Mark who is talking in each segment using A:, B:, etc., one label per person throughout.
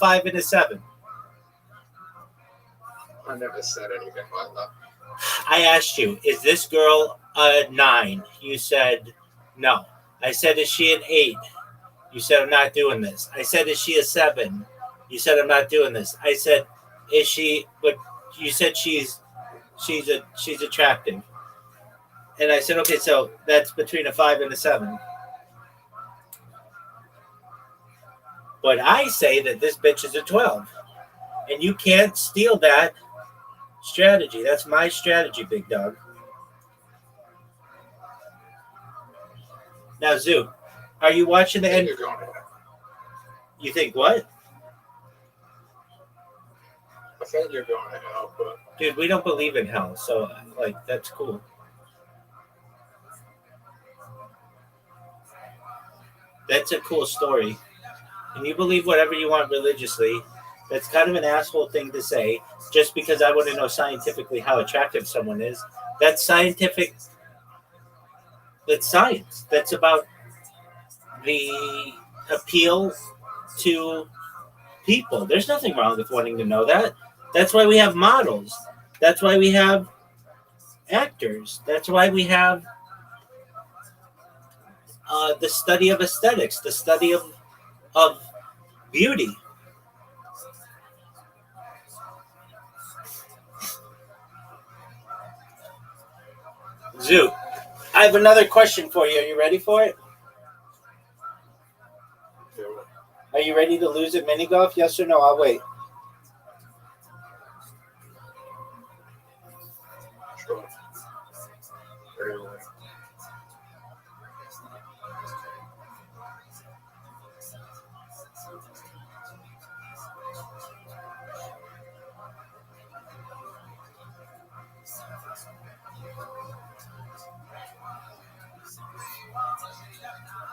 A: 5 and a 7?
B: I never said anything like that.
A: I asked you, is this girl a 9? You said no. I said, is she an 8? You said, I'm not doing this. I said, is she a 7? You said, I'm not doing this. I said, is she? But you said she's attractive. And I said, okay, so that's between a 5 and a 7. But I say that this bitch is a 12. And you can't steal that strategy. That's my strategy, big dog. Now, Zoo, are you watching the end? You think what?
B: I think you're going to hell, but...
A: Dude, we don't believe in hell, so, like, that's cool. That's a cool story. And you believe whatever you want religiously. That's kind of an asshole thing to say, just because I want to know scientifically how attractive someone is. That's scientific. That's science. That's about the appeal to people. There's nothing wrong with wanting to know that. That's why we have models. That's why we have actors. That's why we have the study of aesthetics, the study of beauty. Zoo, I have another question for you. Are you ready for it? Are you ready to lose at mini golf? Yes or no? I'll wait.
B: Sure.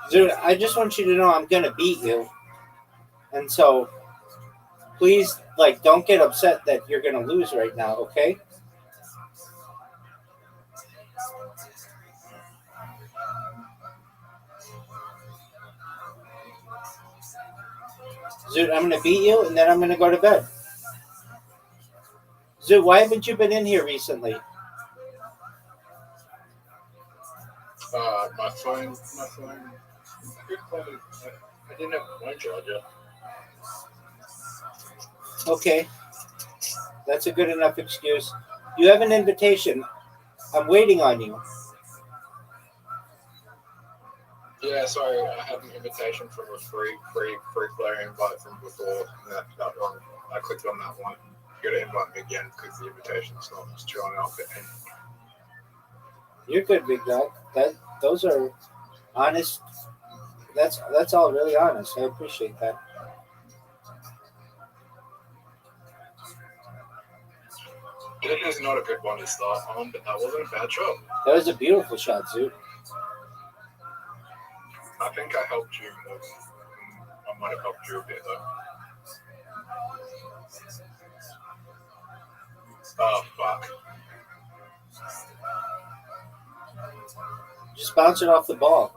A: Dude, I just want you to know I'm going to beat you. And so, please, like, don't get upset that you're going to lose right now, okay? Dude, I'm going to beat you, and then I'm going to go to bed. Dude, why haven't you been in here recently?
B: My phone. I didn't have my charger.
A: Okay. That's a good enough excuse. You have an invitation. I'm waiting on you.
B: Yeah, sorry, I have an invitation from a free player invite from before. That one, I clicked on that one. You gotta invite me again because the invitation's not showing up.
A: You're good, big dog. Those are honest. That's all really honest. I appreciate that.
B: It is not a good one to start on, but that wasn't a bad shot.
A: That was a beautiful shot, Zoot.
B: I think I helped you more. I might have helped you a bit, though. Oh, fuck.
A: Just bounce it off the ball.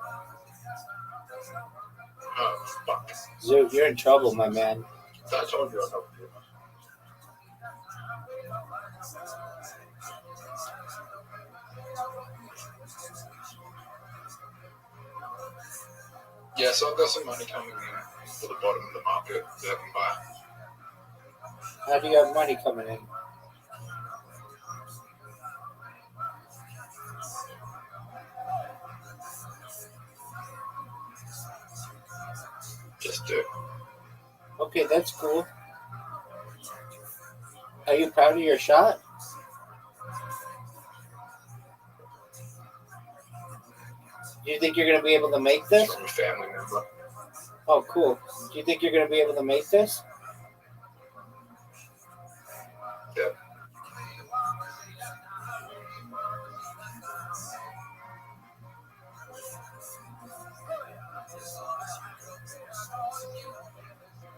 B: Oh, fuck.
A: Zoot, you're in trouble, my man.
B: I told you I helped you. Yeah, so I've got some money coming in for the bottom of the market that I can buy.
A: How do you have money coming in?
B: Just do.
A: Okay, that's cool. Are you proud of your shot? Do you think you're going to be able to make this?
B: From a family member.
A: Oh, cool. Do you think you're going to be able to make this?
B: Yep.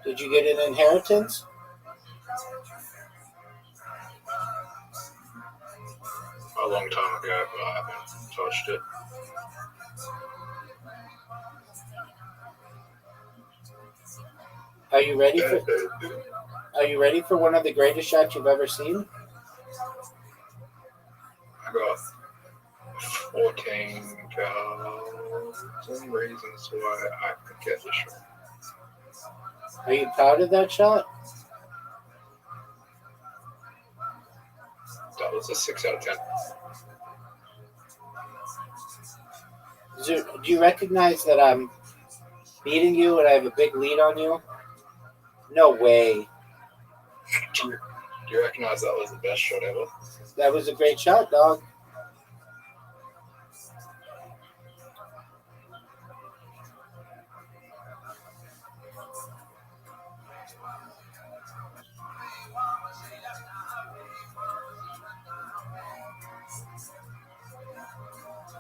A: Did you get an inheritance?
B: A long time ago, but I haven't touched it.
A: Are you ready for? Are you ready for one of the greatest shots you've ever seen?
B: I got 14,000 reasons why I could get the shot.
A: Are you proud of that shot?
B: That was a 6 out of 10.
A: Do you recognize that I'm beating you and I have a big lead on you? No way.
B: Do you recognize that was the best shot ever?
A: That was a great shot, dog.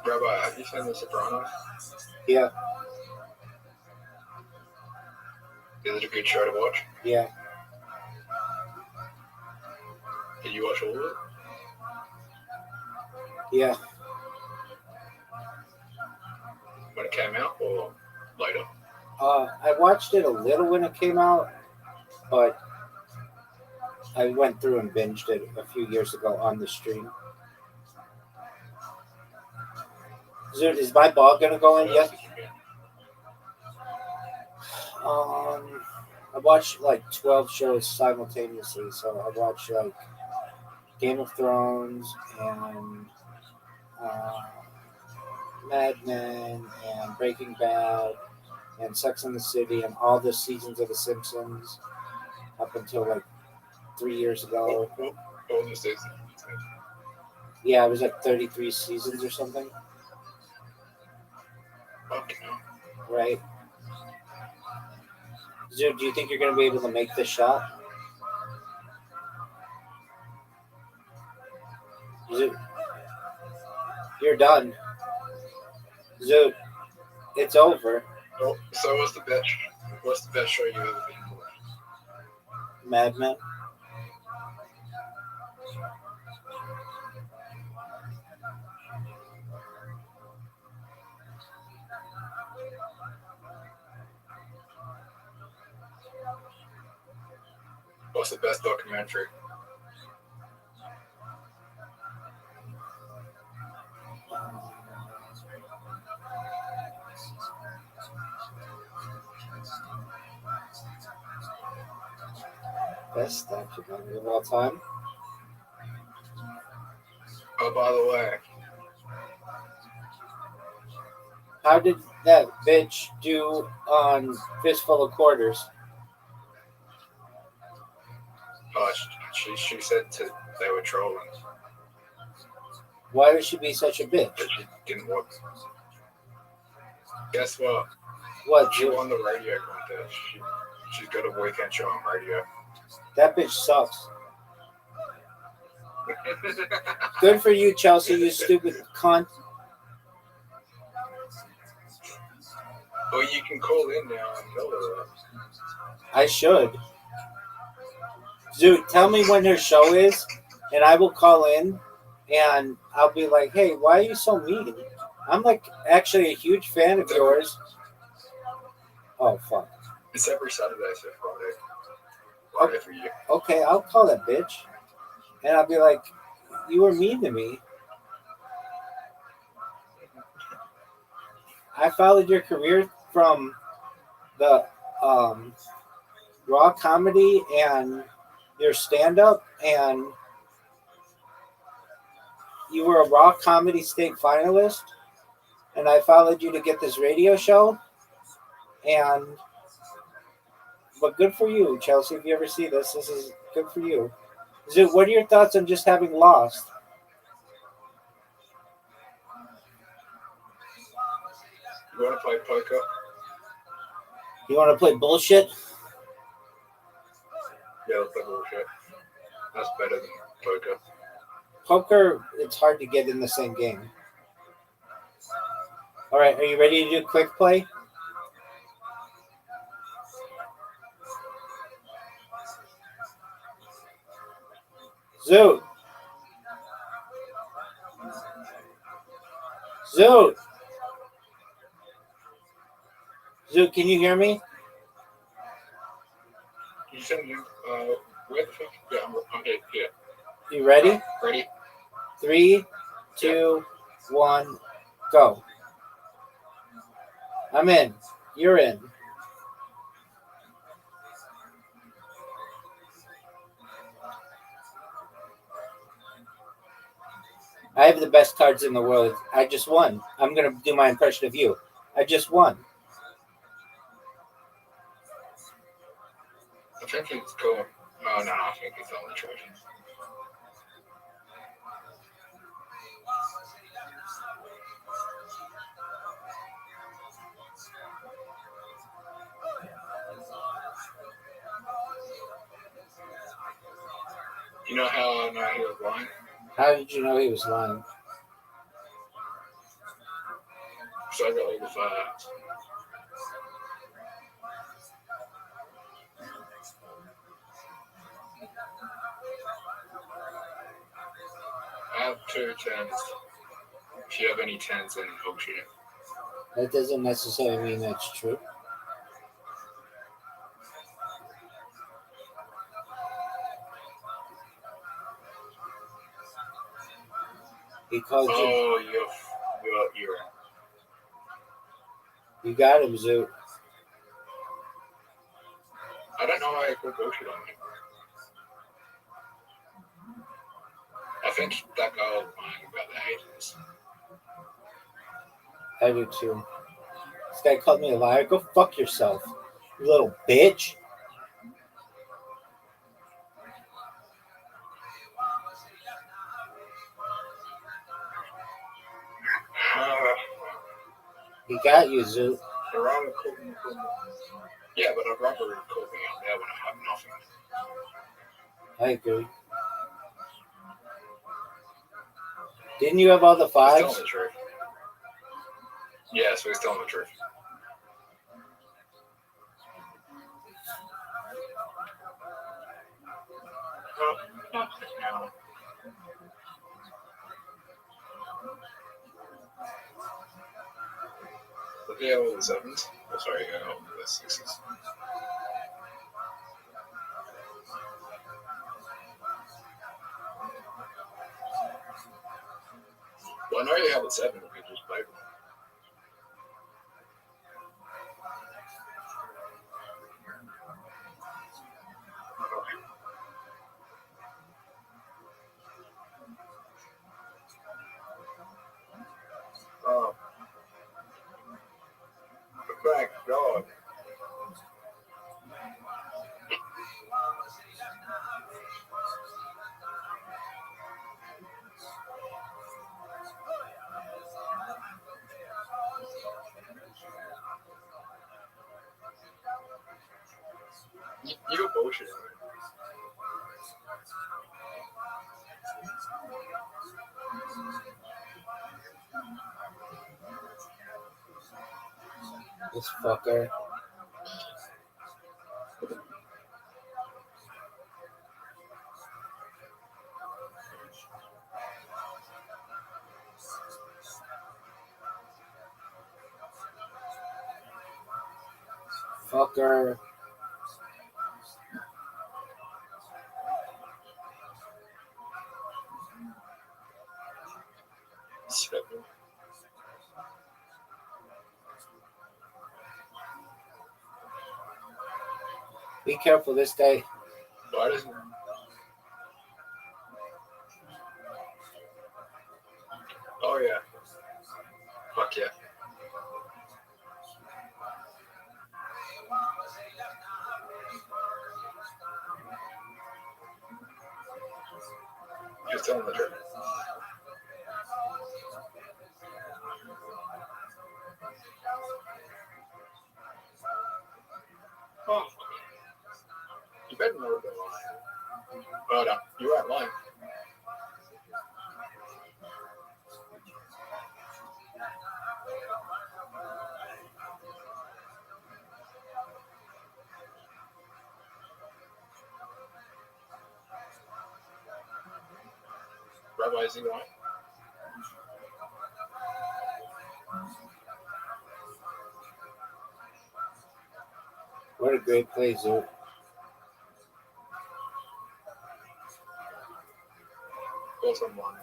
B: Rabbi, have you seen The Sopranos?
A: Yeah.
B: Is it a good show to watch?
A: Yeah.
B: Did you watch all of it?
A: Yeah.
B: When it came out or later?
A: I watched it a little when it came out, but I went through and binged it a few years ago on the stream. Dude, is my ball gonna go in yet? I watched like 12 shows simultaneously. So I watched like Game of Thrones and Mad Men and Breaking Bad and Sex and the City and all the seasons of The Simpsons up until like 3 years ago.
B: All the seasons.
A: Yeah, it was like 33 seasons or something.
B: Okay.
A: Right. Dude, do you think you're going to be able to make this shot? Dude, you're done. Dude, it's over.
B: Oh, so what's the best show you've ever been to?
A: Mad Men.
B: What's the best documentary?
A: Best documentary of all time.
B: Oh, by the way,
A: How did that bitch do on Fistful of Quarters?
B: she said they were trolling.
A: Why does she be such a bitch?
B: But she didn't work. Guess what?
A: What?
B: She won the radio contest. She's got a weekend show on radio.
A: That bitch sucks. Good for you, Chelsea, you stupid cunt.
B: Well, you can call in now and tell her that.
A: I should. Dude, tell me when her show is, and I will call in, and I'll be like, hey, why are you so mean? I'm like actually a huge fan of yours. Oh, fuck.
B: It's every Saturday, so Friday. Friday for you.
A: Okay, I'll call that bitch. And I'll be like, you were mean to me. I followed your career from the raw comedy and your stand-up, and you were a raw comedy state finalist, and I followed you to get this radio show, but good for you, Chelsea. If you ever see this is good for you. Dude, what are your thoughts on just having lost?
B: You want to play poker?
A: You want to play bullshit?
B: Yeah, let's play bullshit. That's better than poker.
A: Poker, it's hard to get in the same game. All right, are you ready to do quick play? Zoot. Zoot. Zoot, can you hear me?
B: send you, where the fuck? Yeah, I'm here.
A: You ready?
B: Ready?
A: 3, 2, 1, go. I'm in. You're in. I have the best cards in the world. I just won. I'm going to do my impression of you. I just won.
B: I think it's cool. Oh, no, I think it's only treasure. You know how I know he was lying?
A: How did you know he was lying?
B: So I got all the facts. I have 2 tens. If you have any 10s, then I'll shoot it.
A: That doesn't necessarily mean that's true. He called you.
B: Oh, you're.
A: You got him, Zoo.
B: I don't know why I put bullshit on me. I think that guy was lying about the ages.
A: I do too. This guy called me a liar. Go fuck yourself, you little bitch. He got you, Zoo.
B: Yeah, but a robbery called me out there when I have nothing.
A: I agree. Didn't you have all the
B: He's telling
A: fives?
B: the truth. Yeah, so he's telling the truth. No. Look at all the 7s. Oh, sorry, all the 6s. Well, I know you have a 7, we could just play them. Oh. Thank God. You're bullshit.
A: This fucker. Fucker. Be careful, this guy.
B: Why doesn't? Oh yeah. Fuck yeah. Just telling the truth. Oh. You better know the line. Oh no, you weren't lying. Rabbi, is he lying?
A: What a great play, Zoo.
B: course I'm one.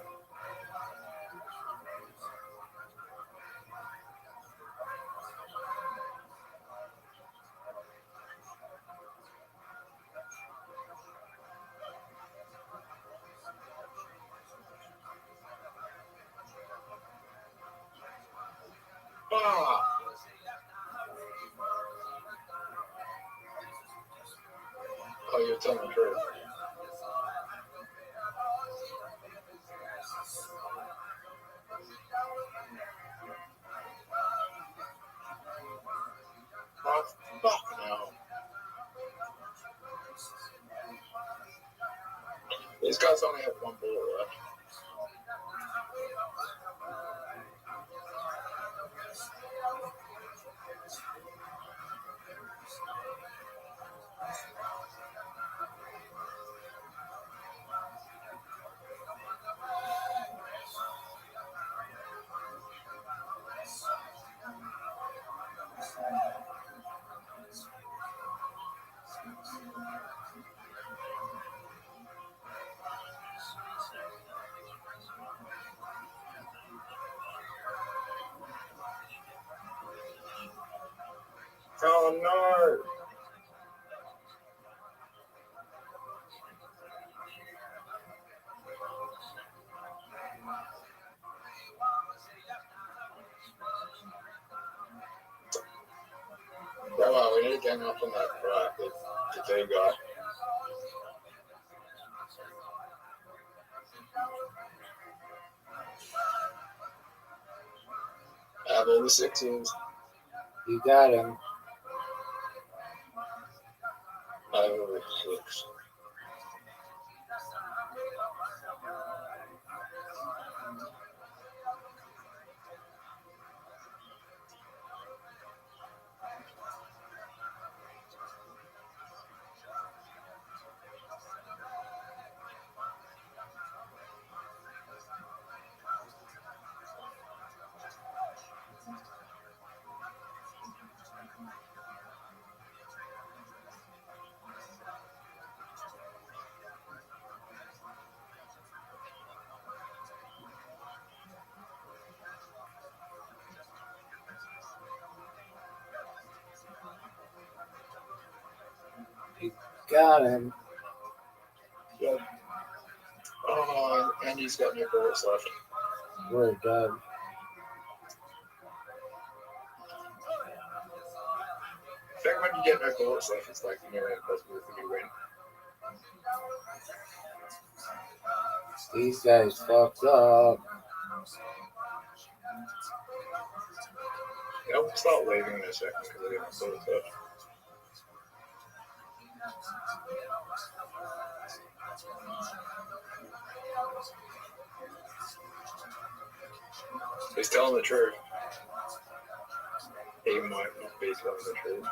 B: Ah! Oh, you're telling the truth. Oh, fuck no. These guys only have one bullet left. Oh no! Well, we need to gang up on that crap that they got. I have all the 16s.
A: You got him.
B: I have all the 6.
A: You got him.
B: Yep. Oh, and he's got no bullets left.
A: We're done.
B: I think when you get no bullets left, it's like nearly impossible to win.
A: These guys fucked up.
B: I'll start leaving in a second because I get my bullets left. He's telling the truth. He might not be telling the truth.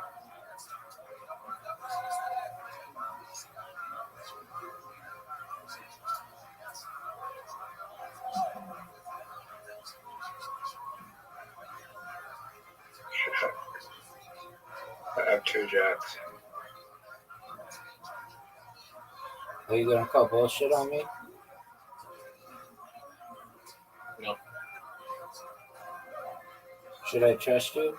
B: I have 2 jacks.
A: Are you gonna call bullshit on me?
B: No.
A: Should I trust you?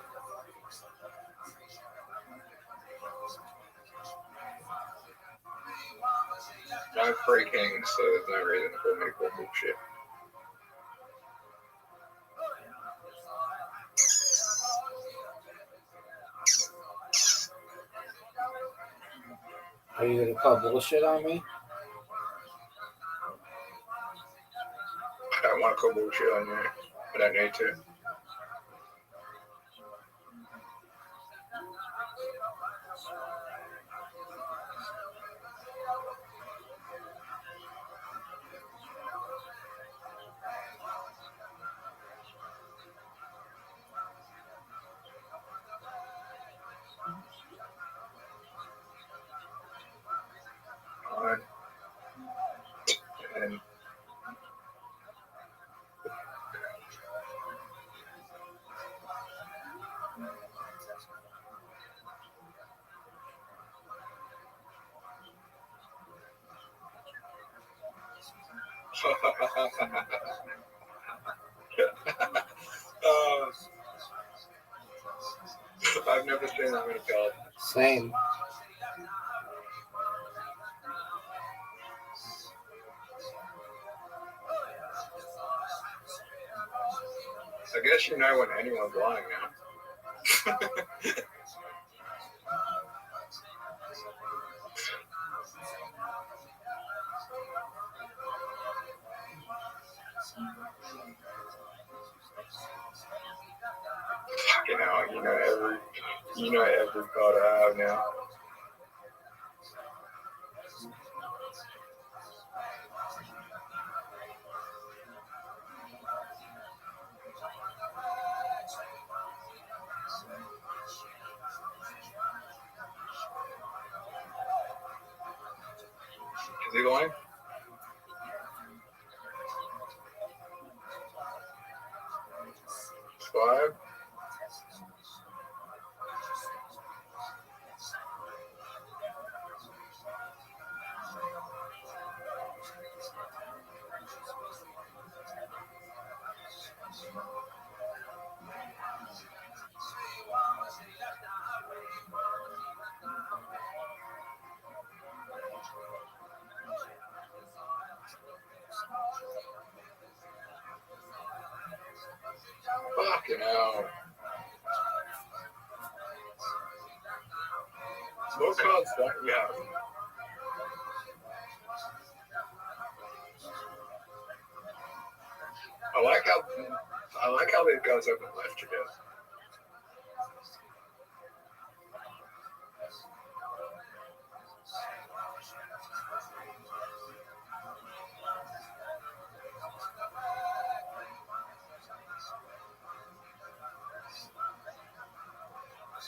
B: I have 3 kings, so there's no reason for me to call bullshit.
A: Are you gonna call bullshit on me?
B: I don't want to call bullshit on you. I don't need to. Fine. And uh, I've never seen that many cards.
A: Same.
B: I guess you know when anyone's lying now. You know every card I have now. Is he going? Five. Fucking hell. What cards don't you have? I like how these guys haven't left you yet.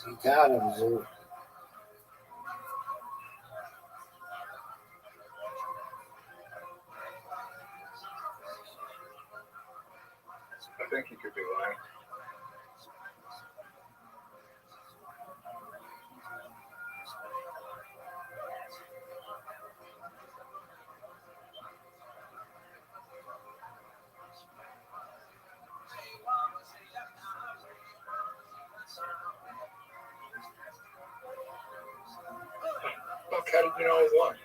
A: You got him, Zoo.
B: I think he could be lying. Fuck, how did you know I was lying?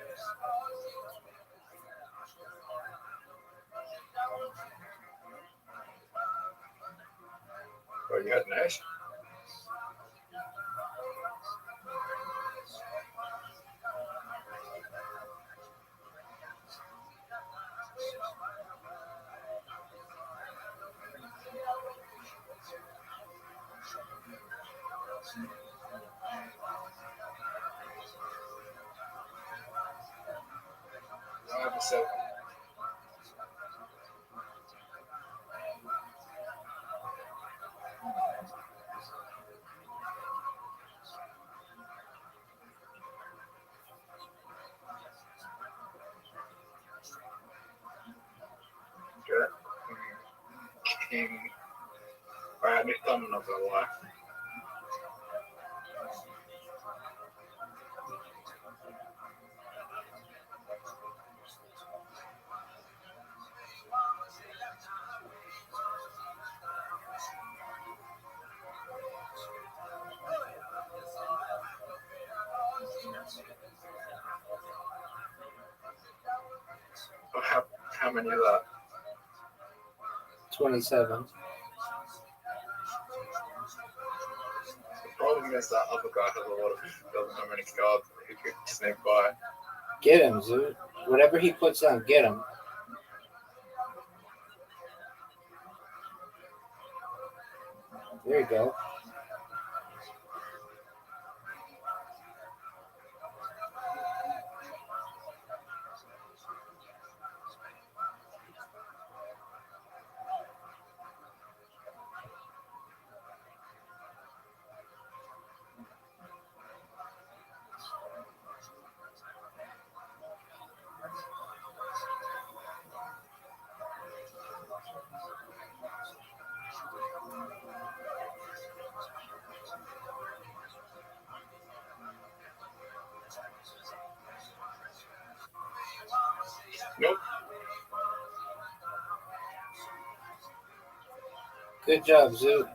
B: Oh, you had an ace? I have a 7. Good. King. Alright, I need thumb, not gonna lie. How many of that?
A: 27.
B: The problem is that other guy has a lot of doesn't have many cards he could sneak by.
A: Get him, Zoo. Whatever he puts down, get him. There you go. Good job, Zoot.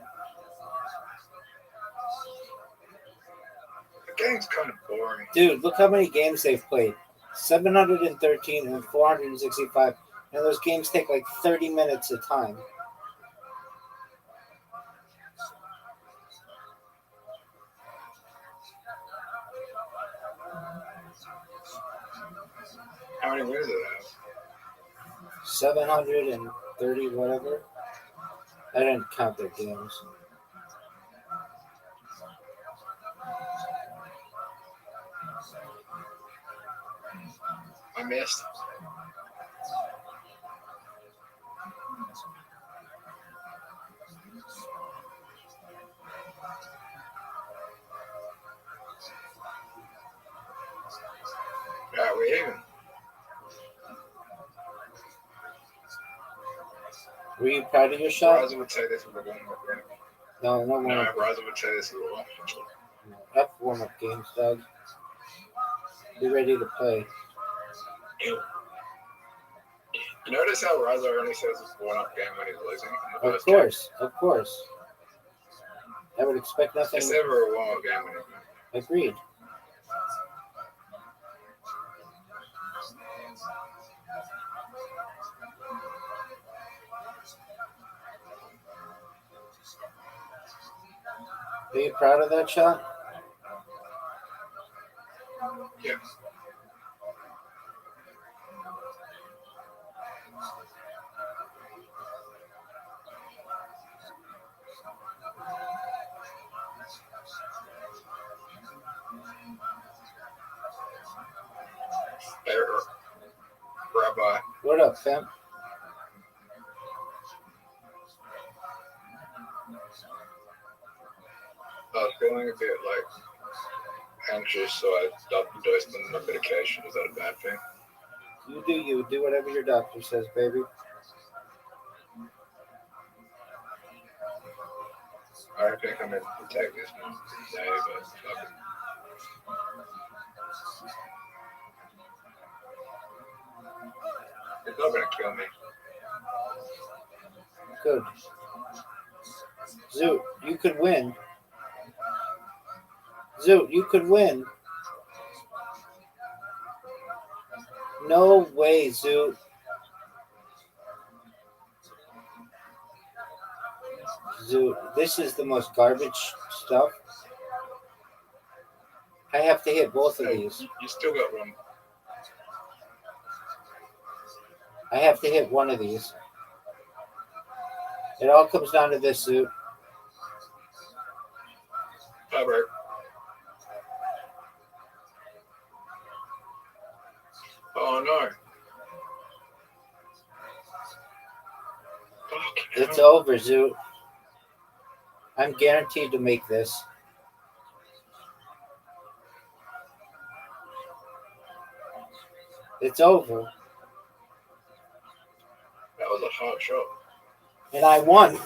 B: The game's kind of boring.
A: Dude, look how many games they've played. 713 and 465. And those games take like 30 minutes a time.
B: How many wins do they have?
A: 730 whatever. I didn't count their games.
B: I missed. Yeah, we even.
A: Were you proud of your shot?
B: Raza would say this was a warm-up game.
A: No
B: No,
A: warm-up.
B: Raza would say this was a warm-up.
A: F warm-up games, Doug. Be ready to play.
B: You notice how Raza only says it's a warm-up game when he's losing?
A: Of course. I would expect nothing.
B: It's never a warm-up game when he's losing.
A: Agreed. Are you proud of that shot?
B: Yeah. Hey, Rabbi.
A: What up, fam?
B: I was feeling a bit anxious, so I dosed them the medication. Is that a bad thing?
A: You do you. Do whatever your doctor says, baby.
B: I think I'm going to take this one today, but it's not going to kill me.
A: Good. Zoot, you could win. Zoot, you could win. No way, Zoot. Zoot, this is the most garbage stuff. I have to hit both of these.
B: You still got one.
A: I have to hit one of these. It all comes down to this, Zoot.
B: Hi, bro. Oh, no.
A: It's over, Zoot. I'm guaranteed to make this. It's over.
B: That was a hot shot.
A: And I won.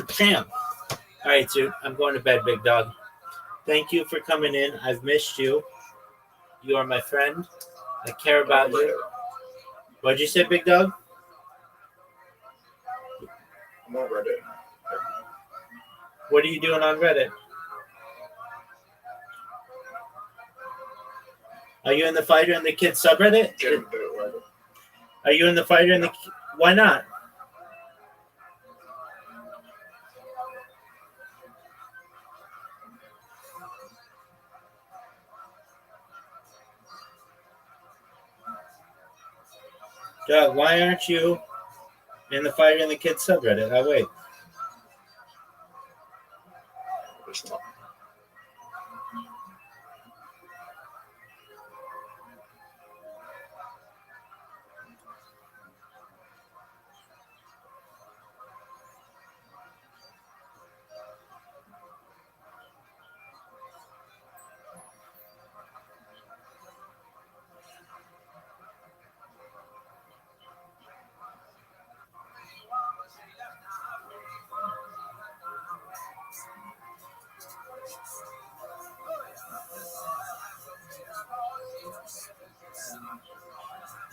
A: Champ. All right, Zoot. I'm going to bed, big dog. Thank you for coming in. I've missed you. You are my friend. I care about you. What'd you say, big dog?
B: I'm on Reddit.
A: What are you doing on Reddit? Are you in the Fighter and the Kid subreddit? Are you in the Fighter and the Kid? Why not? Doug, why aren't you in the Fighter and the Kid subreddit? I'll wait.
B: It's not.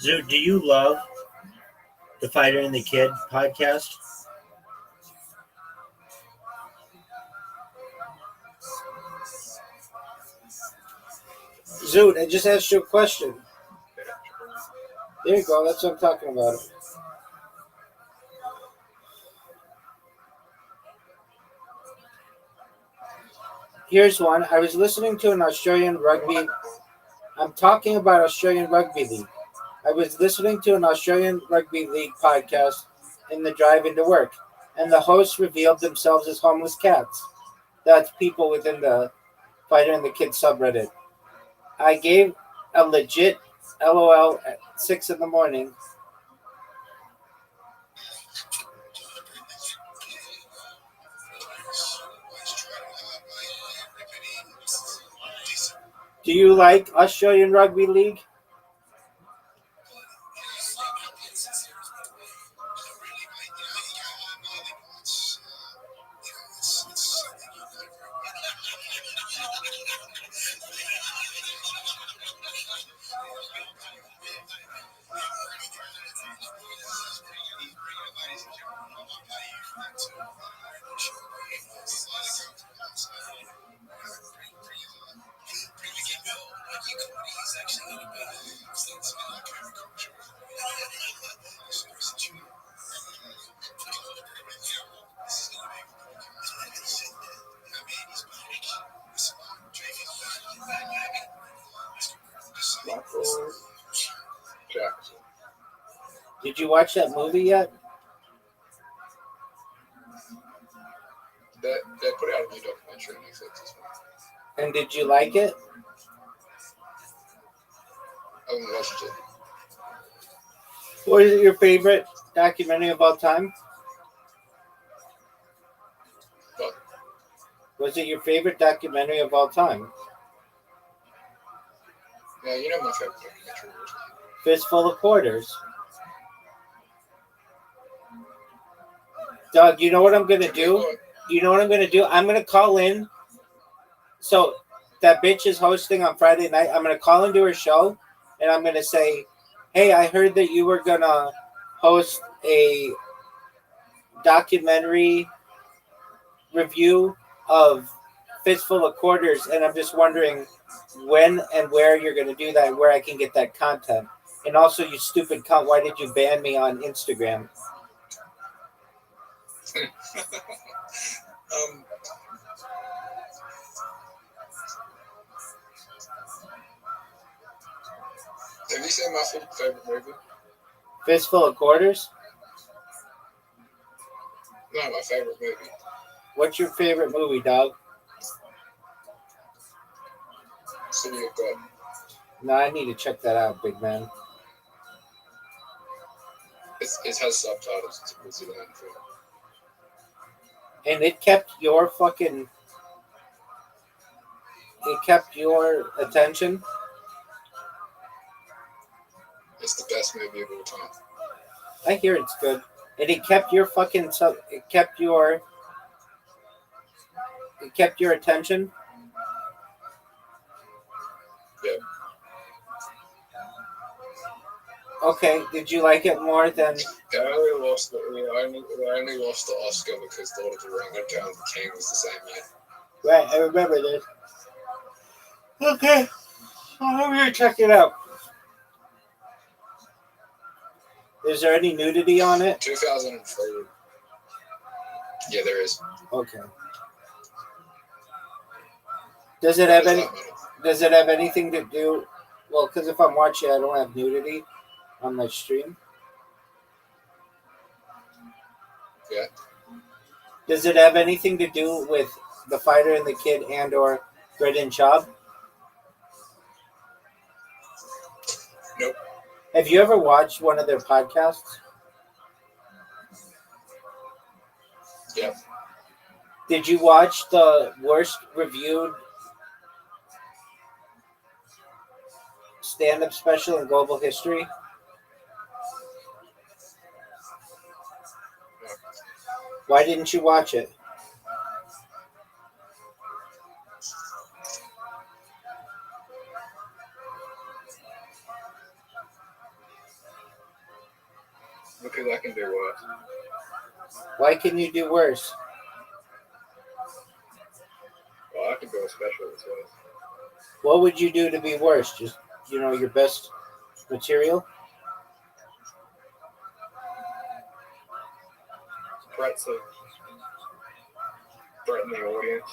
A: Zoot, do you love the Fighter and the Kid podcast? Zoot, I just asked you a question. There you go. That's what I'm talking about. Here's one. I was listening to an Australian rugby. I'm talking about Australian Rugby League. I was listening to an Australian Rugby League podcast in the drive into work, and the hosts revealed themselves as homeless cats. That's people within the Fighter and the Kid subreddit. I gave a legit LOL at 6 in the morning. Do you like Australian Rugby League?
B: Jackson.
A: Did you watch that movie yet?
B: They put out a new documentary on Netflix as well.
A: And did you like it?
B: I haven't watched it.
A: What is your favorite documentary of all time?
B: But
A: Was it your favorite documentary of all time?
B: yeah, you know my favorite documentary was.
A: Fistful of Quarters. Doug, you know what I'm gonna do? You know what I'm gonna do? I'm gonna call in. So that bitch is hosting on Friday night. I'm gonna call into her show, and I'm gonna say, "Hey, I heard that you were gonna host a documentary review of Fistful of Quarters, and I'm just wondering when and where you're gonna do that, and where I can get that content. And also, you stupid cunt, why did you ban me on Instagram?"
B: Have you seen my favorite movie?
A: Fistful of Quarters?
B: No, my favorite movie.
A: What's your favorite movie, dog?
B: City of God.
A: No, I need to check that out, big man.
B: It has subtitles. It's a New Zealand film.
A: And it kept your fucking... It kept your attention?
B: It's the best movie of all time.
A: I hear it's good. And it kept your fucking... It kept your... It kept your attention?
B: Yeah.
A: Okay, did you like it more than...
B: They only lost the Oscar because Lord of the Ring and Return of the King was the same year.
A: Right, I remember this. Okay, I'm gonna check it out. Is there any nudity on it?
B: 2003. Yeah, there is.
A: Okay. Does it have any... Does it have anything to do... Well, because if I'm watching, I don't have nudity on my stream.
B: Yeah.
A: Does it have anything to do with the Fighter and the Kid and or Grid and Chop?
B: Nope.
A: Have you ever watched one of their podcasts?
B: Yeah.
A: Did you watch the worst reviewed stand-up special in global history? Why didn't you watch it?
B: Because I can do worse.
A: Why can you do worse?
B: Well, I can go special as well.
A: What would you do to be worse? Just your best material.
B: Threats of threaten the audience.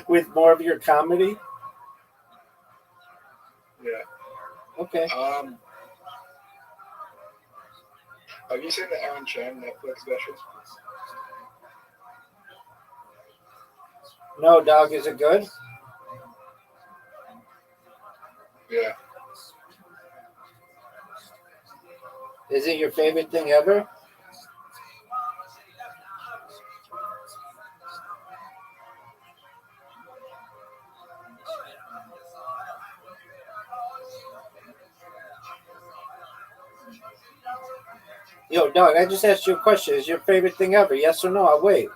A: With more of your comedy.
B: Yeah.
A: Okay.
B: Have you seen the Aaron Chan Netflix special?
A: No, dog. Is it good?
B: Yeah.
A: Is it your favorite thing ever? Yo, dog. I just asked you a question. Is your favorite thing ever? Yes or no? I'll wait.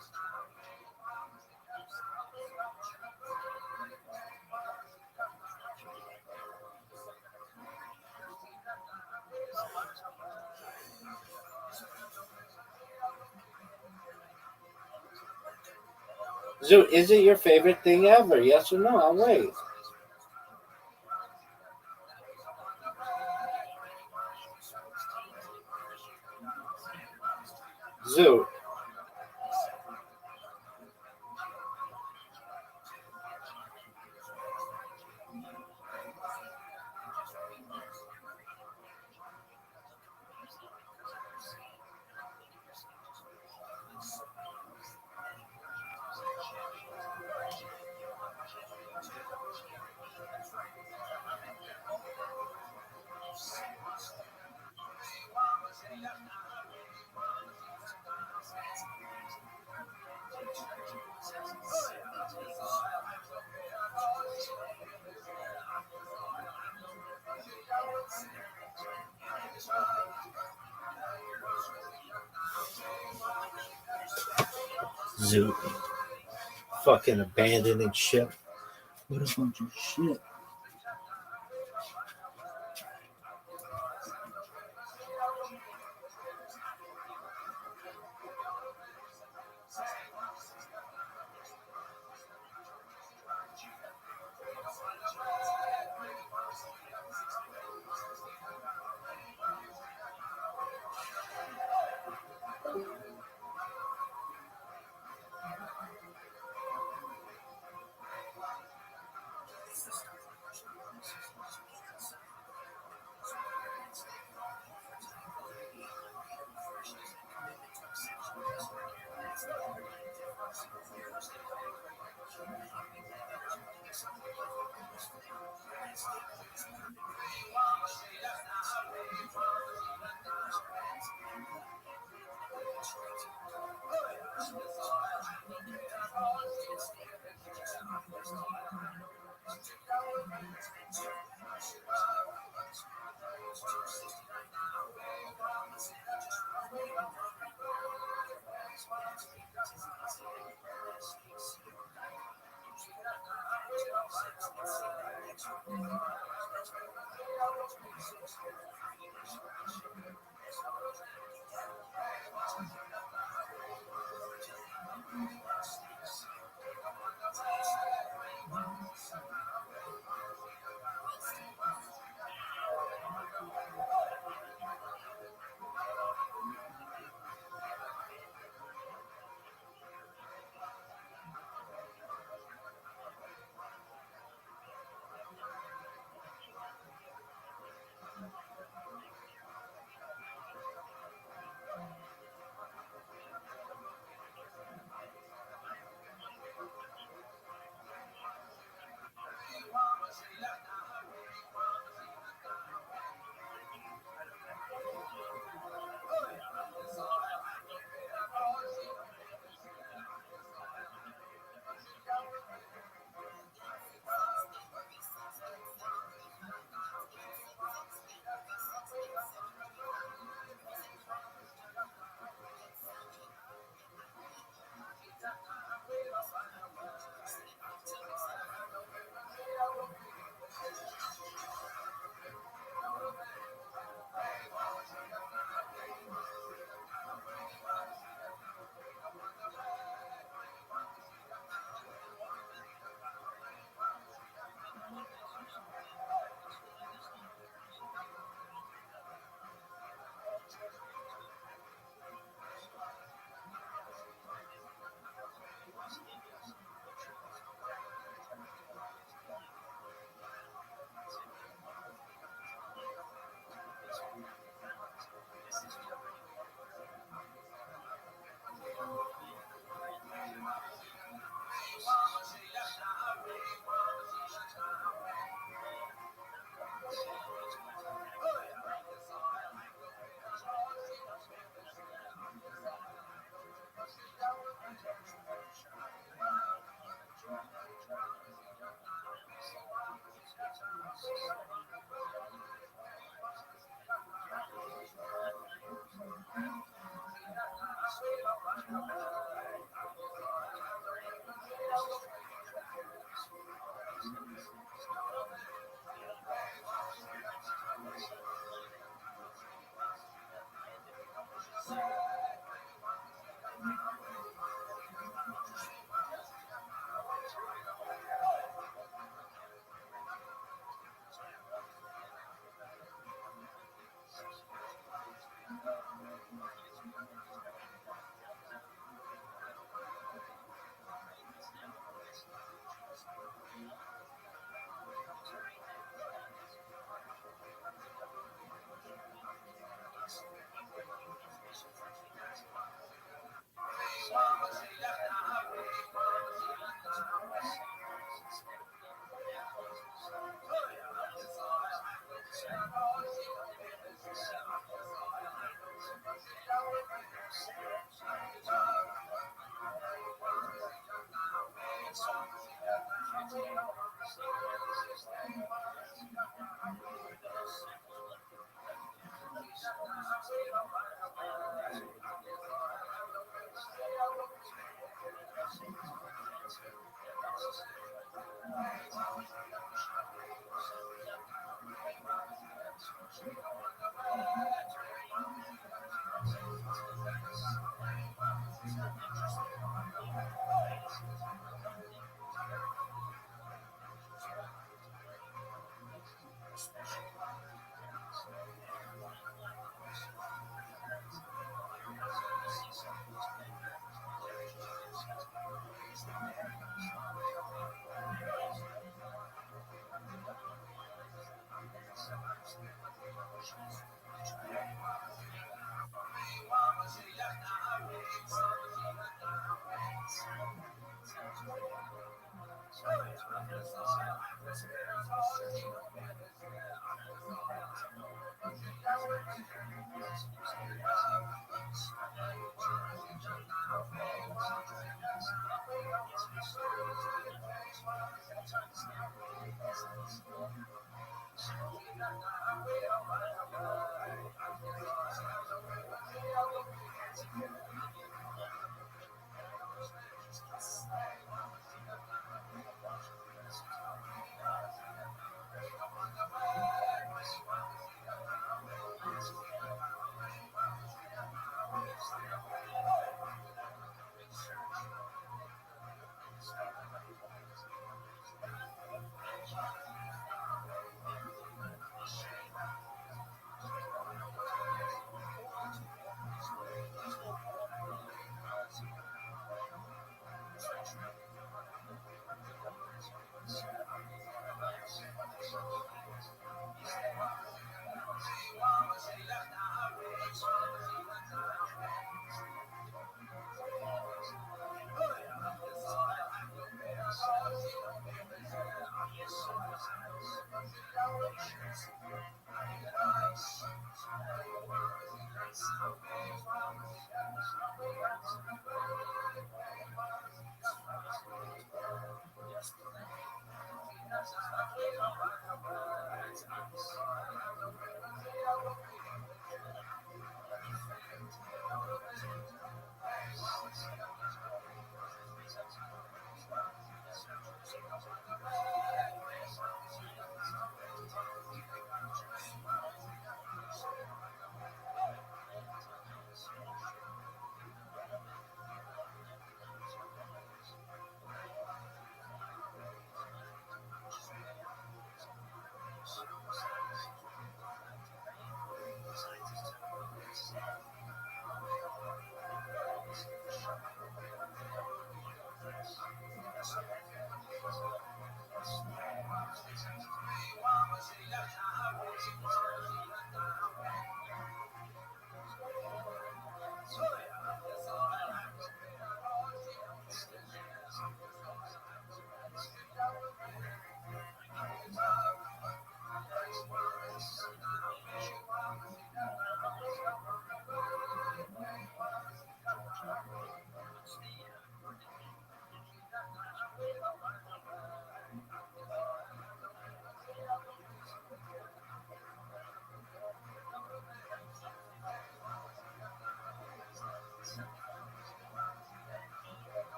A: Zoo, is it your favorite thing ever? Yes or no? I'll wait. Zoo. Zoo. Fucking abandoning ship. What a bunch of shit.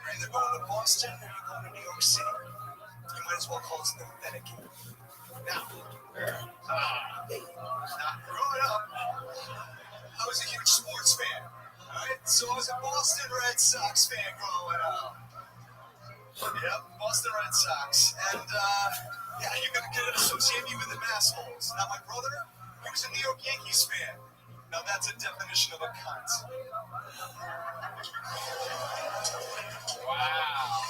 C: You're either going to Boston or you're going to New York City. You might as well call it synthetic. Now, growing up, I was a huge sports fan. Alright, so I was a Boston Red Sox fan growing up. Yep, Boston Red Sox. And, yeah, you're going to associate me with the massholes. Now, my brother, he was a New York Yankees fan. Now, that's a definition of a cunt.
B: Wow.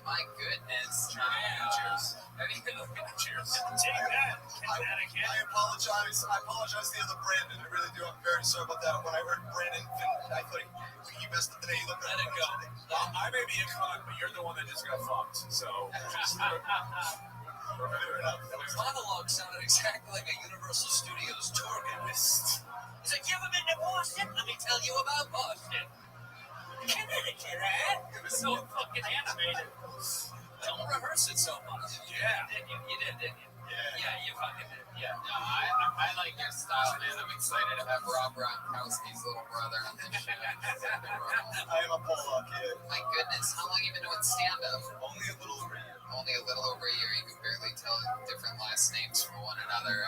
B: My goodness.
C: Cheers.
B: Cheers.
C: Take that. I apologize. I apologize to the other Brandon. I really do. I'm very sorry about that. When I heard Brandon, I thought he messed up the day. Let it go. I may be a cunt, but you're the one that just got fucked. So. Fair enough. The monologue sounded exactly like a Universal Studios tour guest.
D: He's like, you ever been to Boston? Let me tell you about Boston. Connecticut, eh?
B: It was so fucking animated.
C: Don't rehearse it so much.
B: Yeah.
D: You did, didn't you?
C: Yeah.
D: Yeah, you fucking did. Yeah.
B: No, I like your style, man. I'm excited to have Rob Gronkowski's little brother on this show.
C: I am a Pollock kid.
B: My goodness, how long have you been doing stand-up?
C: Only a little over a year.
B: Only a little over a year. You can barely tell different last names from one another.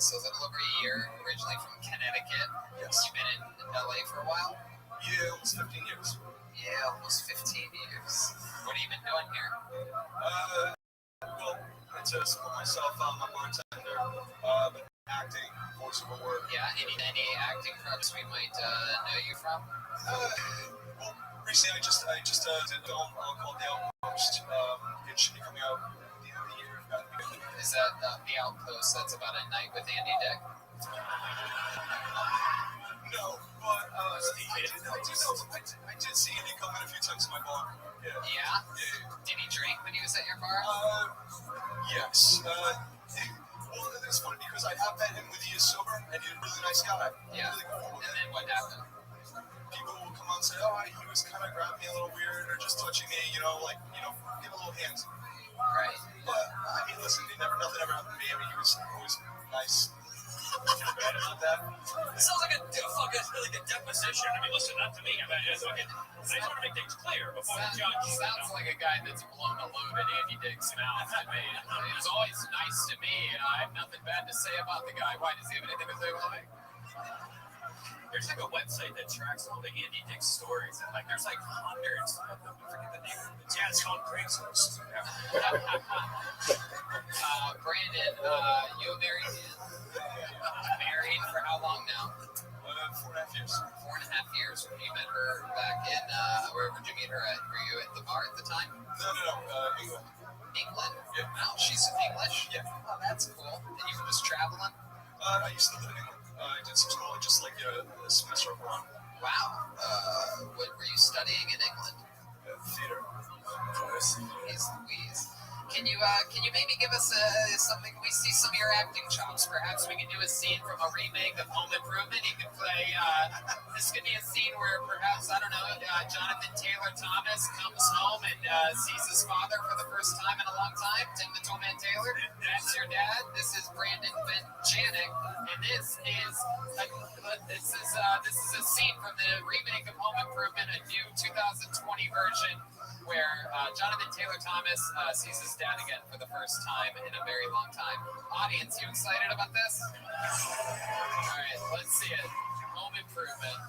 B: So a little over a year, originally from Connecticut.
C: Yes.
B: You've been in LA for a while?
C: Yeah, almost 15 years.
B: Yeah, almost 15 years. What have you been doing here?
C: Well, to support myself, I'm a bartender, but acting, voiceover work.
B: Yeah, any acting projects we might know you from?
C: Well, recently I just did a film called The Outpost. It should be coming out at the end of the year.
B: Is that The Outpost? That's about a night with Andy Dick?
C: No, but I did see Andy come in a few times in my bar. Yeah.
B: Yeah? Did he drink when he was at your bar?
C: Yes. Well, it's funny because I have met him when he is sober, and he's a really nice guy.
B: Yeah.
C: Really cool.
B: And then what happened?
C: People will come on and say, oh, he was kind of grabbing me a little weird, or just touching me, give a little hands.
B: Right.
C: But, I mean, listen, nothing ever happened to me. I mean, he was always nice. Feel bad about that.
D: It sounds like like a deposition. I mean, listen, not to me. I just want to make things clear before the judge.
B: Sounds like a guy that's blown a load in Andy Dick's mouth to me. It was always nice to me. I have nothing bad to say about the guy. Why, does he have anything to say about me?
D: There's like a website that tracks all the Andy Dick stories, and there's hundreds of them. I forget the name of it. Yeah, it's called Craigslist.
B: Brandon, you married? Married for how long now?
C: 4.5 years.
B: 4.5 years. When you met her back in, where would you meet her at? Were you at the bar at the time?
C: No, England. England?
D: Yeah.
C: Wow, she's English?
D: Yeah.
C: Oh, that's cool. And you were just traveling?
D: I used to live in England. I did some schooling, just like a semester of one.
C: Wow. What were you studying in England?
D: Theater.
C: Jeez Louise. Can you maybe give us something? We see some of your acting chops. Perhaps we can do a scene from a remake of Home Improvement. You can play. This could be a scene where perhaps, I don't know, Jonathan Taylor Thomas comes home and sees his father for the first time in a long time. Tim the Toolman Taylor. That's your dad. This is Brandon Janik, and this is a scene from the remake of Home Improvement, a new 2020 version, where Jonathan Taylor Thomas sees his dad again for the first time in a very long time. Audience, you excited about this? All right, let's see it. Home Improvement.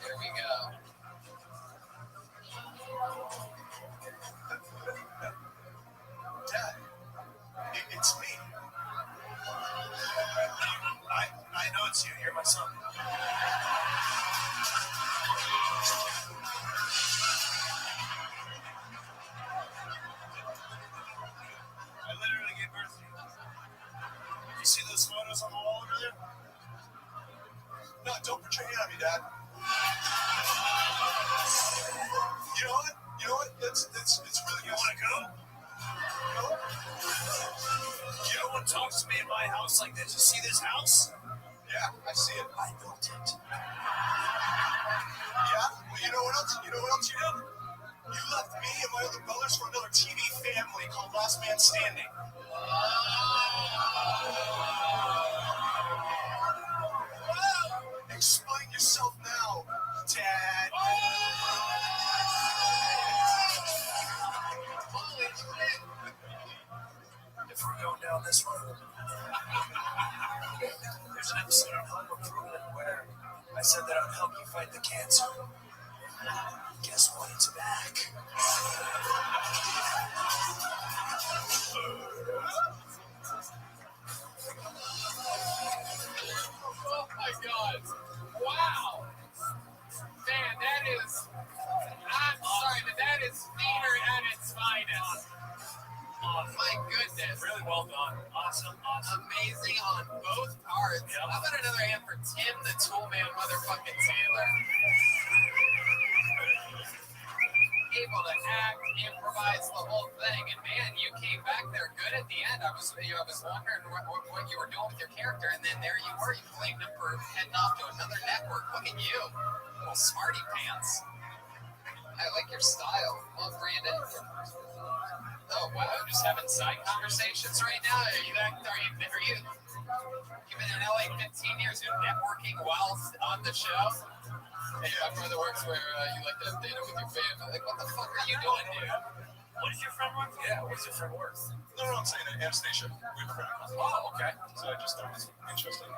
C: Here we go. Dad, it's me. I know it's you. You're my son. I literally gave birth to you. You see those photos on the wall over there? No, don't put your hand on me, Dad. You know what? It's really. You want to go? No? You don't want to talk to me in my house like this. You see this house? Yeah, I see it. I built it. Yeah? Well, you know what else? You know what else you did? You left me and my other brothers for another TV family called Last Man Standing. Explain yourself now, Dad. Holy shit. If we're going down this road, there's an episode on Home Improvement where I said that I'd help you fight the cancer. Guess what? It's back. Oh my God. Wow. Man, that is, I'm sorry, but that is theater at its finest. Oh my goodness.
D: Really well done. Awesome.
C: Amazing on both parts.
D: Yep.
C: How about another hand for Tim the Toolman motherfucking Taylor? Able to act, improvise the whole thing, and man, you came back there good at the end. I was wondering what you were doing with your character, and then there you were. You blamed him for heading off to another network. Look at you, little smarty pants. I like your style. Well, Brandon. Oh wow, just having side conversations right now. You've been in LA 15 years. You're networking while on the show. Hey, my brother works where you like to dinner with your family. Like, what the fuck are you doing, dude?
D: What does your friend work? Yeah, what's your friend work?
B: No, I'm saying Anastasia. We have a friend.
D: Oh, okay.
B: So I just thought it was interesting.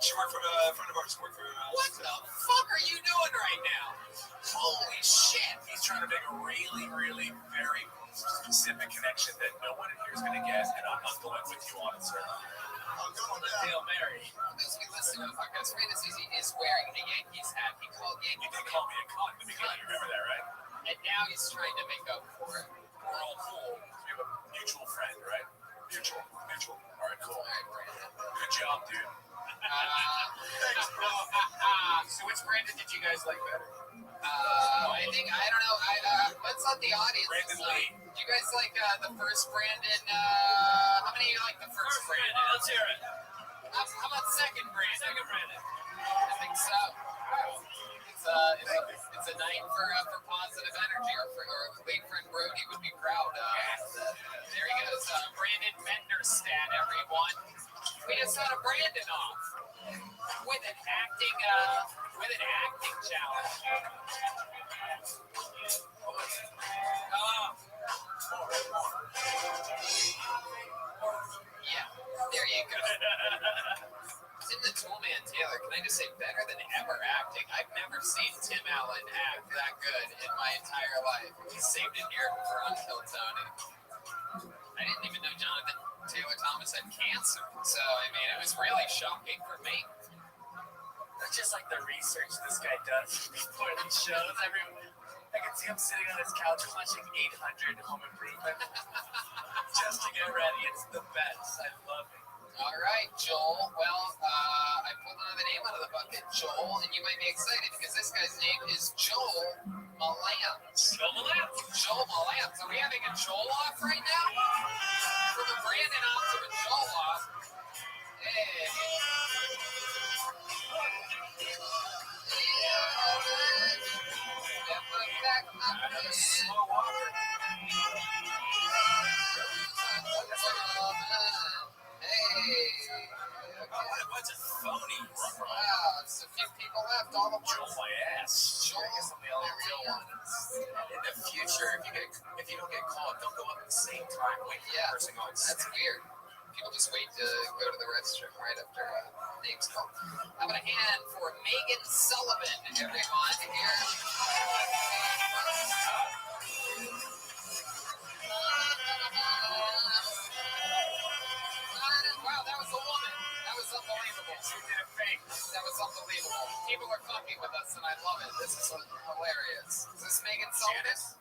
B: She worked for a friend of ours. Worked for.
C: What the fuck are you doing right now? Holy shit!
D: He's trying to make a really, really, very specific connection that no one in here is going to get, and I'm not going with you on it, sir.
C: I'm going
D: The Hail Mary.
C: As we listen to the podcast, Fantasy is wearing a Yankees hat. He called
D: You
C: Yankees.
D: did call me a cunt in the beginning. You remember that, right?
C: And now he's trying to make up for it.
D: We're all cool. We have a mutual friend, right? Mutual. All right, cool.
C: All right, Brandon.
D: Good job, dude.
C: Thanks, bro.
D: So which Brandon did you guys like better?
C: I don't know. Let's let the audience
D: Brandon
C: decide.
D: Lee.
C: Do you guys like the first Brandon? How many of you like the first Brandon?
D: Let's hear it.
C: How about second Brandon?
D: Second Brandon.
C: I think so. It's a night for positive energy. Our late friend Brody would be proud. There he goes, Brandon Menderstad, everyone. We just had a Brandon off with an acting challenge. Yeah, there you go. Tim the Toolman Taylor, can I just say, better than ever acting. I've never seen Tim Allen act that good in my entire life. He saved it here for Until Tony. I didn't even know Jonathan Taylor Thomas had cancer. So, I mean, it was really shocking for me.
D: That's just like the research this guy does before the shows. That can see him sitting on his couch watching 800 Home Improvement just to get ready. It's the best. I love it.
E: All right, Joel. Well, I pulled another name out of the bucket, Joel, and you might be excited because this guy's name is Joel Malance.
D: Joel Malance.
E: Joel Malance. Are we having a Joel off right now? From a Brandon off to a Joel off. Hey.
D: Slow walker.
E: Hey.
D: What a bunch of phonies.
E: Wow, it's a few people left. All the
D: Joel
E: ones.
D: my ass.
E: Joel.
D: I guess I'm the only Joel one. In the future, if you don't get called, don't go up at the same time. Wait for the person going.
E: That's weird. People just wait to go to the restroom right after names called. How about a hand for Megan Sullivan, everyone here? Wow, that was a woman. That was unbelievable.
D: She did a fake.
E: That was unbelievable. People are fucking with us, and I love it. This is hilarious. Is this Megan Sullivan?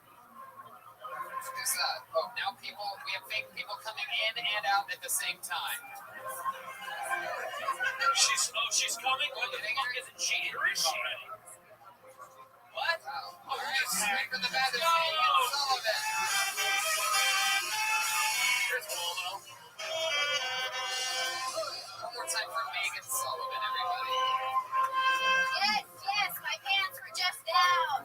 E: Who's that? Oh, now we have fake people coming in and out at the same time.
D: She's coming. What the fuck isn't she? Where is she?
E: What? All right, straight from the bat is Megan Sullivan.
D: Here's Waldo.
E: One more time for Megan Sullivan, everybody.
F: Yes, my pants were just down.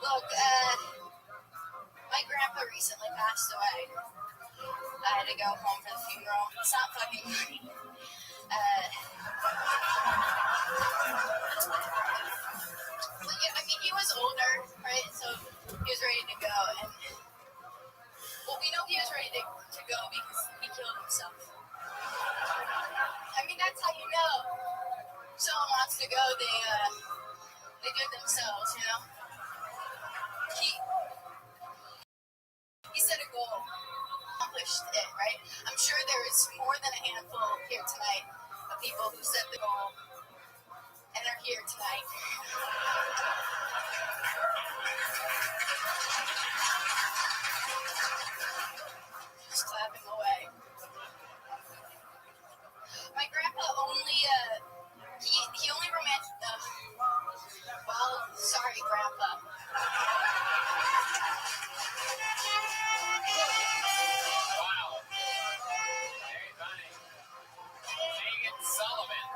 F: Look, my grandpa recently passed away. I had to go home for the funeral. It's not fucking funny. I mean, he was older, right? So he was ready to go. And, well, we know he was ready to go because he killed himself. I mean, that's how you know someone wants to go. They do it themselves, you know? He set a goal, accomplished it, right? I'm sure there is more than a handful here tonight of people who set the goal and are here tonight. Just clapping away. My grandpa only, he only well, sorry, Grandpa.
E: Wow. Very funny. Megan Sullivan.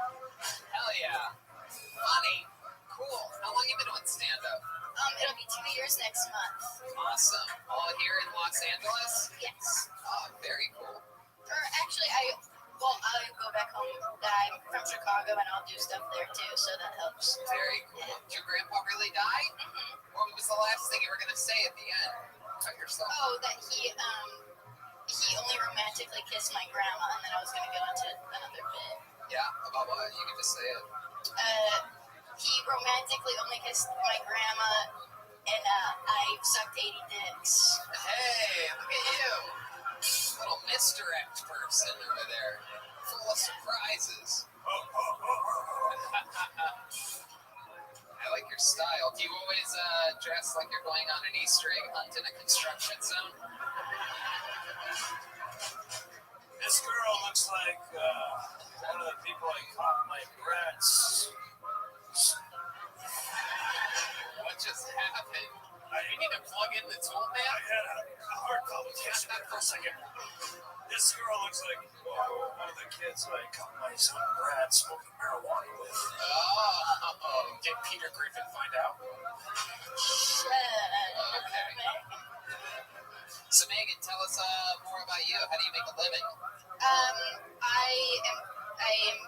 E: Hell yeah. Funny. Cool. How long you been doing stand-up?
F: It'll be 2 years next month.
E: Awesome. All here in Los Angeles?
F: Yes.
E: Oh, very cool.
F: Or actually, I'll go back home. I'm from Chicago, and I'll do stuff there too, so that helps.
E: Very cool. Did your grandpa really die?
F: Mm-hmm.
E: What was the last thing you were going to say at the end? About yourself?
F: Oh, that he only romantically kissed my grandma, and then I was going to go into another bit.
E: Yeah? About what? You can just say it.
F: He romantically only kissed my grandma, and I sucked 80 dicks.
E: Hey, look at you. Little misdirect person over there. Full of surprises. I like your style. Do you always dress like you're going on an Easter egg hunt in a construction zone?
D: This girl looks like one of the people I caught my brats.
E: What just happened? We need to plug in the tool
D: I
E: man?
D: had a heart palpitation there for a second. This girl looks like one of the kids I caught my son Brad smoking marijuana with.
E: Oh.
D: Did Peter Griffin find out?
E: Okay. So Megan, tell us more about you. How do you make a living?
F: I am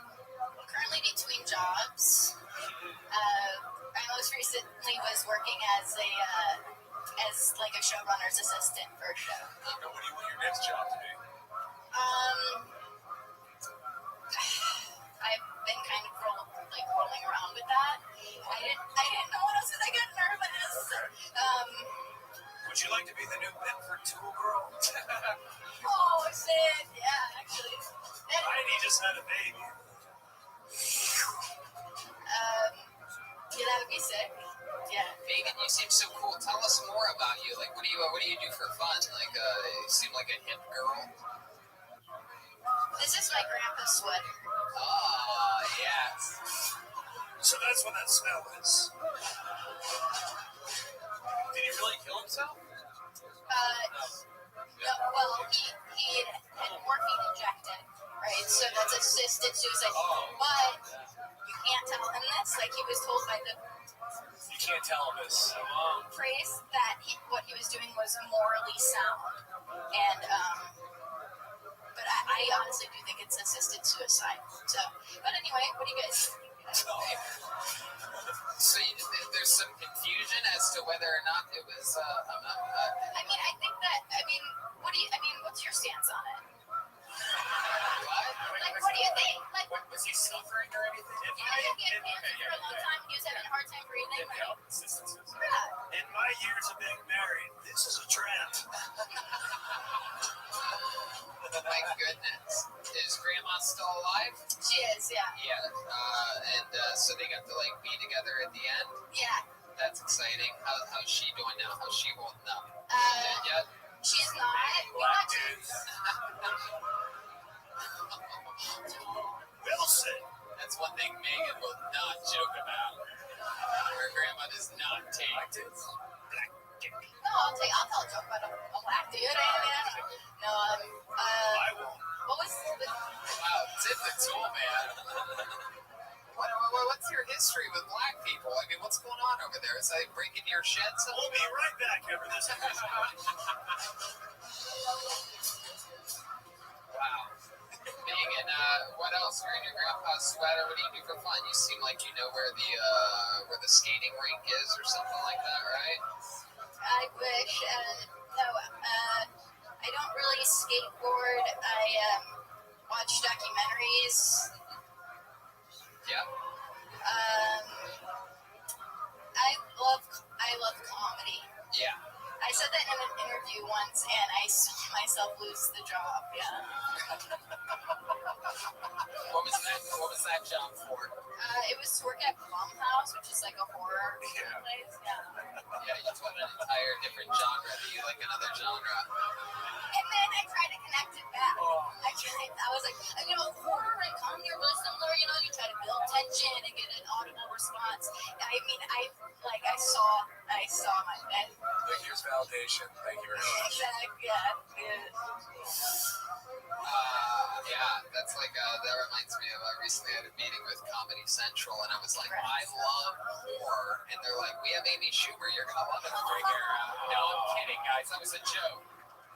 F: currently between jobs. I most recently was working as like a showrunner's assistant for a show.
D: Now, what do you want your next job to be?
F: I've been kind of rolling around with that. I didn't know what else, and I got nervous.
D: Would you like to be the new Bedford Tool Girl?
F: Oh shit! Yeah, actually.
D: Heidi just had a baby.
F: Yeah, that would be sick. Yeah.
E: seem so cool. Tell us more about you. Like, what do you do for fun? Like, you seem like a hip girl.
F: This is my grandpa's sweater.
E: Oh, yes.
C: So that's what that smell is.
D: Did he really kill himself?
F: No, well, he had morphine injected, right? So that's assisted suicide. But you can't tell him this. Like, he was told by the
D: You can't tell him this.
F: priest that what he was doing was morally sound. And, but I honestly do think it's assisted suicide. So, but anyway, what do you guys think?
E: So there's some confusion as to whether or not it was.
F: What's your stance on it?
E: What?
F: What do you think?
D: Was he suffering or anything?
F: He had cancer for a long time. He was having a hard time breathing. Yeah.
C: In my years of being married, this is a trap.
E: My goodness. Is Grandma still alive?
F: She is, yeah.
E: Yeah. So they got to be together at the end.
F: Yeah.
E: That's exciting. How's she doing now? How's she holding up?
F: Uh,
E: Yet?
F: She's not. We got to.
C: Wilson.
E: That's one thing Megan will not joke about. Her grandma does not take black dudes.
F: No, I'll tell a joke about a black dude. No,
C: I won't.
F: what was the...
E: Wow, tip the tool, man. What's your history with black people? I mean, what's going on over there? Is they breaking your shit?
C: We'll be right back after this.
E: Wow. Megan, what else? You're in your grandpa's sweater. What do you do for fun? You seem like you know where the skating rink is or something like that, right?
F: I wish. No, I don't really skateboard. I watch documentaries.
E: Yeah.
F: I love comedy.
E: Yeah.
F: I said that in an interview once, and I saw myself lose the job. Yeah.
E: What was that job for?
F: It was to work at Blumhouse, which is like a horror place. Yeah.
E: Yeah, you told an entire different genre. Do you like another genre?
F: And then I tried to connect it back. I was like, horror and comedy are really similar. You try to build tension and get an audible response. I mean, I saw my bed.
D: Here's validation. Thank you very much.
F: Exactly. Yeah.
E: That's that reminds me of recently I had a meeting with Comedy Central, and I was like, I love horror, and they're like, we have Amy Schumer, you're gonna love it over here. No, I'm kidding, guys, that was a joke.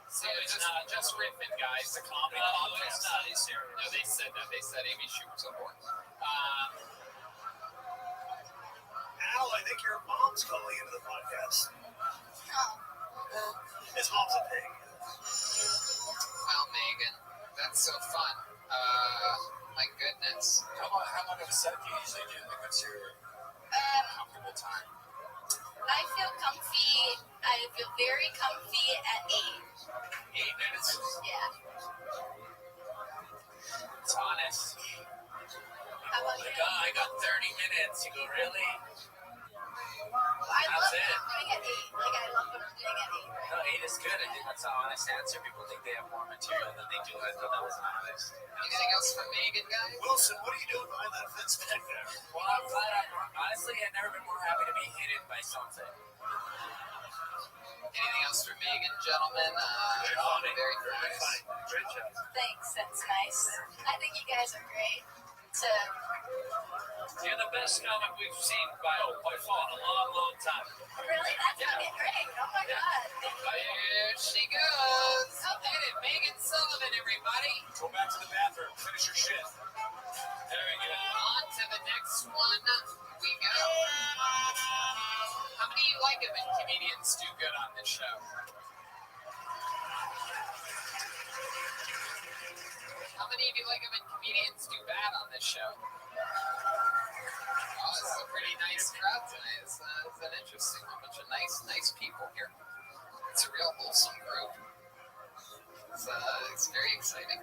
E: So it's not just riffing, guys. The comedy podcast. No, they said that. They said Amy Schumer's a horror.
C: Al, I think your mom's calling into the podcast.
F: Oh.
C: His mom's a pig.
E: Well, Megan, that's so fun. My goodness.
D: How long of a set do you usually do? Like, what's your comfortable time?
F: I feel comfy. I feel very comfy at 8.
D: 8 minutes?
F: Yeah.
D: It's honest.
F: How about you?
D: I got 30 minutes. You go, really?
F: I love
D: That's it.
F: doing at 8. Like, I love what I'm doing at 8.
D: No, 8 is good. I think that's an honest answer. People think they have more material than they do. I thought that was honest.
E: Anything else from Megan, guys?
C: Wilson, what are you doing behind that fence back there?
D: Well, I'm glad. Honestly, I've never been more happy to be hidden by something.
E: Anything else from Megan, gentlemen? Very nice.
C: Great job.
F: Thanks. That's nice. I think you guys are great.
D: You're the best comic we've seen by far in a long, long time.
F: Really? That's fucking great. Oh my God.
E: Here she goes. Look at it, Megan Sullivan, everybody.
C: Go back to the bathroom. Finish your shit.
E: There we go. On to the next one we go. How many of you like it when comedians do good on this show? How many of you like it when comedians do bad on this show? Oh, this is a pretty nice crowd tonight. It's an interesting one. A bunch of nice people here. It's a real wholesome group. It's very exciting.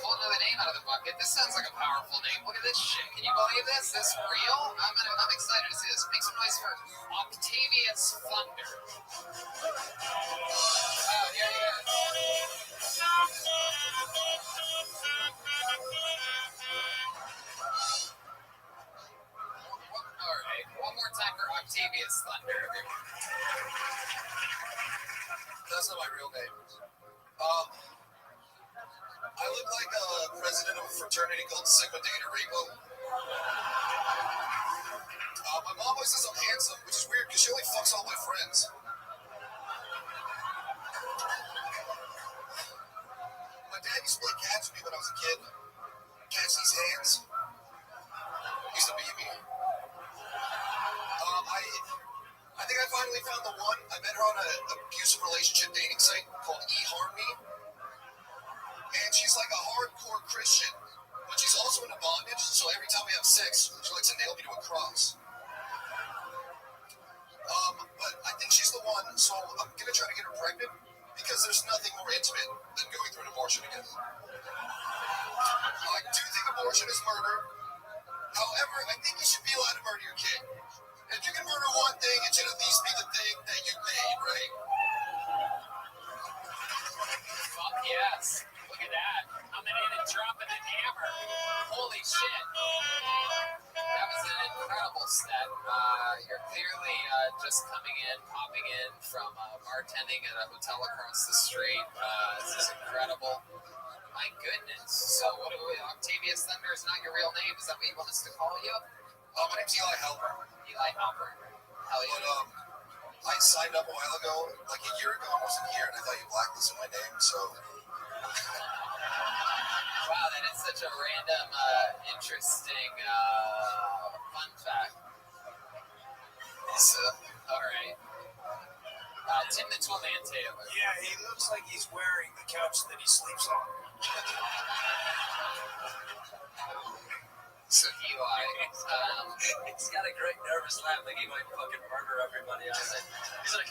E: Pull another name name out of the bucket. This sounds like a powerful name. Look at this shit. Can you believe this? This real? I'm excited to see this. Make some noise for Octavius Thunder. Oh, here he is. All right, one more time for Octavius Thunder, everyone.
C: That's not my real name. I look like a president of a fraternity called Sigma Theta Rainbow. My mom always says I'm handsome, which is weird because she only fucks all my friends. My dad used to play catch with me when I was a kid. Catch these hands. Used to beat me. I think I finally found the one. I met her on an abusive relationship dating site called eHarmony. And she's like a hardcore Christian, but she's also into bondage, so every time we have sex, she likes to nail me to a cross. But I think she's the one, so I'm going to try to get her pregnant, because there's nothing more intimate than going through an abortion again. I do think abortion is murder. However, I think you should be allowed to murder your kid. If you can murder one thing, it should at least be the thing that you made, right?
E: Fuck yes. Look at that. Coming in and dropping a hammer. Holy shit. That was an incredible set. You're clearly just coming in, popping in from bartending at a hotel across the street. This is incredible. My goodness. So what do we, Octavius Thunder is not your real name? Is that what you want us to call you?
C: My name's Eli Helper.
E: Eli Helper. Hell yeah.
C: But, I signed up a while ago, like a year ago, I wasn't here, and I thought you blacklisted my name, so...
E: Wow, that is such a random, interesting, fun fact. So, all right. Tim the Toolman Taylor.
G: Yeah, he looks like he's wearing the couch that he sleeps on.
E: So Eli,
H: he's got a great nervous laugh, like he might fucking murder everybody else. He's like,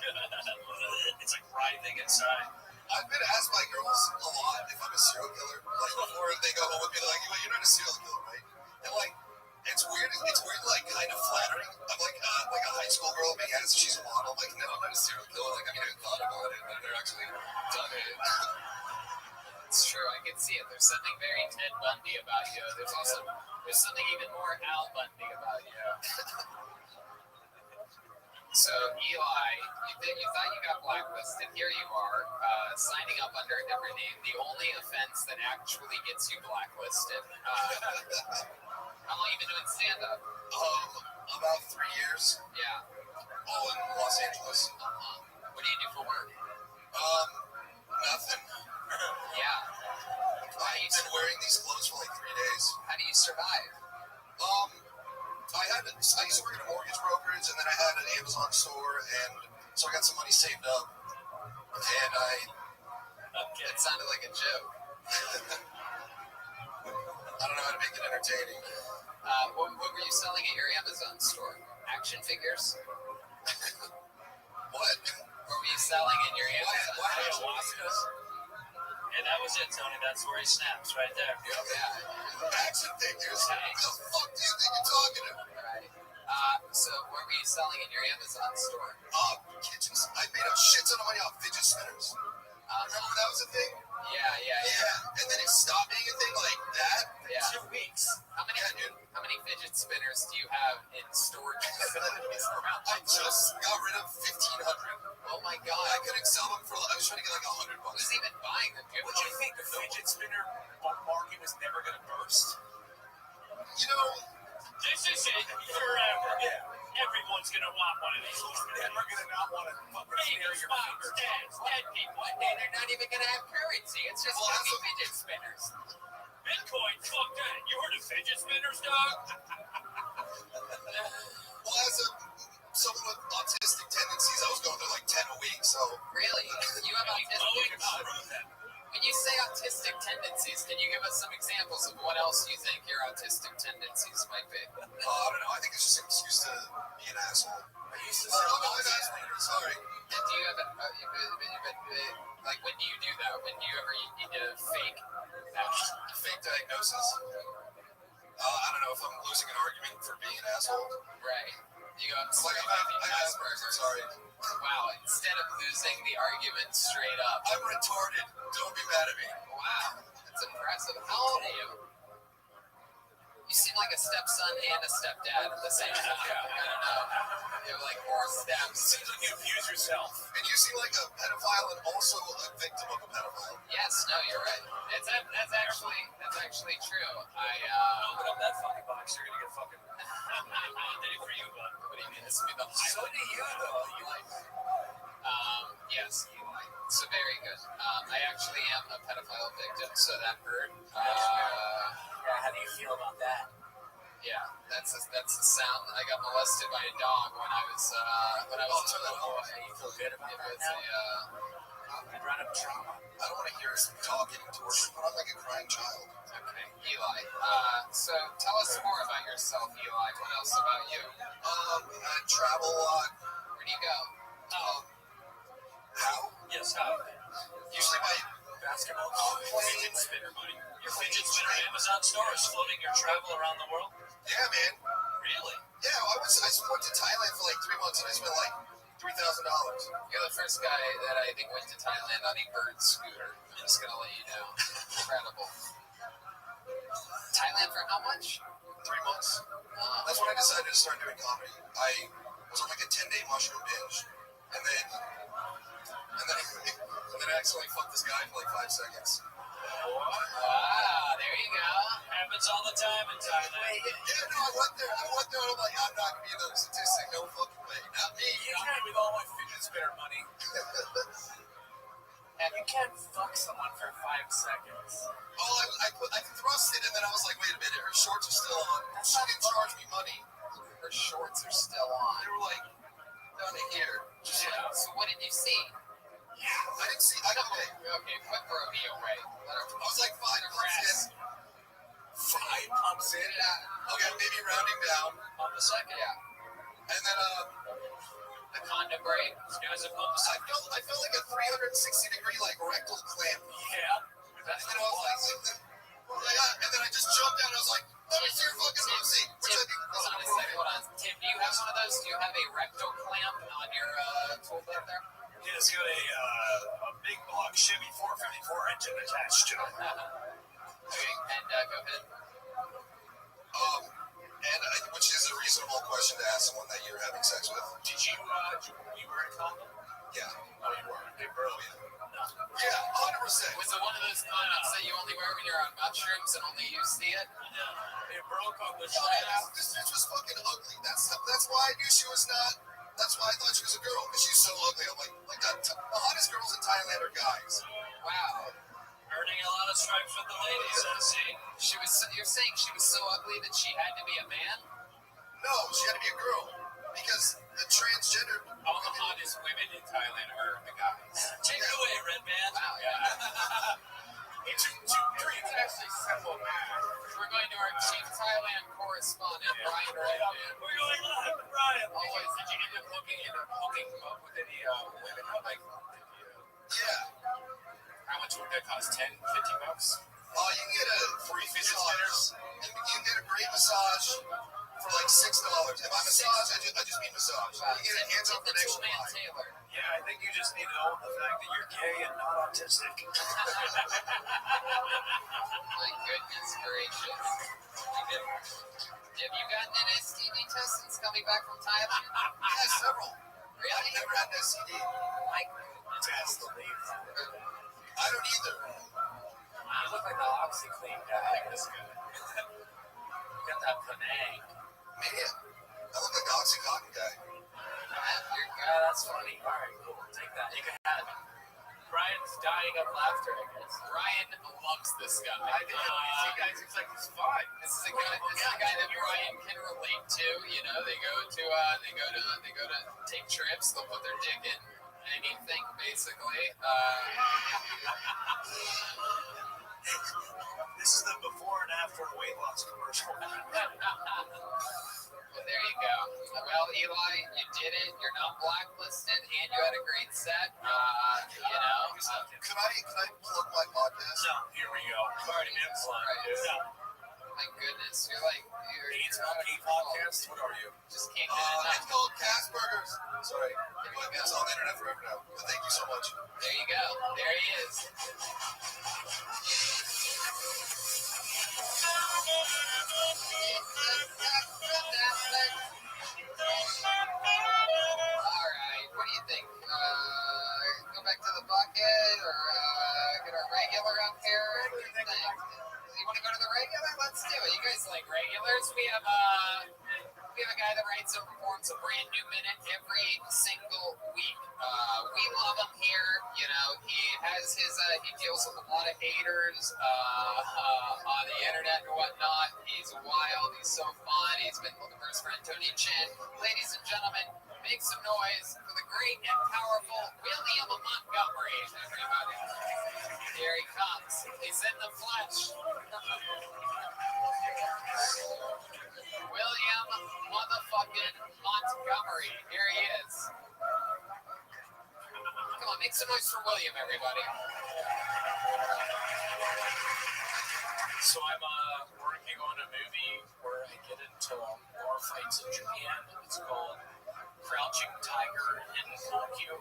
H: it's like writhing inside.
C: I've been asked by girls a lot if I'm a serial killer. Like before they go home with me, they're like, "You're not a serial killer, right?" And like, it's weird, like kind of flattering. I'm like a high school girl being asked if she's a model. I'm like, no, I'm not a serial killer. Like, I mean, I thought about it, but they're actually done it.
E: It's true. I can see it. There's something very Ted Bundy about you. There's something even more Al Bundy about you. So, Eli, you thought you got blacklisted. Here you are, signing up under a different name. The only offense that actually gets you blacklisted. How long have you been doing stand-up?
C: About 3 years.
E: Yeah.
C: All in Los Angeles.
E: What do you do for work?
C: Nothing.
E: Yeah.
C: I've been wearing these clothes for like 3 days.
E: How do you survive?
C: I used to work at a mortgage brokerage, and then I had an Amazon store, and so I got some money saved up. And
E: It sounded like a joke.
C: I don't know how to make it entertaining.
E: What were you selling at your Amazon store? Action figures?
C: What?
E: What were you selling in your Amazon store?
H: Ayahuascas. And that was it, Tony. That's where he snaps, right there.
E: Yeah.
C: Action figures. What the fuck do you think you're talking about?
E: Right. So what were you selling in your Amazon store?
C: Kitchens. I made a shit ton of money off fidget spinners. Remember when that was a thing?
E: Yeah.
C: And then it stopped being a thing like that.
E: Yeah.
C: 2 weeks.
E: How many fidget spinners do you have in storage facilities around?
C: I just got rid of 1,500.
E: Oh my god.
C: I couldn't sell them for. I was trying to get like $100.
E: Who's even buying them?
G: Would you think the fidget spinner market was never going to burst?
C: You know,
H: This is it forever.
G: Yeah.
H: Everyone's going to want one of these.
G: They're never going to not want to fucking snare
H: Babies,
G: your
H: moms,
G: fingers.
H: dads, dead people.
E: One day they're not even gonna have currency. It's just
C: Well,
E: gonna be
C: that's
E: fidget spinners.
H: Bitcoin, fuck that. You heard of fidget spinners, dog?
C: well, as someone with autistic tendencies, I was going through like 10 a week. So
E: Really? You have autistic?
H: Prove that.
E: When you say autistic tendencies. Can you give us some examples of what else you think your autistic tendencies might be?
C: I don't know. I think it's just an excuse to be an asshole.
H: I used to
C: Oh,
H: say,
C: no, that's weird. Sorry.
E: And do you have like when do you do that? When do you ever need to fake that?
C: Fake diagnosis. I don't know if I'm losing an argument for being an asshole.
E: Right. You go
C: Like,
E: straight
C: I
E: up
C: have
E: Asperger's.
C: sorry.
E: Wow. Instead of losing the argument straight up.
C: I'm retarded. Don't be mad at me.
E: Wow. That's impressive. How old are you? You seem like a stepson and a stepdad at the same time. I don't know. You have like more
G: It
E: steps.
G: seems like you abuse yourself.
C: And you seem like a pedophile and also a victim of a pedophile.
E: Yes, no, you're right. That's actually true.
H: open up that fucking box, you're gonna get fucking day for you, bud.
E: What do you mean? This would be the
H: So do you, though. You like,
E: yes. So very good. I actually am a pedophile victim, so that hurt.
H: yeah, how do you feel about that?
E: Yeah, that's the sound. I got molested by a dog when I was a little boy.
H: You feel good about
E: It
H: that
E: was
H: now? You brought up trauma.
C: I don't want to hear us talking and torture, but I'm like a crying child.
E: Okay, Eli. So tell us more about yourself, Eli. What else about you?
C: I travel a lot.
E: Where do you go?
C: How?
H: Yes, how?
C: Usually by
H: Basketball.
G: Fidget spinner money.
H: Your fidget spinner Amazon store is floating your travel around the world?
C: Yeah, man.
H: Really?
C: Yeah, I went to Thailand for like 3 months and I spent like $3,000.
E: You're the first guy that I think went to Thailand on a bird scooter. I'm just gonna let you know. Incredible. Thailand for how much?
C: 3 months. That's when I decided to start doing comedy. I was on like a 10-day mushroom binge, and then I accidentally fucked this guy for like 5 seconds.
E: There you go.
H: Happens all the time in Thailand.
C: Yeah, no, I went there and I'm like, I'm not gonna be another statistic. No fucking way, not me.
G: You can't with all my fidget spinner money.
E: And
H: You can't fuck someone for 5 seconds.
C: I thrust it, and then I was like, wait a minute, her shorts are still on. She didn't charge me money.
E: her shorts are still on.
C: They were like down to here.
E: Yeah. So what did you see?
C: I didn't see. Okay.
E: Okay, put rodeo right. Let her
C: I was like 5 pumps in. 5 pumps in. Okay, maybe rounding down.
H: On the second.
E: Yeah.
C: And then
E: The condom break.
H: This guy's a bump.
C: I felt like a 360-degree like rectal clamp.
H: Yeah. That's
C: And I was like, and then I just jumped out and I was like, let me see your fucking pussy. Which I think
E: Hold on a second. Hold on. Tim, do you have one of those? Do you have a rectal clamp on your tool belt there?
G: It's got a big block Chevy 454 engine attached to it.
E: Okay, and go ahead.
C: which is a reasonable question to ask someone that you're having sex with.
G: Did you were in condom?
C: Yeah.
G: Oh, you were. Okay, bro.
C: Yeah, 100%.
E: Was it one of those condoms that you only wear when you're on mushrooms and only you see it?
G: It broke on the
C: This bitch was fucking ugly. That's why I knew she was not. That's why I thought she was a girl, because she's so ugly. I'm like the hottest girls in Thailand are guys.
E: Wow.
H: Earning a lot of stripes with the ladies, I see.
E: You're saying she was so ugly that she had to be a man?
C: No, she had to be a girl, because the transgender.
E: All the hottest women in Thailand are the guys.
H: Take it away, Red Man.
E: Wow, yeah. It's actually simple math. We're going to our chief Thailand correspondent, Brian Redman.
H: We're going live with Brian.
E: Always, did you end up hooking him up with any women? Like,
C: Yeah.
E: how much would that cost? 10, 50 bucks?
C: You can get a free fidget spinners. You can get a great massage for like $6. If I massage, I just mean massage. You get a hands-on for an extra
E: Man
C: $5.
E: Taylor.
G: Yeah, I think you just need to own the fact that you're gay and not autistic.
E: My goodness gracious. Have you gotten an STD test since coming back from Thailand?
C: Yeah, several.
E: Really?
C: I've never had an STD.
E: My
G: That's the leaf.
C: I don't either.
H: You look like the OxyClean guy. This guy. You got that Penang.
C: Man, I look like the Oxycontin guy.
H: Yeah, that's funny. All right, cool. Take that. You can have it. Brian's dying of laughter, I guess.
E: Ryan loves this guy.
G: You guys, it's like it's fine.
E: This is a guy that Ryan can relate to. You know, they go to take trips. They'll put their dick in anything, basically.
G: This is the before and after weight loss commercial.
E: Well, there you go. Well, Eli, you did it. You're not blacklisted, and you had a great set.
C: Can I plug my podcast?
G: No, here we go. I've already been plugged, dude.
E: My goodness, you're
G: It's Monkey Podcast. What are you?
E: just can't get enough.
C: It's called Casburgers. Sorry. It's on the internet forever now. But thank you so much.
E: There you go. There he is. All right. What do you think? Go back to the bucket or get our regular up here? What do you think? You want to go to the regular? Let's do it. You guys like regulars? We have a guy that writes and performs a brand new minute every single week. We love him here. You know, he has his he deals with a lot of haters on the internet and whatnot. He's wild. He's so fun. He's been looking for his friend Tony Chin. Ladies and gentlemen, make some noise for the great and powerful William Montgomery. Everybody, here he comes. He's in the flesh. William motherfucking Montgomery. Here he is. Come on, make some noise for William, everybody.
H: So I'm working on a movie where I get into bar fights in Japan. It's called Crouching Tiger, Hidden Pool Cue.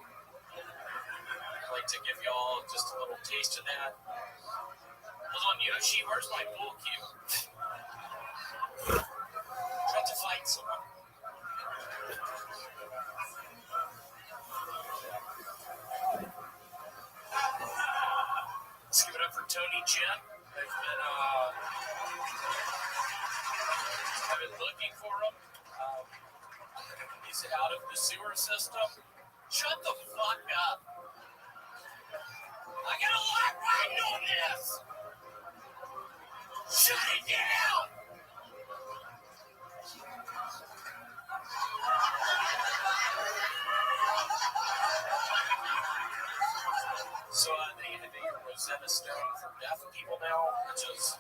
H: I'd like to give y'all just a little taste of that. Hold on, Yoshi, where's my pool cue? Try to fight someone. Let's give it up for Tony Chin. I've been looking for him. He's out of the sewer system. Shut the fuck up. I got a lot riding on this. Shut it down. So they have a Rosetta Stone for deaf people now, which is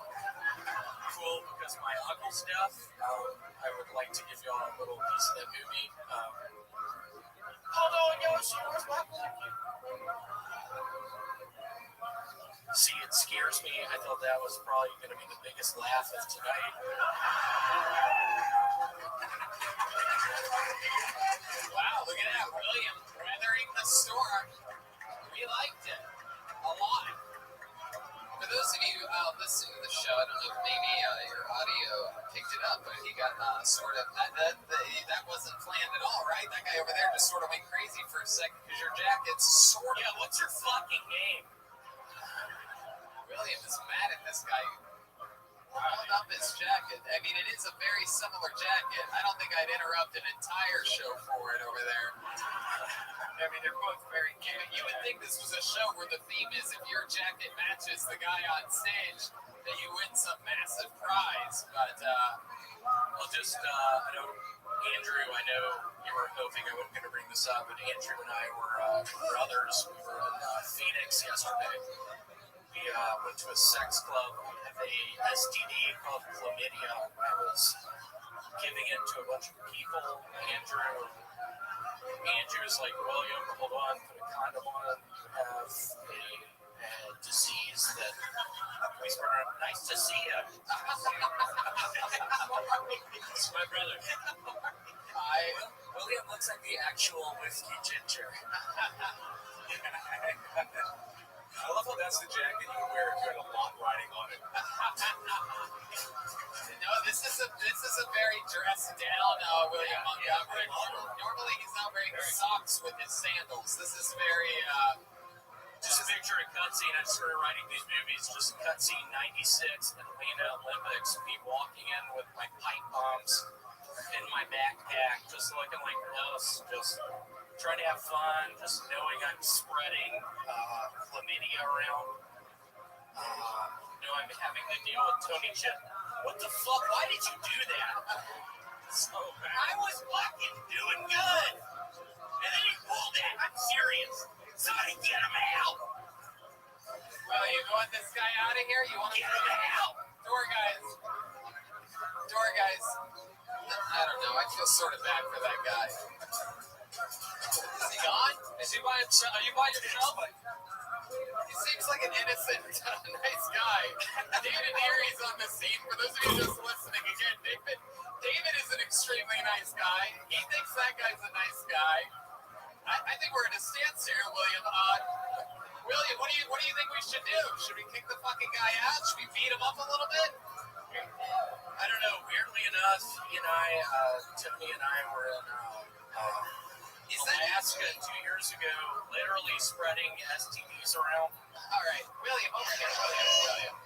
H: cool because my uncle's deaf. I would like to give y'all a little piece of that movie. Hold on, Yoshi, where's my pool cue? See, it scares me. I thought that was probably going to be the biggest laugh of tonight.
E: Wow, look at that. William weathering the storm. We liked it a lot. For those of you listening to the show, I don't know if maybe your audio picked it up, but he got sort of, that wasn't planned at all, right? That guy over there just sort of went crazy for a second because your jacket's sort of.
H: Yeah, what's your fucking name?
E: William is mad at this guy rolled up his jacket. I mean, it is a very similar jacket. I don't think I'd interrupt an entire show for it over there. I mean, they're both very cute. You would think this was a show where the theme is if your jacket matches the guy on stage, that you win some massive prize. But
H: I'll just, I know, Andrew, I know you were hoping I wasn't going to bring this up, but Andrew and I were brothers. We were in Phoenix yesterday. We went to a sex club. We have a STD called chlamydia. I was giving it to a bunch of people. Andrew's like, William, hold on, put a condom on. You have a disease that we spread around. Nice to see you. It's my brother. William looks like the actual whiskey ginger. I love how that's the jacket you wear if you had a lot riding on it.
E: no, this is a very dressed down William Montgomery. Normally he's not wearing socks with his sandals. This is very
H: just a picture of cutscene. I started writing these movies. Just a cutscene 96 Atlanta Olympics. Me walking in with my pipe bombs in my backpack, just looking like this, just trying to have fun, just knowing I'm spreading chlamydia around. I'm having to deal with Tony Chin. What the fuck? Why did you do that? So bad. I was fucking doing good. And then he pulled it. I'm serious. Somebody get him out.
E: Well, you know what? want this guy out of here? You want to get him out? Door guys. I don't know. I feel sort of bad for that guy. Is he gone?
H: Is he by himself? Are you by yourself?
E: He seems like an innocent, nice guy. David Neary's on the scene. For those of you just listening again, David is an extremely nice guy. He thinks that guy's a nice guy. I think we're at a stance here, William. William, what do you think we should do? Should we kick the fucking guy out? Should we beat him up a little bit?
H: I don't know. Weirdly enough, Tiffany and I were in Alaska 2 years ago, literally spreading STDs around.
E: All right, William, over here.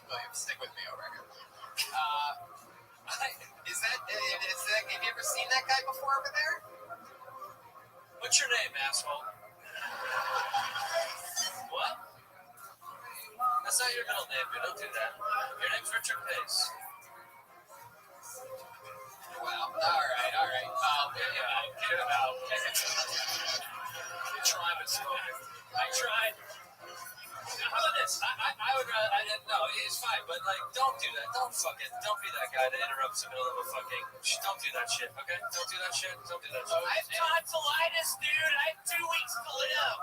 E: William, stick with me over here. Is that? Have you ever seen that guy before over there?
H: What's your name, asshole? What? That's not your middle name, dude. Don't do that. Your name's Richard Pace.
E: Wow. All right.
H: Get it out. You try, but I tried. How about this? I would rather. No, it's fine, but like, don't do that. Don't be that guy that interrupts the middle of a fucking. Don't do that shit, okay? Don't do that shit. I have tonsillitis, dude. I have 2 weeks to live.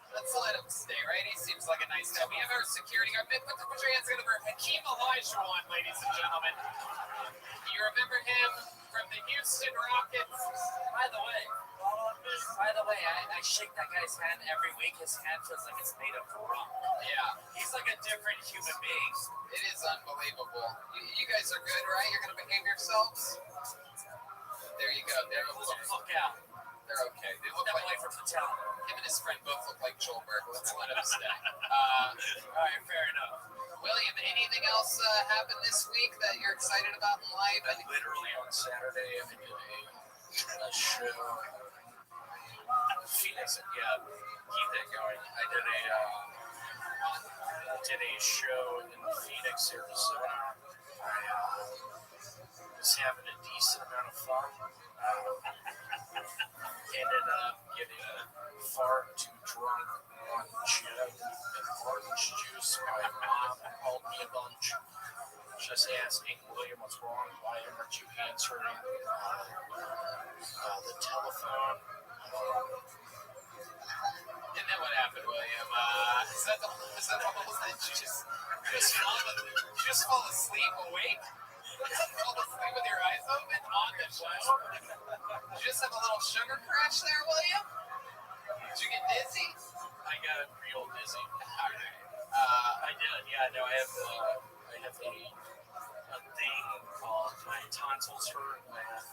E: Let's let him stay, right? He seems like a nice guy. We have our security guard. Put your hands together for Hakeem Olajuwon, ladies and gentlemen. You remember him from the Houston Rockets?
H: By the way, I shake that guy's hand every week. His hand feels like it's made of rock.
E: Yeah.
H: He's like a different human being.
E: It is unbelievable. You guys are good, right? You're going to behave yourselves? There you go.
H: Pull the fuck out.
E: They're okay. They look
H: Step away
E: like
H: from the town.
E: him and his friend both look like Joel Berg. Let's let him stay.
H: All right, fair enough.
E: William, anything else happened this week that you're excited about in life?
H: Literally on Saturday, I did a show. Phoenix, yeah, keep that going. I did a show in Phoenix, Arizona. I was having a decent amount of fun. Ended up getting far too drunk on gin and orange juice. My mom called me a bunch, just asking, William, what's wrong? Why aren't you answering the telephone?
E: And then what happened, William? Is that the whole thing? Did you just fall asleep awake? Fall asleep with your eyes open on the show? Did you just have a little sugar crash there, William? Did you get dizzy?
H: I got real dizzy.
E: All right.
H: I did, yeah. No, I have a thing called my tonsils hurt. I have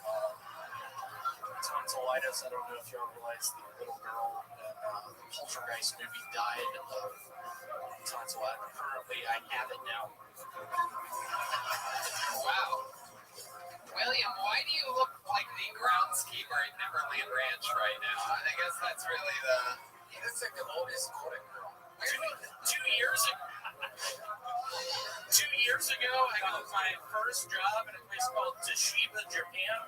H: tonsillitis. I don't know if y'all realize the little girl in the Poltergeist movie died of tonsillitis. Currently, I have it now.
E: Wow. William, why do you look like the groundskeeper at Neverland Ranch right now? I guess that's really he looks like the oldest golden girl.
H: 2 years ago. 2 years ago, I got my first job in a place called Toshiba, Japan.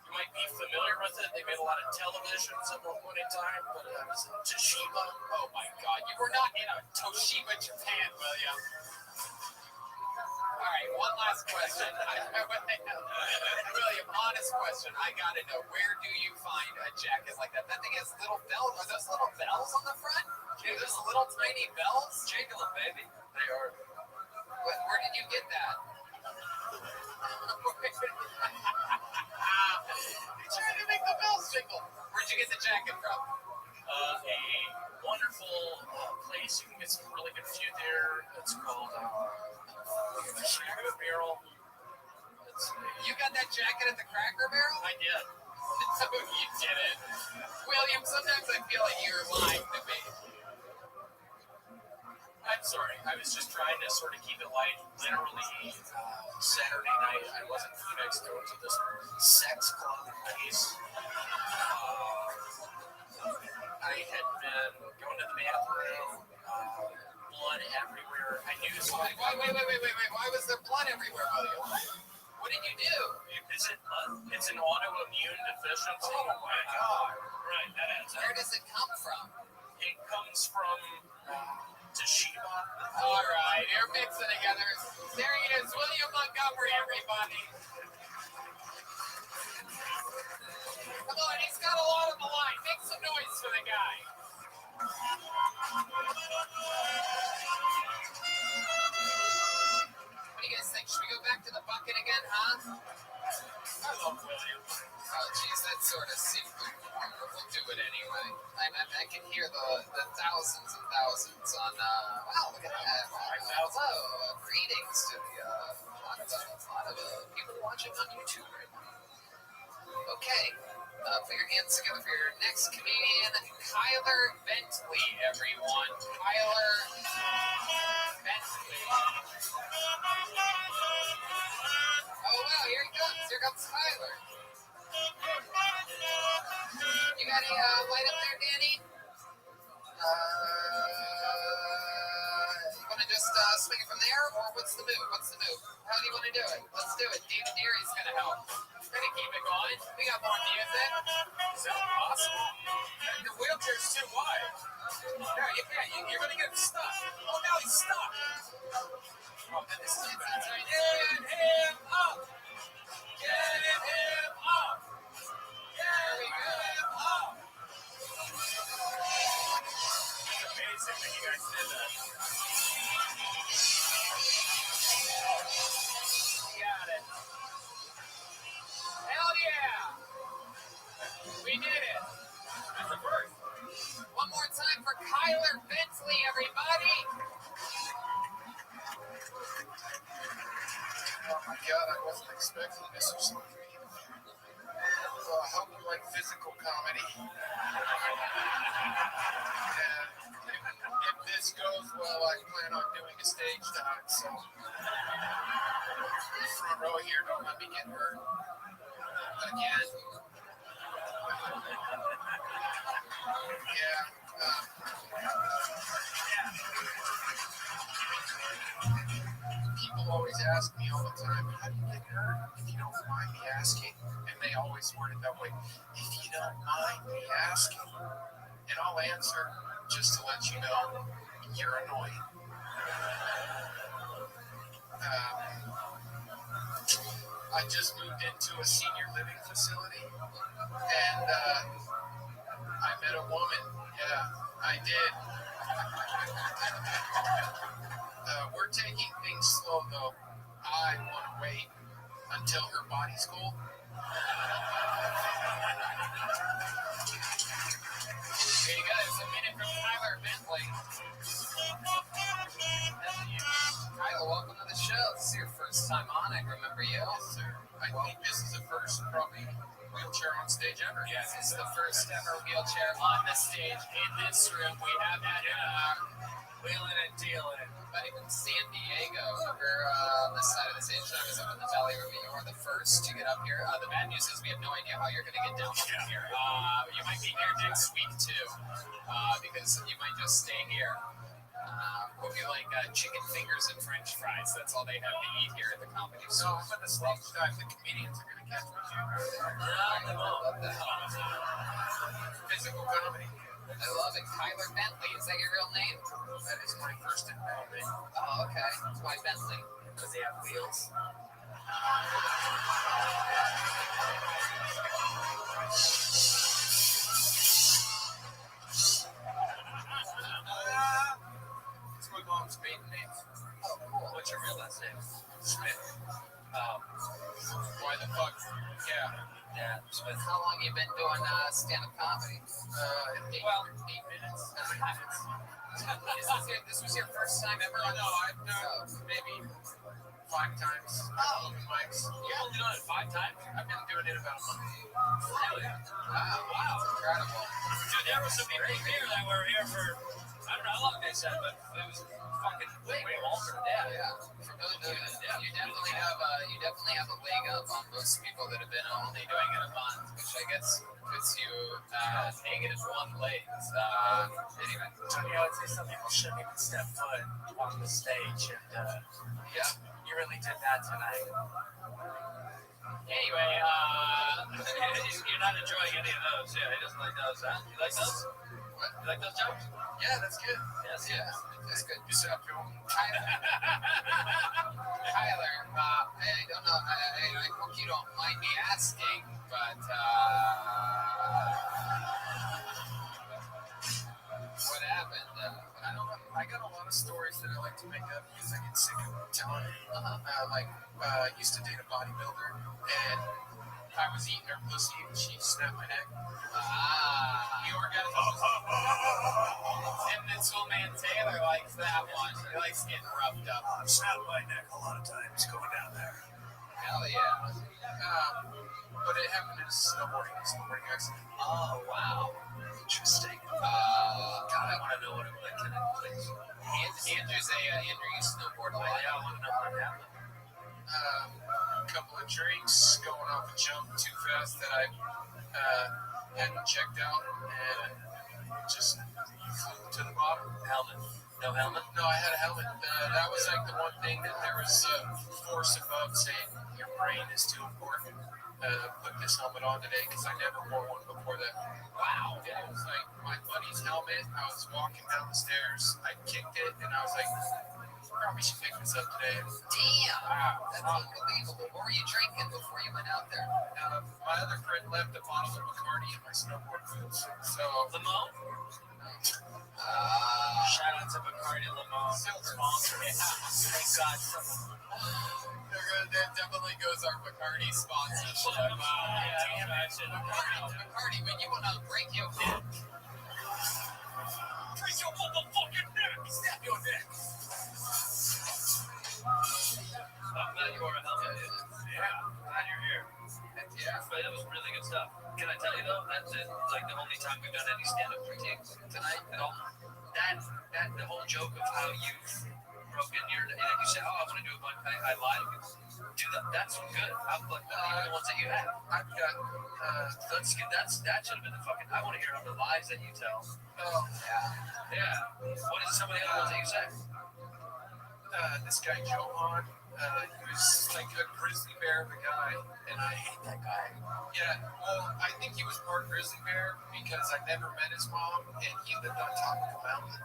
H: You might be familiar with it. They made a lot of televisions at one point in time, but it was in Toshiba.
E: Oh my God, you were not in a Toshiba, Japan, William. All right, one last question. William, honest question. I gotta know, where do you find a jacket like that? That thing has little bells. Are those little bells on the front? Are those little tiny bells?
H: Jiggle it, baby. They are.
E: Where did you get that? You're trying to make the bells jingle. Where'd you get the jacket from?
H: A wonderful place. You can get some really good food there. It's called Cracker Barrel.
E: You got that jacket at the Cracker Barrel?
H: I did.
E: No, you didn't. William, sometimes I feel like you're lying to me.
H: I'm sorry. I was just trying to sort of keep it light. Literally, Saturday night, I was in Phoenix going to this sex club place. I had been going to the bathroom, blood everywhere. I knew something.
E: Wait. Why was there blood everywhere, William? What did you do?
H: It's an autoimmune deficiency.
E: Oh my God.
H: Right, that is.
E: Where does it come from?
H: It comes from
G: Sheba.
E: All right, you're mixing together. There he is, William Montgomery, everybody. Come on, he's got a lot on the line. Make some noise for the guy. What do you guys think? Should we go back to the bucket again, huh?
G: I love William.
E: Oh, geez, that's sort of secret. We'll do it anyway. I can hear the thousands and thousands on, wow, look at that. Hello, greetings to the, a lot of people watching on YouTube right now. Okay, put your hands together for your next comedian, Kyler Bentley, everyone. Kyler Bentley. Oh, wow, here he comes. Here comes Kyler. You got any light up there, Danny? You want to just swing it from there, or what's the move? How do you want to do it? Let's do it. David Deary's going to help. We're going to keep it going. We got more music.
H: Is that possible? The wheelchair's too wide. Yeah, you can't. You're going to get stuck. Oh, now he's stuck. Oh, man, this is a bad time. Get him up. Get him up. Get him up. It's amazing that you guys did that. Got it. Hell yeah! We did it. That's a first.
E: One more time for Kyler Bentley, everybody.
B: Oh my God, I wasn't expecting this or something. Well, I hope you like physical comedy. And if this goes well, I plan on doing a stage dive, so front row here, don't let me get hurt again. Yeah. People always ask me all the time, how do you get hurt? If you don't mind me asking. And they always word it that way. If you don't mind me asking. And I'll answer just to let you know you're annoying. I just moved into a senior living facility. And I met a woman. Yeah, I did. We're taking things slow, though. I want to wait until her body's cool.
E: Here you go. It's a minute from Kyler Bentley. Kyler, welcome to the show. This is your first time on. I remember you.
B: Yes, sir. I think this is the first probably wheelchair on stage ever.
E: Yes, it's the first ever wheelchair on the stage in this room. We have had wheeling and dealing. But even San Diego, we're on this side of the stage. I was up in the belly room. You were the first to get up here. The bad news is we have no idea how you're going to get down from here. You might be here next week too, because you might just stay here. We'll be like chicken fingers and French fries. That's all they have to eat here at the comedy
B: So
E: store.
B: for the stage dive, the comedians are going to catch me too.
E: What the hell?
B: Physical comedy.
E: I love it. Kyler Bentley. Is that your real name?
B: That is my first and middle name.
E: Oh, okay. Why Bentley?
H: Does he have wheels?
B: It's my mom's maiden name.
E: Oh, cool.
H: What's your real last name?
B: Smith.
H: Why the fuck? Yeah, Smith.
E: How long you been doing stand-up comedy?
B: 8 minutes. 9 minutes.
E: This was your first time ever on?
B: No, I've done maybe 5 times. Open mics.
H: You've only done it 5 times?
B: I've been doing it about a month.
H: Really?
E: Wow, incredible.
H: Dude, there were some people here that were here for, I don't know how long they said, but it was fucking way longer than that.
E: Yeah. For those of you definitely have a leg up on most people that have been only doing it a month, which I guess puts you -1 leg. Anyway.
H: Tony, I would say some people shouldn't even step foot on the stage, and
E: Yeah.
H: you really did that tonight.
A: Anyway, you're not enjoying any of those. Yeah, he doesn't like those, huh? You like those?
E: What?
D: You like those jokes?
E: Yeah, that's good.
D: Yes.
E: Yeah, that's good.
B: You set up your own.
E: Tyler, I don't know. I hope you don't mind me asking, but what happened?
B: I don't know. I got a lot of stories that I like to make up because I get sick of telling it. I used to date a bodybuilder, and I was eating her pussy, and she snapped my neck.
E: The orgasm. And this old man Taylor likes that one. He likes getting roughed up.
G: I've snapped my neck a lot of times going down there.
E: Hell yeah.
B: But it happened in a snowboarding accident.
E: Oh, wow.
G: Interesting.
D: God, I want to know what it was like.
E: Andrew's Andrew, you snowboard a lot.
D: Yeah, I want to know what happened.
B: A couple of drinks, going off a jump too fast that I hadn't checked out, and just flew to the bottom.
D: Helmet. No helmet?
B: No, I had a helmet. That was like the one thing that there was force above saying your brain is too important. Put this helmet on today because I never wore one before that.
E: Wow.
B: It was like my buddy's helmet. I was walking down the stairs. I kicked it, and I was like, probably should pick this up today.
E: Damn. Wow. That's unbelievable. What were you drinking before you went out there?
B: My other friend left a bottle of Bacardi in my snowboard boots. So
D: Limon? Shout out to Bacardi Limon. Sponsor. Thank God.
E: There definitely goes our Bacardi sponsorship. Bacardi, when you want to break your neck.
D: Break your motherfucking neck! Snap your neck! I'm glad you wore a helmet. Yeah, glad you're here.
E: Yeah.
D: But that was really good stuff. Can I tell you though, that's like the only time we've done any stand-up critique tonight at all. That the whole joke of how you broke in your, like you said, oh, I want to do a bunch. I lied. Do that. That's good. I'm like the ones that you have.
B: I've got
D: That should have been the fucking. I want to hear other lies that you tell.
B: oh
D: Yeah. What is some of the other ones that you say?
B: this guy Johan. He was like a grizzly bear of a guy, and I hate that guy. Yeah, well, I think he was part grizzly bear because I never met his mom, and he lived on top of a mountain.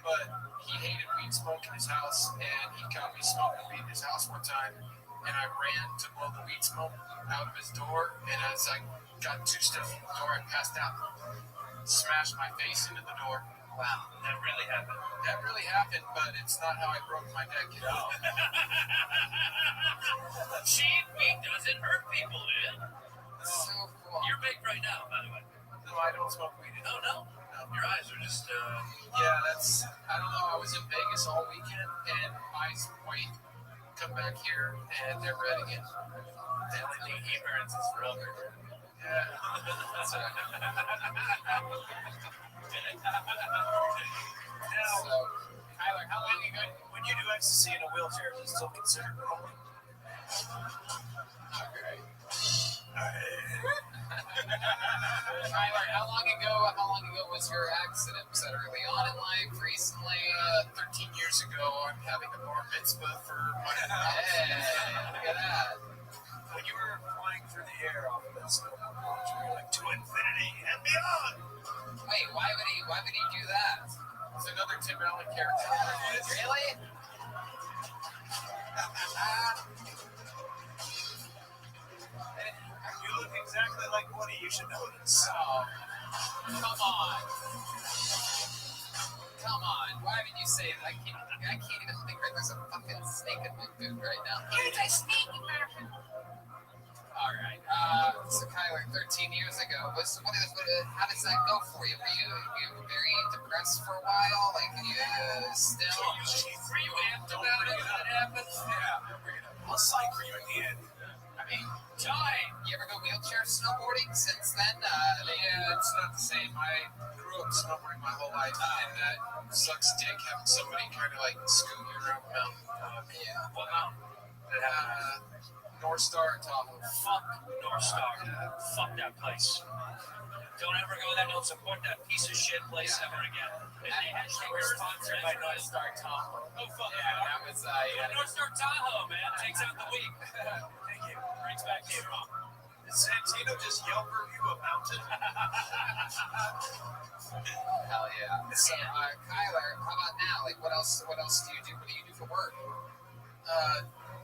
B: But he hated weed smoke in his house, and he caught me smoking weed in his house one time, and I ran to blow the weed smoke out of his door, and as I got 2 steps from the door, I passed out, smashed my face into the door.
D: Wow, that really happened.
B: That really happened, but it's not how I broke my neck, you know.
D: Cheap weed doesn't hurt people, man.
E: So cool.
D: You're baked right now, by the way.
B: No, I don't smoke weed.
D: No. Your eyes are just.
B: Yeah, that's. I don't know. I was in Vegas all weekend, and eyes white. Come back here, and they're red again.
D: The only thing he burns is rubber.
B: Yeah.
G: Now,
E: So, Tyler, how long ago?
G: when you do ecstasy in a wheelchair, is it still considered rolling?
E: Okay.
G: Tyler,
E: how long ago was your accident? Was that early on in life? Recently?
B: 13 years ago, I'm having a bar mitzvah for my
E: Hey, look at that.
G: when you were flying through the air off of that snowboard launch, you were like, to infinity and beyond!
E: Wait, why would he do that?
B: It's another Tim Allen character.
E: Really?
G: You look exactly like Woody, you should know this.
E: Oh, come on. Come on. Why would you say that? I can't even think that there's a fucking snake in my boot right now. Here's a snake in my boot. All right. So Kyler, 13 years ago, how does that go for you? Were you very depressed for a while? Like, still?
D: Were you amped about it when it happened?
G: Yeah, I'll psych for you at the end.
E: I mean, John, you ever go wheelchair snowboarding since then?
B: Yeah, it's not the same. I grew up snowboarding my whole life, and that sucks dick having somebody kind of like scoot you around the mountain.
E: Yeah.
D: What mountain?
B: North Star in Tahoe.
D: Fuck North Star. Fuck that place. Don't ever go there. Don't support that piece of shit place ever again.
E: We're sponsored by North Star Tahoe.
D: Oh, fuck.
E: Yeah, that was
D: North Star Tahoe, man. Takes out the week.
G: Thank you.
D: Brings back the strong.
G: Did Santino just yelp review a mountain?
E: Hell yeah. So, Kyler, how about now? Like, what else do you do? What do you do for work?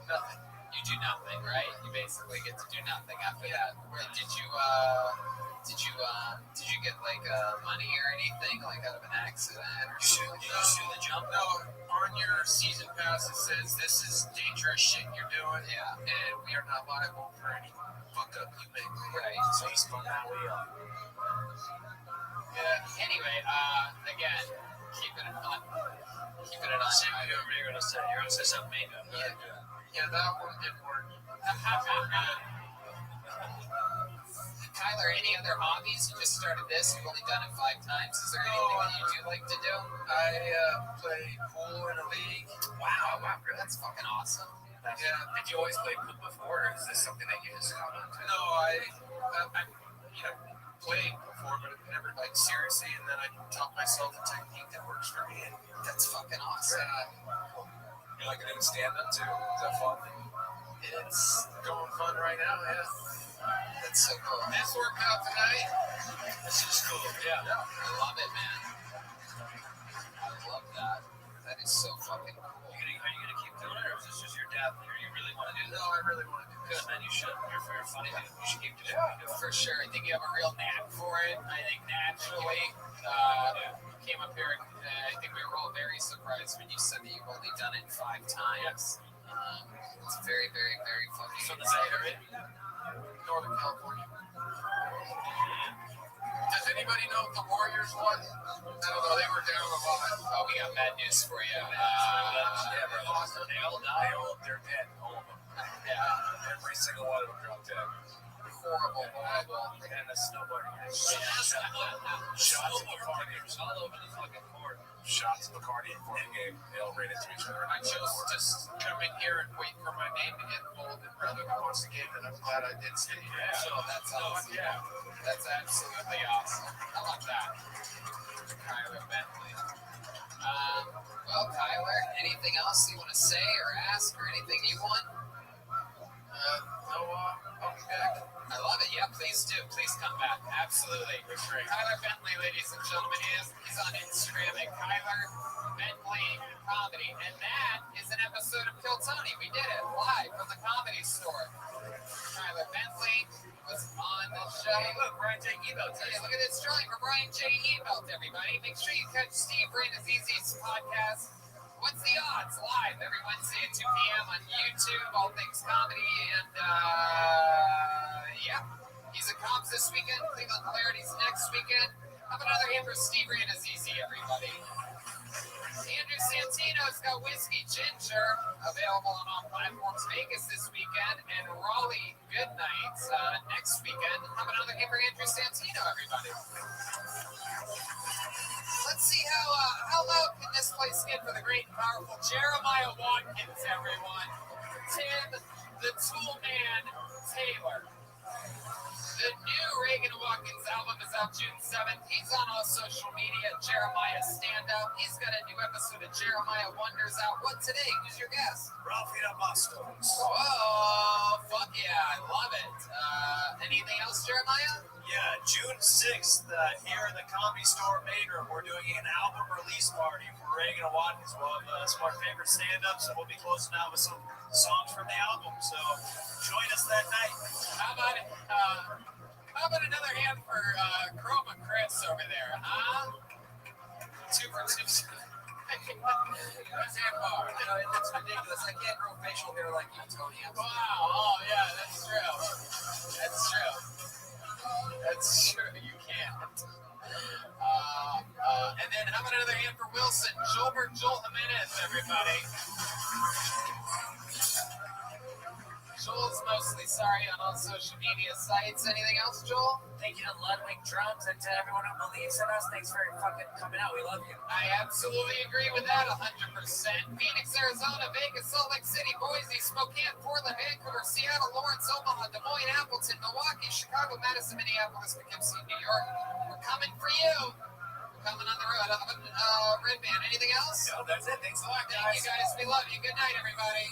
G: Nothing.
E: You do nothing, right? You basically get to do nothing after that. Did you get like money or anything, like out of an accident or something?
H: Did you sue the jump?
G: No, on your season pass it says this is dangerous shit you're doing.
E: Yeah.
G: And we are not liable for any fuck up you make.
E: Right.
H: So you spun that wheel.
E: Yeah. Anyway, again, keeping it on.
H: Say what you're going to say. You're going to say something mean.
G: Yeah, that one didn't work.
E: Kyler, any other hobbies? You just started this. You've only done it 5 times. Is there anything that you do like to do?
G: I play pool in a league.
E: Wow, that's fucking awesome.
G: Yeah.
H: Did you always play pool before, or is this something that you just got onto?
G: No, I played before, but never like seriously. And then I taught myself a technique that works for me. And
E: That's fucking awesome.
H: You like it in stand-up, too? Is that fun?
G: it's going fun right now. Yeah.
E: That's so cool.
G: This workout tonight.
H: This is cool. Yeah.
E: I love it, man. I love that. That is so fucking cool.
H: Are you gonna keep doing it, or is this just your dad? Or you really want to do this?
G: No, I really want to do
H: Good,
G: this.
H: man. You should. You're funny, dude. You should keep doing it.
E: For sure. I think you have a real knack for it. I think naturally came up here. I think we were all very surprised when you said that you've only done it 5 times. It's very, very, very fucking
H: From the Bay Area?
G: Northern California. Does anybody know if the Warriors won? I don't know. They were down a lot.
E: Oh, we got bad news for you.
H: Yeah, they lost. They all died. They're dead. All of them.
E: Yeah.
H: Every single one of them dropped dead.
E: Horrible.
H: And the snowboarding. Shots of Bacardi. All over the fucking court. Shots of Bacardi in game. They all ran into each other.
G: I chose to just come in here and wait for my name to get pulled rather than watch the game, and I'm glad I did stay here.
E: So that's awesome.
H: Yeah.
E: That's absolutely awesome. I love that. Kyler Bentley. Well, Kyler, anything else you want to say or ask or anything you want?
G: No, I'll be back.
E: I love it. Yeah, please do. Please come back. Absolutely. Kyler Bentley, ladies and gentlemen, he's on Instagram at Kyler Bentley Comedy. And that is an episode of Kill Tony. We did it live from the Comedy Store. Kyler Bentley was on the show.
H: Hey, look, Brian J. Ebelt.
E: Hey, look at this drawing for Brian J. Ebelt, everybody. Make sure you catch Steve Renazizi's podcast. What's the odds? Live every Wednesday at 2 p.m. on YouTube, All Things Comedy, and yeah, he's at Cops this weekend, Cleveland Polarities next weekend. How about another hand for Steve Renazizi, everybody? Andrew Santino's got Whiskey Ginger available on all platforms. Vegas this weekend, and Raleigh Good Nights next weekend. How about another hand for Andrew Santino, everybody? Let's see how loud can this place get for the great and powerful Jeremiah Watkins, everyone. Tim, the Tool Man Taylor. The new Reagan Watkins album is out June 7th. He's on all social media, Jeremiah Stand Up. He's got a new episode of Jeremiah Wonders out. What today? Who's your guest?
H: Ralphie Bastos.
E: Whoa, fuck yeah, I love it. Anything else, Jeremiah?
H: Yeah, June 6th, here in the Comedy Store main room, we're doing an album release party for Reagan and Watkins. We'll have some of our favorite stand-ups, and we'll be closing out with some songs from the album. So join us that night.
E: How about another hand for Chroma Chris over there, huh? 2 for 2. Sandbar.
H: You know, it's ridiculous. I can't grow facial hair like you, Tony.
E: Wow. Oh, yeah, that's true. That's true. That's true. You can't. And then how about another hand for Wilson? Joel Jimenez, everybody. Joel's mostly sorry on all social media sites. Anything else, Joel?
H: Thank you to Ludwig Drums and to everyone who believes in us. Thanks for fucking coming out. We love you.
E: I absolutely agree with that 100%. Phoenix, Arizona, Vegas, Salt Lake City, Boise, Spokane, Portland, Vancouver, Seattle, Lawrence, Omaha, Des Moines, Appleton, Milwaukee, Chicago, Madison, Minneapolis, Poughkeepsie, New York. We're coming for you. We're coming on the road. Red Band. Anything else?
H: No, that's it. Thanks a lot, guys.
E: Thank you, guys. We love you. Good night, everybody.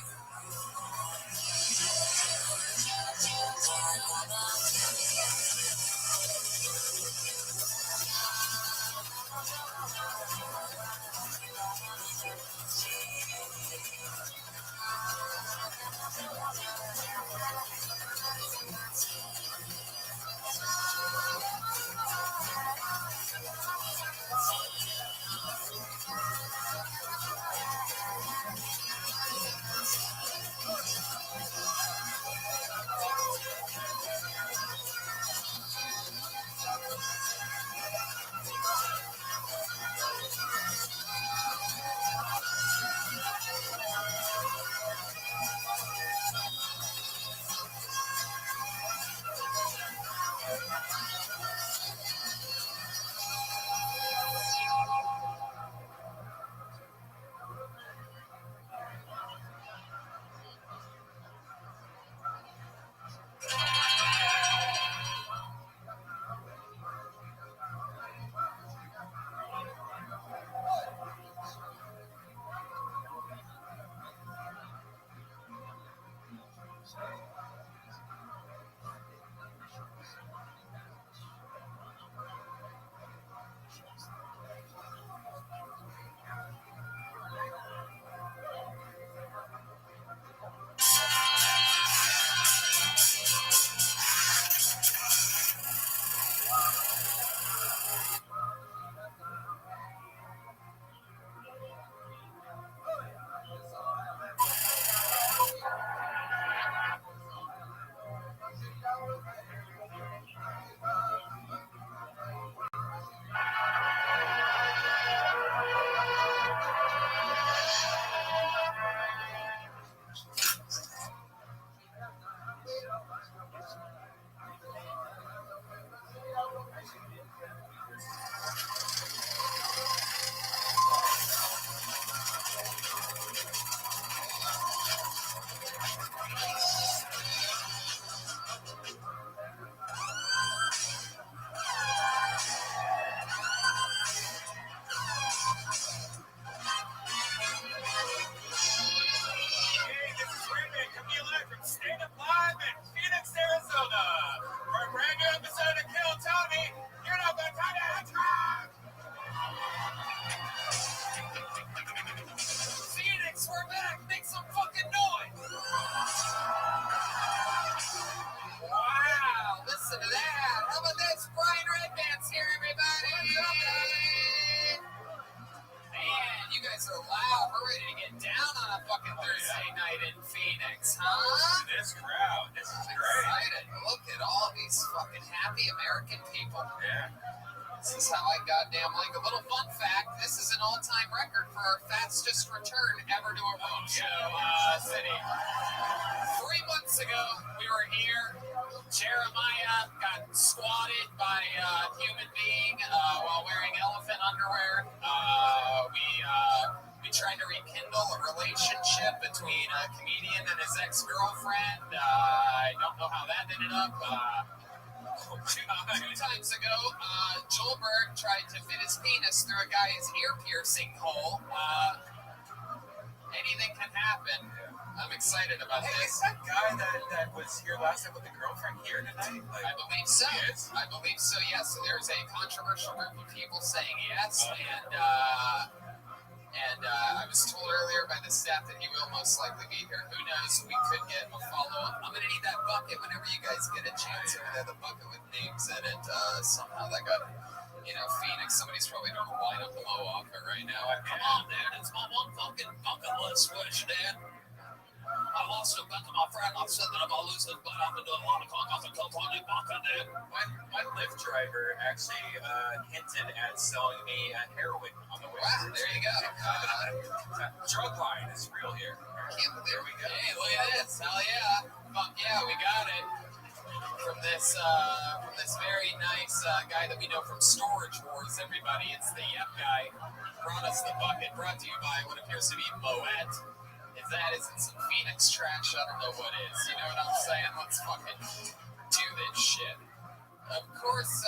E: Of course,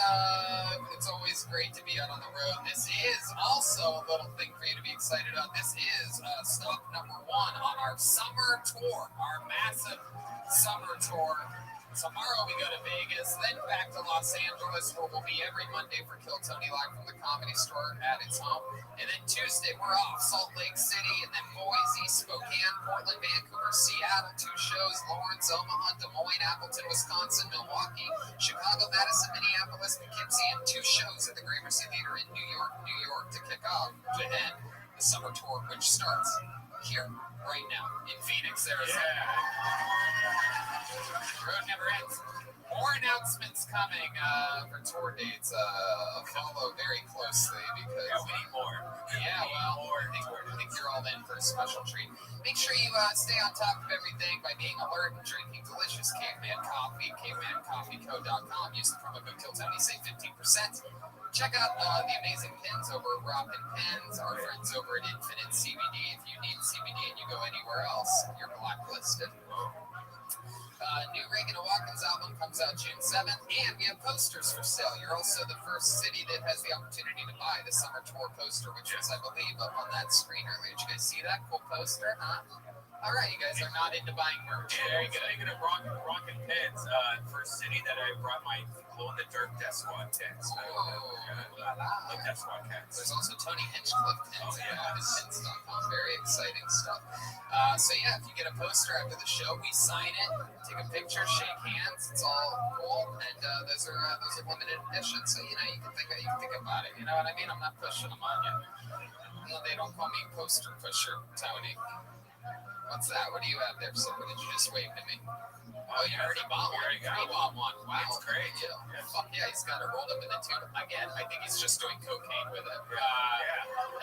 E: it's always great to be out on the road. This is also a little thing for you to be excited about. This is stop number 1 on our summer tour, our massive summer tour. Tomorrow we go to Vegas, then back to Los Angeles, where we'll be every Monday for Kill Tony Live from the Comedy Store at its home. And then Tuesday we're off, Salt Lake City, and then Boise, Spokane, Portland, Vancouver, Seattle, 2 shows, Lawrence, Omaha, Des Moines, Appleton, Wisconsin, Milwaukee, Chicago, Madison, Minneapolis, Poughkeepsie, and 2 shows at the Gramercy Theater in New York to kick off to end the summer tour, which starts here right now in Phoenix, Arizona. Road never ends. More announcements coming for tour dates. Follow very closely because
H: we need more.
E: I think you're all in for a special treat. Make sure you stay on top of everything by being alert and drinking delicious caveman coffee. cavemancoffeeco.com. Use the promo code KILLTONY, save 15%. Check out the amazing pins over at Rockin' Pins, our friends over at Infinite CBD. If you need CBD and you go anywhere else, you're blacklisted. New Reagan and Watkins album comes out June 7th, and we have posters for sale. You're also the first city that has the opportunity to buy the summer tour poster, which was, I believe, up on that screen earlier. Did you guys see that cool poster, huh? All right, you guys are not into buying merch.
H: Very good. Speaking of rockin' pins, first city that I brought my glow-in-the-dark Death Squad tents. Like Death Squad cats.
E: There's also Tony Hinchcliffe tents at pins.com. Very exciting stuff. So yeah, if you get a poster after the show, we sign it, take a picture, shake hands. It's all cool, and those are limited editions. So you can think about it. You know what I mean? I'm not pushing them on you. No, they don't call me poster pusher, Tony. What's that? What do you have there? So what did you just wave to me? Oh, you already bought one. You bought one. Wow.
H: It's great.
E: Yeah. Fuck yeah, he's got it rolled up in the tube. Again, I think he's just doing cocaine with it.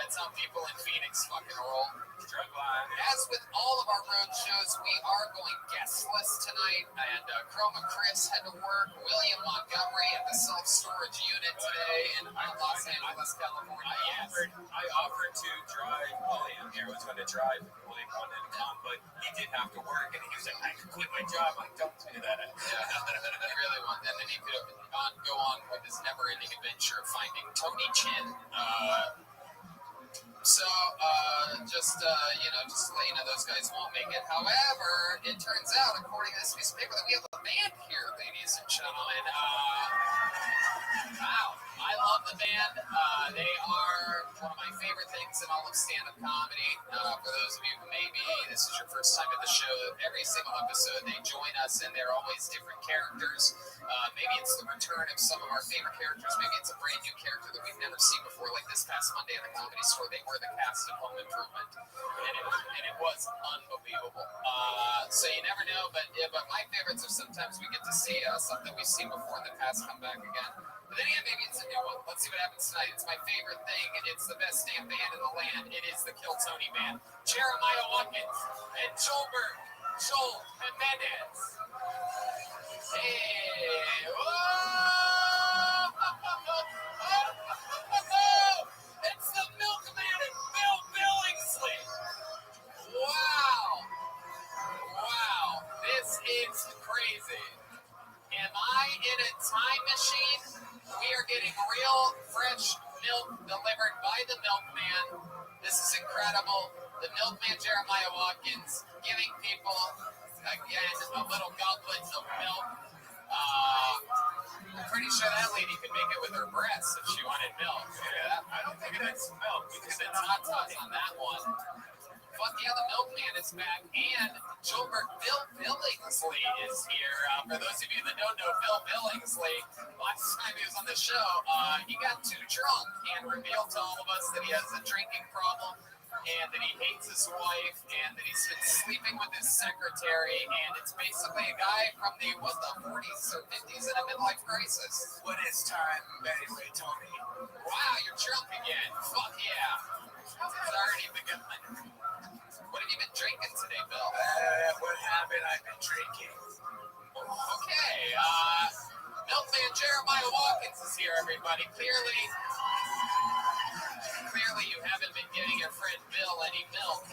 E: That's how people in Phoenix fucking roll.
H: Drug line.
E: As with all of our road shows, we are going guestless tonight. And Chroma Chris had to work. William Montgomery at the self-storage unit today in Los Angeles, California.
H: I offered to drive William here. I was going to drive William wanted to come, but he did have to work, and he was like, I could quit my job. Like, don't do that.
E: Yeah, I really want. And then he could go on with his never-ending adventure of finding Tony Chin. Just to let you know, those guys won't make it. However, it turns out, according to this piece of paper, that we have a band here, ladies and gentlemen. Wow, I love the band. They are one of my favorite things in all of stand-up comedy. For those of you who maybe this is your first time at the show, every single episode they join us, and they're always different characters. Maybe it's the return of some of our favorite characters. Maybe it's a brand new character that we've never seen before. Like this past Monday at the Comedy Store, they were the cast of Home Improvement, and it was unbelievable. So you never know, but my favorites are sometimes we get to see something we've seen before in the past come back again. But then again, maybe it's a new one. Let's see what happens tonight. It's my favorite thing. It's the best damn band in the land. It is the Kill Tony Band. Jeremiah Watkins and Joel Jimenez. Hey, it's the Milkman and Bill Billingsley. Wow, this is crazy. Am I in a time machine? We are getting real fresh milk delivered by the Milkman. This is incredible. The Milkman Jeremiah Watkins giving people, again, a little goblet of milk. I'm pretty sure that lady could make it with her breasts if she wanted milk. Yeah, I don't think that's milk because it's hot sauce on that one. Fuck yeah, the Milkman is back, and Bill Billingsley is here. For those of you that don't know Bill Billingsley, last time he was on the show, he got too drunk and revealed to all of us that he has a drinking problem, and that he hates his wife, and that he's been sleeping with his secretary, and it's basically a guy from the 40s or 50s in a midlife crisis.
G: What is time anyway, Tony?
E: Wow, you're drunk again. Fuck yeah. It's already begun. What have you been drinking today, Bill?
G: What happened? I've been drinking.
E: Okay, Milkman Jeremiah Watkins is here, everybody. Clearly you haven't been giving your friend Bill any milk.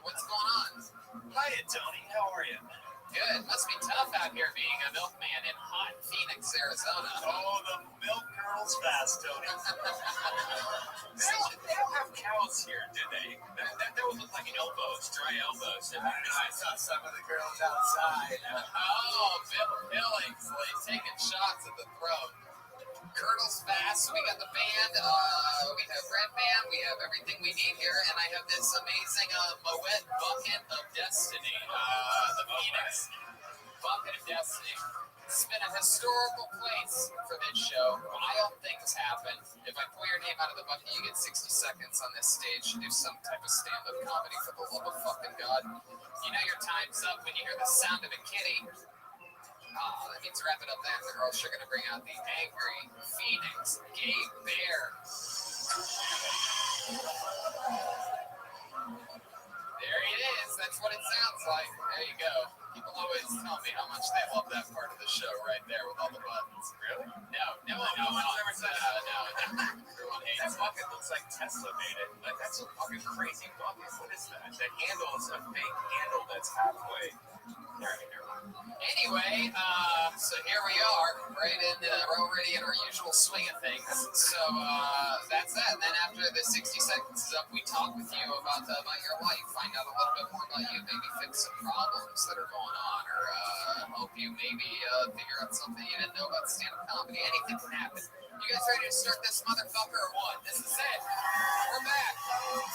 E: What's going on?
G: Hiya, Tony. How are you?
E: Good. Must be tough out here being a milkman in hot Phoenix, Arizona.
G: Oh, the milk girls fast, Tony. They don't have cows here, do they? That would look like elbows, dry elbows. I saw some of the girls outside.
E: Oh, Bill Billingsley taking shots at the throat. Colonel's fast. We got the band. We have Red Band. We have everything we need here, and I have this amazing Moet bucket of destiny. The Phoenix bucket of destiny. It's been a historical place for this show. Wild things happen. If I pull your name out of the bucket, you get 60 seconds on this stage to do some type of stand-up comedy. For the love of fucking God, you know your time's up when you hear the sound of a kitty. Oh, that means wrap it up then, or else you're going to bring out the angry Phoenix gay bear. There it is. That's what it sounds like. There you go. People always tell me how much they love that part of the show right there with all the buttons. Really? No one's ever said that. No. Everyone hates
G: That bucket looks like Tesla made it. Like, that's a fucking crazy bucket. What is that? The handle is a fake handle that's halfway.
E: Anyway, so here we are, right in, we're already in our usual swing of things. So that's that. And then after the 60 seconds is up, we talk with you about your life, find out a little bit more about you, maybe fix some problems that are going on, or help you maybe figure out something you didn't know about stand-up comedy. Anything can happen. You guys ready to start this motherfucker or what? This is it. We're back.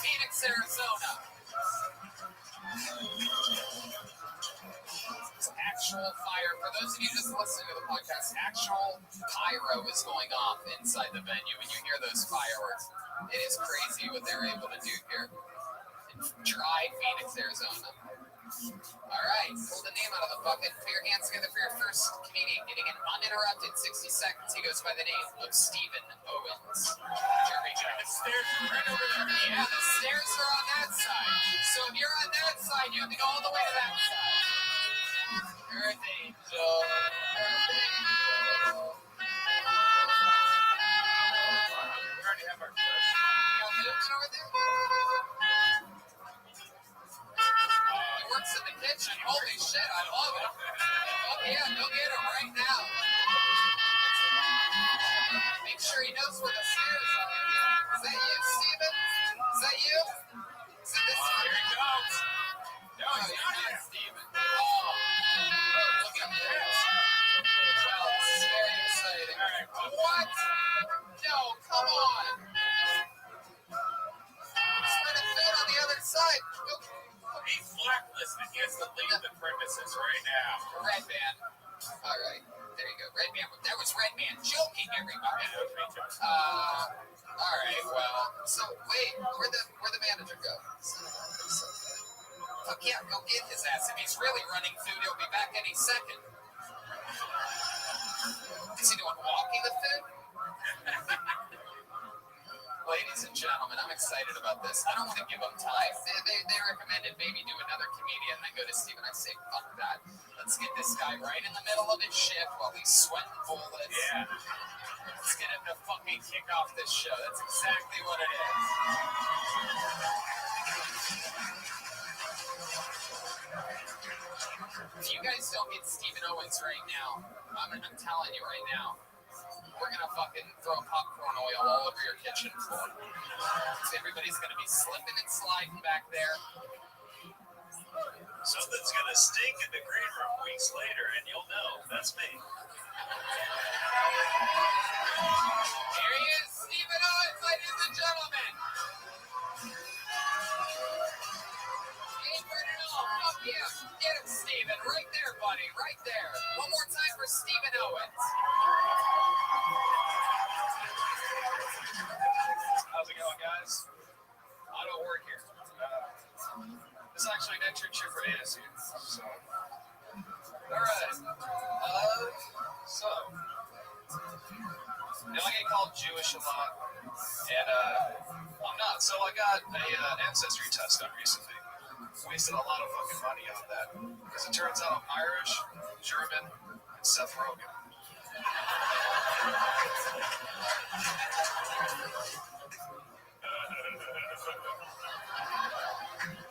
E: Phoenix, Arizona. Actual fire. For those of you just listening to the podcast, actual pyro is going off inside the venue when you hear those fireworks. It is crazy what they're able to do here in dry Phoenix, Arizona. All right, pull the name out of the bucket. Put your hands together for your first comedian getting an uninterrupted 60 seconds. He goes by the name of Stephen Owens. Jeremy,
G: The stairs are right over there.
E: yeah, the stairs are on that side. So if you're on that side, you have to go all the way to that side. Earth Angel. Earth Angel.
G: We already have our first.
E: You want Middleton over there? He works in the kitchen. Holy shit, I love it. Oh yeah, go get him right now. Make sure he knows where the stairs are. Is that you, Steven? Is that you? Is it this one?
G: Here he comes. No,
E: Oh,
G: he's
E: you're
G: not
E: not
G: here.
E: Steven. Oh, look at this. Well, this is very exciting.
G: All right, well,
E: What? No, come on. He's running food on the other side. Go.
G: he's blacklisted. He has to leave the premises right now.
E: Red Band. All right. There you go. Red Band. That was Red Band joking, everybody.
G: Yeah, me too.
E: All right. Well, so wait. Where'd the manager go? Oh, yeah, go get his ass. If he's really running food, he'll be back any second. Is he doing walking the food? Ladies and gentlemen, I'm excited about this. I don't want to give them time. They recommended maybe do another comedian. I go to Steven, I say, fuck that. Let's get this guy right in the middle of his shift while he's sweating bullets.
G: Yeah.
E: Let's get him to fucking kick off this show. That's exactly what it is. If you guys don't get Stephen Owens right now, I'm telling you right now, we're gonna fucking throw popcorn oil all over your kitchen floor. Everybody's gonna be slipping and sliding back there.
G: Something's gonna stink in the green room weeks later, and you'll know. That's me.
E: Here he is, Stephen Owens, ladies and gentlemen. Ain't burning it all. Fuck you. Get him, Stephen. Right there, buddy. Right there. One more time for Stephen Owens.
H: How's it going, guys? I don't work here. This is actually an internship for ASU. So, all right. So, I get called Jewish a lot, and I'm not. So I got an ancestry test done recently. Wasted a lot of fucking money on that because it turns out I'm Irish, German, and Seth Rogen.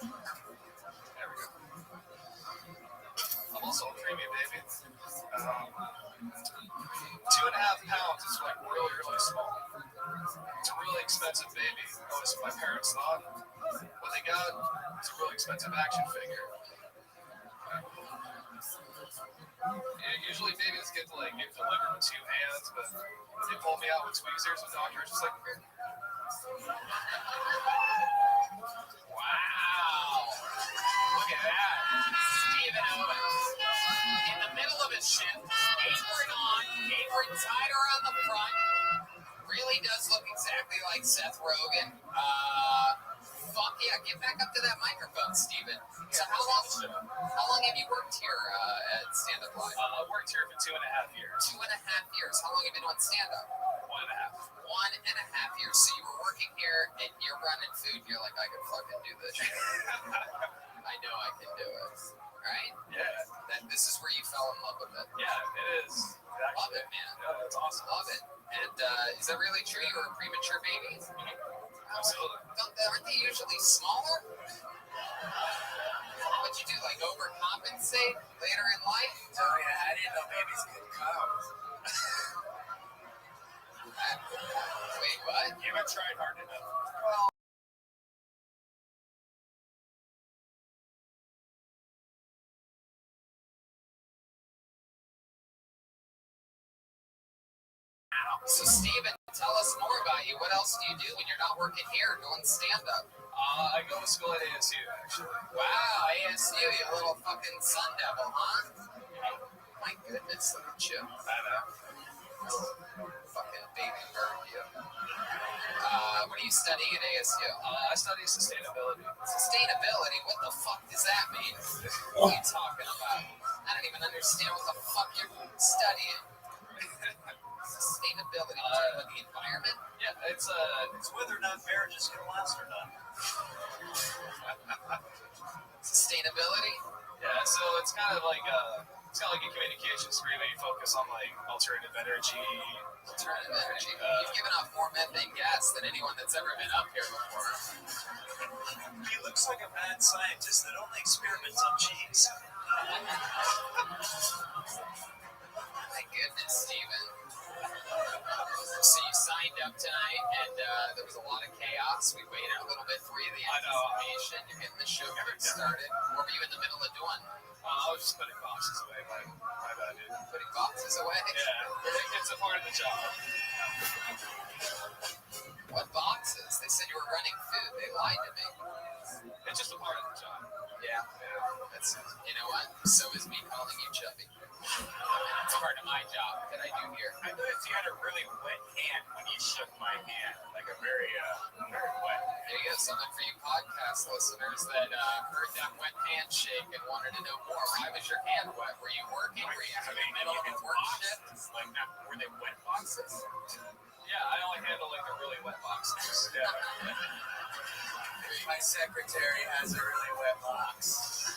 H: There we go. I'm also a premium baby.
B: really expensive baby. That was what my parents thought. What they got was a really expensive action figure. Yeah, usually babies get delivered with 2 hands, but they pulled me out with tweezers. The doctor was just like, here.
E: Wow. Look at that. Stephen Owens. In the middle of his shift, apron on, apron tied around the front. Really does look exactly like Seth Rogen. Fuck yeah, get back up to that microphone, Stephen. So how long have you worked here at Stand Up Live?
B: I worked here for 2.5 years.
E: 2.5 years. How long have you been on stand up?
B: 1.5.
E: 1.5 years. So you were working here and you're running food. You're like, I can fucking do this shit. I know I can do it. Right?
B: Yeah.
E: This is where you fell in love with it.
B: Yeah, it is. Exactly.
E: Love it, man.
B: Yeah, that's awesome.
E: Love it. And is that really true? You were a premature baby?
B: Absolutely.
E: Aren't they usually smaller? What'd you do, like overcompensate later in life?
G: Oh yeah, I didn't know babies could come.
E: Wait, what?
B: You haven't tried hard enough.
E: So, Steven, tell us more about you. What else do you do when you're not working here doing stand-up?
B: I go to school at ASU, actually.
E: Wow, ASU, you little fucking sun devil, huh? My goodness, look at you.
B: I know.
E: Fucking baby bird, you. What are you studying at ASU?
B: I study sustainability.
E: Sustainability? What the fuck does that mean? What are you talking about? I don't even understand what the fuck you're studying. Sustainability, talking about the environment?
B: Yeah, it's
G: whether or not marriages can last or not.
E: Sustainability?
B: Yeah, so it's kind of like a communications degree where you focus on like alternative energy.
E: Alternative energy. You've given off more methane gas than anyone that's ever been up here before.
G: He looks like a mad scientist that only experiments on cheese.
E: My goodness, Steven. So you signed up tonight, and there was a lot of chaos. We waited a little bit for you, the anticipation. You're getting the show started. What were you in the middle of doing?
B: I was just putting boxes away. My bad, dude.
E: Putting boxes away?
B: Yeah, it's a part of the job.
E: What boxes? They said you were running food. They lied to me.
B: It's just a part of the job.
E: Yeah. That's, you know what? So is me calling you chubby. It's part of my job that I do here.
G: I noticed you had a really wet hand when you shook my hand, like a very wet.
E: There you go, something for you podcast listeners that heard that wet handshake and wanted to know more. Why was your hand wet? Were you working? Were you in the middle of a work shift?
G: Like that, were they wet boxes?
B: Yeah, I only handle like the really wet boxes. Yeah.
G: My secretary has a really wet box.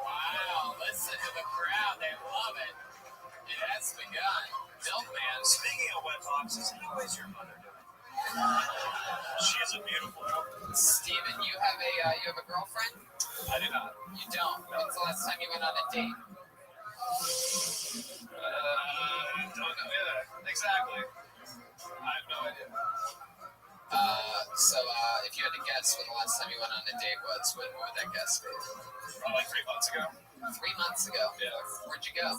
E: Wow, listen to the crowd. They love it. It has begun. Milkman.
G: Speaking of wet boxes, how is your mother doing? She is a beautiful woman.
E: Steven, you have a girlfriend?
B: I do not.
E: You don't? When's the last time you went on a date?
B: Don't know. Yeah, exactly. I have no idea.
E: So if you had to guess when the last time you went on a date was, what would that guess be?
B: Probably 3 months ago.
E: 3 months ago?
B: Yeah.
E: Where'd you go?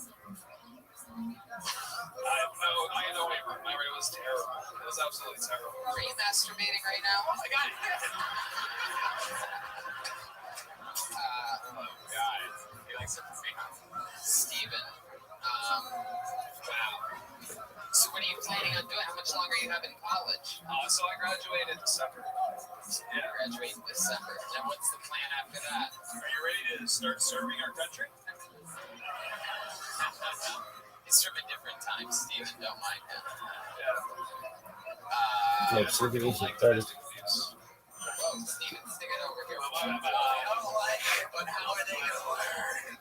B: I had no way. My rate was terrible. It was absolutely terrible.
E: Are you masturbating right now?
B: I got it.
E: Oh, God. He likes it for me, huh? Steven. Wow. So what are you planning on doing? How much longer you have in college?
B: So I graduated in December.
E: Yeah. Graduate in December. Then what's the plan after that?
B: Are you ready to start serving our country?
E: He's from a different time, Steven. Don't mind him.
B: Yeah.
A: So give me some
B: Like
A: 30.
B: domestic abuse.
E: Whoa, Steven, stick it over here.
G: I don't like it, but how are they going to learn?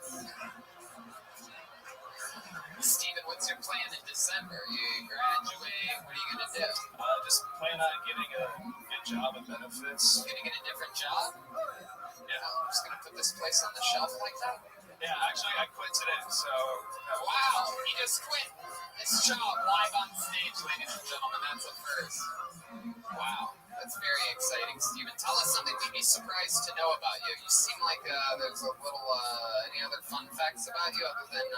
E: Steven, what's your plan in December? You graduate, what are you going to do?
B: Just plan on getting a good job and benefits.
E: You're going to get a different job?
B: Yeah.
E: I'm just going to put this place on the shelf like that?
G: Yeah, actually, I quit today, so.
E: Wow, he just quit his job live on stage, ladies and gentlemen. That's a first. Wow, that's very exciting, Steven. Tell us something we'd be surprised to know about you. You seem like there's a little, any other fun facts about you other than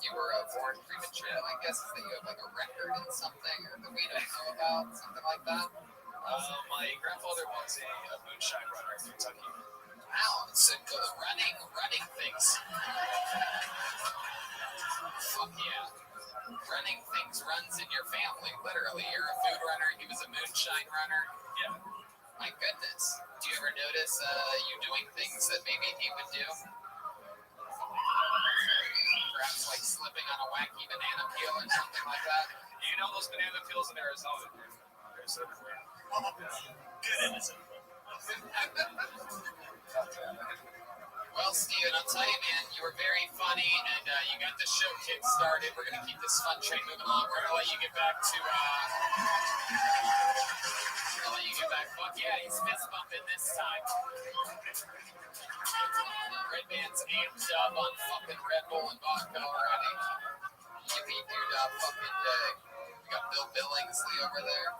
E: you were born premature? I guess that you have like a record in something or that we don't know about, something like that.
G: My grandfather was a moonshine runner in Kentucky.
E: Wow, so running things. Fuck yeah. Running things runs in your family, literally. You're a food runner, he was a moonshine runner.
G: Yeah.
E: My goodness. Do you ever notice you doing things that maybe he would do? Perhaps like slipping on a wacky banana peel or something like that?
G: You know those banana peels in Arizona? There's everywhere. Good innocent.
E: Well, Steven, I'll tell you, man, you were very funny, and you got the show kick-started. We're going to keep this fun train moving along. We're going to let you get back to, fuck yeah, he's fist bumping this time. Red Band's amped up on fucking Red Bull and vodka already. Yippee dude, fucking day. We got Bill Billingsley over there.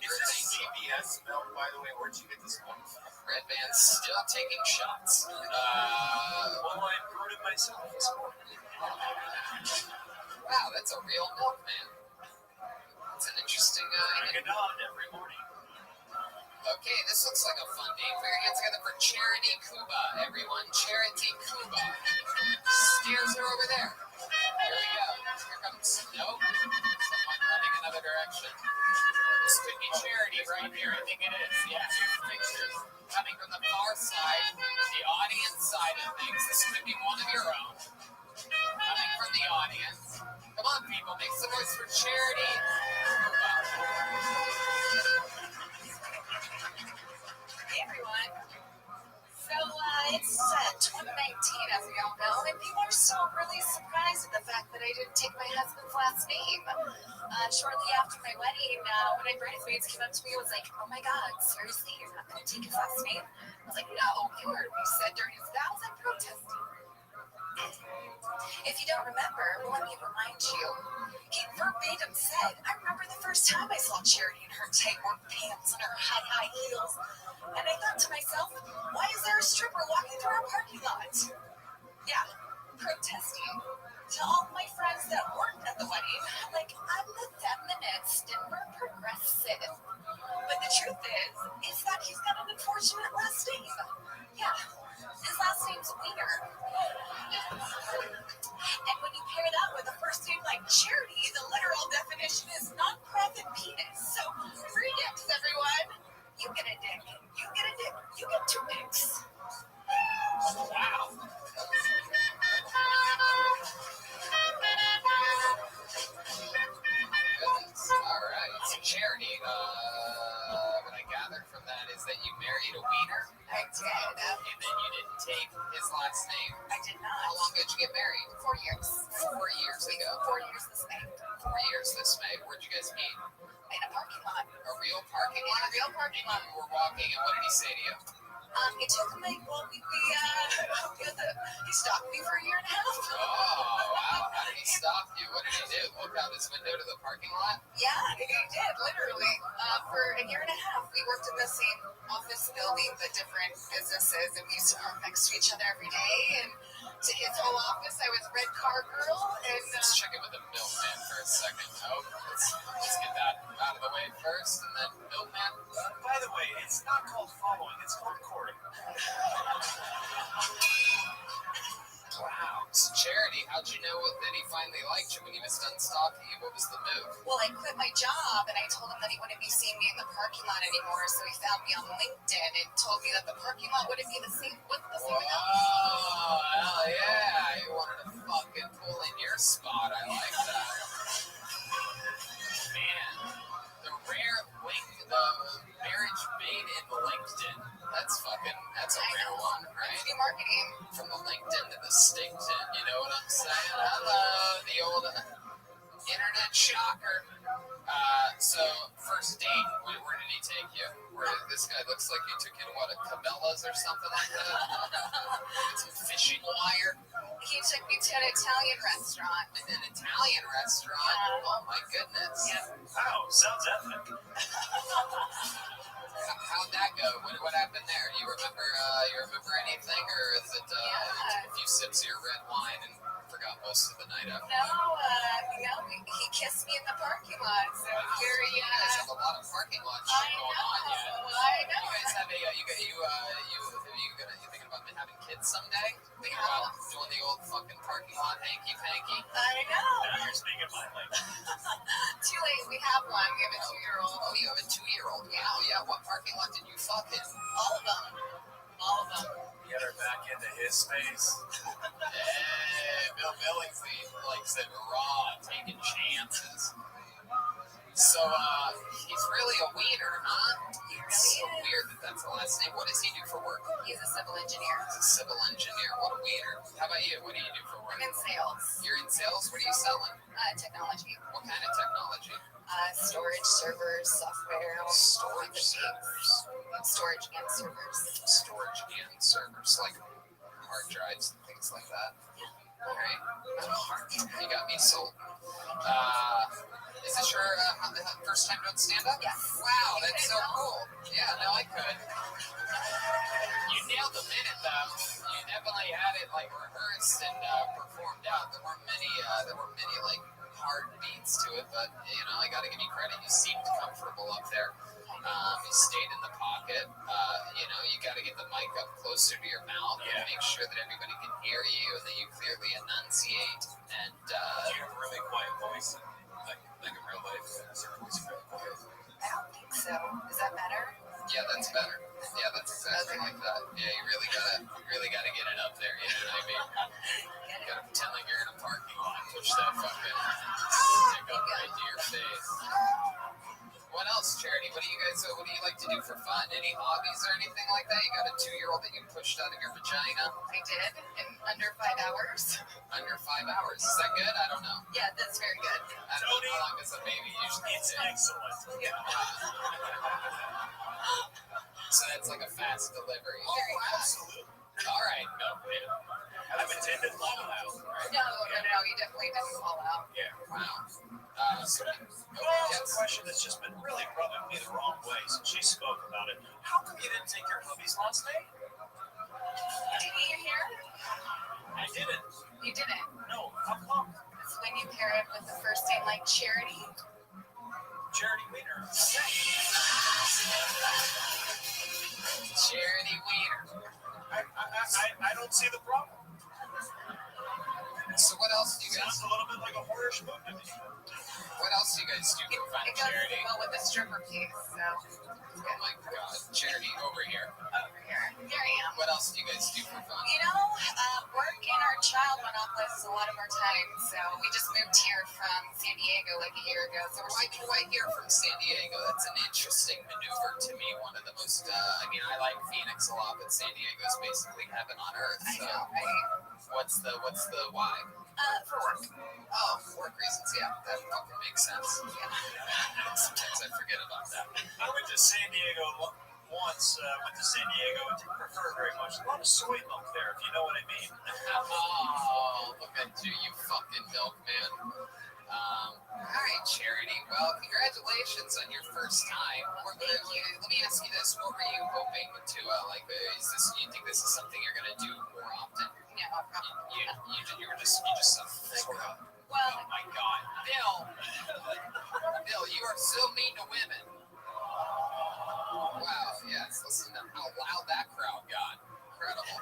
G: Is this CBS milk, by the way? Where'd you get this one?
E: Red Band's still taking shots.
G: Well, I brewed it myself this morning.
E: Wow, that's a real milk, man. It's an interesting.
G: Drink it on every morning.
E: Okay, this looks like a fun name. Put your hands together for Charity Cuba, everyone. Charity Cuba. Stairs are over there. Here we go. Here comes. Nope. Someone running another direction. This could be Charity right here. I think it is. Yeah, here's pictures. Coming from the far side, the audience side of things. This could be one of your own. Coming from the audience. Come on, people. Make some noise for Charity Cuba.
F: Hey everyone. So it's 2019, as we all know, and people are still really surprised at the fact that I didn't take my husband's last name. Shortly after my wedding, one of my bridesmaids came up to me and was like, "Oh my God, seriously, you're not going to take his last name?" I was like, "No, you heard what he said during his vows. I'm protesting." If you don't remember, well, let me remind you. He verbatim said, "I remember the first time I saw Charity in her tight work pants and her high heels. And I thought to myself, why is there a stripper walking through our parking lot?" Yeah, protesting. To all my friends that weren't at the wedding, like, I'm the feminist and we're progressive. But the truth is that he's got an unfortunate last name. Yeah, his last name's Wiener. And when you pair that with a first name like Charity, the literal definition is non-profit penis. So, free dicks, everyone. You get a dick. You get a dick. You get two dicks.
E: Wow. All right. So Charity, what I gathered from that is that you married a wiener.
F: I did.
E: And then you didn't take his last name.
F: I did not.
E: How long did you get married?
F: 4 years.
E: 4 years ago.
F: 4 years this May.
E: 4 years this May. Where'd you guys meet?
F: In a parking lot.
E: A real parking lot?
F: In a real parking lot.
E: You were walking, and what did he say to you?
F: It took him like, well, he stopped me for a year and a half.
E: Oh, wow. How did he stop you? What did he do? Look out his window to the parking lot?
F: Yeah, he did, literally. For a year and a half, we worked in the same office building, but different businesses, and we used to park next to each other every day. And to his whole office, I was red car girl. And
E: let's check in with the milkman for a second. Oh, let's get that out of the way first, and then milkman.
G: By the way, it's not called following, it's called courting.
E: Wow. So Charity, how'd you know that he finally liked you when he was done stalking you? What was the move?
F: Well, I quit my job, and I told him that he wouldn't be seeing me in the parking lot anymore, so he found me on LinkedIn and told me that the parking lot wouldn't be the same without me.
E: Oh, hell yeah. You wanted to fucking pull in your spot. I like that. Man, the rare link, the marriage made in LinkedIn. That's a rare one, right?
F: New marketing.
E: From the LinkedIn to the Stinkton, you know what I'm saying? Hello, the old Internet shocker. So first date, where did he take you? Where this guy looks like he took you to what, a Cabela's or something like that? Some fishing wire.
F: He took me to an Italian restaurant.
E: An Italian restaurant. Oh my goodness.
F: Yeah.
G: Wow, sounds ethnic.
E: How'd that go? What happened there? You remember anything, or is it
F: Yeah.
E: a few sips of your red wine and forgot most of the night after?
F: No, he kissed me in the parking lot. So here he
E: You guys have a lot of parking lot shit going on yet.
F: I know.
E: You guys have you thinking about having kids someday? Thinking about doing the old fucking parking lot hanky panky?
F: I know.
G: Now you're speaking my language.
F: Too late. We have one. We have a 2-year-old.
E: Oh, you have a 2-year-old. Wow, yeah. What parking lot did you fuck in?
F: All of them. All of them.
G: Get her back into his space.
E: Hey, Bill Billingsley likes it raw, taking chances. So, he's really a wiener, huh? It's so weird that that's the last name. What does he do for work?
F: He's a civil engineer.
E: He's a civil engineer. What a wiener. How about you? What do you do for work?
F: I'm in sales.
E: You're in sales? What are you selling?
F: Technology.
E: What kind of technology?
F: Storage, servers, software.
E: Storage servers.
F: Storage and servers.
E: Storage and servers, like hard drives and things like that. All right. You got me sold. Is this your first time doing stand-up?
F: Yes.
E: Wow, that's so cool. Yeah, no, I could. You nailed the minute, though. You definitely had it like rehearsed and performed out. There weren't many like hard beats to it, but I got to give you credit. You seemed comfortable up there. You stayed in the pocket. You got to get the mic up closer to your mouth and make sure that everybody can hear you and that you clearly enunciate. And
G: You have a really quiet voice, like in real life. Is your voice really quiet?
F: I don't think so. Is that better?
E: yeah, that's better. Yeah, that's exactly like that. Yeah, you really gotta get it up there. You know what I mean? You gotta pretend like you're in a parking lot. Push that fucking stick up right to your face. What else, Charity? What do you like to do for fun? Any hobbies or anything like that? You got a 2-year-old that you pushed out of your vagina?
F: I did in under 5 hours.
E: Under 5 hours. Is that good? I don't know.
F: Yeah, that's very good.
E: I don't know how long does a baby usually
G: It's
E: take.
G: excellent.
E: So that's like a fast delivery.
G: Oh, absolutely.
E: All right. No, man.
G: I've attended long now.
F: No, you definitely didn't fall out.
G: Yeah.
E: Wow.
G: Well, a question that's just been really rubbing me the wrong way since she spoke about it. How come you didn't take your hubby's last name?
F: Didn't you hear?
G: I didn't.
F: You didn't.
G: No, how come?
F: It's when you pair it with the first name like Charity.
G: Charity Wiener.
E: Charity Wiener.
G: I don't see the problem.
E: So what else do you guys?
G: Sounds a little bit like a horror show to me.
E: What else do you guys do for fun,
F: It goes
E: Charity?
F: well with the stripper piece. So
E: Oh my God, Charity, over here.
F: over here I am.
E: What else do you guys do for fun?
F: Work and our child monopolizes a lot of our time. So we just moved here from San Diego like a year ago. So
E: Why here from San Diego? That's an interesting maneuver to me. One of the most. I like Phoenix a lot, but San Diego is basically heaven on earth.
F: I
E: So
F: know, right?
E: what's the why?
F: For work.
E: Oh, work reasons. Yeah, that fucking makes sense. Sometimes I forget about that.
G: I went to San Diego once. Went to San Diego and didn't prefer it very much. A lot of soy milk there, if you know what I mean.
E: Oh, look at you fucking milkman. All right, Charity. Well, congratulations on your first time. Let me ask you this: what were you hoping to like? You think this is something you're gonna do more often?
F: No, probably not.
E: You just sort of.
F: Well,
E: Oh my God, Bill, you are so mean to women. Wow, yes. Listen to how loud that crowd got. Incredible.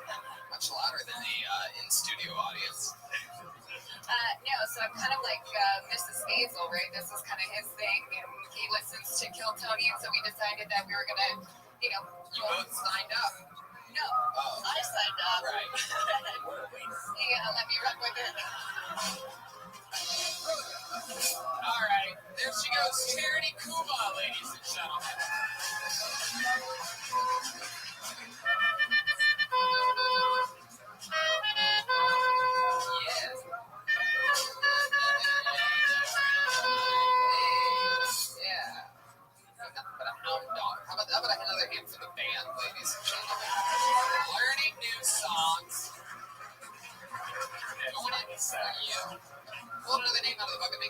E: Much louder than the in-studio audience.
F: no, so I'm kind of like Mrs. Hazel, right? This was kind of his thing, and he listens to Kill Tony, and so we decided that we were gonna,
E: You both signed up.
F: No,
E: Oh.
F: I signed up.
E: Right.
F: Let me run with it.
E: All right, there she goes, Charity Kuma, ladies and gentlemen. Yes.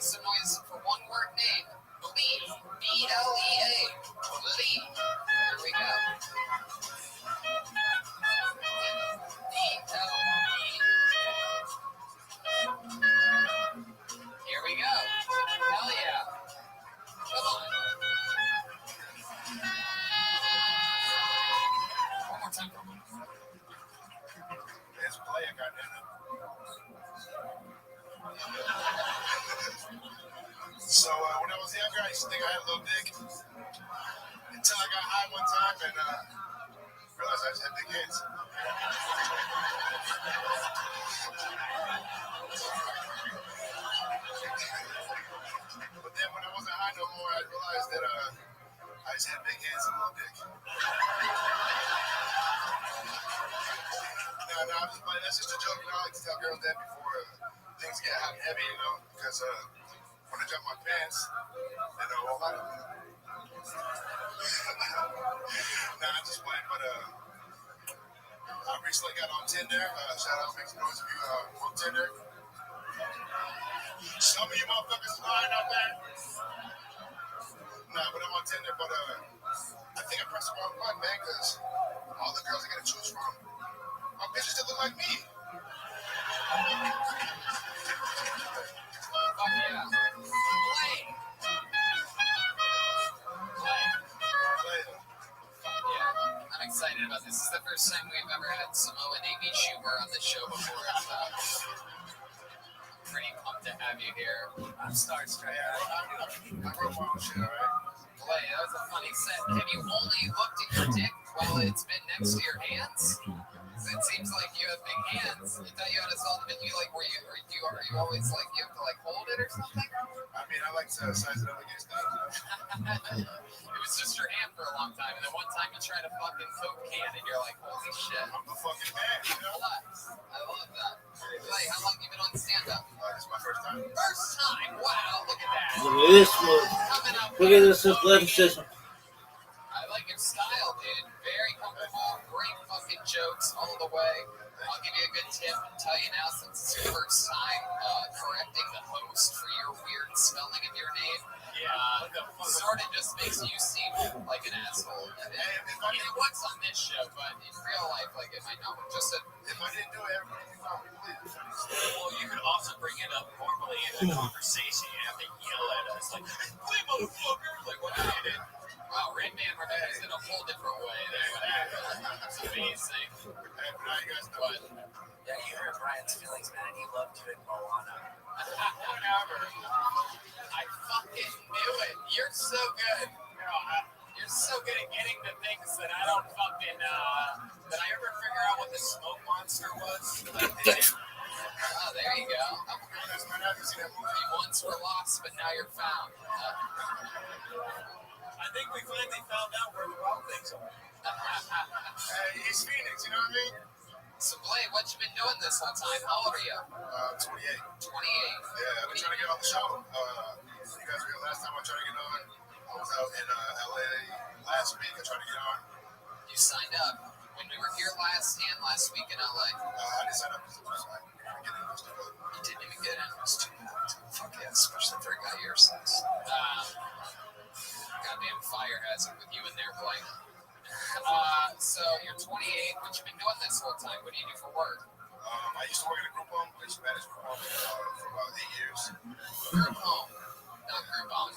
E: some noise for one word name. Believe. B-L-E-A. Believe. Here we go. B-L-E. Here we go. Hell yeah. Come on. One more time.
C: It's player, goddammit. So when I was younger, I used to think I had a little dick. Until I got high one time and realized I just had big hands. But then when I wasn't high no more, I realized that I just had big hands and a little dick. No, I'm just playing. That's just a joke. I like to tell girls that before things get hot and heavy, because when I jump my pants, they know a lot of them. Nah, I'm just playing, but I recently got on Tinder. Shout out, make some noise if you on Tinder. Some of you motherfuckers is lying out there. Nah, but I'm on Tinder, but I think I pressed the wrong button, man, because all the girls I gotta choose from are bitches that look like me.
E: Fuck yeah. Play. Yeah, I'm excited about this. This is the first time we've ever had Samoa and Amy Schumer on the show before. I'm pretty pumped to have you here. I'm starstruck.
C: I wrote my own shit, alright?
E: Play. That was a funny set. Have you only looked at your dick while it's been next to your hands? It seems like you have big hands. You thought you had a solid, but you like, are you always like, you have to like hold it or something?
C: I mean, I like to size it up against things.
E: It was just your hand for a long time, and then one time you tried a fucking Coke can, and you're like, holy shit.
C: I'm the fucking man, you know?
E: I love that. Clay, how long have you been on stand-up?
C: This is my first time.
E: First time? Wow, look at that.
A: Look at this one.
E: Coming up.
A: Look at this athleticism.
E: I like your style, dude. Very comfortable. Great fucking jokes all the way. I'll give you a good tip and tell you now, since it's your first time correcting the host for your weird spelling of your name. Sort of just makes you seem like an asshole. It works on this show, but in real life, like it might not work. If
C: I didn't do it, everybody would probably believe it.
G: Well, you could also bring it up normally in a conversation. You have to yell at us like, "Hey, motherfucker!" Like, what I did.
E: Wow, Red Man remembers in a whole different way. That's amazing. But
H: Yeah, you heard Brian's feelings, man. He loved doing Moana.
E: whatever. I fucking knew it. You're so good. You're so good at getting the things that I don't fucking
G: Did I ever figure out what the smoke monster was?
E: Oh, there you go. You once were lost, but now you're found.
G: I think we finally found out where the wild things are.
C: East Phoenix, you know what I mean?
E: So, Blade, what you been doing this whole time? How old are you?
C: 28.
E: 28.
C: Yeah, I've been trying to get on the show. You guys were here last time I tried to get on. I was out in LA last week. I tried to get on.
E: You signed up when we were here last week in LA.
C: I didn't sign up because it was like,
E: You didn't even get in. It was too late. Fuck yeah, especially for a guy your size. Goddamn fire hazard with you in there, Blake. So you're 28. What you been doing this whole time? What do you do for work?
C: I used to work at a group home. I used to manage a group home for about 8 years.
E: Group home, not Groupon.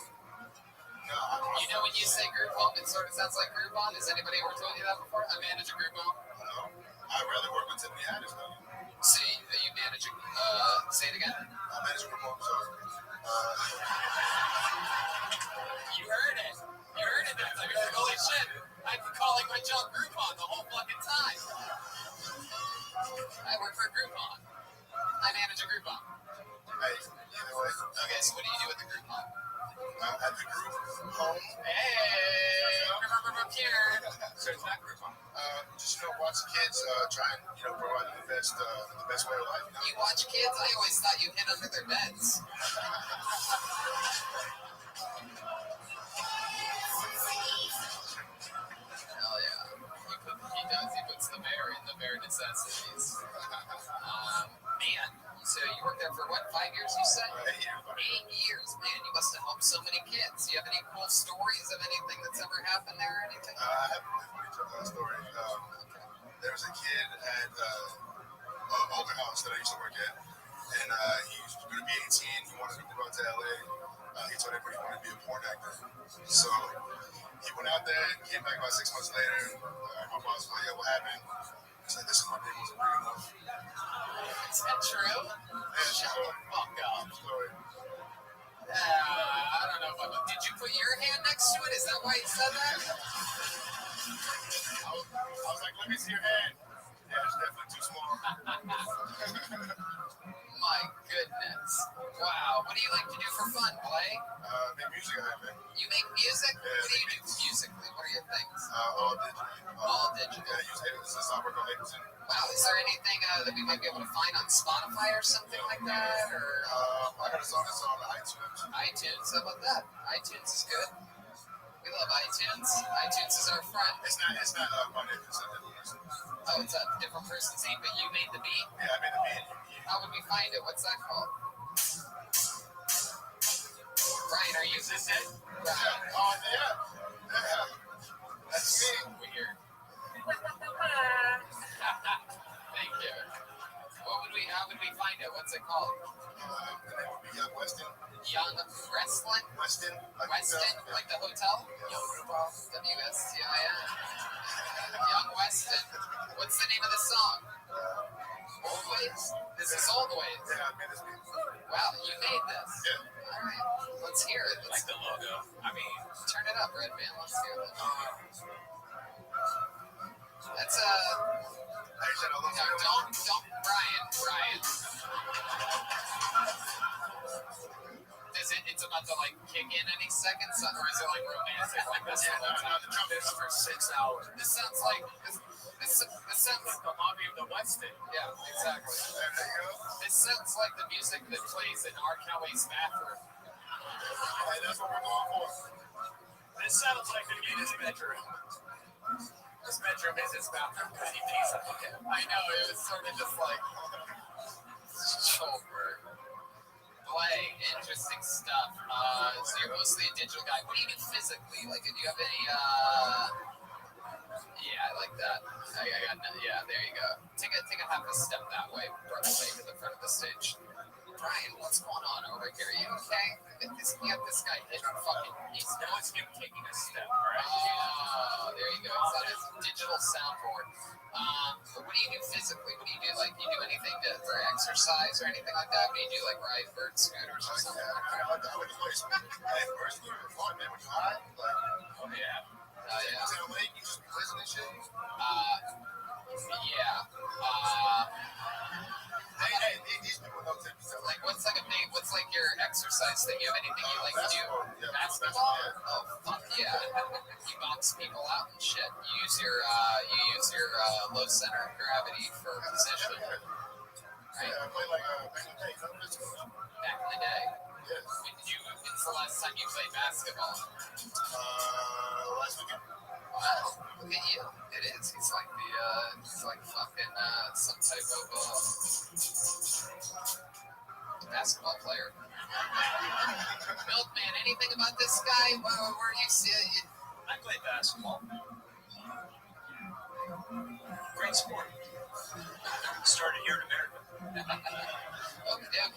C: No,
E: You know when you say group home, it sort of sounds like Groupon. Has anybody ever told you that before? I manage a group home.
C: I rarely work with Tiffany Haddish, though.
E: See, you manage a, say it again.
C: I manage a group home, so.
E: You heard it. You heard it that time. You're like, holy shit, I've been calling my job Groupon the whole fucking time. I work for Groupon. I manage a Groupon.
C: Hey, either way.
E: Okay, so what do you do at the Groupon?
C: At the group home.
E: Hey, here.
C: So it's not group home. Just watch the kids try and provide them the best way of life.
E: You watch kids? I always thought you hid under their beds. Hell yeah. He puts the bear in the bare necessities. Man, so you worked there for what, 5 years, you said?
C: 8 years.
E: 8 years. Man, you must have helped so many kids. Do you have any cool stories of anything that's ever happened there or anything?
C: I have a really funny story. There was a kid at an older house that I used to work at, and he was going to be 18. He wanted to move out to LA. He told everybody he wanted to be a porn actor. So he went out there and came back about 6 months later. My boss was like, "Yeah, what happened?" He's like, "Listen, my dick wasn't big enough."
E: Is that true?
C: Yeah,
E: Shut the fuck up.
C: story.
E: I don't know. But did you put your hand next to it? Is that why you said that?
C: I was like, "Let me see your hand." Yeah, it's definitely too small.
E: My goodness. Wow. What do you like to do for fun, Blake?
C: Make music out of it.
E: You make music?
C: Yeah,
E: What do you do musically? What are your things?
C: All digital.
E: All digital.
C: Yeah, I use Ableton. I work on Ableton.
E: Wow. Is there anything that we might be able to find on Spotify or something like that? Or
C: I got a song that's on iTunes.
E: iTunes? How about that? iTunes is good. We love iTunes. iTunes is our friend.
C: It's not my name. It's a different person.
E: Oh, it's a different person's name, but you made the beat?
C: Yeah, I made the beat.
E: How would we find it? What's that called? Brian, are you this it? Brian.
C: Oh, yeah. That's me.
E: Weird. Thank you. How would we find it? What's it called?
C: The name would be Young Weston.
E: Young Wrestling?
C: Weston.
E: Weston? Like the hotel? WSTIN. Young Weston. What's the name of the song? Old Ways? This is Old Ways.
C: Yeah, I made this beat.
E: Wow, you made this.
C: Yeah.
E: All right, let's hear it.
H: Like the logo. I mean,
E: Turn it up, Red Band. Let's hear it. That's
C: I said all those
E: don't, Brian. It's about to like kick in any second, or is it like romantic like this?
H: the drum is for 6 hours.
E: This sounds like this sounds
H: Like the lobby of the Westin.
E: yeah, exactly.
C: There you go.
E: This sounds like the music that plays in R. Kelly's bathroom.
C: Hey, that's what we're going for.
H: This sounds like the in his bedroom. This bedroom is his bathroom because he pees on it.
E: I know, it was sort of just like Goldberg. Blay, interesting stuff. So you're mostly a digital guy. What do you do physically? Like, do you have any yeah, I like that. Yeah, there you go. Take a half a step that way, brother, to the front of the stage. Brian, what's going on over here? Are you okay? We got this guy hitting fucking knees.
H: Now it's him taking a step, right?
E: Oh, there you go. So that's a digital soundboard. But what do you do physically? What do you do? Like, do you do anything for exercise or anything like that? What do you do, like ride bird scooters or something like that?
C: I would play some. Hey, first you were fun, man. When you high, like,
H: Oh, yeah.
E: Yeah.
C: to the lake, you just be listening to shit.
E: Yeah.
C: Hey, these people know tips.
E: Like, what's like your exercise thing? You have anything you like to do?
C: Yeah,
E: Basketball?
C: yeah.
E: Oh, fuck yeah. You box people out and shit. You use your low center of gravity for position.
C: Yeah, I play like back in the day.
E: Back in the day.
C: Yes.
E: When's the last time you played basketball?
C: Last weekend.
E: Wow, look at you. It is. He's like fucking some type of basketball player. Milkman, anything about this guy? Where you see it?
H: I play basketball. Great sport. Started here in America.
E: Okay.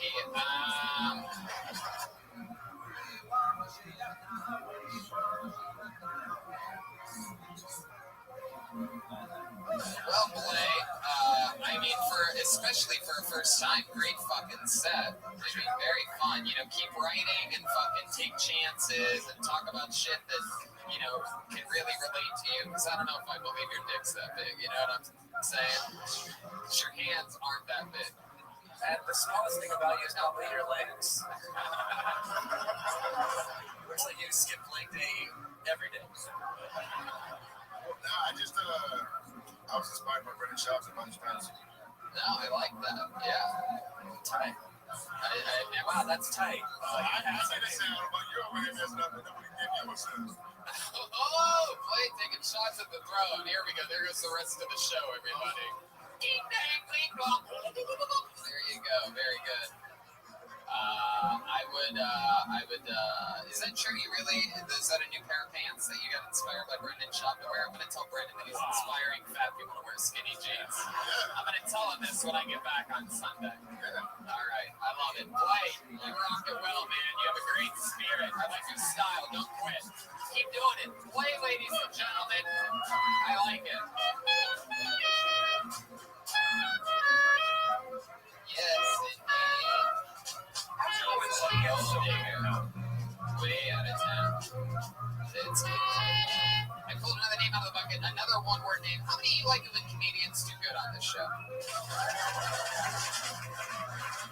E: Well, Blay, I mean, especially for a first time, great fucking set. I mean, very fun. You know, keep writing and fucking take chances and talk about shit that, you know, can really relate to you. Because I don't know if I believe your dick's that big. You know what I'm saying? 'Cause your hands aren't that big.
H: And the smallest thing about you is probably your legs. Looks like you skip leg day every day.
C: No, I was inspired by Brendan Schaub's a bunch of times.
E: No, I like that. Yeah.
H: Tight. Wow, that's tight.
C: I say the sound, but you're over here messing up, and nobody gave you a sound.
E: Oh, Blade taking shots at the throne. Here we go. There goes the rest of the show, everybody. Ding dang, ding dong. There you go. Very good. I would, is that true? Is that a new pair of pants that you got inspired by Brendan Schaub to wear? I'm going to tell Brendan that he's inspiring fat people to wear skinny jeans. I'm going to tell him this when I get back on Sunday. All right. I love it. Blay, you rock it well, man. You have a great spirit. I like your style. Don't quit. Keep doing it. Blay, ladies and gentlemen. I like it. Yes, indeed. Way out of town. It's I pulled another name out of the bucket. Another one-word name. How many of you like it when comedians do good on this show?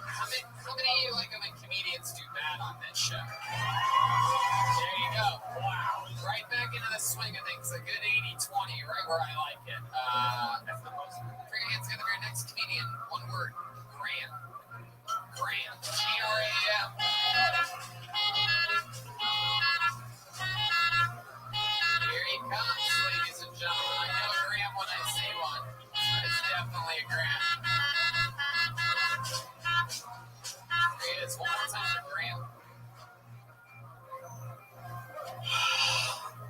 E: How many of you like it when comedians do bad on this show? There you go. Wow. Right back into the swing of things. A good 80-20, right where I like it. Put your hands together for your next comedian. One word. Graham. Graham. G-R-A-M. Here he comes, ladies and gentlemen. I know a Graham when I see one. It's definitely a Graham. Here it is one more time for Graham.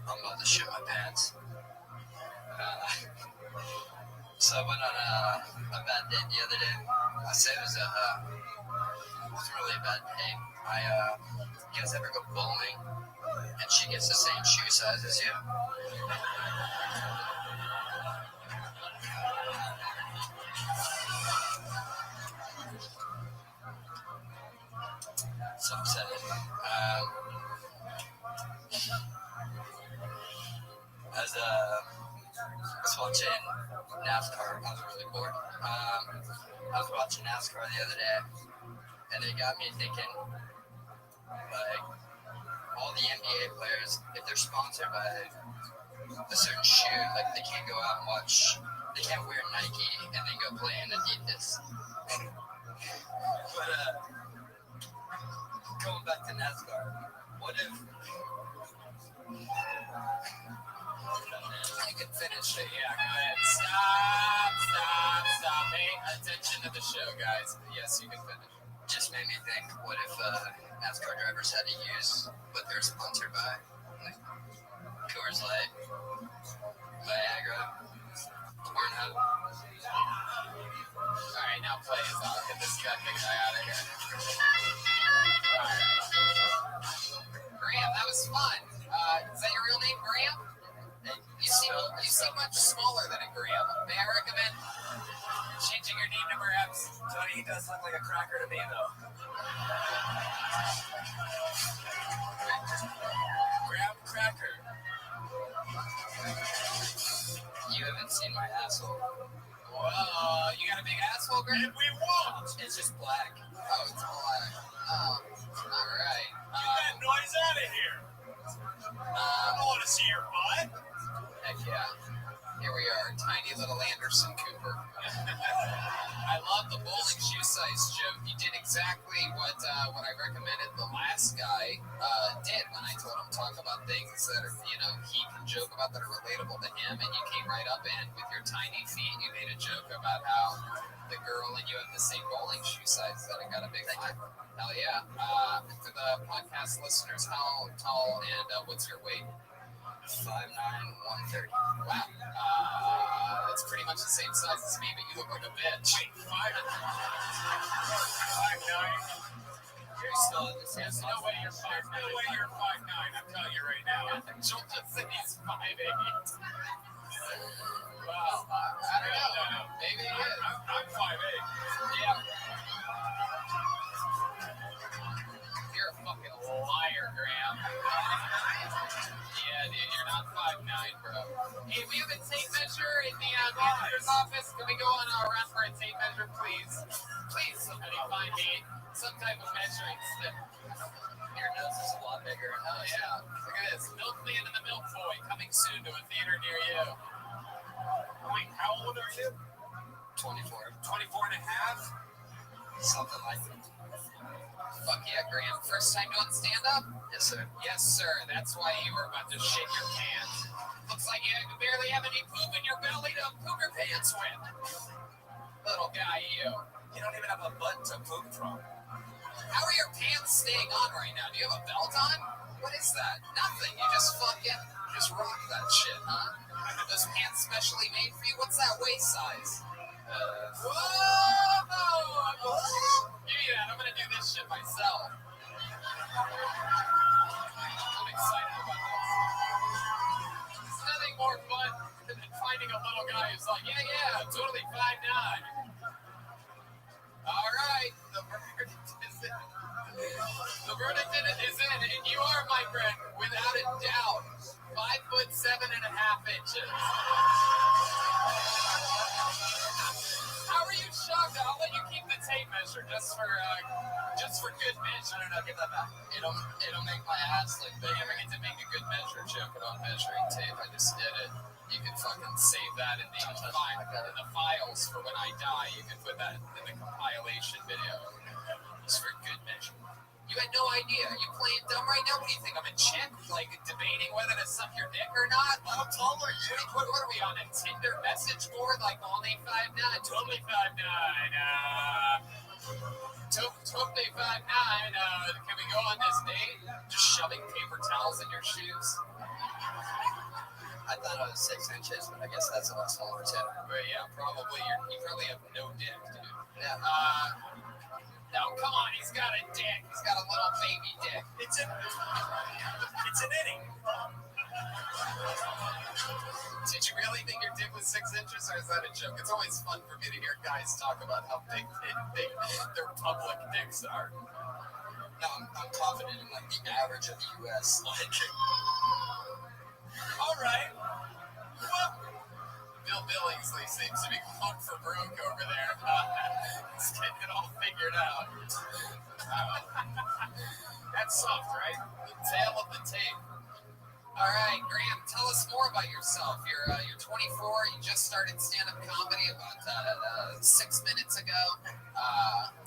I: I'm about to shit my pants. So I went on a bad date the other day. I say it was really a bad day. You guys ever go bowling and she gets the same shoe size as you? So I'm saying, I was watching NASCAR. I was really bored. I was watching NASCAR the other day, and it got me thinking, like, all the NBA players, if they're sponsored by a certain shoe, like, they can't go out and watch, they can't wear Nike and then go play in Adidas. But, going back to NASCAR, what if...
E: You can finish it. Yeah, go ahead. Stop. Pay attention to the show, guys. Yes, you can finish.
I: Just made me think, what if NASCAR drivers had to use what they're sponsored by? Like Coors Light, Viagra, Pornhub.
E: All right, now play us out. Get this big guy out of here. Graham, that was fun. Is that your real name, Graham? You seem much smaller than a Graham. May I recommend changing your name to perhaps?
H: Tony, he does look like a cracker to me, though.
E: Graham Cracker.
I: You haven't seen my asshole.
E: Whoa, you got a big asshole, Graham?
H: We won't!
I: It's just black.
E: Oh, it's black. Oh, all right.
H: Get that noise out of here! I don't want to see your butt!
E: Heck yeah. Here we are, tiny little Anderson Cooper. I love the bowling shoe size joke. You did exactly what I recommended the last guy did when I told him talk about things that are, he can joke about that are relatable to him, and you came right up and with your tiny feet, you made a joke about how the girl and you have the same bowling shoe size that I got a big one. Hell yeah. For the podcast listeners, how tall and what's your weight?
I: 5'9", 130.
E: Wow. That's pretty much the same size as me, but you look like a bitch.
H: Wait, 5'9"?
E: You're still in the same size.
H: No way you're 5'9". I'm telling you right now.
E: Joel just said he's 5'8". Wow. I don't know. Maybe he is.
H: I'm 5'8".
E: Yeah. You're a fucking liar, Graham. Yeah, dude, you're not 5'9", bro. Hey, we have a tape measure in the manager's office. Can we go on a run for a tape measure, please? Please, somebody find me some type of measuring stick.
I: Your nose is a lot bigger.
E: Oh, yeah. Look at this. Milkman and the Milk Boy coming soon to a theater near you.
H: Wait, how old are you?
I: 24.
H: 24 and a half?
I: Something like that.
E: Fuck yeah, Graham. First time doing stand-up?
I: Yes, sir.
E: Yes, sir. That's why you were about to shit your pants. Looks like you barely have any poop in your belly to poop your pants with. Little guy, you.
H: You don't even have a butt to poop from.
E: How are your pants staying on right now? Do you have a belt on? What is that? Nothing. You just just rock that shit, huh? Those pants specially made for you? What's that waist size? Whoa! Give me that. I'm gonna do this shit myself. I'm excited about this. There's nothing more fun than finding a little guy who's like, yeah, totally 5'9". All right, the verdict is in. The verdict is in, and you are, my friend, without a doubt, 5'7.5". How are you shocked? I'll let you keep the tape measure just for good measure.
I: No, give that back. It'll make my ass look big.
E: I get to make a good measure joke about measuring tape. I just did it. You can fucking save that in the files for when I die. You can put that in the compilation video. Just for good measure. You had no idea. Are you playing dumb right now? What do you think? I'm a chick, like debating whether to suck your dick or not?
C: How tall are you?
E: What are we on, a Tinder message board? Like only 5'9", totally 5'9". Totally 5'9". Can we go on this date? Just shoving paper towels in your shoes.
I: I thought I was 6 inches, but I guess that's a lot smaller too.
E: But yeah, probably you probably have no dick, dude.
I: Yeah.
E: No, come on, he's got a dick. He's got a little baby dick.
G: It's an inning.
E: Did you really think your dick was 6 inches, or is that a joke? It's always fun for me to hear guys talk about how big their public dicks are.
I: No, I'm confident in like the average of the U.S.
E: All right. Well, Bill Billingsley seems to be going for broke over there. He's getting it all figured out. That's soft, right? The tail of the tape. All right, Graham, tell us more about yourself. You're 24. You just started stand-up comedy about 6 minutes ago.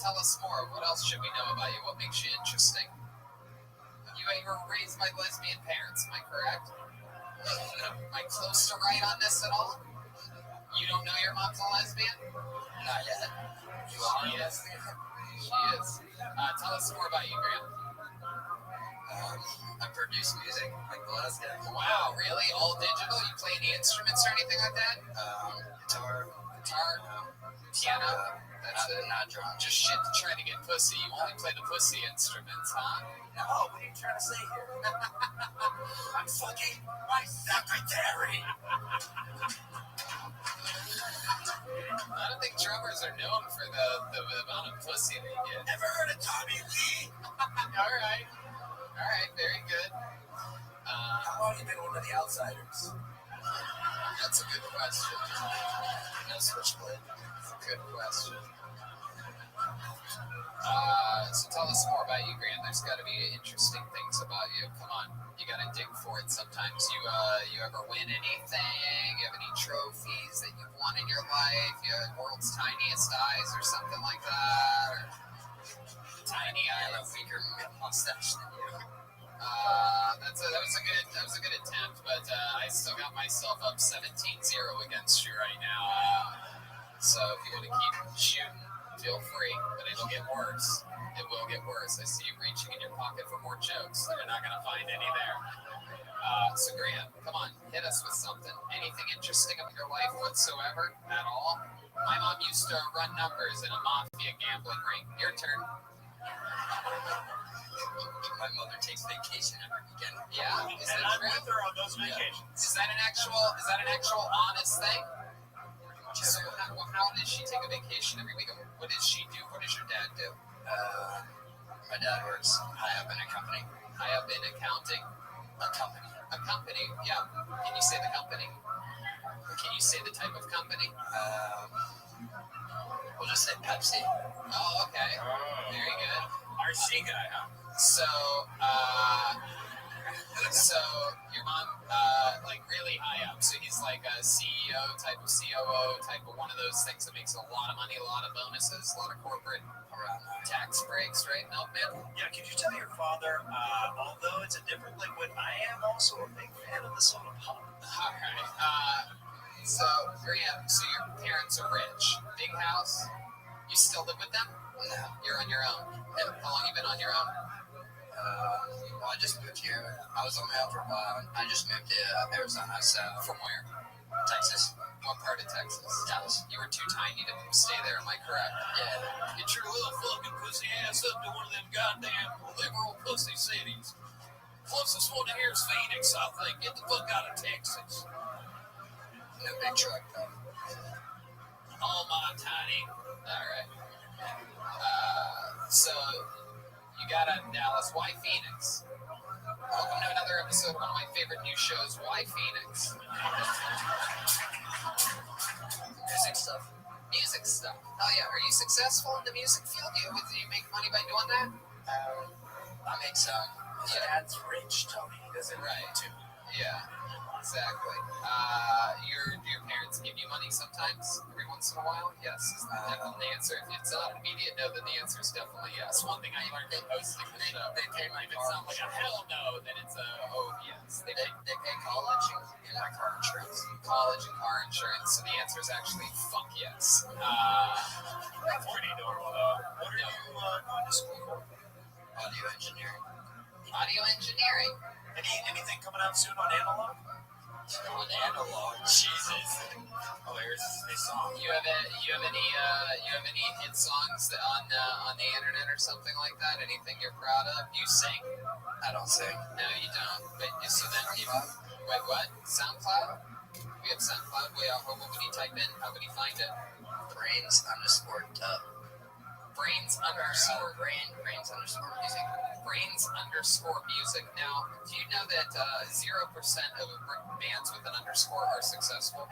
E: Tell us more. What else should we know about you? What makes you interesting? You were raised by lesbian parents, am I correct? Am I close to right on this at all? You don't know your mom's a lesbian?
I: Not yet.
E: You are? Yes. She is. Tell us more about you, Graham.
I: I produce music, like the last guy.
E: Wow, really? All digital? You play any instruments or anything like that?
I: Guitar,
E: piano. That's it.
I: not drums.
E: Just shit to try to get pussy. You only play the pussy instruments, huh?
G: No, what are you trying to say here?
C: I'm fucking my secretary.
E: I don't think drummers are known for the amount of pussy they get.
C: Ever heard of Tommy Lee?
E: All right, very good.
C: How long have you been one of the outsiders?
E: That's a good question.
I: No switchblade.
E: Good question. So tell us more about you, Graham. There's got to be interesting things about you. Come on, you got to dig for it. Sometimes you ever win anything? You have any trophies that you've won in your life? You have world's tiniest eyes or something like that? Or tiny
I: I have a
E: eyes.
I: weaker mustache than you.
E: That was a good attempt, but I still got myself up 17-0 against you right now. So if you want to keep shooting, feel free, but it'll get worse. It will get worse. I see you reaching in your pocket for more jokes. You're not going to find any there. So Graham, come on, hit us with something. Anything interesting about your life whatsoever at all? My mom used to run numbers in a mafia gambling ring. Your turn.
I: My mother takes vacation every weekend.
E: Yeah, is
G: And
E: that
G: I'm
E: true?
G: with her on those vacations.
E: Is that an actual honest thing? So how does she take a vacation every week? What does she do? What does your dad do?
I: My dad works high up in a company.
E: High up in accounting.
I: A company.
E: A company, yeah. Can you say the company? Can you say the type of company?
I: We'll just say Pepsi.
E: Oh, okay. Very good.
G: RC guy, huh?
E: So your mom, like really high up. So he's like a CEO type of COO type of one of those things that makes a lot of money, a lot of bonuses, a lot of corporate tax breaks, right, Milkman?
G: Yeah, could you tell your father, although it's a different liquid, I am also a big fan of the soda pop.
E: All right. So Graham, so your parents are rich, big house. You still live with them?
I: No.
E: You're on your own. And how long you been on your own?
I: Well, I just moved here. I was on my own for a while. I just moved to Arizona, so.
E: From where?
I: Texas.
E: What part of Texas?
I: Dallas.
E: You were too tiny to stay there, am I correct?
I: Yeah.
H: Get your little fucking pussy ass up to one of them goddamn liberal pussy cities. Closest one to here is Phoenix, I think. Get the fuck out of Texas.
I: No big truck, though.
H: Oh, my tiny.
E: All right. So you got out of Dallas. Why Phoenix? Welcome to another episode of one of my favorite new shows, Why Phoenix?
I: Music stuff.
E: Music stuff. Oh yeah, are you successful in the music field? Do you make money by doing that?
I: I make some.
E: Yeah.
H: Dad's rich, Tony. Does it
E: Right.
H: too?
E: Yeah, exactly. Your parents give you money sometimes, every once in a while? Yes, is the definitely answer. If it's not an immediate no, then the answer is definitely yes. One thing I learned from hosting the show.
I: They pay my
E: If it
I: car
E: sounds like a hell no, then it's a oh yes. They pay
I: They pay college and my car insurance.
E: college and car insurance, so the answer is actually fuck yes.
H: That's pretty normal, though. What are you going to school for?
I: Audio engineering.
E: Audio engineering.
H: Anything coming out soon on analog?
I: On analog.
H: Jesus. Oh, here's this song.
E: You have any hit songs that on the internet or something like that? Anything you're proud of? You sing?
I: I don't sing.
E: No, you don't. But so then you wait, what? SoundCloud? We have SoundCloud. Wait, what would you type in? How would you find it?
I: Brains_tub.
E: Brains underscore
I: Brains_music.
E: Brains_music. Now, do you know that 0% of bands with an underscore are successful?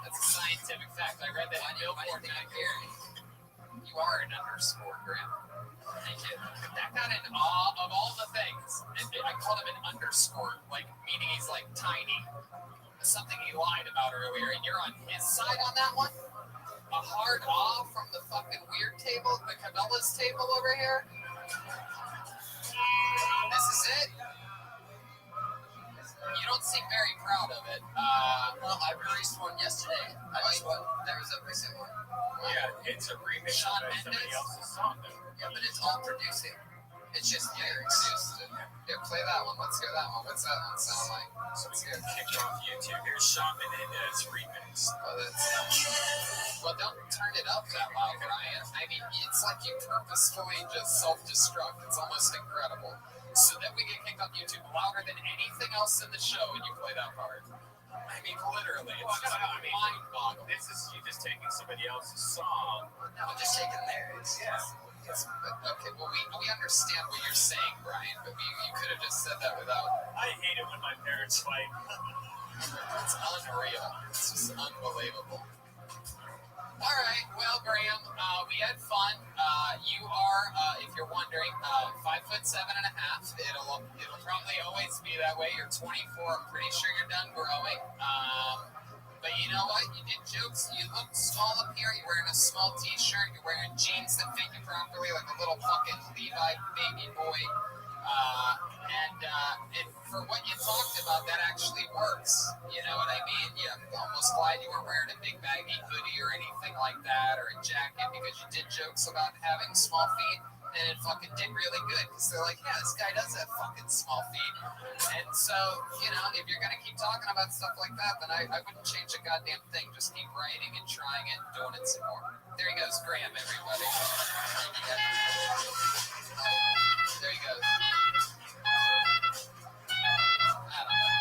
E: That's a scientific fact. I read that in Billboard magazine. You are an underscore, Graham. Thank you. That got in of all the things. I called him an underscore, like meaning he's like tiny. Something he lied about earlier, and you're on his side on that one? A hard off from the fucking weird table, the Cabela's table over here? This is it? You don't seem very proud of it.
I: Well, I released one yesterday. There was a recent one.
H: Yeah, it's a remix
E: Sean
H: of somebody
E: Mendes?
H: else's song, though.
I: Yeah, but it's all producing.
E: It's just lyrics. Here, play that one. Let's hear that one. What's that one sound like?
H: So we get kicked off YouTube. Here's Sean Mendes remix.
E: Oh, well, don't turn it up that loud, Brian. I mean, it's like you purposefully just self-destruct. It's almost incredible. So then we get kicked off YouTube louder than anything else in the show, and you play that part. I mean, literally, it's just mind-boggling.
H: This is you just taking somebody else's song.
I: I'm just taking lyrics.
E: Okay, well, we understand what you're saying, Brian, but you could have just said that without.
H: I hate it when my parents fight.
E: It's unreal. It's just unbelievable. All right, well, Graham, we had fun. You are, if you're wondering, 5'7.5". It'll probably always be that way. You're 24. I'm pretty sure you're done growing. But you know what? You did jokes. You look small up here. You're wearing a small T-shirt. You're wearing jeans that fit you properly, like a little fucking Levi baby boy. And for what you talked about, that actually works. You know what I mean? Yeah, I'm almost glad you weren't wearing a big baggy hoodie or anything like that, or a jacket, because you did jokes about having small feet. And it fucking did really good, because they're like, yeah, this guy does have fucking small feet. And so, you know, if you're going to keep talking about stuff like that, then I wouldn't change a goddamn thing. Just keep writing and trying it and doing it some more. There he goes, Graham, everybody. There he goes. I don't know.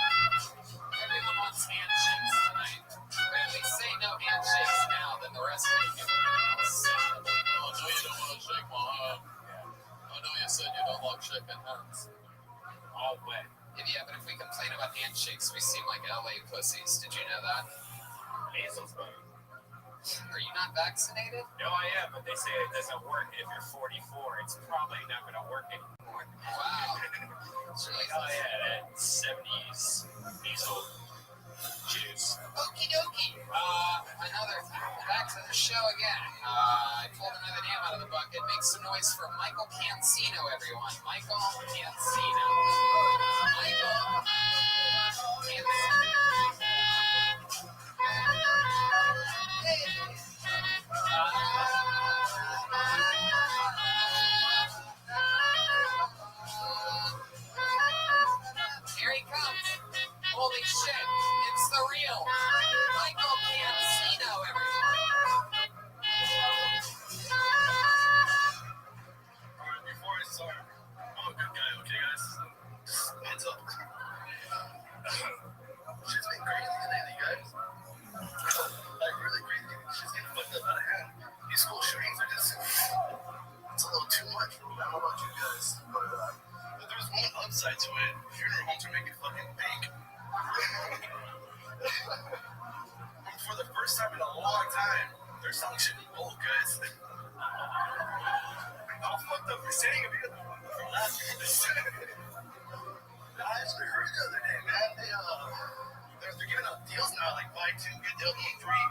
E: Everyone wants handshakes tonight. Or at least say no handshakes now, then the rest of you can. Oh, no, you don't want to shake my hand. I know you said you don't like shaking hands.
H: All wet.
E: Yeah, but if we complain about handshakes, we seem like LA pussies. Did you know that?
H: Measles, baby.
E: Are you not vaccinated?
H: No, I am, but they say it doesn't work. If you're 44, it's probably not going to work anymore.
E: Wow.
H: So like, oh yeah, that 70s measles juice.
E: Okie dokie. Back to the show again. I pulled another name out of the bucket. Make some noise for Michael Cancino, everyone. Michael Cancino. Michael Cancino. Hey. holy shit, it's the real Michael Cancino, everyone.
G: Alright, before I start, I'm a good guy, okay, guys? Just heads up. Shit's been crazy lately, guys. Like, really crazy. Shit's getting fucked up out of hand. These school shootings are just... It's a little too much. I don't know about you guys, but there's one upside to it. Funeral homes are making fucking bank. For the first time in a long time, they're selling shit in bulk, guys. How fucked up for saying a bit from last year. I actually heard the other day, man. They're giving out deals now, like buy two, get the other one free.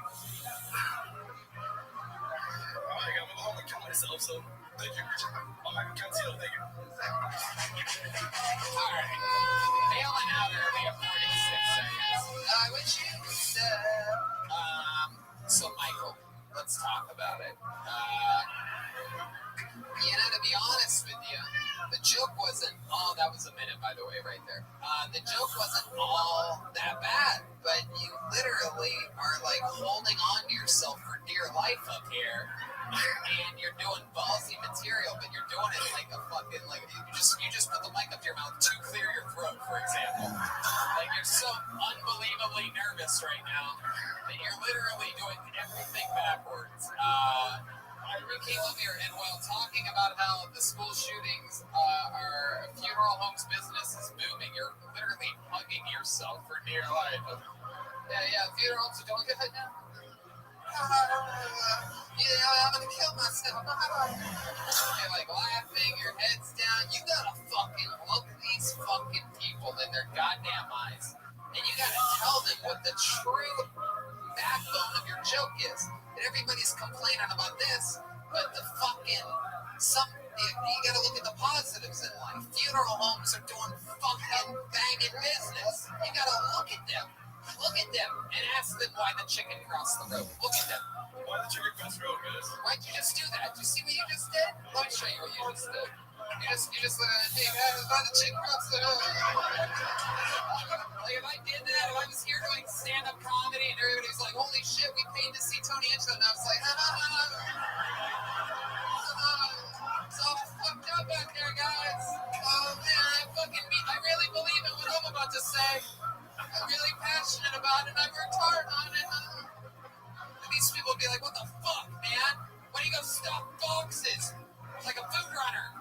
G: Alright, I'm gonna go home and kill myself, so thank you for checking. I can't see thank you.
E: Alright. Bailing out early at 46 seconds. I wish you said. So, Michael, let's talk about it. To be honest with you, the joke wasn't all, that was a minute, by the way, right there. The joke wasn't all that bad, but you literally are like holding on to yourself for dear life up here, and you're doing ballsy material, but you're doing it like a fucking, like, you just put the mic up to your mouth to clear your throat, for example. Like, you're so unbelievably nervous right now that you're literally doing everything backwards. We came up here, and while talking about how the school shootings are funeral homes business is booming, you're literally hugging yourself for dear life. Yeah, funeral homes are doing good right now. I'm gonna kill myself. You're like laughing, your head's down. You gotta fucking look these fucking people in their goddamn eyes, and you gotta tell them what the true backbone of your joke is. And everybody's complaining about this, but the fucking you gotta look at the positives in life. Funeral homes are doing fucking banging business. You gotta look at them. Look at them and ask them why the chicken crossed the road. Look at them.
G: Why the chicken crossed the road, guys?
E: Why'd you just do that? Did you see what you just did? Let me show you what you just did. You just hey guys, why the chicken crossed the road? Like if I did that, if I was here doing stand-up comedy and everybody's like, holy shit, we paid to see Tony Angelo, and I was like, it's all fucked up out there, guys. Oh man, I really believe in what I'm about to say. I'm really passionate about it, and I worked hard on it. And these people would be like, what the fuck, man? Why do you go stock boxes? Like a food runner.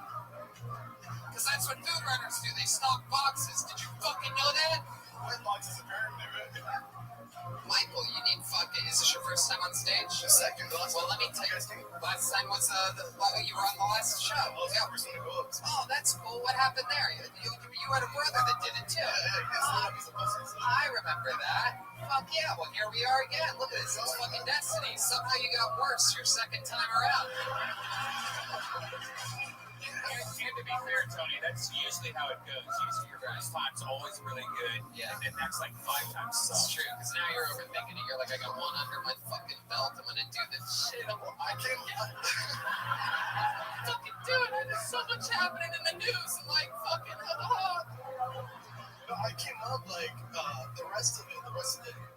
E: Because that's what food runners do. They stock boxes. Did you fucking know that?
G: What boxes apparently, man?
E: Michael, you need fucking... Is this your first time on stage?
G: The second.
E: Well, let me tell you. Last time was you were on the last show.
G: I was the first one to go up.
E: Oh, that's cool. What happened there? You had a brother that did it too. I remember that. Fuck yeah. Well, here we are again. Look at this. It's fucking destiny. Somehow you got worse your second time around.
H: And to be fair, Tony, that's usually how it goes. Usually your first time's always really good.
E: Yeah.
H: And then next like 5 times
E: It's
H: sucks.
E: true, because now you're overthinking it. You're like, I got one under my fucking belt. I'm gonna do this shit. I can't fucking do it. There's so much happening in the news. I'm like, fucking,
G: I came up like the rest of it.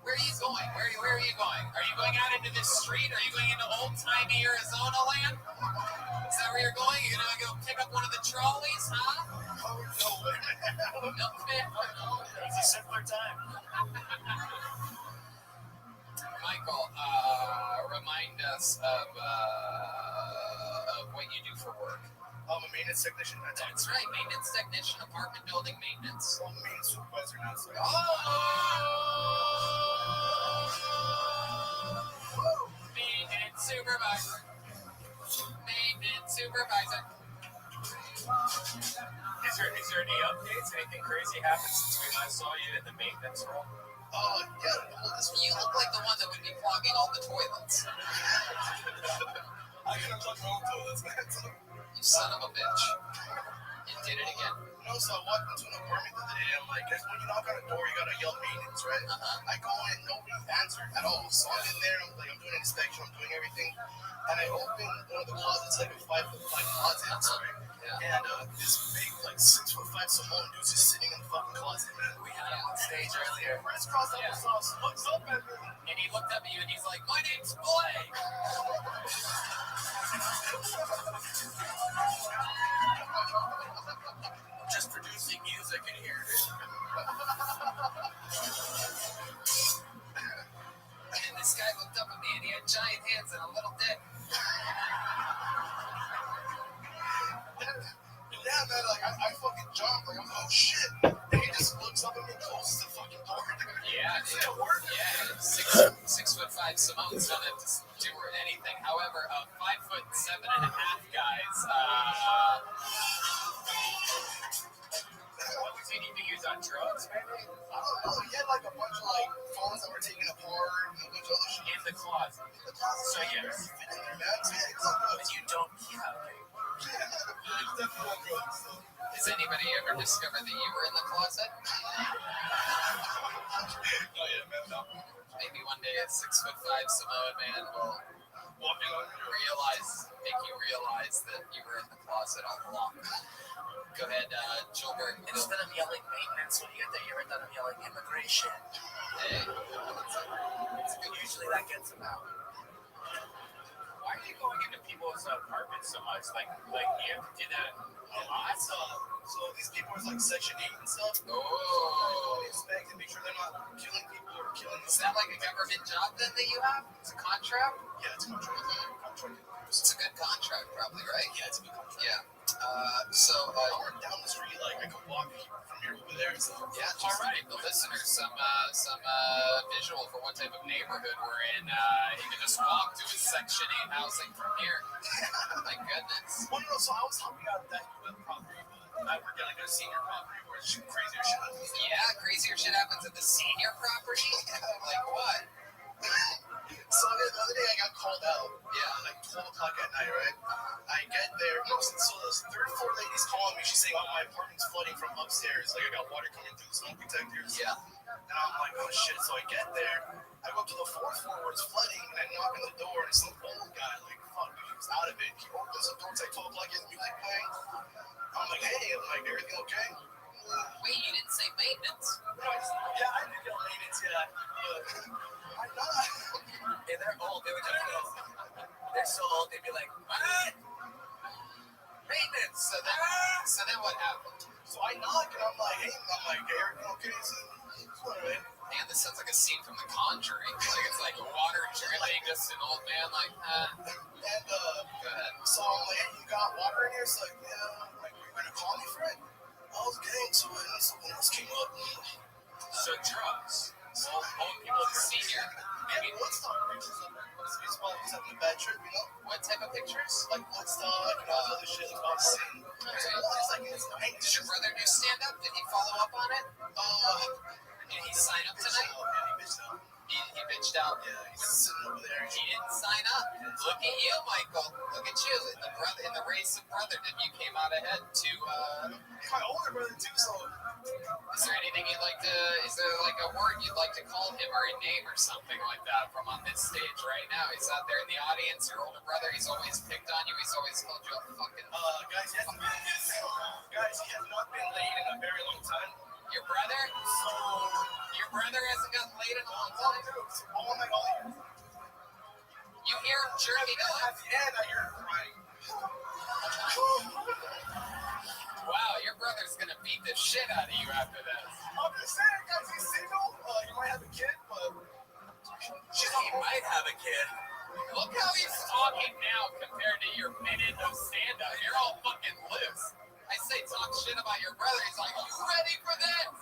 E: Where are you going? Where are you going? Are you going out into this street? Are you going into old-timey Arizona land? Is that where you're going? You're gonna go pick up one of the trolleys, huh?
G: No way.
H: It's a simpler time.
E: Michael, remind us of what you do for work.
G: I'm a maintenance technician.
E: That's right, maintenance technician, apartment building maintenance.
G: I'm a maintenance supervisor now. So
E: Maintenance supervisor. Maintenance supervisor.
H: Is there any updates? Anything crazy happened since we last saw you in the maintenance role?
G: yeah. Well,
E: You look like the one that would be clogging all the toilets.
G: I gotta plug my own toilets, man.
E: You son of a bitch. You did it again.
G: So I walked into an apartment the other day, and I'm like, when you knock on a door, you gotta yell maintenance, right? I go in, nobody answered at all. So I'm in there, I'm doing an inspection, I'm doing everything. And I open one of the closets, like a 5-foot closet, right?
I: Yeah.
G: And this big, like 6'5" Samoan dude's just sitting in the fucking closet, man. We had him on stage earlier. Crisscross applesauce. What's up, man?
E: And he looked up at you and he's like, "My name's Blake."
G: Just producing music in here.
E: And this guy looked up at me and he had giant hands and a little dick.
G: Yeah, man, like, I fucking jumped. Like, I'm like, oh, shit. And he just looks up at me and closes the fucking door.
E: Yeah,
G: It worked.
E: Yeah, 6'5" Samoans don't have to do anything. However, 5'7.5" guys. What was he need to use on drugs, maybe?
G: I don't know. He had like a bunch of like phones that were taken apart and a bunch of other shit.
E: In the closet.
G: So yes, fit in there, man. So, yeah, it's all good.
E: But you don't have
G: Yeah, it's definitely on drugs. So.
E: Has anybody ever discovered that you were in the closet?
G: Oh yeah, man. No.
E: Maybe one day a 6'5" Samoan man will make you realize that you were in the closet all along. Go ahead, Gilbert.
G: Instead of yelling maintenance when you get there, you end up yelling immigration.
E: Hey,
G: Usually that gets them out.
E: why are you going into people's apartments so much? Like you have to do that a lot?
G: So these people are like Section 8 and stuff.
E: Oh.
G: They inspect and make sure they're not killing people or killing.
E: Is that like a government job then that you have? It's a contract?
G: Yeah, it's contract.
E: It's a good contract, probably, right?
G: Yeah, it's a good contract.
E: Yeah.
G: I work down the street, like I could walk from here over there. So
E: Yeah, just to give the listeners some visual for what type of neighborhood we're in. He can just walk to his Section 8 housing from here. My goodness.
G: Well, no, so I was helping out that property. I work at like a senior property where it's crazier shit happens.
E: Yeah, crazier shit happens at the senior property? Like what?
G: So the other day I got called out.
E: Yeah.
G: Like 12 o'clock at night, right? I get there. No, so this third floor lady's calling me. She's saying, "Oh, my apartment's flooding from upstairs. Like I got water coming through the smoke detectors."
E: Yeah.
G: And I'm like, "Oh shit!" So I get there. I go up to the fourth floor where it's flooding, and I knock on the door, and it's some old guy. Like, fuck, dude, he was out of it. He opens the door. It's like 12 o'clock. He has music playing. I'm like, "Hey," I'm like, "Everything okay?"
E: Wait, you didn't say maintenance.
G: Yeah, I did get maintenance. Yeah. I'm not.
E: And they're old. They would just go. They're so old. They'd be like, "What? Maintenance." So then what happened?
G: So I knock and I'm like, "Hey," I'm like, "Everything okay?" So, right?
E: Man, this sounds like a scene from The Conjuring. Like it's like water dripping, just an old man like,
G: And
E: Go ahead.
G: so I'm like, "Hey, you got water in here?" So like, "Yeah." I'm like, "You're gonna call me for it?" I was getting to it, and someone else came up.
E: So drugs. Old people at the senior.
G: Maybe Woodstock pictures of it. It's probably just having a bad trip, you know?
E: What type of pictures?
G: Like Woodstock and all this other shit, like about the scene. So it's like in his 90s.
E: Did your brother do stand up? Did he follow up on it? Did he sign up tonight?
G: Yeah, he bitched out.
E: He bitched out.
G: Yeah, he's sitting over there.
E: He didn't sign up. Look at you, Michael. Look at you. In the race of brotherhood, you came out ahead to.
G: My older brother too, so
E: Is there anything you'd like to? Is there like a word you'd like to call him or a name or something like that from on this stage right now? He's out there in the audience. Your older brother. He's always picked on you. He's always called you a fucking.
G: guys, he has not been laid in a very long time.
E: Your brother?
G: So
E: Your brother hasn't gotten laid in a long time.
G: all my years.
E: You hear him jerking
G: At
E: off?
G: the end, I hear him crying.
E: Wow, your brother's gonna beat the shit out of you after this.
G: I'm just saying, guys, he's single. He might have a kid, but
E: He might have a kid. Look how he's talking now compared to your minute of stand-up. You're all fucking loose. I say talk shit about your brother. He's like, you ready for this?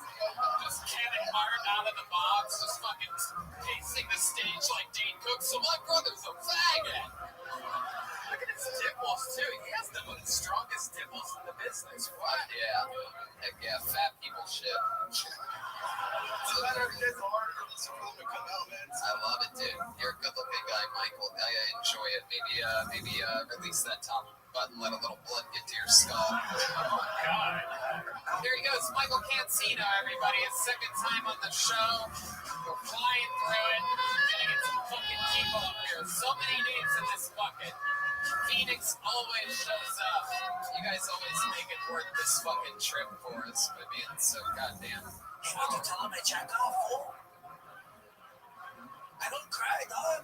E: Just Kevin Hart out of the box, just fucking pacing the stage like Dane Cook. So my brother's a faggot. Look at his dimples, too. He has the strongest dimples in the business. What? Yeah. Heck yeah, fat people shit.
G: so that every day's hard for them to come out, man.
E: I love it, dude. You're a good-looking guy, Michael. I enjoy it. Maybe release that top button, let a little blood get to your skull. Oh my God! There he goes, Michael Cancino. Everybody, his second time on the show. We're flying through it. Gonna get some fucking people up here. So many names in this bucket. Phoenix always shows up. You guys always make it worth this fucking trip for us by being so goddamn.
C: You want to tell him I jack off, fool? I don't cry, dog.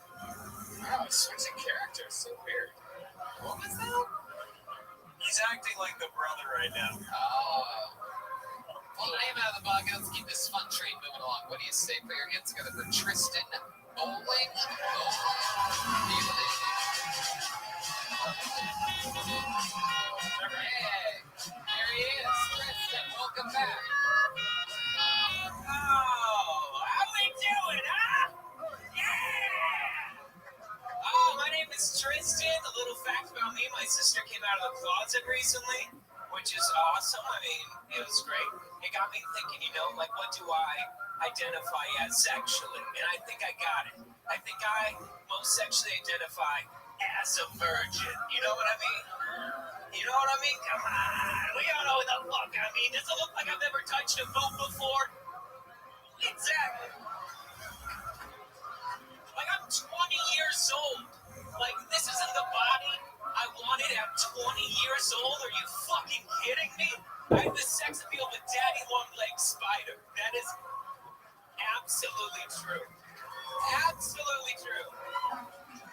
B: Wow, switching characters, so weird.
E: What was that?
C: He's acting like the brother right now.
E: Oh. Well, the name out of the bug. Let's keep this fun train moving along. What do you say? Put your hands together for Tristan Bowling. Hey, there he is, Tristan. Welcome back.
C: Oh, how we doing, huh? Yeah! Oh, my name is Tristan. A little fact about me, my sister came out of the closet recently, which is awesome. I mean, it was great. It got me thinking, like, what do I identify as sexually? And I think I got it. I think I most sexually identify as a virgin. You know what I mean? You know what I mean? Come on. We all know what the fuck I mean. Does it look like I've ever touched a boob before? Exactly. Like, I'm 20 years old. Like, this isn't the body I wanted at 20 years old. Are you fucking kidding me? I have the sex appeal of a daddy long-legged spider. That is absolutely true. Absolutely true.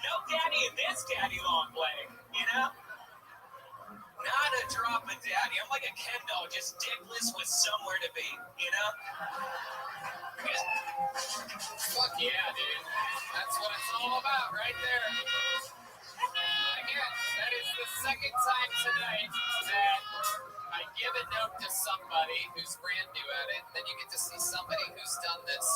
C: No daddy in this daddy long leg, Not a drop of daddy. I'm like a Ken doll, just dickless with somewhere to be,
E: Fuck yeah, dude. That's what it's all about right there. Again, that is the second time tonight that I give a note to somebody who's brand new at it. Then you get to see somebody who's done this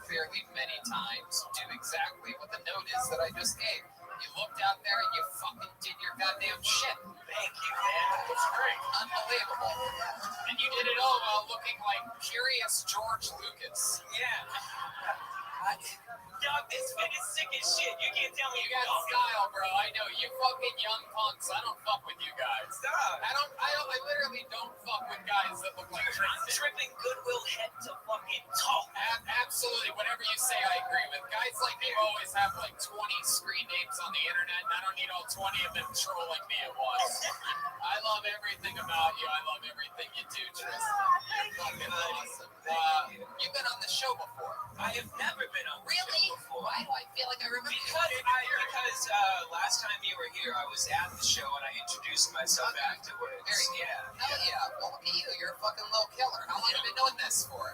E: clearly many times do exactly what the note is that I just gave. You looked out there and you fucking did your goddamn shit.
C: Thank you, man. It's great.
E: Unbelievable. And you did it all while looking like Curious George Lucas.
C: Yeah. Dog, this fit is sick as shit. You can't tell me
E: You got style, bro. I know. You fucking young punks. I don't fuck with you guys.
C: Stop.
E: I literally don't fuck with guys that look like
C: I'm
E: Tristan.
C: tripping Goodwill head to fucking toe.
E: Absolutely. Whatever you say, I agree with. Guys like you always have like 20 screen names on the internet, and I don't need all 20 of them trolling me at once. I love everything about you. I love everything you do, Tristan. You're fucking awesome. You've been on the show before.
C: I have never been on the
E: Really?
C: show before.
E: Why do I feel like I remember you?
C: Because last time you were here, I was at the show and I introduced myself afterwards.
E: Very cool.
C: Yeah.
E: Hell yeah. Well, look at you. You're a fucking little killer. How long have you been doing this for?
C: 4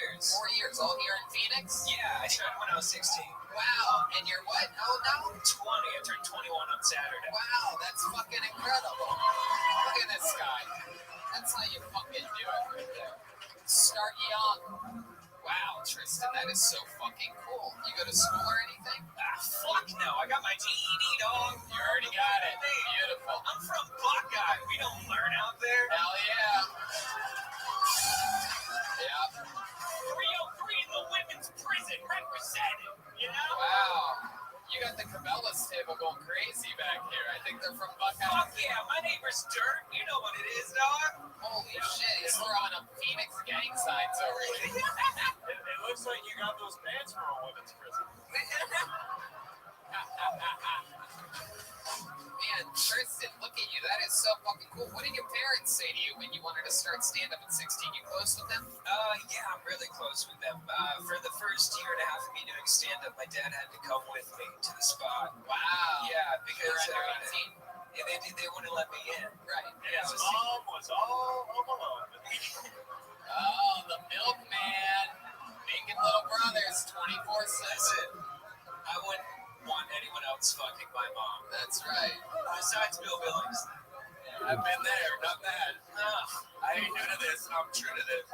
C: years.
E: 4 years. All here in Phoenix?
C: Yeah, I started when I was 16.
E: Wow. And you're what? How old now?
C: 20. I turned 21 on Saturday.
E: Wow. That's fucking incredible. Look at this guy. That's how you fucking do it right there. Start young. Wow, Tristan, that is so fucking cool. You go to school or anything?
C: Fuck no. I got my GED, dog.
E: You already got it. Beautiful.
C: I'm from Buckeye. We don't learn out there.
E: Hell yeah. Yeah.
C: 303 in the women's prison represented,
E: Wow. You got the Cabela's table going crazy back here. I think they're from Buckeye.
C: Fuck yeah. My neighbor's Dirt. You know what it is, dog.
E: Holy shit. He's throwing up Phoenix gang signs over here.
G: It looks like you got those pants from a women's prison.
E: Man, Tristan, look at you. That is so fucking cool. What did your parents say to you when you wanted to start stand-up at 16? You close with them?
C: Yeah, I'm really close with them. For the first year and a half of me doing stand-up, my dad had to come with me to the spot.
E: Wow.
C: Yeah, because
E: You're under 18?
C: they wouldn't let me in.
E: Right.
C: Yeah,
G: His mom was all home alone.
E: Oh, the milkman. Making little brothers 24/7.
C: Listen, I wouldn't want anyone else fucking my mom.
E: That's right.
C: Besides Bill Billings.
G: I've been there, done that. I ain't new to this, and I'm true to this.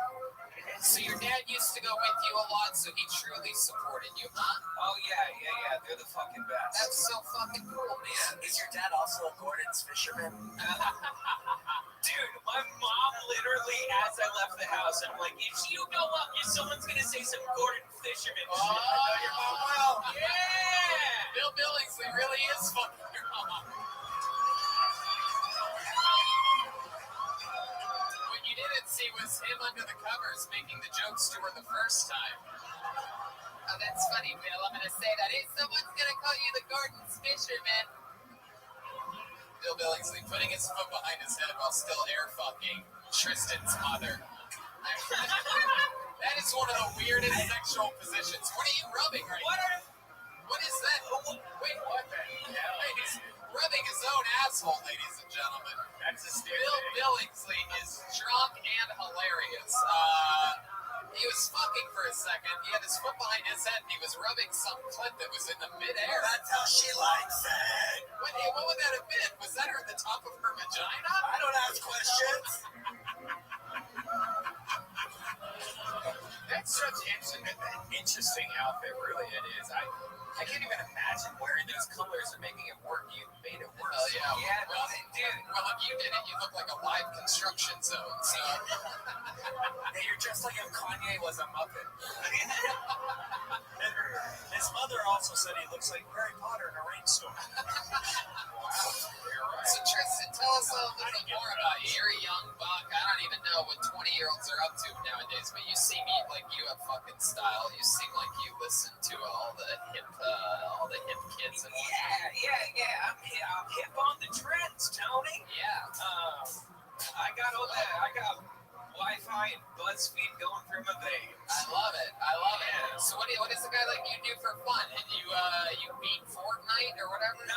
E: So your dad used to go with you a lot, so he truly supported you, huh?
C: Oh, yeah. They're the fucking best.
E: That's so fucking cool, man.
C: Is your dad also a Gordon's fisherman? Dude, my mom literally, as I left the house, I'm like, if you go up, someone's going to say some Gordon fisherman shit. I know your mom will. Yeah!
E: Bill Billingsley really is fucking your mom. What you didn't see was him under the covers making the jokes to her the first time. Oh, that's funny, Bill. I'm gonna say that. Hey, someone's gonna call you the Gordon Fisherman. Bill Billingsley putting his foot behind his head while still air fucking Tristan's mother. That is one of the weirdest sexual positions. What are you rubbing right now? What is that? Wait, what the hell? He's rubbing his own asshole, ladies and gentlemen.
H: That's a
E: Bill Billingsley is drunk and hilarious. He was fucking for a second. He had his foot behind his head and he was rubbing some clit that was in the midair.
C: That's how she likes it.
E: What would that have been? Was that her at the top of her vagina?
C: I don't ask questions.
B: That's such an interesting outfit, really it is. I can't even imagine wearing those colors and making it work. You made it work.
E: Oh, yeah.
B: Yeah,
E: Well, dude, well, if you did it, you look like a live construction zone. So,
B: Hey, you're just like if Kanye was a Muppet.
C: His mother also said he looks like Harry Potter in a rainstorm.
B: You're right.
E: so Tristan, tell us a little bit more about you. You're a young buck. I don't even know what 20-year-olds are up to nowadays, but you seem like you have fucking style. You seem like you listen to all the hip kids and whatnot.
B: Yeah. I'm hip on the trends, Tony.
E: Yeah.
B: I got Wi-Fi and BuzzFeed going through my veins.
E: I love it. So what is the guy like you do for fun? And you beat Fortnite or whatever?
B: No,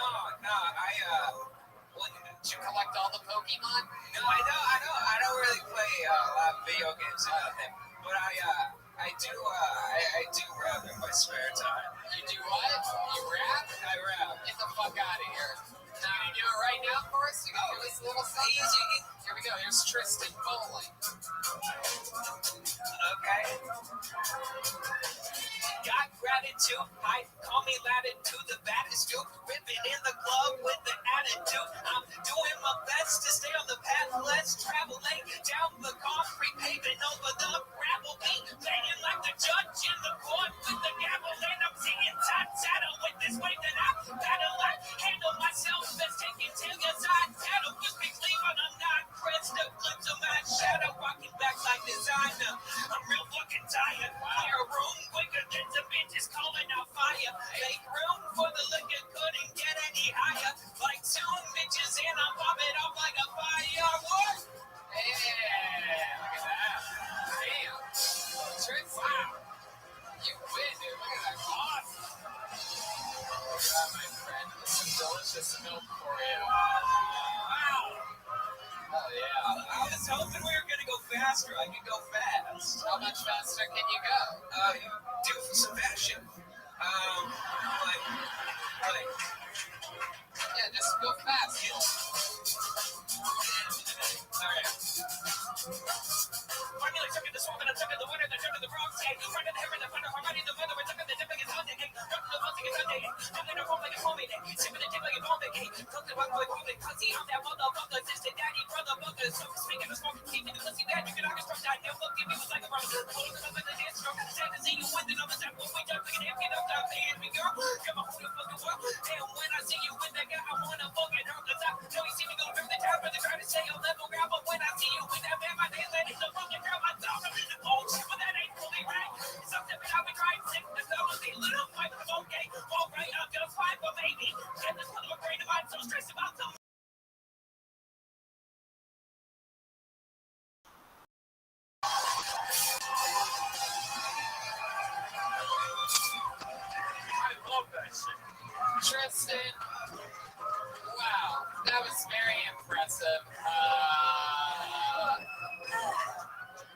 E: Did you collect all the Pokemon?
B: No, I don't really play a lot of video games or nothing, but I do rap in my spare time.
E: You do what? You rap?
B: I rap.
E: Get the fuck out of here. Can you do it right now for us? You can do this little something?
B: Easy.
E: Here we go. Here's Tristan bowling.
B: Okay. Got gratitude. I call me latitude, the baddest dude. Ripping in the club with the attitude. I'm doing my best to stay on the path. Let's travel late down the concrete paving over the gravel beat. Playing like the judge in the court with the gavel. And I'm seeing top shadow with this way that I battle. I handle myself best, taking till your side saddle. With me clean, but I'm not pressed. The glimpse of my shadow walking back like designer. I'm real fucking tired. Clear a room quicker than the bitches calling out fire. Make room for the liquor, couldn't get any higher. Like two bitches and I'm popping off like a firework.
E: Yeah, look at that. Damn. Tristan. Wow. You win, dude. Look at that. Awesome. Oh, God, my friend. This is delicious milk for you. Wow. Oh, yeah.
B: I was hoping we were gonna go faster. I can go fast.
E: How much faster can you go?
B: Do some fashion. Like.
E: Yeah, just go fast.
B: Alright. Finally took it the swamp and I took it the winter, the dirt of the Bronx. Right in the heaven, the thunder, harmony, the weather, I took it the dipping is on the gate. Dropping the bus, it's on the gate. Jumping the rope like a homie, sipping the dip like a bomb gate. Cooked the rock like homie, pussy. I'm that motherfucker, sister, daddy, brother, bugger. So speaking of smoking, keeping the pussy bad. You can always trust that. Never give me was like a brother. Hold up in the dance stroke. Sad to see you with the numbers that will wake up like an empty up top. Paying me, girl. Come on, who the fucking world? And when I see you with that guy, I wanna fucking hurt. Cause I know you see me go through the top of the crowd and say you'll never grab. But when I see you with that man, my name, that is the fucking girl. I thought oh shit, but that ain't fully right. It's something that I've been trying to sick. That's all the little fight. Okay, alright, I'm just fine, but maybe. Get this little brain of mine so stressed about some.
H: I love that shit.
E: Tristan. Wow, that was very impressive. You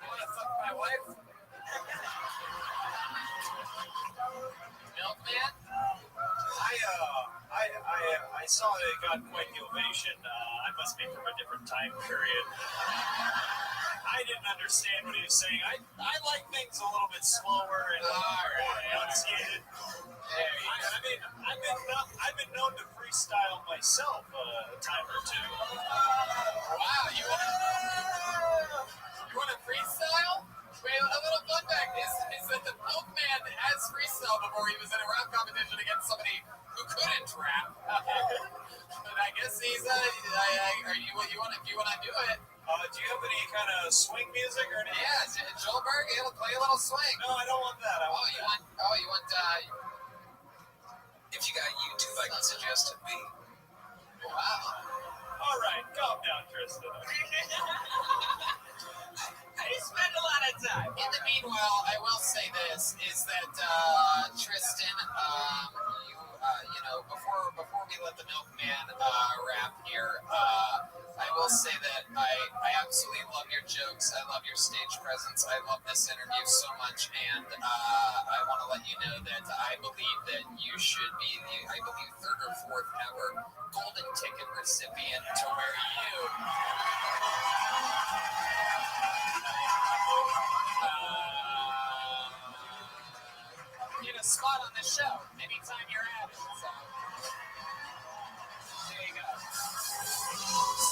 E: want to fuck my wife? Milkman?
C: I saw it got quite the ovation. I must be from a different time period. I didn't understand what he was saying. I like things a little bit slower and enunciated. I've been known to freestyle myself a time or two.
E: Wow, you want to freestyle? Wait, a little fun fact is that the Milkman has freestyle before he was in a rap competition against somebody who couldn't rap. But I guess he's you want to do it?
C: Do you have
H: any kind of swing music or anything?
E: Yeah, Joelberg, he'll play a little swing.
H: No, I don't want that.
E: You want
H: If you got YouTube, I can suggest it.
E: wow.
H: All right, calm down, Tristan.
E: I spend a lot of time. In the meanwhile, I will say this, is that, Tristan, before we let the milkman rap here, I will say that I absolutely love your jokes. I love your stage presence. I love this interview so much, and I want to let you know that I believe that you should be the, third or fourth ever golden ticket recipient to where you get a spot on the show anytime you're at it. So there you go.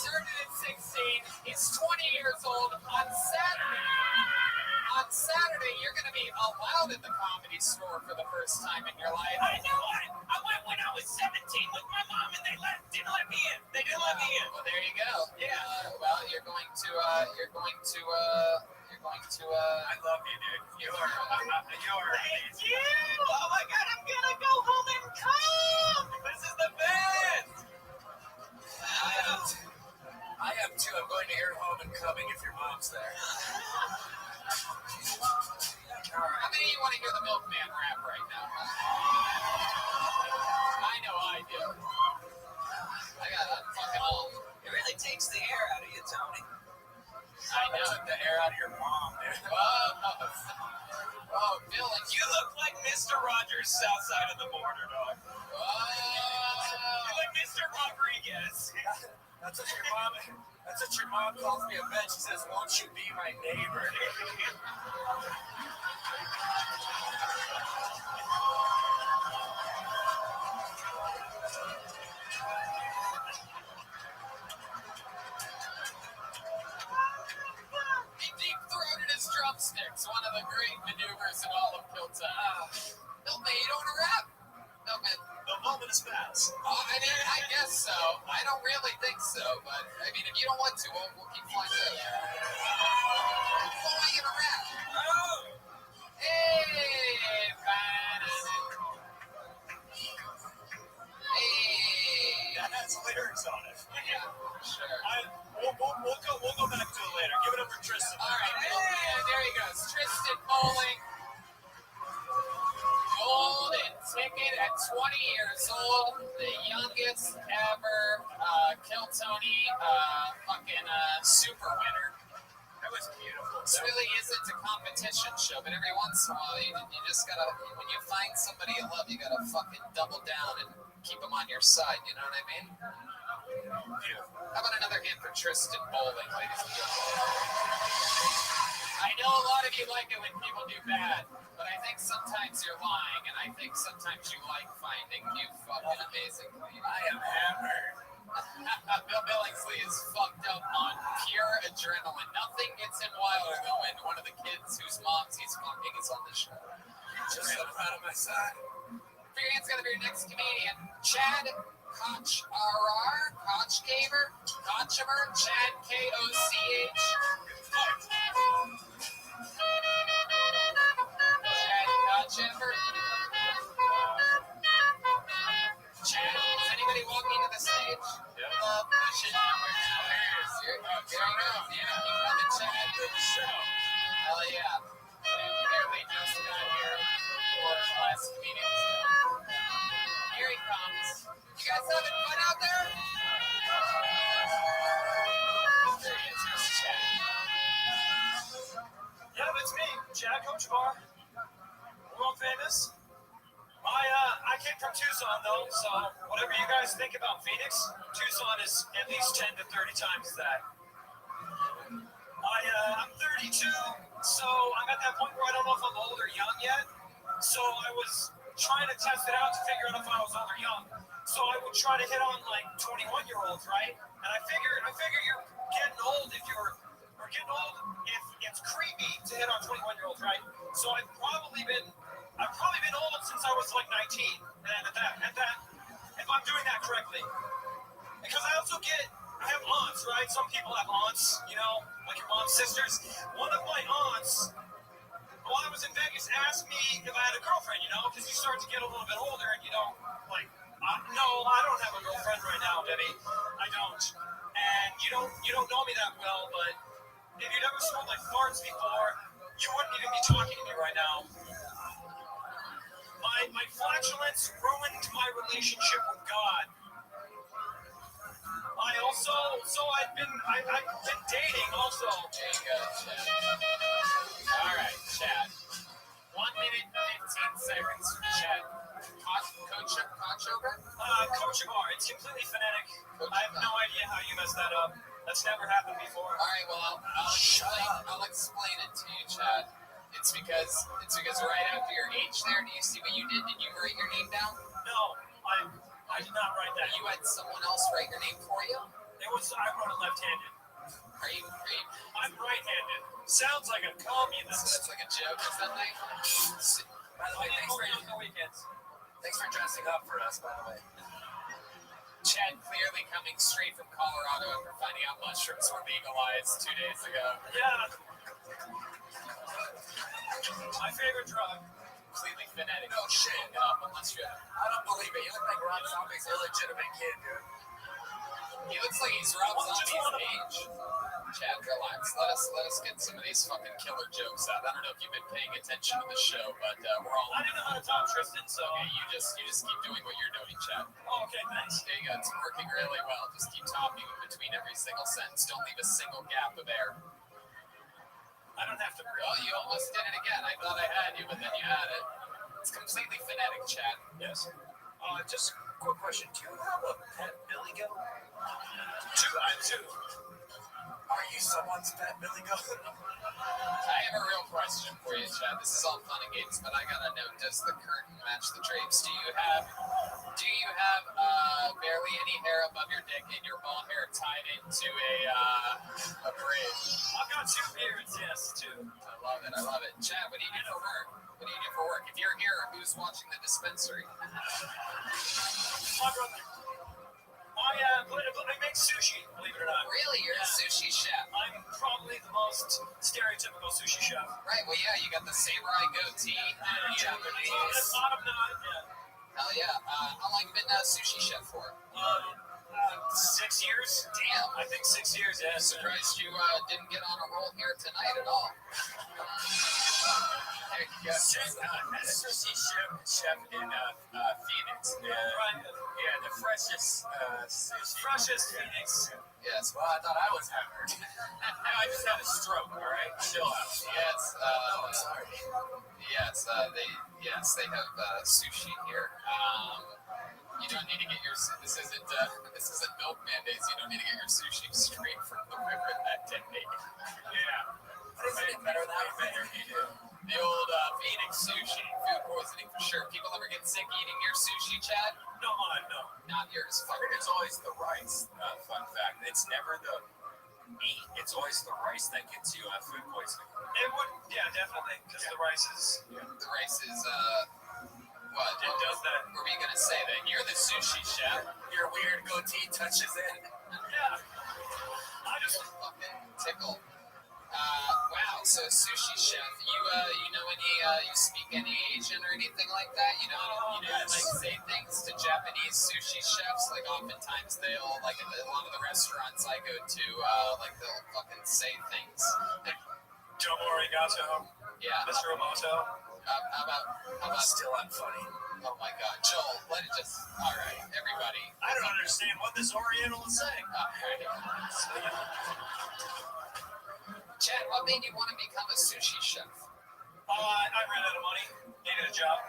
E: Started at 16. He's 20 years old. On Saturday, you're going to be allowed at the Comedy Store for the first time in your life. I know. I went when I was 17 with my mom, and they didn't let me in. They didn't let me in. Well, there you go. Yeah. Well, you're going to. I
H: love you, dude. You're
E: Thank you. Oh my God, I'm gonna go home and come. This is the best.
H: I am too. I'm going to your home and coming if your mom's there.
E: How many of you want to hear the milkman rap right now? I know I do. I got a fucking all.
H: It really takes the air out of you, Tony.
E: I know.
H: Took the air out of your mom, dude.
E: Oh, Bill,
H: You look like Mr. Rogers' south side of the border, dog. You're like Mr. Rodriguez. That's what your mom calls me a bitch. She says, "Won't you be my neighbor?"
E: He deep-throated his drumsticks, one of the great maneuvers in all of Kilton. Milkman, you don't want to rap? Milkman.
H: The moment is past.
E: I guess so. I don't really think so, but, I mean, if you don't want to, we'll keep flying through. Why are you going to rap?
H: Oh!
E: Hey,
H: That has lyrics on it.
E: Yeah, sure.
H: We'll go back to it later. Give it up for Tristan.
E: All right, there he goes. Tristan Bowling. Golden ticket at 20 years old. The youngest ever Kiltony super winner.
H: That was beautiful.
E: This really isn't a competition show, but every once in a while, you just gotta, when you find somebody you love, you gotta fucking double down and keep them on your side, you know what I mean? How about another hand for Tristan Bowling, ladies and gentlemen? I know a lot of you like it when people do bad, but I think sometimes you're lying, and I think sometimes you like finding new fucking amazing people.
H: I am hammered.
E: Bill Billingsley is fucked up on pure adrenaline. Nothing gets him wilder than when one of the kids whose moms he's fucking is on the show.
H: Just so proud of my son.
E: For your hands together for your next comedian, Chad Kochamer, Chad K-O-C-H. Chad Kochamer. Chad, is anybody walking to the stage?
H: Yeah.
E: Push it downward now. There he goes. Yeah, keep coming, Chad. Hell yeah. Clearly just got here for class comedians. Here he comes. You guys having fun out there? There he is. Here's Chad.
H: Yeah, that's me, Chad Kochamer. World famous. I came from Tucson, though, so whatever you guys think about Phoenix, Tucson is at least 10 to 30 times that. I'm 32, so I'm at that point where I don't know if I'm old or young yet. So I was trying to test it out to figure out if I was old or young. So I would try to hit on like 21-year-olds, right? And I figure you're getting old if it's creepy to hit on 21-year-olds, right? So I've probably been old since I was like 19. And at that, if I'm doing that correctly, because I also get
C: I have aunts, right? Some people have aunts, you know, like your mom's sisters. One of my aunts, while I was in Vegas, asked me if I had a girlfriend, you know, because you start to get a little bit older and you don't, like, no, I don't have a girlfriend right now, Debbie. I don't. And you don't know me that well, but if you'd ever smelled like farts before, you wouldn't even be talking to me right now. My flatulence ruined my relationship with God. I've been dating also.
E: There you go, Chad. All right, Chad. 1 minute, 15 seconds from Chad. Coach over?
C: Coach Bar, it's completely phonetic. I have no idea how you messed that up. That's never happened before.
E: All right, well, I'll explain it to you, Chad. It's because right after your H there, do you see what you did? Did you write your name down?
C: No, I did not write that.
E: You had someone else write your name for you?
C: I wrote it left-handed.
E: Are you?
C: I'm right-handed. Sounds like a communist.
E: That's like a joke or something?
C: By the way,
E: Thanks for dressing up for us, by the way. Chad clearly coming straight from Colorado after finding out mushrooms were legalized 2 days ago.
C: Yeah. My favorite drug.
E: Completely phonetic.
G: No shit.
E: Up unless you
G: I don't believe it. You look like Rob Zombie's illegitimate kid, dude.
E: He looks like he's Rob Zombie's age. Chad, relax. Let us get some of these fucking killer jokes out. I don't know if you've been paying attention to the show, but we're all.
C: I didn't know how to talk Tristan, so.
E: Okay, you just keep doing what you're doing, Chad.
C: Oh, okay, thanks.
E: There you go. It's working really well. Just keep talking in between every single sentence. Don't leave a single gap of air.
C: I don't have to breathe.
E: Well, you almost did it again. I thought I had you, but then you had it. It's completely phonetic, Chad.
C: Yes.
G: Just a quick question. Do you have a pet billy goat?
C: Two.
G: Are you someone's pet billy goat?
E: I have a real question for you, Chad. This is all fun and games, but I gotta know: does the curtain match the drapes? Do you have barely any hair above your dick and your ball hair tied into a braid?
C: I've got 2 beards, yes, 2.
E: I love it. Chad, what do you do for work? If you're here, who's watching the dispensary?
C: My brother. I make sushi, believe it or not.
E: Really? You're a sushi chef?
C: I'm probably the most stereotypical sushi chef.
E: Right, well, yeah, you got the samurai goatee, Japanese.
C: Bottom knot, yeah.
E: Hell yeah. How long you been a sushi chef for?
C: 6 years.
E: Damn.
C: I think 6 years, yeah.
E: Surprised you didn't get on a roll here tonight at all. There you go.
J: Sushi chef in Phoenix.
C: Right.
J: Yeah, the freshest sushi.
C: Freshest Phoenix.
E: Yes.
J: Well, I thought I was hammered. No, I just had a stroke, all right? Chill out.
E: Yes.
G: I'm sorry.
E: Yes. They have sushi here. You don't need to get your. This isn't milk mandates. You don't need to get your sushi straight from the river that technique.
J: Yeah.
G: But isn't it better that way?
J: Better you do.
E: The old Phoenix sushi, food poisoning for sure. People ever get sick eating your sushi, Chad?
C: No, mine, no.
E: Not yours.
J: I heard it's always the rice. Fun fact. It's never the meat. It's always the rice that gets you food poisoning.
C: It would, yeah, definitely, because the rice is.
E: The rice is what?
C: It does that.
E: What were you gonna say then? You're the sushi chef.
G: Your weird goatee touches in.
C: Yeah. I just.
E: Fucking tickle. Wow. So sushi chef, you know any? You speak any Asian or anything like that? You know, like say things to Japanese sushi chefs. Like oftentimes they'll like at a lot of the restaurants I go to, like they'll fucking say things. Like,
C: Domo arigato,
E: yeah.
C: Mr. Omoto.
E: How about
G: Still unfunny.
E: Oh my God, Joel, let it just. All right, everybody.
C: I don't understand what this Oriental is saying.
E: All right. Chad, what made you want to become a sushi chef?
C: I ran out of money, needed a job.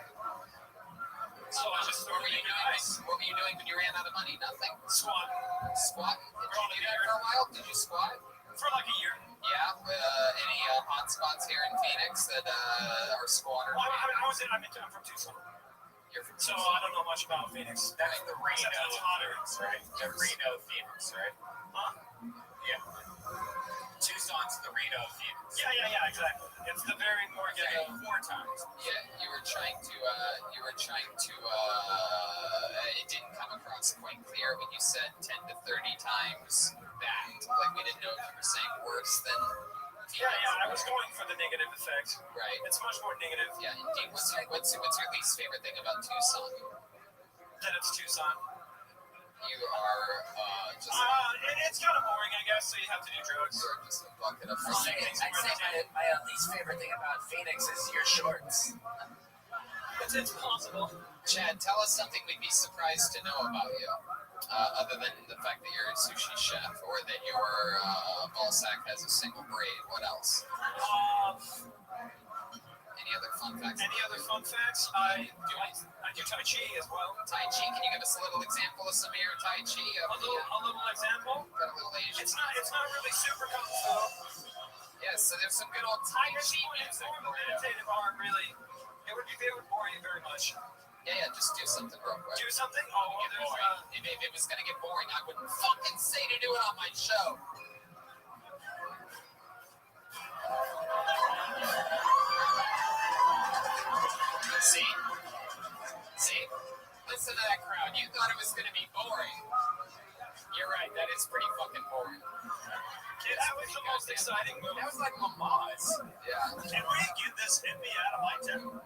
C: So I just
E: What
C: started
E: were you
C: making
E: doing?
C: ice.
E: What were you doing when you ran out of money? Nothing.
C: Squat
E: Squatting. Did you do that for a while? Did you squat?
C: for like a year.
E: Yeah. Any hot spots here in Phoenix that are squatter?
C: Well, I'm from Tucson,
E: You're from
C: so I don't know much about Phoenix.
J: That's the Reno.
C: It's hotter.
J: Right? The Reno Phoenix, right?
C: Huh?
J: Yeah. Tucson's the Reno of Phoenix.
H: Yeah, exactly. It's the very more
J: Yeah,
H: ghetto.
J: 4 times.
E: Yeah, you were trying to, it didn't come across quite clear when you said 10 to 30 times that. Like, we didn't know if you were saying worse than
H: Yeah, I was going for the negative effect.
E: right.
H: It's much more negative
E: Yeah, indeed. What's your least favorite thing about Tucson?
H: that it's Tucson.
E: You are just
H: It's kind of boring, I guess, so you have to do drugs.
E: you're just a bucket of
K: I'd
E: fun.
K: say my least favorite thing about Phoenix is your shorts.
H: It's possible.
E: Chad, tell us something we'd be surprised to know about you, other than the fact that you're a sushi chef or that your ball sack has a single braid. What else? Any other fun facts?
H: Any other fun facts? I do Tai Chi as well.
E: Tai Chi, can you give us a little example of some of your Tai Chi?
H: A little example.
E: Got a little Asian.
H: It's not really super kung fu.
E: Yes, so there's some good old Tai Chi
H: It's
E: music
H: more
E: for you.
H: meditative art, really. It would bore you very much.
E: Yeah, just do something real quick.
H: Do something? Oh,
E: If it was gonna get boring, I wouldn't fucking say to do it on my show. See? Listen to that crowd. You thought it was gonna be boring. You're right. That is pretty fucking boring.
H: that was the most exciting move.
E: That was like Mama's. Yeah.
H: Can we get this hippie out of my town?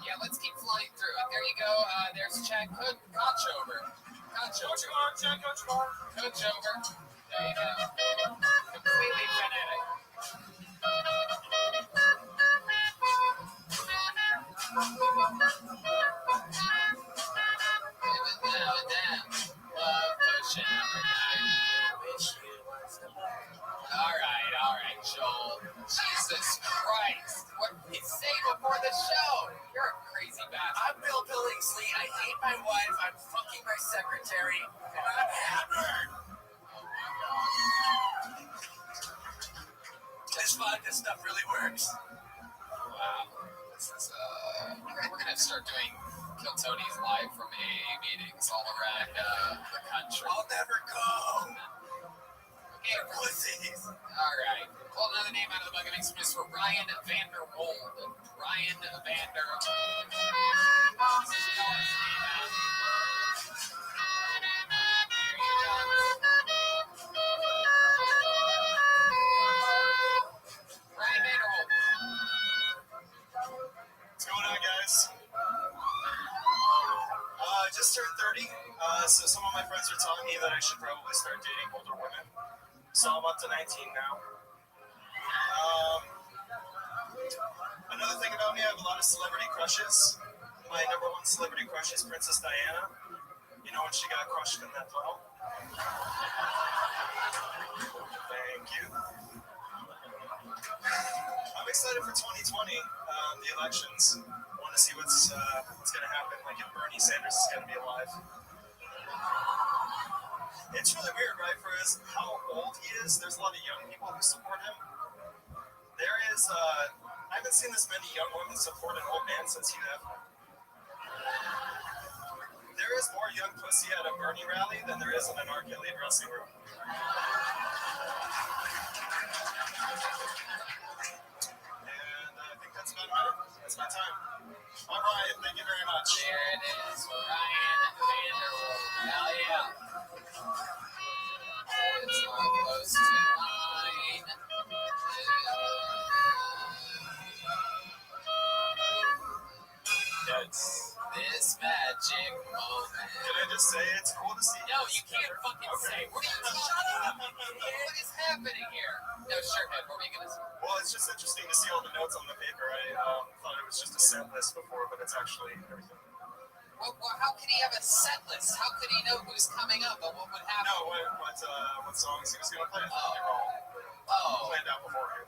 E: Yeah, let's keep flying through it. There you go. There's Chad Kochover.
H: Coach on.
E: Kochover. There you go. Completely frenetic. All right, Joel. Jesus Christ. What did he say before the show? You're a crazy bastard.
K: I'm Bill Billingsley. I hate my wife. I'm fucking my secretary. And I'm hammered. This vodka stuff really works.
E: Wow. This is, we're gonna start doing Kill Tony's live from AA meetings all around the country.
K: I'll never go.
E: Okay,
K: Pussies.
E: all right. Pull another name out of the bug. It makes space for Ryan Vanderwold. Ryan Vander. Ryan Vanderwold.
C: What's going on, guys? I just turned 30, so some of my friends are telling me that I should probably start dating older women. So I'm up to 19 now. Another thing about me, I have a lot of celebrity crushes. My number one celebrity crush is Princess Diana. You know when she got crushed in that tunnel? Thank you. I'm excited for 2020, the elections. I want to see what's going to happen, like if Bernie Sanders is going to be alive. It's really weird, right? For how old he is, there's a lot of young people who support him. There is, I haven't seen this many young women support an old man since he left. There is more young pussy at a Bernie rally than there is in an R. Kelly dressing room. And I think that's about it. That's my time. All right, thank you very much.
E: There it is. Ryan Vanderwold. Hell yeah. It's all close to mine. That's this magic moment.
C: Can I just say it's cool to see?
E: No, you can't fucking say. What are you talking about? What is happening here? No, sure, Ed. What were you going to say?
C: Well, it's just interesting to see all the notes on the paper. I thought it was just a set list before, but it's actually everything.
E: Well, how could he have a set list? How could he know who's coming up and what would happen?
C: No, what songs he was going to play? I thought they were all planned out beforehand.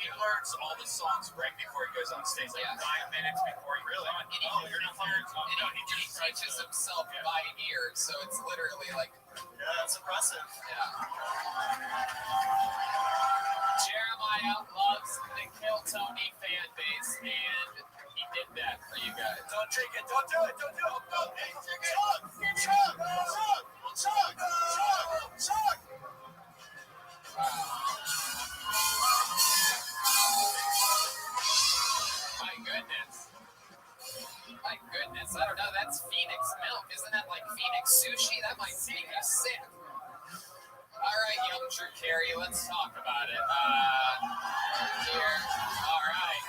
J: He learns all the songs right before he goes on stage, like 5 minutes before he goes on.
C: Oh, you're not fired.
J: No,
E: He teaches himself by ear, so it's literally like,
C: Yeah, that's impressive.
E: Jeremiah loves the Kill Tony fan base, and he did that for you guys.
C: Don't drink it. Don't do it. Don't do it. No, hey, chug. Chug. Chug. Chug. Chug. Chug.
E: got it. Here. All right.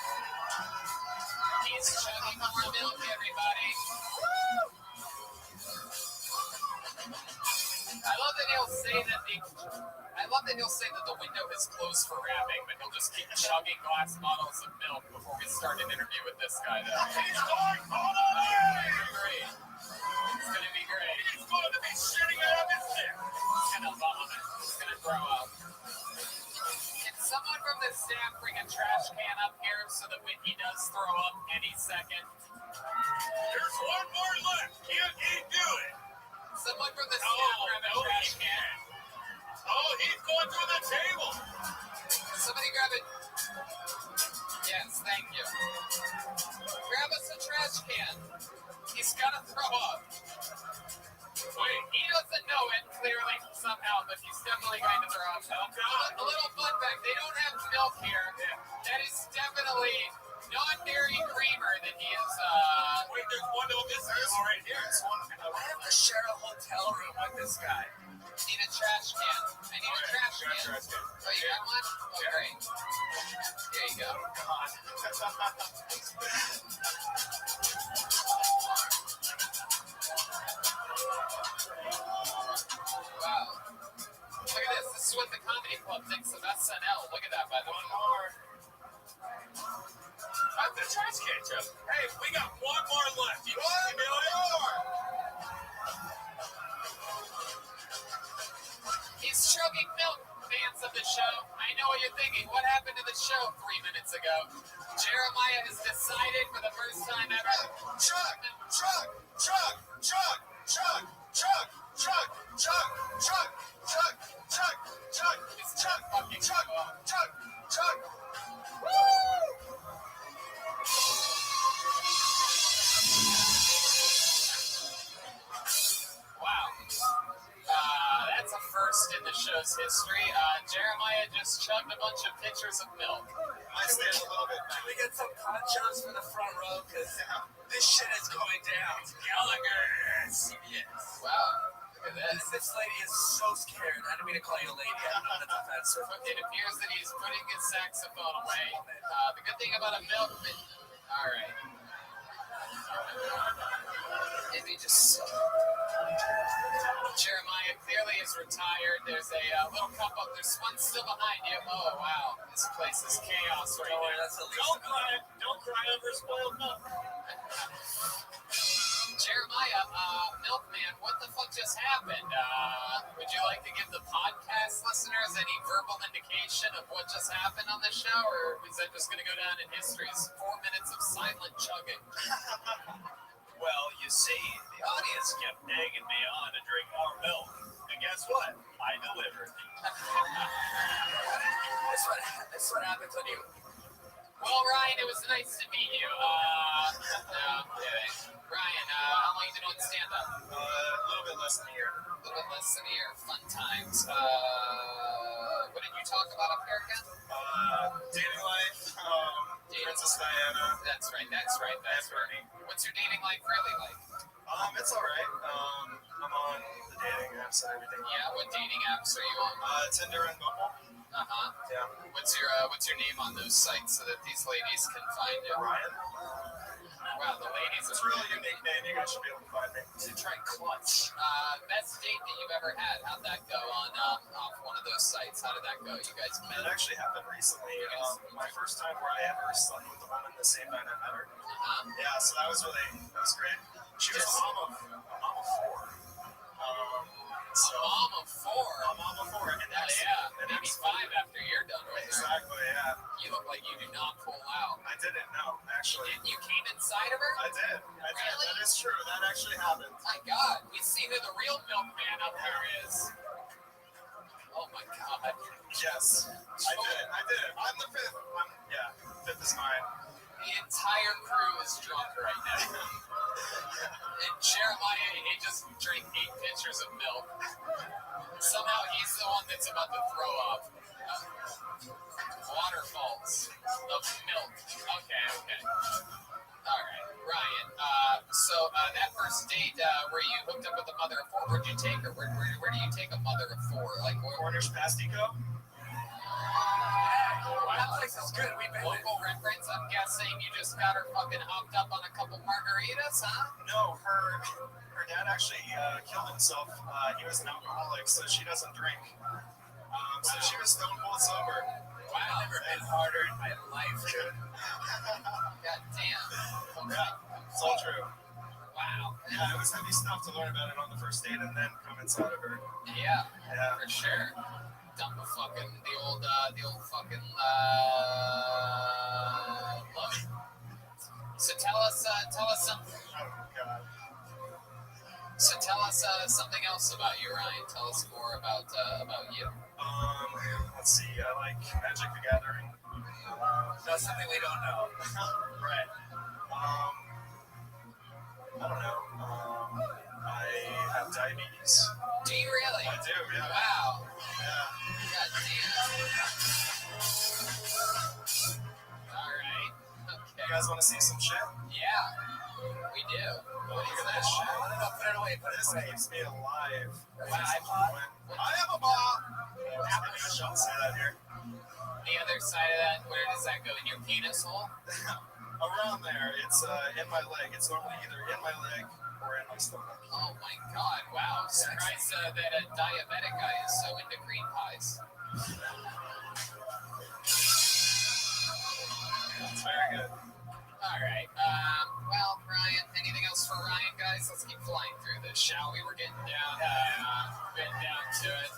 E: He's chugging more milk, everybody. I love that he'll say that the window is closed for rapping, but he'll just keep chugging glass bottles of milk before we start an interview with this guy. Though.
G: He's going all the way!
E: Great. It's gonna be great.
G: He's going to be shitting out of his dick.
E: He's gonna vomit. He's gonna throw up. Can someone from the staff bring a trash can up here so that when he does throw up any second?
G: There's one more left. Can't he do it?
E: Someone from the staff grab a trash can.
G: Oh, he's going through the table.
E: Somebody grab it. Yes, thank you. Grab us a trash can. He's gotta throw up. Wait, he doesn't know it clearly somehow, but he's definitely going to throw up. A little fun fact: they don't have milk here. That is definitely non-dairy creamer that he is.
G: Wait, there's one of this right here.
K: I have to share a hotel room with this guy.
E: Need a trash can. I need a trash can. Oh, you got one? Oh, great. There you go. Wow. Look at this. This is what the comedy club thinks of SNL. Look at that, by the way.
G: At the trash can, Jeff. Hey, we got one more left. You want to do it?
E: He's chugging milk, fans of the show. I know what you're thinking. What happened to the show 3 minutes ago? Jeremiah has decided for the first time ever.
C: Chug, chug, chug, chug, chug, chug, chug, chug, chug, chug, chug, chug, chug,
E: Fucking
C: chug, chug, chug.
E: Wow. That's a first in the show's history. Jeremiah just chugged a bunch of pitchers of milk.
C: I stand a little bit back.
K: Can we get some ponchos for the front row? Because this shit is going down.
G: Gallagher's.
K: Yes.
E: Wow. Look at this.
K: This lady is so scared. I didn't mean to call you a lady. I know that's offensive.
E: It appears that he's putting his saxophone away. The good thing about a milkman. All right.
K: Maybe just.
E: Jeremiah clearly is retired. There's a little cup up. There's one still behind you. Oh, wow. This place is chaos right
K: Oh,
E: now.
K: that's the least.
G: Don't cry over spoiled milk.
E: Jeremiah, Milkman, what the fuck just happened? Would you like to give the podcast listeners any verbal indication of what just happened on the show, or is that just going to go down in history as 4 minutes of silent chugging?
G: Well, you see, the audience kept nagging me on to drink more milk. And guess what? I delivered.
K: That's what happens when you.
E: Well, Ryan, it was nice to meet you. Ryan, how long have you been doing stand-up?
C: A little bit less than a year.
E: A little bit less than a year. Fun times. What did you talk about up here again?
C: Dating life, Princess Diana.
E: That's right. What's your dating life really like?
C: It's all right. I'm on the dating apps and everything.
E: Yeah, what dating apps are you on?
C: Tinder and Bumble.
E: Uh-huh.
C: Yeah.
E: What's your name on those sites so that these ladies can find you?
C: Ryan.
E: Wow, the ladies.
C: It's a really unique name. You guys should be able to find me.
E: To try clutch. Best date that you've ever had? How'd that go on off one of those sites? How did that go? You guys met?
C: It actually happened recently. My first time where I ever slept with a woman the same night I met her. Yeah, so that was great. She was a mom of four.
E: A mom of four.
C: And
E: Maybe five after you're done with her.
C: Exactly, yeah.
E: You look like you do not pull out.
C: I didn't know, actually.
E: You came inside of her?
C: I did.
E: Really?
C: That is true. That actually happened.
E: My God, we see who the real milkman up here is. Oh my God.
C: Yes, I did. I'm the fifth. Fifth is mine.
E: The entire crew is drunk right now. And Jeremiah, he just drank 8 pitchers of milk. Somehow he's the one that's about to throw up. Waterfalls of milk. Okay. All right, Ryan. So that first date where you hooked up with a mother of 4, where'd you take her? Where do you take a mother of 4? Like where?
C: Cornish Pastico.
G: good. We made it.
E: Local reference, I'm guessing you just got her fucking hopped up on a couple margaritas, huh?
B: No, her dad actually killed himself. He was an alcoholic, so she doesn't drink. So she was stone cold sober.
G: Wow, I've never been harder in my life.
E: God damn.
B: Yeah, it's all true.
E: Wow.
B: Yeah, it was heavy stuff to learn about it on the first date and then come inside of her.
E: Yeah,
B: Yeah.
E: for sure. Dump the old fucking, love it. So tell us some.
B: Oh, God.
E: So tell us something else about you, Ryan. Tell us more about you.
B: Let's see. I like Magic the Gathering.
G: That's something we don't know.
B: Right. I don't know. I have diabetes.
E: Do you really?
B: I do, yeah.
E: Wow.
B: Yeah.
E: God damn. All right. Okay.
B: You guys want to see some shit?
E: Yeah, we do.
B: Look at this shit.
G: I don't know, put it away, put it
B: This
G: away.
B: keeps me alive.
G: That's an iPod?
B: I have a ball. Maybe I shouldn't say that here.
E: The other side of that, where does that go? In your penis hole?
B: Around there, it's in my leg. It's normally either in my leg or in my stomach.
E: Oh my god, wow. Surprised that a diabetic guy is so into green pies.
B: It's very good.
E: Alright, well, Ryan, anything else for Ryan, guys? Let's keep flying through this, shall we? We're getting down to it.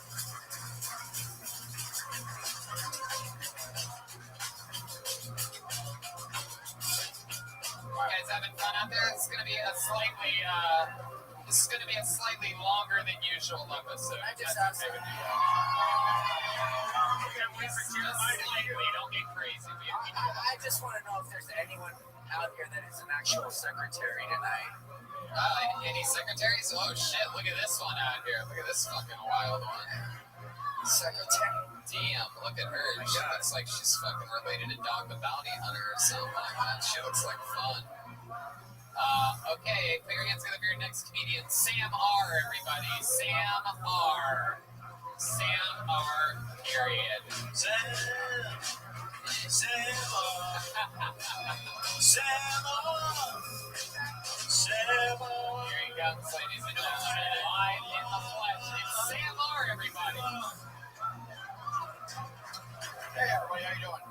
E: You guys having fun out there? It's gonna be a slightly longer than usual episode.
G: I just have some.
E: Slightly, don't get crazy.
G: I just want to know if there's anyone out here that is an actual secretary tonight.
E: Any secretaries? Oh shit, look at this one out here. Look at this fucking wild one.
G: Secretary?
E: Damn, look at her. She looks like she's fucking related to Dog the Bounty Hunter or something like that. She looks like fun. Okay, put your hands together for your next comedian, Sam R, everybody. Sam R. Sam R, period.
C: Sam R. Sam R. Sam R.
E: Here he comes, ladies and gentlemen. Live in the flesh. It's Sam R, everybody.
L: Hey everybody, how you doing?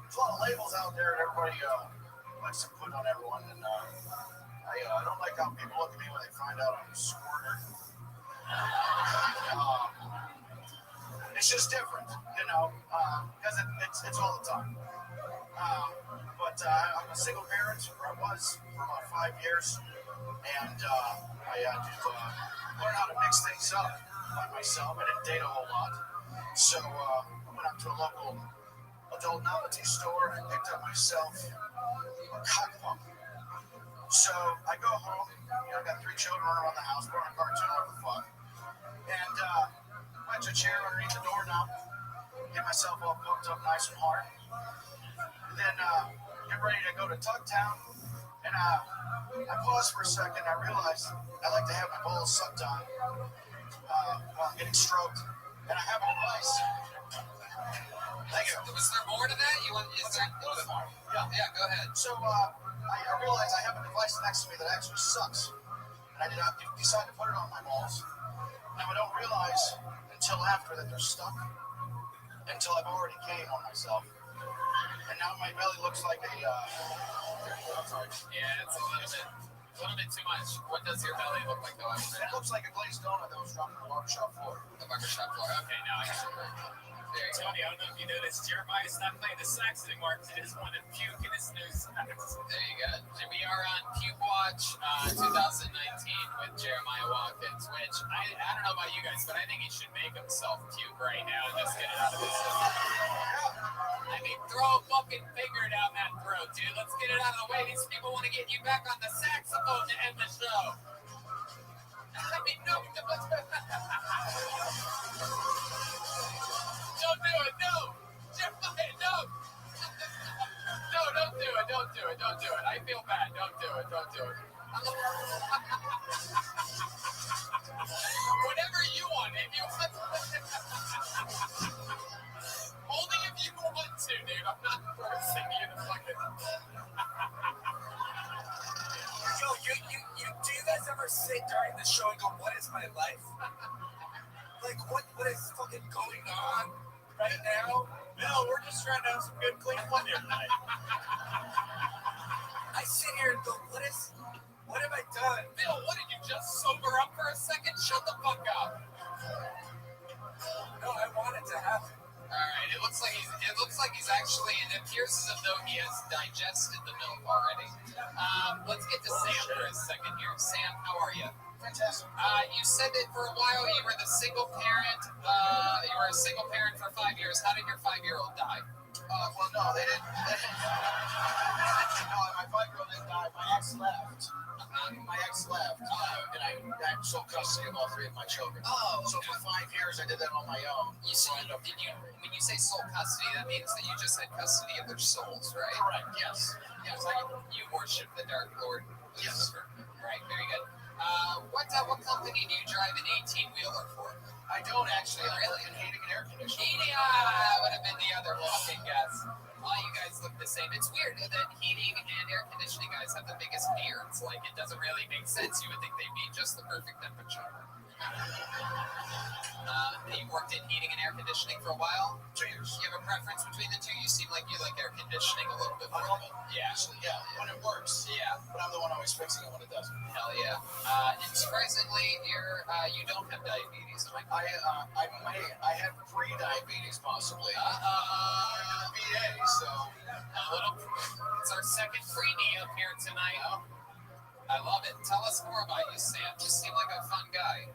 L: There's a lot of labels out there and everybody likes to put on everyone, and I don't like how people look at me when they find out I'm a squirter. It's just different, because it's all the time. But I'm a single parent, or I was for about 5 years, and I had to learn how to mix things up by myself. I didn't date a whole lot. So I went up to a local adult novelty store and I picked up myself a cock pump. So I go home, I got 3 children running around the house, born a cartoon, what the fuck. And went to a chair underneath the doorknob, get myself all pumped up nice and hard. And then get ready to go to Tugtown. And I paused for a second, I realized I like to have my balls sucked on while I'm getting stroked. And I have a device. Thank you.
E: Was there more to that? Is there a little bit more? Yeah, go ahead.
L: So I realized I have a device next to me that actually sucks. And I did not decide to put it on my balls. Now I don't realize until after that they're stuck. Until I've already came on myself. And now my belly looks like a I'm sorry.
E: Yeah, it's a little bit too much. What does your belly look like though?
L: It looks like a glazed donut that was dropped on the barbershop floor.
E: The barbershop floor. Okay, now I see. There you go.
H: Tony, I don't know if you noticed, Jeremiah's not playing the sax anymore because he just wanted to puke in his new sax.
E: There you go. We are on Puke Watch 2019 with Jeremiah Watkins, which I don't know about you guys, but I think he should make himself puke right now and just get it out of his system. I mean, throw a fucking finger down that throat, dude. Let's get it out of the way. These people want to get you back on the saxophone to end the show. I mean, no. Don't do it, no! Jeremiah, no! No, don't do it, don't do it, don't do it. I feel bad, don't do it, don't do it. Whatever you want, if you want. Only if you want
K: during the show and go, what is my life? Like, what is fucking going on right now?
J: Bill, we're just trying to have some good, clean fun here tonight.
K: I sit here and go, what have I done?
E: Bill, what did you just sober up for a second? Shut the fuck up.
K: No, I want it to happen.
E: All right, it looks like he's actually. It appears as though he has digested the milk already. Let's get to Sam for a second here. Sam, how are you?
L: Fantastic.
E: You said that for a while you were the single parent. You were a single parent for 5 years. How did your 5-year-old die?
L: Well, no, they didn't. No, my 5-year-old didn't die. My ex left. And I had sole custody of all 3 of my children.
E: Oh,
L: So for 5 years, I did that on my own.
E: You see, when you say sole custody, that means that you just had custody of their souls, right?
L: Correct. Yes. Yes.
E: You worship the Dark Lord.
L: Yes.
E: Right. Very good. What company do you drive an 18-wheeler for?
L: I don't actually.
E: Really?
L: In heating and air conditioning.
E: Heating. Would have been the other walking guess. All you guys look the same. It's weird that heating and air conditioning guys have the biggest beards. Like, it doesn't really make sense. You would think they'd be just the perfect temperature. You worked in heating and air conditioning for a while?
L: 2 years.
E: You have a preference between the two? You seem like you like air conditioning a little bit more. Yeah.
L: Actually, yeah. When it works.
E: Yeah.
L: But I'm the one always fixing it when it doesn't.
E: Hell yeah. And surprisingly, you don't have diabetes. Am I correct?
L: I have pre-diabetes possibly. VA, so
E: It's our second freebie up here tonight. I love it. Tell us more about you, Sam. You seem like a fun guy.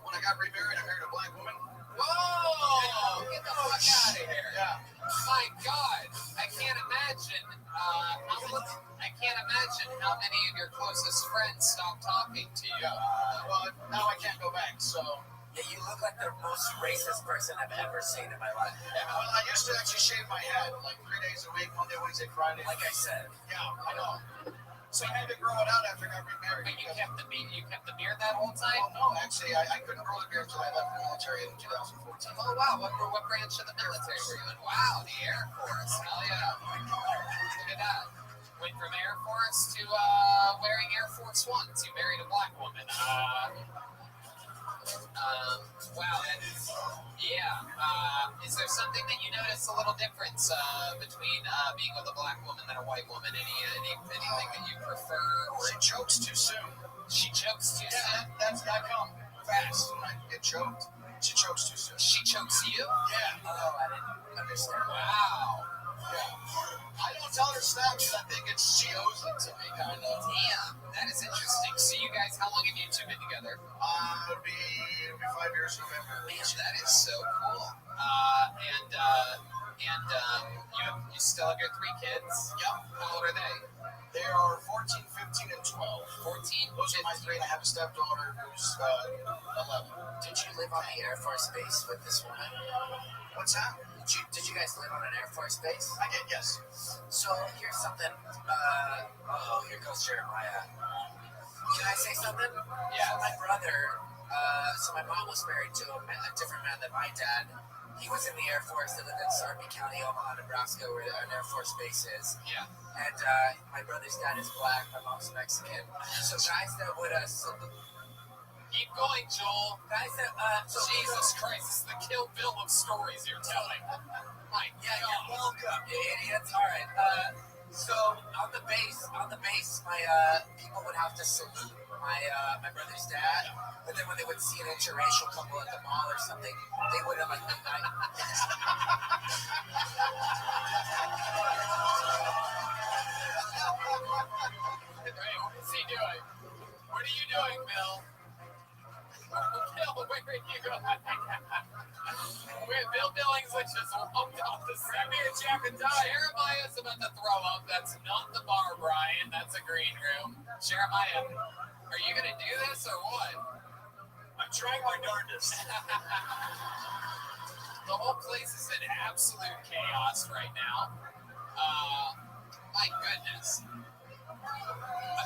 L: when I got remarried, I married a black woman.
E: Whoa! Get the fuck out of here!
L: Yeah.
E: My God, I can't imagine. I can't imagine how many of your closest friends stopped talking to you.
L: Well, now I can't go back. So.
K: Yeah, you look like the most racist person I've ever seen in my life.
L: Well, I used to actually shave my head like 3 days a week, Monday, Wednesday, Friday.
K: Like I said.
L: Yeah, I know. So I had to grow it out after I got remarried.
E: But you kept the beard that whole time?
L: Well, no, actually, I couldn't grow the beard until I left the military in 2014.
E: Oh wow! What branch of the military were you in? Wow, the Air Force. Hell yeah! Look at that. Went from Air Force to wearing Air Force Ones. You married a black woman. Wow, that is, yeah. Is there something that you notice a little difference between being with a black woman than a white woman? Anything that you prefer? Or
L: She chokes too soon.
E: She chokes too soon?
L: I come fast when I get choked. She chokes too soon.
E: She chokes you?
L: Yeah.
K: Oh, I didn't understand.
E: Wow.
L: Yeah. I don't tell her stuff because I think she owes it to me, kind of.
E: Damn, that is interesting. So you guys, how long have you two been together?
L: It'll be 5 years in November.
E: Man, that is so cool. You still have your 3 kids?
L: Yep.
E: How old are they?
L: They are 14, 15, and 12.
E: 14.
L: Those are my 3, and I have a stepdaughter who's 11.
K: Did you live on the Air Force Base with this woman?
L: What's that?
K: Did you guys live on an Air Force Base?
L: I did, yes.
K: So here's something. Here goes Jeremiah. Can I say something?
E: Yeah.
K: So my brother. So my mom was married to a different man than my dad. He was in the Air Force. They lived in Sarpy County, Omaha, Nebraska, where an Air Force base is.
E: Yeah.
K: And my brother's dad is black. My mom's Mexican. So guys that would
E: Keep going, Joel.
K: guys that
E: Jesus Christ, this is the Kill Bill of stories you're telling. My
K: Yeah,
E: God.
K: you're welcome, you idiots. All right. So on the base, my people would have to salute my brother's dad, but then when they would see an interracial couple at the mall or something, they would have like
E: Hey, what's he doing? What are you doing, Bill? Bill, where are you going? Bill Billings just walked off the set. Jeremiah's about to throw up. That's not the bar, Brian. That's a green room. Jeremiah, are you going to do this or what?
J: I'm trying my darndest.
E: The whole place is in absolute chaos right now. My goodness.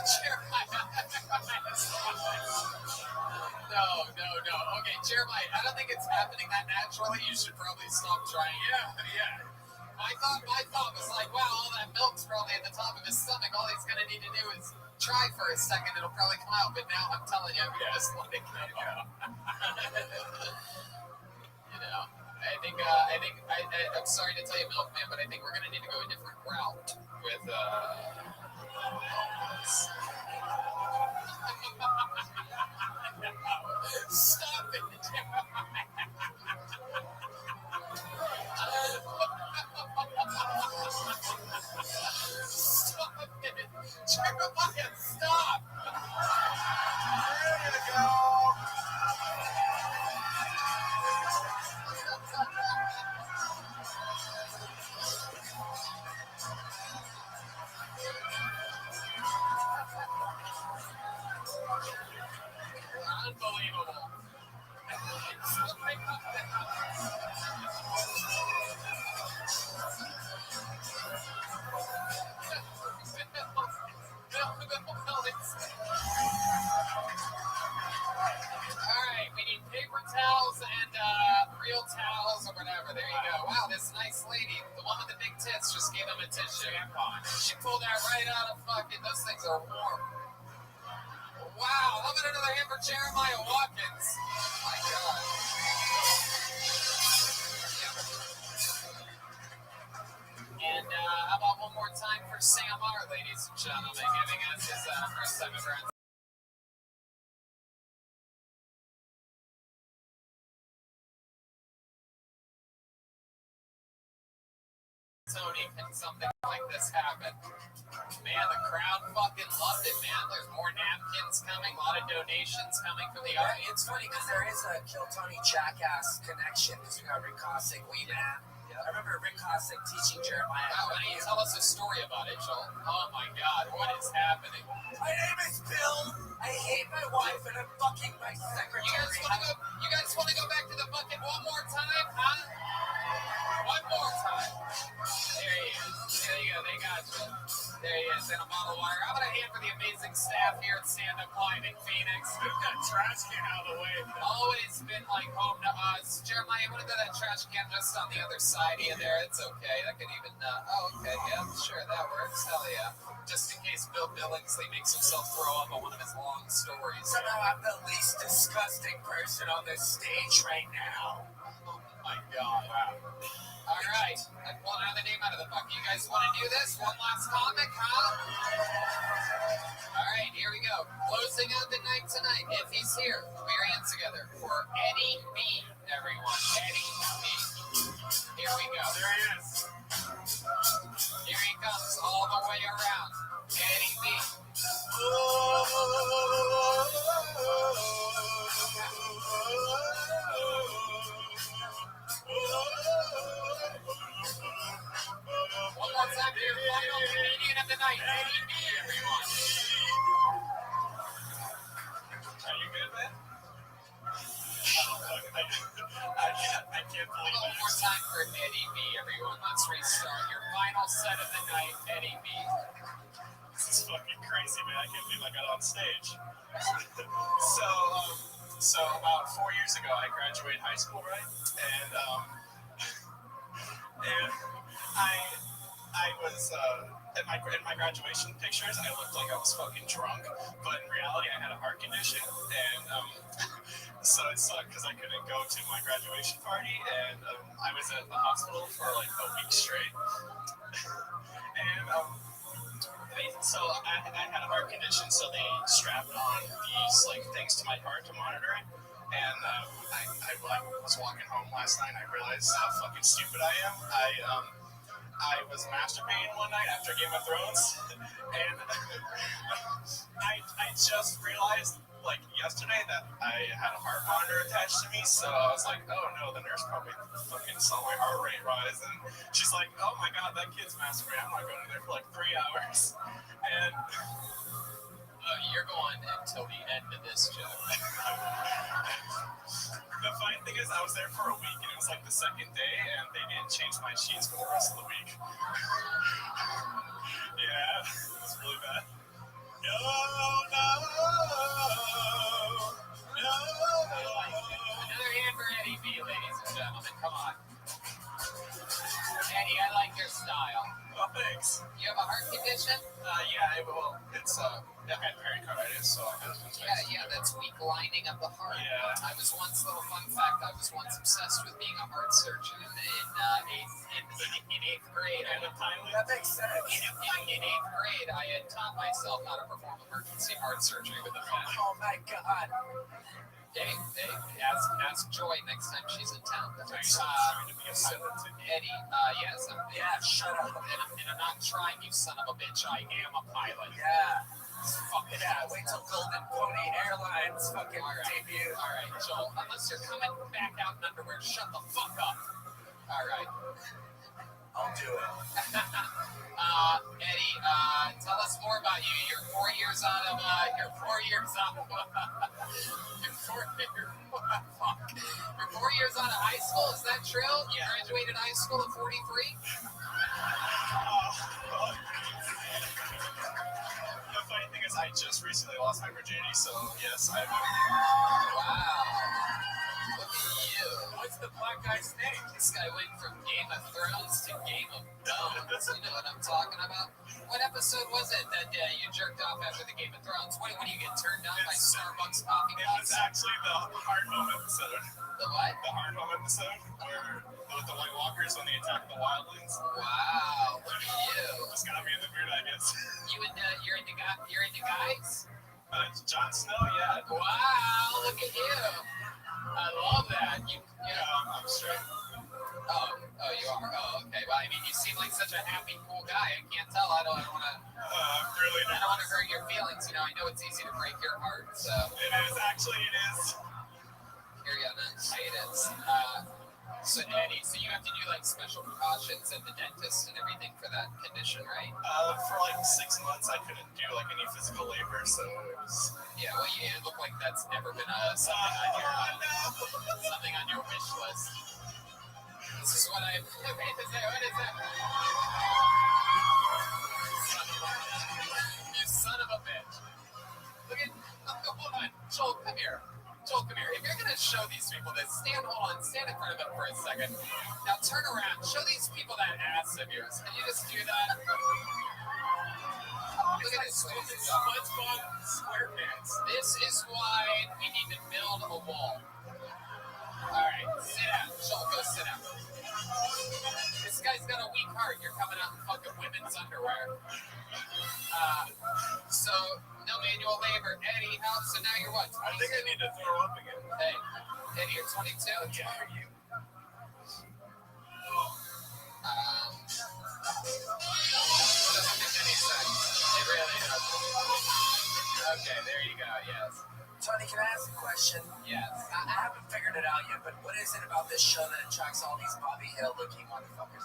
E: Jeremiah. No. Okay, Jeremiah, I don't think it's happening that naturally. You should probably stop trying. Yeah. My thought was like, wow, all that milk's probably at the top of his stomach. All he's going to need to do is try for a second, it'll probably come out, but now I'm telling you, I'm just let it go. You know, I'm sorry to tell you, Milkman, but I think we're going to need to go a different route with, Stop it! Stop it! Jeremiah, stop!
L: There you go.
E: Unbelievable. Alright, we need paper towels and real towels or whatever. There you go. Wow, this nice lady, the one with the big tits, just gave him a tissue. She pulled that right out of fucking, those things are warm. Wow, how about another hand for Jeremiah Watkins? Oh my God. And how about one more time for Sam R, ladies and gentlemen, giving us his first time ever on Tony, can something like this happen? Man, the crowd fucking loved it, man. There's more napkins coming, a lot of donations coming from the audience.
K: It's funny because there is a Kill Tony Jackass connection between Rick Cossack, Wee Man. I remember Rick Cossack teaching Jeremiah.
E: Wow, why don't you tell us a story about it, Joel? Oh my God, what is happening?
K: My name is Bill. I hate my wife and I'm fucking my secretary.
E: You guys want to go back to the bucket one more time, huh? One more time. There he is. There you go. They got you. There he is in a bottle of water. How about a hand for the amazing staff here at Stand Up Climbing Phoenix?
J: Move that trash can out of the way.
E: Always been like home to us. Jeremiah, want to go that trash can just on the other side of you there? It's okay. That could even. Okay. Yeah. Sure. That works. Hell yeah. Just in case Bill Billingsley makes himself throw up on one of his long stories.
K: So now I'm the least disgusting person on this stage right now.
E: Oh my God. Wow. All right. I'm pulling another name out of the bucket. You guys want to do this? One last comic, huh? All right, here we go. Closing out the night tonight. If he's here, put your hands together for Eddie B, everyone. Eddie B. Here we go.
J: There he is.
E: Here he comes all the way around. Eddie B. One more time for your final comedian of the night, Eddie B, everyone.
J: Are you good, man? I can't believe
E: One more time for Eddie B, everyone. Let's restart your final set of the night, Eddie B.
J: this is fucking crazy, man. I can't believe I got on stage. So about 4 years ago, I graduated high school, right? And I was in my graduation pictures. I looked like I was fucking drunk, but in reality, I had a heart condition, and so it sucked because I couldn't go to my graduation party, and I was at the hospital for like a week straight, and so I had a heart condition, so they strapped on these like things to my heart to monitor it. And I was walking home last night, and I realized how fucking stupid I am. I was masturbating one night after Game of Thrones, and I just realized, like, yesterday that I had a heart monitor attached to me, so I was like, oh no, the nurse probably fucking saw my heart rate rise, and she's like, oh my God, that kid's masturbating, I'm not going in there for like 3 hours, and...
E: You're going until the end of this joke.
J: The funny thing is, I was there for a week, and it was like the second day, and they didn't change my sheets for the rest of the week. Yeah, it was really bad. No.
E: Another hand for Eddie B, ladies and gentlemen. Come on. Eddie, I like your style.
J: Oh, thanks.
E: You have a heart condition?
J: Yeah, well, it's I've had pericarditis, so I have
E: Yeah, that's weak lining of the heart.
J: Yeah.
E: I was once, little fun fact, I was once obsessed with being a heart surgeon in eighth grade.
J: And a pilot.
K: That makes sense.
E: In eighth grade, I had taught myself how to perform emergency heart surgery with a pen.
K: Oh my god.
E: Hey, ask Joy next time she's in town.
J: To be a pilot too.
E: Eddie, yes, shut up. And I'm not trying, you son of a bitch. I am a pilot.
K: Yeah.
E: Fucking
K: Yeah, wait till Golden Pony Airlines fucking debut.
E: All right, Joel, unless you're coming back out in underwear, shut the fuck up. All right.
K: I'll do it.
E: Eddie, tell us more about you. You're 4 years out of, you're 4 years out of high school, is that true? You graduated high school at 43?
J: The funny thing is, I just recently lost my virginity, so yes, I.
E: Wow. Look at you.
K: What's the black guy's name?
E: This guy went from Game of Thrones to Game of Bones. You know what I'm talking about? What episode was it that you jerked off after the Game of Thrones? When you get turned down by Starbucks coffee
J: It
E: cups?
J: was actually the Hard Home episode.
E: The what?
J: The Hard Home episode, where with the White Walkers when they attack the wildlings.
E: Wow, look at you.
J: Just got me in the mood, I guess.
E: You're into guys?
J: Jon Snow, yeah.
E: Wow, look at you. I love that.
J: I'm straight.
E: Oh, you are. Oh, okay. Well, I mean, you seem like such a happy, cool guy. I can't tell. I don't want to.
J: Really
E: I don't want to hurt your feelings. You know, I know it's easy to break your heart. So.
J: It is.
E: Here you go. Hiatus. So Eddie, you have to do like special precautions at the dentist and everything for that condition, right?
J: For like 6 months, I couldn't do like any physical labor, so it was.
E: Yeah, well, you look like that's never been something on your wish list. This is what I. What is that? You son of a bitch! Look at. Hold on, Joel, come here. If you're gonna show these people this, stand in front of them for a second. Now turn around, show these people that ass of yours. Can you just do that? Look at this SpongeBob SquarePants. This is why we need to build a wall. Alright, sit down. Joel, go sit down. This guy's got a weak heart. You're coming out in fucking women's underwear. So, no manual labor. Eddie, so now you're what? 22?
J: I think I need to throw up again.
E: Hey, Eddie, you're 22?
J: Yeah, are you?
E: Doesn't make any sense. It really doesn't. Okay, there you go, yes.
K: Tony, can I ask a question?
E: Yes.
K: I haven't figured it out yet, but what is it about this show that attracts all these Bobby Hill-looking motherfuckers?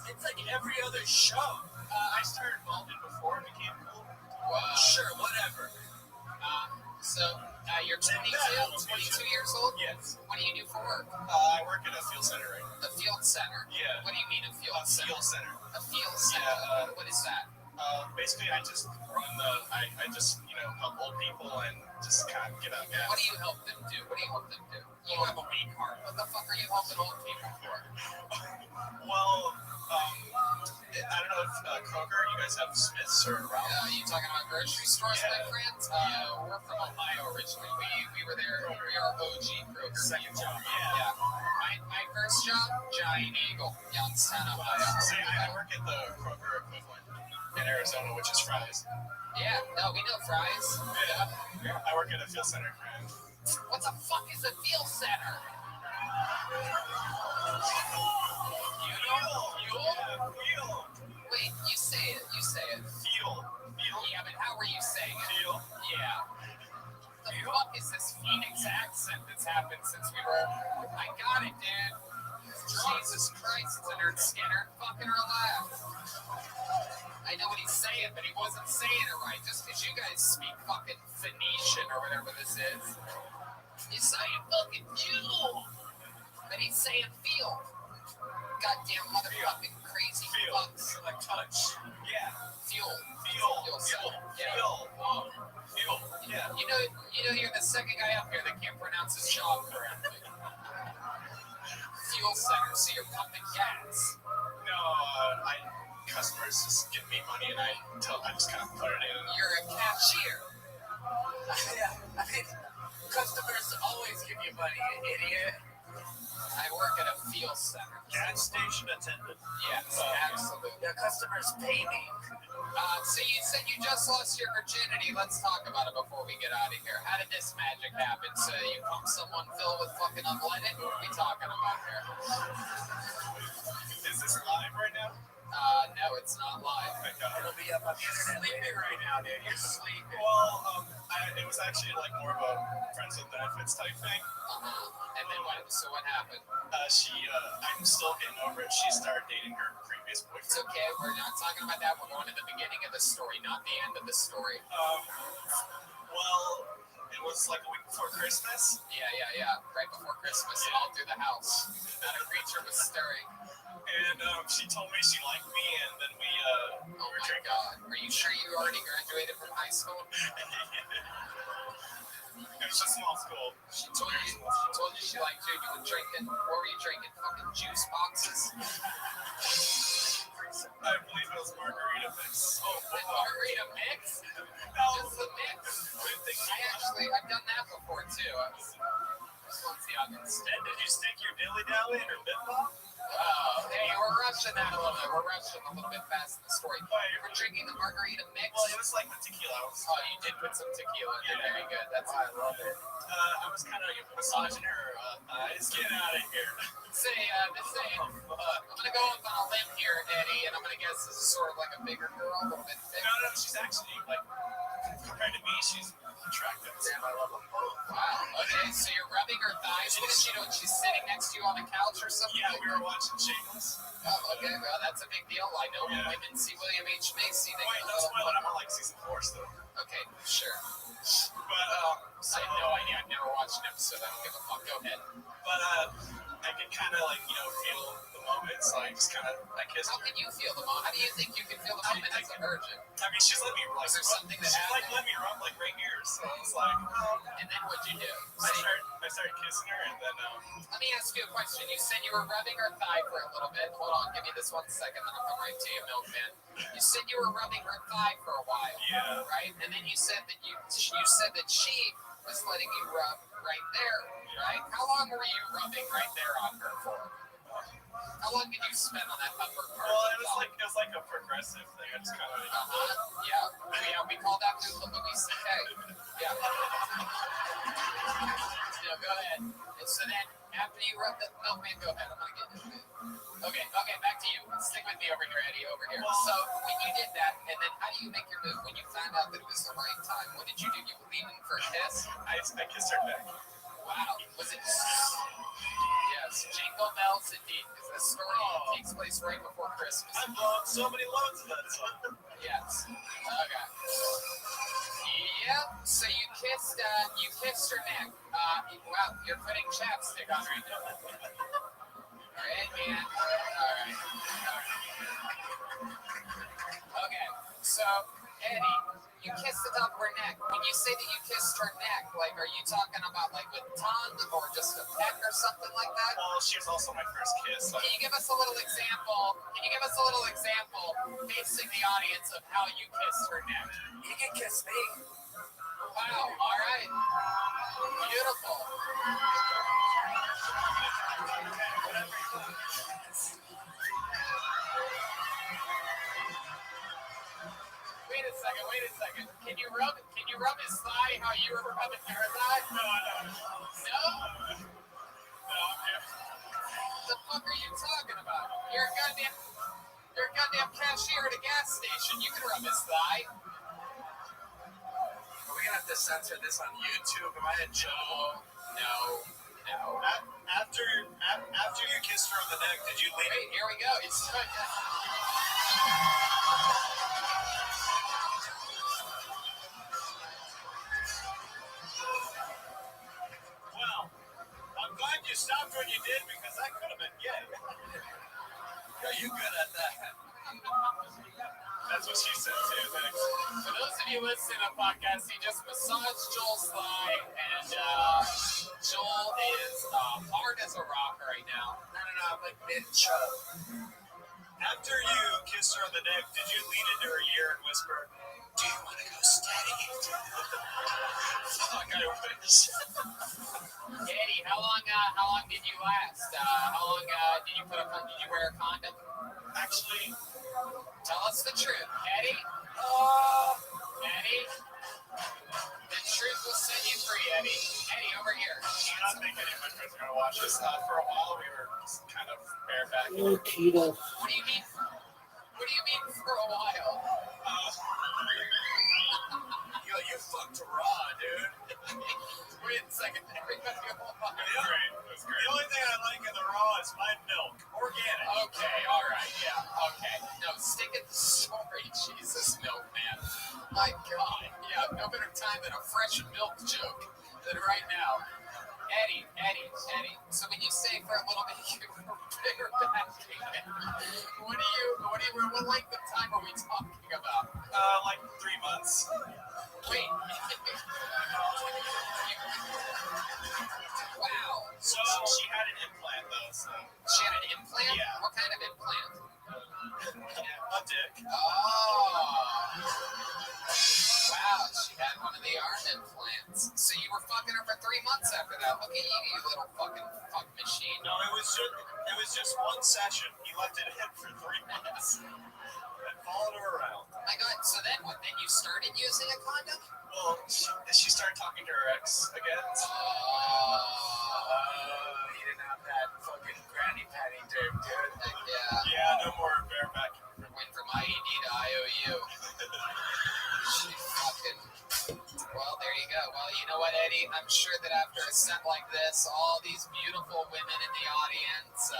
J: It's like every other show. I started involved in before and became cool.
E: Wow.
K: Sure, whatever.
E: So, you're 22 years old?
J: Yes.
E: What do you do for work?
J: I work at a field center, right?
E: A field center?
J: Yeah.
E: What do you mean a field center? A field center?
J: Yeah,
E: what is that?
J: Basically, I just run I just, help old people and just kind of get out gas.
E: What do you help them do? You have a weak heart. What the fuck are you helping old people for?
J: Well, I don't know if Kroger, you guys have Smith's or Ralph?
E: You talking about grocery stores, my friends? We're from Ohio originally. We were there. We are OG Kroger.
J: Second job,
E: yeah. My first job, Giant Eagle, Youngstown, Ohio.
J: See, I work at the Kroger equivalent in Arizona, which is Fry's.
E: Yeah, no, we know Fry's.
J: Yeah. I work at a field center.
E: What the fuck is a field center? Fuel? Wait, you say it.
J: Fuel.
E: Yeah, but how are you saying it?
J: Fuel.
E: Yeah. The fuck is this Phoenix accent that's happened since we were... I got it, dude. Jesus Christ, Leonard Skinner. Fucking relax. I know what he's saying, but he wasn't saying it right. Just because you guys speak fucking Phoenician or whatever this is. He's saying fucking fuel. But he's saying field. Goddamn motherfucking crazy fucks.
J: Like touch. Yeah.
E: Fuel.
J: Yeah. Fuel. Yeah.
E: You know, you're the second guy up here that can't pronounce his job correctly. Fuel center, so you're pumping gas.
J: No, customers just give me money, and I just kind of put it in.
K: You're a cashier. Yeah, I mean, customers always give you money, you idiot.
E: I work at a fuel center.
L: Gas station attendant.
E: Yes, absolutely.
K: The customers pay me.
E: So you said you just lost your virginity. Let's talk about it before we get out of here. How did this magic happen? So you pump someone filled with fucking unleaded? What are we talking about here?
J: Is this live right now?
E: No, it's not live.
K: It'll be up on the internet
E: Sleeping right now, dude. You're sleeping.
J: Well, it was actually like more of a friends with benefits type thing.
E: And then what? So what happened?
J: I'm still getting over it. She started dating her previous boyfriend.
E: It's okay. We're not talking about that. We're going to the beginning of the story, not the end of the story.
J: Well, it was like a week before Christmas.
E: Yeah. Right before Christmas, all through the house. Not a creature was stirring.
J: And she told me she liked me, and then we
E: Oh my God. Are you sure you already graduated from high school?
J: It was a small school.
E: She told you she liked you. You were drinking. What were you drinking? Fucking juice boxes?
J: I believe it was margarita mix.
E: Oh, margarita mix?
J: No.
E: Just the mix? I've done that before too. Once youngest.
L: And did you stick your dilly-dally in her lip balm?
E: Hey, we're rushing that a little bit. We're rushing a little bit fast in the story. You were drinking the margarita mix?
J: Well, it was like the tequila.
E: Oh, you did put some tequila in there. Very good. That's why I love it.
J: I was kind of massaging her eyes. Get out of here.
E: I'm going to go up on a limb here, Eddie, and I'm going to guess this is sort of like a bigger girl, a little bit bigger.
J: No, she's actually, like, compared to me, she's attractive.
K: Damn, I love them both.
E: Wow. Okay, so you're rubbing her thighs. What is she doing? She's sitting next to you on the couch or something?
J: Yeah, we were watching Shameless.
E: Oh, okay. Well, that's a big deal. I know when women see William H. Macy, they
J: Wait,
E: get a
J: don't
E: little...
J: spoil it. I'm on, like, season 4 still.
E: Okay, sure.
J: But,
E: I have no idea. I've never watched an episode. I don't give a fuck. Go ahead.
J: But, I can kind of, like, feel the moment, so I just kind of, I kissed her.
E: How can you feel the moment? How do you think you can feel the moment as a virgin?
J: I mean, she's let me, like,
E: Is there something that
J: she's, like,
E: happened?
J: let me rub, like, right here, so it's like...
E: And then what'd you do?
J: I started kissing her, and then,
E: Let me ask you a question. You said you were rubbing her thigh for a little bit. Hold on, give me this 1 second, then I'll come right to you, milkman. You said you were rubbing her thigh for a while.
J: Yeah.
E: Right? And then you said that she was letting you rub right there, right? How long were you rubbing right there on her for? How long did you spend on that upper part?
J: Well, it was like a progressive thing. I just kind of...
E: Yeah, we call that move the Louis C.K. Yeah. No, go ahead. And so then, after you rub the milkman, go ahead. I'm going to get into it. Okay, back to you. Stick with me over here, Eddie, over here. So, when you did that, and then how do you make your move? When you found out that it was the right time, what did you do? You were leaning for a kiss?
J: I kissed her neck.
E: Wow. Was it... Yes, Jingle Bells indeed, because the story takes place right before Christmas.
J: I've blown so many loads of that song.
E: Yes. Okay. Yep. So you kissed her neck. Wow, you're putting chapstick on right now. All right, man. All right. Okay. So Eddie, you kissed the top of her neck. When you say that you kissed her neck, like, are you talking about like with tongue or just a peck or something like that?
J: Well, she was also my first kiss.
E: Can you give us a little example? Facing the audience of how you kissed her neck?
K: You can kiss me.
E: Wow. All right. Beautiful. Wait a second. Can you rub his thigh how you were rubbing her thigh?
J: No.
E: No? The fuck are you talking about? You're a goddamn cashier at a gas station. You can rub his thigh.
K: Are we gonna have to censor this on YouTube? Am I a joke?
E: No.
J: After you kissed her on the neck, did you leave?
E: Wait, here we go.
J: Well, I'm glad you stopped when you did, because that could have been gay.
K: Are you good at that?
J: That's what she said too. Thanks.
E: For those of you listening to the podcast, he just massaged Joel's thigh, and Joel is hard as a rock right now.
K: No, I'm like mid-chub.
C: After you kissed her on the neck, did you lean into her ear and whisper, "Do you want to go steady?"
J: Fuck, I wish.
E: Eddie, how long did you last? How long did you wear a condom?
J: Actually,
E: Tell us the truth, Eddie. Eddie, the truth will set you free, Eddie. Eddie, over here.
J: I don't think any of my friends are gonna watch this. For a while, we were just kind of bareback.
A: Oh, Keto.
E: What do you mean? What do you mean for a while?
C: Yo, you fucked raw, dude.
E: Wait a second. Everybody hold on.
J: It was great. It was great.
C: The only thing I like in the raw is my milk. Organic.
E: Okay, all right, yeah, okay. No, stick it to the story, Jesus, milkman. My God, yeah, no better time than a fresh milk joke than right now. Eddie. So when you say for a little bit you were barebacking, what length of time are we talking about?
J: Like 3 months.
E: Wait. Wow.
J: So she had an implant though. So
E: She had an implant?
J: Yeah.
E: What kind of implant?
J: a dick.
E: Oh. Wow, she had one of the arm implants. So you were fucking her for 3 months after that. Look at you, you little fucking fuck machine.
C: No, it was just one session. He left it in for 3 months and followed her around.
E: My God, so then what? Then you started using a condom?
J: Well, she started talking to her ex again.
K: You didn't have that fucking granny panty tape, dude.
E: Yeah.
J: Yeah, no more bareback.
E: Went from IED to IOU. She fucking... Well, there you go. Well, you know what, Eddie? I'm sure that after a set like this, all these beautiful women in the audience,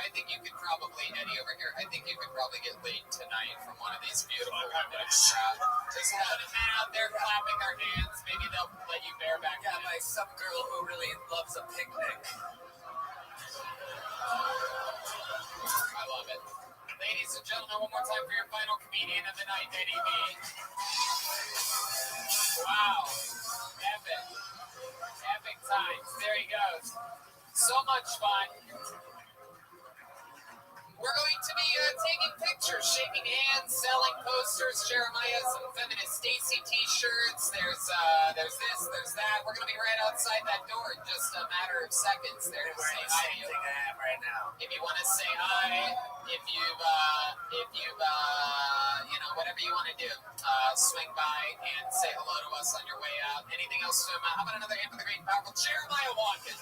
E: I think you could probably, Eddie over here, I think you could probably get laid tonight from one of these beautiful women in the crowd. Just have a man out there clapping their hands. Maybe they'll let you bareback.
K: Yeah, by some girl who really loves a picnic.
E: I love it. Ladies and gentlemen, one more time for your final comedian of the night, Eddie B. Wow. Epic times. There he goes. So much fun. We're going to be taking pictures, shaking hands, selling posters. Jeremiah, some feminist Stacy t-shirts. There's this, there's that. We're going to be right outside that door in just a matter of seconds. There to say hi to you.
K: Thing I am right now.
E: If you want to say hi, if you've whatever you want to do, swing by and say hello to us on your way out. Anything else from, how about another hand for the great and powerful Jeremiah Watkins?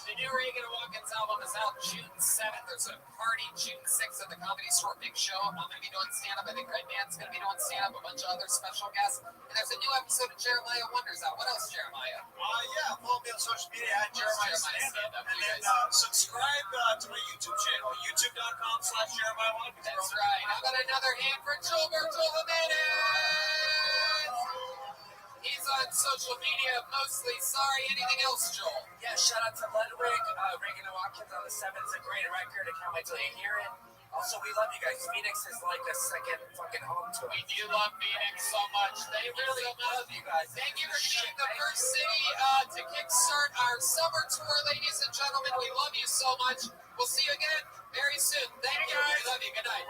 E: The new Reagan and Watkins album is out June 7th. There's a party June 6th at the Comedy Store. Big show. I'm going to be doing stand-up. I think Red Man's going to be doing stand-up. A bunch of other special guests. And there's a new episode of Jeremiah Wonders out. What else, Jeremiah?
C: Yeah, follow me on social media at Jeremiah Stand-Up. And then subscribe to my YouTube channel, youtube.com/Jeremiah Watkins.
E: That's right. How about another hand for Joel Jimenez? He's on social media mostly. Sorry, anything else, Joel?
K: Yeah, shout out to Ludwig, Reagan and Watkins on the 7th. It's a great record. I can't wait till you hear it. Also, we love you guys. Phoenix is like a second fucking home to us.
E: We do love Phoenix so much. Thank you so much.
K: Love you guys.
E: Thank you for being the first city to kickstart our summer tour, ladies and gentlemen. We love you so much. We'll see you again very soon. Thank you. We love you. Good night.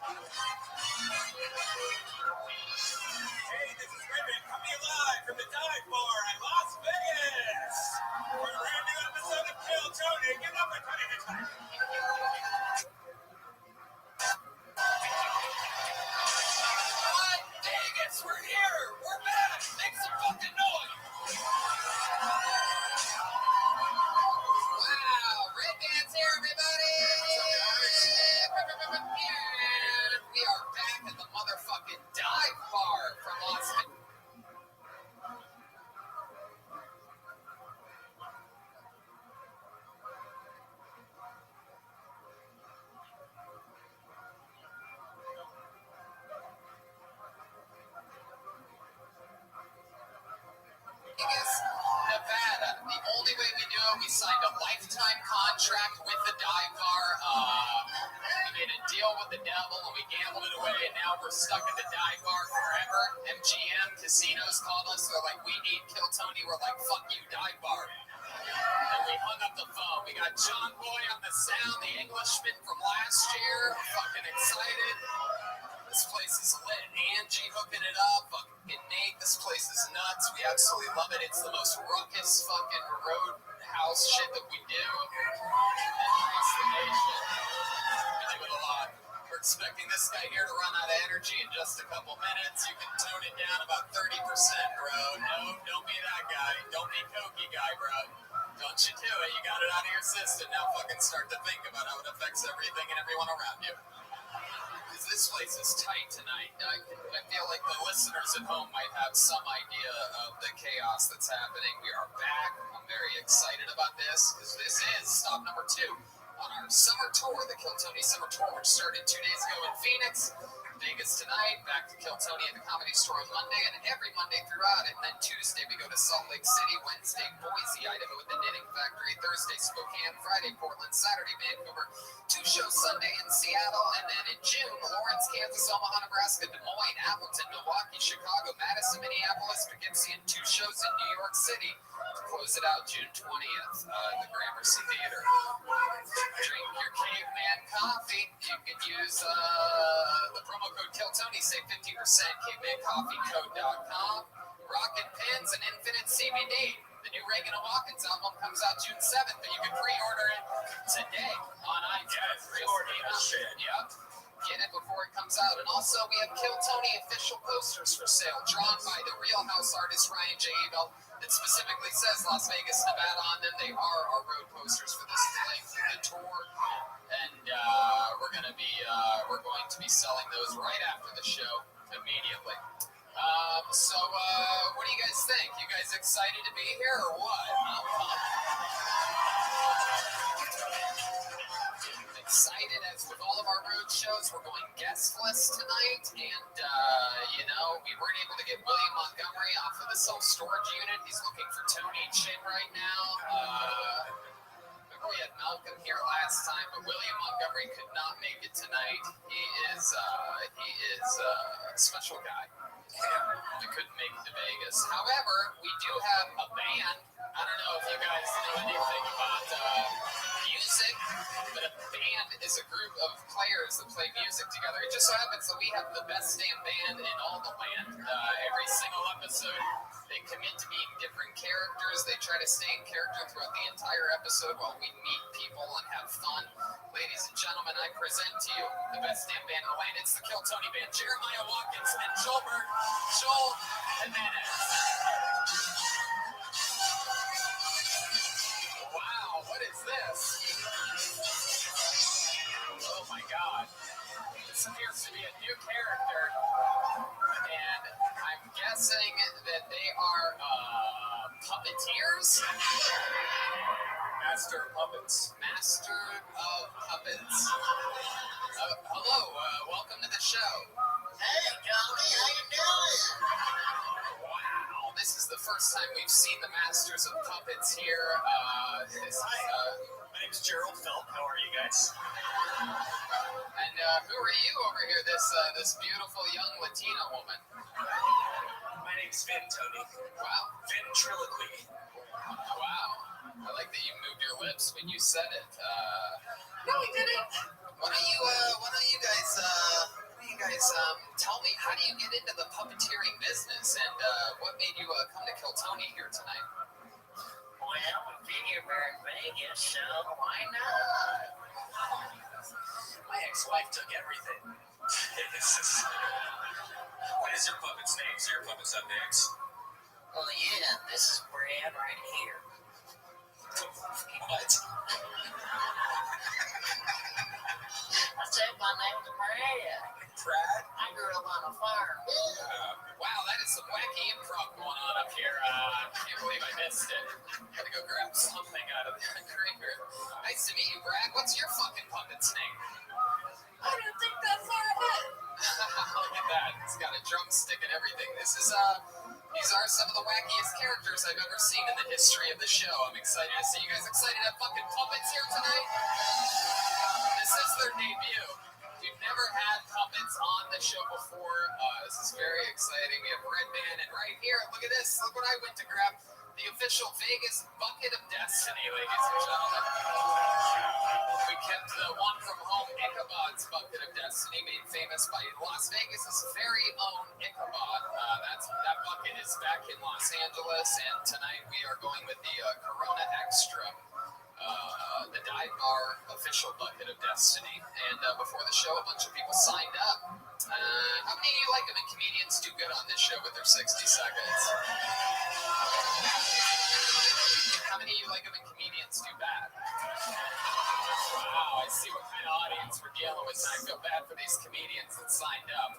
H: Hey, this is Rabbi coming live from the dive bar at Las Vegas for a brand new episode of Kill Tony. Give up a Tony next time. Vegas, we're here. We're back. Make some fucking noise.
E: Wow, Red Band's here, everybody! And we are back at the motherfucking dive bar from Las Vegas. Nevada. The only way we do it, we signed a lifetime contract with the dive bar. We made a deal with the devil and we gambled it away, and now we're stuck at the dive bar forever. MGM Casinos called us. They're like, we need Kill Tony. We're like, fuck you, dive bar. And we hung up the phone. We got John Boy on the sound, the Englishman from last year. Fucking excited. This place is lit. Angie hooking it up. Fucking Nate. This place is nuts. We absolutely love it. It's the most ruckus fucking roadhouse shit that we do across the nation. We do it a lot. We're expecting this guy here to run out of energy in just a couple minutes. You can tone it down about 30%, bro. No, don't be that guy. Don't be Koki guy, bro. Don't you do it. You got it out of your system. Now fucking start to think about how it affects everything and everyone around you. This place is tight tonight. I feel like the listeners at home might have some idea of the chaos that's happening. We are back. I'm very excited about this because this is stop number 2 on our summer tour, the Kill Tony Summer Tour, which started 2 days ago in Phoenix. Vegas tonight, back to Kill Tony at the Comedy Store on Monday, and every Monday throughout it. And then Tuesday we go to Salt Lake City, Wednesday Boise, Idaho at the Knitting Factory, Thursday Spokane, Friday Portland, Saturday Vancouver, 2 shows Sunday in Seattle, and then in June Lawrence, Kansas, Omaha, Nebraska, Des Moines, Appleton, Milwaukee, Chicago, Madison, Minneapolis, Poughkeepsie, and 2 shows in New York City to close it out June 20th at the Gramercy Theater. Drink your caveman coffee. You can use the promo code KILLTONY, save 50%, cavemancoffeecode.com. Rockin' Pins and Infinite CBD. The new Reagan and Watkins album comes out June 7th, but you can pre-order it today on iTunes.
H: Pre-order that shit.
E: Yep. Get it before it comes out. And also, we have Kill Tony official posters for sale, drawn by the Real House artist Ryan J. Ebel, that specifically says Las Vegas, Nevada on them. They are our road posters for this length of the tour. And we're going to be selling those right after the show immediately. So what do you guys think? You guys excited to be here or what? I'm excited, as with all of our road shows. We're going guestless tonight, and we weren't able to get William Montgomery off of the self-storage unit. He's looking for Tony Chin right now. We had Malcolm here last time, but William Montgomery could not make it tonight. He is a special guy. We couldn't make it to Vegas. However, we do have a band. I don't know if you guys know anything about music, but a band is a group of players that play music together. It just so happens that we have the best damn band in all the land. Every single episode, they commit to being different characters. They try to stay in character throughout the entire episode while we meet people and have fun. Ladies and gentlemen, I present to you the best damn band in the land. It's the Kill Tony Band. Jeremiah Watkins and Joel Jimenez. Wow, what is this? Oh my God. This appears to be a new character, and I'm guessing that they are puppeteers?
H: Master of Puppets.
E: Master of Puppets. Hello, welcome to the show.
C: Hey, Tony, how you doing?
E: Wow, this is the first time we've seen the Masters of Puppets here.
J: Hi, my name's Gerald Felt. How are you guys?
E: And who are you over here, this beautiful young Latina woman?
J: My name's Vin, Tony.
E: Wow.
J: Ventriloquy.
E: Wow. I like that you moved your lips when you said it.
J: No, we didn't.
E: Why don't you guys do you get into the puppeteering business, and what made you come to kill Tony here tonight?
D: Well, we figure we're in Vegas, so why not?
H: My ex-wife took everything. What is your puppet's name? So your puppet's up next.
D: Well, yeah, this is Brad right here.
H: What?
D: I said my name's Brad.
H: Brad?
D: I grew up on a farm.
E: Wow, that is some wacky improv going on up here. I can't believe I missed it. Gotta go grab something out of the creamer. Nice to meet you, Brad. What's your fucking puppet's name?
D: I didn't think that far ahead.
E: Look at that. It's got a drumstick and everything. These are some of the wackiest characters I've ever seen in the history of the show. I'm excited to see you guys excited to have fucking puppets here tonight. This is their debut. We've never had puppets on the show before. This is very exciting. We have Red Man, and right here, look at this. Look what I went to grab. The official Vegas Bucket of Destiny, ladies and gentlemen. We kept the one from home Ichabod's Bucket of Destiny, made famous by Las Vegas' very own Ichabod. That bucket is back in Los Angeles, and tonight we are going with the Corona Extra. The dive bar official Bucket of Destiny. And before the show, a bunch of people signed up. How many of you like them and comedians do good on this show with their 60 seconds? How many of you like them and comedians do bad? Wow, I see what kind of audience we're dealing with. I feel bad for these comedians that signed up.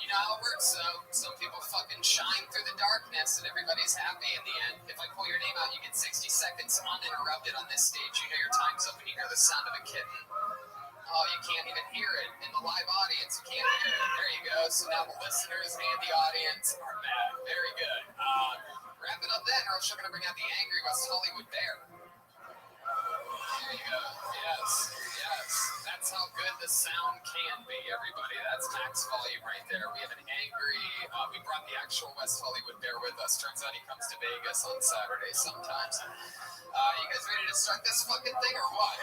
E: You know how it works, though. Some people fucking shine through the darkness and everybody's happy in the end. If I pull your name out, you get 60 seconds uninterrupted on this stage. You know your time's up and you hear the sound of a kitten. Oh, you can't even hear it. In the live audience, you can't hear it. There you go. So now the listeners and the audience are mad. Very good. Wrap it up then, or else you're going to bring out the angry West Hollywood Bear. There you go. Yes. That's how good the sound can be, everybody. That's max volume right there. We have an angry, we brought the actual West Hollywood Bear with us. Turns out he comes to Vegas on Saturday sometimes. You guys ready to start this fucking thing or what?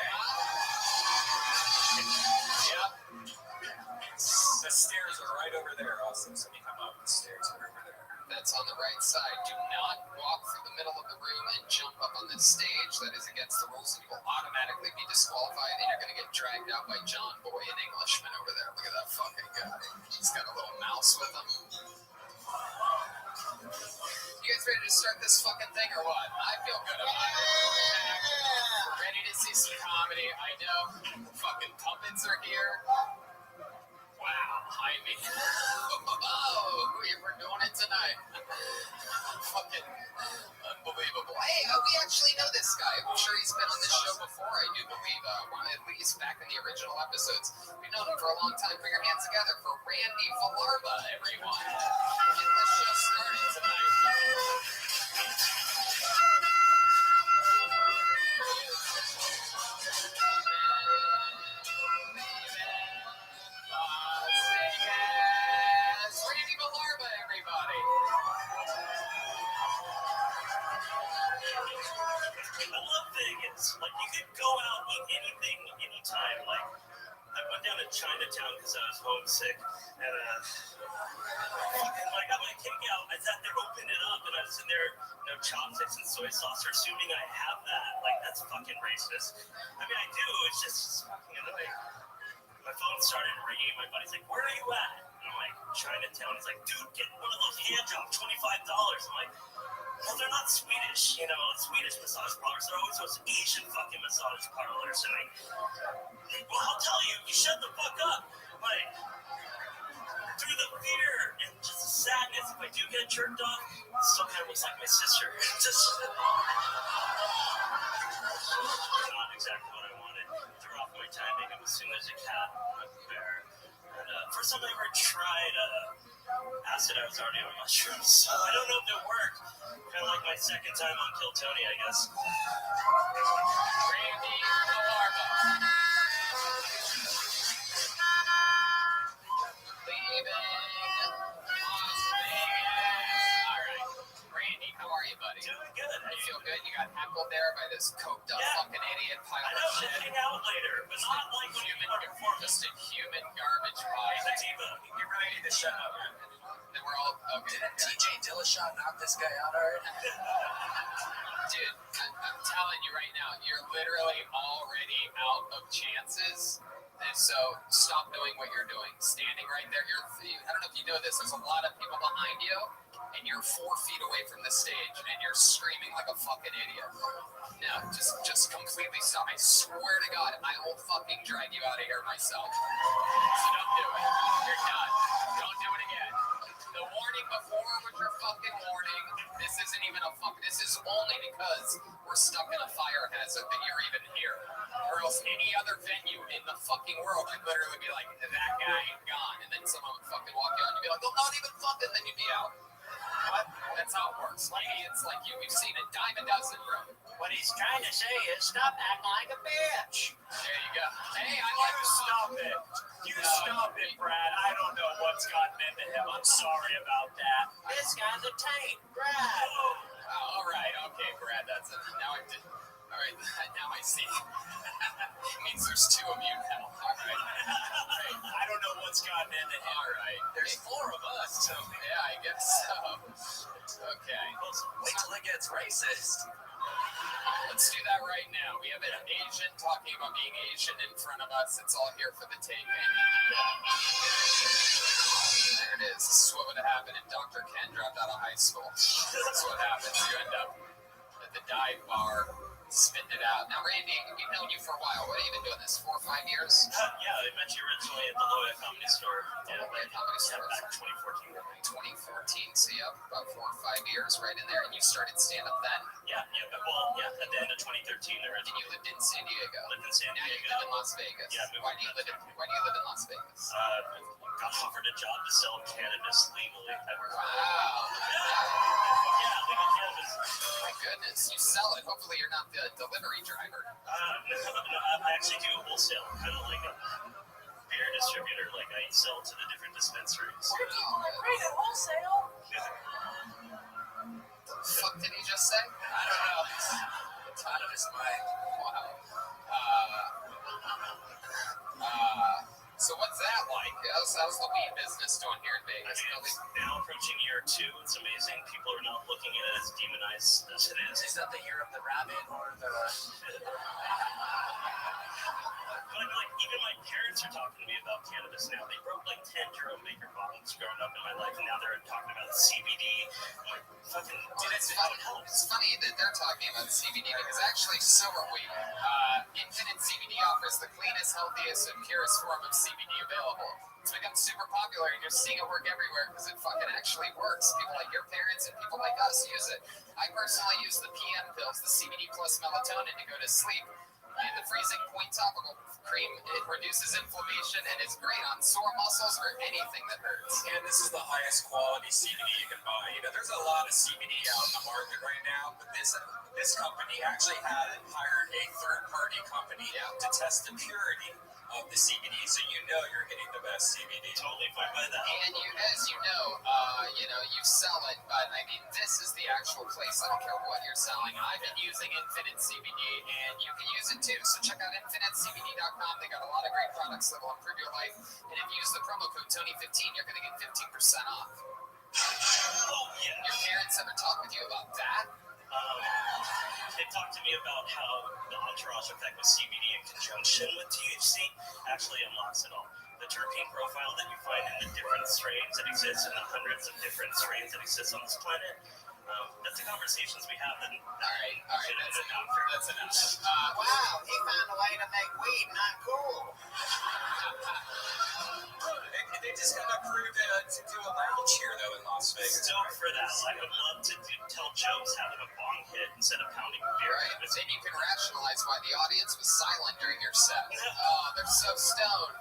E: Yep.
H: The stairs are right over there, also. So when you come up, the stairs are over there.
E: That's on the right side. Do not walk through the middle of the room and jump up on this stage. That is against the rules, and you will automatically be disqualified, and you're going to get dragged out by John Boy, an Englishman over there. Look at that fucking guy. He's got a little mouse with him. You guys ready to start this fucking thing or what? I feel good about it. Ready to see some comedy. I know. Fucking puppets are here. Wow, I mean, we're doing it tonight. Fucking unbelievable. Hey, we actually know this guy. I'm sure he's been on this show before, I do believe. At least back in the original episodes. We've known him for a long time. Put your hands together for Randy Valarba, everyone. Get this show started tonight. Randy Valarba, everybody.
M: I love Vegas. Like, you could go out and eat anything, anytime. Like, I went down to Chinatown because I was homesick. And, I got my takeout. I sat there, opened it up, and I was in there, chopsticks and soy sauce, or assuming I have that. Like, that's fucking racist. I mean, I do. It's just fucking annoying. My phone started ringing. My buddy's like, "Where are you at?" And I'm like, "Chinatown." He's like, "Dude, get one of those hand jobs, $25." I'm like, "Well, they're not Swedish, Swedish massage parlors. They're always those Asian fucking massage parlors." And well, I'll tell you, you shut the fuck up. Like, through the fear and just the sadness, if I do get jerked off, it still kind of looks like my sister. Just not exactly what I wanted. Threw off my timing. I'm assuming there's a cat, a bear. And first time I ever tried acid, I was already on mushrooms. So I don't know if it worked. Kind of like my second time on Kill Tony, I guess.
E: Randy Valarba. Randy, how are you, buddy?
M: Doing good.
E: You feel good? You got heckled there by this coked up fucking idiot pile
M: I
E: of
M: know,
E: shit.
M: we'll hang out later, but not like when you've been
E: Just a human human garbage pile.
H: Sativa, you really need to shut up, man.
E: And we're all okay.
K: Didn't TJ Dillashaw knock this guy out already?
E: Dude, I'm telling you right now, you're literally already out of chances. And so stop doing what you're doing. Standing right there, I don't know if you know this, there's a lot of people behind you, and you're 4 feet away from the stage, and you're screaming like a fucking idiot. No, just completely stop. I swear to God, I will fucking drag you out of here myself. So don't do it. You're done. Don't do it again. The warning before was your fucking warning. This isn't even a fuck. This is only because we're stuck in a fire hazard that you're even here. Or else any other venue in the fucking world, I'd literally be like, that guy ain't gone. And then someone would fucking walk you out and you'd be like, well, not even fucking, then you'd be out. What? That's how it works. Idiots like you, we've seen it dime a dozen, bro.
A: What he's trying to say is stop acting like a bitch.
E: There you go. Hey, I like to
A: Stop it. You stop it, Brad. I don't know what's gotten into him. I'm sorry about that. This guy's a taint, Brad.
E: All right, okay, Brad, that's it. Now I did. All right, now I see. It means there's 2 of you now. All right.
A: I don't know what's gotten into him.
E: All right.
K: There's 4 of us, so
E: Yeah, I guess so. Okay.
K: wait till it gets racist.
E: Let's do that right now. We have an Asian talking about being Asian in front of us. It's all here for the taking. There it is. This is what would have happened if Dr. Ken dropped out of high school. This is what happens. You end up at the dive bar, spitting it out. Now, Randy, we've known you for a while. What have you been doing this, 4 or 5 years?
M: Yeah, I met you originally at the Loya Comedy Store.
E: Yeah, Loya Comedy Store.
M: Back in 2014.
E: 2014, so yeah, about 4 or 5 years right in there. And you started stand-up then?
M: Yeah, well, at the end of 2013 originally.
E: And you lived in San Diego?
M: Lived in San
E: Now you
M: Diego.
E: live in Las Vegas.
M: Yeah,
E: Why do you live in Las Vegas?
M: Got offered a job to sell cannabis legally.
E: Wow.
M: Yeah, legal cannabis.
E: My goodness, you sell it. Hopefully you're not the delivery driver.
M: No, I actually do wholesale, kind of like a beer distributor. Like I sell to the different dispensaries.
E: Great at wholesale. The fuck did he just say?
K: I don't know. It's out of his mind.
E: Wow. So what's that like? How's the weed business doing here in Vegas?
M: It's now approaching year 2. It's amazing. People are not looking at it as demonized as it is.
K: Is that the year of the rabbit or the...
M: But like, even my parents are talking to me about cannabis now. They broke like 10 Jerome Baker bottles growing up in my life, and now they're talking about CBD. I'm like, fucking, dude, it helps.
E: It's funny that they're talking about CBD because actually so are we. Infinite CBD offers the cleanest, healthiest, and purest form of CBD available. It's become super popular, and you're seeing it work everywhere because it fucking actually works. People like your parents and people like us use it. I personally use the PM pills, the CBD plus melatonin, to go to sleep. And the freezing point topical cream, it reduces inflammation and is great on sore muscles or anything that hurts.
K: And this is the highest quality CBD you can buy. You know, there's a lot of CBD out in the market right now, but this company actually hired a third-party company to test the purity of the CBD, so you know you're getting the best CBD.
M: Totally fine by that.
E: And as you know, you sell it, but I mean, this is the actual place. I don't care what you're selling. I've been using Infinite CBD, and you can use it too. So check out InfiniteCBD.com. They got a lot of great products that will improve your life. And if you use the promo code Tony15, you're going to get 15% off.
M: Oh, yeah.
E: Your parents ever talk with you about that?
M: They talked to me about how the entourage effect with CBD in conjunction with THC actually unlocks it all. The terpene profile that you find in the different strains that exist in the hundreds of different strains that exist on this planet. That's the conversations we have. All right,
E: that's enough.
A: Wow, he found a way to make weed not cool.
K: They just got approved to do a lounge here, though, in Las Vegas.
M: Still for that, I would love to tell jokes having a bong hit instead of pounding beer.
E: Right, but then you can rationalize why the audience was silent during your set. Oh, they're so stoned.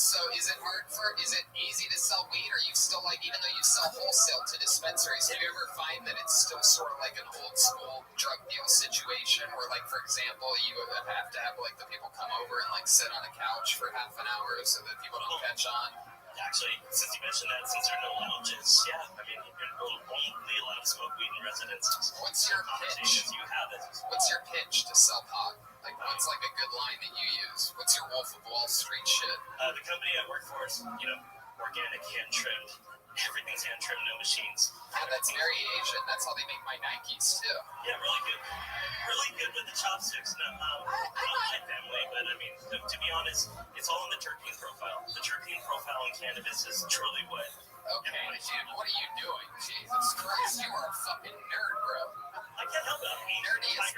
E: So is it easy to sell weed? Or you still even though you sell wholesale to dispensaries, do you ever find that it's still sort of like an old school drug deal situation where for example, you have to have the people come over and sit on a couch for half an hour so that people don't catch on?
M: Actually, since you mentioned that, since there are no lounges, yeah, I mean, you're only allowed to smoke weed in residences.
E: What's your pitch?
M: You have it.
E: What's your pitch to sell pot? Like, what's like a good line that you use? What's your Wolf of Wall Street shit?
M: The company I work for is, organic, hand trimmed. Everything's hand trimmed, no machines.
E: Yeah, that's very Asian. That's how they make my Nikes too.
M: Yeah, really good. Really good with the chopsticks. No, not my family, but I mean, to be honest, it's all in the terpene profile. The terpene profile in cannabis is truly what.
E: Okay, dude, what are you doing? Jesus Christ, you are a fucking nerd, bro.
M: I can't help it.
E: Nerdy as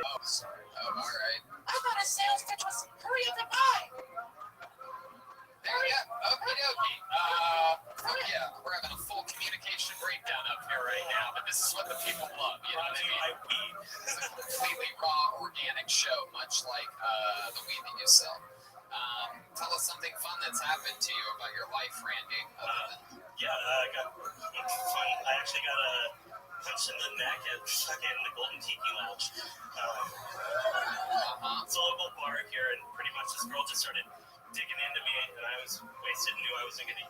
E: Oh, sorry. Oh, all right. I thought a sales pitch was hurry up and buy. There we go. Okie dokie. Yeah, we're having a full communication breakdown up here right now, but this is what the people love. You know what I mean? It's a completely raw, organic show, much like the weed that you sell. Tell us something fun that's happened to you about your life, Randy.
M: I got fun. I actually got a punch in the neck at fucking the Golden Tiki Lounge. It's a local bar here, and pretty much this girl just started digging into me, and I was wasted and knew I wasn't gonna,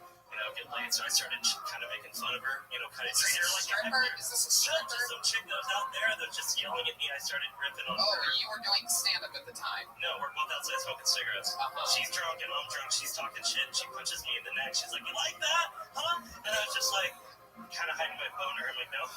M: get laid, so I started kind of making fun of her, kind of treating her like a stripper.
E: Is this a stripper?
M: Just some chick that was out there that was just yelling at me. I started ripping on her.
E: Oh, you were doing stand-up at the time?
M: No, we're both outside smoking cigarettes. She's drunk and I'm drunk. She's talking shit. She punches me in the neck. She's like, "You like that, huh?" And I was just like, kind of hiding my boner. I'm like, "No."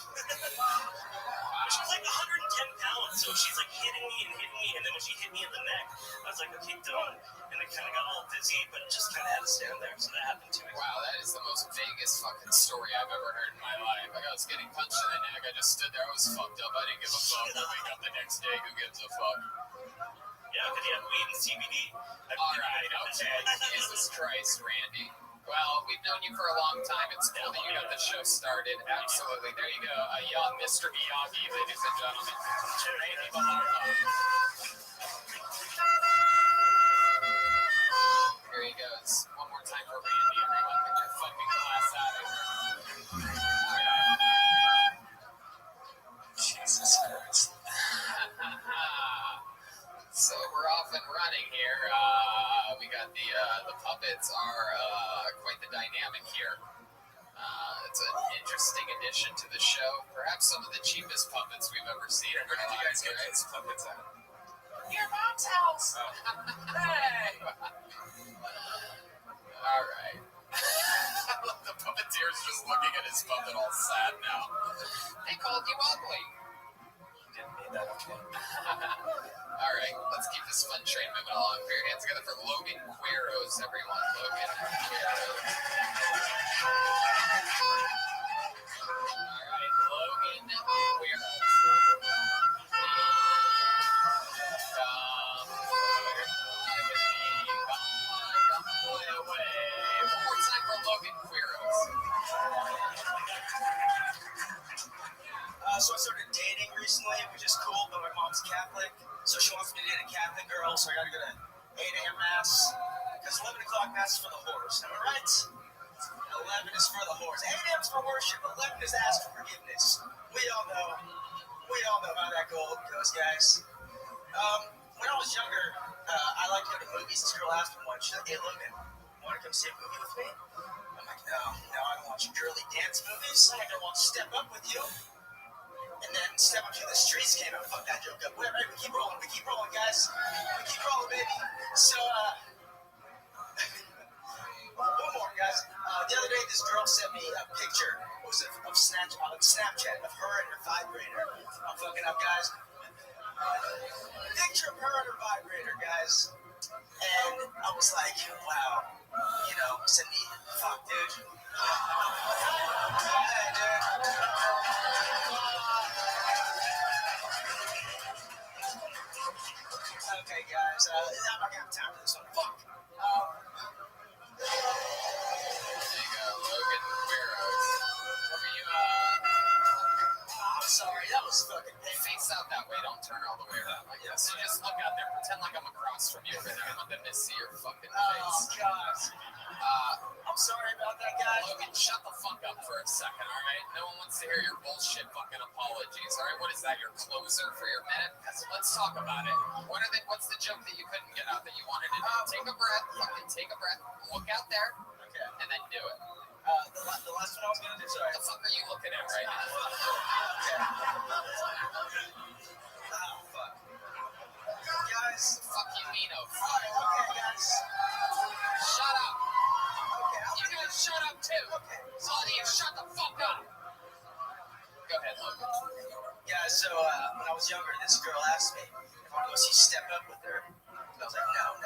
M: She was like 110 pounds, so she's like hitting me, and then when she hit me in the neck, I was like, "Okay, done." And I kind of got all dizzy, but just kind of had to stand there. So that happened to me.
E: Wow, that is the most Vegas fucking story I've ever heard in my life. Like, I was getting punched in the neck. I just stood there. I was fucked up. I didn't give a fuck. I wake up the next day. Who gives a fuck?
M: Yeah, because you have weed and CBD.
E: All right, okay. Jesus Christ, Randy. Well, we've known you for a long time. It's cool that you got the show started. Absolutely. There you go. A young Mr. Miyagi, ladies and gentlemen. Randy Balardo. Here he goes. One more time for Randy, everyone. Get your fucking glass out of here. Jesus Christ. So we're off and running here. We got the puppets are quite the dynamic here. It's an interesting addition to the show. Perhaps some of the cheapest puppets we've ever seen. Where did you guys get these puppets at? Your mom's house. Hey. All right. The puppeteer's just looking at his puppet all sad now. They called you ugly. Didn't mean that, okay. All right, let's keep this fun train moving along. Put your hands together for Logan Quiros, everyone. Logan Quiros. All right, Logan Quiros. One more time for Logan Quiros.
N: So I started dating recently, which is cool, but my mom's Catholic, so she wants me to date a Catholic girl, so I gotta go to 8 a.m. Mass, because 11 o'clock Mass is for the whores, am I right? 11 is for the whores. 8 a.m. is for worship, 11 is ask for forgiveness. We all know how that goes, guys. When I was younger, I liked to go to movies. This girl asked me once, she's like, "Hey, Logan, want to come see a movie with me?" I'm like, no, I don't watch girly dance movies. I don't want to step up with you. And then Step Up to the Streets came out. Fuck that joke up. Whatever, we keep rolling, guys. We keep rolling, baby. So, one more, guys. The other day, this girl sent me a picture of Snapchat of her and her vibrator. I'm fucking up, guys. Picture of her and her vibrator, guys. And I was like, wow. Send me, fuck, dude. Hey, dude. Okay, guys, I'm not gonna have time for this one. Fuck!
E: There you go, Logan Quiros. What were you,
N: I'm sorry, that was fucking painful.
E: Face out that way, don't turn all the way around like this. So just look out there, pretend like I'm across from you over there. I want them to see your fucking face.
N: Oh, God. I'm sorry about
L: that guy.
E: Logan, shut the fuck up for a second, all right? No one wants to hear your bullshit fucking apologies, all right? What is that, your closer for your minute? Let's talk about it. What's the joke that you couldn't get out that you wanted to do? Take a breath, fucking take a breath, look out there,
L: Okay.
E: and then do it.
L: The last one I was gonna do. Sorry.
E: What the fuck are you looking at right now?
L: Okay. Oh fuck. Guys.
E: Fuck you, Nino.
L: Okay, guys.
E: Shut up.
L: Okay.
E: You guys shut up too.
L: Okay.
E: All of you shut the fuck up. Go ahead, Logan.
L: Yeah, so when I was younger, this girl asked me if I want to go see Step Up with her. And I was like, no.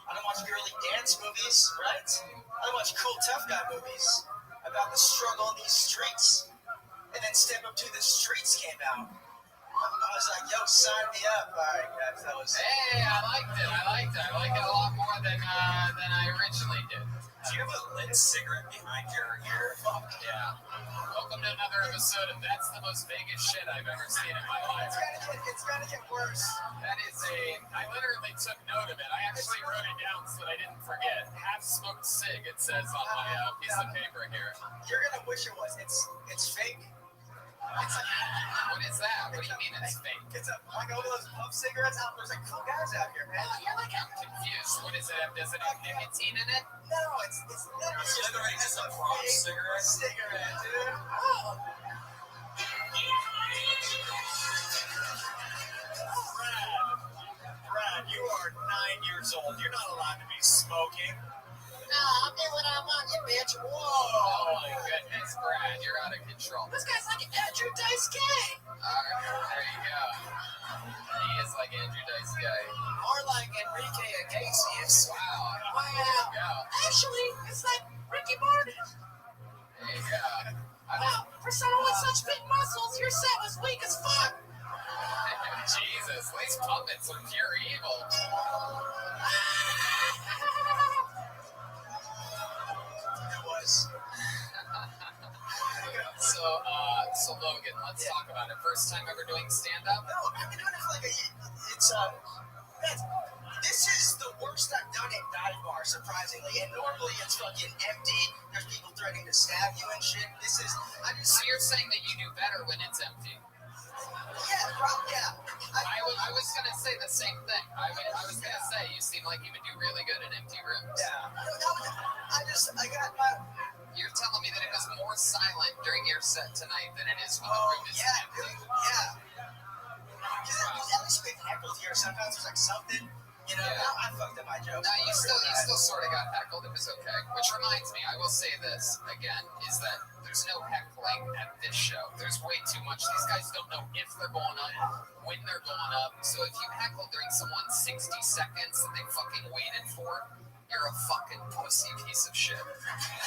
L: I don't watch girly dance movies, right? I watch cool tough guy movies about the struggle in these streets. And then Step Up to the Streets came out. I was like, yo, sign me up. All right, guys, that was...
E: Hey, I liked it. I liked it a lot more than I originally did.
H: Do you have a lit cigarette behind your ear?
E: Fuck yeah. Welcome to another episode of That's the Most Vegas Shit I've Ever Seen in My Life.
L: It's gotta get worse.
E: That is I literally took note of it. I actually wrote it down so that I didn't forget. Half smoked cig, it says on my piece of paper here.
L: You're gonna wish it was. It's fake.
E: What is that? What do you mean it's fake?
L: It's like all those puff cigarettes. There's like cool guys out here, man.
E: I'm confused. What is it? Does it have nicotine in it?
L: No, it's literally
H: It's a prop cigarette.
L: cigarette, dude.
E: Oh.
H: Brad, you are 9 years old. You're not allowed to be smoking.
L: I'll do what I want, you bitch. Whoa.
E: Oh my goodness, Brad, you're out of control.
L: This guy's like Andrew Dice Clay.
E: Alright, there you go. He is like Andrew Dice Guy.
L: Or like Enrique Iglesias.
E: Wow.
L: Wow.
E: There you go.
L: Actually, it's like Ricky Martin.
E: There you go.
L: Wow, for someone with such big muscles, your set was weak as fuck.
E: Jesus, these puppets are pure evil.
L: It was.
E: So Logan, let's talk about it. First time ever doing stand-up?
L: No, I've been doing it for like a year. This is the worst I've done at dive bar, surprisingly. And normally it's fucking empty. There's people threatening to stab you and shit.
E: So you're saying that you do better when it's empty?
L: Yeah.
E: I was gonna say the same thing. I was gonna say you seem like you would do really good in empty rooms.
L: Yeah. I got my...
E: You're telling me that it was more silent during your set tonight than it is when the room is empty.
L: Yeah. Because at least you get heckled here. Sometimes there's like something, you know.
E: Yeah.
L: I fucked up my joke.
E: No, you still sort of got heckled. It was okay. Which reminds me, I will say this again, is that there's no heckling at this show. There's way too much. These guys don't know if they're going up, when they're going up. So if you heckle during someone's 60 seconds that they fucking waited for, you're a fucking pussy piece of shit.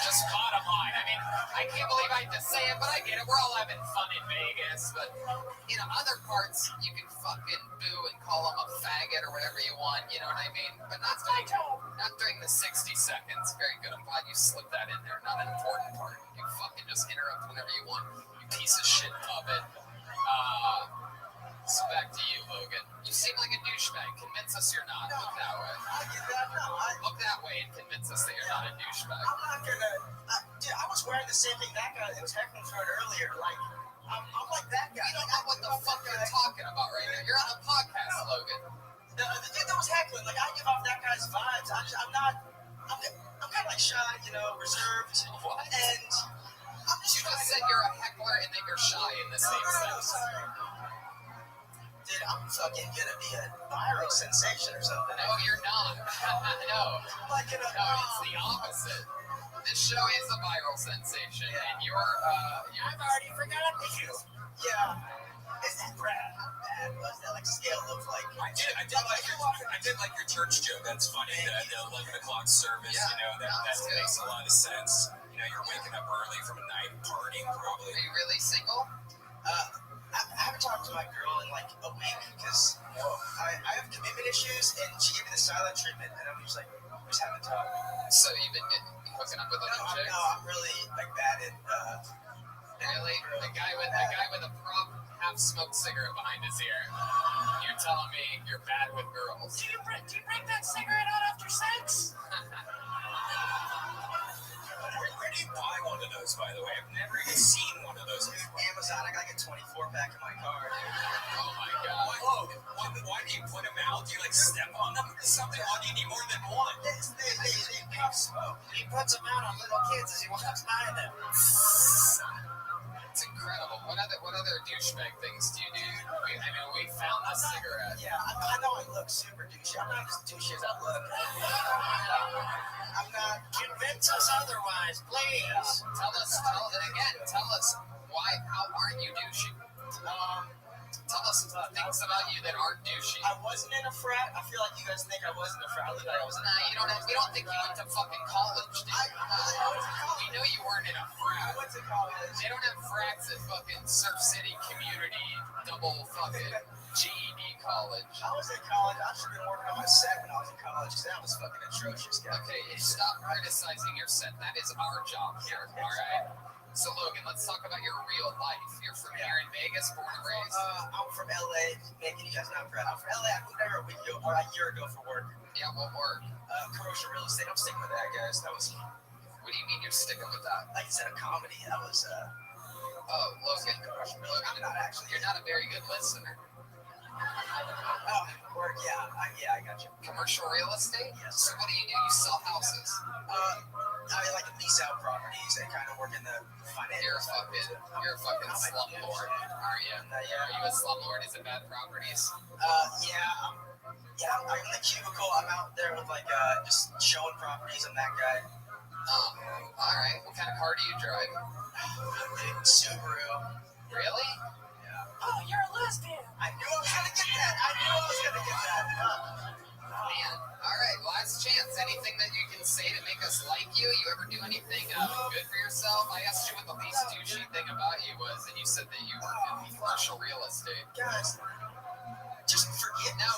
E: Just bottom line. I mean, I can't believe I have to say it, but I get it. We're all having fun in Vegas. But, other parts, you can fucking boo and call them a faggot or whatever you want. You know what I mean? But not during the 60 seconds. Very good. I'm glad you slipped that in there. Not an important part. You fucking just interrupt whenever you want. You piece of shit puppet. So back to you, Logan. You seem like a douchebag. Convince us you're not. Look that way.
L: I get that. No,
E: Look that way and convince us that you're not a douchebag.
L: I'm not gonna... Dude, I was wearing the same thing that guy that was heckling for it earlier. Like, I'm like that guy.
E: You don't know what the fuck you're talking about right now. You're on a podcast, Logan.
L: The dude that was heckling, like, I give off that guy's vibes. I'm kind of like shy, reserved.
E: What?
L: And I'm just
E: You just said you're a heckler and that you're shy in the same sense.
L: sorry. Dude, I'm fucking gonna be a viral sensation or something.
E: No, you're not. No.
L: Like,
E: No, it's the opposite. This show is a viral sensation, and you're
L: I've already forgotten you. Yeah. Is that Brad? How bad was that? Like, scale of, like...
H: I did like your church joke. That's funny. The 11 o'clock service,
E: Yeah.
H: that makes a lot of sense. You're waking up early from a night partying, probably.
E: Are you really single?
L: I haven't talked to my girl in like a week because I have commitment issues, and she gave me the silent treatment, and I'm just like, we just haven't talked.
E: So you've been hooking up with other chicks?
L: No, I'm really like bad at.
E: Really? The guy with a prop half-smoked cigarette behind his ear. You're telling me you're bad with girls?
L: Do you break that cigarette out after sex? Where
N: do you buy one of those, by the way? I've never even seen one of those before.
L: Amazon, I gotta get 24 pack in my car.
N: Oh my god. Oh, why do you put them out? Do you like step on them or something? Why do you need more than one?
L: They pop smoke. He puts them out on little kids as he walks by them.
E: It's incredible. What other douchebag things do you do? We found the cigarette.
L: Yeah, I know I look super douchey. I'm not as douchey as I look. I'm not. Convince us otherwise, please.
E: Tell us why. How aren't you douchey? Tell us things about you that aren't douchey.
L: I wasn't in a frat. I feel like you guys think I was in a frat. I look like I was in a frat.
E: We don't think you went to fucking college, dude. We know you weren't in a frat.
L: I went to college.
E: They don't have frats at fucking Surf City Community double fucking GED college.
L: I was in college. I should have been working on my set when I was in college because that was fucking atrocious, guys.
E: Okay, stop criticizing your set. That is our job here, all right? So, Logan, let's talk about your real life. You're from here in Vegas, born and raised?
L: I'm from LA, making you guys not proud. I'm from LA. I moved there a year ago for work.
E: Yeah, what work?
L: Commercial real estate. I'm sticking with that, guys. That was...
E: What do you mean you're sticking with that?
L: Like you said, a comedy. That was...
E: Logan,
L: I'm not actually...
E: You're not a very good listener.
L: Work, yeah, I got you.
E: Commercial real estate?
L: Yes.
E: So what do? You sell houses?
L: I like to lease out properties and kind of work in the financial side.
E: You're a fucking slumlord, are you? Are you a slumlord? Is it bad properties?
L: Yeah, I'm in the cubicle. I'm out there with just showing properties. I'm that guy.
E: All right. What kind of car do you drive?
L: Subaru.
E: Really?
L: Oh, you're a lesbian. I knew I was going to get that.
E: Man, all right, last chance. Anything that you can say to make us like you? You ever do anything good for yourself? I asked you what the least douchey thing about you was, and you said that you work in commercial real estate.
L: Guys, just forget.
E: No,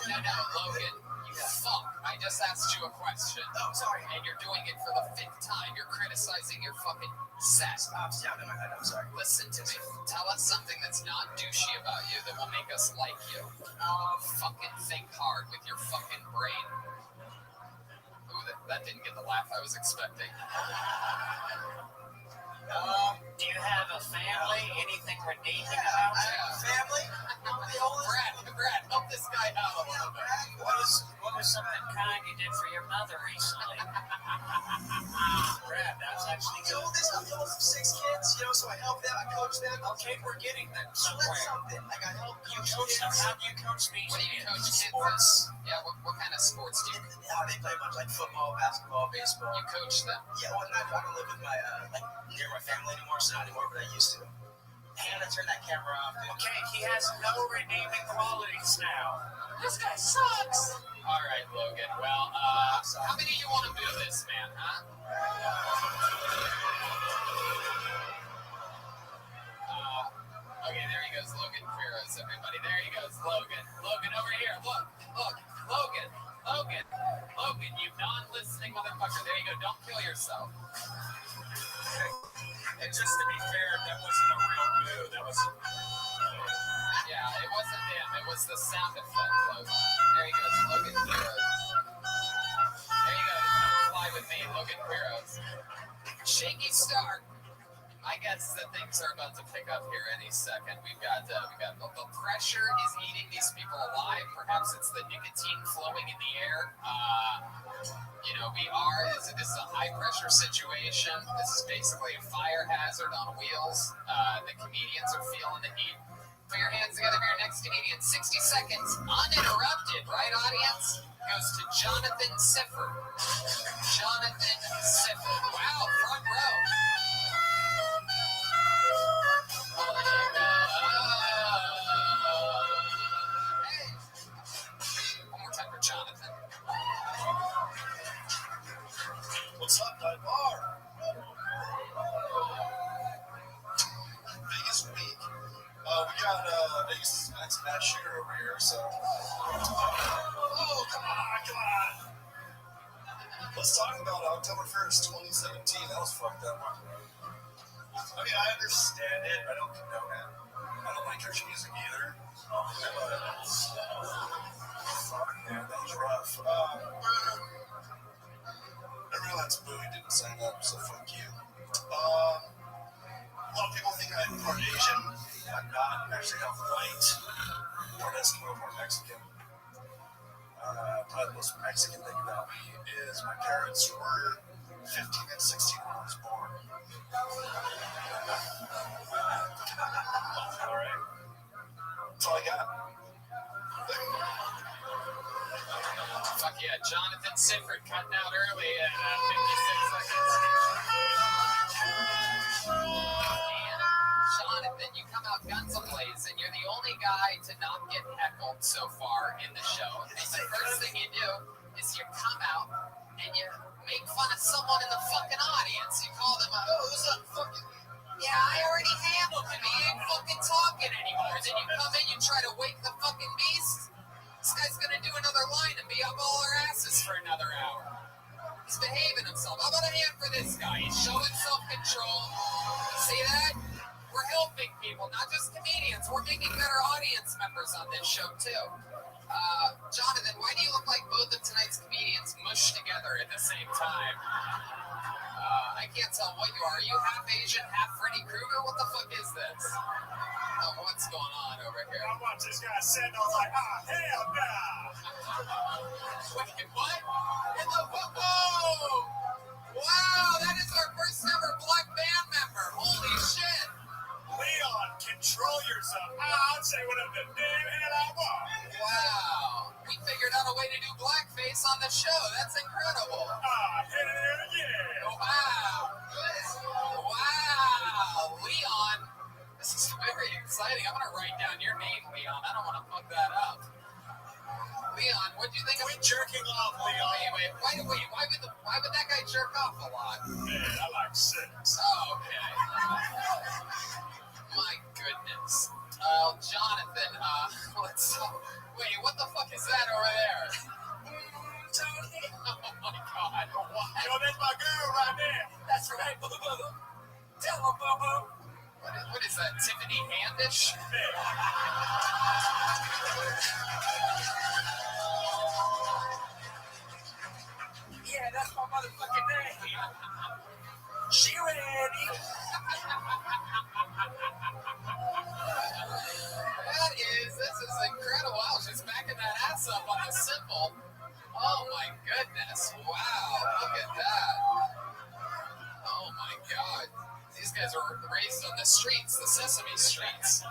E: Logan. You fuck. I just asked you a question.
L: Oh, sorry.
E: And you're doing it for the 5th time. You're criticizing your fucking set.
L: I'm in my head. I'm sorry.
E: Listen to me. Tell us something that's not douchey about you that will make us like you. Fucking think hard with your fucking brain. Ooh, that didn't get the laugh I was expecting.
L: Do you have a family? Anything redeeming about you? I have a family. I'm the oldest.
E: Brad, help this guy out a little bit.
L: What was something kind you did for your mother recently? Brad, that's actually good. I'm the oldest of 6 kids, so I help them, I coach them. Okay, we're getting them somewhere. That's something. Like I help coach them. How do you coach these
E: What do you coach kids?
L: Sports.
E: Yeah, what kind of sports do you?
L: They play a bunch like football, basketball, baseball.
E: You coach them?
L: Yeah, well, I don't live with my near my family anymore, so not anymore, but I used to. And I turn that camera off. Dude. Okay, he has no redeeming qualities now. This guy sucks.
E: All right, Logan. Well, how many of you want to do this, man, huh? Okay, there he goes, Logan Quiros, everybody. There he goes, Logan. Logan, over here. Look. Logan, you non-listening motherfucker. There you go. Don't kill yourself.
N: And just to be fair, that wasn't a real boo. That was...
E: Yeah, it wasn't him. It was the sound effect, Logan. There he goes, Logan Quiros. There you go. Fly with me, Logan Quiros. Shaky start. My guess is that things are about to pick up here any second. We've got the pressure is eating these people alive. Perhaps it's the nicotine flowing in the air. This is a high pressure situation. This is basically a fire hazard on wheels. The comedians are feeling the heat. Put your hands together for your next comedian. 60 seconds, uninterrupted, right, audience? Goes to Jonathan Sifford. Jonathan Sifford. Wow, front row. One more time for Jonathan.
G: What's up, Night Bar? Vegas week. We got Vegas' next mass shooter over here, so. Oh, come on. Let's talk about October 1st, 2017. That was fucked up. Okay, I understand it. I don't condone it. I don't like church music either. Fuck, man, that was rough. Everyone that's booing didn't sign up, so fuck you.
C: A lot of people think I'm part Asian. I'm not. I'm actually half white, part Eskimo, part Mexican. Probably the most Mexican thing about me is my parents were 15 and 16 when I was born. All right. That's all I got.
E: Fuck yeah, Jonathan Sifford cutting out early at 56 seconds. And Jonathan, you come out guns a-blazing. You're the only guy to not get heckled so far in the show. And the first thing you do is you come out and you make fun of someone in the fucking audience. You call them, who's that fucking... Yeah, I already handled him. He ain't fucking talking anymore. Then you come in, you try to wake the fucking beast. This guy's gonna do another line and be up all our asses for another hour. He's behaving himself. How about a hand for this guy? He's showing self-control. You see that? We're helping people, not just comedians. We're making better audience members on this show, too. Jonathan, why do you look like both of tonight's comedians mushed together at the same time? I can't tell what you are. Are you half Asian, half Freddy Krueger? What the fuck is this? What's going on over here?
C: I watch this guy sitting, I was like, hell nah.
E: Wait, what? In the whoa! Wow, that is our first ever black band member. Holy shit!
C: Leon, control yourself. I'll say whatever the damn hell I want.
E: Wow. We figured out a way to do blackface on the show. That's incredible.
C: Hell yeah.
E: Wow. Wow. Leon, this is very exciting. I'm going to write down your name, Leon. I don't want to fuck that up. Leon, what do you think of...
C: Quit jerking off, Leon.
E: Why would that guy jerk off a lot?
C: Man, I like sex.
E: Oh, okay. My goodness. Jonathan, let's... Wait, what the fuck is that over there?
C: Tony.
E: Oh, my God. What?
C: Yo, that's my girl right there.
E: That's right, boo-boo. Tell him, boo-boo. What is that, Tiffany Handish?
K: Yeah, that's my motherfucking name. She ready.
E: This is incredible. Wow, she's backing that ass up on the cymbal. Oh my goodness. Wow, look at that. Oh my God. These guys are raised on the streets, the Sesame Streets.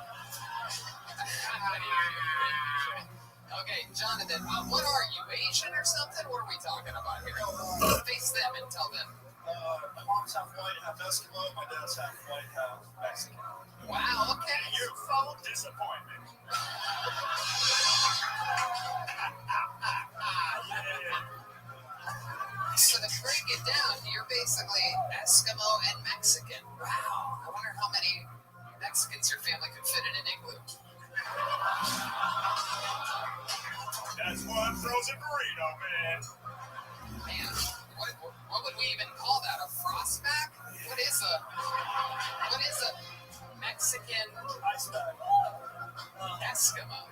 E: Okay, Jonathan, what are you, Asian or something? What are we talking about here? Face them and tell them.
C: My mom's half white, half Eskimo. My dad's half white, half Mexican.
E: Wow, okay.
C: You full disappointment.
E: So to break it down, you're basically Eskimo and Mexican. Wow. I wonder how many Mexicans your family could fit in an igloo.
C: That's one frozen burrito, man.
E: Man, what would we even call that? A frostback? What is a Mexican
C: Iceberg.
E: Eskimo?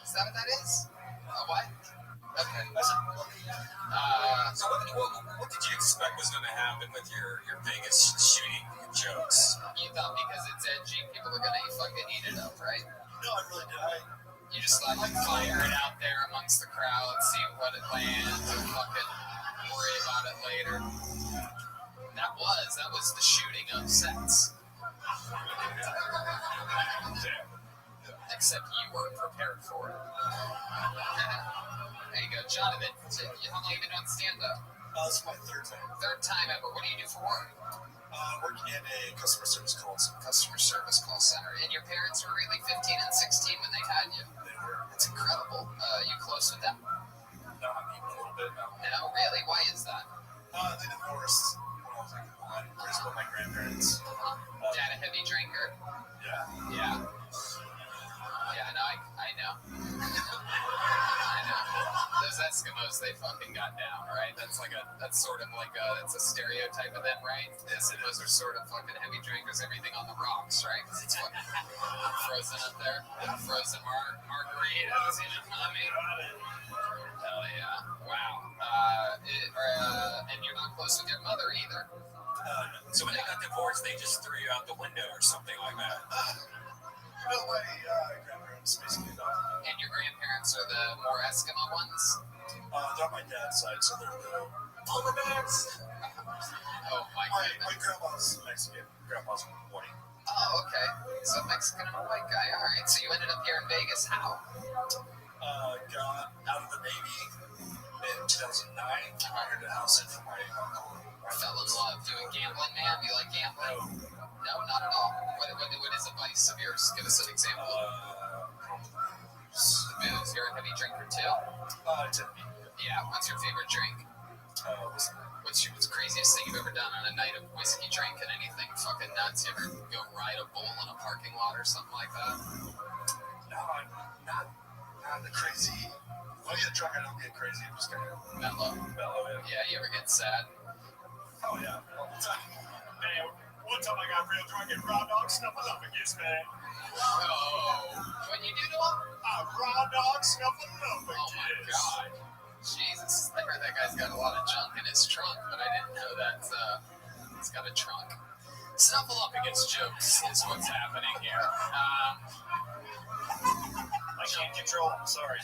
E: Is that what that is? A what? Okay.
O: So what did you expect was going to happen with your Vegas shooting jokes?
E: You thought because it's edgy, people are going to fucking eat it up, right?
C: No, I really did.
E: You just thought you'd fire it out there amongst the crowd, see what it lands, and fucking worry about it later. That was the shooting of sets. Except you weren't prepared for it. There you go, Jonathan. How long have you been doing stand-up?
C: This is my third time.
E: Third time ever. What do you do for work?
C: Working in a customer service call
E: center. And your parents were really 15 and 16 when they had you?
C: They were.
E: That's incredible. You close with them?
C: No, I mean, a little bit, no.
E: No, really? Why is that?
C: They divorced when I was like 1. Raised by my grandparents.
E: Dad a heavy drinker?
C: Yeah.
E: Yeah, no, I know. I know. Those Eskimos, they fucking got down, right? That's a stereotype of them, right? The Eskimos are sort of fucking heavy drinkers, everything on the rocks, right? Because it's fucking frozen up there. Frozen margaritas, you know what I mean? Hell yeah. Wow. And you're not close with your mother either.
O: So when they got divorced, they just threw you out the window or something like that.
G: No, my grandparents basically adopted me.
E: And your grandparents are the more Eskimo ones?
G: They're on my dad's side, so they're the polar bears.
E: Oh my goodness.
G: My grandma's Mexican. Grandpa's white.
E: Oh, okay. So Mexican and a white guy. All right. So you ended up here in Vegas. How?
G: Got out of the Navy in 2009. Hired a house in for my uncle.
E: Fell in love. Doing gambling, man? You like gambling? No, not at all. What is a vice of yours? Give us an example. The booze. You're a heavy drinker too? Yeah. What's your favorite drink? What's the craziest thing you've ever done on a night of whiskey drinking? Anything fucking nuts? You ever go ride a bull in a parking lot or something like that?
G: No, I'm not the crazy. When I get drunk, I don't get crazy. I'm just kind of
E: mellow. Yeah. You ever get sad?
G: Oh yeah, all the time.
L: Man, one time I got real drunk and raw dog snuffleupagus, man.
E: Oh, what you do to him?
L: Raw dog snuffleupagus.
E: Oh my god. Jesus, I heard that guy's got a lot of junk in his trunk, but I didn't know that he's got a trunk. Snuffleupagus jokes is what's happening here.
L: I can't control them, sorry.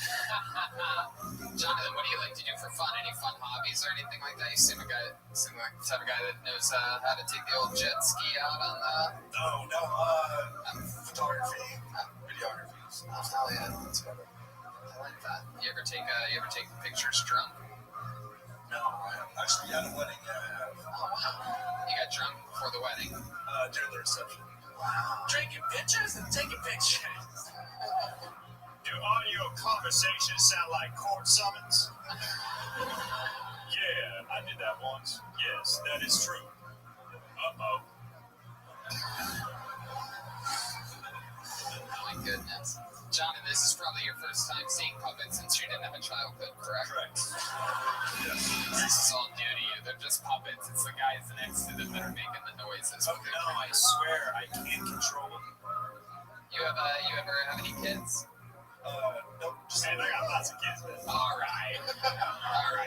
E: Jonathan, what do you like to do for fun? Any fun hobbies or anything like that? You seem like the type of guy that knows how to take the old jet ski out on the...
G: No, photography, videography.
E: Oh, hell yeah. That's better. I like that. You ever take pictures drunk?
G: No, I haven't. Actually, at a wedding, yeah, I have.
E: Oh, wow. You got drunk before the wedding?
G: During the reception.
E: Wow.
O: Drinking pictures and taking pictures.
L: Do audio conversations sound like court summons? Yeah, I did that once. Yes, that is true. Uh-oh.
E: Oh my goodness. Jonathan, this is probably your first time seeing puppets since you didn't have a childhood, correct?
G: Correct. Yes.
E: This is all new to you. They're just puppets. It's the guys next to them that are making the noises.
L: Oh no, I swear I can't control them.
E: You ever have any kids?
G: Nope.
L: Man, I got lots of kids, man.
E: All right,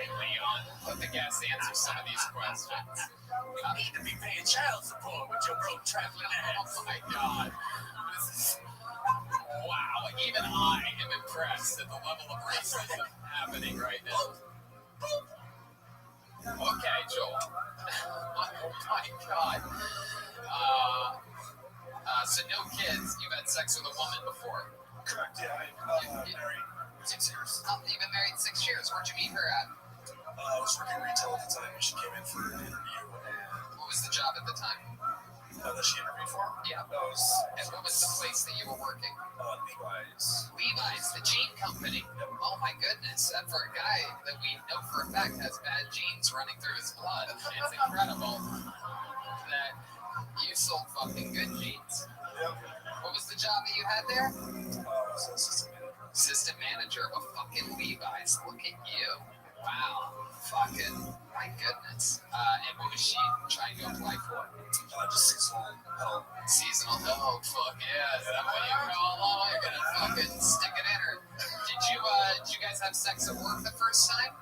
E: Leon. Let the guests answer some of these questions.
O: You need to be paying child support with your broke traveling ass.
E: Oh my god. Wow, even I am impressed at the level of racism happening right now. Okay, Joel. Oh my god. So no kids. You've had sex with a woman before.
G: Correct, yeah. I'm married 6 years.
E: Oh, you've been married 6 years. Where'd you meet her at?
G: I was working retail at the time, and she came in for an interview. And
E: what was the job at the time?
G: That she interviewed for?
E: Yeah. And what was the place that you were working?
G: Levi's.
E: Levi's, the jean company.
G: Yep.
E: Oh my goodness. And for a guy that we know for a fact has bad genes running through his blood, it's incredible that you sold fucking good jeans.
G: Yep.
E: What was the job that you had there?
G: Assistant manager.
E: Assistant manager of fucking Levi's. Look at you. Wow. Fucking, my goodness. And what was she trying to apply for?
G: Just seasonal help.
E: Seasonal help. Fuck yeah. Is that what you're going? You're gonna fucking stick it in her. Did you guys have sex at work the first time?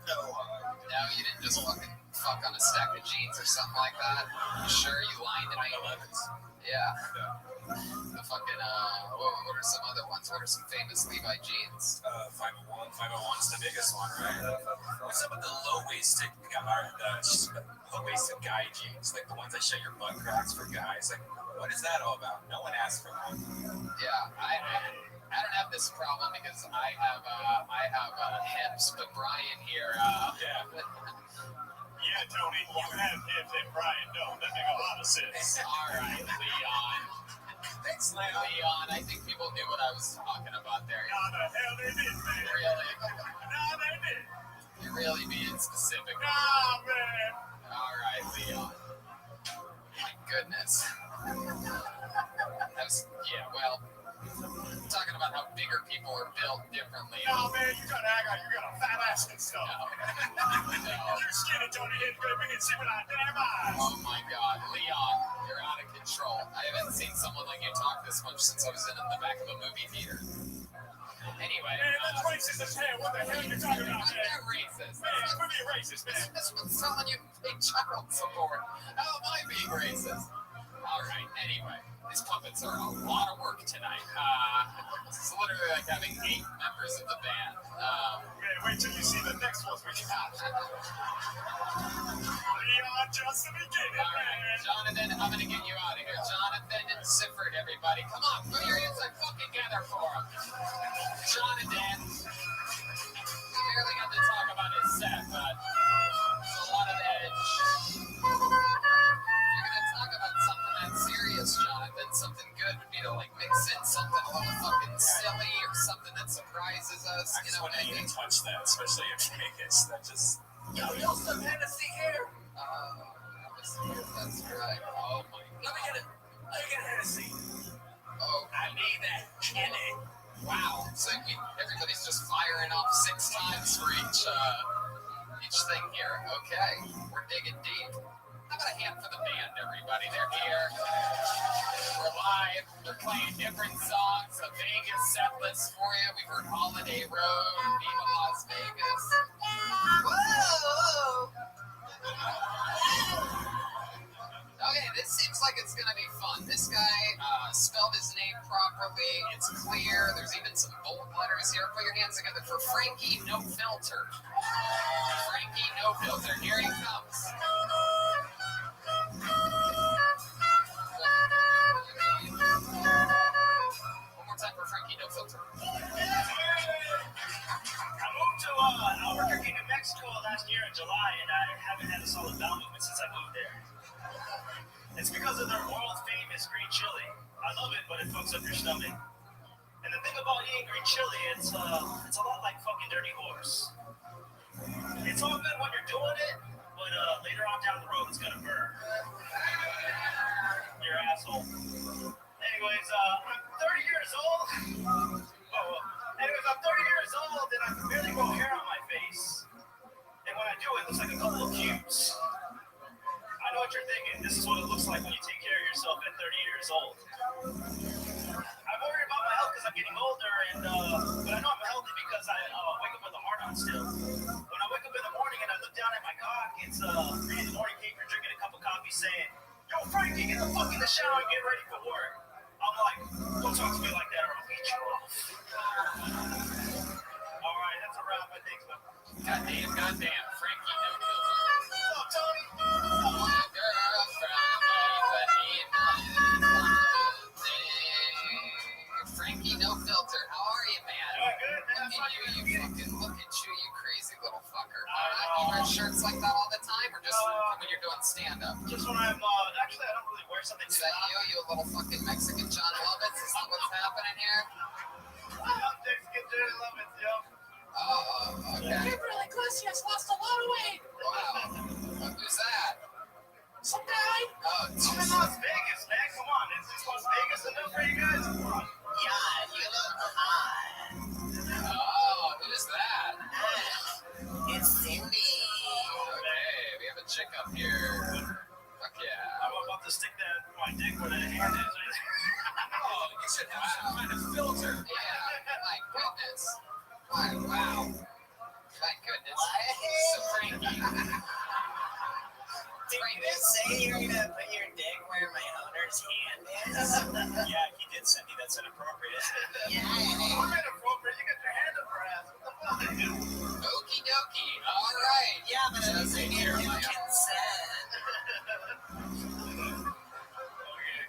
G: No.
E: No, you didn't just fucking fuck on a stack of jeans or something like that? You sure you lined it?
O: 9/11s.
E: Yeah. The fucking, what are some other ones? What are some famous Levi jeans?
O: 501. 501's the biggest one, right? What's up with the low-waisted guy jeans? Like the ones that show your butt cracks for guys. Like, what is that all about? No one asked for that.
E: Yeah, I don't have this problem because I have hips, but Brian here,
L: Yeah, Tony, you have hips and Brian don't. That make a lot of sense.
E: All right, Leon.
O: Thanks, Leon.
E: Leon, I think people knew what I was talking about there.
L: No, the hell they did, man.
E: Really?
L: No, they did.
E: You're really being specific.
L: Nah, man.
E: All right, Leon. My goodness. Well, talking about how bigger people are built differently.
L: No, man, you gotta act like you got a fat ass and stuff.
E: No.
L: You're skinny, Tony. It's good. We can see with our damn eyes.
E: Oh my God, Leon, you're out of control. I haven't seen someone like you talk this much since I was in the back of a movie theater. Anyway.
H: Man, that's racist as hell. What the hell are you talking about,
E: I'm
H: man?
E: not racist.
H: Man, quit being racist, man.
E: This one's telling you to pay child support. How am I being racist? All right, anyway. These puppets are a lot of work tonight. It's literally like having 8 members of the band.
H: Man, wait till you see the next ones we got. We are just the beginning,
E: All right,
H: man.
E: Jonathan, I'm going to get you out of here. Jonathan and Sifford, everybody. Come on, put your hands like fucking together for him. Jonathan. We barely got to talk about his set, but it's a lot of edge. If you're going to talk about something that's serious, Jonathan, something good would be to like mix in something a little fucking silly or something that surprises us.
H: I just wouldn't even touch that, especially in Vegas. That just... Yo, some Hennessy here.
E: That's right. Oh my God.
H: Let me get Hennessy.
E: Oh,
H: I need that Henny.
E: wow. So everybody's just firing off 6 times for each thing here. Okay, we're digging deep. How about a hand for the band, everybody? They're here. We're live. We're playing different songs. A Vegas set list for you. We've heard Holiday Road, Viva Las Vegas. Whoa! Okay, this seems like it's going to be fun. This guy spelled his name properly. It's clear. There's even some bold letters here. Put your hands together for Frankie No Filter. Frankie No Filter. Here he comes. One more time for Frankie No Filter.
M: I moved to Albuquerque, New Mexico last year in July, and I haven't had a solid bowel movement since I moved there. It's because of their world famous green chili. I love it, but it fucks up your stomach. And the thing about eating green chili, it's a lot like fucking dirty horse. It's all good when you're doing it, but later on down the road, it's gonna burn. Your asshole. Anyways, I'm 30 years old. I'm 30 years old, and I can barely grow hair on my face. And when I do, it looks like a couple of cubes. I know what you're thinking. This is what it looks like when you take care of yourself at 30 years old. I'm worried about my health because I'm getting older, but I know I'm healthy because I wake up with a heart on still. When I wake up in the morning and I look down at my cock, it's 3 in the morning paper drinking a cup of coffee saying, "Yo, Frankie, get the fuck in the shower and get ready for work." I'm like, don't talk to me like that or I'll beat you off. All right, that's a wrap. I think so.
E: Goddamn, Frankie No Filter.
M: What's up, Tony?
E: Frankie No Filter, how are you, man?
M: Doing good, man.
E: Look at you, you crazy little fucker. You wear shirts like that all the time, or just when you're doing stand-up?
M: Just when I'm, actually, I don't really wear something
E: Is
M: too
E: that
M: loud.
E: you little fucking Mexican John Lovitz? Is that what's happening here?
M: I'm Mexican John Lovitz, yo.
E: Oh, okay.
K: Kimberly Iglesias lost a lot of weight.
E: Wow. Who's that?
K: Some guy.
E: Oh,
M: I'm in Las Vegas, man. Come on. Is Las Vegas enough for you guys? Come on.
K: Yeah, you look hot.
E: Oh, who's that?
K: It's Cindy.
E: Okay, we have a chick up here. Fuck yeah.
M: I'm about to stick that in my dick where the hand is.
E: Oh, you should have some kind of filter. Yeah, my goodness. Wow. My goodness. So Frankie.
K: Did you say you're gonna put your dick where my owner's hand is?
M: Yeah, he did send me. That's inappropriate.
K: Yeah.
M: I'm inappropriate. You got your hand up her ass. What the fuck?
E: Okie dokie. All right.
K: Yeah, but it doesn't give you
E: my
K: consent.
M: Okay.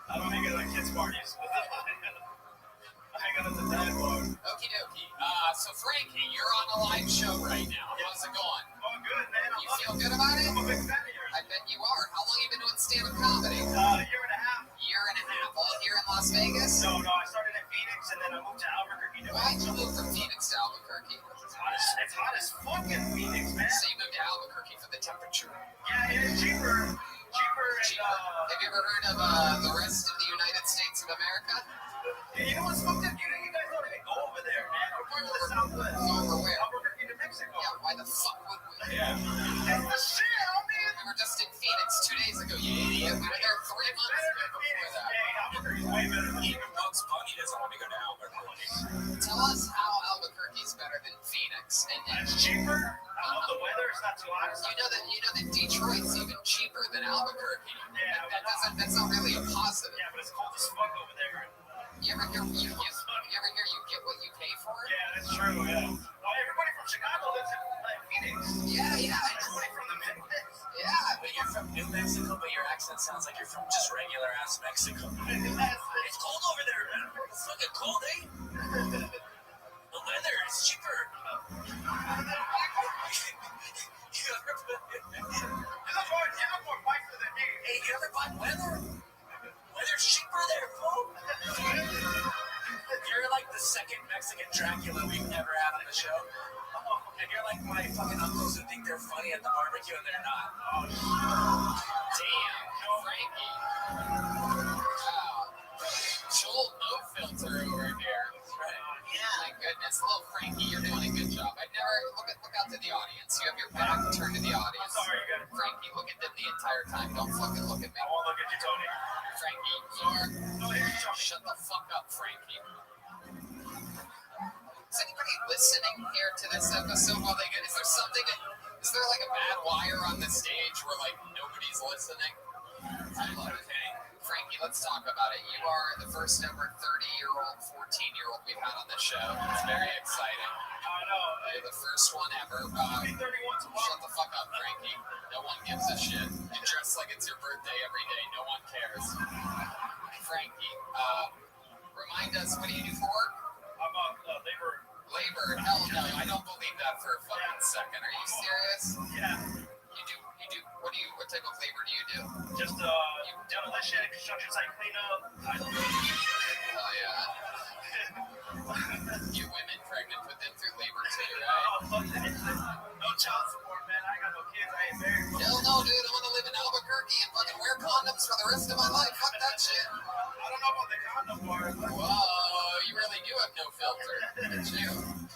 M: I don't hang out at kids' parties. I hang out at the dad bar.
E: Okie dokie. So Frankie, you're on a live show right now. How's it going?
M: Oh, good, man.
E: You feel good about it?
M: I'm a big fan of yours.
E: I bet you are. How long have you been doing stand-up comedy?
M: A year and a half.
E: Year and a half. All here in Las Vegas?
M: No, I started in Phoenix and then I moved to Albuquerque.
E: Why'd you move from Phoenix to Albuquerque?
M: It's hot as fuck in Phoenix, man.
E: So you moved to Albuquerque for the temperature.
M: Yeah, it's cheaper. And,
E: Have you ever heard of the rest of the United States of America?
M: yeah, you know what's fucked up? You guys don't even go over there, man. We're going to the Southwest.
E: Over where?
M: Albuquerque, New Mexico.
E: Yeah, why the fuck would we?
M: Yeah. That's the shit, homie.
E: We were just in Phoenix 2 days ago, you idiot. We were there 3 months
M: Better than
E: before
M: Phoenix.
E: that.
M: Hey, Albuquerque's way better than
H: Even Bugs Bunny doesn't want to go to Albuquerque.
E: Tell
L: too honest.
E: You know that Detroit's even cheaper than Albuquerque.
L: Yeah,
E: That's not really a positive.
L: Yeah, but it's cold as fuck over there.
E: You ever hear you get what you pay for?
L: Yeah, that's true. Yeah. Well, everybody from Chicago lives in Phoenix.
E: Yeah.
L: Everybody from the Midwest.
E: Yeah.
K: But you're from New Mexico, but your accent sounds like you're from just regular ass Mexico.
M: It's cold over there, man. It's fucking cold, eh? The weather is cheaper.
L: You look more biker than me.
K: Hey, you ever bought weather? Weather's cheaper there, fool. You're like the second Mexican Dracula we've ever had on the show. And you're like my fucking uncles who think they're funny at the barbecue and they're not.
E: Damn, Frankie. Wow. Joel No Filter over here. My goodness, little Frankie, you're doing a good job. I never look out to the audience. You have your back turned to the audience.
L: I'm sorry, you got it.
E: Frankie, look at them the entire time. Don't fucking look at me.
L: I won't look at you, Tony.
E: Frankie, shut the fuck up, Frankie. Is anybody listening here to this episode while they get? Is there like a bad wire on the stage where like nobody's listening? I love it. Frankie, let's talk about it. You are the first ever 30-year-old, 14-year-old we've had on the show. It's very exciting.
L: I know.
E: You're the first one ever.
L: I'll be 31 tomorrow.
E: Shut the fuck up, Frankie. No one gives a shit. You dress like it's your birthday every day. No one cares. Frankie, remind us, what do you do for work?
L: I'm on labor.
E: Labor? Hell no. I don't believe that for a fucking second. Are you serious?
L: Yeah.
E: You do. What type of labor do you do?
L: Just demolition, construction site cleanup.
E: Oh yeah. You women pregnant put them through labor too, right?
L: Oh, fuck that. No child support, man. I ain't got no kids. I ain't married.
E: Hell no, dude. I want to live in Albuquerque and fucking wear condoms for the rest of my life. Fuck that shit.
L: I don't know about the condom part.
E: Whoa, you really do have no filter.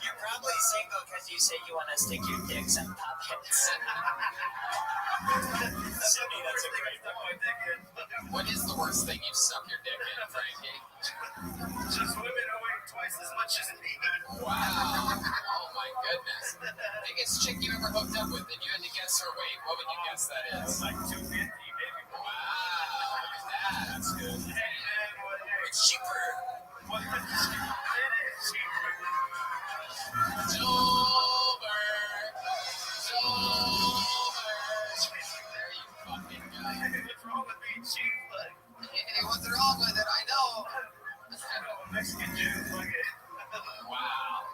N: You're probably single because you say you want to stick your dicks in puppets.
L: Sydney, that's a great point.
E: What is the worst thing you've stuck your dick in, Frankie?
L: Just women who weigh twice as much as me.
E: Wow. Oh my goodness. Biggest chick you ever hooked up with, and you had to guess her weight. What would you guess that is?
L: Like 250, maybe.
E: Wow, look at that. That's good.
L: Hey, man,
K: It's cheaper.
L: It is cheaper.
E: Sober. There you fucking go.
L: What's wrong with being cheap?
E: Hey, what's wrong with it? I know.
L: Mexican Jew, fuck it.
E: Wow.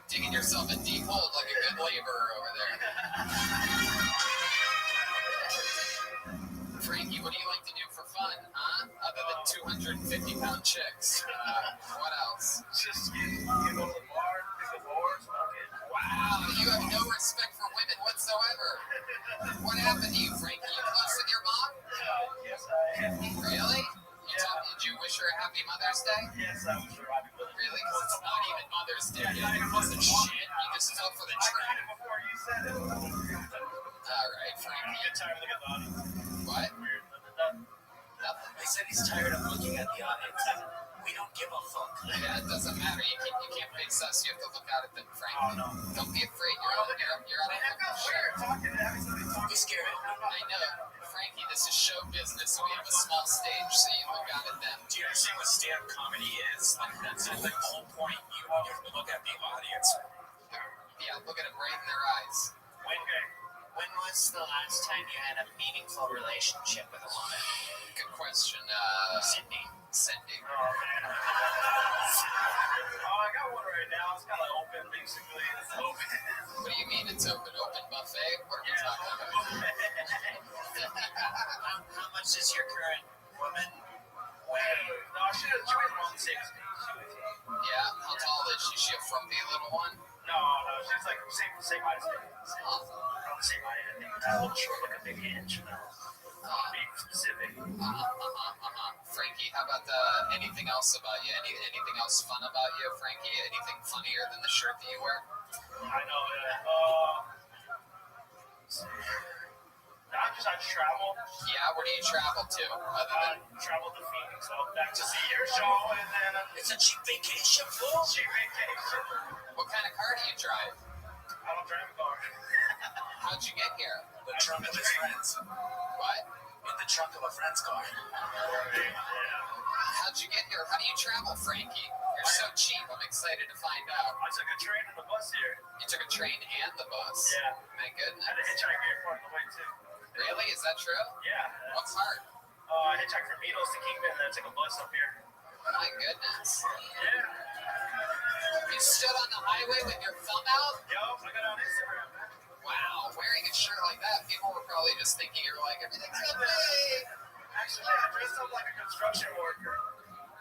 E: Digging yourself a deep hole like a good laborer over there. Frankie, what do you like to do for fun, huh? Other than 250-pound chicks. What else?
L: Just get on the bar, pick the bars, fuck it.
E: Wow, you have no respect for women whatsoever. What happened to you, Frankie? You close with your mom?
L: Yes, I am.
E: Really? Did you wish her a happy Mother's Day?
L: Yes, I wish her a happy Mother's Day.
E: Really? Because it's not even Mother's Day yet. You wasn't shit. You just fell for the
L: I
E: trap.
L: got it before you said it.
E: All right, Frankie.
L: I get tired of looking at the audience.
E: What?
L: Weird.
E: Nothing.
K: He said he's tired of looking at the audience. We don't give a fuck.
E: Yeah, it doesn't matter. You can't face us. You have to look out at them, Frankie.
L: Oh, no.
E: Don't be afraid. You're on a
L: Weird talking to having somebody talk.
K: You scared him.
E: I know. Frankie, this is show business, so we have a small stage, so you look out at them.
K: Do you understand what stand-up comedy is? Like, that's like the whole point. You have to look at the audience.
E: Yeah, look at them right in their eyes.
N: When was the last time you had a meaningful relationship with a woman?
E: Good question. Cindy.
L: Oh, man. I got one right now. It's kind of open, basically. It's open.
E: What do you mean it's open? Open buffet? What are we talking about?
N: How much does your current woman weigh?
L: No, she was around 60.
E: Yeah, how tall is she? Is she a frumpy little one?
L: No, she's like same height as me. Around the same height. I think a little short, like a big hinge. Be specific.
E: Frankie, how about anything else about you? Anything else fun about you, Frankie? Anything funnier than the shirt that you wear?
L: I know. I just travel.
E: Yeah, where do you travel to?
L: Travel to Phoenix, so back to see your show, and then
K: it's a cheap vacation, fool.
L: Cheap vacation.
E: What kind of car do you drive?
L: I don't drive a car.
E: How'd you get here?
K: The trunk of his friends.
E: What?
K: In the trunk of a friend's car.
E: How'd you get here? How do you travel, Frankie? You're so cheap. I'm excited to find out.
M: I took a train and the bus here.
E: You took a train and the bus?
M: Yeah.
E: My goodness.
M: I had a hitchhiker here part of the way, too.
E: Really? Is that true?
M: Yeah.
E: What part?
M: I hitchhiked from Needles to Kingman, and then I took a bus up here.
E: My goodness.
M: Yeah.
E: You stood on the highway with your thumb out?
M: Yo, I got on Instagram, man.
E: Wow. Wearing a shirt like that, people were probably just thinking you're like, everything's okay.
M: Actually, I dressed up like a construction worker.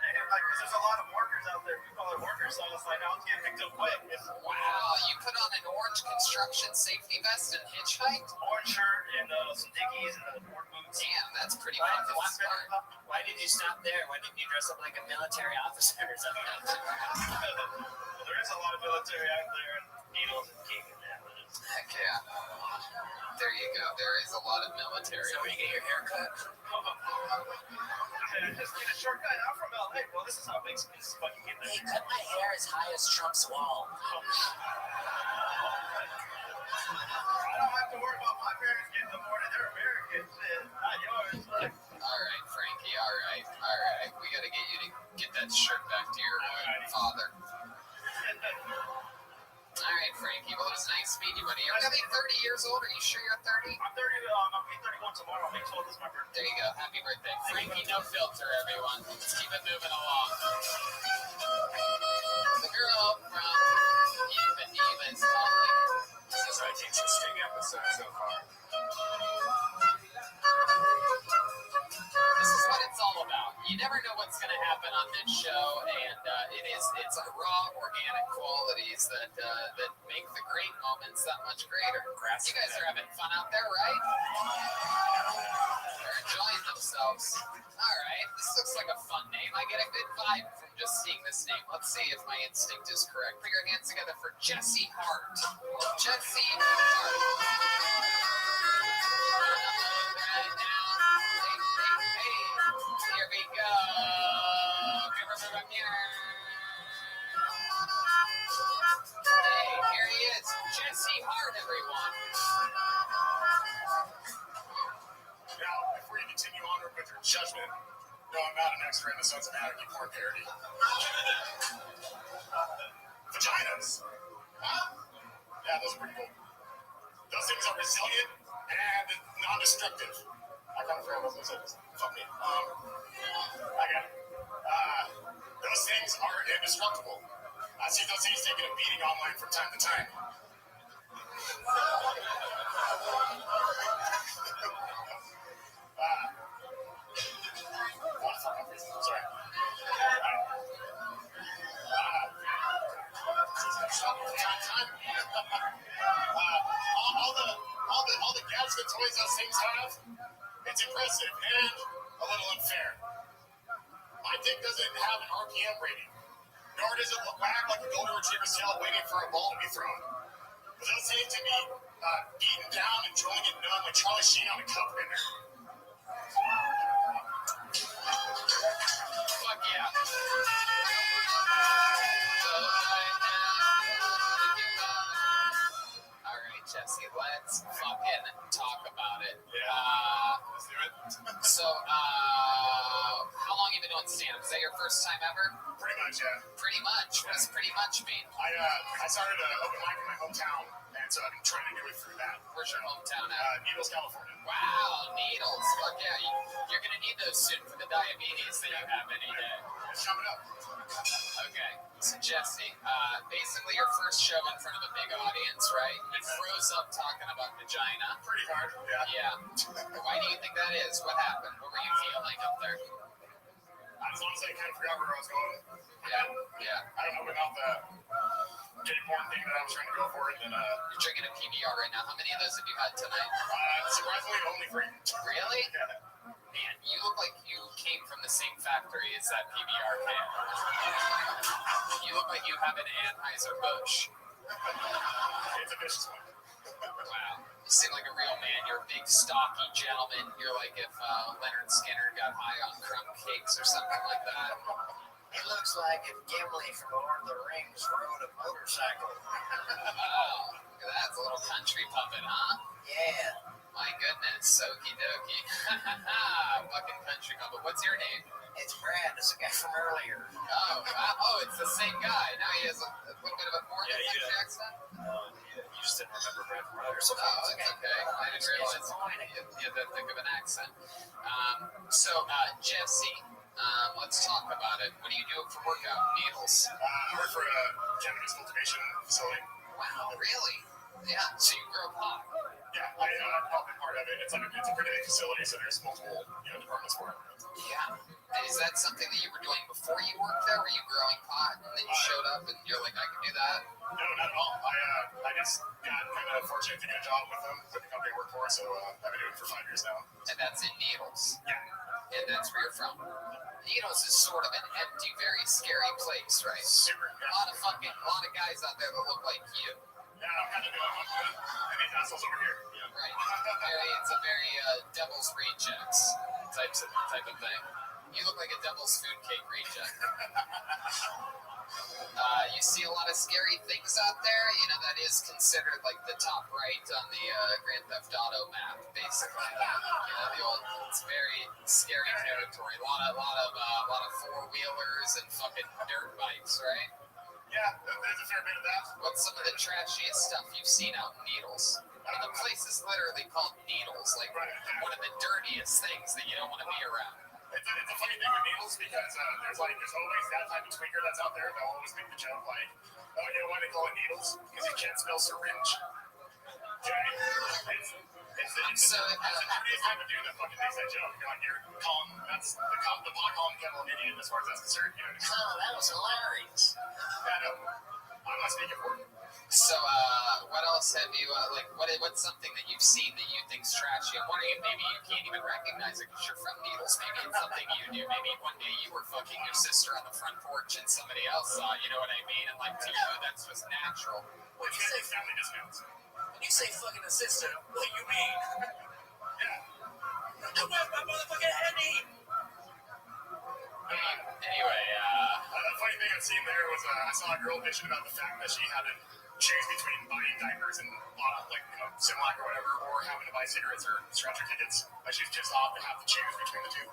M: And like, 'cause there's a lot of workers out there. We call it workers, so I was like, I'll get picked up quick.
E: Wow. You put on an orange construction safety vest and hitchhiked?
M: Orange shirt and some Dickies and work boots.
E: Damn, that's pretty fucking smart.
N: Why did you stop there? Why didn't you dress up like a military officer or something?
M: Well, there is a lot of military out there in Needles and Kingman.
E: Heck yeah. There you go. There is a lot of military.
N: So where you get your hair cut?
M: I just need a shortcut. I'm from LA. Well, this is how Mexicans fucking get
N: Hey,
M: there.
N: cut my hair as high as Trump's wall.
M: I don't have to worry about my parents getting deported. They're Americans, not yours.
E: All right, Frankie. All right. We got to get you to get that shirt back to your father. All right, Frankie. Well, it was nice meeting you, buddy. You're going to be 30 years old. Are you sure you're 30?
M: I'm 30. I'll be 31 tomorrow. I'll be 12 this my birthday.
E: There you go. Happy birthday. Frankie, no filter, everyone. Let's keep it moving along. The girl from Ipanema is calling.
O: This is like interesting episode so far.
E: This is what it's all about. You never know what's going to happen on this show, and it's raw, organic qualities that make the great moments that much greater. You guys are having fun out there, right? They're enjoying themselves. All right, this looks like a fun name. I get a good vibe from just seeing this name. Let's see if my instinct is correct. Put your hands together for Jesse Hart. Jesse Hart. Here we go. Hey, here he is. Jesse Hart, everyone.
O: Now, before you continue onward with your judgment, no, I'm not an expert in the Sons of Anarchy porn parody. Vaginas. Yeah, those are pretty cool. Those things are resilient and non-destructive. I kind of forgot what those things. Fuck me. I got it. Those things are indestructible. I see those things taking a beating online from time to time. Sorry. All the gadgets and toys those things have, it's impressive and a little unfair. My dick doesn't have an RPM rating, nor does it wag like a golden retriever's tail waiting for a ball to be thrown. But those seem to be beaten down and drawing it numb like Charlie Sheen on a cup winner.
E: Fuck yeah. All right, Jesse, let's fucking talk about it.
O: Let's do it.
E: So, how long have you been doing stand-up? Is that your first time ever?
O: Pretty much, yeah.
E: Pretty much? What does pretty much mean?
O: I started an open mic in my hometown, and so I've been trying to do it through that.
E: Where's your hometown at?
O: Needles, California.
E: Wow, needles. Fuck yeah. You're going to need those soon for the diabetes that you have any day.
O: It's coming up.
E: Okay. So, Jesse, basically your first show in front of a big audience, right? You froze up talking about vagina.
O: Pretty hard, yeah.
E: Yeah. Why do you think that is? What happened? What were you feeling up there?
O: As long as I kind of forgot where I was going.
E: Yeah.
O: I don't know about the gay porn thing that I was trying to go for, and then
E: You're drinking a PBR right now. How many of those have you had tonight?
O: surprisingly only 3.
E: Really?
O: Yeah.
E: Man, you look like you came from the same factory as that PBR can. You look like you have an Anheuser-Busch.
O: It's a vicious one.
E: Wow. You seem like a real man. You're a big, stocky gentleman. You're like if Leonard Skinner got high on crumb cakes or something like that.
N: He looks like if Gimli from Lord of the Rings rode a motorcycle.
E: Oh, that's a little country puppet, huh?
N: Yeah.
E: My goodness, okie dokie. Fucking country puppet. What's your name?
N: It's Brad. It's the guy from earlier.
E: Oh, it's the same guy. Now he has a little bit of a more country accent.
H: You just didn't remember Brad from earlier. So
E: Oh, it's okay. I didn't realize you had that thick of an accent. Jesse, let's talk about it. What do you do for workout? Needles.
O: I work for a cannabis cultivation facility.
E: Wow, really? Yeah. So you grow pot.
O: Yeah, I help be part of it. It's a pretty big facility, so there's multiple departments for it.
E: Yeah. And is that something that you were doing before you worked there? Were you growing pot and then you showed up and you're like, I can do that?
O: No, not at all. I just got kind of fortunate to get a job with them, with the company I work for, so I've been doing it for 5 years now.
E: And that's in Needles.
O: Yeah.
E: And that's where you're from. Needles is sort of an empty, very scary place, right?
O: Super.
E: A lot of guys out there that look like you.
O: Yeah, I'm kind of doing any hassles over here. Yeah.
E: Right. It's a very Devil's Rejects type of thing. You look like a Devil's Food Cake reject. You see a lot of scary things out there. You know, that is considered like the top right on the Grand Theft Auto map, basically. It's very scary territory. A lot of four-wheelers and fucking dirt bikes, right?
O: Yeah, there's a fair bit of that.
E: What's some of the trashiest stuff you've seen out in Needles? And the place is literally called Needles, like one of the dirtiest things that you don't want to be around.
O: It's a funny thing with Needles because there's always that type of tweaker that's out there. They'll always make the joke like, oh, you know why they call it Needles? Because you can't spell syringe. It's the dirtiest type of dude that fucking makes that joke. You're calling, that's the pot calling Kendall an idiot as far as that's concerned.
N: Oh, that was hilarious.
O: Yeah, no, I'm not speaking for it.
E: So, what else have you, what's something that you've seen that you think's trashy? I'm wondering if maybe you can't even recognize it because you're from Needles. Maybe it's something you do. Maybe one day you were fucking your sister on the front porch and somebody else saw, you know what I mean? And to you, that's just natural.
O: When you say family discounts?
N: When you say fucking a sister, what do you mean?
O: Yeah.
N: Where's my motherfucking Eddie?
E: Anyway,
O: the funny thing I've seen there was I saw a girl bitching about the fact that she had to choose between buying diapers and Similac or whatever, or having to buy cigarettes or scratcher tickets. She's just off to have to choose between the two.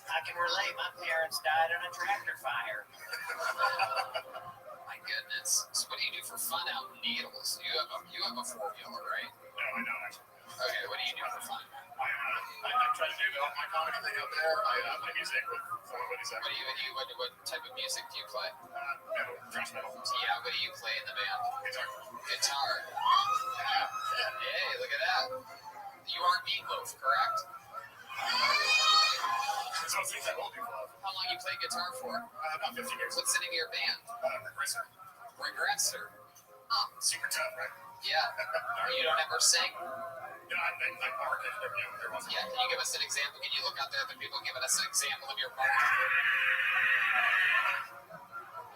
N: I can relate. My parents died in a tractor fire.
E: My goodness. So what do you do for fun out in Needles? You have a four-wheeler, right?
O: No, I don't actually.
E: Okay, what do you do for fun?
O: I try to do my comedy thing out there. I play music with some of what he said.
E: What type of music do you play?
O: Metal, thrash metal.
E: Yeah, what do you play in the band?
O: Guitar.
E: Yeah. Hey, look at that. You are Meatloaf, correct?
O: That's what things I will do.
E: How long you play guitar for?
O: About 15 years.
E: What's the name of your band?
O: Regressor.
E: Oh.
O: Super tough, right?
E: Yeah. You don't ever sing?
O: No, I bark at there was.
E: Yeah, can you give us an example? Can you look out there at the people giving us an example of your bark?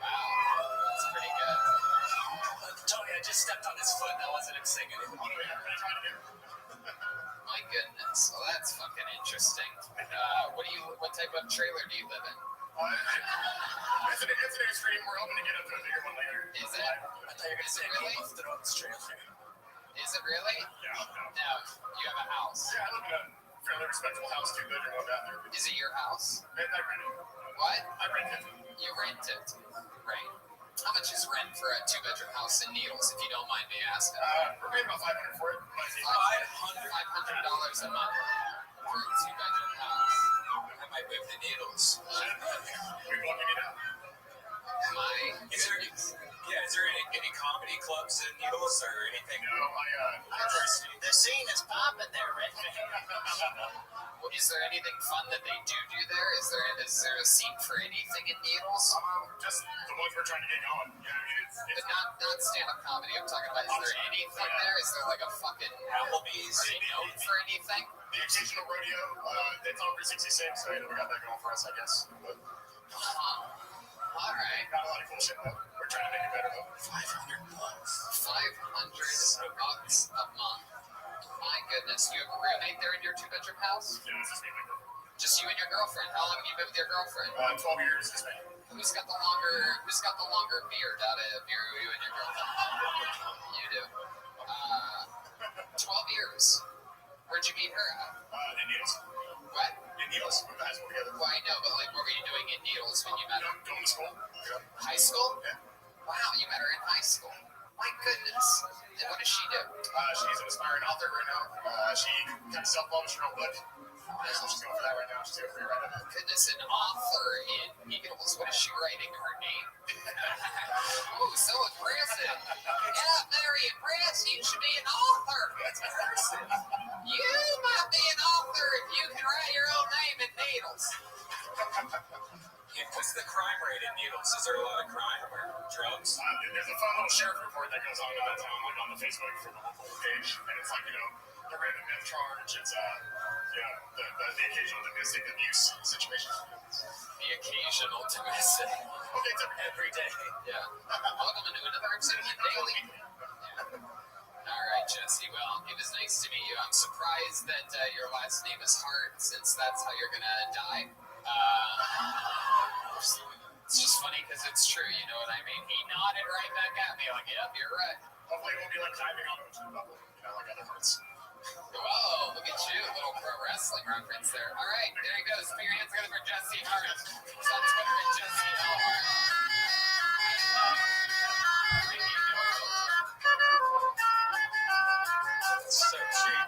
E: Wow, that's pretty good.
N: Tony, I just stepped on his foot. That wasn't him singing.
E: My goodness. Well, that's fucking interesting. What type of trailer do you live in?
O: It's an extreme. We're hoping to get up to a bigger one later.
E: Is it? I thought you were going to say really? Is it really?
O: Yeah.
E: No, you have a house.
O: Yeah, I live in a fairly respectable house, 2-bedroom, one bathroom.
E: Is it your house?
O: I rent it.
E: What?
O: I rent it.
E: You rent it. Right. How much is rent for a 2-bedroom house in Needles, if you don't mind me asking?
O: We're paying about $500 for it.
E: $500 a month for a 2-bedroom house.
N: I might move to Needles.
O: We're looking it up.
N: Is there any comedy clubs in Needles or anything?
O: No,
N: the scene is popping there, right?
E: Is there anything fun that they do there? Is there a scene for anything in Needles?
O: Just the ones we're trying to get going. Yeah,
E: but not stand-up comedy. I'm talking about. Is there anything there? Is there like a fucking Applebee's? Are they known for anything?
O: The occasional rodeo. It's on Route 66, so we got that going for us, I guess. But,
E: all right.
O: Got a lot of cool shit though. We're trying to make it better though.
E: $500 a month. My goodness. You have a roommate there in your 2-bedroom house?
O: Yeah, it's just me and my girlfriend.
E: Just you and your girlfriend. How long have you been with your girlfriend?
O: 12 years. This May.
E: Who's got the longer beard out of you and your girlfriend? You do. 12 years. Where'd you meet her at?
O: In Needles.
E: What?
O: In Needles. We went to high school together.
E: Well, I know, but like, what were you doing in Needles when you met her?
O: Going to school. Yeah.
E: High school?
O: Yeah.
E: Wow, you met her in high school. My goodness. And what does she do?
O: She's an aspiring author right now. She kind of self-published her own book. So she's going for that right now. She's doing pretty right now.
E: Goodness, an author in Needles. What is she writing? Her name? Oh, so aggressive. Yeah, very impressed. You should be an author. That's aggressive. You might be an author if you can write your own name in Needles.
H: What's the crime rate in Needles? Is there a lot of crime or drugs?
O: There's a fun little sheriff report that goes on in that town, like on the Facebook for the local page, and it's like, the random meth charge. It's the occasional domestic abuse situation.
E: The occasional domestic.
O: Okay, it's every day.
E: Yeah. Welcome to another episode of Daily. All right, Jesse. Well, it was nice to meet you. I'm surprised that your last name is Hart, since that's how you're gonna die. It's just funny because it's true, you know what I mean? He nodded right back at me like, yep, you're right.
O: Hopefully it won't be like diving on a bubble, like other hearts.
E: Whoa, look at you, a little pro wrestling reference there. All right, there he goes. Put your hands together for Jesse Hart. He's on Twitter at Jesse L. Hart. So cheap.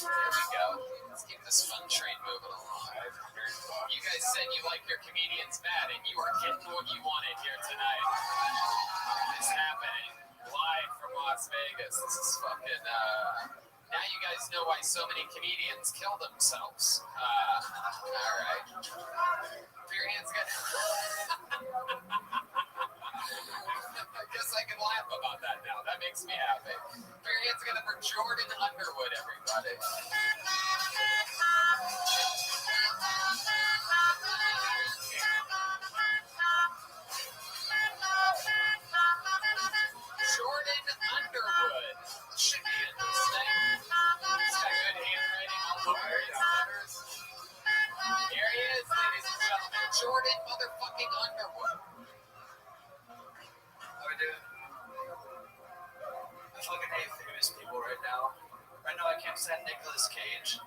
E: There we go. Let's keep this fun train moving along. You guys said you like your comedians bad, and you are getting what you wanted here tonight. It's happening live from Las Vegas. This is fucking. Now you guys know why so many comedians kill themselves. All right. Put your hands together. I guess I can laugh about that now. That makes me happy. Put your hands together for Jordan Underwood, everybody. Jordan Underwood. Should be interesting. He's got good handwriting all over his letters. Here he is, ladies and gentlemen. Jordan motherfucking Underwood.
P: How we doing? I fucking hate famous people right now. Right now I can't stand Nicolas Cage.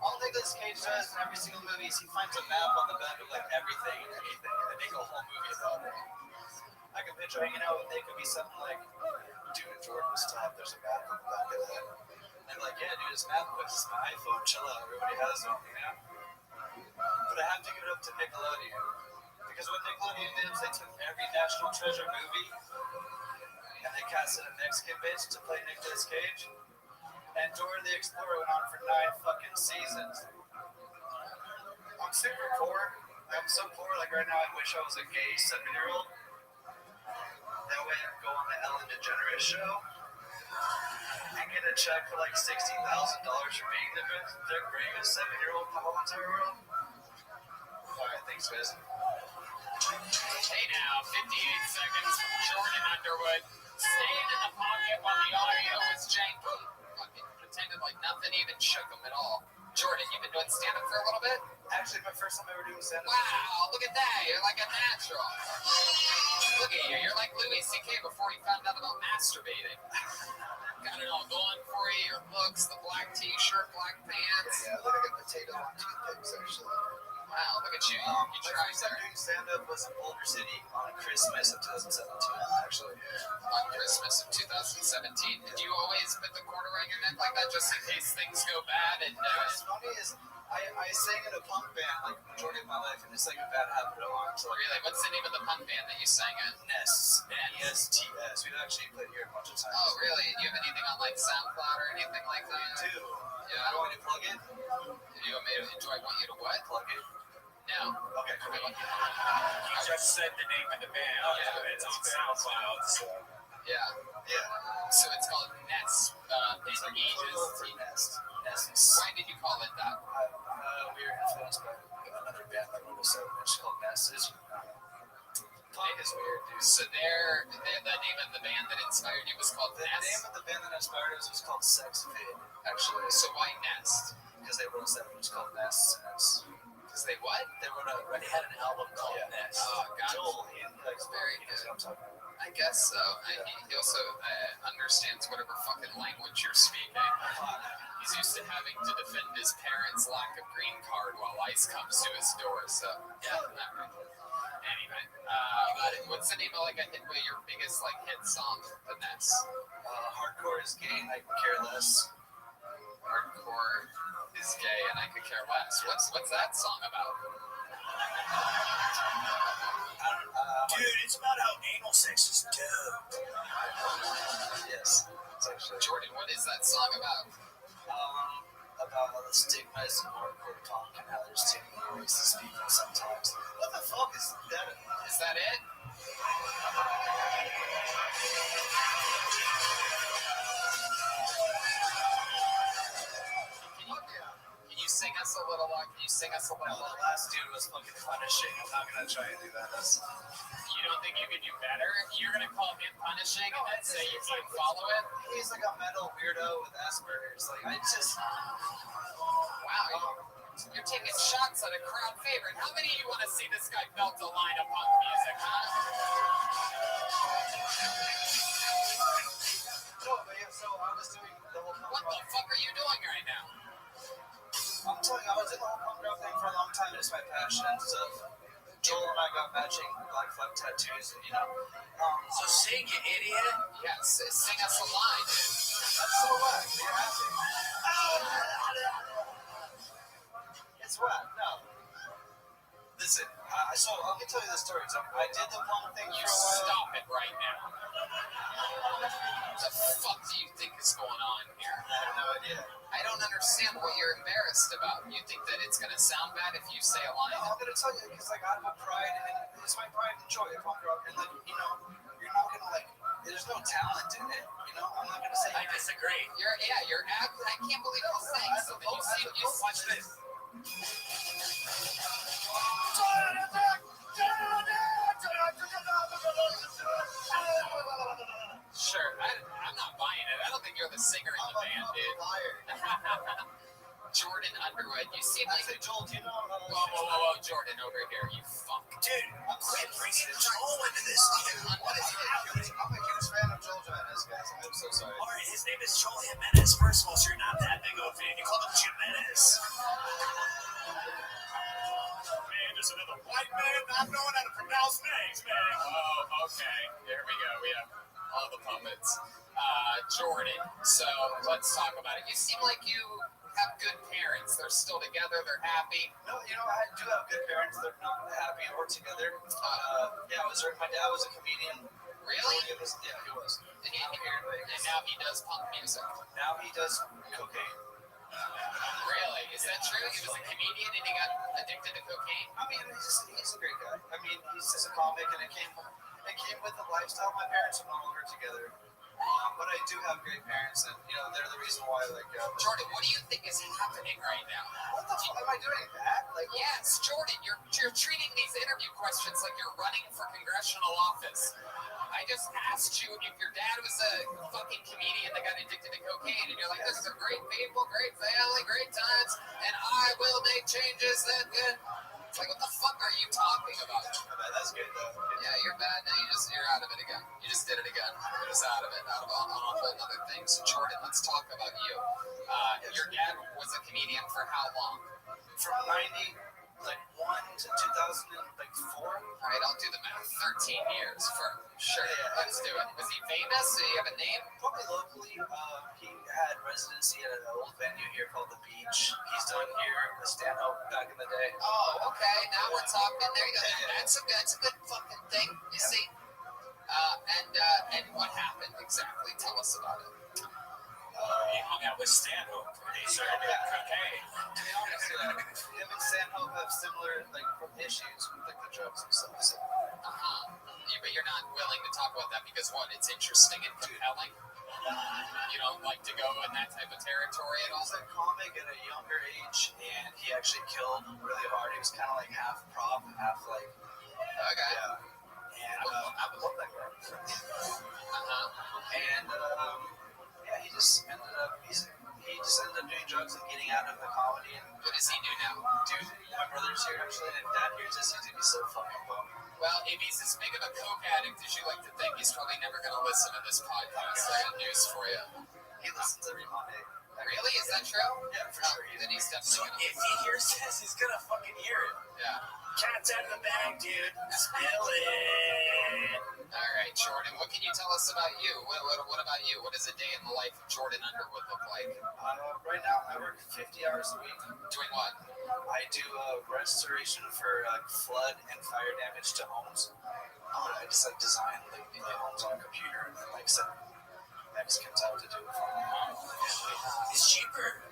P: All Nicolas Cage does in every single movie is he finds a map on the back of like everything and anything, and they make a whole movie about it. I can picture hanging out with Nick, could be something like, dude, Jordan's top, there's a map on the back of that. And they're like, yeah, dude, it's MapQuest, it's my iPhone, chill out, everybody has one, you know? But I have to give it up to Nickelodeon. Because what Nickelodeon did is they took every National Treasure movie and they casted a Mexican bitch to play Nicolas Cage. And Dora the Explorer went on for 9 fucking seasons. I'm super poor. I'm so poor, like right now I wish I was a gay 7-year-old. That way I could go on the Ellen DeGeneres show and get a check for like $60,000 for being the greatest 7-year-old in the whole entire world. Alright, thanks guys.
E: Hey now, 58 seconds from Jordan Underwood. Staying in the pocket while the audio was janky. Fucking pretended like nothing even shook him at all. Jordan, you've been doing stand-up for a little bit?
P: Actually, my first time ever doing stand-up.
E: Wow, look at that. You're like a natural. Look at you. You're like Louis C.K. before he found out about masturbating. Got it all going for you. Your looks, the black t-shirt, black pants.
P: Yeah, look like a potato on toothpicks, actually.
E: Wow, look at you. You
P: My
E: tried
P: first time
E: there.
P: doing stand-up was in Boulder City on Christmas of 2017, actually.
E: On Christmas of 2017. Did you always put the cord around your neck like that just in case things go bad? And
P: What's funny is I sang in a punk band like the majority of my life, and it's like a bad habit of mine. So
E: really, what's the name of the punk band that you sang in?
P: Nests, Nests. We've actually played here a bunch of times.
E: Oh, really? Do you have anything on like SoundCloud or anything like that?
P: We do.
E: Yeah.
P: Do you want me to plug it?
E: Do I want you to what?
P: Plug it.
E: No.
P: Okay, cool.
H: You just said the name of the band.
E: Yeah,
H: it's on SoundCloud. So.
E: Yeah. So it's called Nest.
P: It's like
E: Ages.
P: for Nests.
E: Why did you call it that?
P: We were influenced by another band that wrote a 7-inch called Nests. Punk is weird, dude.
E: So the name of the band that inspired you was called
P: The
E: Nest?
P: name of the band that inspired us was called Sex Vid, actually.
E: So why Nest?
P: Because they wrote a 7-inch called Nests.
E: Because They what?
K: They had an album called Nest.
E: Oh, God.
J: Joel, he likes
E: Very
J: good.
E: good. I guess so. He also understands whatever fucking language you're speaking. He's used to having to defend his parents' lack of green card while ICE comes to his door. So yeah. Anyway, what's the name of your biggest hit song? The Nest.
J: Hardcore is gay, I could care less.
E: Hardcore is gay, and I could care less. What's that song about?
L: Dude, it's about how anal sex is dope.
J: Yes, it's actually.
E: Jordan, what is that song about?
J: About the stigmas in hardcore punk and how there's too many racist people sometimes. What the fuck is that?
E: Is that it? Can you sing us a little?
J: The last dude was fucking punishing. I'm not gonna try and do that.
E: You don't think you could do better? You're gonna call him punishing and then say you can't follow it?
J: He's like a metal weirdo with Asperger's.
E: Wow, you're taking shots at a crowd favorite. How many of you want to see this guy belt a line of punk music, huh?
J: So I was doing the whole punk
E: What the fuck are you doing right now?
J: I'm telling you, I was in the whole punk rock thing for a long time. It's my passion and stuff. Joel and I got matching black flag tattoos, and
K: So sing, you idiot.
E: Yes, sing us a line, dude.
J: That's so whack. You're asking. It's whack. No. Listen, so let me tell you the story. So I did the punk thing
E: You
J: for a while.
E: stop it right now. What the fuck do you think is going on here?
J: I have no idea.
E: I don't understand what you're embarrassed about. You think that it's going to sound bad if you say a line?
J: No, I'm gonna tell you because I have a pride, and it's my pride and joy of punk rock, and you're not gonna there's no talent in it. I'm not gonna say.
K: I disagree.
E: I can't believe you're saying something.
K: Watch this.
E: Sure, I'm not buying it. I don't think you're the singer in the band, dude. Jordan Underwood, you seem like a
J: Joel. Do you know?
E: Whoa, Jordan, over here, you fuck.
L: Dude, quit bringing Joel into this, dude. What is happening?
J: I'm a huge fan of Joel Jimenez, guys. I'm so sorry.
L: Alright, his name is Joel Jimenez. First of all, so you're not that big of a fan. You call him Jimenez. Man, just another white man not knowing how to pronounce names, man.
E: Oh, okay. There we go. We have all the puppets. Jordan, so let's talk about it. You seem like you have good parents. They're still together. They're happy.
J: No, I do have good parents. They're not happy or together. My dad was a comedian.
E: Really?
J: He was.
E: And now he does punk music.
J: Now he does cocaine.
E: Really? Is that true? He was a comedian and he got addicted to cocaine?
J: I mean, he's a great guy. I mean, he's just a comic, and it came with the lifestyle. My parents are no longer together. But I do have great parents, and they're the reason why.
E: Jordan, what do you think is happening right now?
J: What the fuck am I doing? That?
E: Yes, Jordan, you're treating these interview questions like you're running for congressional office. I just asked you if your dad was a fucking comedian that got addicted to cocaine, and you're like, "This is a great people, great family, great times, and I will make changes that good." It's like, what the fuck are you talking about?
J: That's good though.
E: Yeah, you're bad now. You're out of it again. You just did it again. You're just out of it, out of a whole other thing. So Jordan, let's talk about you. Your dad was a comedian for how long?
J: From 91 to 2004.
E: All right, I'll do the math. 13 years for sure.
J: Yeah.
E: Let's do it. Was he famous? Did he have a name?
J: Probably locally. He had residency at an old venue here called The Beach. He's done here with Stanhope back in the day.
E: Oh, okay. Now we're talking. There you go. That's a good fucking thing. You see. And what happened exactly? Tell us about it.
L: He hung out with Stanhope. He started doing cocaine.
J: To be honest, him and Stanhope have similar issues with the drugs and stuff. So.
E: But you're not willing to talk about that because what? It's interesting and compelling. You don't like to go in that type of territory at all.
J: He was a comic at a younger age, and he actually killed really hard. He was kind of like half prop, half like.
E: Okay.
J: Yeah. And I love that guy. And he just ended up. He
P: he just ended up doing drugs and getting out of the comedy. And
E: What does he do now?
P: dude, my brother's here actually, and if Dad hears this, he's gonna be so fucking bummed.
E: Well, if he's as big of a coke addict as you like to think, he's probably never going to listen to this podcast. I got news for you.
P: He listens every Monday.
E: Really? Is that true?
P: Yeah, for sure.
E: Then he's
P: So
E: definitely
P: if he hears this, he's gonna fucking hear it.
E: Yeah.
P: Cat's out of the bag, dude. Spill it.
E: All right, Jordan, what can you tell us about you? What about you? What does a day in the life of Jordan Underwood look like?
P: Right now, I work 50 hours a week.
E: Doing what?
P: I do restoration for flood and fire damage to homes. I just design the homes on a computer and then send Mexicans out to do it for me. It's cheaper.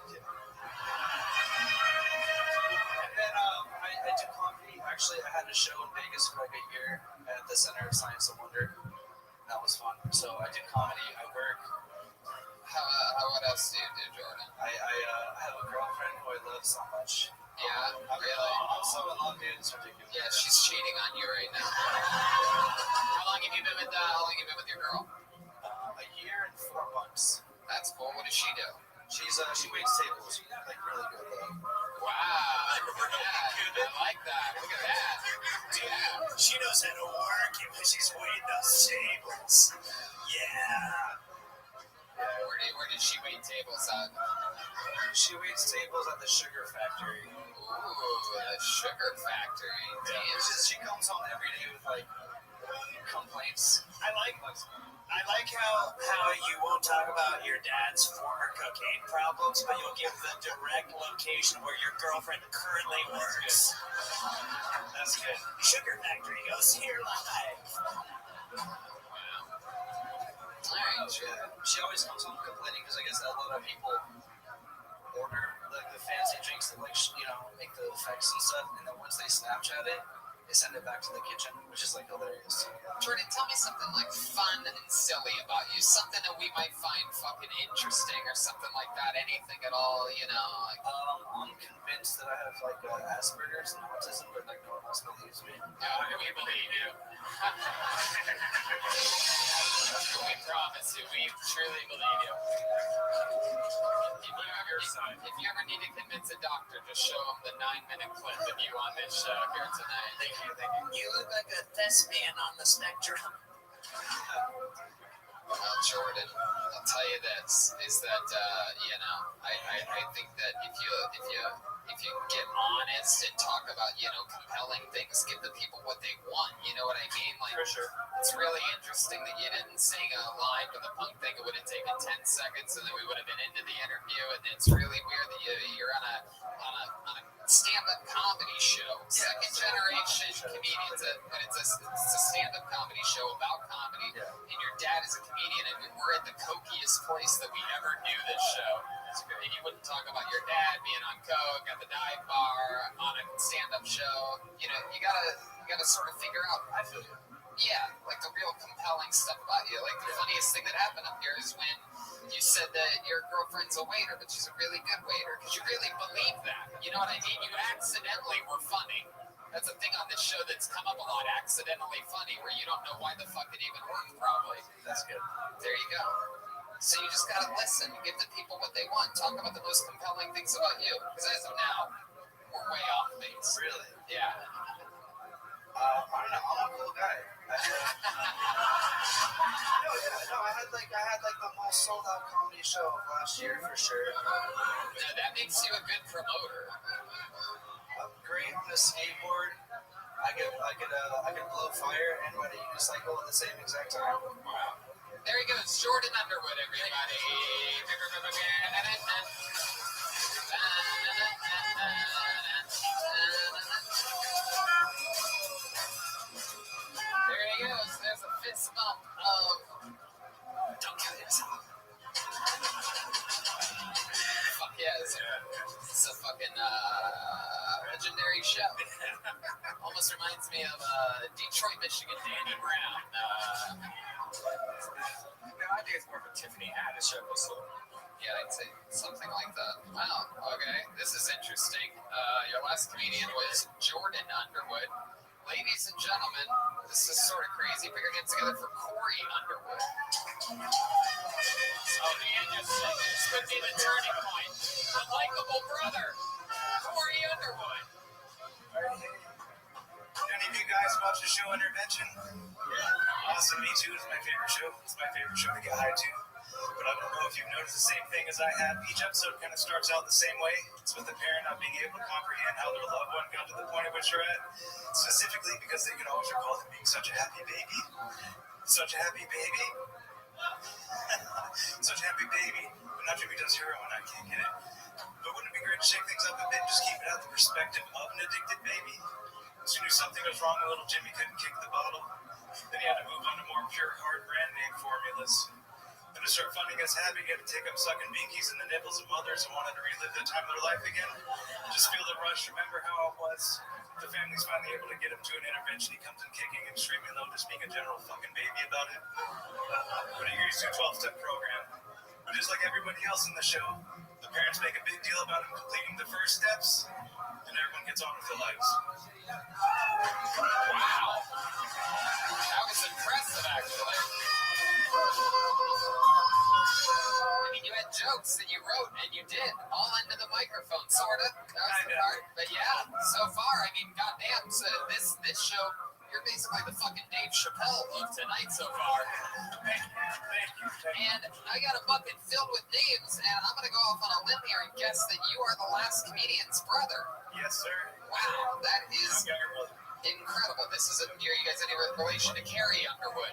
P: And then I do comedy. Actually, I had a show in Vegas for a year at the Center of Science and Wonder. That was fun. So I do comedy. I work.
E: What else do you do, Jordan?
P: I have a girlfriend who I love so much.
E: Yeah, really?
P: I'm so in love, dude. It's ridiculous.
E: Yeah, she's cheating on you right now. How long have you been with your girl?
P: A year and 4 months.
E: That's cool. What does she do?
P: She waits tables. Really good though.
E: Wow. Yeah, I like that. Look at that.
P: Dude, she knows how to work it when she's waiting those tables. Yeah.
E: Where did she wait tables at?
P: She waits tables at the Sugar Factory.
E: Ooh, the Sugar Factory.
P: Yeah, she comes home every day with complaints. I like how you won't talk about your dad's former cocaine problems, but you'll give the direct location where your girlfriend currently works. That's good. Sugar Factory, go see her live.
E: Alright,
P: she always comes home complaining because I guess a lot of people order the fancy drinks that make the effects and stuff, and then once they Snapchat it, they send it back to the kitchen, which is hilarious.
E: Jordan, tell me something fun and silly about you, something that we might find fucking interesting or something like that. Anything at all,
P: I'm convinced that I have Asperger's and autism, but no one else believes me.
E: We believe you. We promise you. We truly believe you. If you ever need to convince a doctor, just show him the 9-minute clip of you on this show here tonight.
P: Thank you. You look like a thespian on the spectrum.
E: Well, Jordan, I'll tell you this, is that, I think that if you get honest and talk about, compelling things, give the people what they want, you know what I mean?
P: For sure.
E: It's really interesting that you didn't sing a line for the punk thing. It would have taken 10 seconds and then we would have been into the interview, and it's really weird that you're on a stand-up comedy show. Second generation comedians, but it's a stand-up comedy show about comedy, and your dad is a comedian, and we're at the cokiest place that we ever knew this show. And you wouldn't talk about your dad being on coke at the dive bar on a stand-up show. You gotta sort of figure out.
P: I feel you.
E: Yeah, the real compelling stuff about you. The funniest thing that happened up here is when you said that your girlfriend's a waiter, but she's a really good waiter, because you really believe that. You know what I mean? You accidentally were funny. That's a thing on this show that's come up a lot, accidentally funny, where you don't know why the fuck it even worked, probably.
P: That's good.
E: There you go. So you just gotta listen, give the people what they want, talk about the most compelling things about you. Because as of now, we're way off base.
P: Really?
E: Yeah.
P: I don't know. I'm a cool guy. I had the most sold out comedy show of last year for sure.
E: Now, that makes you a good promoter.
P: I'm great on the skateboard. I could blow fire and ride a unicycle at the same exact time.
E: Wow. There he goes, Jordan Underwood, everybody. There he goes. There's a fist bump of...
P: Don't kill yourself.
E: Fuck yeah, it's a fucking legendary show. Almost reminds me of Detroit, Michigan, Danny Brown.
H: I think it's more of a Tiffany Haddish episode.
E: Yeah, I'd say something like that. Wow, okay. This is interesting. Your last comedian was Jordan Underwood. Ladies and gentlemen, this is sort of crazy. Put your hands together for Corey Underwood. Oh, man, this could be the turning point. The likable brother, Corey Underwood.
L: Any of you guys watch the show Intervention? Yeah. Awesome, me too. It's my favorite show. It's my favorite show to get high to. But I don't know if you've noticed the same thing as I have. Each episode kind of starts out the same way. It's with the parent not being able to comprehend how their loved one got to the point at which they're at. Specifically because they can always recall them being such a happy baby. Such a happy baby. Such a happy baby. But not Jimmy does heroin. I can't get it. But wouldn't it be great to shake things up a bit and just keep it out the perspective of an addicted baby? As soon as something was wrong, little Jimmy couldn't kick the bottle. Then he had to move on to more pure, hard brand name formulas. And to start funding his habit, he had to take up sucking binkies in the nipples of mothers who wanted to relive that time of their life again. Just feel the rush. Remember how it was? The family's finally able to get him to an intervention. He comes in kicking and screaming, though, just being a general fucking baby about it. But he agrees to a 12-step program. But just like everybody else in the show, the parents make a big deal about him completing the first steps, and everyone gets on with their lives.
E: Wow. That was impressive, actually. I mean, you had jokes that you wrote, and you did, all into the microphone, sort of. That was the part. But yeah, so far, I mean, goddamn, so this show, you're basically the fucking Dave Chappelle of tonight so far.
L: Thank you.
E: And I got a bucket filled with names, and I'm going to go off on a limb here and guess that you are the last comedian's brother.
L: Yes, sir.
E: Wow, that is
L: I'm younger brother.
E: incredible. Are you guys any relation to Carrie Underwood?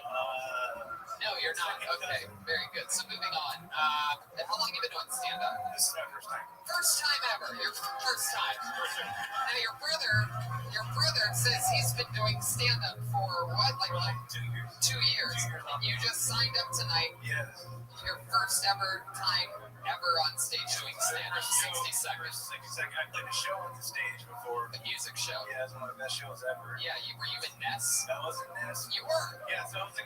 E: No, you're not. Okay, very good. So moving on. How long have you been doing stand-up?
L: This is my first time.
E: First time ever. Your first time. Now your brother says he's been doing stand-up for what? Like
L: 2 years.
E: 2 years. And you just signed up tonight.
L: Yes.
E: Your first ever time ever on stage doing stand-up. 60 seconds.
L: 60 seconds. I played a show on the stage before.
E: A music show.
L: Yeah, it's one of the best shows ever.
E: Yeah, were you in Ness?
L: That was in Ness.
E: You were?
L: Yeah, so I was a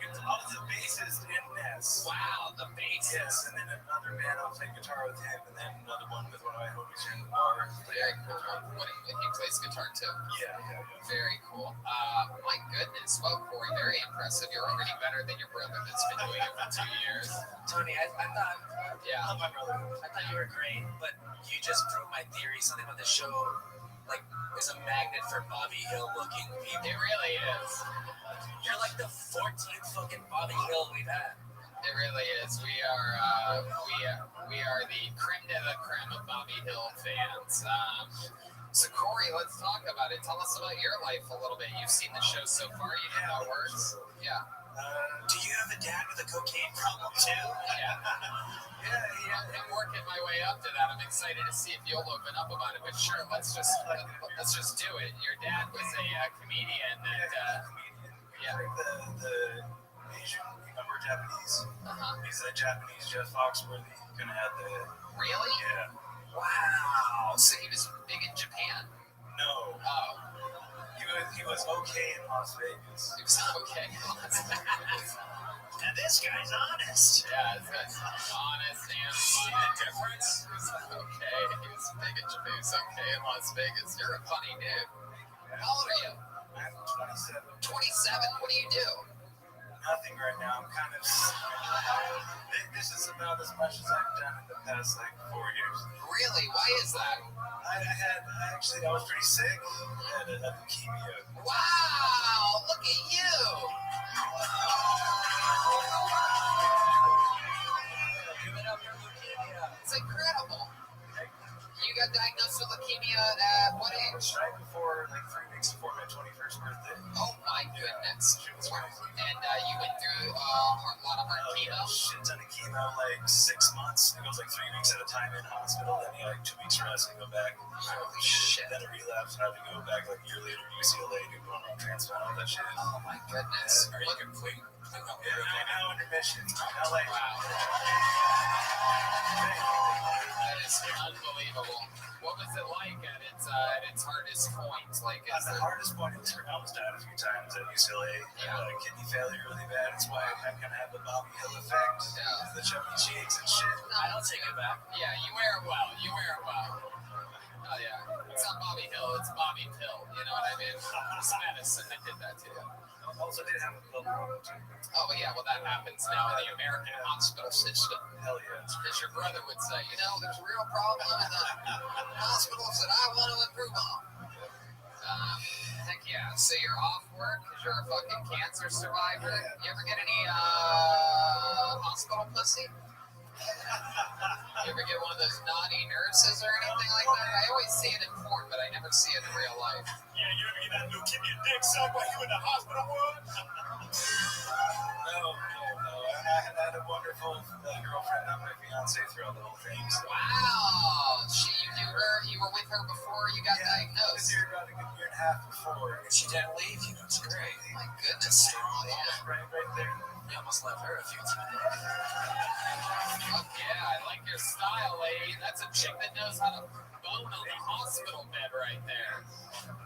L: bassist in Ness.
E: Wow, the bassist.
L: Yes, and then another band I played guitar with him, and then another one with one of my homies here in the bar.
E: Very cool. He plays guitar too.
L: Yeah.
E: Very cool. My goodness. Well, Corey, very impressive. You're already better than your brother that's been doing it for 2 years.
K: Tony, I thought,
E: Yeah.
L: I love my brother.
K: I thought you were great, but you just proved my theory. Something about the show, like, is a magnet for Bobby Hill looking people.
E: It really is.
K: You're like the 14th fucking Bobby Hill we've had.
E: It really is. We are the creme de la creme of Bobby Hill fans. So Corey, let's talk about it. Tell us about your life a little bit. You've seen the show so far. You know how it works. Yeah.
K: Do you have a dad with a cocaine problem too?
E: Yeah. I'm working my way up to that. I'm excited to see if you'll open up about it. But sure, let's just do it. Your dad was a comedian that.
L: The Asian, remember Japanese? He's a Japanese Jeff Foxworthy. Gonna have the.
E: Really?
L: Yeah.
E: Wow. So he was big in Japan.
L: No.
E: Oh.
L: He was okay in Las Vegas.
E: He was okay in Las Vegas.
L: And this guy's honest.
E: Yeah, that's honest and
K: See the difference?
E: He was okay. He was big in Japan. He was okay in Las Vegas. You're a funny dude. How old are you?
L: I'm 27.
E: 27. What do you do?
L: Nothing right now. I'm kind of. This is about as much as I've done in the past 4 years.
E: Really? Why is that?
L: I was pretty sick. I had a leukemia.
E: Wow! Look at you!
K: Give it up for leukemia.
E: It's incredible. You got diagnosed with leukemia at what age?
L: Right before, 3 weeks before my 21st birthday.
E: Oh my goodness.
L: She was crazy.
E: And you went through a lot of hard chemo?
L: Yeah, shit ton of chemo, 6 months. It goes 3 weeks at a time in hospital, then you 2 weeks rest and go back.
E: Holy shit.
L: Then a relapse, and I had to go back a year later to UCLA to go on a transplant, all that shit.
E: Oh my goodness.
K: Are you complete?
L: Yeah, I'm now under mission. LA.
E: Wow. That is unbelievable. What was it like at its hardest point?
L: The hardest point was I almost died a few times at UCLA.
E: Yeah.
L: Kidney failure really bad. That's why I kind of have the Bobby Hill effect.
E: Yeah.
L: The chubby cheeks and shit.
K: I don't take it back.
E: Yeah, you wear it well. You wear it well. Oh, yeah. It's not Bobby Hill, it's Bobby Pill. You know what I mean? It's medicine that did that to you.
G: Also, did have a pill problem too.
E: Oh, yeah, well, that happens now in the American hospital system.
G: Hell yeah.
E: As your brother would say, you know, there's a real problem in the hospitals that I want to improve on. Heck yeah. So you're off work because you're a fucking cancer survivor. You ever get any hospital pussy? You ever get one of those naughty nurses or anything like that? I always see it in porn, but I never see it in real life.
G: Yeah, you ever get that little kid your dick sucked while you in the hospital ward? No. I had a wonderful girlfriend, not my fiance, throughout the whole thing. So.
E: Wow. You knew her? You were with her before you got diagnosed?
G: I was here about a good year and a half before.
K: She didn't leave you. That's great.
E: My goodness.
G: Right there.
K: You almost left her a few times.
E: Fuck yeah, I like your style, lady. That's a chick that knows how to bone on the hospital bed right there.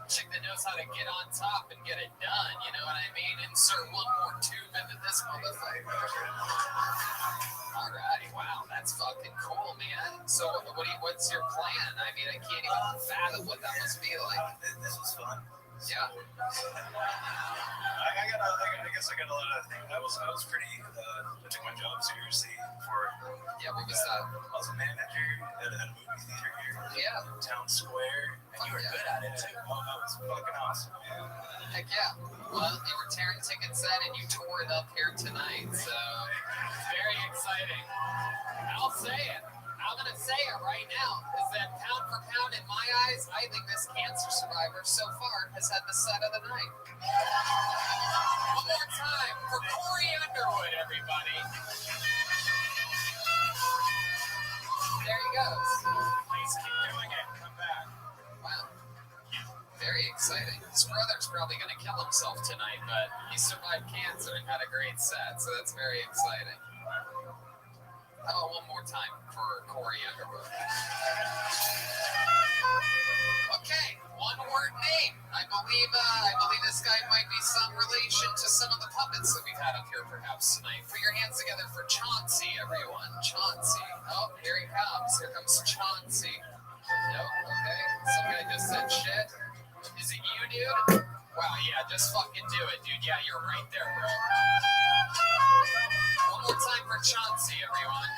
E: Chick that knows how to get on top and get it done, you know what I mean? Insert one more tube into this motherfucker. Alrighty, wow, that's fucking cool, man. So what's your plan? I mean, I can't even fathom what that must be like.
G: This was fun.
E: Yeah.
G: I guess I got a lot of things. I was pretty. I took my job seriously for.
E: Yeah, what was that?
G: I was a manager at a movie theater here.
E: Yeah.
G: In Town Square, and you were good at it too. Oh, that was fucking awesome, man.
E: Heck yeah. Well, you were tearing tickets then, and you tore it up here tonight, so very exciting. I'll say it. I'm going to say it right now, is that pound for pound in my eyes, I think this cancer survivor so far has had the set of the night. One more time for Corey Underwood, everybody. There he goes.
G: Please keep doing it. Come back.
E: Wow. Very exciting. His brother's probably going to kill himself tonight, but he survived cancer and had a great set, so that's very exciting. How about one more time for Corey Underwood? Okay, one word name. I believe this guy might be some relation to some of the puppets that we've had up here perhaps tonight. Put your hands together for Chauncey, everyone. Chauncey. Oh, here he comes. Here comes Chauncey. Nope, okay. Some guy just said shit. Is it you, dude? Wow, yeah, just fucking do it, dude. Yeah, you're right there, bro. One more time for Chauncey, everyone.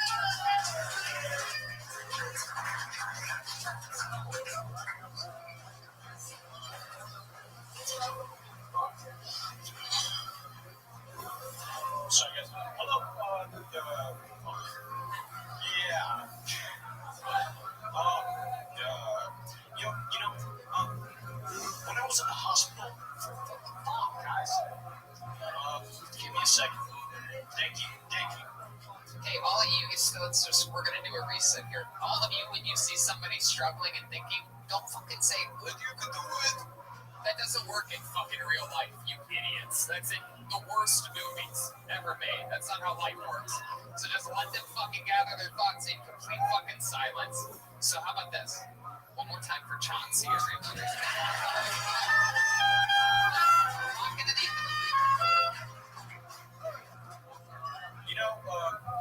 G: Sorry, guys. Hello. Yeah. When I was in the hospital, guys, give me a second. Thank you.
E: Hey, all of you, we're going to do a reset here. All of you, when you see somebody struggling and thinking, don't fucking say, "Well, you could do it." That doesn't work in fucking real life, you idiots. That's in the worst movies ever made. That's not how life works. So just let them fucking gather their thoughts in complete fucking silence. So how about this? One more time for Chauncey, everybody.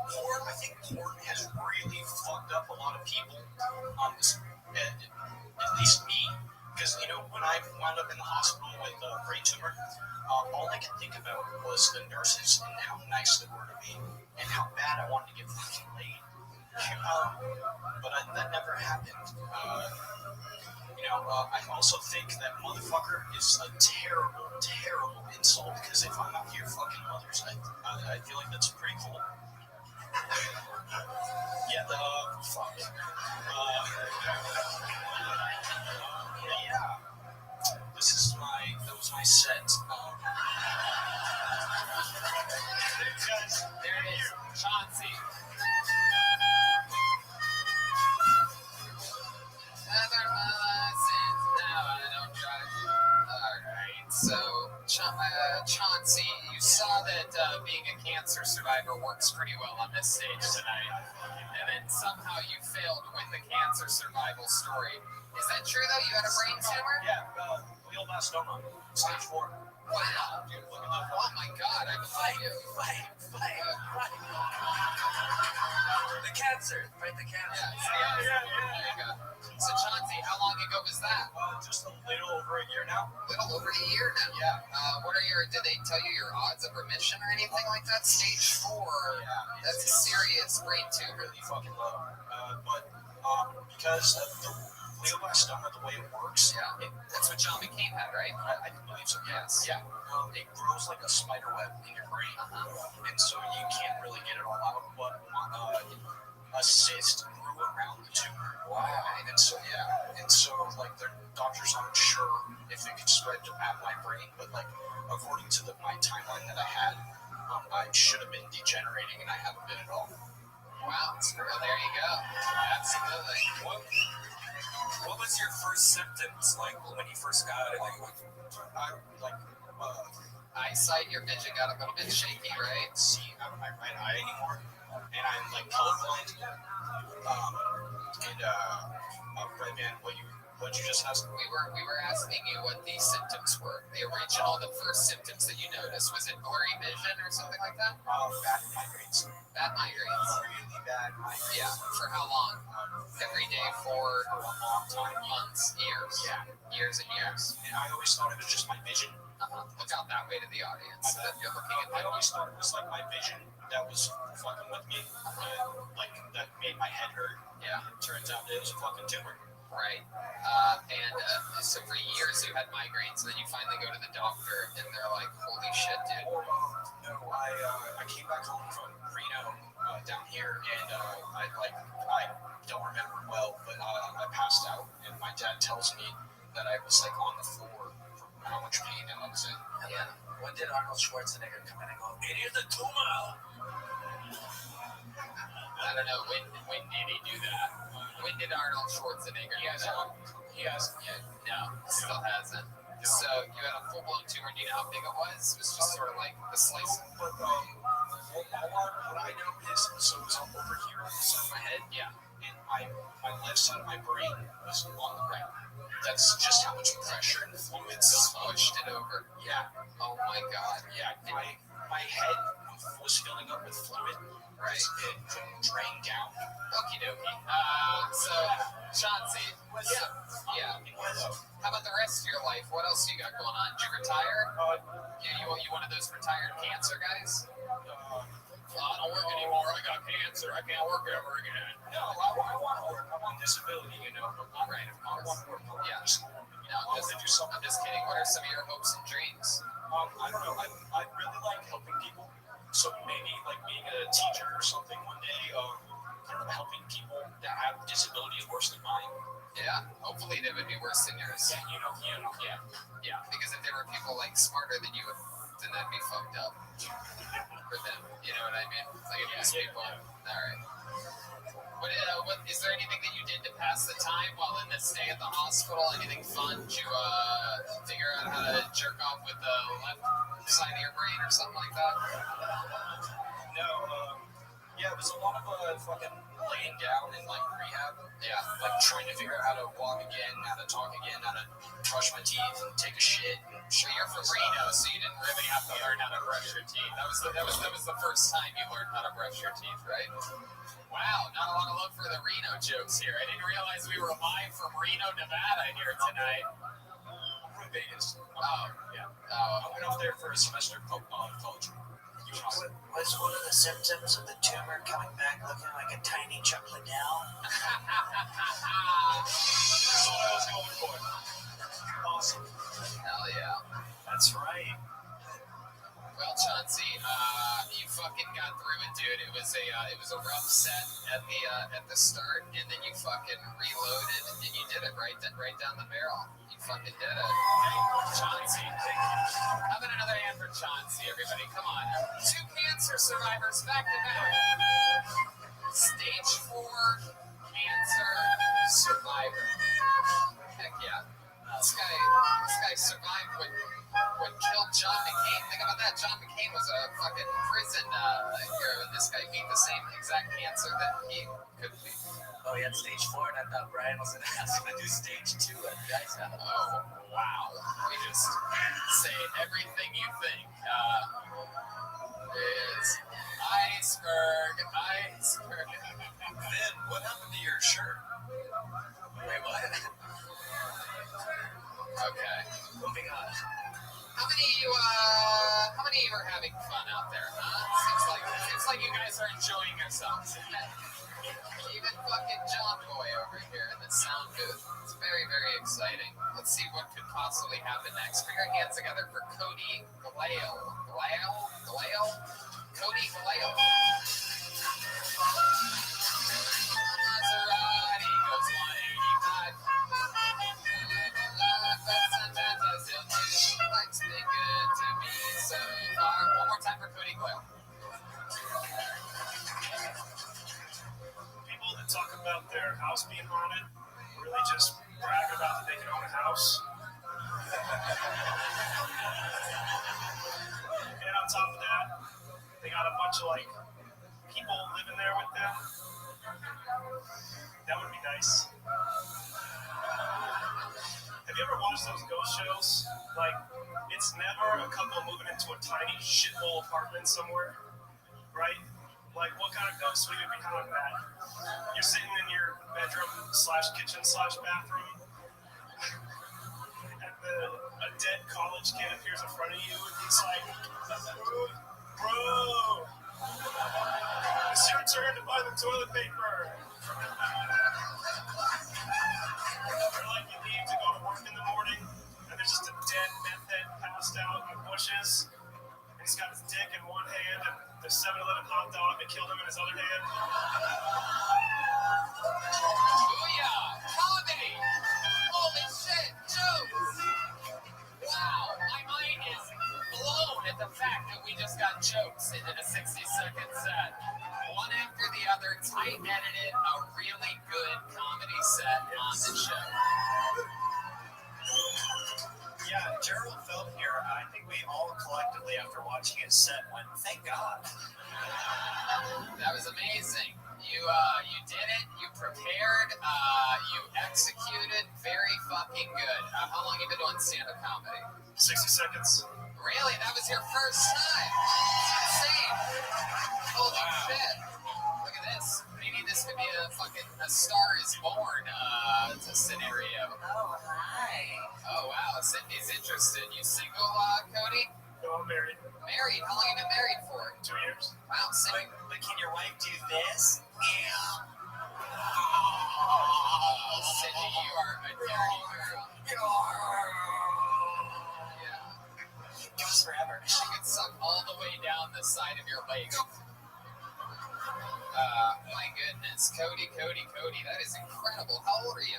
G: Porn, I think porn has really fucked up a lot of people. At least me. Because, when I wound up in the hospital with a brain tumor, all I could think about was the nurses and how nice they were to me and how bad I wanted to get fucking laid. But that never happened. I also think that motherfucker is a terrible, terrible insult because if I'm out here fucking mothers, I feel like that's pretty cool. Yeah, fuck. Yeah. That was my set.
E: There it is, Chauncey. Alright, so Chauncey, you saw that being a cancer survivor works pretty well on this stage tonight. And then somehow you failed with the cancer survival story. Is that true though? You had a brain tumor?
G: Yeah, we
J: glioblastoma, stage 4.
E: Wow.
J: Dude, look at the.
E: Oh my God, I believe you.
K: The cancer, right? The cancer.
E: Yeah. There you go. So Chauncey, how long ago was that?
J: Just a little over a year now.
E: Little over a year now.
J: Yeah.
E: What are did they tell you your odds of remission or anything like that? Stage 4.
J: Yeah.
E: That's a serious brain tumor.
J: Really fucking low. But because of the glioblastoma, the way it works,
E: That's what John McCain had, right?
J: I believe so.
E: Yes.
J: Yeah. It grows like a spider web in your brain, and so you can't really get it all out. But a cyst grew around the tumor.
E: Wow.
J: And so like the doctors aren't sure if it could spread to my brain, but like according to my timeline that I had, I should have been degenerating, and I haven't been at all.
E: Wow. Well, there you go. Absolutely.
H: What was your first symptoms like when you first got it?
E: Eyesight, your vision got a little bit shaky, right?
J: See out of my right eye anymore, and I'm like colorblind. Redman, what you just asked?
E: We were asking you what the symptoms were. The first symptoms that you noticed, was it blurry vision or something like that?
J: Bad migraines.
E: Bad migraines.
J: Really bad migraines.
E: Yeah. For how long? Every day for
J: a long time.
E: Months, years.
J: Yeah.
E: Years and years.
J: And I always thought it was just my vision.
E: Look out that way to the audience. That you're looking at.
J: I always thought it was like my vision that was fucking with me, like that made my head hurt.
E: Yeah.
J: It turns out it was a fucking tumor.
E: Right. So for years you had migraines, and then you finally go to the doctor, and they're like, "Holy shit, dude!"
J: No, I came back home from Reno down here, and I don't remember well, but I passed out, and my dad tells me that I was like on the floor from how much pain I was in.
K: Yeah. When did Arnold Schwarzenegger come in and go,
H: It is a tumor.
E: I don't know. When did he do that? When did Arnold Schwarzenegger do that?
J: He has.
E: Yeah, no, still hasn't. So you had a full-blown tumor. Do you know how big it was? It was just sort of like the slice.
J: But what I know is, so it was all over here on the side of my head.
E: Yeah.
J: And my left side of my brain was on the ground. That's just how much pressure and fluid
E: pushed it over.
J: Yeah.
E: Oh my God.
J: Yeah. My head was filling up with fluid.
E: Right.
J: It couldn't drain down.
E: Okie dokie. So, Chauncey. Yeah. How about the rest of your life? What else you got going on? Did you retire? You one of those retired cancer guys? I don't work anymore. I got cancer. I can't work ever again.
J: No, I want to work. I'm on disability, you know.
E: Right, of course.
J: I want to work.
E: Yeah. I'm just kidding. What are some of your hopes and dreams?
J: I don't know. I really like helping people. So maybe like being a teacher or something one day, helping people that have disabilities worse than mine.
E: Yeah, hopefully they would be worse than yours.
J: Yeah,
E: yeah. Because if there were people like smarter than you, then that'd be fucked up for them. You know what I mean? Like if these people. All right. What is there anything that you did to pass the time while in the stay at the hospital? Anything fun? Did you figure out how to jerk off with the left side of your brain or something like that?
J: No. Yeah, it was a lot of fucking laying down in like rehab.
E: Yeah.
J: Like trying to figure out how to walk again, how to talk again, how to brush my teeth and take a shit.
E: Sure, you're from Reno, so you didn't really have to learn how to brush your teeth. That was the first time you learned how to brush your teeth, right? Wow, not a lot of love for the Reno jokes here. I didn't realize we were live from Reno, Nevada here tonight.
J: From Vegas.
E: Oh, yeah.
J: I went up there for a semester of college.
K: Was one of the symptoms of the tumor coming back looking like a tiny chocolate down?
J: That's what I was going for. Awesome.
E: Hell yeah.
J: That's right.
E: Well, Chauncey, you fucking got through it, dude. It was a rough set at the start, and then you fucking reloaded, and you did it right down the barrel. You fucking did it, Chauncey. How about another hand for Chauncey, everybody? Come on, 2 cancer survivors back to back. Stage 4 cancer survivor. Heck yeah. This guy survived what killed John McCain. Think about that. John McCain was a fucking prison hero, and this guy beat the same exact cancer that he could beat.
H: Oh, he had stage 4, and I thought Brian was going to ask him to do stage 2 at the ice house.
E: Oh, wow. We just say everything you think is iceberg.
H: Then, what happened to your shirt? Wait, what?
E: Okay.
H: Moving on.
E: How many of you are having fun out there, huh? Seems like you guys are enjoying yourselves. Even fucking John Boy over here in the sound booth. It's very, very exciting. Let's see what could possibly happen next. Put your hands together for Cody Galeo. Cody Galeo. Maserati goes 185. Life's been good to me so far. One more time for Cody Galeo.
J: People that talk about their house being haunted really just brag about that they can own a house. And on top of that, they got a bunch of like people living there with them. That would be nice. Have you ever watched those ghost shows? Like, it's never a couple moving into a tiny shithole apartment somewhere, right? Like, what kind of ghost would be behind that? You're sitting in your bedroom / kitchen / bathroom, and a dead college kid appears in front of you, and he's like, bro, it's your turn to buy the toilet paper. Or like you leave to go to work in the morning, and there's just a dead meth head passed out in the bushes. And he's got his dick in one hand, and the 7-Eleven hot dog that killed him in his other hand.
E: Booyah! Comedy! Holy shit! Jokes! Wow! My mind is blown at the fact that we just got jokes into the 60-second set. One after the other, tight edited, a really good comedy set on the show.
N: Yeah, Gerald Feld here. I think we all collectively, after watching his set, went, thank God.
E: That was amazing. You did it. You prepared. You executed. Very fucking good. How long have you been doing stand-up comedy?
J: 60 seconds.
E: Really? That was your first time? It's insane. Holy shit. Look at this. Maybe this could be a Star is Born scenario.
N: Oh, hi.
E: Oh, wow. Sydney's interested. You single, Cody?
J: No, I'm married.
E: Married? How long have you been married for?
J: 2 years.
E: Wow, Sydney.
N: But can your wife do this? Yeah.
E: Oh, Sydney, you are a dirty girl. Yeah.
N: Goes forever.
E: She could suck all the way down the side of your leg. My goodness. Cody, that is incredible. How old are you?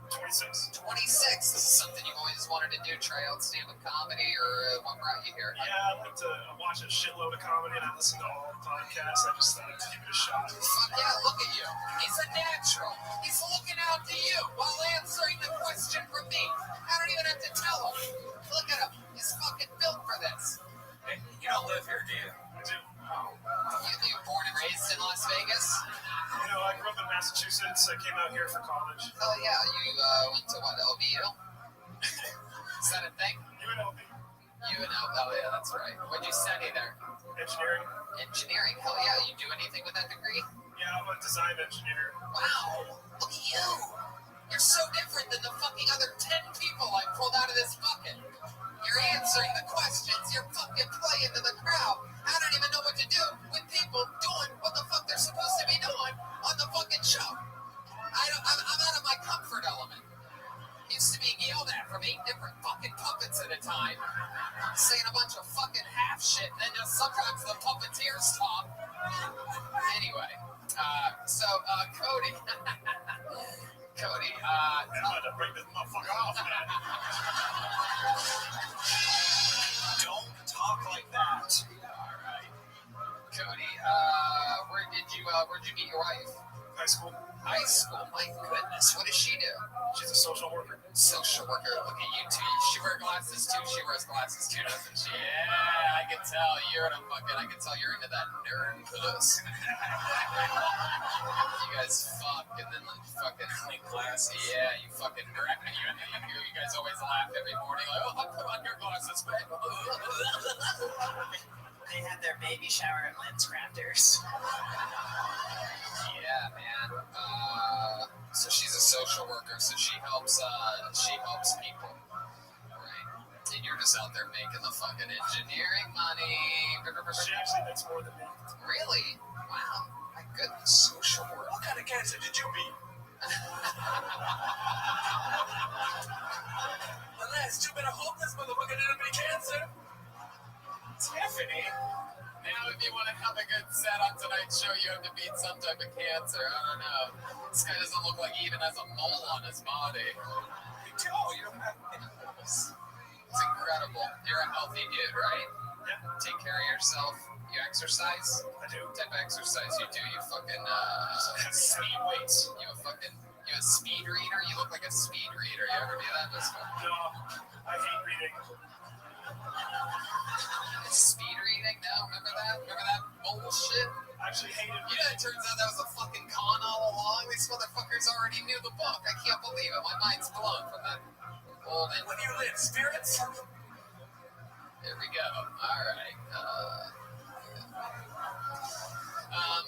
J: 26.
E: 26. This is something you've always wanted to do, try out stand-up comedy, or what brought you here?
J: Yeah, I like to watch a shitload of comedy, and I listen to all the podcasts. I just thought I'd give it a shot.
E: Fuck yeah, look at you. He's a natural. He's looking out to you while answering the question from me. I don't even have to tell him. Look at him. He's fucking built for this.
H: Hey, you don't live here, do you?
J: I do.
E: You born and raised in Las Vegas?
J: You know, I grew up in Massachusetts. I came out here for college.
E: Oh yeah, you went to what, LBU? Is that a thing?
J: UNLV.
E: Oh yeah, that's right. What'd you study there?
J: Engineering.
E: Engineering, hell yeah. You do anything with that degree?
J: Yeah, I'm a design engineer.
E: Wow, look at you. You're so different than the fucking other 10 people I pulled out of this bucket. You're answering the questions. You're fucking playing to the crowd. I don't even know what to do with people doing what the fuck they're supposed to be doing on the fucking show. I'm out of my comfort element. Used to being yelled at from 8 different fucking puppets at a time, saying a bunch of fucking half shit, and then just sometimes the puppeteers talk. Anyway, Cody. Cody,
J: I'm about to break this motherfucker off, man.
N: Don't talk like that.
E: All right. Cody, where'd you meet your wife?
J: High school.
E: High school? My goodness, what does she do?
J: She's a social worker.
E: Social worker. Look at you two. She wears glasses too. She wears glasses. glasses too, doesn't she? Yeah, I can tell you're into that nerd puss. You guys fuck and then like fucking clean glasses. Yeah, you fucking wreck me. You guys always laugh every morning like, oh, put on your glasses, babe.
N: They had their baby shower at Lens Crafters.
E: Yeah, man. So she's a social worker, so she helps people, right? And you're just out there making the fucking engineering money.
J: She actually makes more than me.
E: Really? Wow. My goodness, social work.
J: What kind of cancer did you beat?
K: The last you've been a hopeless motherfucker didn't be cancer.
E: Tiffany. Now, if you want to have a good set on tonight's show, you have to beat some type of cancer. I don't know. This guy doesn't look like he even has a mole on his body.
J: You don't have any holes.
E: It's incredible. You're a healthy dude, right?
J: Yeah.
E: Take care of yourself. You exercise?
J: I do.
E: What type of exercise you do? You fucking speed weights. You a speed reader? You look like a speed reader. You ever do that?
J: No, I hate reading.
E: Speed reading? No, remember that? Remember that bullshit?
J: I actually hate it.
E: You know, it turns out that was a fucking con all along. These motherfuckers already knew the book. I can't believe it. My mind's blown from that old.
K: When you live, spirits?
E: There we go. All right.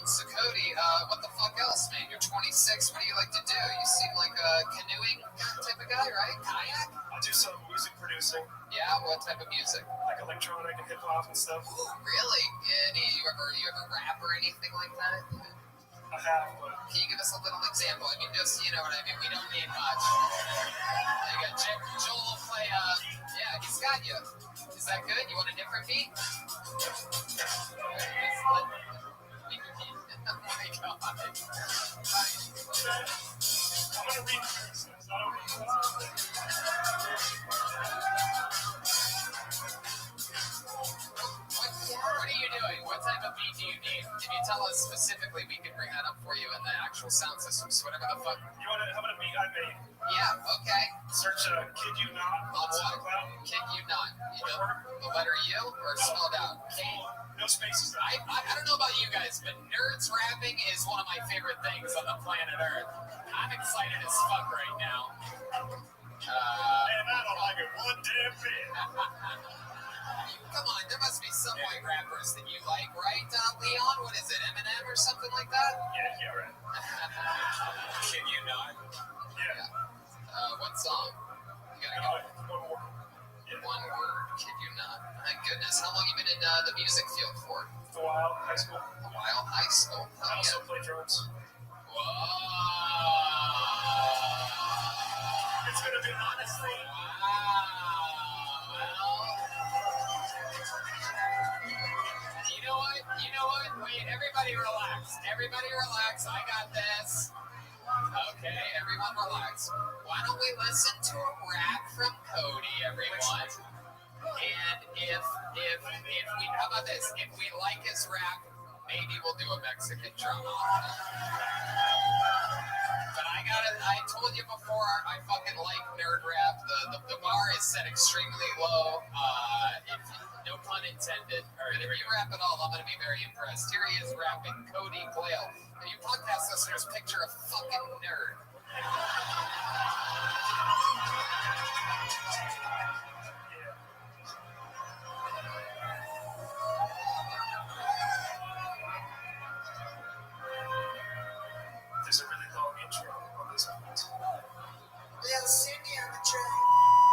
E: So Cody, what the fuck else, man? You're 26. What do you like to do? You seem like a canoeing type of guy, right? Kayak?
J: I do some music producing.
E: Yeah. What type of music?
J: Like electronic and hip hop and stuff.
E: Ooh, really? And you ever rap or anything like that?
J: I have, but
E: Can you give us a little example? I mean, just you know what I mean. We don't need much. You got Joel will play. Yeah, he's got you. Is that good? You want a different beat? Oh my god.
J: I'm gonna read this.
E: What are you doing? What type of beat do you need? If you tell us specifically, we can bring that up for you in the actual sound systems. Whatever the fuck.
J: How about a beat I made?
E: Yeah, okay.
J: Search Kid You Not on SoundCloud.
E: Kid You Not. You know, the letter U or spelled out? K?
J: No spaces.
E: I don't know about you guys, but nerds rapping is one of my favorite things on the planet Earth. I'm excited as fuck right now.
J: And I don't like it one damn bit.
E: Come on, there must be some white rappers that you like, right? Leon, what is it, Eminem or something like that?
J: Yeah, right.
E: Kid You Not?
J: Yeah.
E: What song? You gotta go.
J: One more. Yeah.
E: One word, Kid You Not. My goodness, how long have you been in the music field for?
J: For a while, high school.
E: A while, high school.
J: I also play drums.
E: Whoa.
J: It's gonna be honestly.
E: You know what? Wait, everybody relax. I got this. Okay, everyone relax. Why don't we listen to a rap from Cody, everyone? And if we, how about this? If we like his rap, maybe we'll do a Mexican drama. But I told you before, I fucking like nerd rap. The bar is set extremely low. No pun intended. But if you rap at all, I'm going to be very impressed. Here he is rapping Cody Quayle. Now, you podcast listeners, picture a fucking nerd.
J: There's a really long intro on this one.
N: Little Cindy on the track.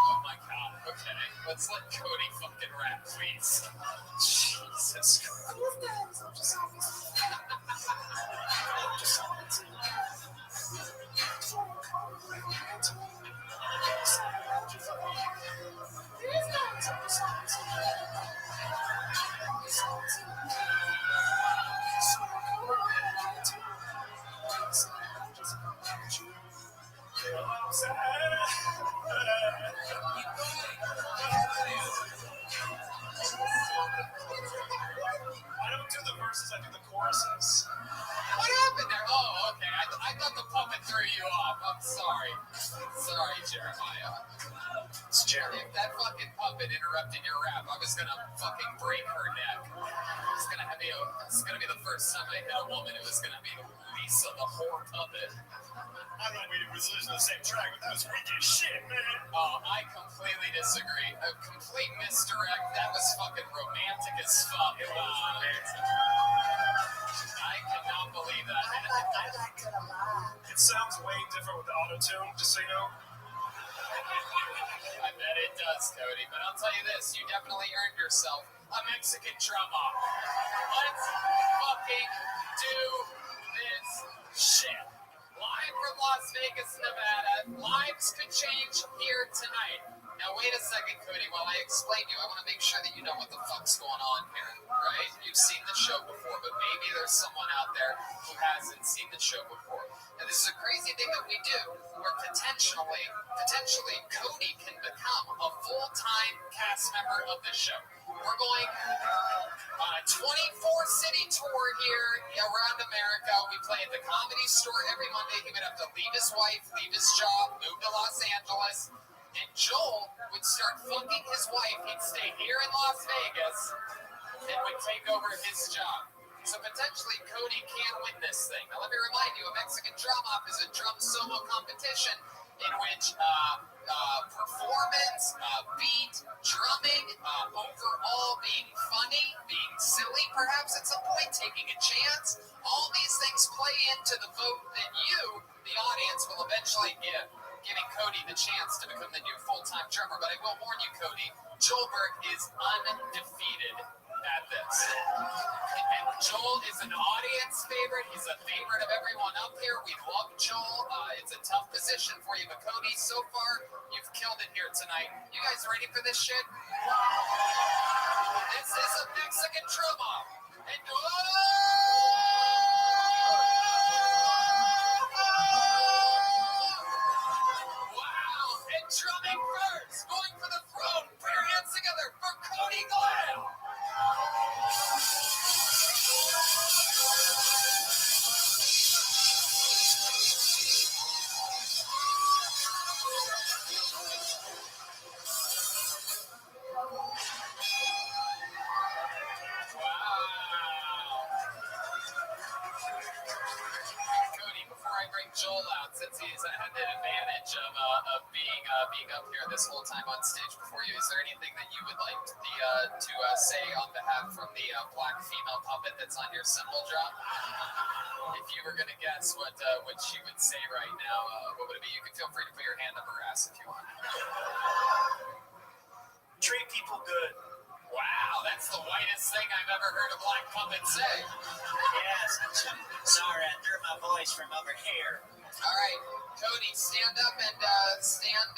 E: Oh my god, okay. Let's let Cody fucking rap, please. Jesus Christ. crap. I was gonna fucking break her neck. It's gonna be the first time I hit a woman. It was gonna be Lisa, the whore puppet.
O: I thought we was listening to the same track, but that was weak as shit, man.
E: Oh, I completely disagree. A complete misdirect. That was fucking romantic as fuck.
A: It was romantic.
E: I cannot believe that.
F: I liked it a lot.
O: It sounds way different with the auto-tune, just so you know.
E: I bet it does, Cody. But I'll tell you this, you definitely earned yourself a Mexican drum off. Let's fucking do this shit. Live from Las Vegas, Nevada. Lives could change here tonight. Now, wait a second, Cody. While I explain you, I want to make sure that you know what the fuck's going on here, right? You've seen the show before, but maybe there's someone out there who hasn't seen the show before. And this is a crazy thing that we do, where potentially, Cody can become a full-time cast member of the show. We're going on a 24-city tour here around America. We play at the Comedy Store every Monday. He would have to leave his wife, leave his job, move to Los Angeles. And Joel would start fucking his wife. He'd stay here in Las Vegas and would take over his job. So potentially Cody can win this thing. Now let me remind you, a Mexican drum off is a drum solo competition in which performance, beat, drumming, overall being funny, being silly perhaps at some point, taking a chance. All these things play into the vote that you, the audience, will eventually give, giving Cody the chance to become the new full-time drummer. But I will warn you, Cody, Joelberg is undefeated at this. And Joel is an audience favorite. He's a favorite of everyone up here. We love Joel. It's a tough position for you, but Cody, so far, you've killed it here tonight. You guys ready for this shit? This is a Mexican drum off. And wow! And drumming first, going for the throne. Put your hands together for Cody Glenn. Joel out, since he's had the advantage of being up here this whole time on stage before you. Is there anything that you would like to say on behalf from the black female puppet that's on your cymbal drum? If you were going to guess what she would say right now, what would it be? You can feel free to put your hand up her ass if you want.
M: Treat people good.
E: Wow, that's the whitest thing I've ever heard a black puppet say.
A: Yes, sorry, I threw my voice from over here.
E: All right, Cody, stand up and stand,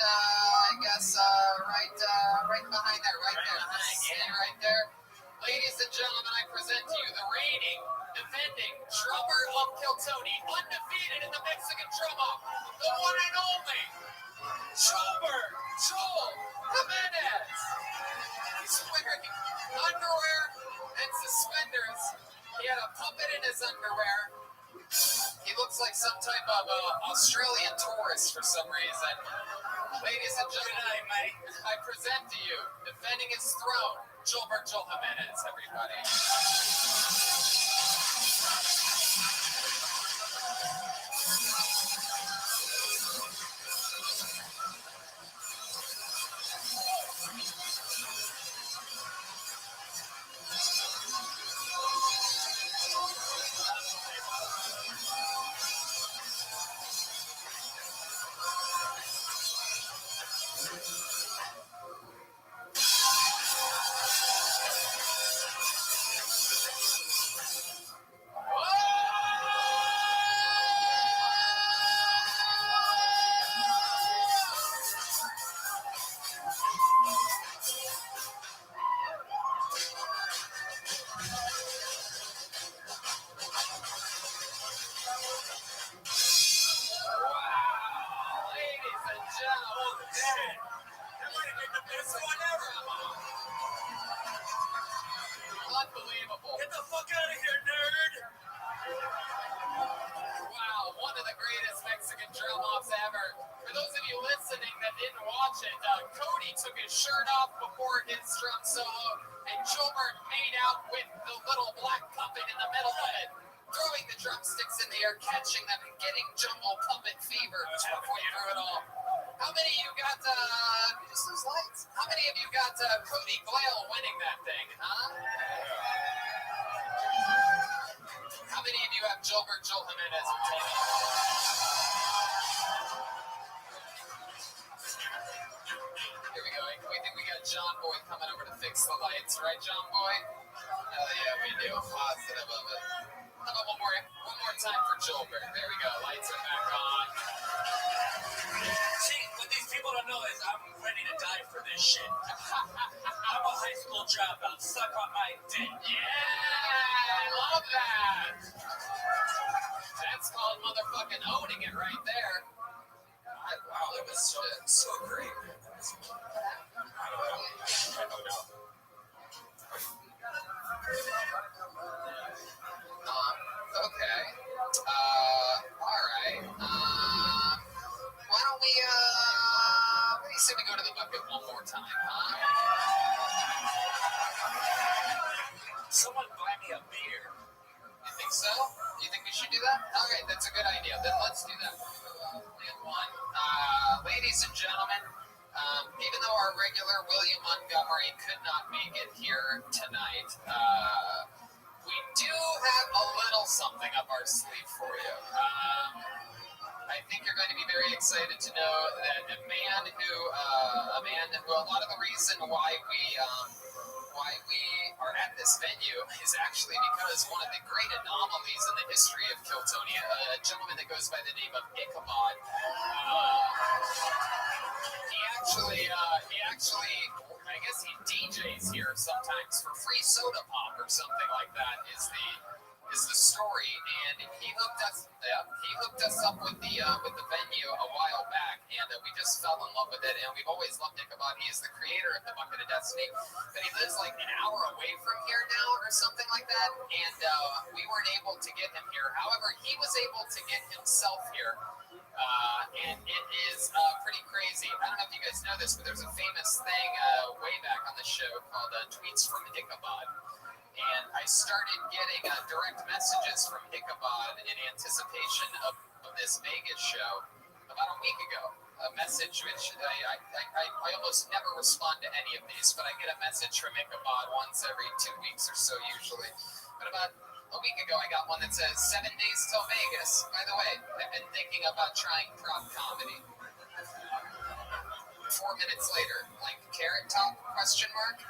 E: right behind there, right there. Stand right there. Ladies and gentlemen, I present to you the reigning, defending drummer of Kiltony, undefeated in the Mexican drum-off, the one and only Joel Jimenez. He's wearing underwear and suspenders. He had a puppet in his underwear. He looks like some type of Australian tourist for some reason. Ladies and gentlemen, I present to you, defending his throne, Joel Jimenez, everybody. Unbelievable. Get the fuck out of here, nerd! Wow, one of the greatest Mexican drum offs ever. For those of you listening that didn't watch it, Cody took his shirt off before his drum solo, and Gilbert made out with the little black puppet in the middle of it, throwing the drumsticks in the air, catching them, and getting jumbo puppet fever halfway through it all. How many of you got, just those lights? How many of you got Cody Glale winning that thing, huh? How many of you have Gilbert Joel Jimenez retaining? Here we go. We think we got John Boy coming over to fix the lights, right, John Boy? Hell yeah, we do. Positive of it. How about one more time for Gilbert? There we go. Lights are back on.
K: See, what these people don't know is I'm ready to die for this shit. I'm a high school dropout. Suck on my dick.
E: Yeah, I love that. That's called motherfucking owning it right there. Wow, that was so great. I don't know. Okay. All right. Why don't we, what do you say we go to the bucket one more time, huh?
K: Someone buy me a beer.
E: You think so? You think we should do that? All right, that's a good idea. Then let's do that. And one. Ladies and gentlemen, even though our regular William Montgomery could not make it here tonight, we do have a little something up our sleeve for you. I think you're going to be very excited to know that a man who a lot of the reason why we are at this venue is actually because one of the great anomalies in the history of Kiltonia, a gentleman that goes by the name of Ichabod. He actually, I guess he DJs here sometimes for free soda pop or something like that is the story, and he hooked us up with the venue a while back, and we just fell in love with it, and we've always loved Ichabod. He is the creator of the Bucket of Destiny, but he lives like an hour away from here now or something like that, and we weren't able to get him here. However, he was able to get himself here, and it is pretty crazy. I don't know if you guys know this, but there's a famous thing way back on the show called Tweets from Ichabod. And I started getting direct messages from Ichabod in anticipation of this Vegas show about a week ago. A message which I almost never respond to any of these, but I get a message from Ichabod once every 2 weeks or so usually. But about a week ago, I got one that says 7 days till Vegas. By the way, I've been thinking about trying prop comedy. 4 minutes later, like Carrot Top, question mark?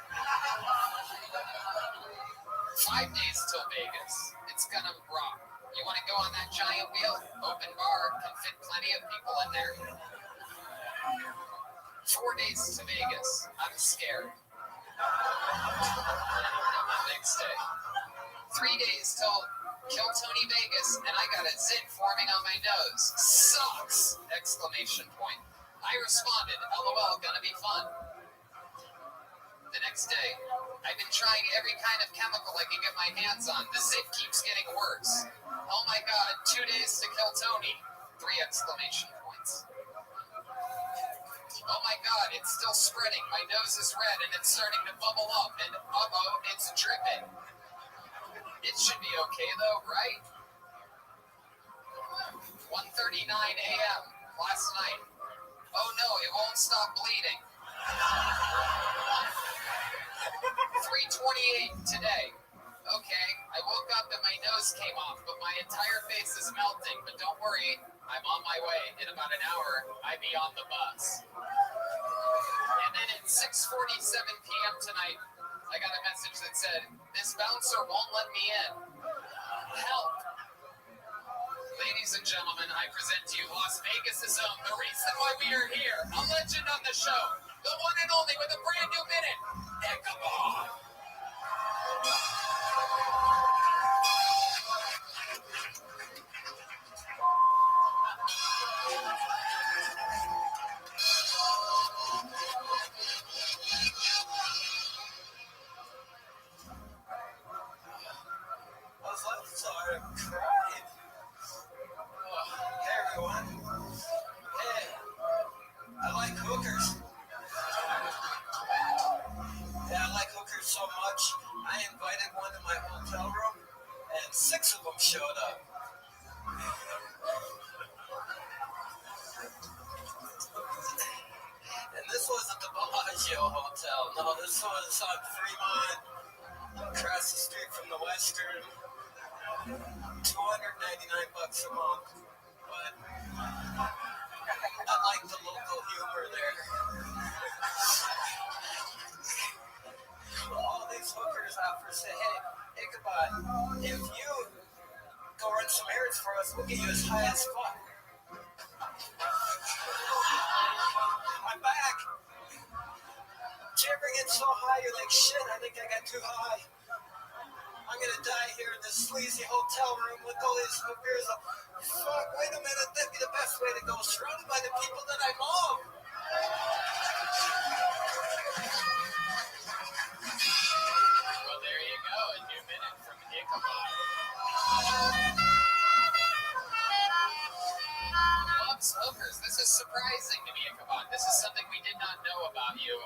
E: 5 days till Vegas. It's gonna rock. You want to go on that giant wheel? Open bar, can fit plenty of people in there. 4 days to Vegas. I'm scared. Next day. 3 days till Kill Tony Vegas, and I got a zit forming on my nose. Sucks! Exclamation point. I responded, LOL, gonna be fun. The next day, I've been trying every kind of chemical I can get my hands on. The zit keeps getting worse. Oh my god, 2 days to kill Tony. 3 exclamation points. Oh my god, it's still spreading. My nose is red and it's starting to bubble up. And uh-oh, it's dripping. It should be okay though, right? 1:39 a.m. last night. Oh no, it won't stop bleeding. 3:28 today. Okay, I woke up and my nose came off, but my entire face is melting. But don't worry, I'm on my way. In about an hour, I'll be on the bus. And then at 6:47 p.m. tonight, I got a message that said, this bouncer won't let me in. Help. Ladies and gentlemen, I present to you Las Vegas' own, the reason why we are here, a legend on the show, the one and only with a brand new minute, Ichabod.
N: Sorry, I'm crying. Hey everyone. Hey, so much, I invited one to my hotel room, and 6 of them showed up. And this wasn't the Bellagio Hotel. No, this was on Fremont, across the street from the Western. $299 a month. But I like the local humor there. All these hookers offer say, hey, Ichabod, if you go run some errands for us, we'll get you as high as fuck. I'm back. Did you ever get so high you're like, shit, I think I got too high. I'm gonna die here in this sleazy hotel room with all these hookers. Fuck, wait a minute, that'd be the best way to go. Surrounded by the people that I love.
E: Well, there you go. A new minute from Ichabod. Loves hookers. This is surprising to me, Ichabod. This is something we did not know about you,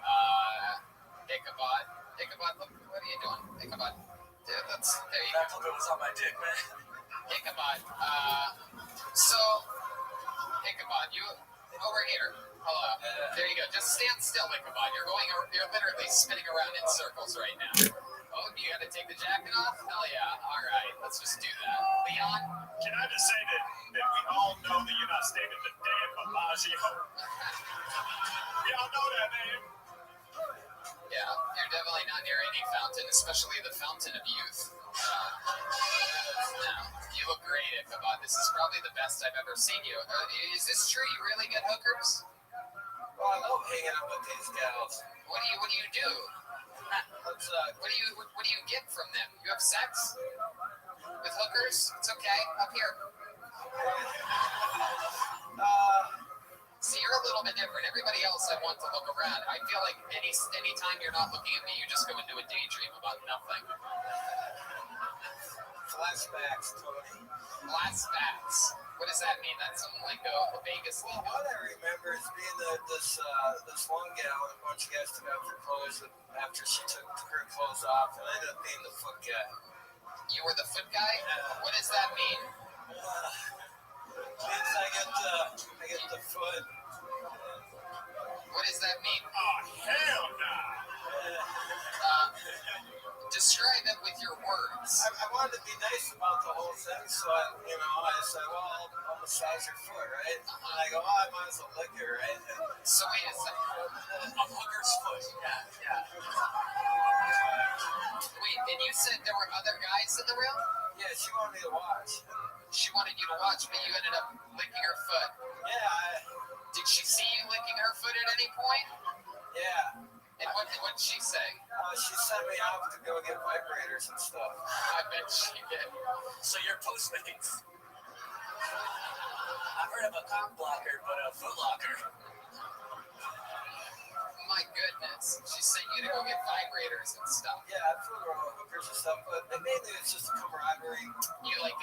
E: Ichabod. Ichabod, look, what are you doing? Ichabod. Yeah, there you go.
N: That's what was on my dick, man.
E: Ichabod. So, Ichabod, you over here. Hello. There you go. Just stand still, Ichabod. You're literally spinning around in circles right now. Oh, you got to take the jacket off? Hell yeah. All right, let's just do that. Leon?
Q: Can I just say that we all know that you're not staying at the damn Bellagio? We all know that, man.
E: Yeah, you're definitely not near any fountain, especially the fountain of youth. You look great, Ichabod. This is probably the best I've ever seen you. Is this true? You really get hookers?
N: Well, I love hanging out with these gals.
E: What do you do? What do you get from them? You have sex with hookers? It's okay. Up here. See, you're a little bit different. Everybody else I want to look around. I feel like any time you're not looking at me, you just go into a daydream about nothing.
N: Flashbacks, Tony.
E: Flashbacks. What does that mean? That's some like a Vegas
N: lingo. Well, what I remember is being this one gal, and a bunch of guys took off their clothes after she took her clothes off, and I ended up being the foot guy.
E: You were the foot guy? What does that mean?
N: Means I get the foot.
E: What does that mean?
Q: Oh, hell no!
E: Describe it with your words.
N: I wanted to be nice about the whole thing, so I said, well, I'll massage your foot, right? And I go, I might as well lick it, right?
E: So wait a second.
N: A hooker's foot. Yeah.
E: Wait, and you said there were other guys in the room?
N: Yeah, she wanted me to watch.
E: She wanted you to watch, but you ended up licking her foot.
N: Yeah.
E: Did she see you licking her foot at any point?
N: Yeah.
E: And what did she say?
N: She sent me off to go get vibrators and stuff.
E: I bet she did.
N: So you're Postmates. I've heard of a cock blocker, but a foot locker.
E: My goodness. She sent you to go get vibrators and stuff.
N: Yeah, I feel hookers and stuff, but mainly it's just a camaraderie.
E: You like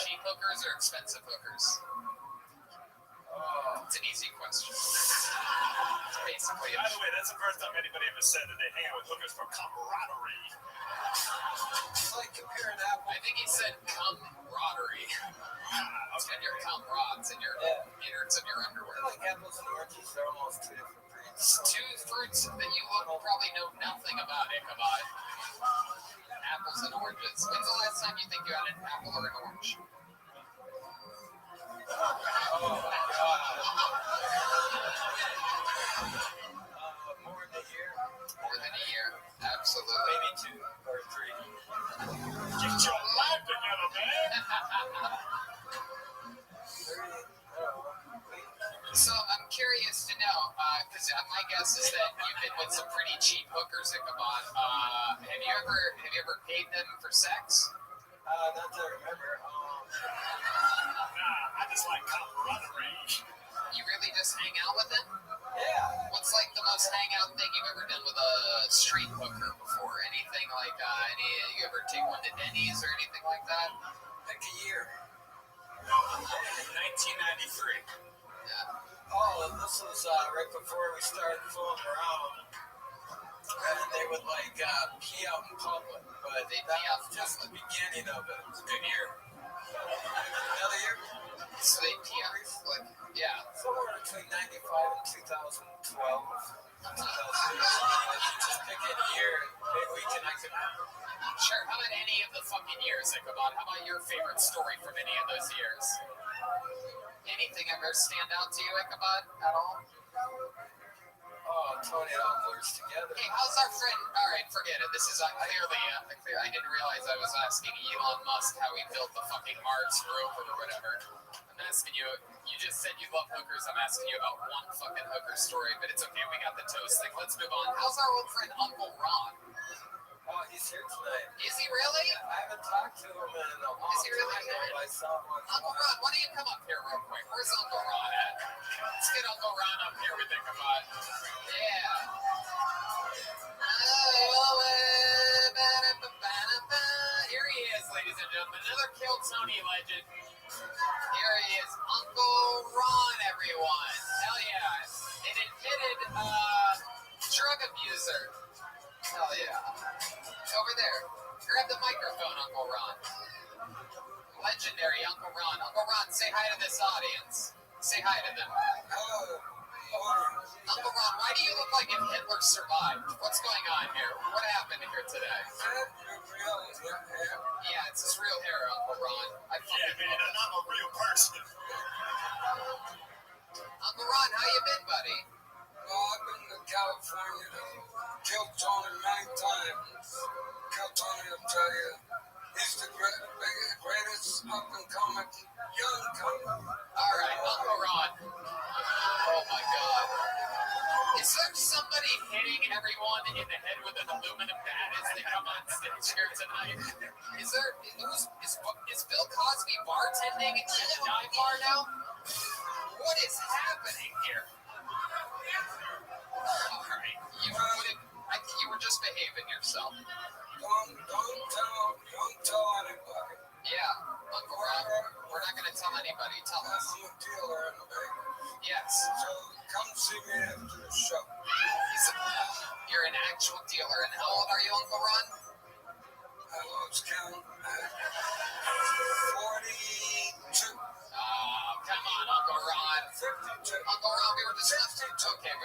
E: cheap hookers or expensive hookers? It's an easy question. Basically.
Q: By the way, that's the first time anybody ever said that they hang out with hookers for camaraderie.
N: It's like comparing apples.
E: I think he said camaraderie. And your comrades and your innards of your underwear.
N: Like apples and oranges, they're almost two different breeds.
E: Two fruits that you probably know nothing about, Ichabod. Apples and oranges. When's the last time you think you had an apple or an orange?
N: Oh my God. More than a year.
E: More than a year. Absolutely.
N: Maybe 2 or 3.
Q: Get your life together, man.
E: So I'm curious to know, because my guess is that you've been with some pretty cheap hookers, Ichabod. Have you ever paid them for sex?
N: Not that I remember.
Q: Nah, I just like camaraderie.
E: You really just hang out with them?
N: Yeah.
E: What's like the most hangout thing you've ever done with a street hooker before? Anything like you ever take one to Denny's or anything like that?
N: Pick a year.
Q: 1993.
E: Yeah.
N: Oh, this was right before we started fooling around.
K: and they would like pee out in public, but that was just the beginning of it. It was a good year. Another year?
E: So they pee out, like, yeah.
K: Somewhere between 95 and 2012. 2013. Just pick any year, maybe we can, I can.
E: Sure, how about any of the fucking years, Ichabod? How about your favorite story from any of those years? Anything ever stand out to you, Ichabod, at all?
K: Oh, Tony, it all blurs together.
E: Hey, how's our friend? All right, forget it. This is clearly. I didn't realize I was asking Elon Musk how he built the fucking Mars rover or whatever. I'm asking you. You just said you love hookers. I'm asking you about one fucking hooker story, but it's okay. We got the toast thing. Let's move on. How's our old friend Uncle Ron?
K: Oh, he's here tonight.
E: Is he really?
K: I haven't talked to him in a long
E: Is he really
K: time.
E: here?
K: I saw him on
E: Uncle Ron, why don't you come up here real quick? Where's Uncle Ron at? Let's get Uncle Ron up here with Ichabod. Yeah. Here he is, ladies and gentlemen. Another Kill Tony legend. Here he is, Uncle Ron, everyone. Hell yeah. An admitted drug abuser. Hell yeah. Over there. Grab the microphone, Uncle Ron. Legendary Uncle Ron. Uncle Ron, say hi to this audience. Say hi to them.
K: Hello.
E: Uncle Ron, why do you look like if Hitler survived? What's going on here? What happened here today? Yeah, it's his real hair, Uncle Ron.
Q: Yeah, man, I'm a real person.
E: Uncle Ron, how you been, buddy?
K: Well, I've been to California to kill Tony many times. Kill Tony, I'll tell you, he's the greatest up-and-coming young comer.
E: All right, Uncle Ron. Oh, my God. Is there somebody hitting everyone in the head with an aluminum bat as they come on stage here tonight? Is Bill Cosby bartending in the dive bar now? What is happening here? All right, I think you were just behaving yourself.
K: Don't tell anybody.
E: Yeah, Uncle Ron, we're not going to tell anybody. Tell us.
K: I'm a dealer in the Bay.
E: Yes.
K: So come see me after the show.
E: You're an actual dealer. And how old are you, Uncle Ron?
K: I lost count. 42.
E: Oh, come on, Uncle Ron.
K: 52.
E: Uncle Ron, we were just... Okay,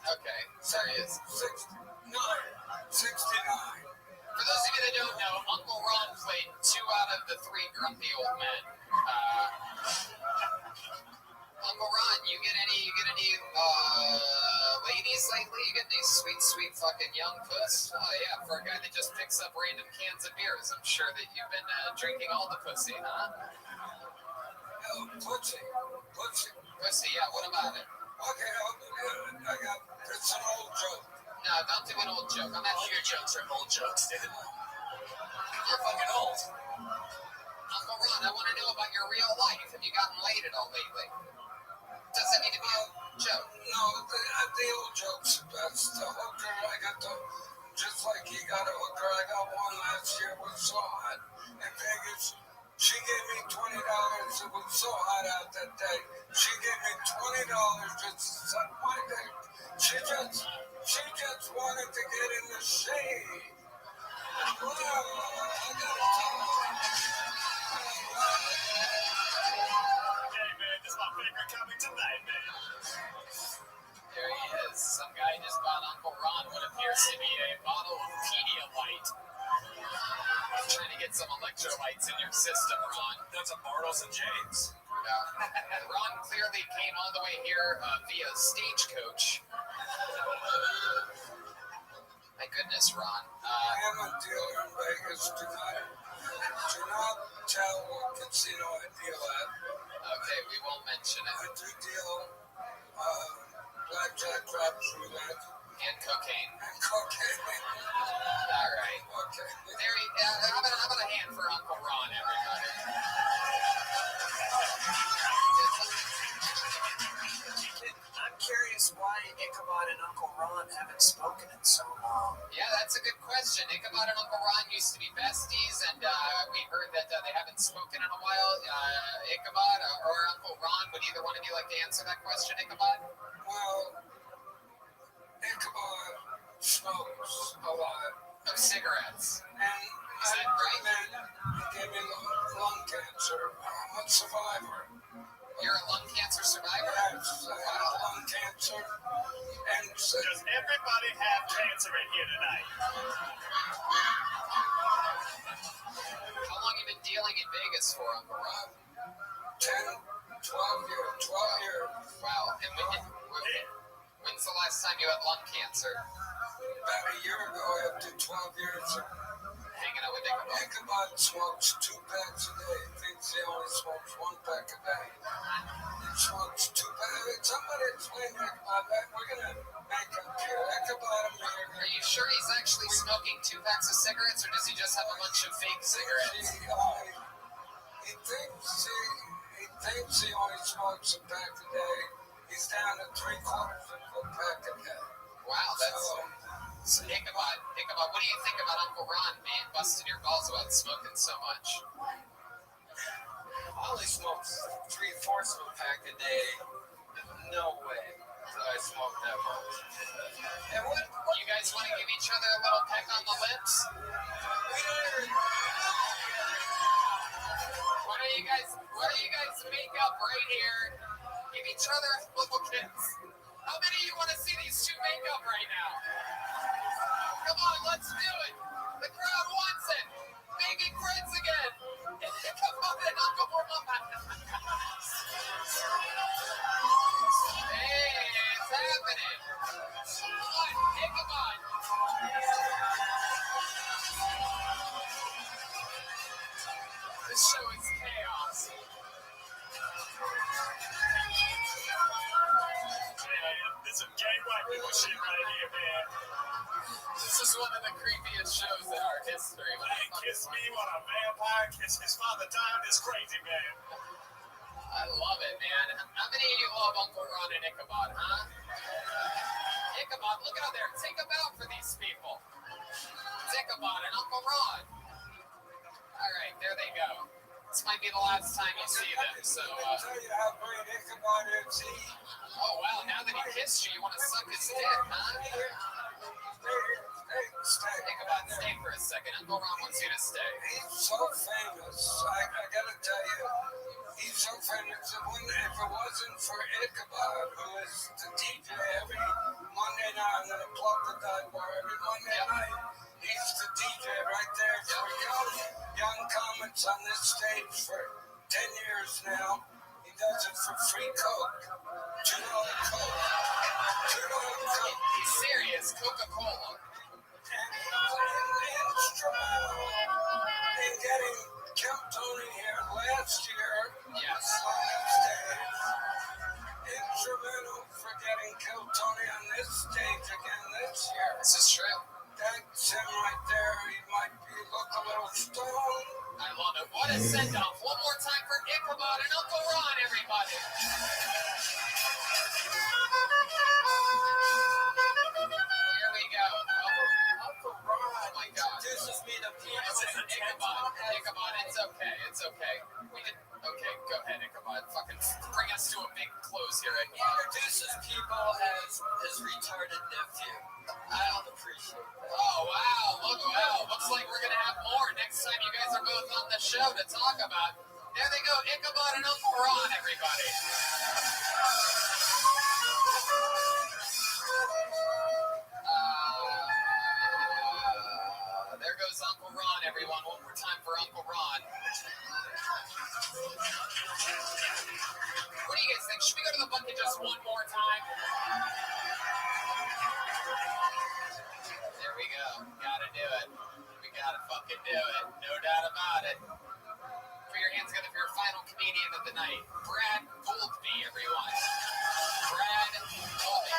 E: Okay, there he is.
K: 69.
E: For those of you that don't know, Uncle Ron played 2 out of the 3 grumpy old men. Uncle Ron, you get any ladies lately? You get any sweet fucking young puss? Oh yeah, for a guy that just picks up random cans of beers, I'm sure that you've been drinking all the pussy, huh?
K: Pussy,
E: yeah, what about it?
K: Okay, it's an old joke.
E: No, don't do an old joke.
Q: All your jokes are old jokes, dude.
E: You're fucking old. Uncle Ron, I want to know about your real life. Have you gotten laid at all lately? Doesn't need to be a joke.
K: No, the old joke's the best. The hooker, I got just like he got a hooker, I got one last year. It was so hot in Vegas. She gave me $20. It was so hot out that day. She gave me $20 just to suck my dick. She just wanted to get in the shade. Wow, I gotta tell you.
Q: Hey, man, this is my favorite comic tonight, man.
E: There he is. Some guy just bought Uncle Ron what appears to be a bottle of Pedialyte. I'm trying to get some electrolytes in your system, Ron.
Q: That's a Bartles and James.
E: Ron clearly came all the way here via stagecoach. My goodness, Ron.
K: I am a dealer in Vegas. Do not tell what casino I deal at.
E: Okay, we won't mention it.
K: I do deal blackjack, craps, roulette.
E: And cocaine.
K: All
E: right.
K: Okay.
E: How about a hand for Uncle Ron, everybody?
J: I'm curious why Ichabod and Uncle Ron haven't spoken in so long.
E: Yeah, that's a good question. Ichabod and Uncle Ron used to be besties, and we heard that they haven't spoken in a while. Ichabod or Uncle Ron, would either one of you like to answer that question, Ichabod?
K: Well, Ichabod smokes a lot
E: of cigarettes.
K: and
E: Is that right?
K: He gave me lung cancer. I'm a survivor.
E: You're a lung cancer survivor?
K: Yes, I had lung cancer. And
Q: Does everybody have cancer in here tonight?
E: How long have you been dealing in Vegas for, Uncle Ron?
K: 10, 12 years. 12 years.
E: Wow. And when's the last time you had lung cancer?
K: About a year ago, after 12 years of
E: hanging out with Ichabod.
K: Ichabod smokes 2 packs a day. Thinks he only smokes 1 pack a day. He smokes 2 packs. Somebody explain to Ichabod that. We're going to make him pure. Ichabod, I'm here.
E: Are you sure he's actually smoking 2 packs of cigarettes, or does he just have a bunch of fake cigarettes?
K: He thinks he only smokes a pack a day. He's down to 3/4 of a pack a day.
E: Wow, that's... So Ichabod, what do you think about Uncle Ron, man, busting your balls about smoking so much?
K: Ollie smokes 3/4 of a pack a day. No way that I smoke that much.
E: And what you guys want to give each other a little peck on the lips? Why don't you guys make up right here? Give each other a little kiss. How many of you want to see these two make up right now? Come on, let's do it. The crowd wants it. Making friends again. Come on, Uncle Ron. Hey, it's happening. Come on, Ichabod. This show is chaos.
Q: There's some gay white people shit right here, man.
E: This is one of the creepiest shows in our history.
Q: Hey, kiss me while a vampire kiss his father time is crazy, man.
E: I love it, man. How many of you love Uncle Ron and Ichabod, huh? Ichabod, look out there. Take a bow for these people. It's Ichabod and Uncle Ron. All right, there they go. This might be the last time you see them, so...
K: tell you how great Ichabod is.
E: Oh, wow, now that he kissed you, you want to suck his dick, huh?
K: Stay.
E: Ichabod, stay for a second. Uncle Ron wants you to stay.
K: He's so famous. I gotta tell you, he's so famous that if it wasn't for Ichabod, who is the DJ every Monday night, I'm gonna plug the dive bar every Monday night. He's the DJ right there for young comics on this stage for 10 years now. He does it for free Coke. $2 Coke. $2 Coke.
E: He's serious. Coca-Cola.
K: Instrumental in getting Kim Tony here last year.
E: Yes.
K: On that stage. Instrumental for getting Kim Tony on this stage again this year.
E: This is true.
K: That's him right there. He might look a little stoned.
E: I love it. What a send-off. One more time for Ichabod and Uncle Ron, everybody. Here we go. Uncle Ron. Oh, my God.
K: This is me, the people.
E: Ichabod, it's okay. It's okay. Okay, go ahead, Ichabod. Fucking bring us to a big close here,
K: He introduces people as his retarded nephew. I don't appreciate that.
E: Oh, wow. Looks like we're going to have more next time you guys are both on the show to talk about. There they go, Ichabod and Uncle Ron, everybody. There goes Uncle Ron, everyone. One more time for Uncle Ron. What do you guys think? Should we go to the bucket just one more time? There we go. Gotta do it. We gotta fucking do it. No doubt about it. Put your hands together for your final comedian of the night. Brad Goldby, everyone. Brad Goldby.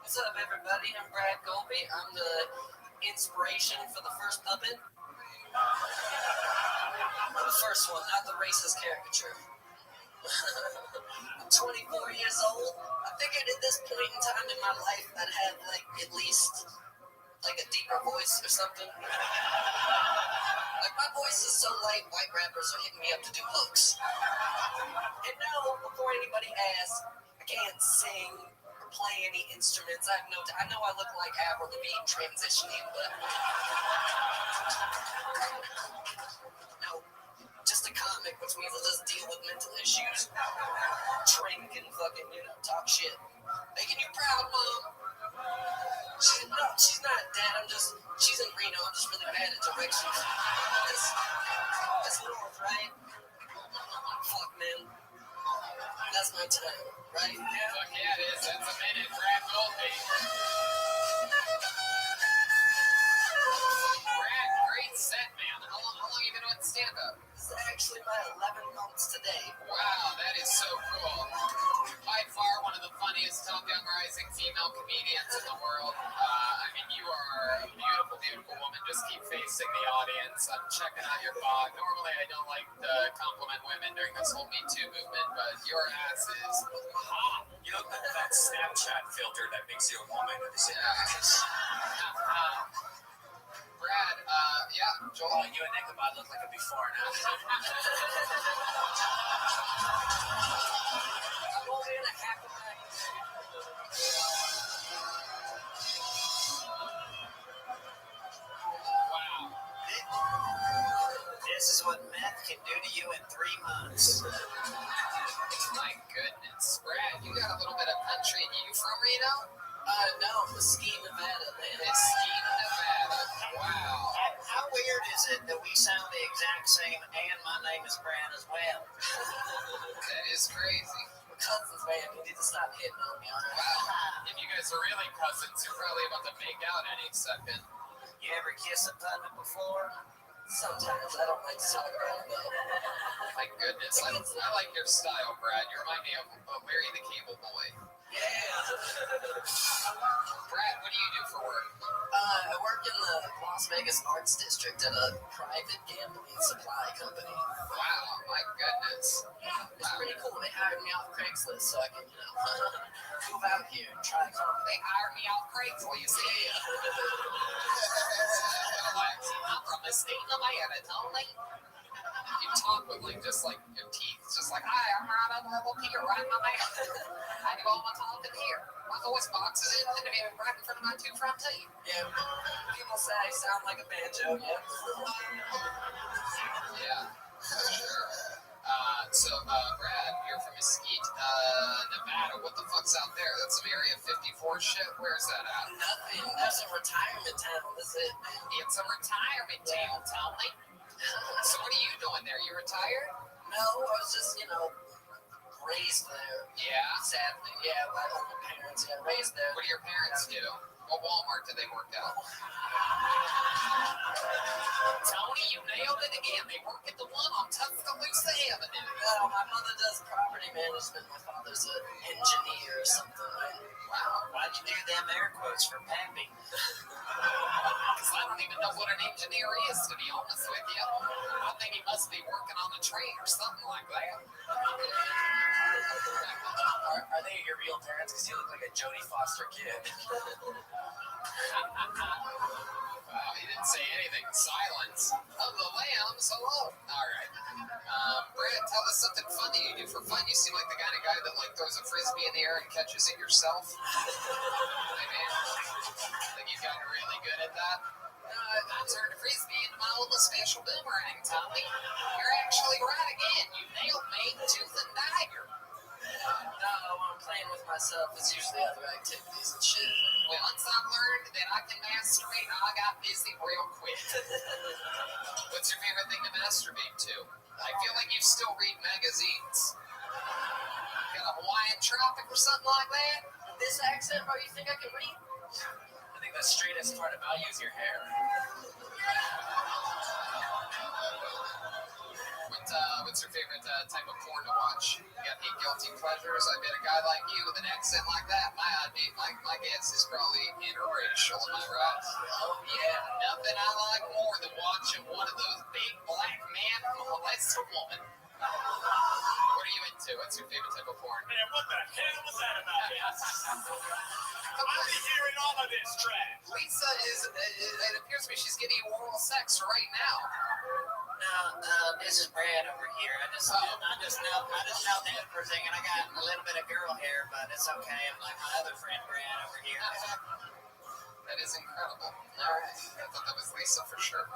R: What's up, everybody? I'm Brad Goldby. I'm the inspiration for the first puppet. The first one, not the racist caricature. 24 years old. I figured at this point in time in my life, I'd have like at least like a deeper voice or something. Like my voice is so light, white rappers are hitting me up to do hooks. And no, before anybody asks, I can't sing or play any instruments. I know I look like Avril Lavigne transitioning, but no, just a comic, which means I just deal with mental issues, drink and fucking, talk shit. Making you proud, Mom. She's not dead. She's in Reno. I'm just really bad at directions. That's north, right? Fuck, man. That's my time, right? Yeah.
E: Fuck yeah, it is. That's a minute. Brad Goldie. Brad, great set, man. How long you been doing stand-up?
R: This is actually my 11 months today.
E: Wow, that is so cool. By far one of the funniest top-down rising female comedians in the world. I mean, you are a beautiful, beautiful woman. Just keep facing the audience. I'm checking out your bod. Normally, I don't like to compliment women during this whole Me Too movement, but your ass is hot.
H: You know, that Snapchat filter that makes you a woman.
E: Brad, yeah, Joel,
H: you and Ichabod look like a before and after.
R: I'm only in a half a night.
E: Wow.
N: This is what meth can do to you in 3 months.
E: My goodness. Brad, you got a little bit of country. You from Reno?
R: No, Mesquite, Nevada, man.
E: Mesquite, Nevada. Wow.
N: How weird is it that we sound the exact same and my name is Brad as well?
E: That is crazy.
R: We're cousins, man. You need to stop hitting on me, alright?
E: Wow. If you guys are really cousins, you're probably about to make out any second.
N: You ever kiss a puppet before?
R: Sometimes I don't like to talk about it, though.
E: My goodness. I like your style, Brad. You remind me of Larry the Cable Boy.
R: Yeah.
E: Brad, what do you do for work?
R: I work in the Las Vegas Arts District at a private gambling supply company.
E: Wow, my goodness.
R: It's pretty cool. They hired me off Craigslist so I can, move out here and try comedy.
E: They hired me off Craigslist. Yeah. I'm from Mesquite, Nevada, Tony. You talk with just like your teeth, just like, hi, I'm right on the level here, right in my mouth. I do all my talking here. My voice box is in right in front of my 2 front teeth.
R: Yeah, people say I sound like a banjo, yeah.
E: Yeah, for sure. Brad, you're from Mesquite, Nevada. What the fuck's out there? That's some Area 54 shit? Where's that at?
R: Nothing. There's a retirement town. That's it, man.
E: It's a retirement town, Tony. So what are you doing there? You retired?
R: No, I was just, raised there.
E: Yeah?
R: Sadly, yeah, my parents, raised there.
E: What do your parents do? What Walmart did they work at? Tony, you nailed it again. They work at the one on Tuscaloosa Avenue.
R: No, my mother does property management. My father's an engineer or something.
N: Wow, why'd you do them air quotes for Pappy?
E: Because I don't even know what an engineer is, to be honest with you. I think he must be working on a train or something like that.
K: Are they your real parents? Because you look like a Jodie Foster kid.
E: Wow, he didn't say anything. Silence of the lambs. Hello. All right. Brad, tell us something funny you do for fun. You seem like the kind of guy that throws a frisbee in the air and catches it yourself. Hey, man. I think you've gotten really good at that. I turned a frisbee into my own special boomerang, Tommy. You're actually right again. You nailed me tooth and dagger.
R: No, when I'm playing with myself, it's usually other activities and shit.
E: Well, once I learned that I can masturbate, I got busy real quick. What's your favorite thing to masturbate to? I feel like you still read magazines. Got a Hawaiian Tropic or something like that?
R: This accent, bro, you think I can read?
K: I think the straightest part about you is your hair.
E: What's your favorite type of porn to watch? You got any guilty pleasures? I bet a guy like you with an accent like that, my guess is probably interracial, am I right?
R: Oh, yeah.
E: Nothing I like more than watching one of those big black men molest a woman. What are you into? What's your favorite type of porn?
Q: Man, what the hell was that about? I've been hearing all of this trash.
E: Lisa it appears to me she's getting oral sex right now.
R: No, this is Brad over here. I just knelt in for a second. I got a little bit of girl hair, but it's okay. I'm like my other friend Brad over here.
E: That is incredible. All right. I thought that was Lisa for sure.
R: It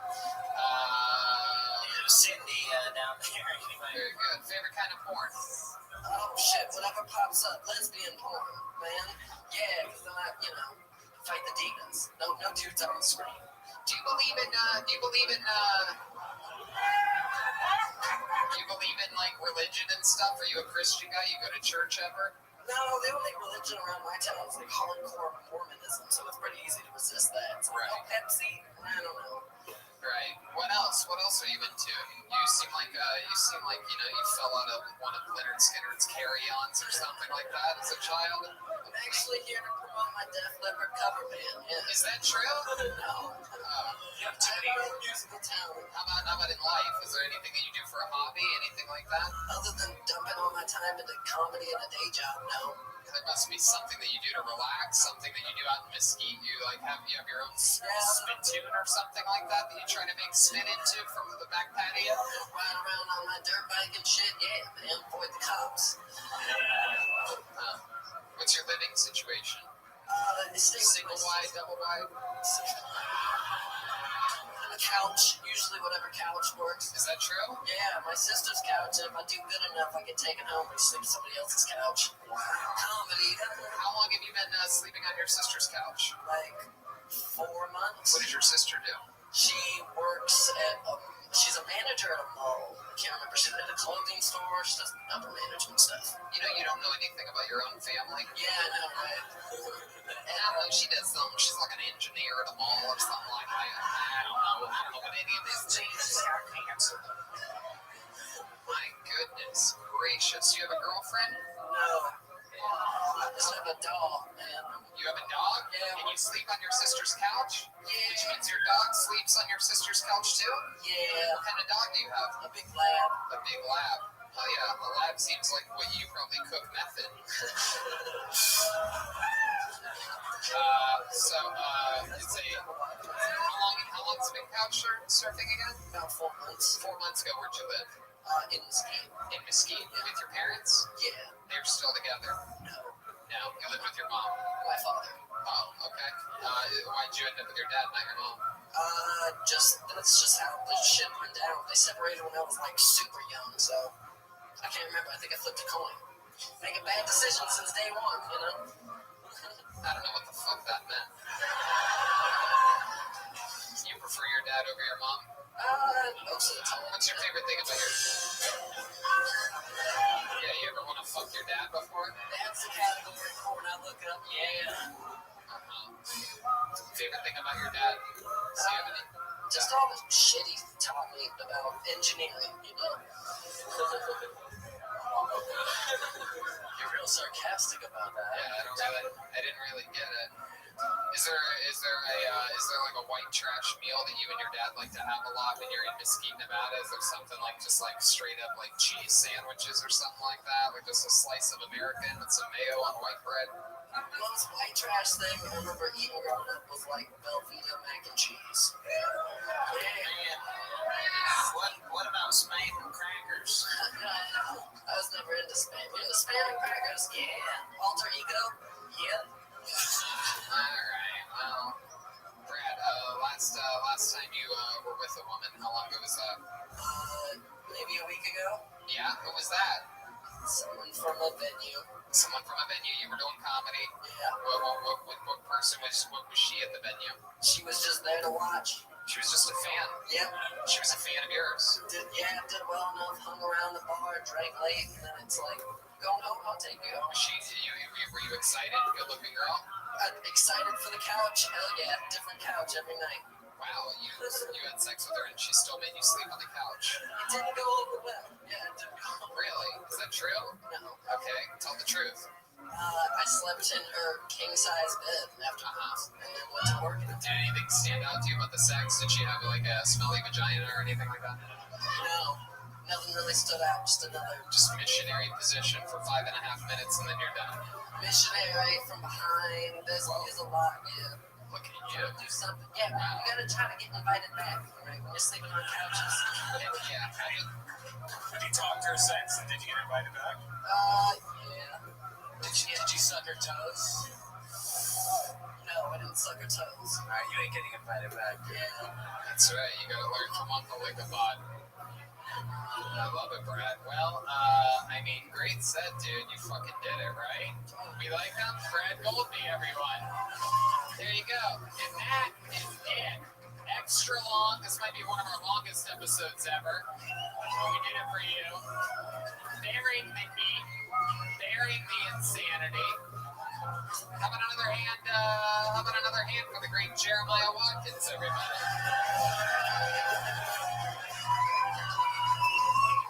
R: was Cindy down there anyway.
E: Very good. Favorite kind of porn?
R: Oh shit! Whatever pops up, lesbian porn, man. Yeah, because then fight the demons. No dudes on the screen.
E: Do you believe in like religion and stuff? Are you a Christian guy? You go to church ever?
R: No, the only religion around my town is like hardcore Mormonism, so it's pretty easy to resist that. So
E: right.
R: No Pepsi, I don't know.
E: Right. What else? What else are you into? You seem like you fell out of one of Leonard Skinner's carry-ons or something like that as a child.
R: I'm actually here to promote my Def Leppard cover band. Yeah.
E: Is that true?
R: No.
E: You have too many
R: musical talent.
E: How about in life? Is there anything that you do for a hobby? Anything like that?
R: Other than dumping all my time into comedy and a day job, no.
E: There must be something that you do to relax, something that you do out in Mesquite. You have your own spittoon or something like that you try to make spin into from the back patio?
R: Ride around on my dirt bike and shit, yeah, man. Avoid the cops.
E: What's your living situation?
R: Single
E: wide, double wide?
R: A couch, usually whatever couch works.
E: Is that true?
R: Yeah, my sister's couch, and if I do good enough, I get taken home and sleep somebody else's couch.
E: Wow.
R: Comedy.
E: How long have you been sleeping on your sister's couch?
R: Like 4 months.
E: What does your sister do?
R: She works at she's a manager at a mall. I can't remember. She's at a clothing store. She does upper management stuff.
E: You don't know anything about your own family?
R: Yeah, I know, right?
E: She does something. She's like an engineer at a mall or something like that. I don't know what any of these things are. Cancer. My goodness gracious. You have a girlfriend?
R: No. I just have a dog, man.
E: You have a dog?
R: Yeah.
E: And you sleep on your sister's couch?
R: Yeah.
E: Which means your dog sleeps on your sister's couch too?
R: Yeah.
E: What kind of dog do you have?
R: A big lab.
E: A big lab. Oh yeah, a lab seems like what you probably cook meth in. It's a how long's it been couch surfing again?
R: About 4 months.
E: 4 months ago, where'd you live?
R: In Mesquite.
E: In Mesquite? With your parents?
R: Yeah.
E: They're still together?
R: No.
E: No, you live with your mom?
R: My father.
E: Oh, okay. Why'd you end up with your dad, not your mom?
R: That's just how the shit went down. They separated when I was like super young, so I can't remember. I think I flipped a coin. Making bad decisions since day one, you know?
E: I don't know what the fuck that meant. You prefer your dad over your mom?
R: Most of the time.
E: What's your favorite thing about your... Yeah, you ever want to fuck your dad before?
R: That's the category porn I look up, yeah.
E: Favorite thing about your dad? Do you have any?
R: Just all the shit he taught me about engineering, you know? You're real sarcastic about that.
E: Yeah, I didn't really get it. Is there like a white trash meal that you and your dad like to have a lot when you're in Mesquite, Nevada? Is there something like just like straight up like cheese sandwiches or something like that? Like just a slice of American with some mayo on white bread?
R: The most white trash thing I remember eating growing up was like Velveeta mac and cheese. Yeah.
K: What about Spam and crackers?
R: I was never into Spam. You into Spam and crackers? Yeah. Alter ego? Yeah.
E: Alright, well, Brad, last time you were with a woman, how long ago was that?
R: Maybe a week ago.
E: Yeah, who was that?
R: Someone from a venue.
E: Someone from a venue, you were doing comedy?
R: Yeah.
E: What person was she at the venue?
R: She was just there to watch.
E: She was just a fan?
R: Yep.
E: She was a fan of yours?
R: Did well enough, hung around the bar, drank late, and then it's like, going home, I'll take you home.
E: Were you excited? Good looking girl?
R: Excited for the couch? Hell yeah, different couch every night.
E: Wow, you had sex with her and she still made you sleep on the couch.
R: It didn't go over well. Yeah, it didn't go over.
E: Really? Is that true?
R: No.
E: Okay, tell the truth.
R: I slept in her king-size bed after and then went to work.
E: Did anything stand out to you about the sex? Did she have like a smelly vagina or anything like that?
R: No. Nothing really stood out. Just
E: missionary position for 5.5 minutes and then you're done.
R: Missionary from behind. There's a lot. Yeah.
E: Look at you.
R: Do something. Yeah, you gotta try to get invited back, right? When you're sleeping on couches.
E: Yeah.
J: Have you talked to her since? And did you get invited back?
R: Yeah.
K: Did you suck her toes?
R: No, I didn't suck her toes.
K: Alright, you ain't getting invited back.
R: Yeah.
E: That's right. You gotta learn from Uncle Ichabod. I love it, Brad. Well, great set, dude. You fucking did it, right? We like him? Brad Goldby, everyone. There you go. And that is it. Extra long. This might be one of our longest episodes ever. We did it for you. Bearing the heat. Bearing the insanity. How about another hand for the great Jeremiah Watkins, everybody?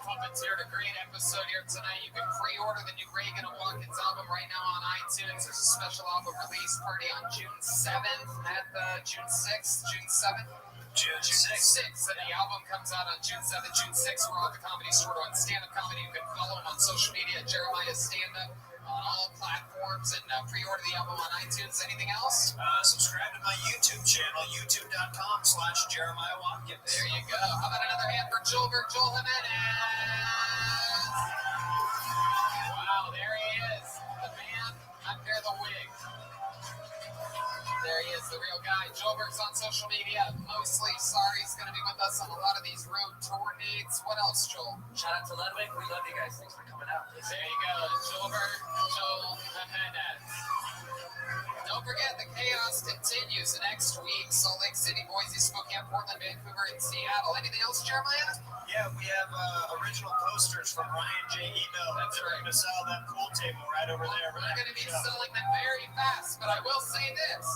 E: Puppeteered a great episode here tonight. You can pre-order the new Reagan and Watkins album right now on iTunes. There's a special album release party on June 7th at June 6th, June 7th.
J: June 6th.
E: And the album comes out on June 7th. June 6th, we're at the Comedy Store doing stand-up comedy. You can follow him on social media at Jeremiah Stand-Up on all platforms and pre-order the album on iTunes. Anything else?
J: Subscribe to my YouTube channel, youtube.com/Jeremiah Watkins.
E: There you go. How about another hand for Joel Jimenez? Wow, there he is. The man under the wig. There he is, the real guy. Joelberg's on social media. Mostly sorry he's going to be with us on a lot of these road tour dates. What else, Joel?
K: Shout out to Ludwig. We love you guys. Thanks for coming out.
E: There you go. Joelberg, Joel Jimenez. Don't forget, the chaos continues next week. Salt Lake City, Boise, Spokane, Portland, Vancouver, and Seattle. Anything else, Jeremiah?
J: Yeah, we have original posters from Ryan J. Eno.
E: That's right.
J: We're going to sell that pool table right over there.
E: We're going to be selling them very fast, but I will say this,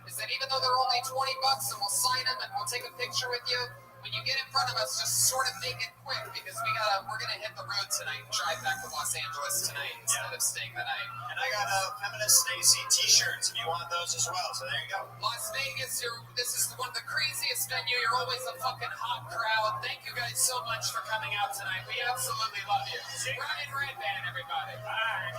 E: is that even though they're only $20 and we'll sign them and we'll take a picture with you, when you get in front of us, just sort of make it quick because we're gonna hit the road tonight and drive back to Los Angeles tonight instead of staying the night.
J: And I got Feminist Stacy t-shirts if you want those as well. So there you go.
E: Las Vegas, this is one of the craziest venues. You're always a fucking hot crowd. Thank you guys so much for coming out tonight. We absolutely love you. Ryan Redband, everybody. Bye.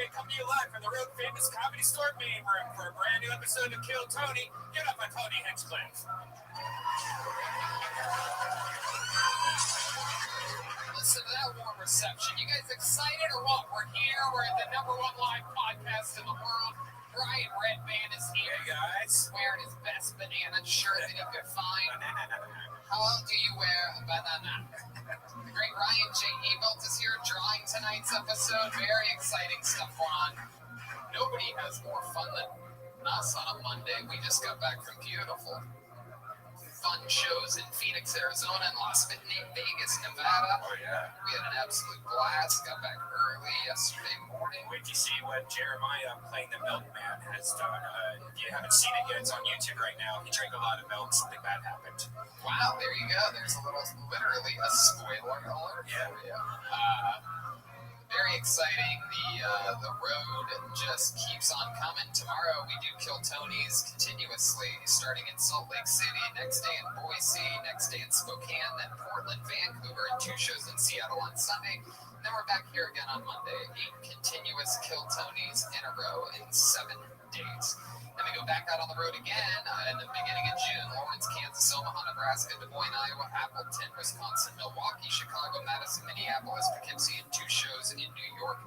H: today, coming to you live from the Road Famous Comedy Store main room for a brand new episode of Kill Tony. Give it up for Tony Hinchcliffe.
E: Listen to that warm reception. You guys excited or what? We're here. We're at the #1 live podcast in the world. Brian Redband is here.
H: Hey, guys.
E: Wearing his best banana shirt that he could find. How do you wear a banana? The great Ryan J. Abelt is here drawing tonight's episode. Very exciting stuff going on. Nobody has more fun than us on a Monday. We just got back from beautiful, fun shows in Phoenix, Arizona, and Las Vegas, Nevada.
H: Oh, yeah.
E: We had an absolute blast. Got back early yesterday morning.
H: Wait to see what Jeremiah playing the milkman has done. If you haven't seen it yet, it's on YouTube right now. He drank a lot of milk. Something bad happened.
E: Wow, there you go. There's literally a spoiler alert.
H: Yeah.
E: Very exciting. The road just keeps on coming. Tomorrow we do Kill Tony's continuously, starting in Salt Lake City, next day in Boise, next day in Spokane, then Portland, Vancouver, and 2 shows in Seattle on Sunday. Then we're back here again on Monday. 8 continuous Kill Tony's in a row in 7 days. Then we go back out on the road again in the beginning of June. Lawrence, Kansas, Omaha, Nebraska, Des Moines, Iowa, Appleton, Wisconsin, Milwaukee, Chicago, Madison, Minneapolis, Poughkeepsie, and 2 shows in New York.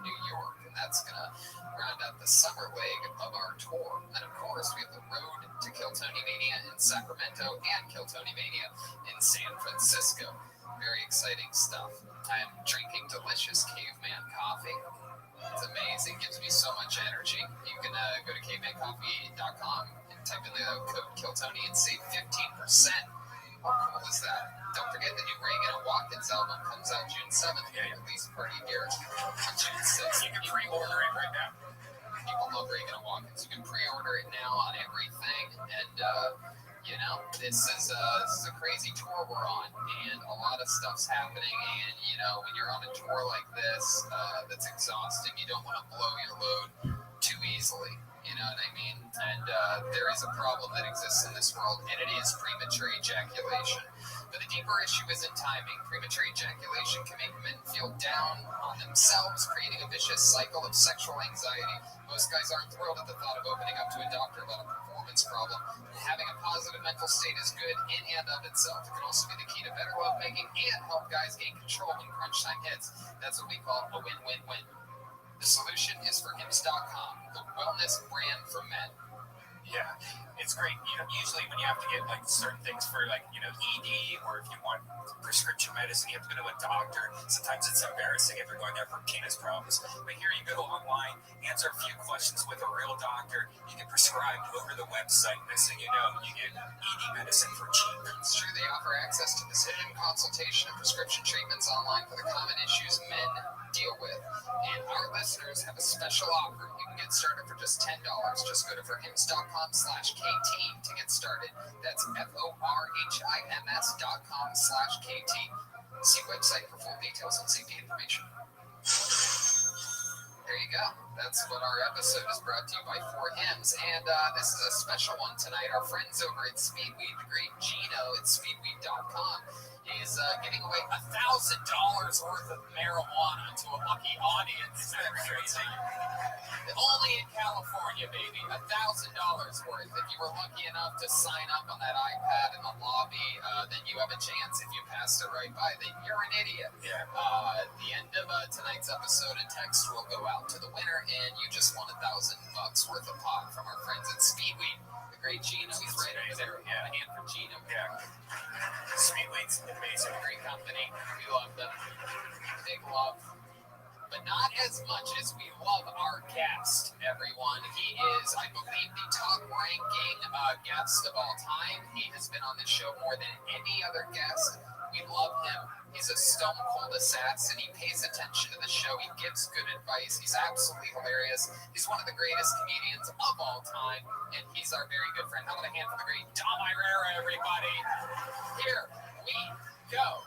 E: And that's going to round out the summer leg of our tour. And of course, we have the road to Kill Tony Mania in Sacramento and Kill Tony Mania in San Francisco. Very exciting stuff. I am drinking delicious caveman coffee. It's amazing. Gives me so much energy. You can go to cavemancoffee.com and type in the code KillTony and save 15%. How cool is that? Don't forget the new Reagan and Watkins album comes out June 7th. Yeah, release party here on June 6th.
H: You can pre-order it right now.
E: People love Reagan and Watkins. You can pre-order it now on everything. And, this is a crazy tour we're on, and a lot of stuff's happening. And, when you're on a tour like this, that's exhausting, you don't want to blow your load too easily. You know what I mean? And there is a problem that exists in this world, and it is premature ejaculation. But the deeper issue isn't timing. Premature ejaculation can make men feel down on themselves, creating a vicious cycle of sexual anxiety. Most guys aren't thrilled at the thought of opening up to a doctor about a performance problem. Having a positive mental state is good in and of itself. It can also be the key to better lovemaking and help guys gain control when crunch time hits. That's what we call a win-win-win. The solution is for hims.com, the wellness brand for men.
H: Yeah, it's great. Usually when you have to get certain things for ED, or if you want prescription medicine, you have to go to a doctor. Sometimes it's embarrassing if you're going there for penis problems. But here you go online, answer a few questions with a real doctor. You get prescribed over the website. Next thing you know, you get ED medicine for cheap.
E: It's true, they offer access to precision consultation and prescription treatments online for the common issues men deal with. And our listeners have a special offer. You can get started for just $10. Just go to forhims.com/KT to get started. That's FORHIMS.com/KT. See website for full details and safety information. There you go. That's what our episode is brought to you by 4Hims. And this is a special one tonight. Our friends over at Speedweed, the great Gino at speedweed.com, is giving away $1,000 worth of marijuana to a lucky audience. Isn't that crazy? Only in California, baby. $1,000 worth. If you were lucky enough to sign up on that iPad in the lobby, then you have a chance. If you passed it right by, then you're an idiot.
H: Yeah.
E: At the end of tonight's episode, a text will go out to the winner, and you just won $1,000 worth of pot from our friends at Speedweed. The great Gino, he's right over there.
H: Yeah.
E: A hand for Gino.
H: Yeah. Speedweed's amazing.
E: Great company. We love them. Big love. But not as much as we love our guest, everyone. He is, I believe, the top-ranking guest of all time. He has been on this show more than any other guest. We love him. He's a stone-cold assassin. He pays attention to the show. He gives good advice. He's absolutely hilarious. He's one of the greatest comedians of all time, and he's our very good friend. How about a hand for the great Dom Irera, everybody? Here we go.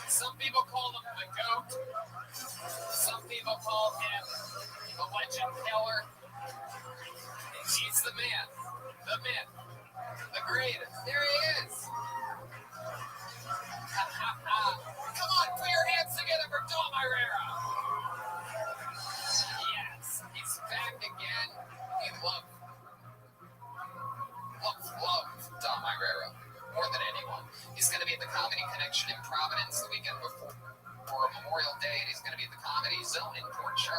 E: Some people call him the GOAT. Some people call him the legend killer. He's the man, the myth, the greatest. There he is. Come on, put your hands together for Dom Irera.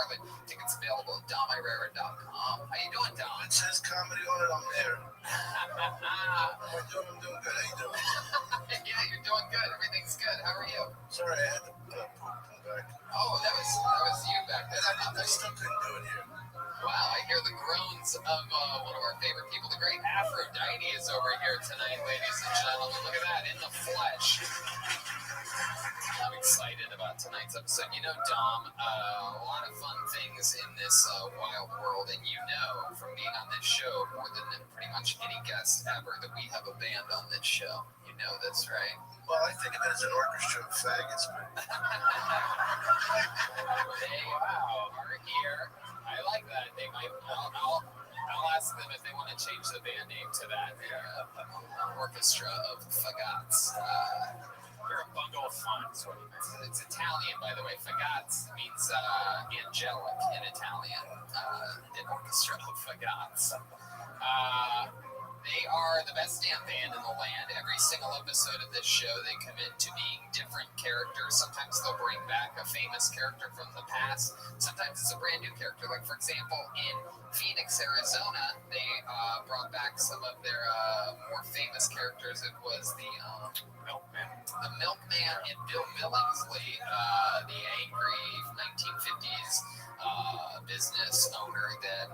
E: Charlotte. Tickets available at DomIrera.com. How you doing, Dom?
O: It says comedy on it. I'm there. I'm doing good. How you doing?
E: Yeah, you're doing good. Everything's good. How are you?
O: Sorry, I had to come back.
E: Oh, that was you back there.
O: I still couldn't do it here.
E: Wow, I hear the groans of one of our favorite people, the great Aphrodite, is over here tonight, ladies and gentlemen. Look at that, in the flesh. I'm excited about tonight's episode. You know, Dom, a lot of fun things in this wild world, and you know from being on this show more than pretty much any guest ever that we have a band on this show. You know this, right?
O: Well, I think of it as an orchestra of faggots, but...
E: They are here. I like that. They might. I'll ask them if they want to change the band name to that. Orchestra of Faggots. They're a bundle of fun. It's Italian, by the way. Faggots means angelic in Italian. An orchestra of Faggots. They are the best damn band in the land. Every single episode of this show, they commit to being different characters. Sometimes they'll bring back a famous character from the past. Sometimes it's a brand new character. Like, for example, in Phoenix, Arizona, they brought back some of their more famous characters. It was the Milkman and Bill Billingsley, the angry 1950s business owner that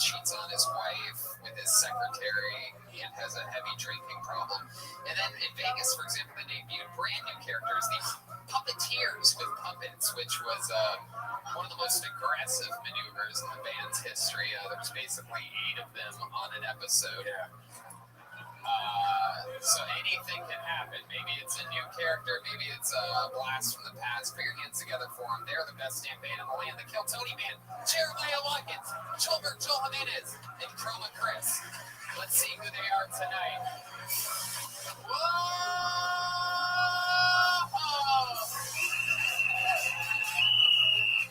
E: cheats on his wife with his secretary and has a heavy drinking problem. And then in Vegas, for example, they debuted brand new characters, the Puppeteers with Puppets, which was one of the most aggressive maneuvers in the band's history. There was basically 8 of them on an episode. So anything can happen. Maybe it's a new character. Maybe it's a blast from the past. Put your hands together for them. They're the best damn band in the land. The Kill Tony Band, Jeremiah Watkins, Joel Jimenez, and Chroma Chris. Let's see who they are tonight. Whoa!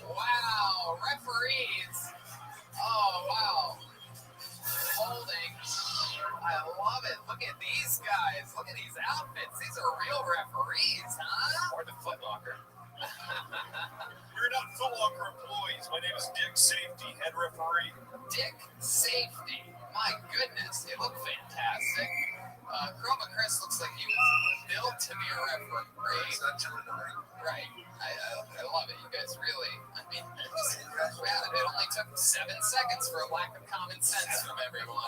E: Wow, referees. Oh, wow. Holding. I love it. Look at these guys. Look at these outfits. These are real referees, huh? Or the Foot Locker.
Q: We're not Foot Locker employees. My name is Dick Safety, head referee.
E: Dick Safety. My goodness, they look fantastic. Chroma Chris looks like he was built to be a referee.
O: It's not too annoying.
E: Right. I love it. You guys really, I mean, it only took 7 seconds for a lack of common sense from everyone.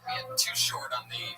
E: We had too short on the...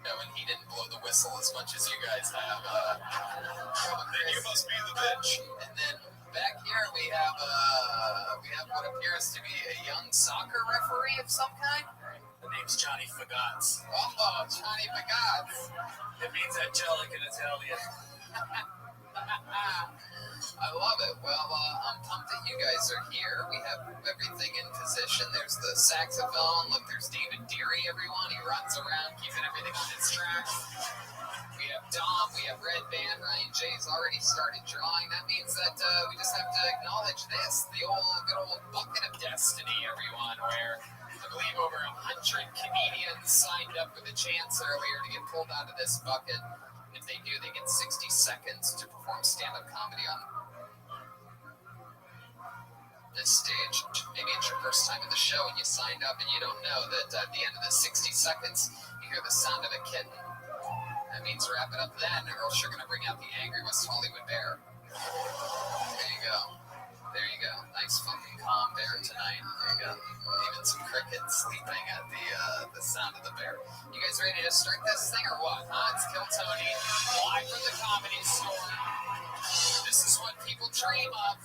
E: And he didn't blow the whistle as much as you guys have.
Q: Then you must be the bitch.
E: And then back here we have what appears to be a young soccer referee of some kind.
H: The name's Johnny Faggots.
E: Oh, Johnny Faggots.
H: It means angelic in Italian.
E: I love it. Well, I'm pumped that you guys are here. We have everything in position. There's the saxophone. Look, there's David Deary, everyone. He runs around, keeping everything on its tracks. We have Dom. We have Red Band. Ryan J's already started drawing. That means that we just have to acknowledge this, the good old bucket of destiny, everyone, where I believe over 100 comedians signed up for the chance earlier to get pulled out of this bucket. If they do, they get 60 seconds to perform stand-up comedy on this stage. Maybe it's your first time at the show and you signed up and you don't know that at the end of the 60 seconds, you hear the sound of a kitten. That means wrap it up then, or else you're going to bring out the angry West Hollywood bear. guys ready to start this thing or what? It's Kill Tony, live from the Comedy Store. This is what people dream of.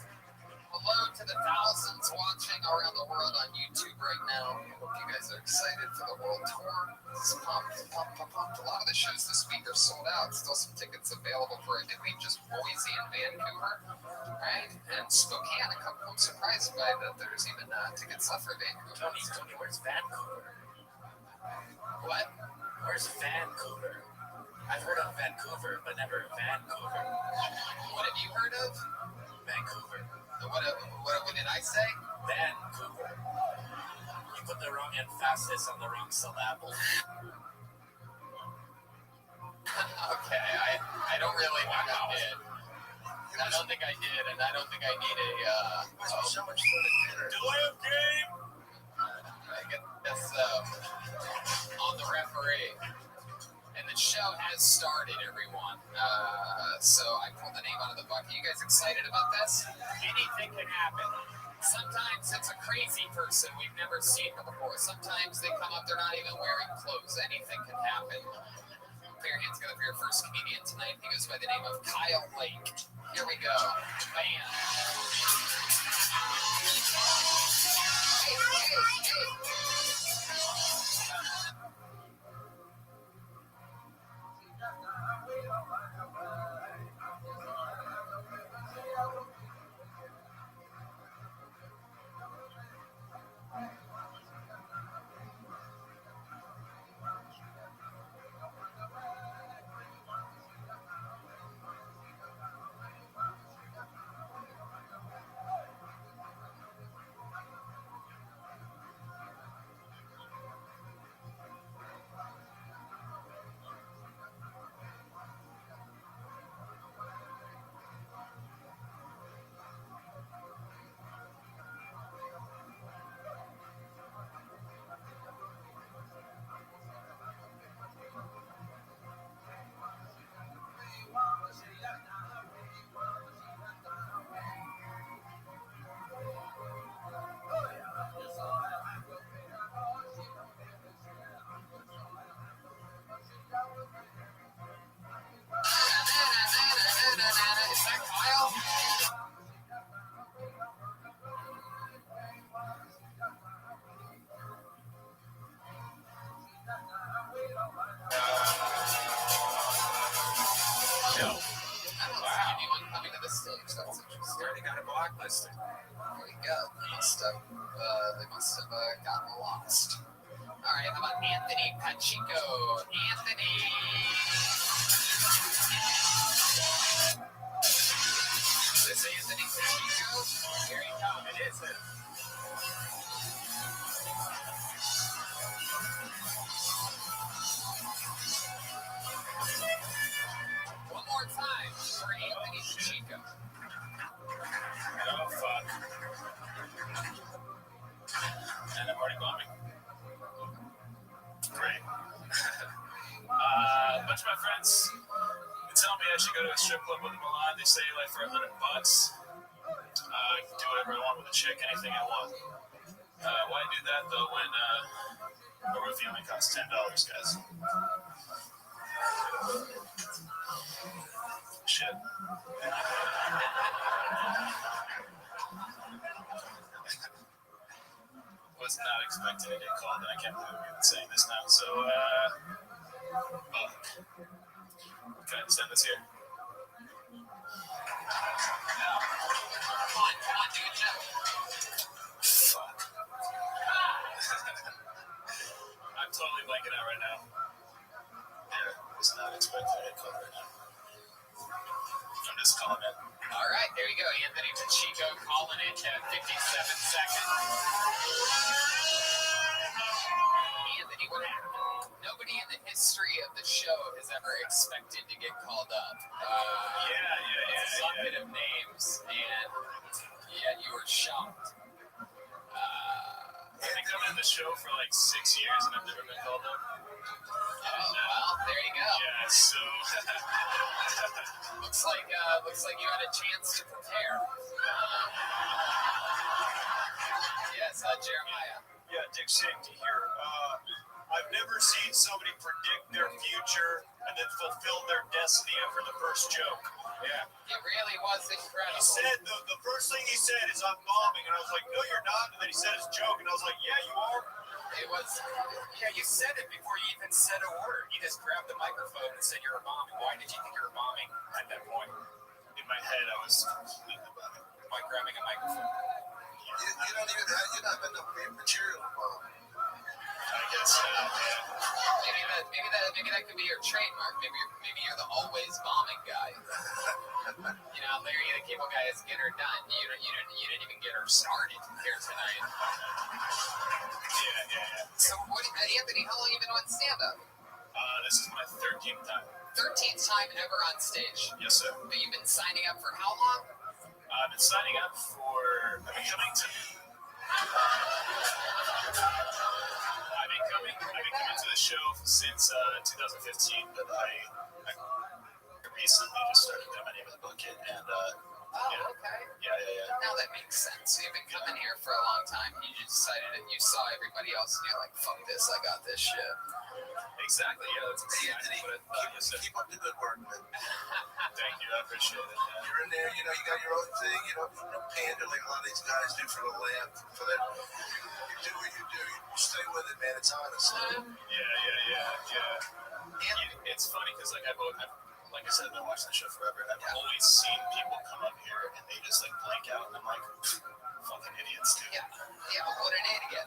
E: Hello to the thousands watching around the world on YouTube right now. I hope you guys are excited for the world tour. It's pumped. A lot of the shows this week are sold out. Still some tickets available for, I think, just Boise and Vancouver, right? And Spokane. I'm surprised by that there's even tickets left for Vancouver.
H: Tony, where's Vancouver?
E: What?
H: Where's Vancouver? I've heard of Vancouver, but never Vancouver.
E: What have you heard of?
H: Vancouver.
E: What did I say?
H: Vancouver. You put the wrong emphasis on the wrong syllable.
E: Okay, I don't really think I did. I don't think I did, and I don't think I need a.
G: So much fun at dinner.
H: Do I have game?
E: I guess on the referee. And the show has started, everyone. So I pulled the name out of the bucket. You guys excited about this? Anything can happen. Sometimes it's a crazy person we've never seen before. Sometimes they come up, they're not even wearing clothes. Anything can happen. Put your hands together for your first comedian tonight. He goes by the name of Kyle Lake. Here we go. Bam. Hey. Is that Kyle?
H: No.
E: I don't see anyone coming to the stage. That's interesting.
H: Already got it blacklisted.
E: There you go. They must have gotten lost. All right, how about Anthony Pacheco? Anthony. Is this Anthony Pacheco? Here he comes. It is him. One more time for Anthony Pacheco.
H: Oh, fuck. And I'm already bombing. Great. A bunch of my friends tell me I should go to a strip club with them a lot. They say like for $100, I can do whatever I want with a chick, anything I want. Why do that though when a roofie only costs $10, guys? Shit. Was not expecting to get called, and I can't believe I'm even saying this now. So, can I send this here?
E: Come on, do it, Jeff.
H: Fuck. I'm totally blanking out right now. Yeah, was not expecting to get called right now. I'm just calling it.
E: All right, there you go. Anthony Pacheco calling it at 57 seconds. Anthony, what happened? Nobody in the history of the show has ever expected to get called up.
H: Yeah.
E: Bucket of names, and yeah, you were shocked.
H: I've been coming to the show for like 6 years, and I've never been called up.
E: Oh, well, there you go.
H: Yeah, so
E: looks like you had a chance to prepare. Yes, Jeremiah.
Q: Yeah, Dick Safety here. I've never seen somebody predict their future and then fulfill their destiny after the first joke.
J: Yeah.
E: It really was incredible.
Q: He said, the first thing he said is, I'm bombing. And I was like, no, you're not. And then he said his joke. And I was like, yeah, you are.
E: It was,
J: Yeah, you said it before you even said a word. You just grabbed the microphone and said you're bombing. Why did you think you were bombing at that point?
Q: In my head, I was completely bombing.
J: By grabbing a microphone.
O: You don't even have, you don't have enough material to bomb.
Q: I guess,
E: maybe that could be your trademark. Maybe you're the always bombing guy. You know, Larry, the cable guy is get her done. You didn't even get her started here tonight.
Q: Yeah.
E: So, Anthony, how long have you been on stand-up?
Q: This is my 13th time.
E: 13th time ever on stage.
Q: Yes, sir.
E: But you've been signing up for how long?
Q: I've been signing up for. I've been coming to the show since 2015, but I recently just started doing my name in the bucket, and
E: Okay.
Q: Yeah.
E: Now that makes sense. You've been coming here for a long time, and you just decided that you saw everybody else, and you're like, fuck this, I got this shit.
Q: Exactly, yeah, that's exactly what I thought. Yes, sir.
O: Keep up the good work, man.
Q: Thank you, I appreciate it.
O: You're in there, you got your own thing, you don't pander like a lot of these guys do for the lamp, for that. You do what you do. You stay with it, man. It's honest.
Q: Yeah. It's funny because like like I said, I've been watching the show forever, and I've always seen people come up here and they just like blank out, and I'm like, fucking idiots, dude.
E: Yeah, what an idiot.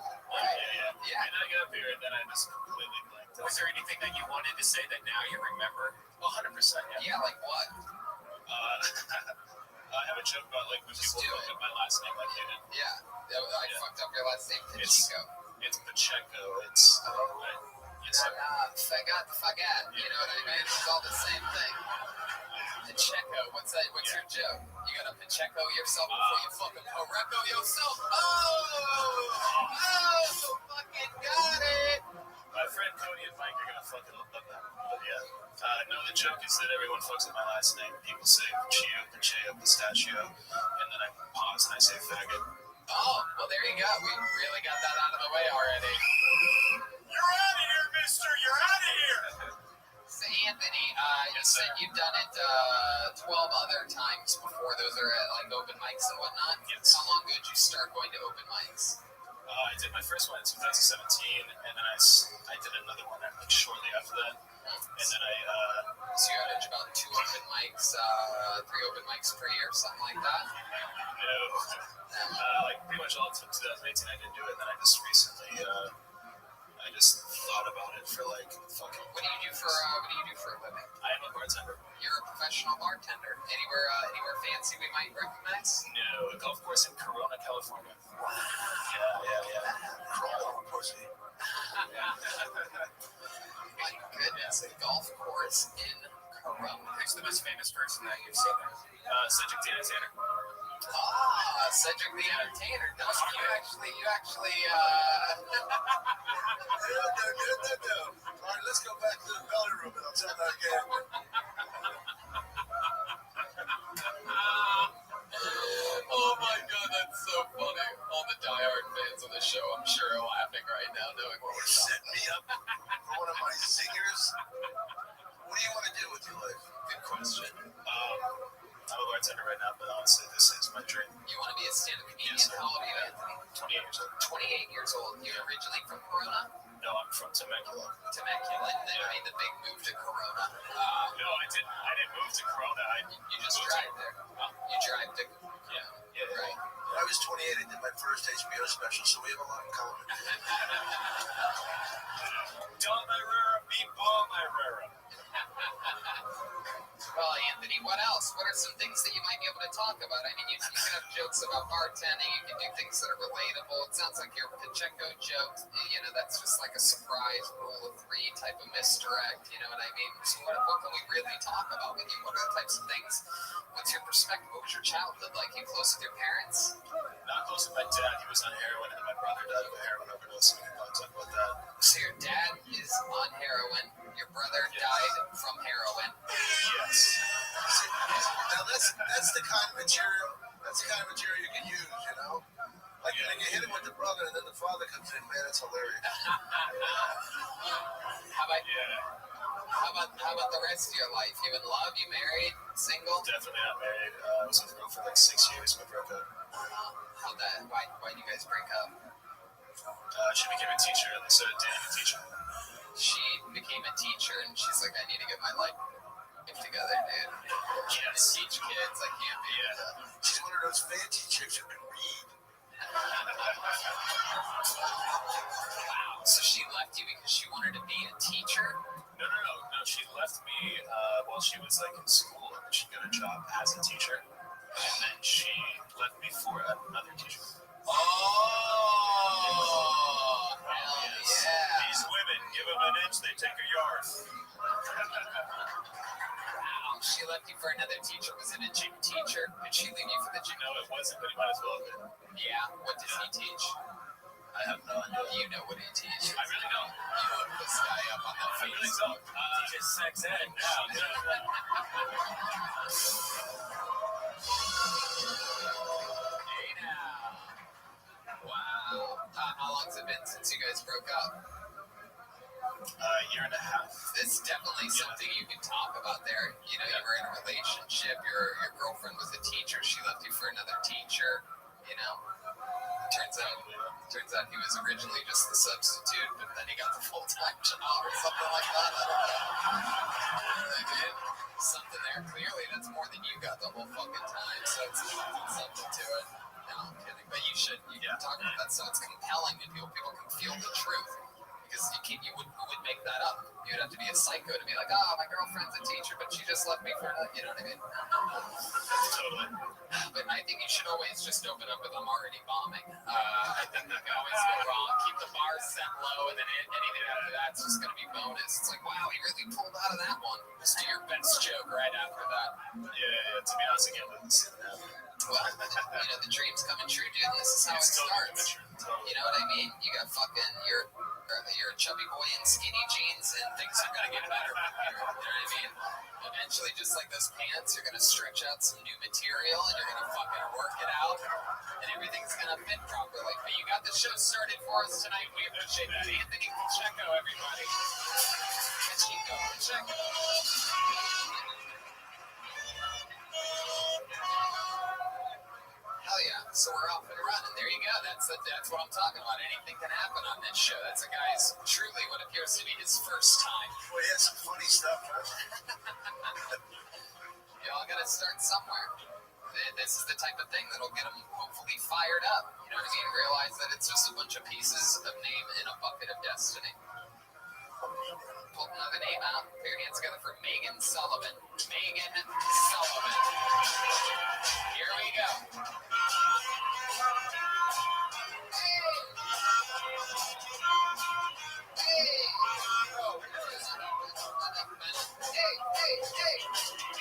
Q: Yeah. And I got up here and then I just completely blanked out.
J: Was there anything that you wanted to say that now you remember?
Q: 100%, yeah.
E: Yeah, like what?
Q: I have a joke about like when people fuck up my last name like Hayden.
E: Yeah, I fucked up your last name, Pacheco.
Q: It's Pacheco. It's
E: Fagat, you know what I mean? It's all the same thing. Pacheco, what's your joke? You gotta Pacheco yourself before you fucking Pareco yourself. Fucking got it.
Q: My friend Cody and Mike are gonna fucking love that. But yeah. No, the joke is that everyone fucks up my last name. People say Pacheo, Pistachio, and then I pause and I say faggot.
E: Oh, well there you go. We really got that out of the way already.
Q: You're out of here, mister! You're out of here!
E: So Anthony, you said you've done it 12 other times before. Those are at like open mics and whatnot.
Q: Yes.
E: How long ago did you start going to open mics?
Q: I did my first one in 2017, and then I did another one like shortly after that. And then
E: So you average about 2 open mics, 3 open mics per year, something like that?
Q: No. Like pretty much all of 2018 I didn't do it, and then I just recently, I just thought about it for like fucking.
E: What do you do for a living?
Q: I am a bartender.
E: You're a professional bartender. Anywhere fancy we might recognize?
Q: No, a golf course in Corona, California.
O: Wow.
Q: Yeah.
O: Crawl, pussy.
E: My goodness, a golf course in Corona.
J: Who's the most famous person that you've seen there?
Q: Cedric Tanner.
E: Cedric the Entertainer. No, you actually.
O: No. All right, let's go back to the belly room and I'll tell that again.
E: Oh my god, that's so funny. All the diehard fans of the show, I'm sure, are laughing right now knowing what we're
O: setting me up for one of my zingers. What do you want to do with your life?
E: Good question.
Q: I'm a bartender right now, but honestly, this is my dream.
E: You want to be a stand-up comedian?
Q: Yes,
E: How old are you, Anthony?
Q: 28 years old.
E: 28 years old. You're originally from Corona?
Q: No, I'm from Temecula.
E: Temecula. Then you made the big move to Corona.
Q: No, I didn't move to Corona.
E: You just drive there. You drive to.
Q: Yeah.
E: Right.
O: When I was 28, I did my first HBO special, so we have a lot in common.
Q: Dom Herrera beat Ball Herrera.
E: Well, Anthony, what else? What are some things that you might be able to talk about? I mean, you can have jokes about bartending. You can do things that are relatable. It sounds like your Pacheco joke, that's just like a surprise rule of 3 type of misdirect. You know what I mean? So what can we really talk about with you? What are the types of things? What's your perspective? What was your childhood like? You close with your parents?
Q: Not close with my dad. He was on heroin, and my brother died of a heroin overdose. We can probably talk about that.
E: So your dad is on heroin. Your brother died from heroin.
Q: Yes.
O: Now that's the kind of material. That's the kind of material you can use. Like, and you hit him with the brother, and then the father comes in. Man, it's hilarious.
E: How about the rest of your life? You in love? You married? Single?
Q: Definitely not married. I was with a girl for like 6 years. We broke up.
E: How'd that? Why'd you guys break up?
Q: She became a teacher, and they started dating a teacher.
E: She became a teacher, and she's like, I need to get my life together, dude. Can't teach kids. I can't be.
O: She's one of those fancy chicks who can read.
E: Wow. So she left you because she wanted to be a teacher?
Q: No. She left me while she was like in school, and then she got a job as a teacher, and then she left me for another teacher.
E: Oh, hell yeah.
Q: These women, give them an inch, they take a yard.
E: Wow, she left you for another teacher. Was it a gym teacher? Did she leave you for the gym?
Q: No, it wasn't, but he might as well have been.
E: Yeah, what does he teach?
Q: I have no idea.
E: You know what he teaches.
Q: I really don't.
E: You look this guy up on the
Q: I really
E: Facebook.
Q: don't. He teaches sex ed now.
E: Hey now. Wow. How long's it been since you guys broke up?
Q: A year and a half.
E: It's definitely something you can talk about there. You know, you were in a relationship, your girlfriend was a teacher, she left you for another teacher, you know. Turns out he was originally just the substitute, but then he got the full-time job or something like that. I don't know. I mean, something there. Clearly, that's more than you got the whole fucking time, so it's something to it. No, I'm kidding. But you should talk about that so it's compelling and people can feel the truth. Because you wouldn't make that up. You'd have to be a psycho to be like, oh, my girlfriend's a teacher, but she just left me for that. You know what I mean?
Q: Totally.
E: But I think you should always just open up with I'm already bombing. I think that can always go wrong. Keep the bar set low, and then anything after that's just going to be bonus. It's like, wow, he really pulled out of that one. Just do your best joke right after that.
Q: Yeah, to be honest, I can't let this happen.
E: Well, you know, the dream's coming true, dude. This is how it starts. You know what I mean? You got fucking you're a chubby boy in skinny jeans, and things are gonna get better from here. You know what I mean? Eventually, just like those pants, you're gonna stretch out some new material, and you're gonna fucking work it out, and everything's gonna fit properly. But you got the show started for us tonight. We appreciate that, Anthony Pacheco, everybody. Pacheco. Hell yeah. So we're off and running. There you go. That's what I'm talking about. Anything can happen on this show. That's a guy's truly what appears to be his first time.
O: Well, he has some funny stuff, huh?
E: Y'all gotta start somewhere. This is the type of thing that'll get him hopefully fired up. You know what I mean? Realize that it's just a bunch of pieces of name in a bucket of destiny. Pull another name out. Put your hands together for Megan Sullivan. Megan Sullivan. Here we go. Hey.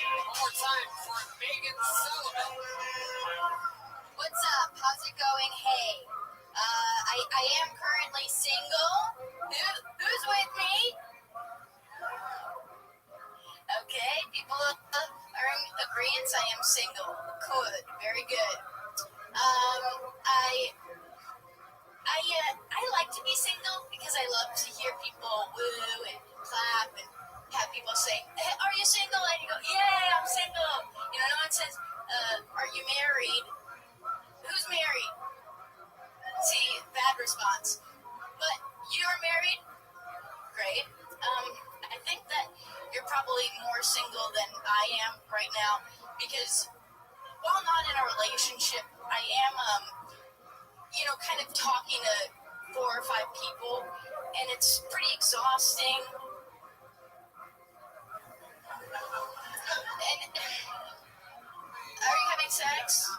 E: One more time for Megan Sullivan.
F: What's up? How's it going? Hey. I am currently single. Who's with me? Okay, people are in agreement. I am single. Good. Very good. I like to be single because I love to hear people woo and clap and have people say, hey, are you single? And you go, yeah, I'm single. You know, no one says, are you married? Who's married? See, bad response. But you're married? Great. I think that you're probably more single than I am right now because while not in a relationship, I am, kind of talking to 4 or 5 people, and it's pretty exhausting. And are you having sex?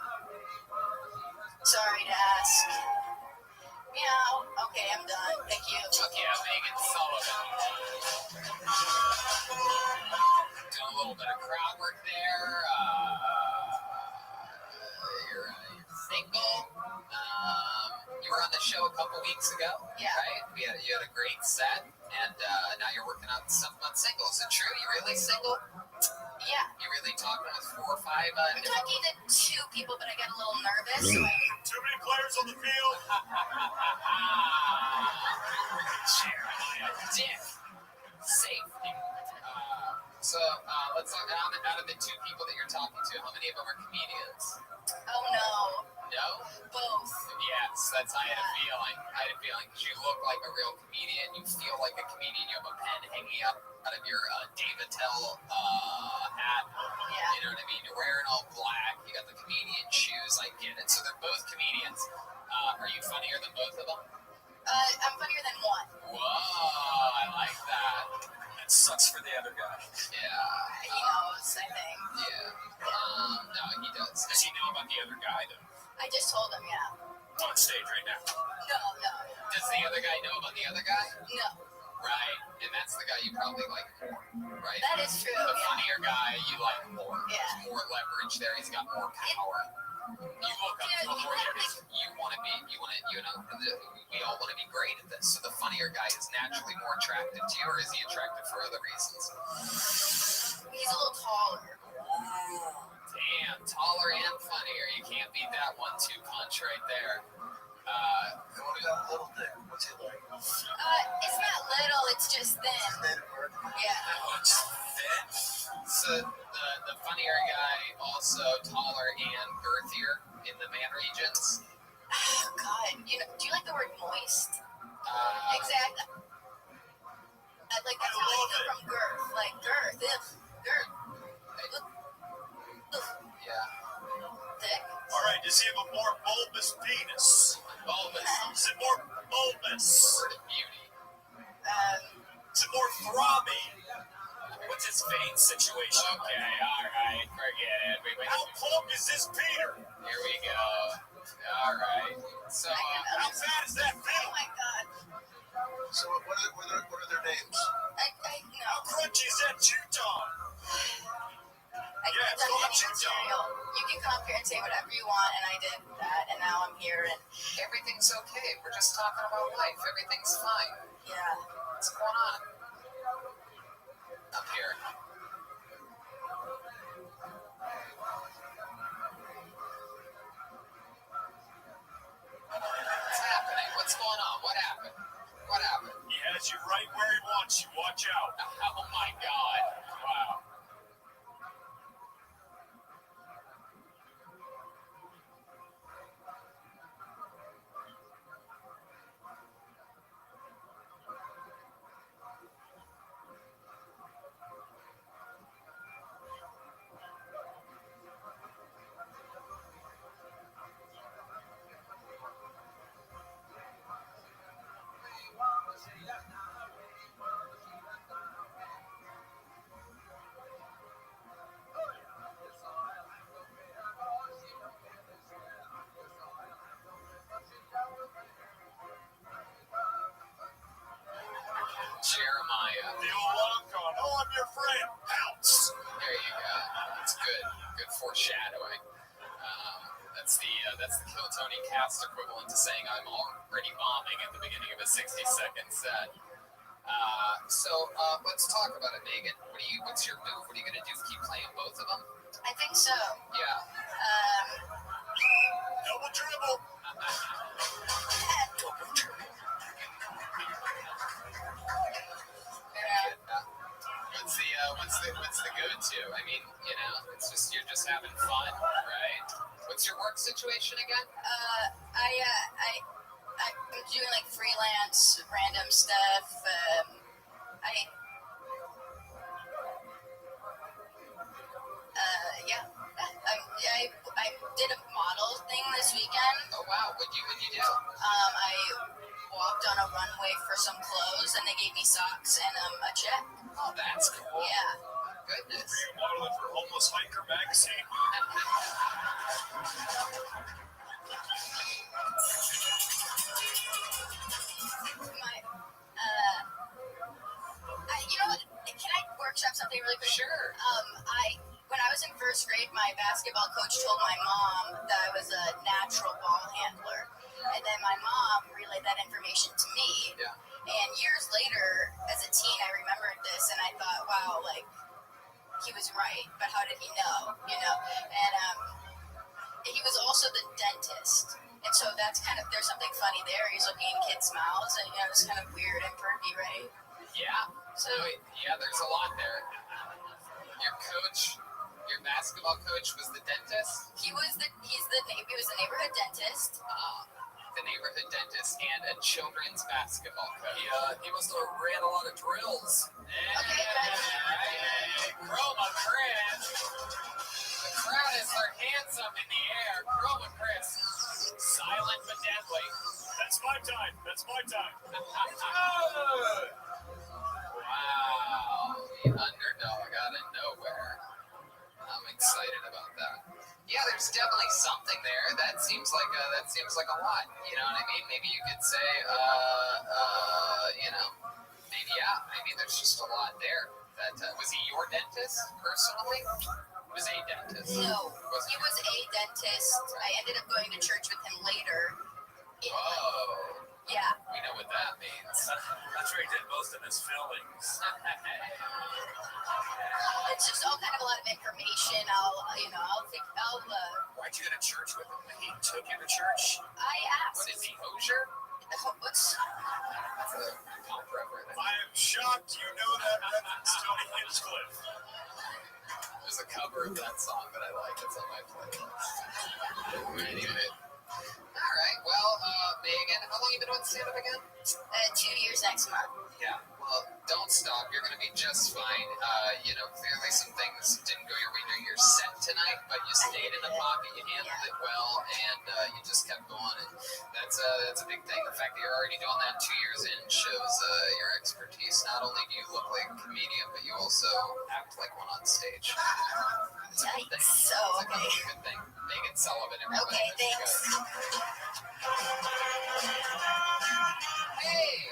F: Sorry to ask. Yeah, okay, I'm done. Thank you.
E: Yeah, Megan Sullivan. Doing a little bit of crowd work there. You're single. You were on the show a couple weeks ago,
F: yeah.
E: Right? You had a great set, and now you're working on stuff about single. Is it true? You really single?
F: Yeah.
E: You really talking with 4 or 5?
F: I'm talking to 2 people, but I got a little nervous.
Q: Too many players
C: players on the field.
E: Dick. Safety. Let's look out of the two people that you're talking to. How many of them are comedians?
F: Oh no.
E: No?
F: Both.
E: Yes, I had a feeling. Because you look like a real comedian. You feel like a comedian. You have a pen hanging out of your Dave Attell hat.
F: Yeah.
E: You know what I mean? You're wearing all black. You got the comedian shoes. I get it. So they're both comedians. Are you funnier than both of them?
F: I'm funnier than one.
E: Whoa, I like that.
H: It sucks for the other guy.
E: Yeah.
F: He knows, I think.
E: Yeah. No, he does. Does he know about the other guy, though?
F: I just told him, yeah.
E: On stage right now?
F: No.
E: Does the other guy know about the other guy?
F: No.
E: Right. And that's the guy you probably like more, right?
F: That is true,
E: The
F: yeah.
E: funnier guy you like more.
F: Yeah.
E: There's more leverage there. He's got more power. You look up to him more because we all want to be great at this. So the funnier guy is naturally more attractive to you, or is he attractive for other reasons?
F: He's a little taller.
E: Damn, taller and funnier. You can't beat that 1-2 punch right there.
G: What about little dick? What's he like?
F: It's not little, it's just thin. Yeah.
E: What's thin? So the funnier guy also taller and girthier in the man regions.
F: Oh, God. Do you like the word moist? Exactly. Like that's how I feel from girth. Like girth. Girth.
E: Yeah.
F: Thick.
C: All right, does he have a more bulbous penis?
E: Bulbous.
C: Is it more bulbous?
E: Word of beauty.
C: Is it more throbby?
E: What's his vein situation? Okay, all right, forget it.
C: How plump is this Peter?
E: Here we go. All right. So,
C: how fat is that
F: Oh
C: Bill?
F: my God.
G: So what are their names?
C: How crunchy is that Teuton?
F: I could have done any material. You can come up here and say whatever you want, and I did that, and now I'm here, and
E: everything's okay. We're just talking about life. Everything's fine.
F: yeah.
E: What's going on? Up here. What's happening? What's going on? What happened? What happened?
C: He has you right where he wants you. Watch out.
E: Oh my God. Wow. Jeremiah.
C: The old long con. Oh, I'm your friend. Pounce.
E: There you go. That's good. Good foreshadowing. That's the Kill Tony cast equivalent to saying I'm already bombing at the beginning of a 60-second set. Let's talk about it, Megan. What's your move? What are you gonna do? Keep playing both of them?
F: I think so.
E: Yeah.
C: Double dribble.
G: Double dribble.
E: What's the go-to? I mean, it's just you're just having fun, right? What's your work situation again?
F: I'm doing like freelance, random stuff. I did a model thing this weekend.
E: Oh wow, what'd you do?
F: I walked on a runway for some clothes, and they gave me socks and a check.
E: Oh, that's cool.
F: Yeah.
E: Goodness.
C: Are you modeling for Homeless Hiker magazine?
F: Can I workshop something really quick?
E: Sure.
F: When I was in first grade, my basketball coach told my mom that I was a natural ball handler. And then my mom relayed that information to me.
E: Yeah.
F: And years later, as a teen, I remembered this, and I thought, wow, like, he was right, but how did he know? And he was also the dentist. And So that's kind of, there's something funny there. He's looking in kids' mouths, and it's kind of weird and pervy, right?
E: Yeah. So yeah, there's a lot there. Your coach, your basketball coach, was the dentist.
F: He was the neighborhood dentist.
E: The neighborhood dentist and a children's basketball coach. He must have ran a lot of drills. Chroma Chris. The crowd has their hands up in the air. Chroma Chris, silent but deadly.
Q: That's my time. That's my time.
E: Wow, the underdog out of nowhere. I'm excited about that. Yeah, there's definitely something there. That seems like a lot. You know what I mean? Maybe you could say, maybe there's just a lot there. That was he your dentist personally? Was a dentist?
F: No, he was a dentist. I ended up going to church with him later.
E: Whoa.
F: Yeah.
E: We know what that means.
Q: That's where he did most of his filmings.
F: It's just all kind of a lot of information.
E: Why'd you go to church with him? He took you to church?
F: I asked.
E: What is he, Hosier?
F: What's...
E: That's a comp reference.
Q: I am shocked you know that reference, Tony Hinchcliffe.
E: There's a cover of that song that I like. It's on my playlist. Anyway. All right. Well, Megan, how long have you been on stand-up again?
F: 2 years next month.
E: Yeah. Well, don't stop. You're going to be just fine. Clearly some things didn't go your way during your set tonight, but you stayed in the pocket, you handled it well, and you just kept going. And that's a big thing. The fact that you're already doing that 2 years in shows your expertise. Not only do you look like a comedian, but you also act like one on stage. It's a good thing.
F: So, okay.
E: It's a good thing. Megan Sullivan, everybody.
F: Okay, thanks.
E: Hey!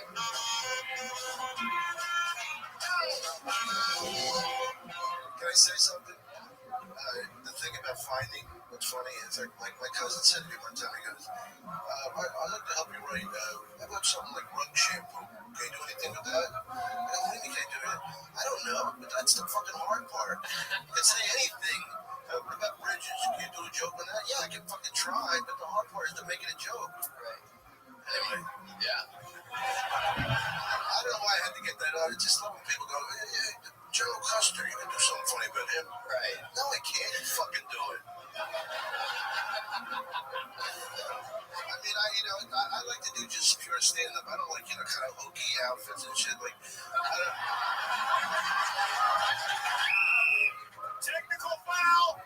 O: Can I say something? The thing about finding what's funny is like my cousin said to me one time, he goes, I'd like to help you write about something like rug shampoo. Can you do anything with that? I go, what do you mean can't do it? I don't know, but that's the fucking hard part. You can say anything. What about bridges? Can you do a joke on that? Yeah, I can fucking try, but the hard part is to make it a joke. Right. Anyway.
E: Yeah.
O: I don't know why I had to get that out. I just love when people go, hey, General Custer, you can do something funny about him.
E: Right.
O: No, I can't. You fucking do it. I mean, I like to do just pure stand-up. I don't like, kind of hokey outfits and shit. Like, I don't...
Q: Technical foul!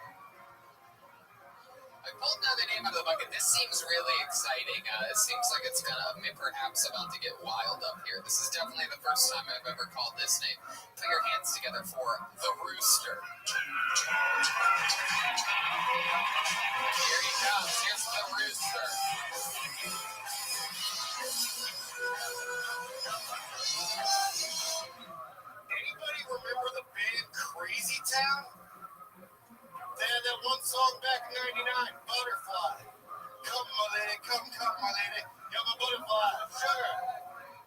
E: I pulled another name out of the bucket. This seems really exciting. It seems like it's perhaps about to get wild up here. This is definitely the first time I've ever called this name. Put your hands together for the Rooster. Here he comes. Here's the Rooster.
L: Anybody remember the band Crazy Town? They had that one song back in '99, Butterfly. Come, my lady, come, my lady. You're my butterfly, sugar.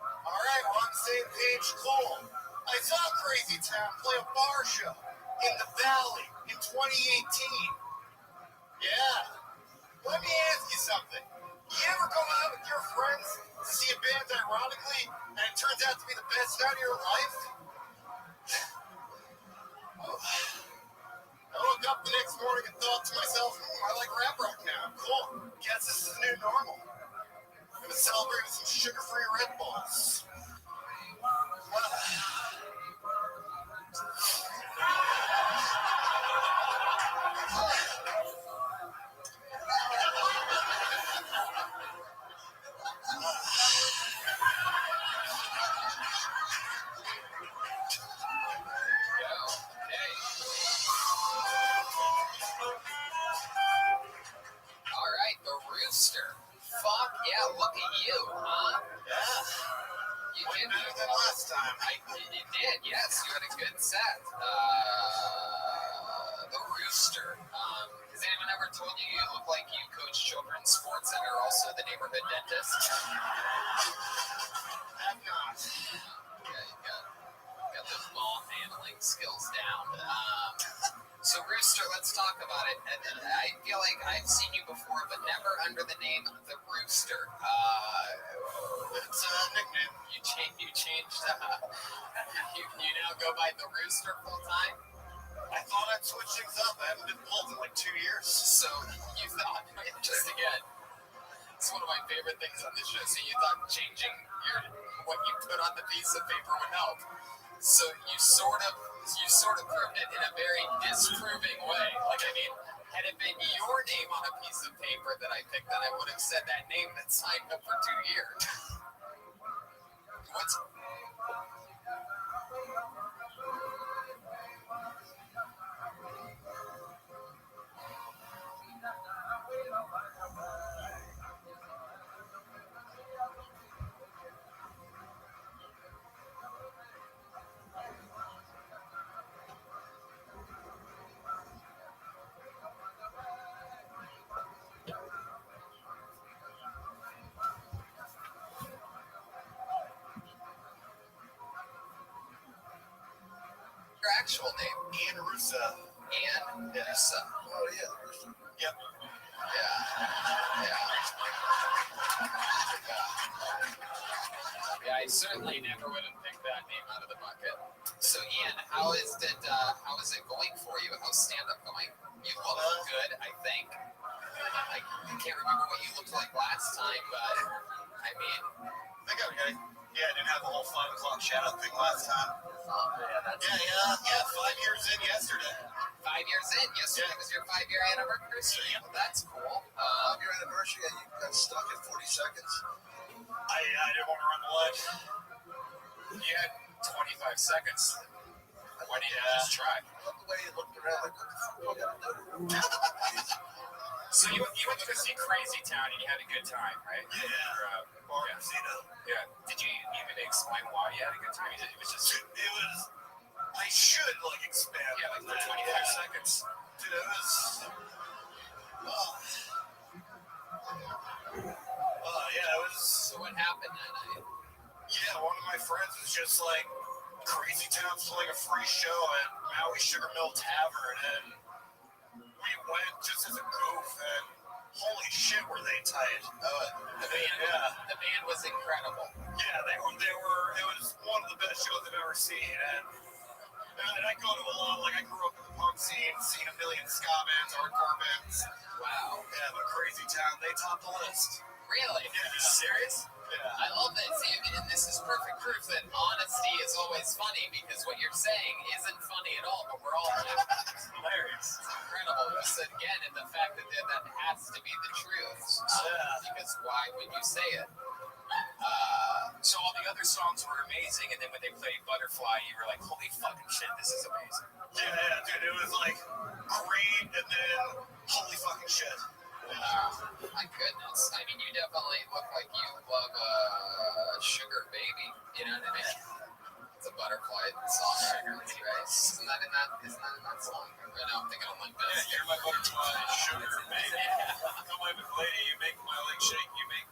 L: All right, we're on the same page, cool. I saw Crazy Town play a bar show in the Valley in 2018. Yeah. Let me ask you something. You ever go out with your friends to see a band ironically, and it turns out to be the best night of your life? Oh. I woke up the next morning and thought to myself, I like rap rock now. Cool. Guess this is the new normal. I'm going to celebrate with some sugar-free Red Bulls.
E: Fuck yeah, look at you, huh?
L: Yeah.
E: You
L: Way
E: did
L: better than last time.
E: You did, yes. You had a good set. The Rooster. Has anyone ever told you you look like you coach children's sports and are also the neighborhood dentist?
L: Have not.
E: Yeah, you got those ball handling skills down. So, Rooster, let's talk about it. And I feel like I've seen you before, but never under the name The Rooster.
O: It's a nickname.
E: You changed. You now go by The Rooster full time?
O: I thought I'd switch things up. I haven't been bald in like 2 years.
E: So, you thought, just again, it's one of my favorite things on this show. So, you thought changing what you put on the piece of paper would help. So you sort of proved it in a very disproving way. Like, I mean, had it been your name on a piece of paper that I picked, then I would have said that name that signed up for 2 years. What's your actual name?
O: Ian Russo.
E: Ian Russo.
O: Oh, yeah. Yep.
E: Yeah, I certainly never would have picked that name out of the bucket. So, Ian, how is it going for you? How's stand-up going? You look good, I think. I can't remember what you looked like last time, but I mean,
O: I think I'm okay. Yeah, I didn't have the whole 5 o'clock shout-out thing last time. Yeah, 5 years in yesterday.
E: 5 years in. Yesterday was your 5-year anniversary. Yeah. That's cool.
O: 5-year anniversary, and you got stuck at 40 seconds. I didn't want to run the ledge.
E: You had 25 seconds. Why didn't you just try?
O: I love the way you looked around like, what the fuck do I gotta do?
E: So you went to go see Crazy Town and you had a good time, right?
O: Yeah. Bar casino.
E: Yeah. Did you even explain why you had a good time? It was just...
O: I should, expand.
E: Yeah, like 25 seconds.
O: Dude, it was... it was...
E: So what happened that night?
O: Yeah, one of my friends was just like, Crazy Town's playing a free show at Maui Sugar Mill Tavern, and we went just as a goof, and holy shit, were they tight.
E: The band was incredible.
O: Yeah, they were, it was one of the best shows I've ever seen, and I go to a lot, I grew up in the punk scene, seen a million ska bands, hardcore bands.
E: Wow.
O: Yeah, but Crazy Town, they topped the list.
E: Really?
O: Yeah.
E: Are you serious?
O: Yeah.
E: I love that. See, and this is perfect proof that honesty is always funny, because what you're saying isn't funny at all, but we're all
O: It's hilarious.
E: It's incredible. You said again, and the fact that has to be the truth. Because why would you say it?
H: So all the other songs were amazing, and then when they played Butterfly, you were like, holy fucking shit, this is amazing.
O: Yeah, dude, it was great, and then holy fucking shit.
E: My goodness. I mean, you definitely look like you love Sugar Baby. You know what I mean? It's a Butterfly song, Sugar, right? Isn't that in that song? Right now I'm thinking of like this.
O: Yeah, you're my butterfly, sugar baby. Come with me, lady, you make my legs shake, you go.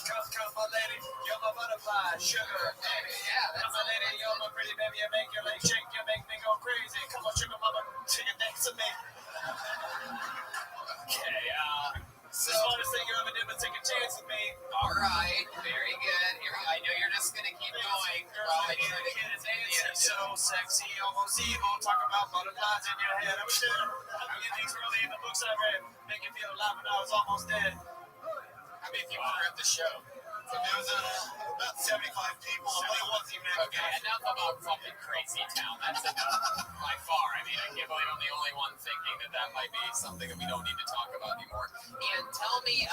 O: Come, my lady, you're my butterfly, sugar baby.
E: Yeah, that's
O: my lady, you're my pretty baby, you make your legs shake, you make me go crazy. Come on, sugar mama, take it next to me.
E: Okay,
O: the smartest thing you ever did was take a chance with me.
E: All right, very good. I know you're just gonna keep going.
O: So sexy, almost evil. Talk about butterflies in your head. I'm sure. Things really in the books I read make you feel alive when I was almost dead.
E: How many people were at the show?
O: There was about 75 people. It wasn't even
E: okay, enough about fucking Crazy Town. That's enough by far. I mean, I can't believe I'm the only one thinking that might be something that we don't need to talk about anymore. And tell me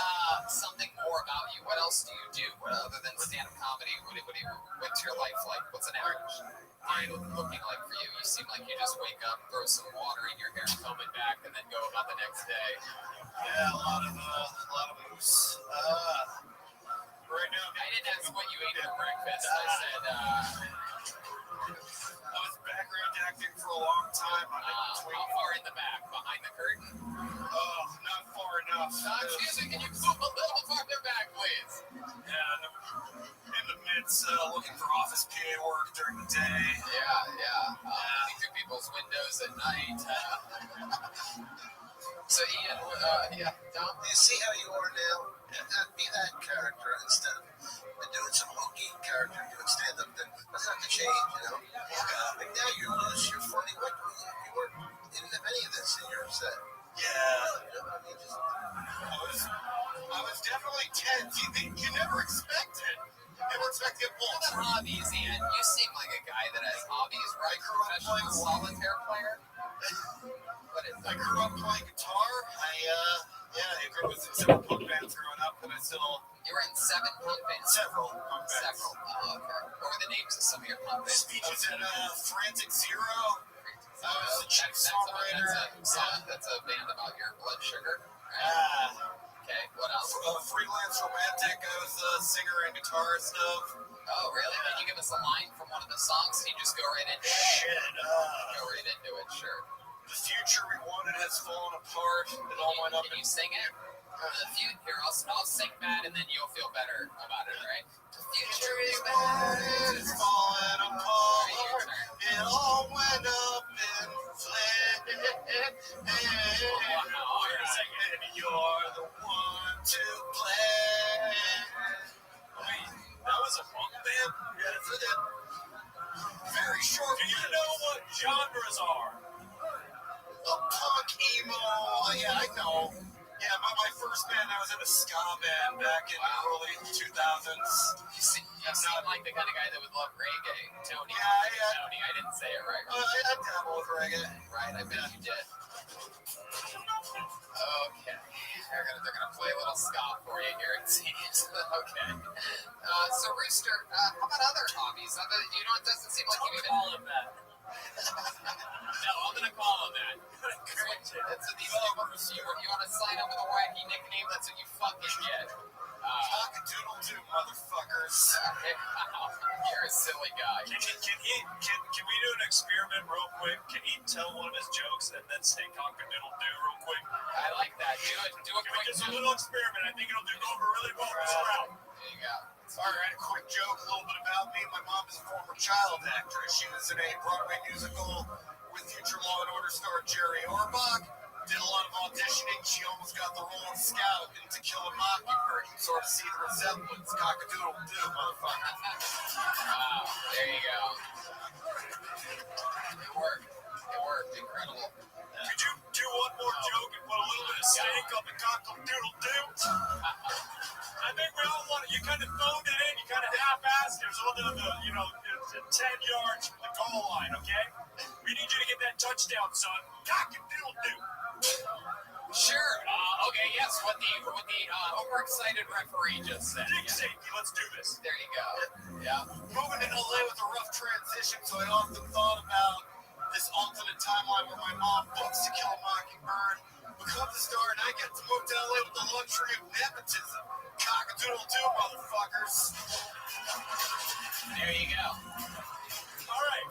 E: something more about you. What else do you do other than stand-up comedy? What's your life like? What's an average day looking like for you? You seem like you just wake up, throw some water in your hair, comb it back, and then go about the next day.
O: Yeah, a lot of moose. Right now,
E: I didn't ask what you ate for breakfast. I said,
O: I was background acting for a long time.
E: How far in the back? Behind the curtain?
O: Oh, not far enough.
E: Excuse me, can you move a little farther back, please?
O: Yeah, in the midst, looking for office PA work during the day.
E: Yeah. Do people people's windows at night. So Ian, Tom?
O: You see how you are now? Be that character instead of doing some hokey character, doing stand-up. That's not the change, you know? But now you're loose, you're funny. What? You weren't in any of this in your set.
G: Yeah.
O: You know,
G: I was definitely tense. You never expect it. Never expect to get pulled.
E: What about hobbies, Ian? You seem like a guy that has hobbies, right? Professional solitaire player?
G: I grew up playing guitar. I grew up in several punk bands growing up, and I still...
E: You were in 7 punk bands?
G: Several punk bands.
E: Several. Oh, okay. What were the names of some of your punk bands?
G: Speeches in Frantic Zero. I was the chief songwriter.
E: That's a band about your blood sugar. Right? Okay, what else?
G: Freelance Romantic. I was the singer and guitarist of.
E: Oh, really? Can you give us a line from one of the songs? Can you just go right into it?
G: Shit.
E: Go right into it, sure.
G: The future we wanted has fallen apart. It all went up.
E: Can you sing it? Here, I'll sing that, and then you'll feel better about it, right? The future we wanted
G: is falling apart. It all went up in flames. And you're the one to blame. Wait, that was a punk band? Yeah, that's it. Very short. Do you know what genres are? A punk emo. Yeah, I know. Yeah, my first band, I was in a ska band back in the early 2000s.
E: You seem like the kind of guy that would love reggae. Tony.
G: Yeah.
E: Tony, I didn't say it right.
G: I dabble with reggae.
E: Right, I bet you did. Okay. They're gonna play a little ska for you here, it seems. Okay. So Rooster, how about other hobbies? It doesn't seem like you even call him that. No, I'm gonna call him that. That's what these numbers. You want to sign up with a wacky nickname? That's what you fucking get.
G: Cock-a-doodle-doo, motherfuckers.
E: You're a silly guy.
G: Can we do an experiment real quick? Can he tell one of his jokes and then say cock-a-doodle-doo real quick?
E: I like that. Do a quick
G: just a little experiment. I think it'll go over really well this round.
E: There you go.
G: All right, a quick joke, a little bit about me. My mom is a former child actress. She was in a Broadway musical with future Law and Order star Jerry Orbach. Did a lot of auditioning. She almost got the role of Scout in To Kill a Mockingbird. You sort of see the resemblance. Cock-a-doodle-doo, motherfucker.
E: Wow, there you go. It worked. Incredible.
G: Could you do one more joke and put a little bit of stank on the cock-a-doodle-doo? I think we all want it. You kind of phoned it in. You kind of half-assed it. It was on the 10 yards from the goal line, okay? We need you to get that touchdown, son. Cock-a-doodle-doo.
E: Sure. Okay, yes, what the overexcited referee just said.
G: Dig safety, let's do this.
E: There you go. Yeah.
G: Moving to LA with a rough transition, so I often thought about this alternate timeline where my mom books To Kill a Mockingbird, becomes a star, and I get to move to LA with the luxury of nepotism. Cock-a-doodle-doo, motherfuckers.
E: There you go.
G: All right.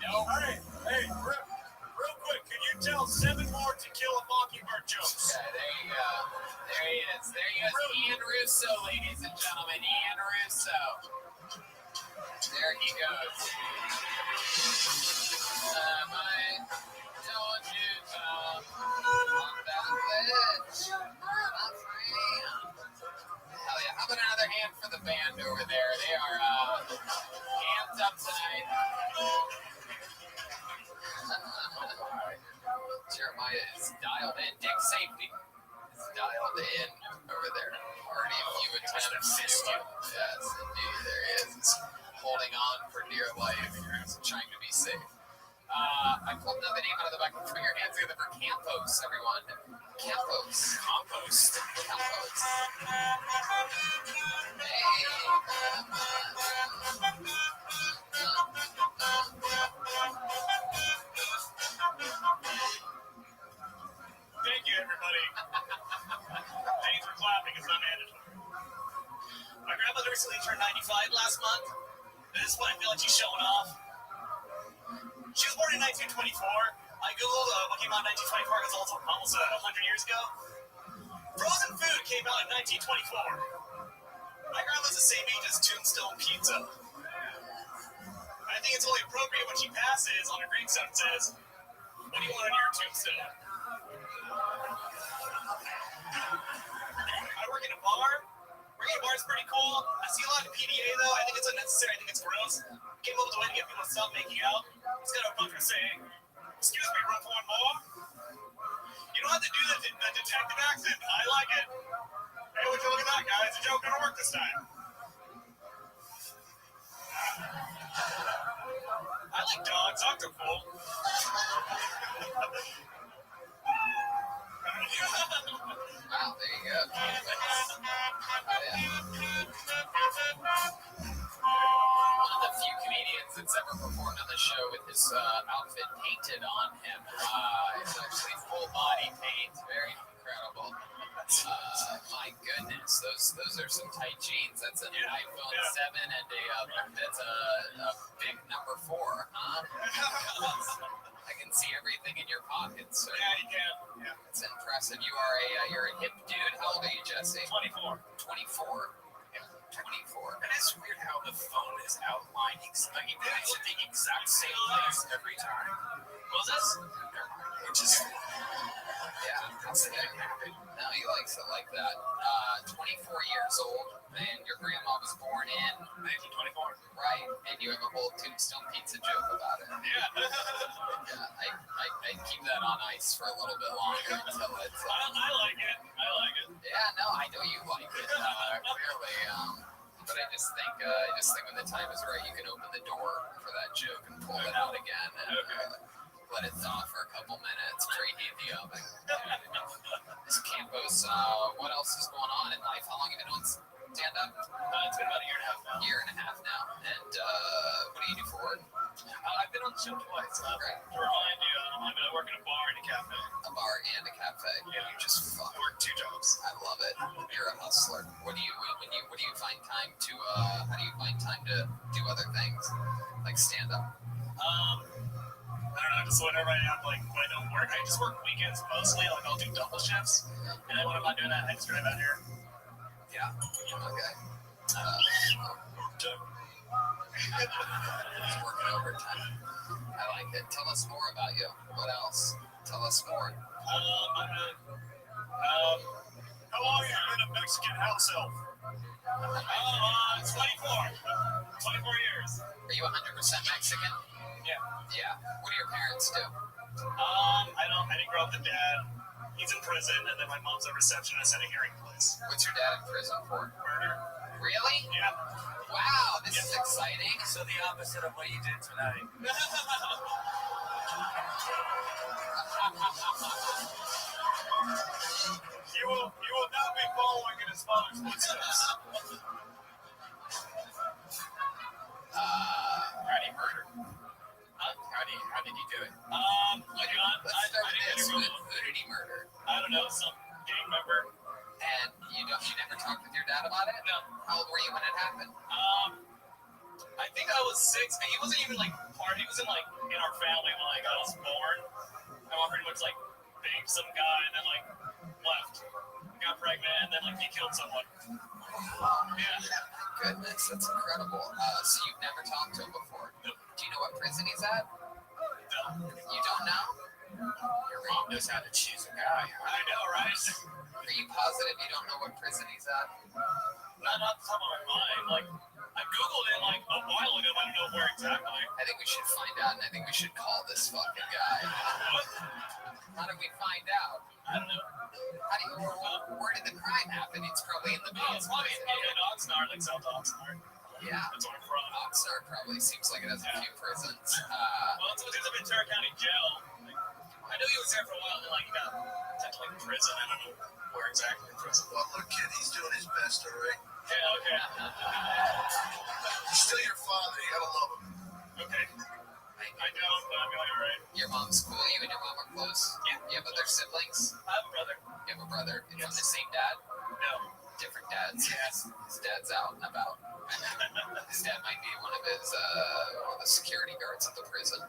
G: No. All right. Hey, real quick, can you tell 7 more To Kill a Mockingbird jokes?
E: Okay, there you go. There he is. There he is. Ian Russo, ladies and gentlemen. Ian Russo. There he goes. I told you come on that ledge. My friend. Hell yeah. How about another hand for the band over there? They are amped up tonight. Jeremiah is dialed in. Dick Safety is dialed in over there. Already a few attempts to yes, indeed, there he is. Holding on for dear life. Trying to be safe. I pulled another name out of the back. Put your hands together for Campos, everyone. Campos. Compost. Campos.
G: Thank you, everybody. Thanks for clapping. It's not mandatory. My grandmother recently turned 95 last month. At this point, I feel like she's showing off. She was born in 1924. I googled what came out in 1924 because it's almost 100 years ago. Frozen food came out in 1924. My grandma's the same age as Tombstone Pizza. I
Q: think it's only appropriate when she passes on a gravestone and says, "What do you want on your tombstone?" I work in a bar. Working in a bar is pretty cool. I see a lot of PDA though. I think it's unnecessary. I think it's gross. Came up with a way to get people to stop making out. Instead of a bunker saying, "Excuse me, room for one more." You don't have to do the detective accent. I like it. Hey, what you look at that, guys? The joke didn't work this time. I like dogs. Dogs are cool.
E: Wow, there you go. One of the few comedians that's ever performed on the show with his outfit painted on him. It's actually full body paint. Very incredible. My goodness, those are some tight jeans. That's an iPhone 7 and that's a big number 4, huh? I can see everything in your pockets. Sir.
Q: Yeah, you can. Yeah.
E: It's impressive. You're a hip dude. How old are you, Jesse?
Q: 24.
E: 24. 24.
H: And it's weird how the phone is outlined. It's the exact same place every time.
E: Was this?
H: Which is,
E: yeah, that's it. No, he likes it like that. 24 years old, and your grandma was born in
Q: 1924.
E: Right, and you have a whole Tombstone Pizza joke about it.
Q: Yeah.
E: Yeah, I keep that on ice for a little bit longer until it's.
Q: I like it. I like it.
E: Yeah, no, I know you like it. Clearly, but I just think when the time is right, you can open the door for that joke and pull it out again and let it thaw for a couple minutes, preheat the oven. This Campos, what else is going on in life? How long have you been doing stand-up?
Q: It's been about a year and a half now.
E: Year and a half now. And what do you do for work?
Q: I've been on the show twice.
E: Great.
Q: To remind you, I work in a bar and a cafe.
E: A bar and a cafe.
Q: Yeah.
E: You just fuck.
Q: I work 2 jobs.
E: I love it. You're a hustler. What do you find time to? How do you find time to do other things like stand-up?
Q: I don't know, just whenever I have, when I don't work, I just work weekends mostly, I'll do double shifts, and then when I'm not doing that, I just drive out here.
E: Yeah, okay. He's working overtime. I like it. Tell us more about you. What else? Tell us more.
Q: How long have you been a Mexican house elf? 24 years.
E: Are you 100% Mexican?
Q: Yeah.
E: Yeah. What do your parents do?
Q: I didn't grow up with dad. He's in prison, and then my mom's a receptionist at a hearing place.
E: What's your dad in prison for?
Q: Murder.
E: Really?
Q: Yeah.
E: Wow, this is exciting.
P: So the opposite of what you did tonight.
Q: You will not be following in his father's footsteps.
E: How do you murder? How did he do it?
Q: Let's
E: start with this. Who did he murder?
Q: I don't know, some gang member.
E: And you never talked with your dad about it?
Q: No.
E: How old were you when it happened?
Q: I think I was 6, and he wasn't even part. He was in our family when I was born. My mom pretty much banged some guy and then left, got pregnant, and then he killed someone. Yeah.
E: Goodness, that's incredible. So you've never talked to him before?
Q: Nope.
E: Do you know what prison he's at?
Q: No.
E: You don't know?
H: Your mom knows how to choose a guy.
Q: I know, right?
E: Are you positive you don't know what prison he's at?
Q: Not off the top of my mind. I googled it a while ago. I don't know where exactly.
E: I think we should find out, and I think we should call this fucking guy.
Q: What?
E: How did we find out?
Q: I don't know.
E: Where did the crime happen? It's probably in the
Q: It's probably in Oxnard, South Oxnard.
E: Yeah.
Q: That's where I'm from.
E: Oxnard probably seems like it has a few prisons.
Q: Well, it's a Ventura County jail. I knew he was there for a while, and then he got sent to prison. I don't know where exactly in prison.
O: Well, look, kid, he's doing his best, all right?
Q: Yeah, okay.
O: He's still your father. You gotta love him.
Q: Okay. I don't, but I'm all right.
E: Your mom's cool. You and your mom are close?
Q: Yeah.
E: You have other siblings?
Q: I have a brother.
E: You have a brother?
Q: Yes.
E: From the same dad?
Q: No.
E: Different dads?
Q: Yes.
E: His dad's out and about. His dad might be one of the security guards at the prison.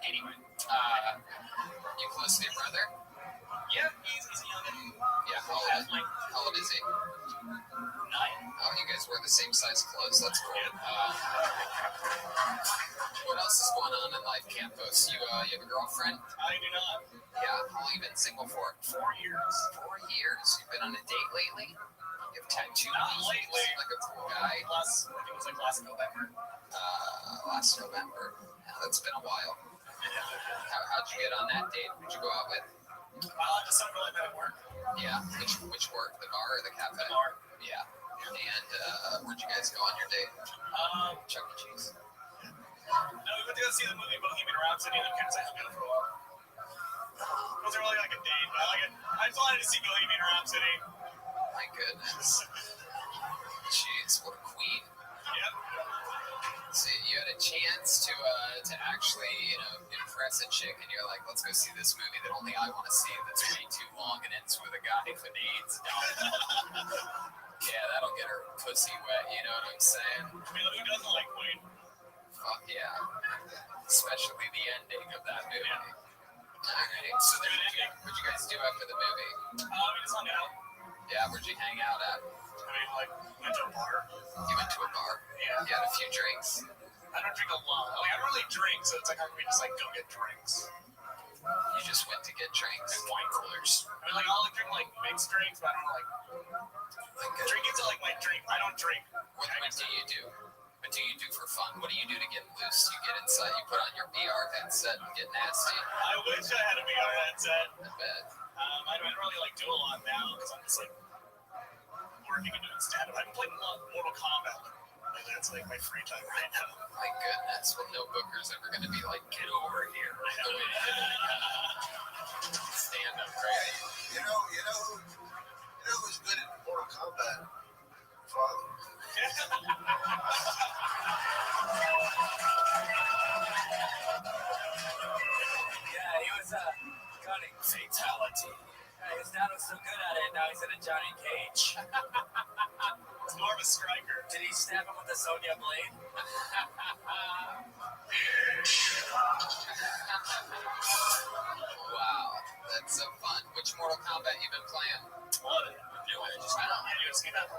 E: Anyway, you close to your brother?
Q: Yeah, he's a youngin'.
E: Yeah, how old is he? Oh, you guys wear the same size clothes. That's cool. What else is going on in life, Campos? You have a girlfriend?
J: I do not.
E: Yeah. How long have you been single for?
J: 4 years.
E: 4 years. You've been on a date lately? You have tattoos?
J: Not lately.
E: Like a cool guy.
J: I think it was like last November.
E: Last November. Yeah, that's been a while. How'd you get on that date? Who'd you go out with?
J: Just something like that at work.
E: Yeah. Which work? The bar or the cafe?
J: The bar.
E: Yeah. And where'd you guys go on your date? Chuck E. Cheese.
J: No, we went to go see the movie Bohemian Rhapsody, and the kids I hung out for a while. It wasn't really like a date, but I just wanted to see Bohemian Rhapsody.
E: My goodness. Jeez, what a queen.
J: Yep.
E: So you had a chance to actually, impress a chick, and you're like, let's go see this movie that only I want to see that's way too long and ends with a guy with AIDS. Yeah, that'll get her pussy wet, you know what I'm saying?
J: I mean, who doesn't like Queen?
E: Fuck yeah. Especially the ending of that movie. Yeah. Alright, so what'd you guys do after the movie?
J: We just hung out.
E: Yeah, where'd you hang out at?
J: Went to a bar.
E: You went to a bar?
J: Yeah.
E: You had a few drinks?
J: I don't drink a lot. I don't really drink, so it's like hard for me to just go get drinks.
E: You just went to get drinks?
J: And wine coolers. I mean, I'll drink mixed drinks, but I don't drinking's my drink. I don't drink.
E: What do you do? What do you do for fun? What do you do to get loose? You get inside, you put on your VR headset and get nasty.
J: I wish I had a VR headset.
E: I bet.
J: I don't really do a lot now because I'm just working and doing stand-up. I've been playing a lot of Mortal Kombat. And that's my free time right now.
E: My goodness, well, no booker's ever going to be like, get over here. Stand up, right?
O: You know who's good at Mortal Kombat? Father.
K: Yeah, he was gunning fatality. His dad was so good at it, now he's in a Johnny Cage.
J: It's more of a striker.
K: Did he stab him with a Sonya blade?
E: Wow, that's so fun. Which Mortal Kombat you been playing?
J: Love it. New one. Just been on. You see that?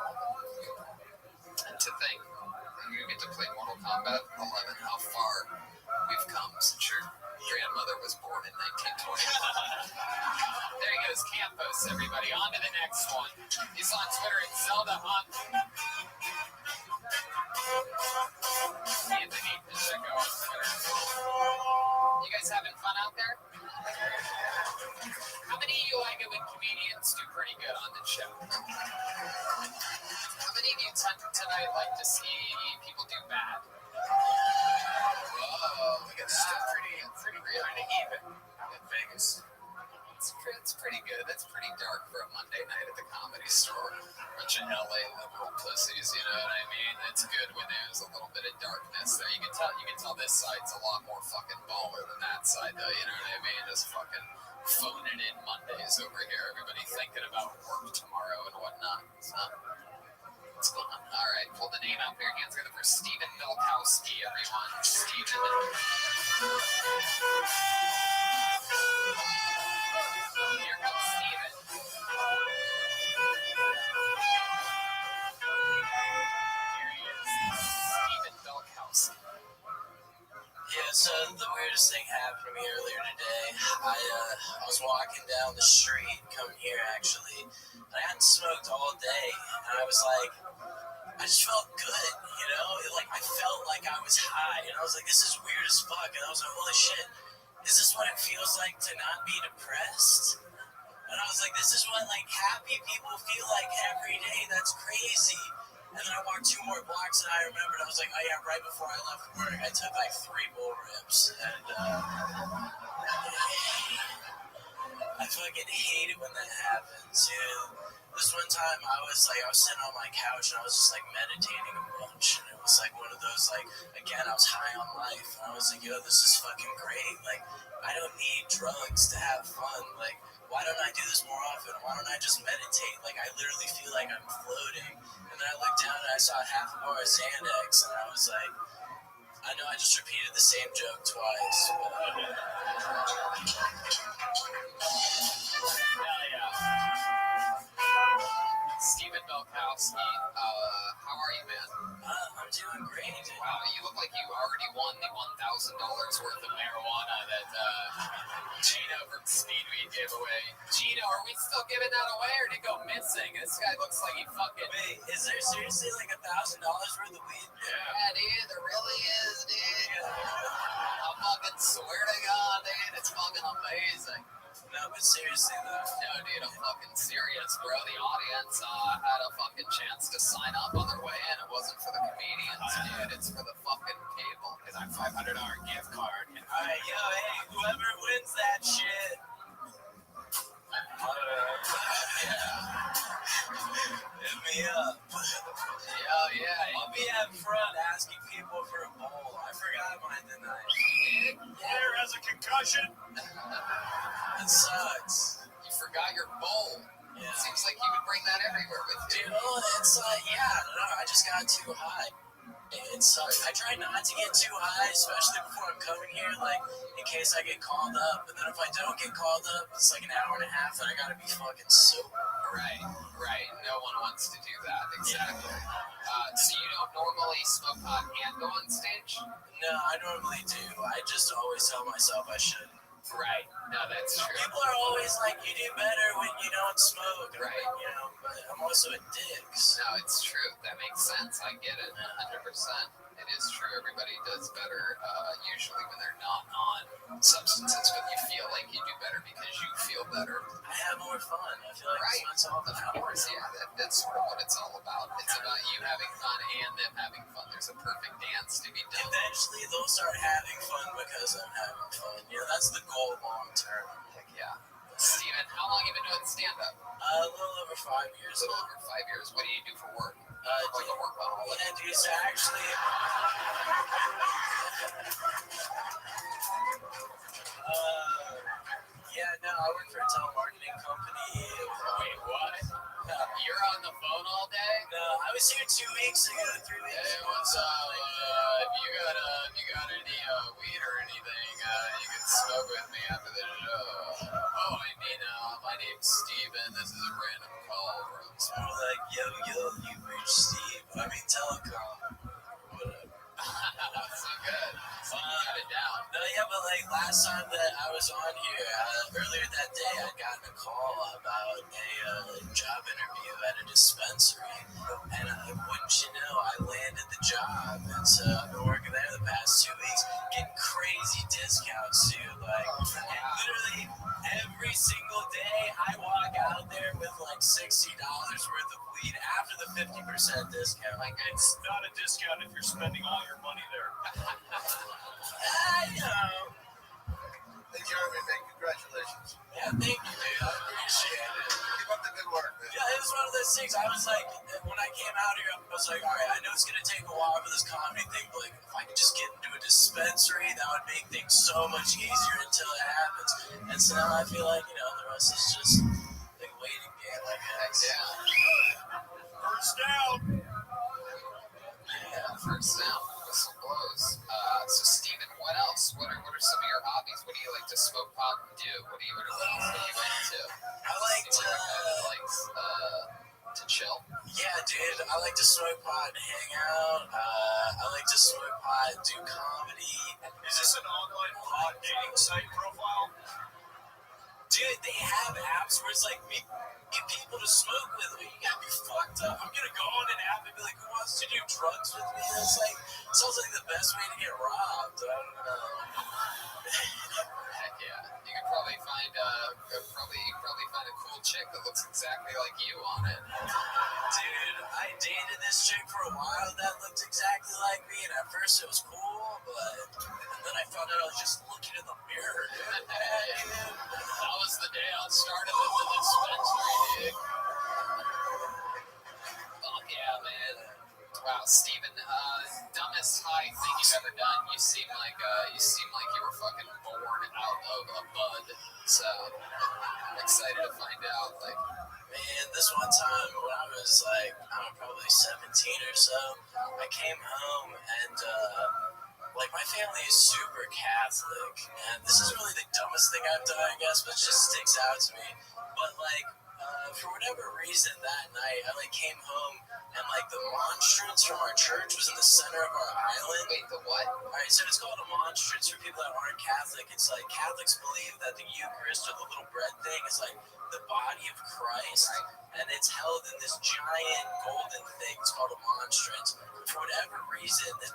E: To think, you get to play Mortal Kombat 11. How far we've come since your grandmother was born in 1920. There he goes, Campos, everybody. On to the next one. He's on Twitter at Zelda Hunt. Anthony Pacheco on Twitter. You guys having fun out there? How many of you like it when comedians do pretty good on the show? How many of you tonight like to see people do bad? Whoa, look at that. Pretty real. Kind of even in Vegas. It's pretty good. That's pretty dark for a Monday night at the Comedy Store. Bunch of LA liberal pussies, you know what I mean? It's good when there's a little bit of darkness there. You can tell this side's a lot more fucking baller than that side, though. You know what I mean? Just fucking phoning in Mondays over here. Everybody thinking about work tomorrow and whatnot. So, what's going on? All right, pull the name out for your hands together for Stephen Milkowski, everyone. Stephen. Here comes Stephen. Here he is, Stephen Milkowski.
S: Yeah, so the weirdest thing happened to me earlier today. I was walking down the street, coming here actually, and I hadn't smoked all day, and I was like, I just felt good, you know? I felt like I was high, and I was like, this is weird as fuck, and I was like, holy shit, is this what it feels like to not be depressed? And I was like, this is what happy people feel like every day. That's crazy. And then I walked 2 more blocks and I remembered, I was like, oh yeah, right before I left work, I took 3 bull rips. And I fucking hate it when that happens, dude. This one time I was sitting on my couch and I was just meditating a bunch. And it was one of those, again, I was high on life. And I was like, yo, this is fucking great. I don't need drugs to have fun. Why don't I do this more often? Why don't I just meditate? I literally feel like I'm floating. And then I looked down and I saw half a bar of Xanax, and I was like, I know I just repeated the same joke twice.
E: Hell yeah. Stephen Milkowski. Wachowski. How are you, man?
S: I'm doing great.
E: Wow, you look like you already won the $1,000 worth of marijuana that Gino from Speedweed gave away. Gino, are we still giving that away, or did it go missing? This guy looks like he fucking...
S: Wait, is there seriously like $1,000 worth of weed?
E: Yeah, dude, there really is, dude. I fucking swear to God, dude, it's fucking amazing.
S: No, but seriously though.
E: No, dude, I'm fucking serious, bro. The audience had a fucking chance to sign up on their way in. It wasn't for the comedians, dude. It's for the fucking people.
S: It's our $500 gift card. Alright, yo, hey, whoever wins that shit. Hit me up.
E: Yeah.
S: I'll be out front asking people for a bowl. I forgot mine tonight.
L: Claire has a concussion.
S: It sucks.
E: You forgot your bowl.
S: Yeah.
E: Seems like you would bring that everywhere with you.
S: Dude, it's I just got too high. It sucks. I try not to get too high, especially before I'm coming here, like, in case I get called up. And then if I don't get called up, it's like an hour and a half that I gotta be fucking sober.
E: Right. No one wants to do that. Exactly. So you don't normally smoke pot and go on stage?
S: No, I normally do. I just always tell myself I shouldn't.
E: Right. No, that's true.
S: People are always like, you do better when you don't smoke.
E: Right.
S: You know, but I'm also a dick. So.
E: No, it's true. That makes sense. I get it 100%. It is true. Everybody does better usually when they're not on substances, but you feel like you do better because you feel better.
S: I have more fun. I feel like that's what it's all about.
E: Of course, yeah. That's sort of what it's all about. It's about you having fun and them having fun. There's a perfect dance to be done.
S: Eventually, they'll start having fun because I'm having fun. You know, that's the goal long term.
E: Heck yeah. Steven, how long have you been doing stand-up?
S: A little over 5 years.
E: A little over 5 years. What do you do for work? Like a workaholic?
S: Yeah, dude, so actually... I work for a telemarketing company.
E: Wait, what? You're on the phone all day?
S: No, I was here 2 weeks ago, 3 weeks
E: ago. Hey, what's up? If you got any weed or anything, you can smoke with me after the show. Oh, I mean, my name's Steven. This is a random call from...
S: It's more like, yo, you reached Steve. I mean, telecom. Whatever.
E: So good. So you got it down.
S: No, yeah, but like last time that I was on here, earlier that day, I'd gotten a call about a job interview at a dispensary. And wouldn't you know, I landed the job. And so I've been working there the past 2 weeks, getting crazy discounts too. Like, and literally every single day, I walk out there with like $60 worth of weed after the 50% discount.
L: Like, it's not a discount if you're spending all your money there.
S: I know.
O: Hey, Jeremy, man, congratulations.
S: Yeah, thank you, dude. I appreciate it.
O: Keep up the good work, man.
S: Yeah, it was one of those things. I was like, when I came out here, I was like, all right, I know it's going to take a while for this comedy thing, but like, if I could just get into a dispensary, that would make things so much easier until it happens. And so now I feel like, the rest is just a waiting game, I guess.
E: Yeah.
L: First down.
E: Yeah, first down. Whistle blows. So, Steven, what else? What are some of your hobbies? What do you like to smoke pot and do? What else are you into?
S: I like
E: to chill.
S: Yeah, dude. I like to smoke pot and hang out. I like to smoke pot and do comedy.
L: Is this an online pot dating site profile?
S: Dude, they have apps where it's like, get people to smoke with me. You gotta be fucked up. I'm gonna go on an app and be like, who wants to do drugs with me? That's like, sounds like the best way to get robbed. I don't know.
E: Heck yeah. You could probably find a cool chick that looks exactly like you on it.
S: Dude, I dated this chick for a while that looked exactly like me, and at first it was cool, and then I found out I was just looking in the mirror, dude.
E: That was the day I started at the dispensary, dude. Fuck yeah, man. Wow, Steven, dumbest high thing you've ever done. You seem like you were fucking born out of a bud. So I'm excited to find out. Like,
S: man, this one time when I was like, I don't know, probably 17 or so, I came home and like my family is super Catholic, and this is really the dumbest thing I've done, I guess, but it just sticks out to me. But like for whatever reason that night, I came home and the monstrance from our church was in the center of our island.
E: Wait, the what?
S: Alright, so it's called a monstrance for people that aren't Catholic. It's Catholics believe that the Eucharist or the little bread thing is the body of Christ, and it's held in this giant golden thing. It's called a monstrance. For whatever reason, this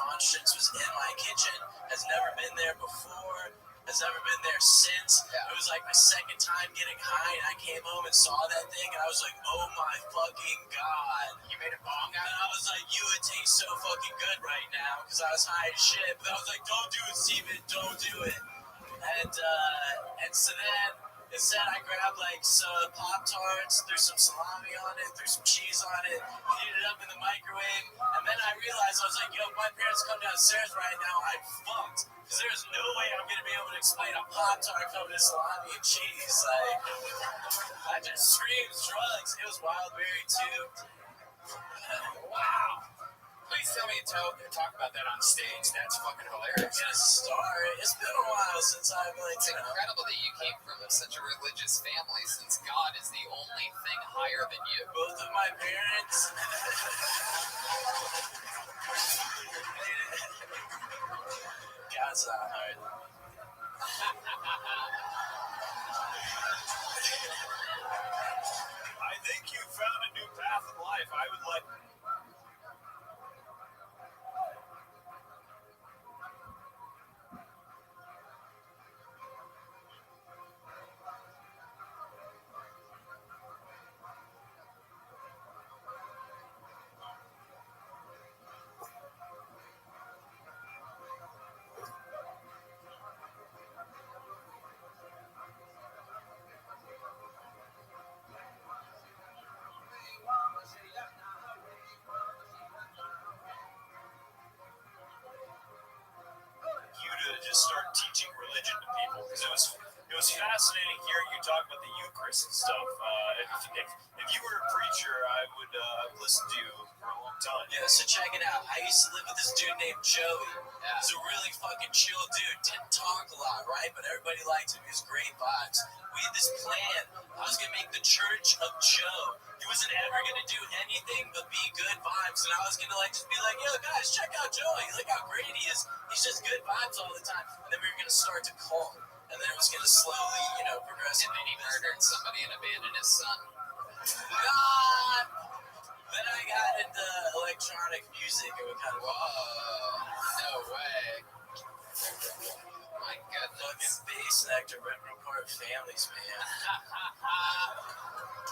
S: monstrance was in my kitchen, has never been there before, has never been there since. It was my second time getting high, and I came home and saw that thing, and I was like, oh my fucking god.
E: You made a bong out
S: of it? I was like, you would taste so fucking good right now, because I was high as shit. But I was like, don't do it, Steven, don't do it. And so then, instead I grabbed some Pop-Tarts, threw some salami on it, threw some cheese on it, heated it up in the microwave, and then I realized, I was like, yo, if my parents come downstairs right now, I'm fucked. Because there's no way I'm going to be able to explain a Pop-Tart covered in salami and cheese. I just screamed drugs. It was Wildberry too.
E: Wow. Please tell me to talk about that on stage. That's fucking hilarious.
S: It's been a while since I've
E: It's incredible that you came from such a religious family, since God is the only thing higher than you.
S: Both of my parents. God's not higher than me.
C: I think you found a new path in life. I would like. Just start teaching religion to people, because it was fascinating hearing you talk about the Eucharist and stuff. If you were a preacher, I would listen to you for a long time.
S: Yeah, so check it out. I used to live with this dude named Joey. He's a really fucking chill dude. Didn't talk a lot, right? But everybody liked him. He was great vibes. We had this plan. I was gonna make the Church of Joe. He wasn't ever gonna do anything but be good vibes, and I was gonna just be like, yo guys, check out Joey. Look how great he is. He's just good vibes all the time. And then we were gonna start to cult, and then it was gonna slowly, progress.
E: And then he murdered somebody and abandoned his son.
S: God. Then I got into electronic music, and we kind of
E: no way. My goodness.
S: Fucking bass nectar ripping apart families, man.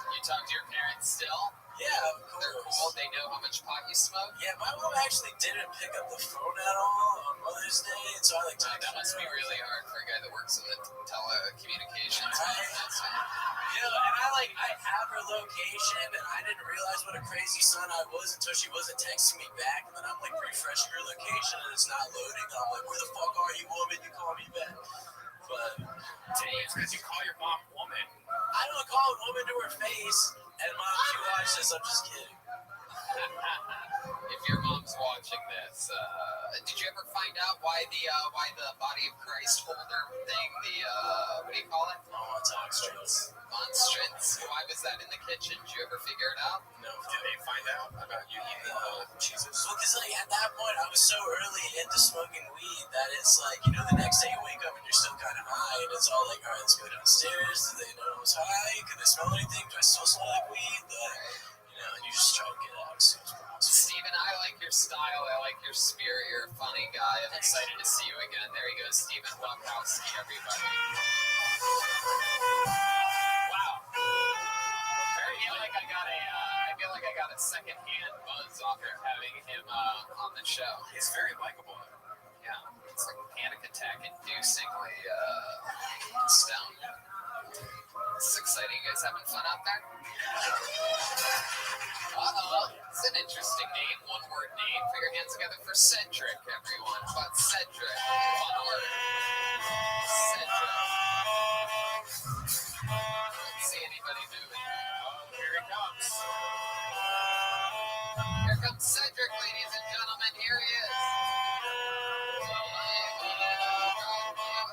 E: You talk to your parents still?
S: Yeah, of course.
E: They're cool. They know how much pot you smoke?
S: Yeah, my mom actually didn't pick up the phone at all on Mother's Day, and so I
E: that must be really hard for a guy that works in the telecommunications.
S: Yeah, and I have her location, and I didn't realize what a crazy son I was until she wasn't texting me back, and then I'm refreshing her location, and it's not loading, and I'm like, where the fuck are you, woman? You call me back. But
E: it's because you call your mom woman.
S: I don't call a woman to her face. And mom, if you watch this, I'm just kidding.
E: If your mom's watching this, did you ever find out why the body of Christ holder thing, what do you call it?
S: Monstrance.
E: Why was that in the kitchen? Did you ever figure it out?
S: No.
E: Did they find out about you eating Jesus?
S: Well, because at that point, I was so early into smoking weed that it's the next day you wake up and you're still kind of high, and it's all all right, let's go downstairs. Do they know I was high? Can they smell anything? Do I still smell like weed? And you just try to get out as soon as possible.
E: Steven, I like your style. I like your spirit. You're a funny guy. I'm excited to see you again. There he goes, Steven Wachowski, everybody. Wow. I feel like I got a second-hand buzz off of having him on the show.
J: He's very likable.
E: Yeah, it's like panic attack inducingly stoned. It's exciting. You guys having fun out there? It's an interesting name, one-word name. Put your hands together for Cedric, everyone. How about Cedric? One word. Cedric. I don't see anybody moving. Oh, here he comes. Here comes Cedric, ladies and gentlemen. Here he is.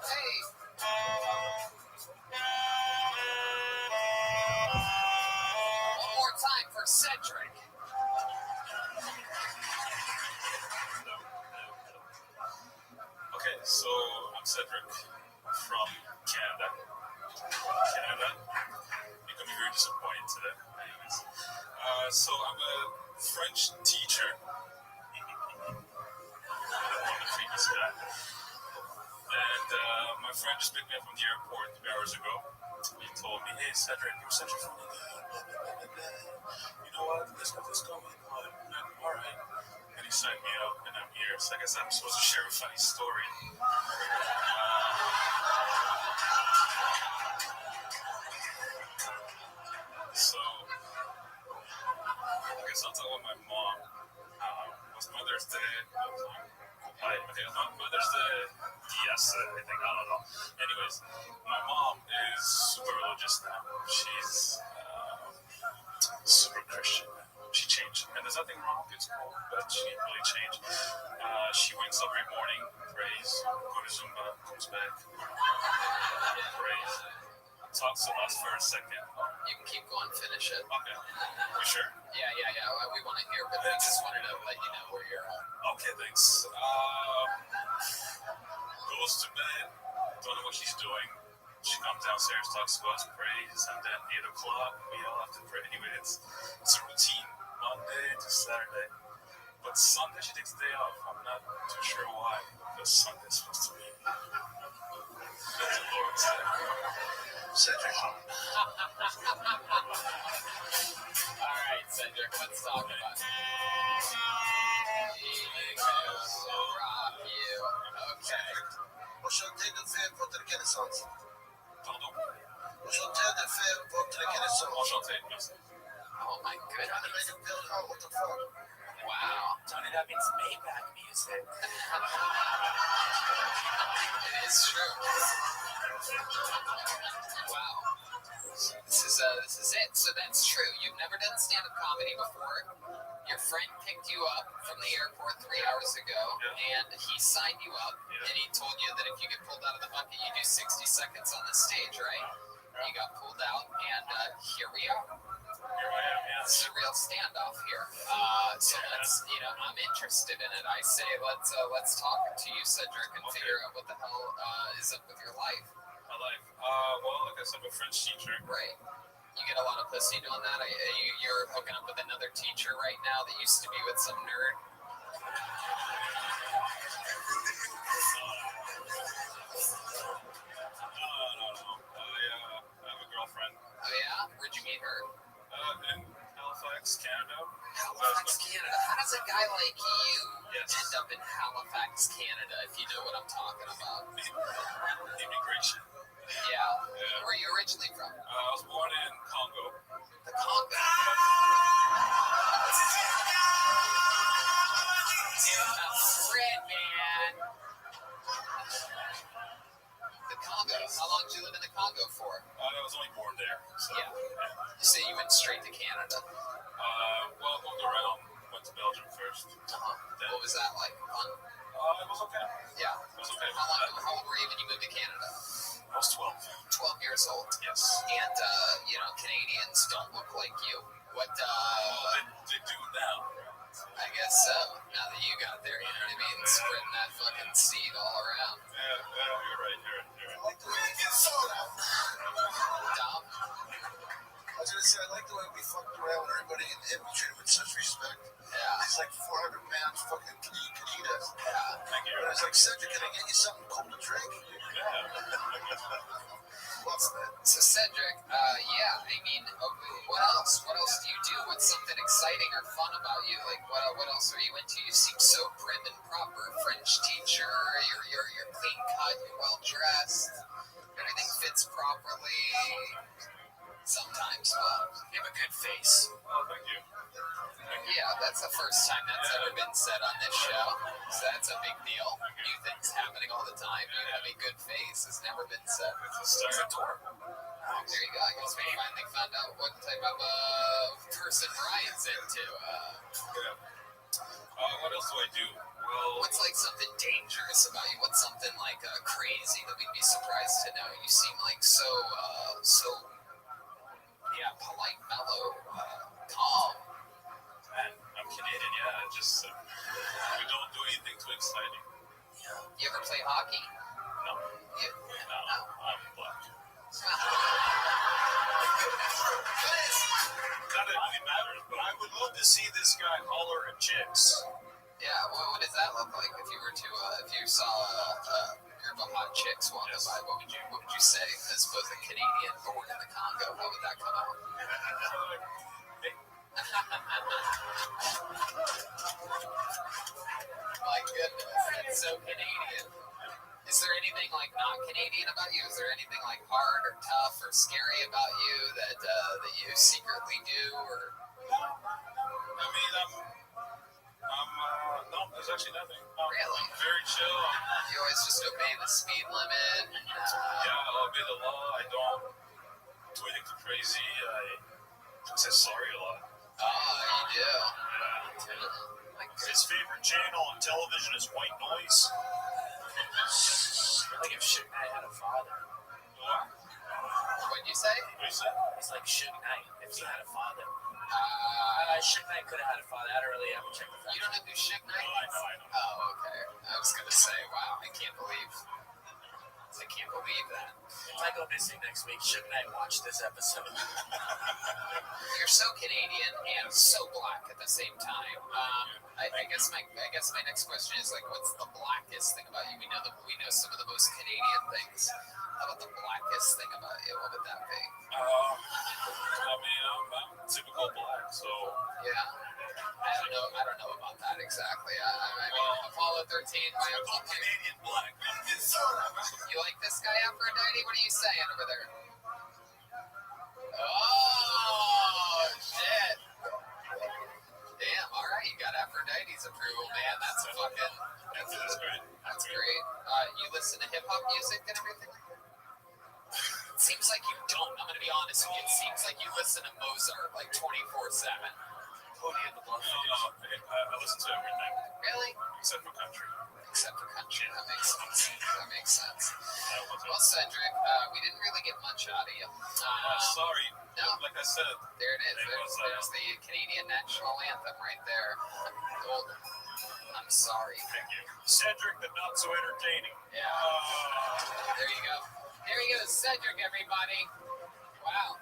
E: Hey. time for Cedric.
T: Okay, so I'm Cedric from Canada. You're gonna be very disappointed today. Anyways, so I'm a French teacher. I'm the famous guy. And my friend just picked me up from the airport 3 hours ago. He told me, "Hey, Cedric, you're such a funny guy. You know what? Let's get this going." All right. And he signed me up, and I'm here. So I guess I'm supposed to share a funny story. So I guess I'll tell my mom. It was Mother's Day. Mother's Day. Yes, I think. I don't know. Anyways, my mom is super religious now. She's super Christian. She changed, and there's nothing wrong with it. It's cool, but she really changed. She wakes up every morning, prays, go to Zumba, comes back, prays, talks to us for a second.
E: You can keep going, finish it.
T: Okay. You sure?
E: Yeah. We want to hear, but we just wanted to let you know where you're at.
T: Okay, thanks. Goes to bed, don't know what she's doing. She comes downstairs, talks to us, prays, and then 8 o'clock, we all have to pray. Anyway, it's a routine, Monday to Saturday. But Sunday, she takes the day off. I'm not too sure why, because Sunday's supposed to be the Lord's Day. Cedric.
E: All right, Cedric, let's talk about it. Rock you. Okay.
O: Enchanté de faire votre connaissance.
T: Pardon?
O: Enchanté de faire votre connaissance.
T: Enchanté, merci.
E: Oh my goodness.
O: What the fuck?
E: Wow.
K: Tony, that means Maybach music.
E: It is true. Wow. This is it. So that's true. You've never done stand-up comedy before. Your friend picked you up from the airport 3 hours ago, and he signed you up, and he told you that if you get pulled out of the bucket, you do 60 seconds on the stage, right? You got pulled out, and here we are.
T: Here I am, yeah.
E: It's a real standoff here. So let's, I'm interested in it. I say let's talk to you, Cedric, and figure out what the hell is up with your life.
T: My life. Well, like I said, I'm a French teacher.
E: Right. You get a lot of pussy doing that? You're hooking up with another teacher right now that used to be with some nerd?
T: No. I have a girlfriend.
E: Oh, yeah? Where'd you meet her?
T: In Halifax, Canada.
E: Halifax, Canada. How does a guy like you end up in Halifax, Canada, if you know what I'm talking about?
T: Immigration.
E: Yeah. Where are you originally from?
T: I was born in Congo.
E: The Congo? Fred, man. The Congo. How long did you live in the Congo for?
T: I was only born there. So,
E: yeah. So you went straight to Canada?
T: Well, moved around. Went to Belgium first.
E: What was that like? Fun?
T: It was okay.
E: Yeah.
T: It was okay.
E: How old were you when you moved to Canada?
T: I was 12.
E: 12 years old.
T: Yes.
E: And, Canadians don't look like you. What,
T: they do now.
E: I guess so. Now that you got there, you know what I mean? Spreading that fucking seed all around.
T: Yeah, you're right.
E: Dom?
O: I was gonna say, I like the way we fucked around with everybody and we treated with such respect.
E: Yeah.
O: It's like 400 pounds fucking canitas.
E: Yeah.
O: Thank you. And I was like, Cedric, can I get you something cool to drink? What's that?
E: So Cedric, what else? What else do you do? What's something exciting or fun about you? Like, what else are you into? You seem so prim and proper. French teacher, you're clean cut, you're well dressed, everything fits properly. Sometimes, you have a good face.
T: Oh, thank you.
E: Yeah, that's the first time that's ever been said on this show. So that's a big deal. New things happening all the time. You have a good face. It's never been said.
T: It's adorable.
E: There you go. I guess we finally found out what type of person Ryan's into.
T: What else do I do? Well,
E: what's like something dangerous about you? What's something like crazy that we'd be surprised to know? You seem like so polite, mellow,
O: love to see this guy holler at chicks.
E: Yeah, what does that look like if you were to if you saw a group of hot chicks walking by? What would you say as both a Canadian born in the Congo? How would that come out? My goodness, that's so Canadian. Is there anything like not Canadian about you? Is there anything like hard or tough or scary about you that you secretly do? Or
O: I mean, no, there's actually nothing.
E: Really?
O: I'm very chill.
E: You always just obey the speed limit.
O: Yeah, I'll obey the law. I don't do anything too crazy. I say sorry a lot.
E: Oh, you do?
O: Yeah. His favorite channel on television is White Noise.
H: Like if Suge Knight had a father.
O: What?
E: What'd you say?
O: What you say?
H: It's like Suge Knight if he had a father. Suge Knight could have had a father. I don't really have to check the facts.
E: You don't know who Suge Knight is?
O: I know.
E: Oh, okay. I was gonna say, wow, I can't believe that.
H: If I go missing next week, Suge Knight watch this episode.
E: You're so Canadian and so black at the same time. I guess my next question is like, what's the blackest thing about you? We know some of the most Canadian things. How about the blackest thing about you? What would that be?
O: I mean, I'm typical black, so
E: yeah. I don't know about that exactly. I mean, Apollo 13.
O: typical Canadian black.
E: You like this guy, Aphrodite? What are you saying over there? Oh shit! Damn. All right, you got Aphrodite's approval, man. That's great. That's great. You listen to hip hop music and everything? It seems like you don't. I'm gonna be honest with you. It seems like you listen to Mozart like 24/7.
H: Pony in the Blood.
O: I listen to everything.
E: Really?
O: Except for country.
E: That makes sense. Well, Cedric, we didn't really get much out of you.
O: Sorry.
E: No.
O: Like I said.
E: There it is. There's the Canadian national anthem right there. I'm sorry.
O: Thank you. Cedric, the not so entertaining.
E: Yeah. There you go. There you go, Cedric, everybody. Wow.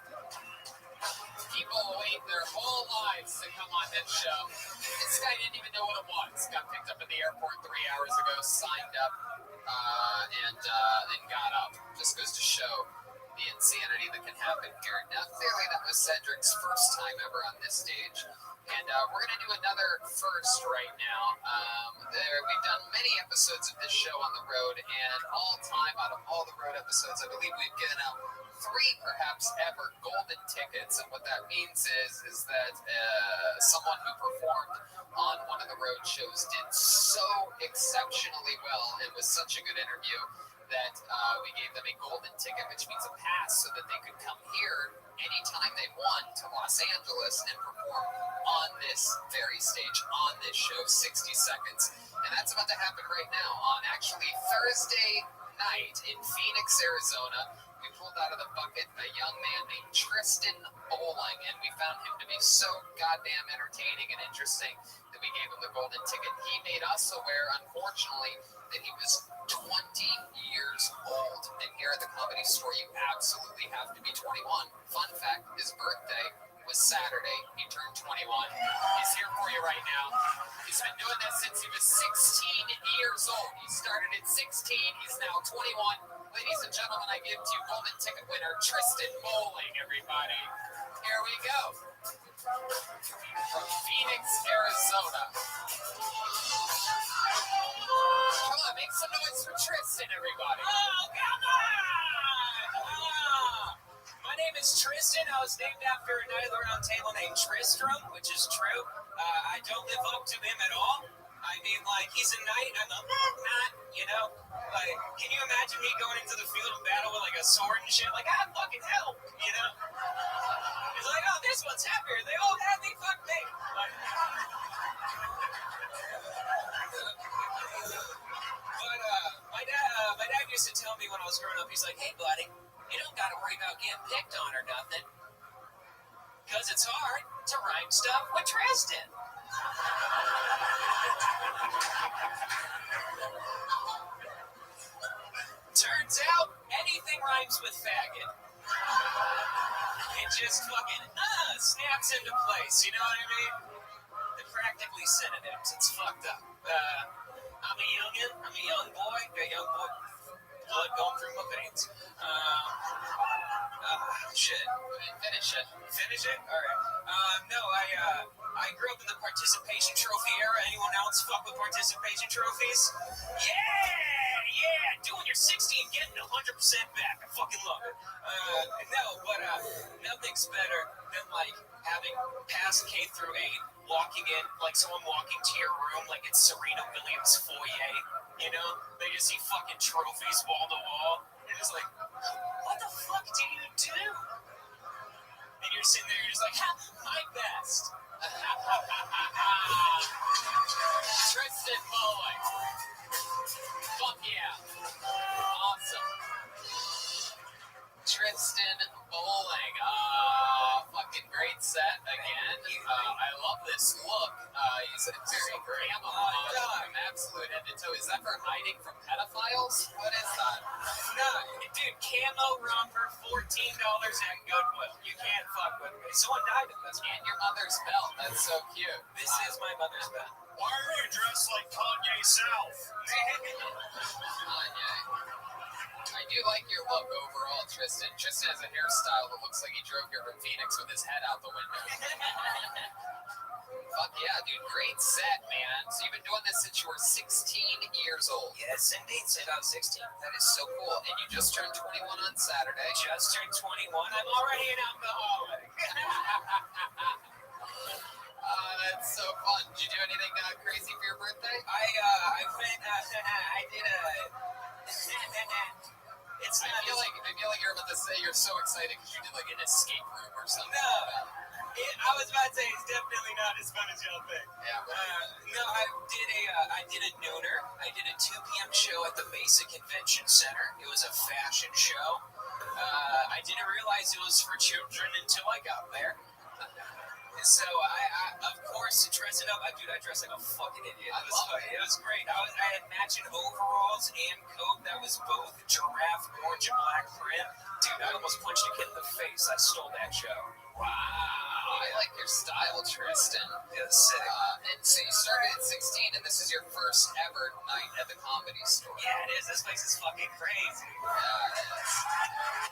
E: People wait their whole lives to come on this show. This guy didn't even know what it was. Got picked up at the airport 3 hours ago, signed up, and then got up. Just goes to show the insanity that can happen here. Now, clearly that was Cedric's first time ever on this stage. And we're going to do another first right now. We've done many episodes of this show on the road, and all time out of all the road episodes, I believe we've given out 3 perhaps ever golden tickets. And what that means is that someone who performed on one of the road shows did so exceptionally well and was such a good interview that we gave them a golden ticket, which means a pass so that they could come here anytime they want to Los Angeles and perform on this very stage, on this show, 60 Seconds. And that's about to happen right now on actually Thursday night in Phoenix, Arizona. We pulled out of the bucket a young man named Tristan Bowling, and we found him to be so goddamn entertaining and interesting that we gave him the golden ticket. He made us aware, unfortunately, that he was 20 years old. And here at the Comedy Store, you absolutely have to be 21. Fun fact, his birthday was Saturday. He turned 21. He's here for you right now. He's been doing this since he was 16 years old. He started at 16. He's now 21. Ladies and gentlemen, I give to you golden ticket winner Tristan Bowling, everybody. Here we go. From Phoenix, Arizona. Come on, make some noise for Tristan, everybody.
K: Oh, come on! My name is Tristan. I was named after a knight of the round table named Tristram, which is true. I don't live up to him at all. I mean, like, he's a knight, I'm a not, you know? Like, can you imagine me going into the field of battle with, like, a sword and shit? Like, fucking help, you know? It's like, oh, this one's happier. They all have me, fuck me. Like, but my dad used to tell me when I was growing up, he's like, hey, buddy, you don't got to worry about getting picked on or nothing. Because it's hard to rhyme stuff with Tristan. Turns out, anything rhymes with faggot.
H: it just fucking snaps into place. You know what I mean? They're practically synonyms. It's fucked up. I'm a youngin'. I'm a young boy. A young boy. Blood going through my veins. Shit. Finish it. Finish it? All right. No, I grew up in the participation trophy era. Anyone else fuck with participation trophies? Yeah. Doing your 60 and getting 100% back. I fucking love it. Nothing's better than like having passed K through 8, walking in like someone walking to your room like it's Serena Williams' foyer. You know, they just see fucking trophies wall to wall. You're just like, what the fuck do you do? And you're sitting there, you're just like, my best. Tristan Bowling. Fuck yeah. Awesome. Tristan Bowling. Fucking great set again. I love this look. He's very camo. Absolute head to toe. Is that for hiding from pedophiles? What is that? No, dude, camo romper, $14 at Goodwill. You can't fuck with me. Someone died in this. And your mother's belt. That's so cute. This is my mother's belt.
L: Why are you dressed like Kanye South?
H: Kanye. I do like your look overall, Tristan. Tristan has a hairstyle that looks like he drove here from Phoenix with his head out the window. Fuck yeah, dude. Great set, man. So you've been doing this since you were 16 years old.
A: Yes, indeed. Since I was 16.
H: That is so cool. And you just turned 21 on Saturday.
A: Just turned 21. I'm already an alcoholic.
H: That's so fun. Did you do anything crazy for your birthday?
A: I went, I did a...
H: I feel like you're about to say you're so excited because you did like an escape room or something.
A: No. I was about to say it's definitely not as fun as y'all think.
H: Yeah.
A: No, I did a nooner. I did a 2 p.m. show at the Basic Convention Center. It was a fashion show. I didn't realize it was for children until I got there. So I of course, dressing up, I dressed like a fucking idiot. It was great. I had matching overalls and coat that was both giraffe, orange, and black print. Dude, I almost punched a kid in the face. I stole that show.
H: Wow. I like your style, Tristan.
A: It was sick.
H: And so you started at 16, and this is your first ever night at the Comedy Store.
A: Yeah, it is. This place is fucking crazy.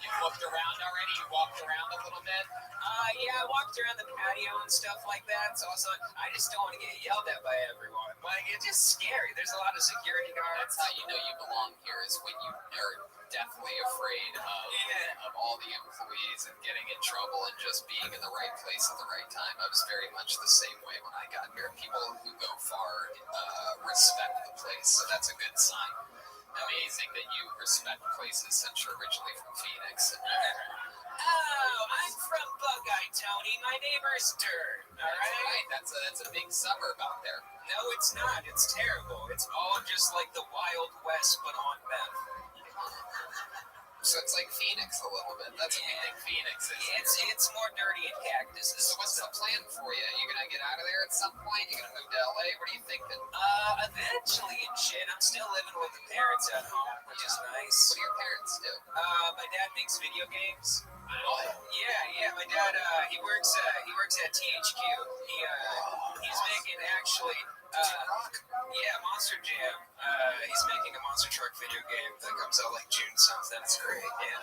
H: You looked around already? You walked around a little bit?
A: Yeah, I walked around the patio and stuff like that. So I just don't want to get yelled at by everyone. Like, it's just scary. There's a lot of security guards.
H: That's how you know you belong here, is when you are deathly afraid of all the employees and getting in trouble and just being in the right place at the right time. I was very much the same way when I got here. People who go far respect the place, so that's a good sign. Amazing that you respect places since you're originally from Phoenix.
A: Oh, I'm from Buckeye, Tony. My neighbor's Dirt. All right?
H: That's a big suburb out there.
A: No, it's not. It's terrible. It's all just like the Wild West, but on meth.
H: So it's like Phoenix a little bit. That's what you think Phoenix is.
A: It's more dirty and cactuses.
H: So what's the plan for you? You gonna get out of there at some point? You gonna move to LA? What are you thinking?
A: Eventually and shit. I'm still living with the parents at home, which is nice.
H: What do your parents do?
A: My dad makes video games.
H: What?
A: Yeah. My dad, he works at THQ. He's making actually. Monster Jam. He's making a Monster Truck video game that comes out like June something. It's great. Yeah.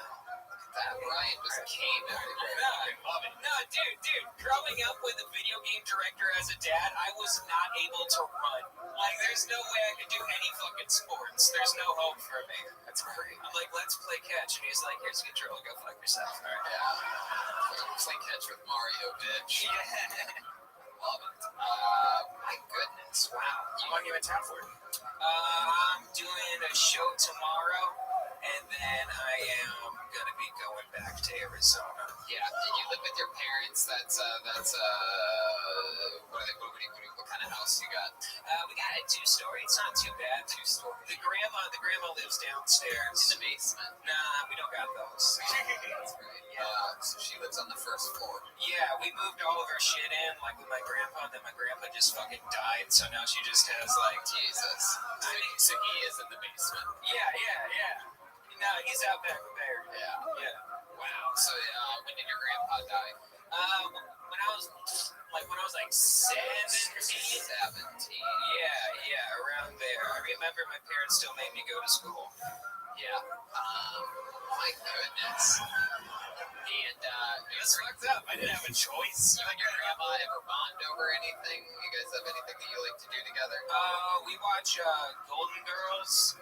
H: That Ryan just came everywhere.
A: I love it. No, dude. Growing up with a video game director as a dad, I was not able to run. Like, there's no way I could do any fucking sports. There's no hope for me. That's great. I'm like, let's play catch, and he's like, here's a controller. Go fuck yourself. All right.
H: Yeah. Play catch with Mario, bitch.
A: Yeah.
H: Love it. My goodness. Wow.
A: What are you in town for? I'm doing a show tomorrow, and then I am going to be going back to Arizona.
H: Yeah, and you live with your parents. That's what kind of house you got?
A: We got a 2-story. It's not too bad.
H: 2-story.
A: The grandma lives downstairs.
H: In the basement?
A: Nah, we don't got those.
H: That's right. So she lives on the first floor.
A: Yeah, we moved all of our shit in, like with my grandpa, and then my grandpa just fucking died, so now she just has, like...
H: Jesus. So he is in the basement?
A: Yeah. No, he's out back there.
H: Yeah.
A: Wow.
H: So
E: When did your grandpa die?
H: When I was like 17. Yeah, around there. I remember my parents still made me go to school.
E: Yeah. My goodness. And
H: it's fucked up. I didn't have a choice.
E: You and your grandma ever bond over anything? You guys have anything that you like to do together?
H: We watch Golden Girls.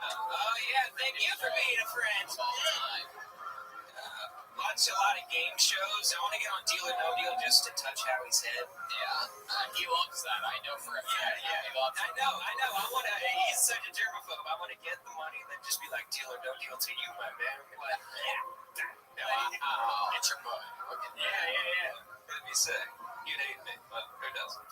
H: Oh yeah, thank you for being a friend.
E: All the time.
H: Watch a lot of game shows. I want to get on Deal or No Deal just to touch Howie's head.
E: Yeah, he loves that. I know for a fact.
H: Yeah,
E: he loves
H: I know. I want to. He's such a germaphobe. I want to get the money and then just be like, Deal or No Deal to you, my man. Like,
E: It's your boy. Okay.
H: Yeah. That'd be sick. You'd hate me, but who doesn't?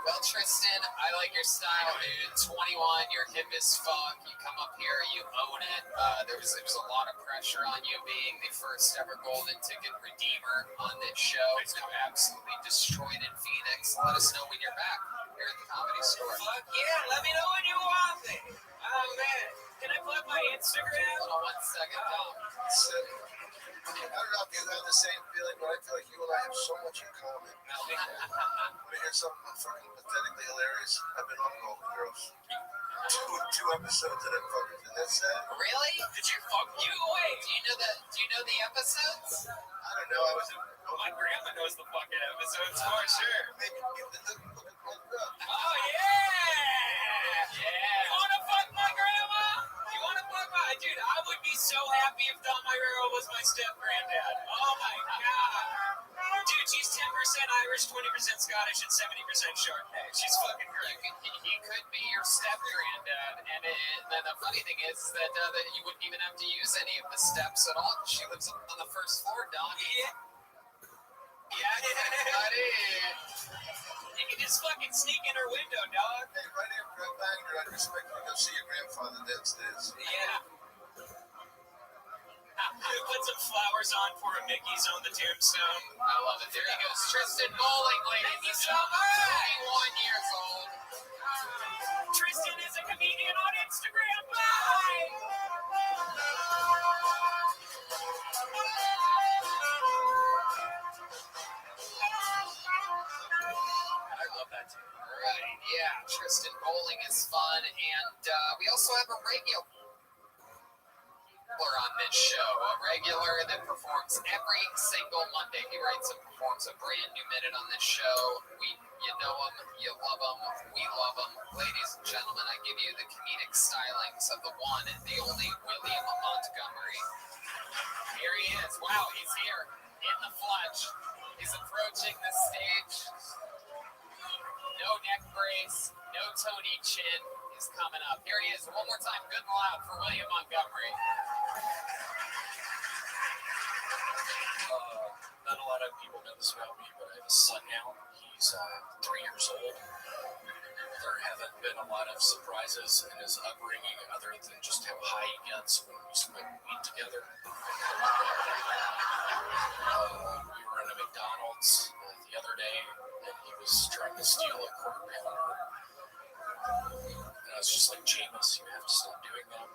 E: Well, Tristan, I like your style, dude. 21, you're hip as fuck. You come up here, you own it. There was a lot of pressure on you being the first ever golden ticket redeemer on this show. You absolutely destroyed in Phoenix. Let us know when you're back here at the Comedy Store.
H: Fuck yeah, let me know when you want me. Oh man, can I plug my Instagram?
E: Hold on 1 second, Dom.
O: I don't know if you have the same feeling, but I feel like you and I have so much in common. Want to hear something fucking pathetically hilarious? I've been on Golden Girls. Two episodes and that's sad.
E: Really? Did you fuck you? Wait, do you know the episodes?
O: I don't know.
H: My grandma knows the fucking episodes for sure.
O: Maybe people that look up.
H: Oh yeah! You wanna fuck my grandma? You wanna fuck my dude? I would be so happy if Don Myrero was my step granddad. Oh my god. Dude, she's 10% Irish, 20% Scottish, and 70% Chardonnay. She's fucking great.
E: He could be your step granddad, and then the funny thing is that you wouldn't even have to use any of the steps at all. She lives on the first floor, Don.
H: Yeah.
E: Buddy.
H: You can just fucking sneak in her window, dog.
O: Hey, right after I banged her, I'd respect you to go see your grandfather downstairs.
H: Yeah. Put some flowers on for a Mickey's on the tombstone.
E: I love it. There he goes. Tristan Bowling, ladies.
H: Thank you so much.
E: 21 years old.
H: Tristan is a comedian on Instagram. Bye.
E: I love that too. Right, yeah. Tristan Bowling is fun, and we also have a regular on this show, a regular that performs every single Monday. He writes and performs a brand new minute on this show. You know him, you love him, we love him. Ladies and gentlemen, I give you the comedic stylings of the one and the only William Montgomery. Here he is. Wow, he's here in the flesh. He's approaching the stage. No neck brace, no Tony chin. He's coming up. Here he is. One more time, good and loud for William Montgomery.
H: Not a lot of people know this about me, but I have a son now. He's 3 years old. There haven't been a lot of surprises in his upbringing other than just how high he gets when we smoke weed together. We were in a McDonald's the other day, and he was trying to steal a quarter pounder. And I was just like, Jameis, you have to stop doing that.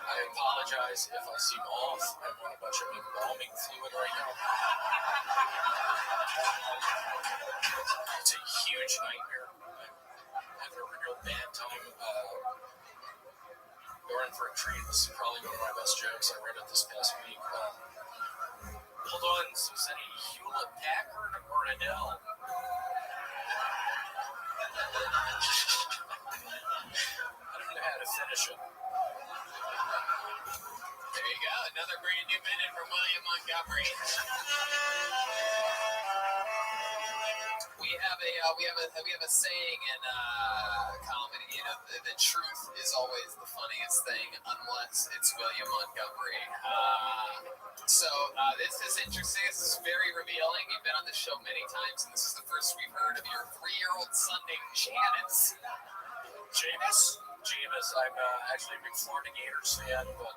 H: I apologize if I seem off. I'm on a bunch of embalming fluid right now. It's a huge nightmare. I'm having a real bad time. You're in for a treat. This is probably one of my best jokes I read it this past week. Hold on, so is that a Hewlett Packard or an Adele? I don't know how to finish it.
E: There you go, another brand new minute from William Montgomery. We have a saying in comedy, you know, the truth is always the funniest thing, unless it's William Montgomery. So this is interesting. This is very revealing. You've been on the show many times, and this is the first we've heard of your 3-year-old son named Janice.
H: Jameis, I'm actually a big Florida Gators fan, but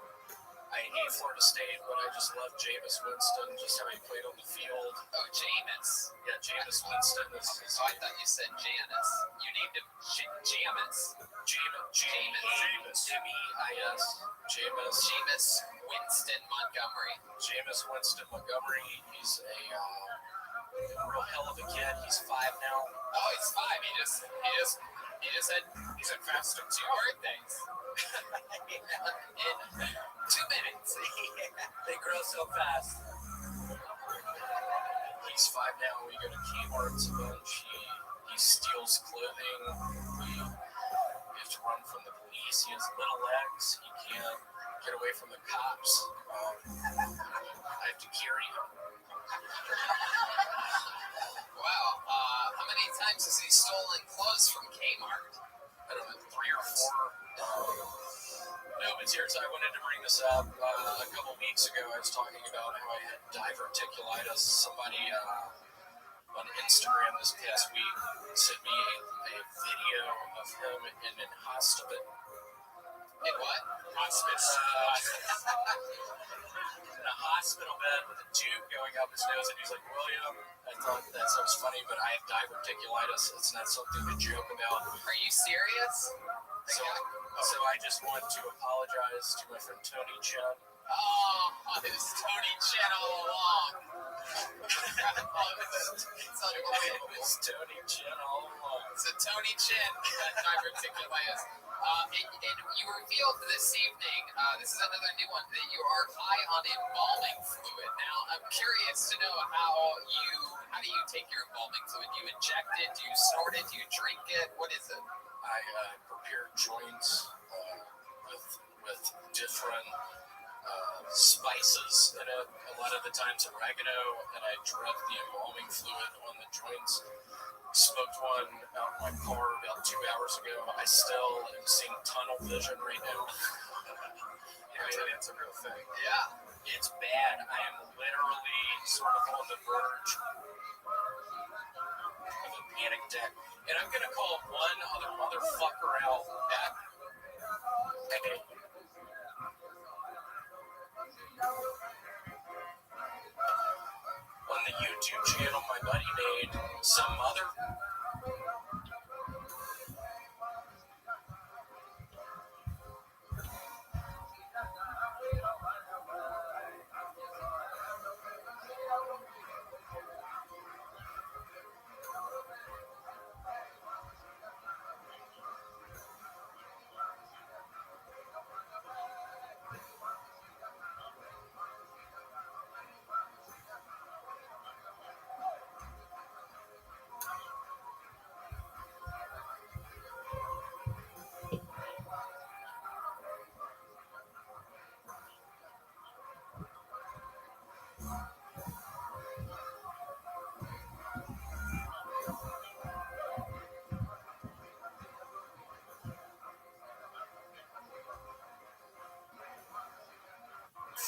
H: I hate Florida State, but I just love Jameis Winston, just how he played on the field.
E: Oh, Jameis.
H: Yeah, Jameis Winston is
E: Oh, I thought you said Janice. You named him Jameis.
H: Jameis. M-E-I-S.
E: Jameis Winston Montgomery.
H: Jameis Winston Montgomery. He's a real hell of a kid. He's 5 now.
E: Oh, he's 5. He said faster 2 birthdays. In 2 minutes.
H: They grow so fast. He's 5 now. We go to Kmart's a bunch. He steals clothing. We have to run from the police. He has little legs. He can't get away from the cops. I have to carry him.
E: Wow. How many times has he stolen clothes from Kmart?
H: I don't know, 3 or 4. No, but seriously, I wanted to bring this up. A couple weeks ago, I was talking about how I had diverticulitis. Somebody on Instagram this past week sent me a video of him in an hospital.
E: In what?
H: Hospice. In a hospital bed with a tube going up his nose, and he's like, William, I thought that sounds funny, but I have diverticulitis. It's not something to joke about.
E: Are you serious?
H: So I just want to apologize to my friend Tony Chen.
E: Oh, it's Tony Chen all along. It's unbelievable.
H: It's Tony Chen all along.
E: It's a Tony Chen that diverticulitis. And you revealed this evening, this is another new one, that you are high on embalming fluid. Now, I'm curious to know how do you take your embalming fluid? Do you inject it? Do you snort it? Do you drink it? What is it?
H: I prepare joints with different spices in it. A lot of the times oregano, and I drip the embalming fluid on the joints. Smoked one out in my car about 2 hours ago. I still am seeing tunnel vision right now. It's a real thing.
E: Yeah.
H: It's bad. I am literally sort of on the verge of a panic attack. And I'm going to call one other motherfucker out. On the YouTube channel my buddy made, some other...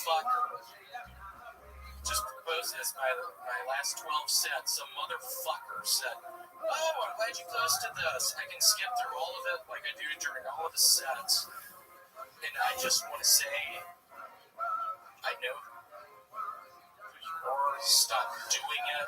H: Fucker. Just proposed this my last 12 sets. Some motherfucker said, oh, I'm glad you posted this. I can skip through all of it like I do during all of the sets. And I just want to say, I know who you are. Stop doing it.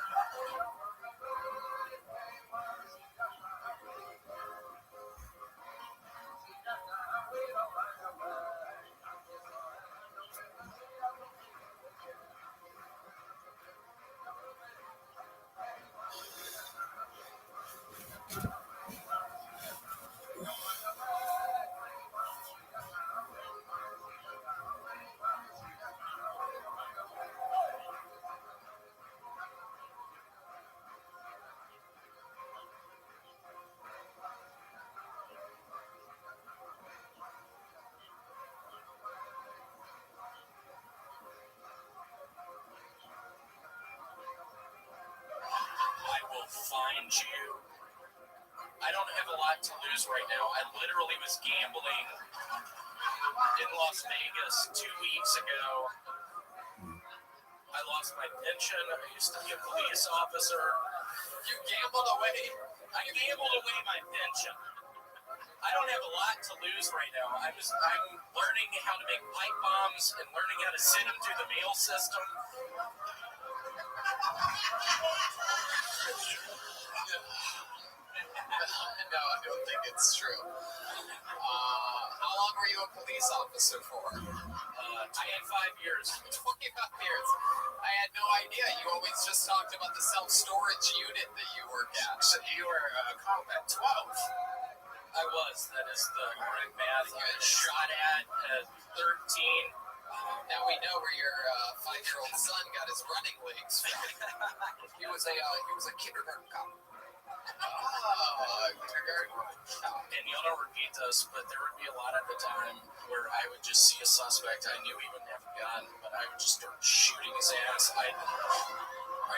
H: Find you. I don't have a lot to lose right now. I literally was gambling in Las Vegas 2 weeks ago. I lost my pension. I used to be a police officer.
E: You gambled away?
H: I gambled away my pension. I don't have a lot to lose right now. I'm learning how to make pipe bombs and learning how to send them through the mail system.
E: No, I don't think it's true. How long were you a police officer for?
H: I had 5 years.
E: 25 years. I had no idea. You always just talked about the self-storage unit that you worked at.
J: So you were a cop at 12.
H: I was. That is the correct math. I got shot at 13.
E: Now we know where your 5-year-old son got his running legs from. He was a kindergarten cop.
H: And y'all don't repeat this, but there would be a lot at the time where I would just see a suspect. I knew he wouldn't have a gun, but I would just start shooting his ass. I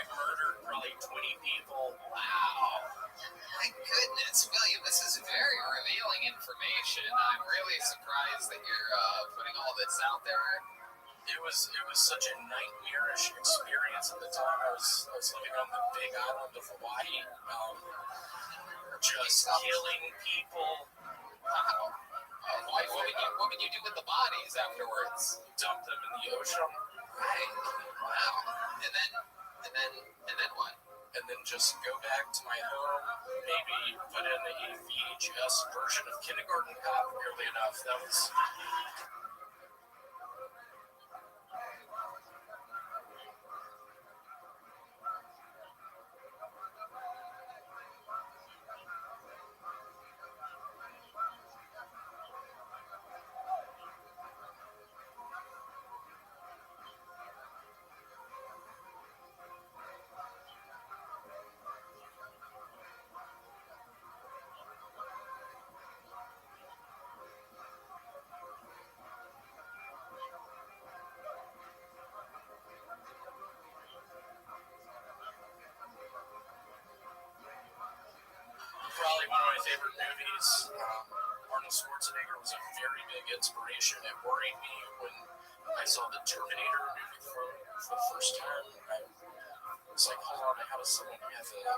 H: murdered probably 20 people.
E: Wow. My goodness, William, this is very revealing information. I'm really surprised that you're putting all this out there.
H: It was such a nightmarish experience at the time. I was living on the big island of Hawaii, just killing people.
E: Wow. What would you do with the bodies afterwards?
H: Dump them in the ocean.
E: Right. Wow. And then what?
H: And then just go back to my home, maybe put in a VHS version of Kindergarten Cop. Weirdly enough, that was. Probably one of my favorite movies. Arnold Schwarzenegger was a very big inspiration. It worried me when I saw the Terminator movie for the first time. I was like, hold on, how does someone have a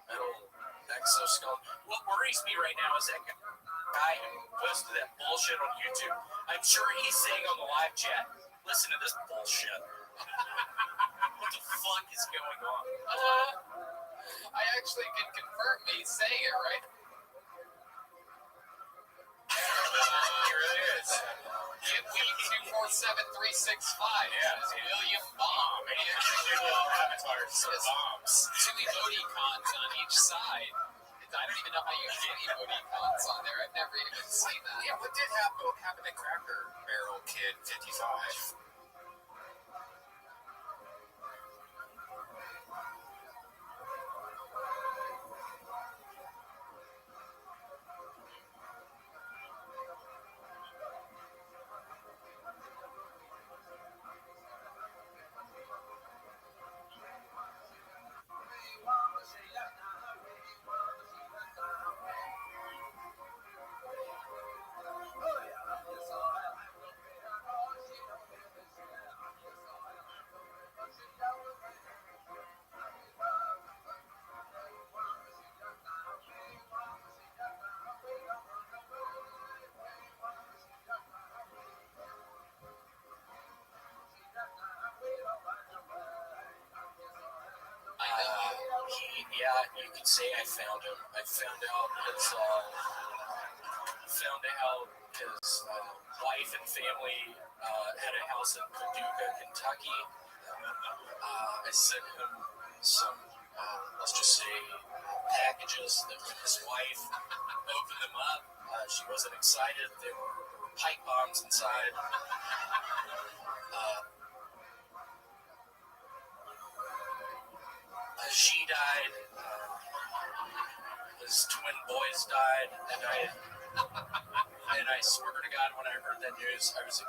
H: metal exoskeleton? What worries me right now is that guy who posted that bullshit on YouTube. I'm sure he's saying on the live chat, listen to this bullshit. What the fuck is going on?
E: I actually can confirm he's saying it, right?
H: He really is.
E: Give me 247-365.
H: Yeah,
E: William Bomb.
H: And he actually did little avatars of bombs.
E: 2 emoticons on each side. I don't even know how you get emoticons on there. I've never even seen that.
J: Yeah, what did happen to Cracker Barrel Kid 55?
H: Yeah, you could say I found him. I found out his wife and family had a house in Paducah, Kentucky. I sent him some, let's just say, packages that his wife opened them up. She wasn't excited. There were pipe bombs inside. She died. His twin boys died, and I swear to God, when I heard that news, I was.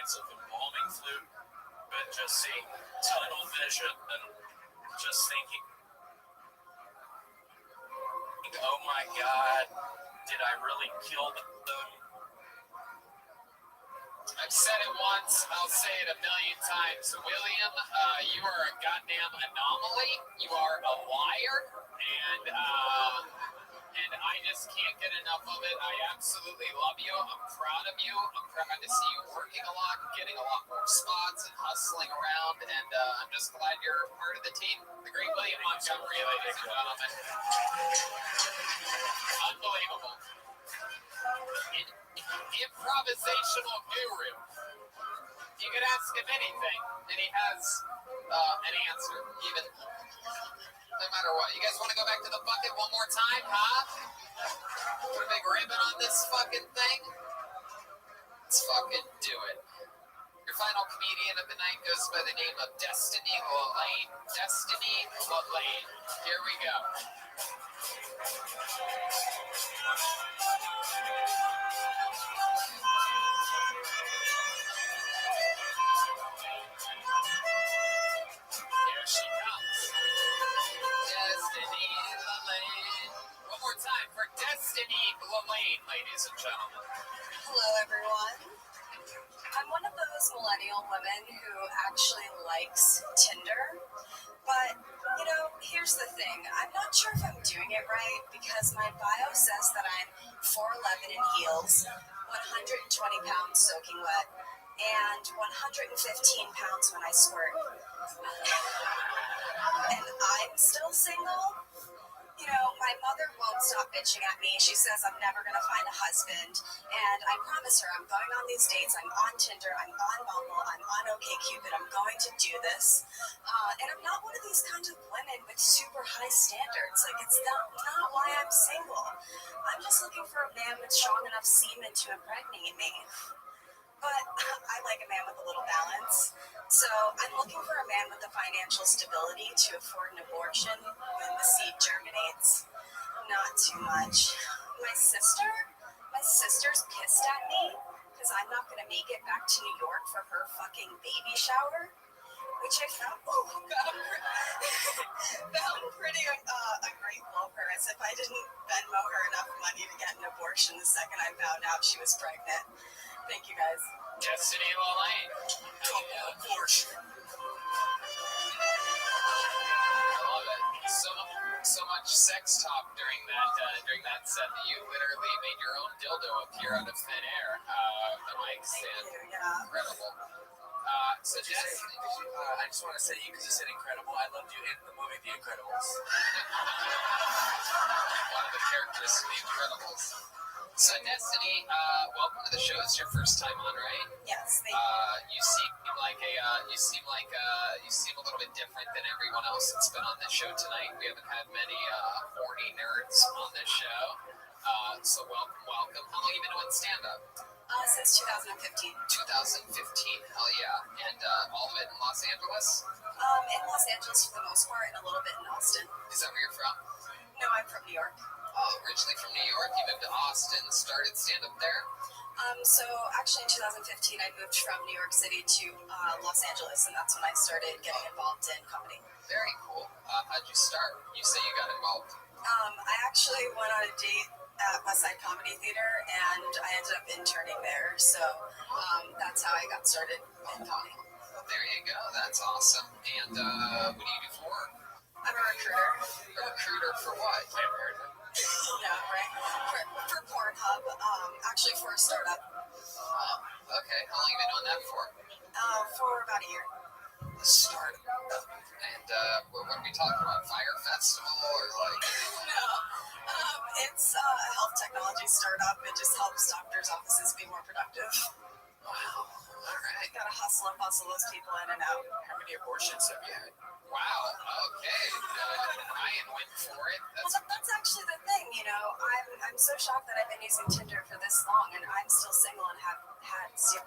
H: nights of embalming fluid, but just seeing tunnel vision and just thinking, oh my God, did I really kill them?
E: I've said it once, I'll say it a million times. William, you are a goddamn anomaly. You are a liar, and I just can't get enough of it. I absolutely love you. I'm proud of you. I'm proud to see you working a lot, getting a lot more spots, and hustling around. And I'm just glad you're part of the team. The great William Montgomery, ladies and gentlemen. Unbelievable. Improvisational guru. You could ask him anything, and he has an answer, even no matter what. You guys want to go back to the bucket one more time, huh? Put a big ribbon on this fucking thing? Let's fucking do it. Your final comedian of the night goes by the name of Destiny Lane. Destiny Lane. Here we go. Here she comes. Destiny Lane. One more time for Destiny Lane, ladies and gentlemen.
F: Hello, everyone. I'm one of those millennial women who actually likes Tinder, but, you know, here's the thing. I'm not sure if I'm doing it right because my bio says that I'm 4'11" in heels, 120 pounds soaking wet, and 115 pounds when I squirt. And I'm still single? You know, my mother won't stop bitching at me. She says I'm never going to find a husband. And I promise her I'm going on these dates. I'm on Tinder. I'm on Bumble. I'm on OkCupid. I'm going to do this. And I'm not one of these kinds of women with super high standards. Like, it's not why I'm single. I'm just looking for a man with strong enough semen to impregnate me. But I like a man with a little balance. So I'm looking for a man with the financial stability to afford an abortion when the seed germinates. Not too much. My sister's pissed at me because I'm not going to make it back to New York for her fucking baby shower, which I found pretty ungrateful of her, as if I didn't Venmo her enough money to get an abortion the second I found out she was pregnant. Thank you, guys.
E: Destiny Lane.
H: Abortion.
E: I love it. So much sex talk during that set that you literally made your own dildo appear out of thin air. The mic stand. Incredible. So Destiny,
K: I just want to say, because you said incredible, I loved you in the movie The Incredibles.
E: One of the characters in The Incredibles. So Destiny, welcome to the show. It's your first time on, right?
F: Yes, thank you.
E: You seem a little bit different than everyone else that's been on this show tonight. We haven't had many horny nerds on this show. So welcome. How long have you been doing stand-up?
F: Since 2015.
E: 2015, hell yeah. And all of it in Los Angeles?
F: In Los Angeles for the most part, and a little bit in Austin.
E: Is that where you're from?
F: No, I'm from New York.
E: Originally from New York, you moved to Austin, started stand-up there?
F: So actually in 2015, I moved from New York City to Los Angeles, and that's when I started getting involved in comedy.
E: Very cool. How'd you start? You say you got involved.
F: I actually went on a date at Westside Comedy Theater, and I ended up interning there, so that's how I got started in comedy.
E: Well, there you go. That's awesome. And what do you do for work?
F: I'm a recruiter.
E: A recruiter for what?
F: No, right? For Pornhub, actually for a startup.
E: Oh, okay. How long have you been doing that for?
F: For about a year.
E: A startup. And what are we talking about? Fire Festival or like?
F: No. It's a health technology startup. It just helps doctors' offices be more productive.
E: Wow. All right.
F: Gotta hustle and bustle those people in and out.
E: How many abortions have you had? Wow. Okay. Ryan went for it.
F: That's actually the thing, you know. I'm so shocked that I've been using Tinder for this long, and I'm still single and have had zero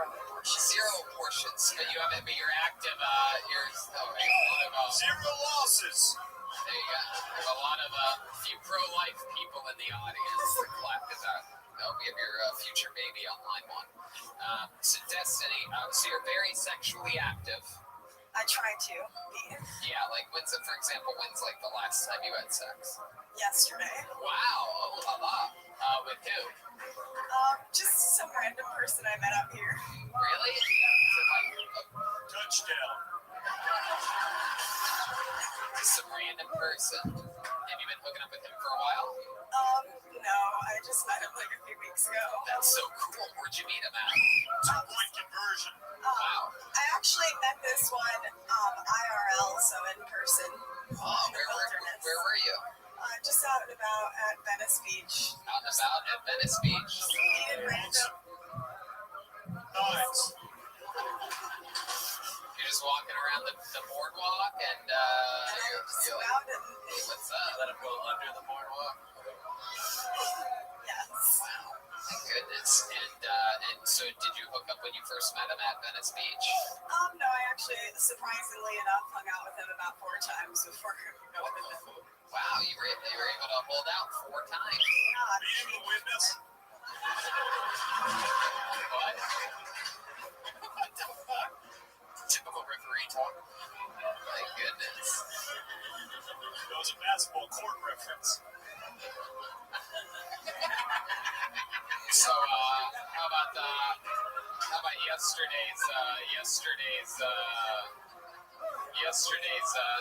F: abortions.
E: Zero abortions. But you haven't. But you're active.
O: Zero losses.
E: There you go. There's a lot of few pro-life people in the audience that clapped at that. Oh, we have your future baby on line one. So Destiny, so you're very sexually active.
F: I try to be.
E: Yeah, like when's it, for example, when's like the last time you had sex?
F: Yesterday.
E: Wow, oh la la. With who?
F: Just some random person I met out here.
E: Really?
T: Touchdown.
E: Some random person. Have you been hooking up with him for a while?
F: No, I just met him like a few weeks ago.
E: That's so cool. Where'd you meet him at?
T: 2-point conversion.
E: Wow.
F: I actually met this one IRL, so in person.
E: Oh, where were you?
F: Just out and about at Venice Beach.
E: Out and about at Venice Beach.
F: Meeting random.
T: Nice.
E: You're just walking around the boardwalk and
F: Just out and
E: hey, what's up?
S: Let him go under the boardwalk.
F: yes.
E: Wow. My goodness. And so did you hook up when you first met him at Venice Beach?
F: No, I actually, surprisingly enough, hung out with him about 4 times before.
E: Wow, you were able to hold out 4 times.
T: Being a witness.
E: What? What the fuck? Typical referee talk. My goodness.
T: That was a basketball court reference.
E: So, how about yesterday's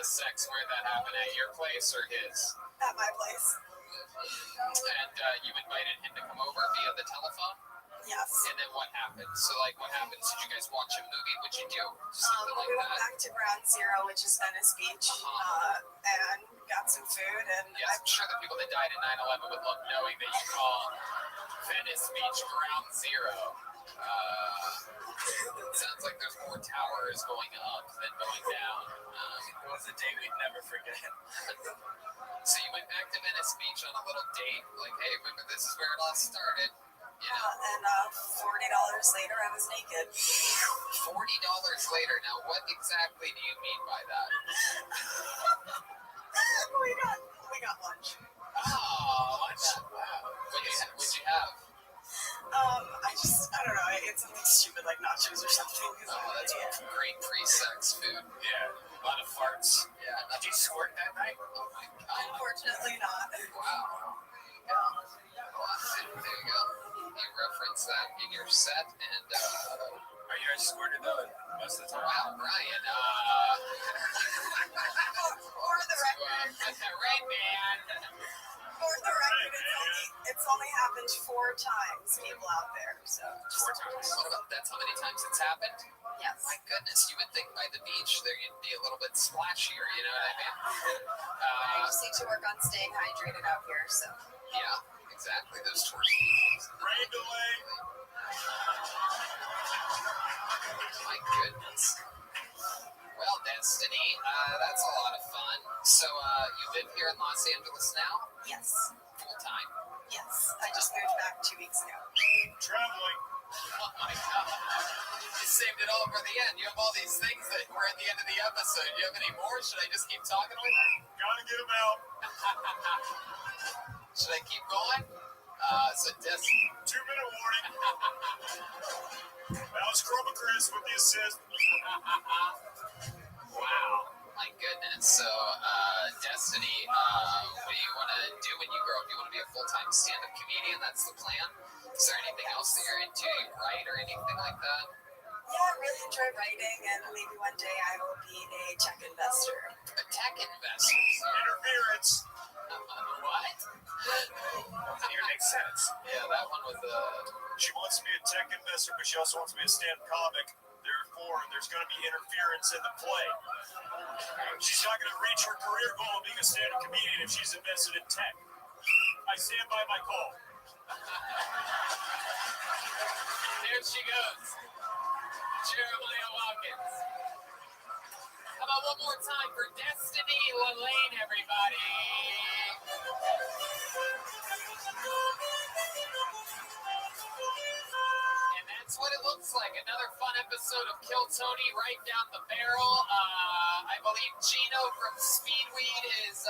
E: sex? Where'd that happen, at your place or his?
F: At my place.
E: And you invited him to come over via the telephone?
F: Yes.
E: And then what happened? So, like, what happened? Did you guys watch a movie? What'd you do? Something like
F: we went
E: that?
F: back to Ground Zero, which is Venice Beach, and got some food. And
E: yes, I'm sure the people that died in 9/11 would love knowing that you call Venice Beach Ground Zero. It sounds like there's more towers going up than going down.
S: It was a day we'd never forget.
E: So you went back to Venice Beach on a little date, like, hey, remember this is where it all started.
F: Yeah, and $40 later, I was naked.
E: $40 later. Now, what exactly do you mean by that?
F: we got lunch.
E: Oh, lunch. Wow. What'd you have?
F: I don't know. I ate something stupid like nachos or something.
E: Oh, that's great pre-sex food.
T: Yeah, a lot of farts.
E: Yeah. Did you squirt that night? Oh my god.
F: Unfortunately not.
E: Wow. There you go. You reference that in your set, and
T: Are you guys squirted though most of the time?
E: Wow, Brian.
F: For the record,
E: Rain Man.
F: For the record, it's only happened 4 times. People out there, so
E: 4 times. What about that's how many times it's happened?
F: Yes.
E: My goodness, you would think by the beach there you'd be a little bit splashier. You know what I mean?
F: I just need to work on staying hydrated out here. So.
E: Yeah. Exactly, those torches.
T: Rain delay.
E: My goodness. Well, Destiny, that's a lot of fun. So, you live here in Los Angeles now?
F: Yes.
E: Full time?
F: Yes. I just moved back 2 weeks ago.
T: Traveling.
E: Oh my god. You saved it all for the end. You have all these things that were at the end of the episode. Do you have any more? Should I just keep talking with you?
T: Gotta get them out.
E: Should I keep going? So
T: 2-minute warning. That was Chroma Chris with the assist.
E: Wow. My goodness. So, Destiny, what do you want to do when you grow up? Do you want to be a full-time stand-up comedian? That's the plan? Is there anything else that you're into? You write or anything like that?
F: Yeah, I really enjoy writing, and maybe one day I will be a tech investor.
E: A tech investor?
T: Interference.
E: What?
T: Doesn't even make sense.
E: Yeah, that one was
T: She wants to be a tech investor, but she also wants to be a stand-up comic. Therefore, there's going to be interference in the play. She's not going to reach her career goal of being a stand-up comedian if she's invested in tech. I stand by my call.
E: There she goes. Jeremiah Watkins. How about one more time for Destiny Lane, everybody? And that's what it looks like. Another fun episode of Kill Tony right down the barrel. I believe Gino from Speedweed is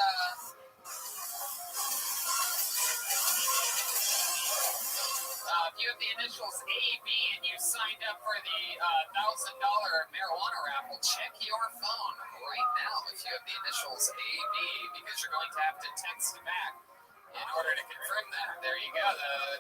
E: if you have the initials AB and you signed up for the $1,000 marijuana raffle, check your phone right now if you have the initials AB, because you're going to have to text back in order to confirm that. There you go.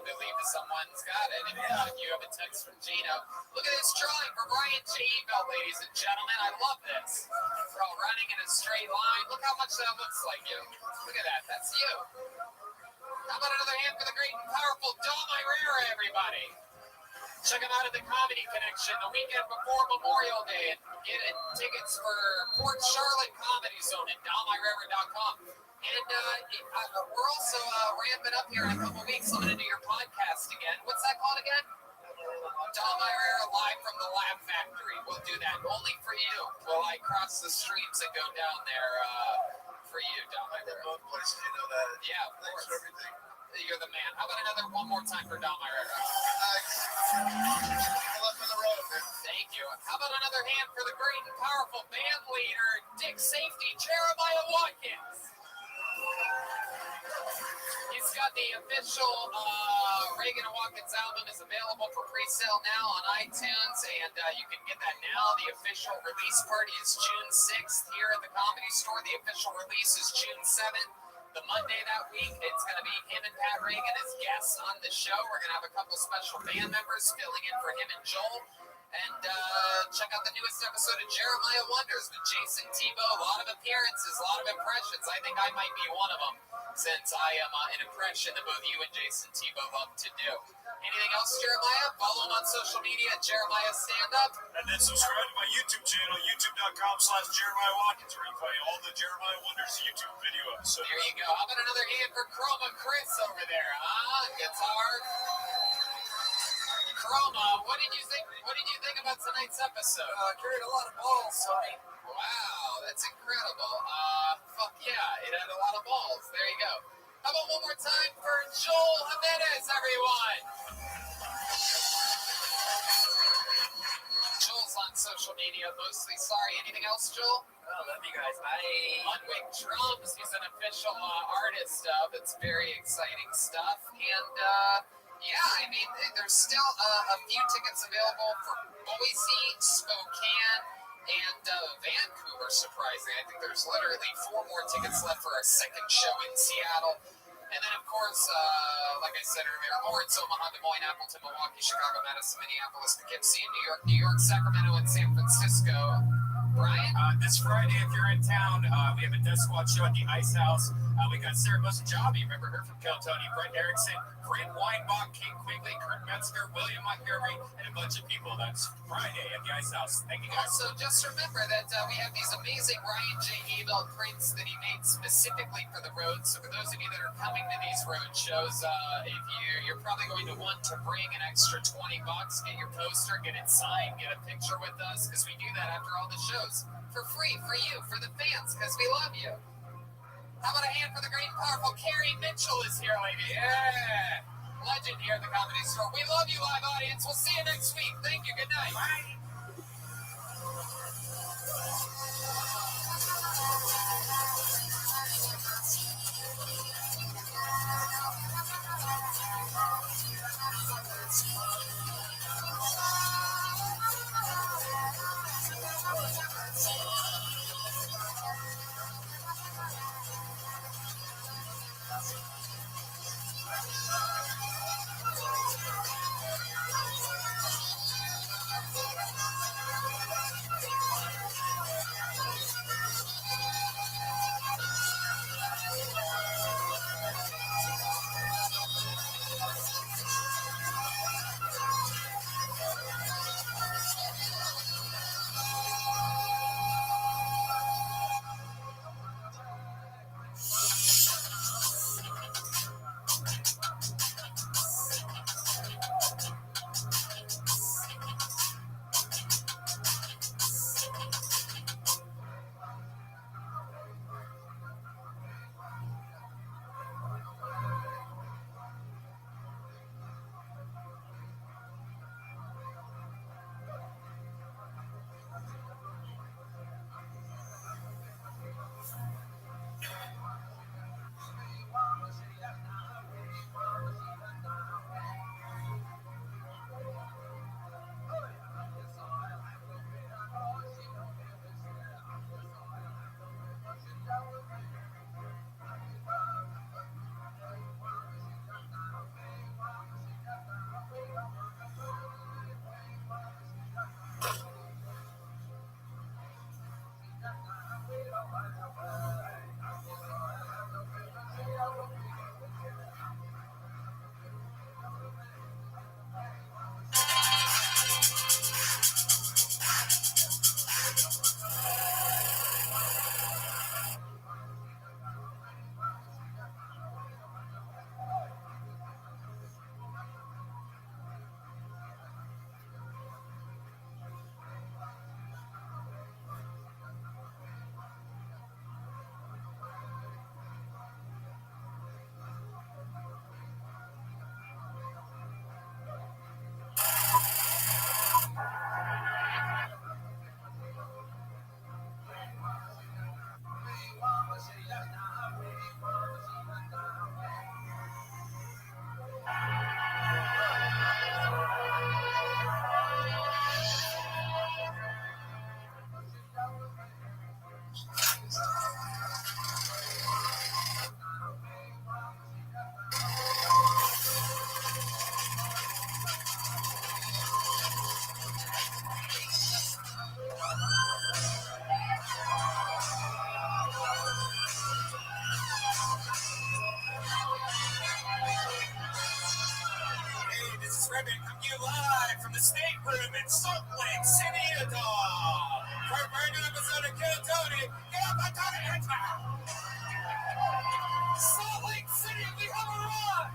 E: Believe that someone's got it. If you have a text from Gino. Look at this drawing for Brian J. Ebel, ladies and gentlemen. I love this. We're all running in a straight line. Look how much that looks like you. Look at that. That's you. How about another hand for the great and powerful Dom Irera, everybody? Check him out at the Comedy Connection the weekend before Memorial Day and get tickets for Port Charlotte Comedy Zone at domirera.com. And we're also ramping up here in a couple weeks. I'm going to do your podcast again. What's that called again? Dom Irera live from the Lab Factory. We'll do that only for you. Will I cross the streets and go down there for you, Dom Irera?
G: Both places, you know that.
E: Yeah, of
G: Thanks
E: course.
G: for everything.
E: You're the man. How about one more time for Dom Irera?
G: Left on the road, man.
E: Thank you. How about another hand for the great and powerful band leader, Dick Safety, Jeremiah Watkins? He's got the official Reagan and Watkins album is available for pre-sale now on iTunes, and you can get that now. The official release party is June 6th here at the Comedy Store. The official release is June 7th. The Monday that week, it's going to be him and Pat Reagan as guests on the show. We're going to have a couple special band members filling in for him and Joel. And check out the newest episode of Jeremiah Wonders with Jason Tebow. A lot of appearances, a lot of impressions. I think I might be one of them, since I am an impression that both you and Jason Tebow love to do. Anything else, Jeremiah? Follow him on social media at Jeremiah Stand Up.
U: And then subscribe to my YouTube channel, youtube.com/Jeremiah Watkins, where you find all the Jeremiah Wonders YouTube video episodes.
E: There you go. How about another hand for Chroma Chris over there, huh? Guitar. Chroma, what did you think? What did you think about tonight's episode?
K: Carried a lot of balls, Sonny.
E: Wow, that's incredible. Fuck yeah, it had a lot of balls. There you go. How about one more time for Joel Jimenez, everyone? Joel's on social media mostly. Sorry, anything else, Joel?
K: Oh, love you guys. Bye.
E: Ludwig Drums, he's an official artist of. It's very exciting stuff. And, yeah, I mean, there's still a few tickets available for Boise, Spokane, and Vancouver, surprisingly. I think there's literally 4 more tickets left for our second show in Seattle. And then, of course, like I said earlier, Lawrence, Omaha, Des Moines, Appleton, Milwaukee, Chicago, Madison, Minneapolis, Poughkeepsie, New York, Sacramento, and San Francisco. Brian?
V: This Friday, if you're in town, we have a Death Squad show at the Ice House. We got Sarah Mosajabi, remember her from Keltoni, Brett Erickson, Brent Weinbach, King Quigley, Kurt Metzger, William Montgomery, and a bunch of people. That's Friday at the Ice House. Thank you, guys.
E: Also, just remember that we have these amazing Ryan J. Ebel prints that he made specifically for the road. So for those of you that are coming to these road shows, if you're probably going to want to bring an extra $20, get your poster, get it signed, get a picture with us, because we do that after all the shows for free for you, for the fans, because we love you. How about a hand for the great and powerful Carrie Mitchell is here, lady. Yeah. Legend here at the Comedy Store. We love you, live audience. We'll see you next week. Thank you. Good night. Bye.
V: live from the stateroom in Salt Lake City, Utah. For a brand new episode of Kill Tony, get up and Tony Hitler. Salt Lake City, we have arrived.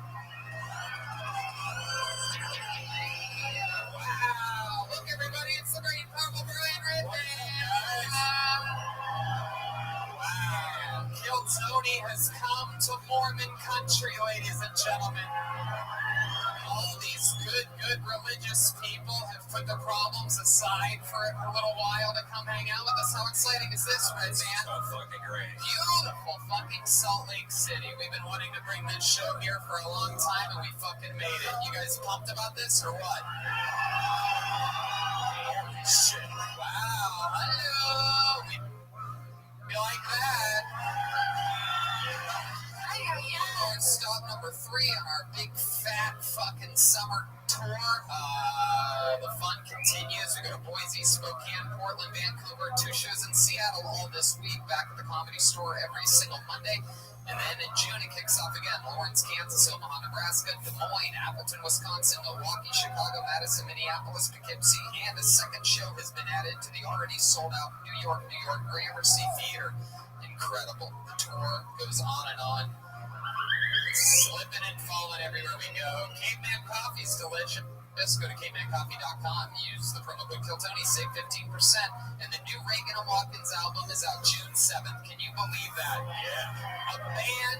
V: Wow, look everybody, it's the great powerful Brian Redman. Wow, Kill Tony has come to Mormon country, ladies and gentlemen. All these good religious people have put their problems aside for a little while to come hang out with us. How exciting is this, Red Man?
H: So fucking great.
V: Beautiful fucking Salt Lake City. We've been wanting to bring this show here for a long time, and we fucking made it. You guys pumped about this or what? Holy shit. Wow, hello. We like that. Stop number 3 on our big fat fucking summer tour. The fun continues. We go to Boise, Spokane, Portland, Vancouver, 2 shows in Seattle all this week. Back at the Comedy Store every single Monday. And then in June it kicks off again. Lawrence, Kansas, Omaha, Nebraska, Des Moines, Appleton, Wisconsin, Milwaukee, Chicago, Madison, Minneapolis, Poughkeepsie, and a second show has been added to the already sold out New York Gramercy Theater. Incredible. The tour goes on and on. Slipping and falling everywhere we go. Caveman Coffee's delicious. Go to cavemancoffee.com. Use the promo code KillTony. Save 15%. And the new Reagan and Watkins album is out June 7th. Can you believe that? Yeah. A band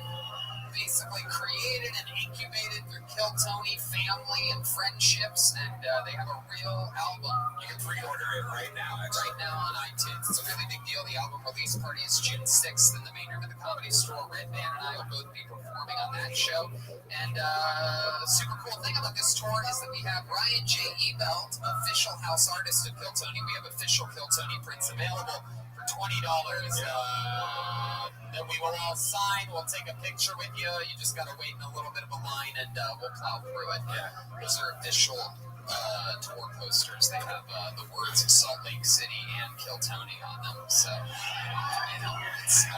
V: basically created and incubated through Kill Tony family and friendships, and they have a real album. You can pre-order it right now. Right now on iTunes. It's a really big deal. The album release party is June 6th in the main room of the Comedy Store. Red Band and I will both be performing on that show. And the super cool thing about this tour is that we have Ryan J. Ebelt, official house artist of Kill Tony. We have official Kill Tony prints available for $20. That we will all sign. We'll take a picture with you. You just got to wait in a little bit of a line, and we'll plow through it. Yeah. Those are official tour posters. They have the words of Salt Lake City and Kill Tony on them. So, you know, it's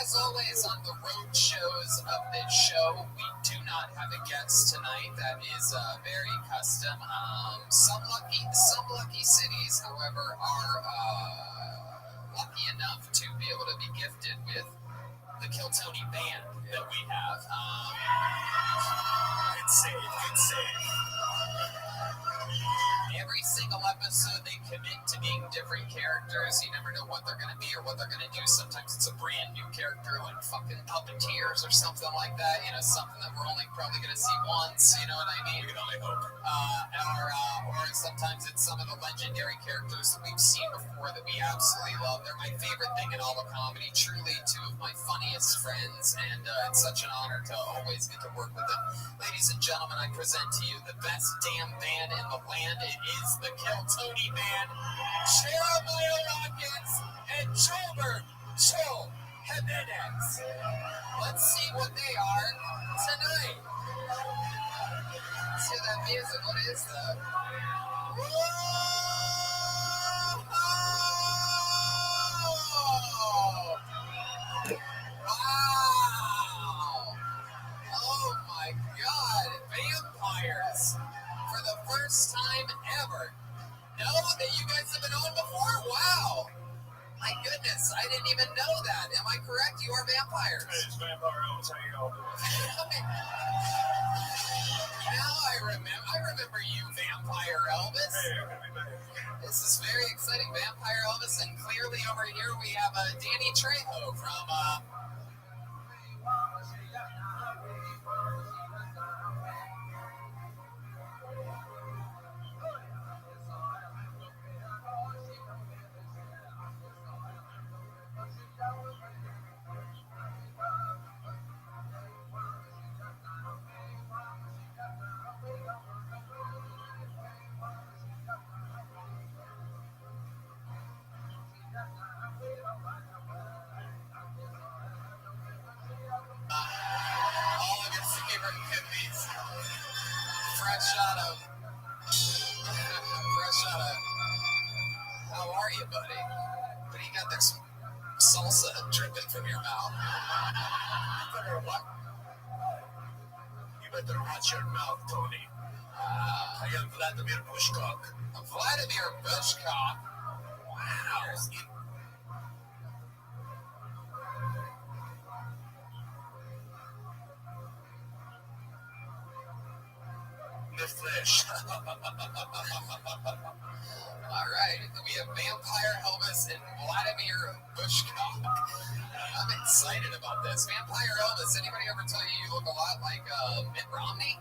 V: as always on the road shows of this show, we do not have a guest tonight. That is very custom. Some lucky cities, however, are lucky enough to be able to be gifted with the Kill Tony band that we have. Good save. Every single episode, they commit to being different characters. You never know what they're going to be or what they're going to do. Sometimes it's a brand new character like fucking Puppeteers or something like that. You know, something that we're only probably going to see once. You know what I mean? We can only hope. Or sometimes it's some of the legendary characters that we've seen before that we absolutely love. They're my favorite thing in all of comedy. Truly, 2 of my funniest friends, and it's such an honor to always get to work with them. Ladies and gentlemen, I present to you the best damn band in the land. It is the Kill Tony band. Jeremiah Watkins and Joel Jimenez. Let's see what they are tonight. Let's hear that music. What is that? Wow! Oh my God! Vampires! For the first time ever. Know that you guys have been on before? Wow! My goodness, I didn't even know that. Am I correct? You are vampires.
U: Hey, it's Vampire Elvis. How you all doing?
V: Now I remember you, Vampire Elvis.
U: Hey,
V: this is very exciting, Vampire Elvis, and clearly over here we have Danny Trejo from fresh out of. How are you, buddy? What do you got this salsa dripping from your mouth?
U: You better watch your mouth, Tony.
O: am Vladimir Bushcock.
K: Vladimir Bushcock? Wow.
O: The flesh.
K: All right, we have Vampire Elvis and Vladimir Bushcock. I'm excited about this. Vampire Elvis, anybody ever tell you you look a lot like Mitt Romney?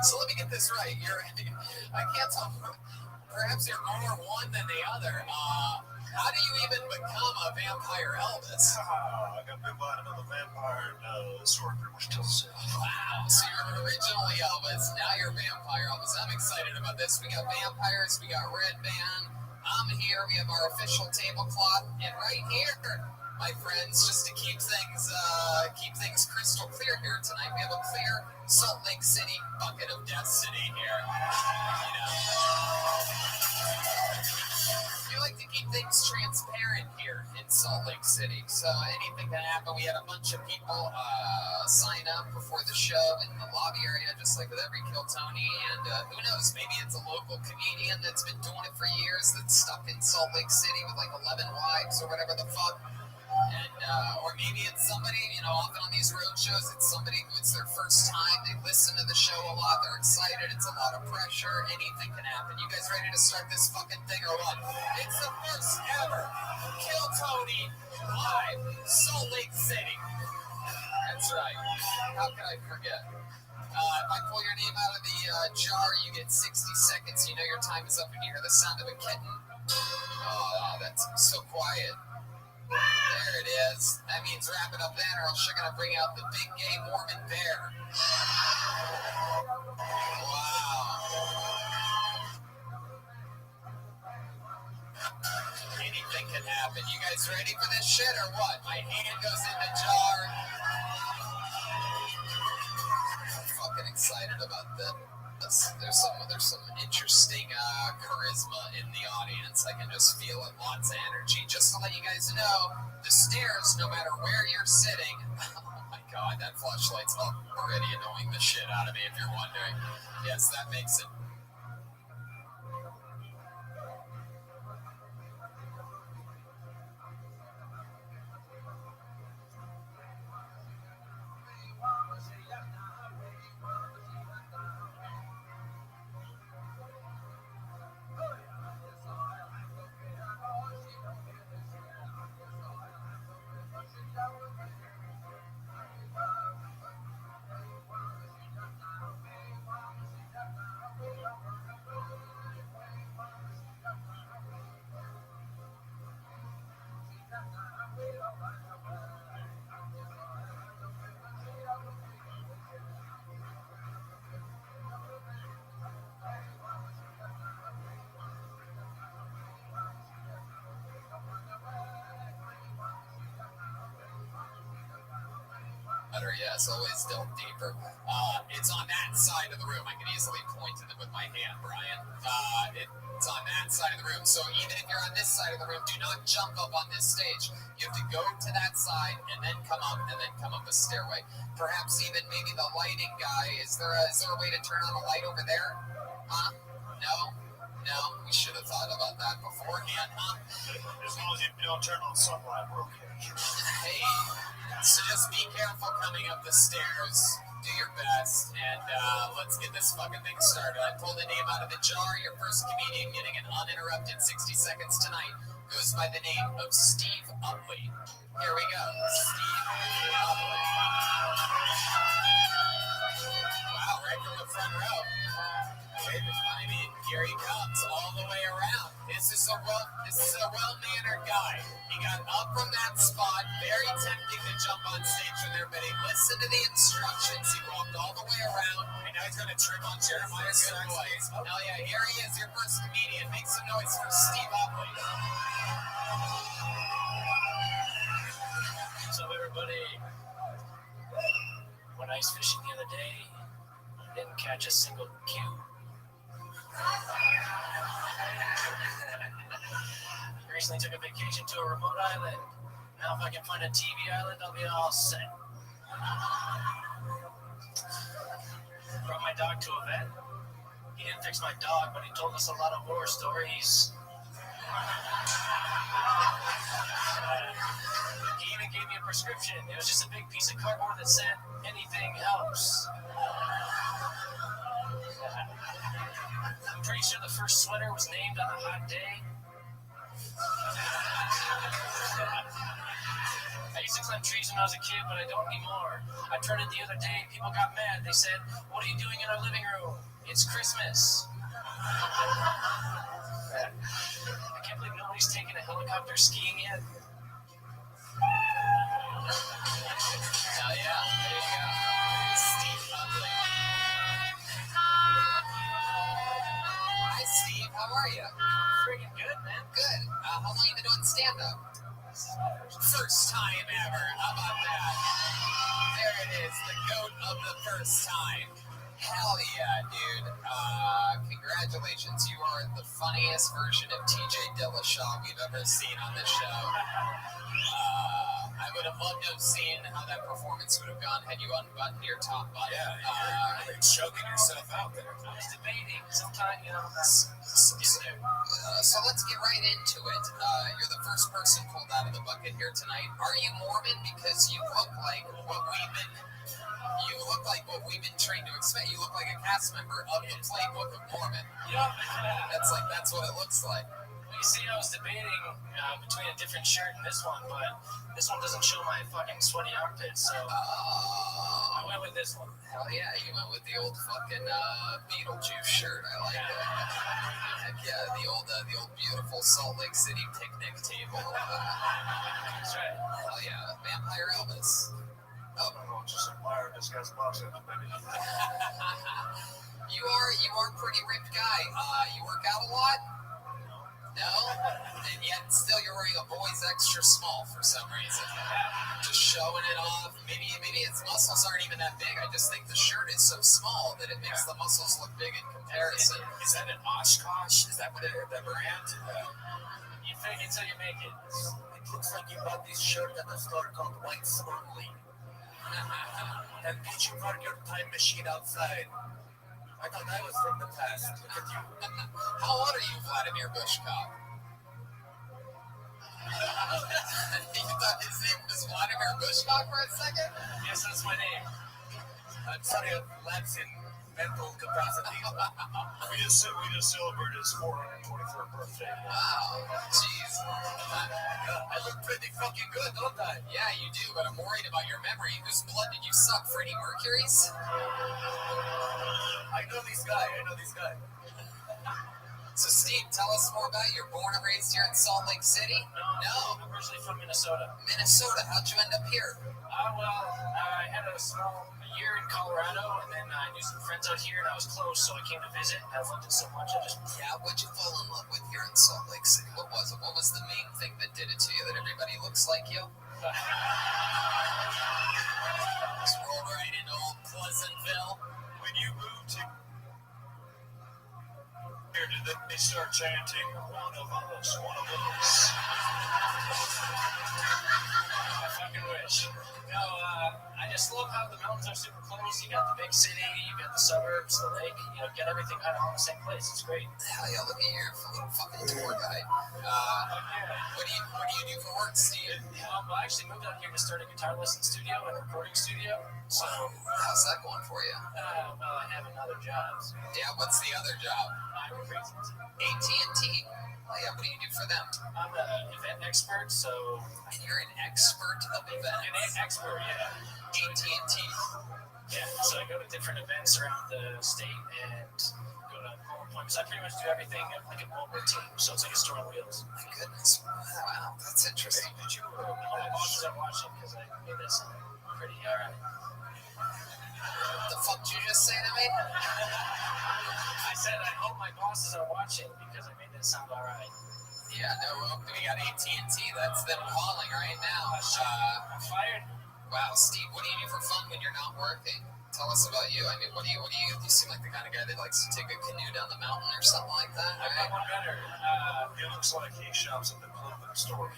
K: So let me get this right. I can't tell. Perhaps you're more one than the other. How do you even become a Vampire Elvis?
L: I got bit by another vampire, and the story pretty much tells itself.
K: Wow, so you're originally Elvis, now you're Vampire Elvis. I'm excited about this. We got vampires, we got Red Band. I'm here, we have our official tablecloth, and right here, my friends, just to keep things crystal clear here tonight, we have a clear Salt Lake City bucket of destiny here. We like to keep things transparent here in Salt Lake City, so anything can happen. We had a bunch of people sign up before the show in the lobby area, just like with every Kill Tony, and who knows, maybe it's a local comedian that's been doing it for years that's stuck in Salt Lake City with like 11 wives or whatever the fuck. And or maybe it's somebody, often on these road shows, it's somebody who it's their first time, they listen to the show a lot, they're excited, it's a lot of pressure, anything can happen. You guys ready to start this fucking thing or what? It's the first ever Kill Tony live Salt Lake City. That's right. How could I forget? If I pull your name out of the jar, you get 60 seconds. You know your time is up and you hear the sound of a kitten. Oh, that's so quiet. There it is. That means wrap it up then, or else you're going to bring out the big gay Mormon bear. Wow. Anything can happen. You guys ready for this shit or what? My hand goes in the jar. I'm fucking excited about this. There's some interesting charisma in the audience. I can just feel it, lots of energy. Just to let you guys know, the stairs, no matter where you're sitting, oh my god, that flashlight's already annoying the shit out of me if you're wondering. Yes, that makes it. Yes, always delve deeper. It's on that side of the room. I can easily point to them with my hand, Brian. It's on that side of the room. So even if you're on this side of the room, do not jump up on this stage. You have to go to that side and then come up the stairway. Perhaps even maybe the lighting guy. Is there a way to turn on a light over there? Huh? No, we should have thought about that beforehand, huh?
L: As long as you don't turn on sunlight, we're okay.
K: Hey, so just be careful coming up the stairs. Do your best, and let's get this fucking thing started. I pulled a name out of the jar. Your first comedian getting an uninterrupted 60 seconds tonight goes by the name of Steve Utley. Here we go. Steve Utley. Wow, right from the front row. I mean, here he comes all the way around. This is a well-mannered guy. He got up from that spot, very tempting to jump on stage with everybody. Listen to the instructions. He walked all the way around, and now he's going to trip on Jeremiah's good boys. Hell yeah, here he is, your first comedian. Make some noise for Steve Utley.
B: What's up, everybody? Went ice fishing the other day. Didn't catch a single cue. Recently took a vacation to a remote island. Now if I can find a TV island, I'll be all set. Brought my dog to a vet. He didn't fix my dog, but he told us a lot of horror stories. He even gave me a prescription. It was just a big piece of cardboard that said, anything helps. I'm pretty sure the first sweater was named on a hot day. I used to climb trees when I was a kid, but I don't anymore. I tried it the other day. People got mad. They said, "What are you doing in our living room? It's Christmas." I can't believe nobody's taken a helicopter skiing yet. Oh, yeah. There you go. Steve Buckley. Hi, Steve. How are you? Freaking good, man. Good. How long you been doing stand-up? First time ever. How about that? There it is. The goat of the first time. Hell yeah, dude. Congratulations. You are the funniest version of TJ Dillashaw we've ever seen on this show. I would have loved to have seen how that performance would have gone had you unbuttoned your top button. Yeah, you're choking yourself out there. I was debating. Sometimes, you know, so let's get right into it. You're the first person pulled out of the bucket here tonight. Are you Mormon? Because you look like what we've been trained to expect. You look like a cast member of the Playbook of Mormon. Yep. That's what it looks like. You see, I was debating between a different shirt and this one, but this one doesn't show my fucking sweaty armpits, so I went with this one. Hell yeah, you went with the old fucking Beetlejuice shirt. I like it. Heck yeah, the old beautiful Salt Lake City picnic table. That's right. Hell yeah, Vampire Elvis. Oh, no, just admire this guy's boxing, baby. You are a pretty ripped guy. You work out a lot? No? And yet still you're wearing a boy's extra small for some reason. Just showing it off. Maybe its muscles aren't even that big. I just think the shirt is so small that it makes the muscles look big in comparison. Is that an Oshkosh? Is that what the brand? You fake it till you make it. It looks like you bought this shirt at a store called White's Only. And did you park your time machine outside? I thought I was from the past. Look at you. How old are you, Vladimir Bushkov? You thought his name was Vladimir Bushkov for a second? Yes, that's my name. I'm sorry, I've lapsed in mental capacity. we just celebrated his 423rd birthday. Wow, jeez. I look pretty fucking good, don't I? Yeah, you do, but I'm worried about your memory. Whose blood did you suck? Freddie Mercury's? I know this guy. So, Steve, tell us more about you. You're born and raised here in Salt Lake City? No. I'm originally from Minnesota. Minnesota? How'd you end up here? I had a year in Colorado, and then I knew some friends out here, and I was close, so I came to visit. I loved it so much. Yeah, what'd you fall in love with here in Salt Lake City? What was it? What was the main thing that did it to you? That everybody looks like you? Just rolled right into old Pleasantville. When you moved to here, did they start chanting, one of us? I fucking wish. No, I just love how the mountains are super close. You got the big city, you got the suburbs, the lake. You know, get everything kind of on the same place. It's great. Hell yeah, look at you, little fucking tour guide. What do you do for work, Steve? Well, I actually moved out here to start a guitar lesson studio and recording studio. So, how's that going for you? Well, I have another job. Yeah, what's the other job? I'm a crazy. AT&T. Oh yeah, what do you do for them? I'm an event expert, so... And you're an expert of events? An expert, yeah. AT&T. Yeah, so I go to different events around the state and go to home appointments. I pretty much do everything like a mobile team, so it's like a store on wheels. My goodness. Wow, that's interesting. Hey, did you... all my bosses are watching because I made that sound pretty alright. What the fuck did you just say to me? I said I hope my bosses are watching because I made that sound alright. Yeah, no, we got AT&T. That's them calling right now. I'm fired. Wow, Steve, what do you do for fun when you're not working? Tell us about you. I mean, what do you you seem like the kind of guy that likes to take a canoe down the mountain or something like that, right? I've got one better. He looks like he shops at the clothing store.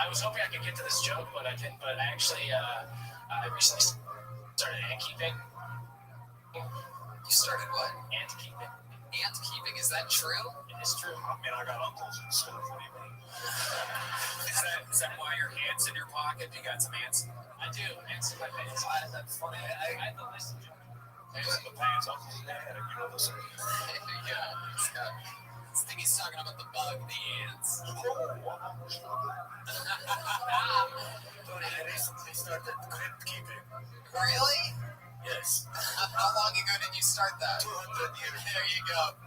P: I was hoping I could get to this joke, but I didn't. But I actually, I recently started ant keeping.
K: You started what?
P: Ant keeping.
K: Ant keeping, is that true?
P: It is true.
T: I mean, I got uncles and stuff. What do you mean?
V: Is that why your hand's in your pocket? You got some ants?
P: I do. Ants in my pants. That's funny. I had the list of jokes.
T: Ants in the pants, uncles in the head. You know this.
K: Yeah. I think he's talking about the bug, the ants.
G: Tony, I recently started crypt keeping.
K: Really?
G: Yes.
K: How long ago did you start that?
G: 200 years.
K: There you go.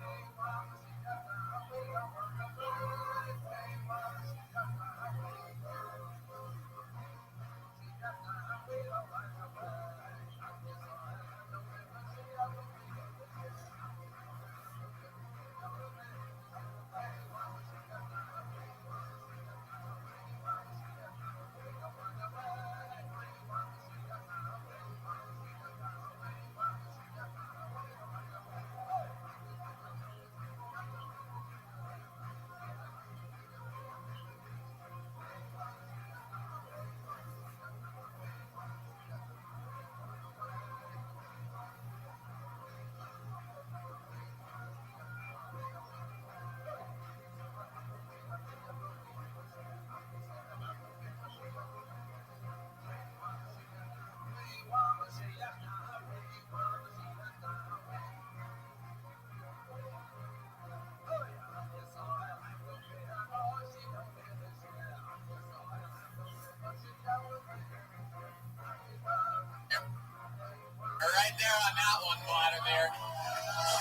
K: Right there on that one, Vladimir.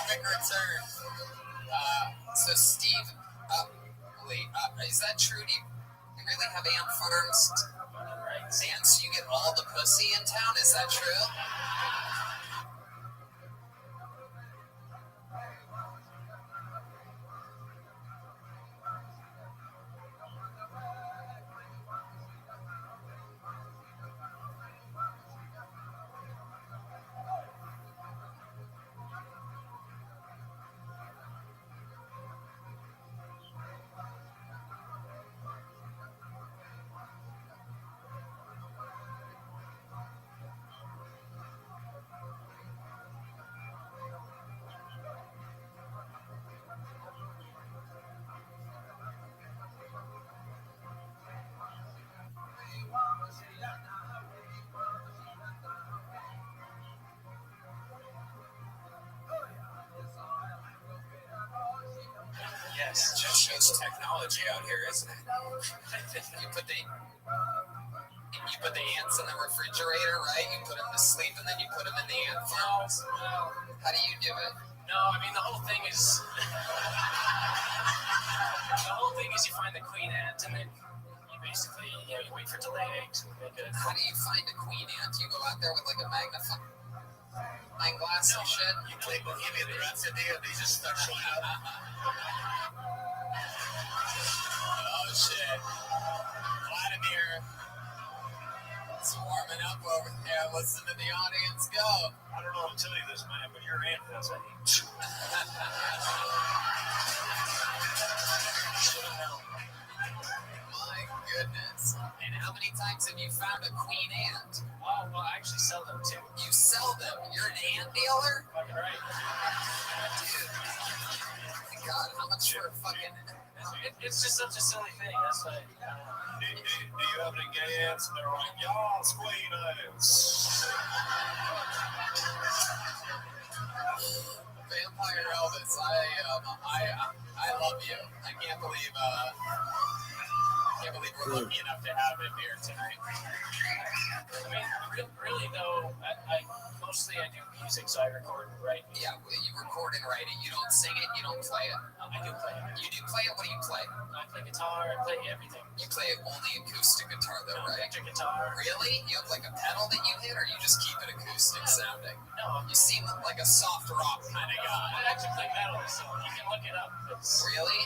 K: Quick return. So Steve, is that true? Do you really have ant farms? And so you get all the pussy in town? Is that true?
V: Yes, it just shows technology out here, isn't it?
K: You put the ants in the refrigerator, right? You put them to sleep and then you put them in the ant farms. How do you do it?
P: No, I mean the whole thing is you find the queen ant and then you basically you wait for it to lay eggs.
K: How do you find a queen ant? You go out there with like a magnifying glass and shit.
G: You play Bohemian Rhapsody and they just start showing up.
K: Oh shit. Vladimir is warming up over there. Listen to the audience go.
T: I don't know how to tell you this, man, but your ant has a
K: My goodness. And how many times have you found a queen ant?
P: Oh, well, I actually sell them too.
K: You sell them? You're an ant dealer?
P: Fucking right.
K: Dude. God, how much for a fucking...
P: It's just such a silly thing. That's why.
T: Do you have any gay ants? And they're like, y'all, queen ants.
K: Vampire Elvis, I love you. I can't believe we're lucky enough to have him here tonight.
P: I mean, really though, I mostly I do music, so I record and write.
K: Yeah, you record and write it. You don't sing it. You don't play it.
P: I do play it.
K: You do play it. What do you play?
P: I play guitar. I play everything.
K: You play only acoustic guitar, though, right?
P: Electric guitar.
K: Really? You have like a pedal that you hit, or you just keep it acoustic sounding?
P: No.
K: You seem like a soft rock kind of guy.
P: I actually play metal, so you can look it up.
K: Really?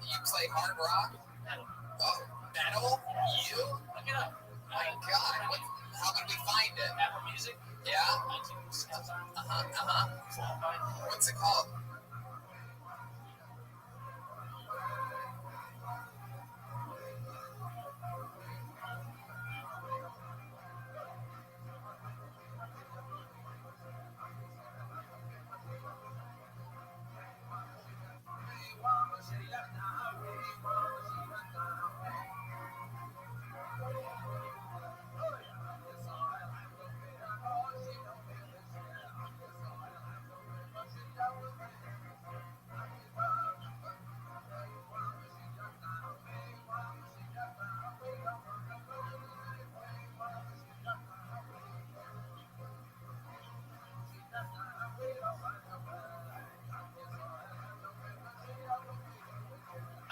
K: You play hard rock?
P: Metal.
K: Oh, metal? You?
P: Look it up.
K: My God. How can we find it?
P: Apple Music.
K: Yeah?
P: iTunes.
K: What's it called?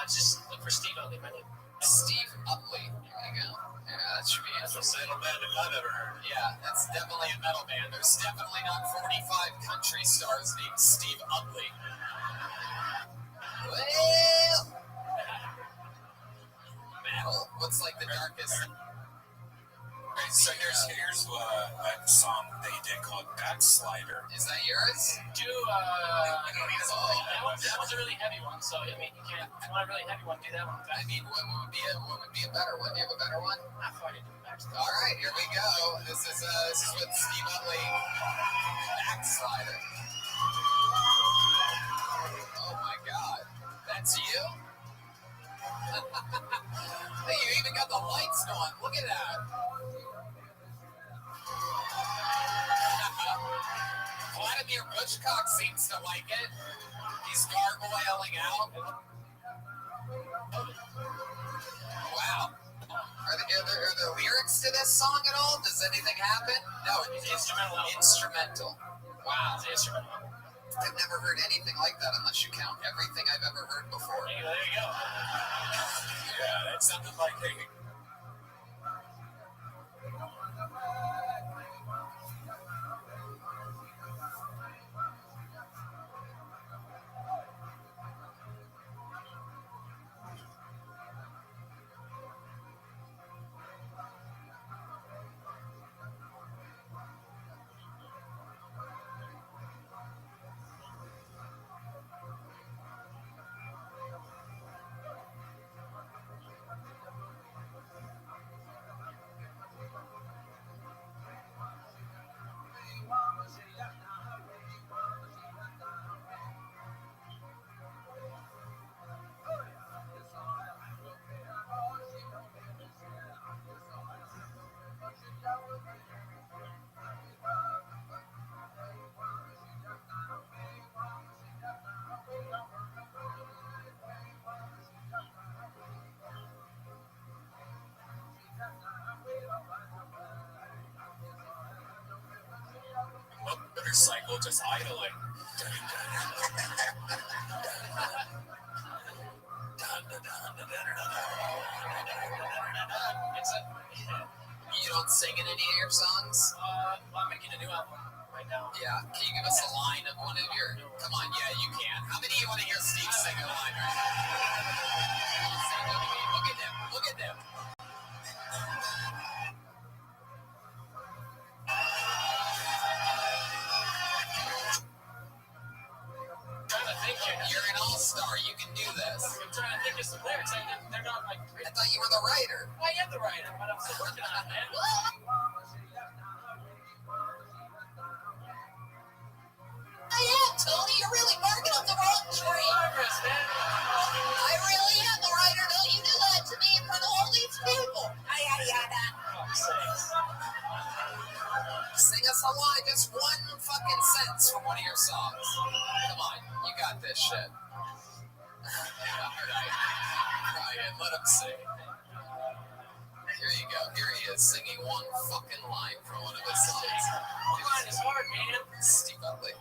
P: just look for Steve Utley, my name.
E: Steve Utley. There you go. Yeah, that should be interesting.
U: That's a metal band if I've ever heard.
E: Yeah, that's definitely a metal band. There's definitely not 45 country stars named Steve Utley. Well, metal. What's like the darkest?
U: So here's a song they did called Backslider.
E: Is that yours?
P: That was a really heavy one, so I mean, you can't. If you want a really heavy one, do that one.
E: I mean, what would be a better one? Do you have a better one?
P: Not quite.
E: All right, here we go. This is with Steve Utley. Backslider. Oh my God, that's you? Hey, you even got the lights going. Look at that. Vladimir Bushcock seems to like it. He's gargoyling out. Wow. Are there lyrics to this song at all? Does anything happen? No,
P: it's instrumental.
E: Instrumental. Wow.
P: It's instrumental.
E: I've never heard anything like that unless you count everything I've ever heard before.
P: There you go.
U: Yeah, that sounded like a... Motorcycle just idling.
E: You don't sing in any of your songs?
P: I'm making a new album right now.
E: Yeah. Can you give us a line of one of your... Come on, yeah, you can. How many of you want to hear Steve sing a line right now? Look at them. Look at them. You're an all-star. You can do this.
P: I'm trying to think of some lyrics. They're not like...
E: I thought you were the writer.
P: I am the writer, but I'm still working on it, man.
F: I am, Tony. You're really barking up the wrong tree.
P: Progress, man.
F: I really am the writer. Don't you do that to me in front of all these people.
E: Sing us a line, just one fucking sentence from one of your songs. Come on, you got this shit. Ryan, let him sing. Here you go. Here he is, singing one fucking line from one of his songs.
P: One line is hard, man.
E: Steve Utley.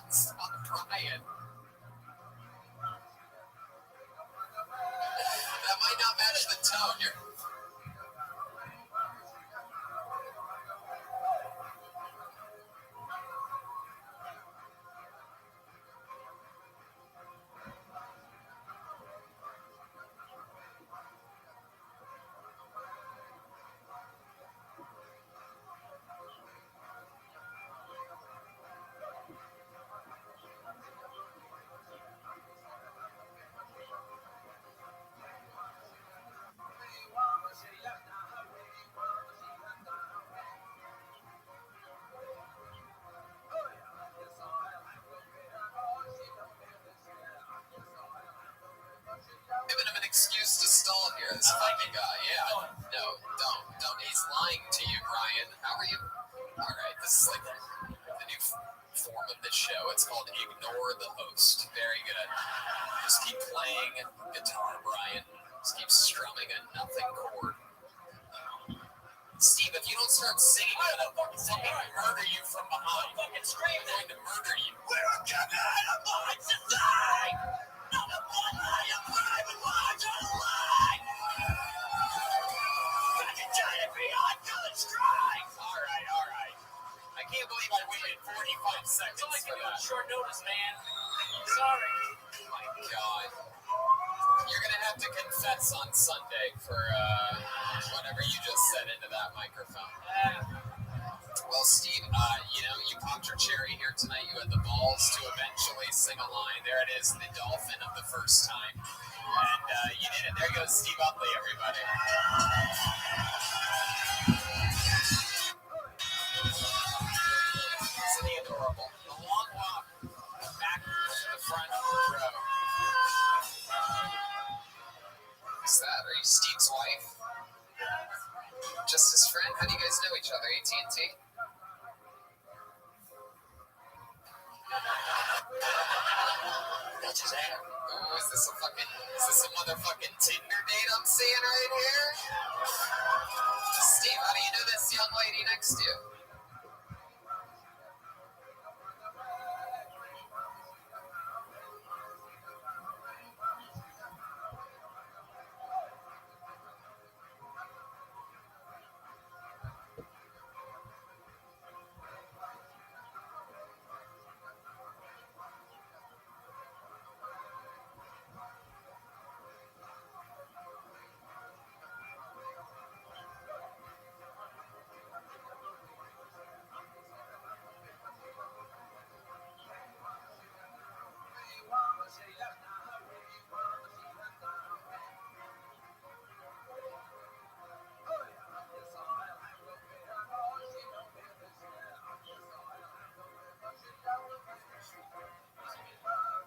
E: Stop, Ryan. That might not match the tone. You're... giving him an excuse to stall here, this fucking guy. Yeah. No, don't. He's lying to you, Brian. How are you? Alright, this is like the new form of the show. It's called Ignore the Host. Very good. Just keep playing guitar, Brian. Just keep strumming a nothing chord. Steve, if you don't start singing, I'm gonna fucking murder you from behind. I'm fucking screaming. I'm going to murder you.
C: We're coming out of my society. Not a one I am private.
V: congrats on Sunday for whatever you just said into that microphone. Well, Steve, you popped your cherry here tonight. You had the balls to eventually sing a line. There it is, the dolphin of the first time. And you did it. There goes Steve Utley, everybody. Isn't he adorable? The long walk back to the front row. Who's that? Are you Steve's wife? Just his friend? How do you guys know each other? AT&T?
K: That's his ad.
V: Oh, is this a motherfucking Tinder date I'm seeing right here? Steve, how do you know this young lady next to you?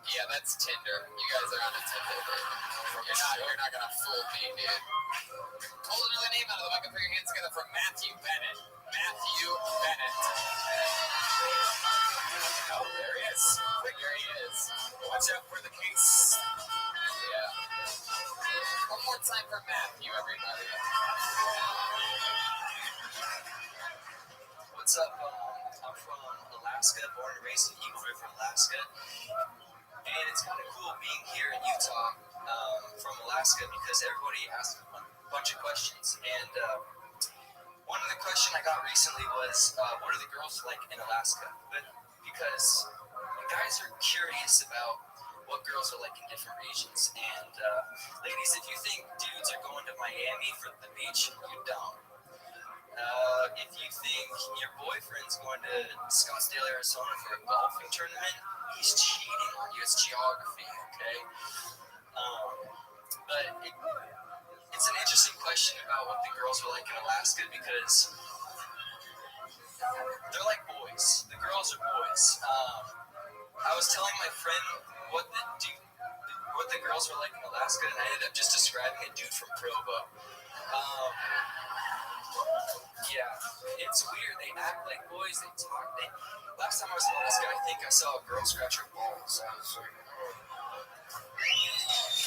V: Yeah, that's Tinder. You guys are on a Tinder date. You're not gonna fool me, dude. Hold another name out of the bucket. Put your hands together for Matthew Bennett. Matthew Bennett. Oh, there he is. There he is. Watch out for the case. Yeah. One more time for Matthew, everybody.
D: What's up? I'm from Alaska, born and raised in Eagle River, Alaska. And it's kind of cool being here in Utah from Alaska because everybody asks a bunch of questions. And one of the questions I got recently was, what are the girls like in Alaska? But because guys are curious about what girls are like in different regions. And ladies, if you think dudes are going to Miami for the beach, you don't. If you think your boyfriend's going to Scottsdale, Arizona for a golfing tournament, he's cheating on you. It's geography, okay? But it's an interesting question about what the girls are like in Alaska because they're like boys. The girls are boys. I was telling my friend what the girls were like in Alaska, and I ended up just describing a dude from Provo. Yeah, it's weird. They act like boys. They talk. Last time I was in Alaska, I think I saw a girl scratch her balls. I was like,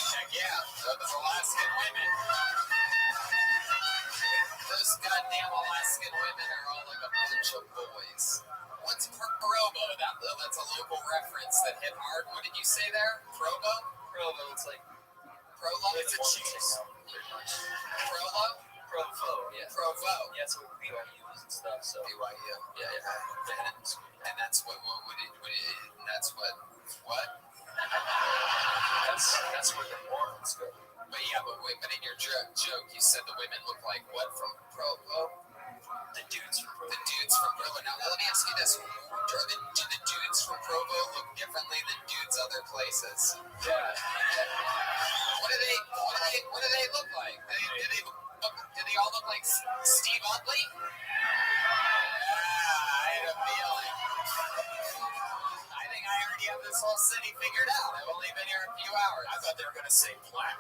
V: heck yeah, those Alaskan women. Those goddamn Alaskan women are all like a bunch of boys. What's Provo? That's a local reference that hit hard. What did you say there? Provo?
D: Provo, it's like...
V: Prolo? It's a cheese. Prolo?
D: Provo, yeah.
V: Provo.
D: Yeah, it's what BYU is and stuff, so...
V: BYU, yeah. And that's what that's what?
D: That's where the Mormons go.
V: But in your joke, you said the women look like what from Provo?
D: The dudes from Provo.
V: The dudes from Provo. Now, let me ask you this. Do the dudes from Provo look differently than dudes other places?
D: Yeah.
V: What do they look like? Do they all look like Steve Utley? I had a feeling. I think I already have this whole city figured out. I've only been here a few hours. I thought they were going to say black.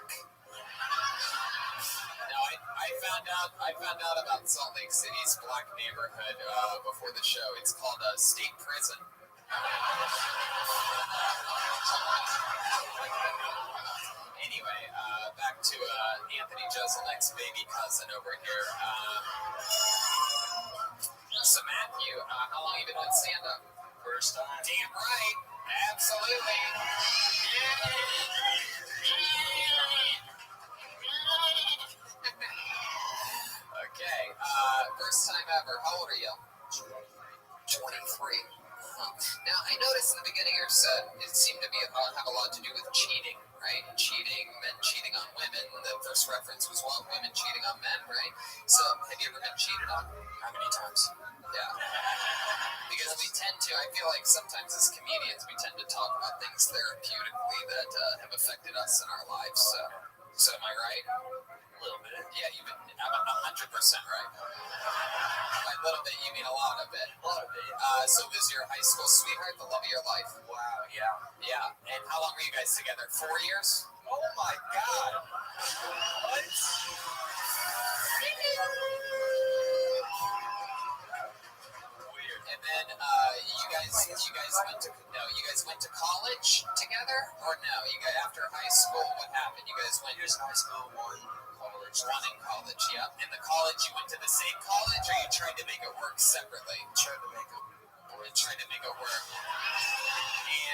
V: No, I found out about Salt Lake City's black neighborhood before the show. It's called State Prison. Anyway, back to Anthony Jeselnik's baby cousin over here. So Matthew, how long have you been doing stand-up?
D: First time.
V: Damn right. Absolutely. Okay. First time ever. How old are you? 23. Now, I noticed in the beginning of your set, it seemed to be have a lot to do with cheating, right? Cheating, men cheating on women. For
E: I feel like sometimes as comedians we tend to talk about things therapeutically that have affected us in our lives. So am I right?
D: A little bit.
E: Yeah, I'm 100% right. By little bit, you mean a lot of it.
D: A lot of it.
E: So was your high school sweetheart the love of your life?
D: Wow, yeah.
E: Yeah. And how long were you guys together? 4 years?
D: Oh my God. What?
E: Weird. And then you guys went to college together, or no? You guys after high school, what happened? You guys went
D: Years in high school, one college.
E: One in college, yeah. In the college, you went to the same college, or you tried to make it work separately?
D: Tried to make it.
E: Tried to make it work.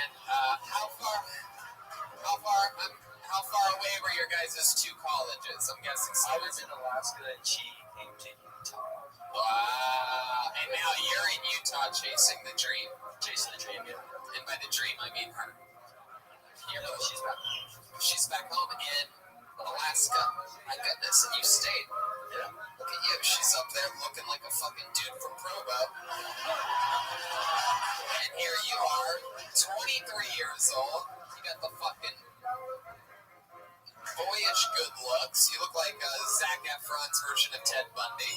E: And how far away were your guys' two colleges? I'm guessing.
D: I was in Alaska, and she came to Utah.
E: Wow. And now you're in Utah chasing the dream.
D: Chasing the dream, yeah.
E: And by the dream, I mean her.
D: No, she's back home.
E: She's back home in Alaska. My goodness, and you stayed.
D: Yeah.
E: Look at you. She's up there looking like a fucking dude from Provo. And here you are, 23 years old. You got the fucking boyish good looks. You look like Zac Efron's version of Ted Bundy.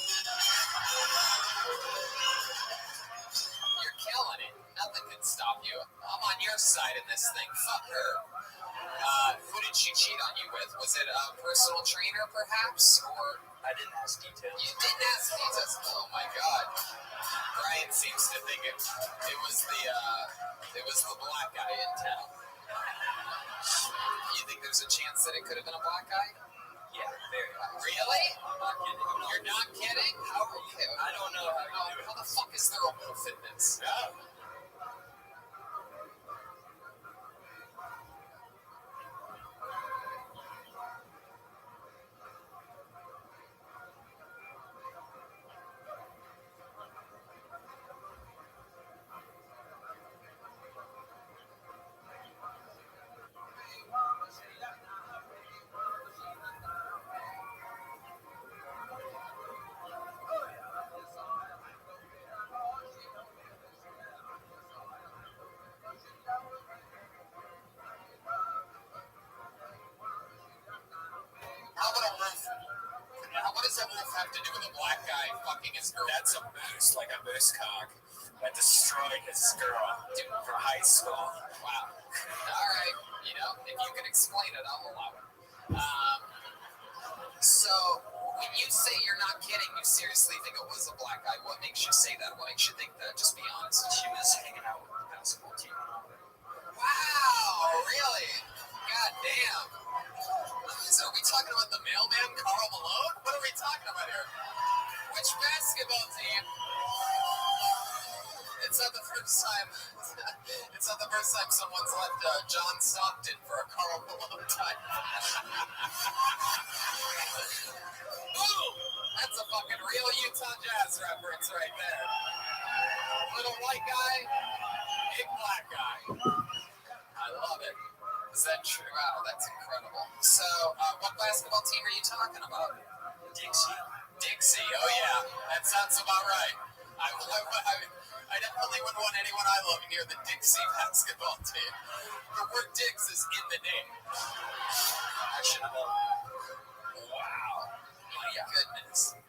E: You're killing it. Nothing can stop you. I'm on your side in this thing. Fuck her. Who did she cheat on you with? Was it a personal trainer, perhaps? Or
D: I didn't ask details.
E: you didn't ask details? Oh my God. Brian seems to think it was the black guy in town. You think there's a chance that it could have been a black guy?
D: Yeah, very high.
E: Really?
D: I'm not kidding.
E: You're not kidding? How are you?
D: I don't know how you do it.
E: How the fuck is there a wolf in this? What does a wolf have to do with a black guy fucking his girl?
V: That's a moose, like a moose cock that destroyed his girl from high school.
E: Wow. All right. You know, if you can explain it, I'll allow it. So, when you say you're not kidding, you seriously think it was a black guy. What makes you say that? What makes you think that? Just be honest.
D: She was hanging out with the basketball team.
E: Wow, really? God damn. So are we talking about the mailman, Karl Malone? What are we talking about here? Which basketball team? It's not the first time. It's not the first time someone's left John Stockton for a Karl Malone time. Boom! That's a fucking real Utah Jazz reference right there. Little white guy, big black guy. I love it. Is that true? Wow, that's incredible. So, what basketball team are you talking about?
D: Dixie.
E: Dixie, oh yeah, that sounds about right. I definitely wouldn't want anyone I love near the Dixie basketball team. The word Dix is in the name.
D: I should have known.
E: Wow, my goodness.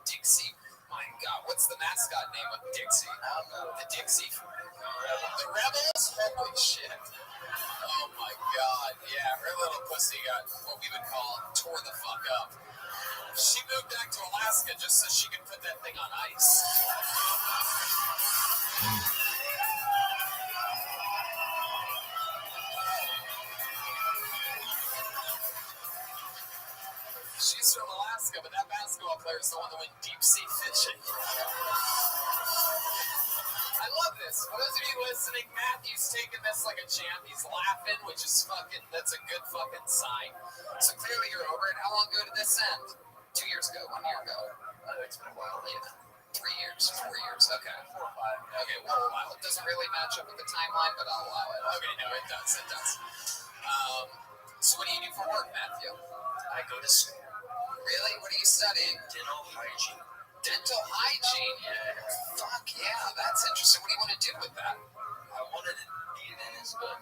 E: Dixie, my God, what's the mascot name of Dixie? The Dixie. The Rebels? Holy shit. Oh my God, yeah, her little pussy got what we would call tore the fuck up. She moved back to Alaska just so she could put that thing on ice. She's from Alaska, but that basketball player is the one that went deep sea fishing. I love this. For those of you listening, Matthew's taking this like a champ. He's laughing, which is fucking, that's a good fucking sign. So clearly you're over it. How long ago did this end? 2 years ago, 1 year ago.
D: It's been a while.
E: Yeah. 3 years, 4 years. Okay.
D: 4 or 5.
E: Okay, well, it doesn't really match up with the timeline, but I'll allow it. Okay, no, it does. It does. So what do you do for work, Matthew?
D: I go to school.
E: Really? What are you studying?
D: Dental hygiene.
E: Dental hygiene. Fuck yeah, that's interesting. What do you want to do with that?
S: I wanted to be a dentist, but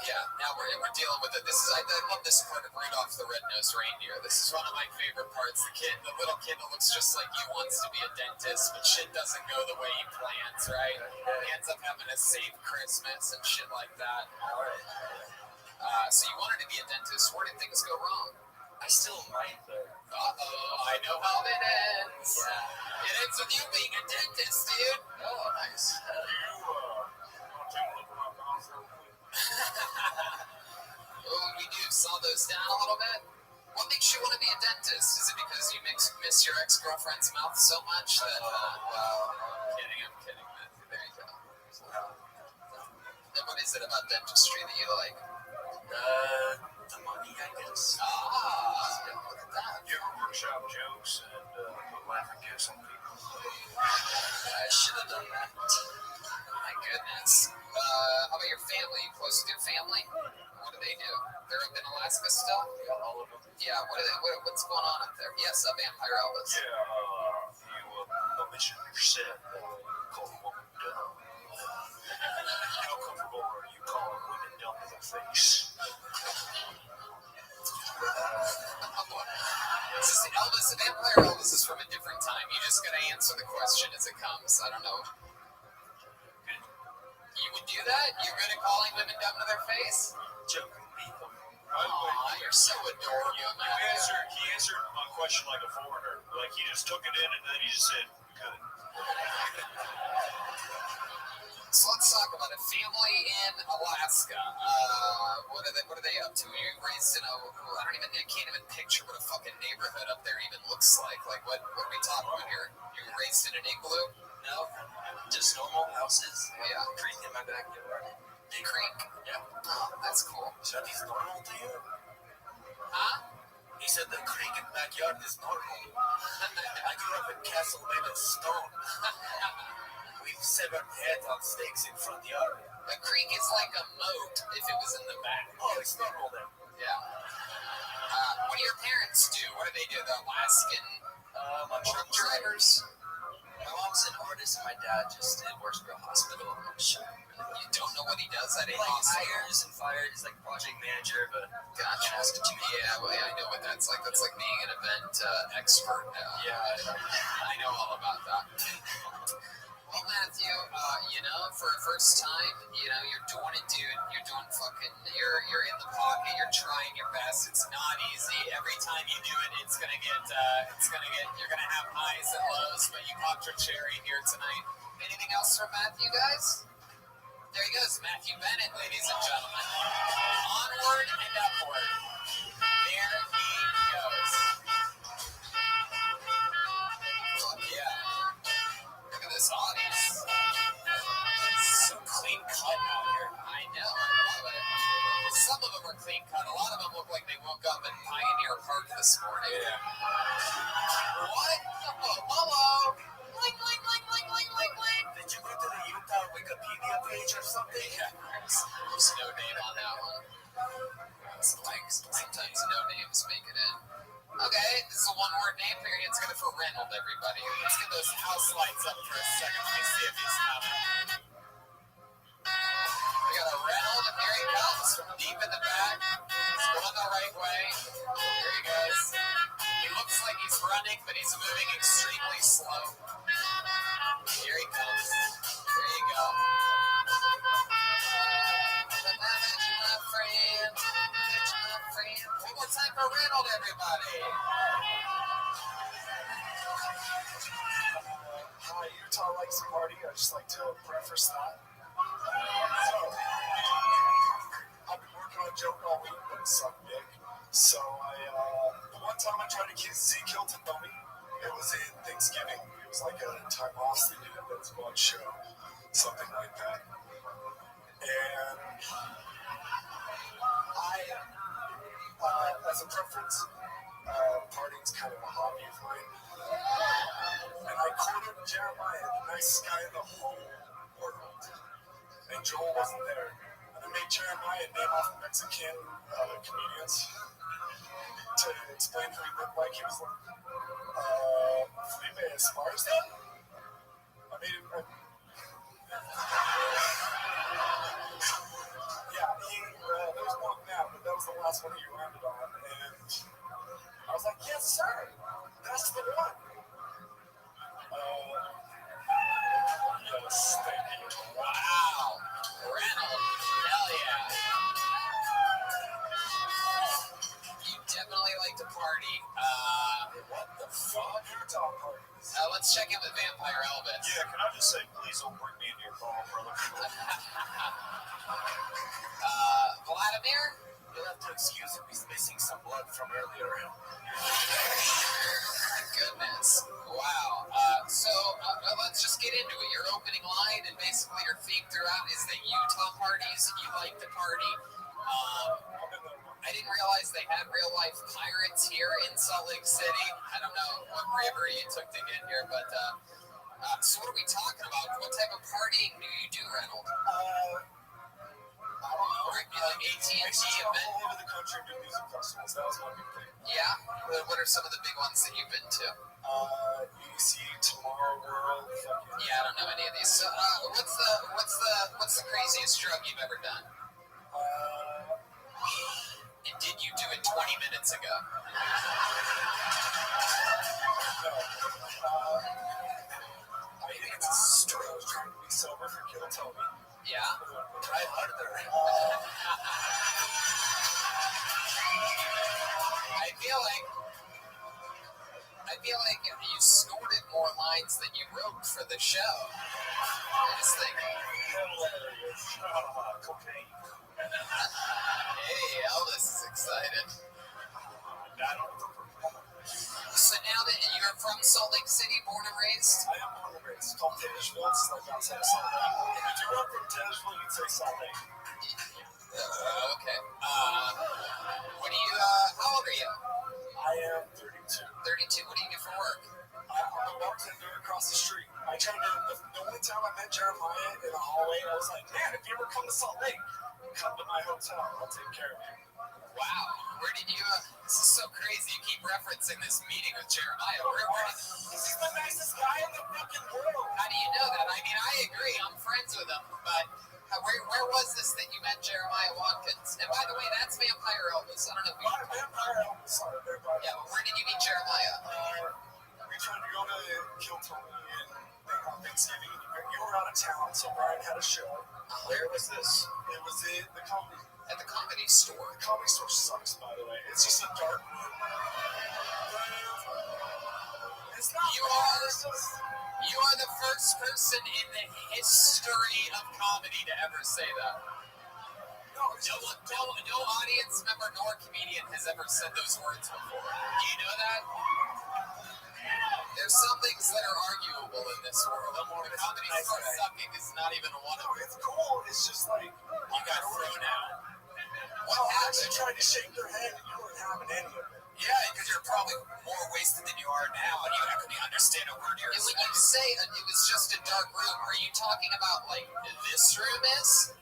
E: yeah, now we're dealing with it. I love this part of Rudolph the Red-Nosed Reindeer. This is one of my favorite parts. The little kid that looks just like you wants to be a dentist, but shit doesn't go the way he plans, right? He ends up having a safe Christmas and shit like that.
S: all right.
E: So you wanted to be a dentist. Where did things go wrong?
S: I still might, but
E: I know how it ends. Yeah. It ends with you being a dentist, dude. Oh, nice. Oh, we do. Saw those down a little bit. What makes you want to be a dentist? Is it because you miss your ex-girlfriend's mouth so much that, I'm kidding, Matthew. There you go. And what is it about dentistry that you like?
S: the money, I guess.
E: Look at that.
U: You ever workshop jokes and put laughing gas on people?
E: I should have done that. My goodness. How about your family? You close with your family? What do they do? They're up in Alaska still?
U: Yeah, all of them.
E: Yeah, what's going on up there? Yes, Vampire Elvis.
U: Yeah, the mission set called Woman Dumb. How comfortable are you calling women dumb to their face?
E: Elvis, Vampire Elvis is from a different time. You just gotta answer the question as it comes. I don't know. You would do that? You're good at calling women dumb to their face?
U: Joking people.
E: Aw, you're so adorable.
U: He answered my question like a foreigner. Like he just took it in and then he just said, good.
E: So let's talk about a family in Alaska. What are they up to? You're raised in I can't even picture what a fucking neighborhood up there even looks like. Like what are we talking about here? You were raised in an igloo?
S: No, just normal houses.
E: Yeah.
S: Creek in my backyard.
E: Big creek?
S: Yeah.
E: Oh, that's cool.
S: So that is normal to you?
E: Huh?
S: He said the creek in the backyard is normal. I grew up in a castle made of stone. With severed heads on stakes in front yard.
E: A creek is like a moat if it was in the back.
S: Oh, it's normal then.
E: Yeah. What do your parents do? What do they do? The Alaskan truck drivers?
S: My mom's an artist and my dad just works for a hospital.
E: You don't know what he does at a hospital?
S: Hires and fires. He's like project manager, but
E: gotcha. Yeah, well, I know what that's like. That's like being an event expert. I know all about that. Well, Matthew, for a first time, you're doing it, dude. You're doing you're in the pocket. You're trying your best. It's not easy. Every time you do it, you're gonna have highs and lows. But you popped your cherry here tonight. Anything else from Matthew, guys? There he goes, Matthew Bennett, ladies and gentlemen. Onward and upward. There he goes. Fuck yeah. Look at this audience. So clean cut out here. I know. I love it. Some of them are clean cut. A lot of them look like they woke up in Pioneer Park this morning. Yeah. What? Oh, hello. Link.
S: Did you go to the Utah Wikipedia page or something?
E: Yeah, there's no name on that one. Sometimes no names make it in. Okay, this is a one-word name. Put your hands together for Reynold, everybody. Let's get those house lights up for a second. Let me see if he's coming. We got a Reynold, and here he comes from deep in the back. He's going the right way. Here he goes. He looks like he's running, but he's moving extremely slow. Here he comes. There you go. One more time for Reynold, everybody.
I: Hi, Utah likes to party. I just like to preface that. I've been working on a joke all week, but it sucked big. So the one time I tried to kiss Zeke Hilton dummy, it was in Thanksgiving. It was like a time off they did at the squad show, something like that. And as a preference, partying's kind of a hobby of mine. And I quoted Jeremiah, the nicest guy in the whole world. And Joel wasn't there. And I made Jeremiah name off Mexican comedians to explain who he looked like. He was like, Felipe Esparza? I mean, yeah, there was more than that, but that was the last one that you landed on, and I was like, yes, sir, that's the one. Yes, thank you.
B: Wow. Reynolds. Hell yeah. You definitely like to party.
I: What the fuck? Utah parties.
B: Let's check in with Vampire Elvis.
U: Yeah, can I just say, please don't bring me into your call, brother.
B: Vladimir?
G: You'll have to excuse him. He's missing some blood from earlier.
B: My goodness. Wow. So let's just get into it. Your opening line and basically your theme throughout is that Utah parties, you like to party. I didn't realize they had real life pirates here in Salt Lake City. I don't know what river you took to get here, but so what are we talking about? What type of partying do you do, Reynolds?
I: I don't know.
B: Like AT&T
I: all
B: event?
I: over the country do music festivals. That was my big thing.
B: Yeah? What are some of the big ones that you've been to?
I: EDC, Tomorrow World.
B: Yeah, I don't know any of these. So, what's the craziest drug you've ever done? And did you do it 20 minutes ago?
I: No. I think it's a story. I was trying to be sober for Kill Toby.
B: Yeah.
I: Try harder.
B: I feel like you snorted more lines than you wrote for the show. I just think.
U: Cocaine.
B: Hey, Elvis is excited. So now that you're from Salt Lake City, born and raised?
I: I am born and raised. It's called Tazewell. It's like outside of Salt Lake. If you grew up from Tazewell, you'd say Salt Lake.
B: Okay. How old are you?
I: I am 32.
B: 32. What do you do for work?
I: I'm a bartender across the street. The only time I met Jeremiah in a hallway, I was like, man, if you ever come to Salt Lake, come to my hotel. I'll take care of you.
B: Wow. Where did you, this is so crazy. You keep referencing this meeting with Jeremiah.
I: He's the nicest guy in the fucking world.
B: How do you know that? I mean, I agree. I'm friends with him. But where was this that you met Jeremiah Watkins? And by the way, that's Vampire Elvis. I don't know if you...
I: Vampire Elvis. Sorry, Vampire Elvis.
B: Yeah, but where did you meet Jeremiah?
I: We tried to go to Kill Tony on Thanksgiving. You were out of town, so Brian had a show.
U: Where was this?
I: It was at the comedy.
B: At the Comedy Store.
I: The Comedy Store sucks, by the way. It's just a dark room. It's not.
B: You are the first person in the history of comedy to ever say that. No audience member nor comedian has ever said those words before. Do you know that? There's some things that are arguable in this world. The Comedy Store sucking is not even one of them.
I: It's cool. It's just like
B: you got thrown out.
I: What happened? I tried to shake your hand and you weren't having any of it.
B: Yeah, because you're probably more wasted than you are now, and you actually understand a word you're saying. And when you say it was just a dark room, are you talking about like this room is?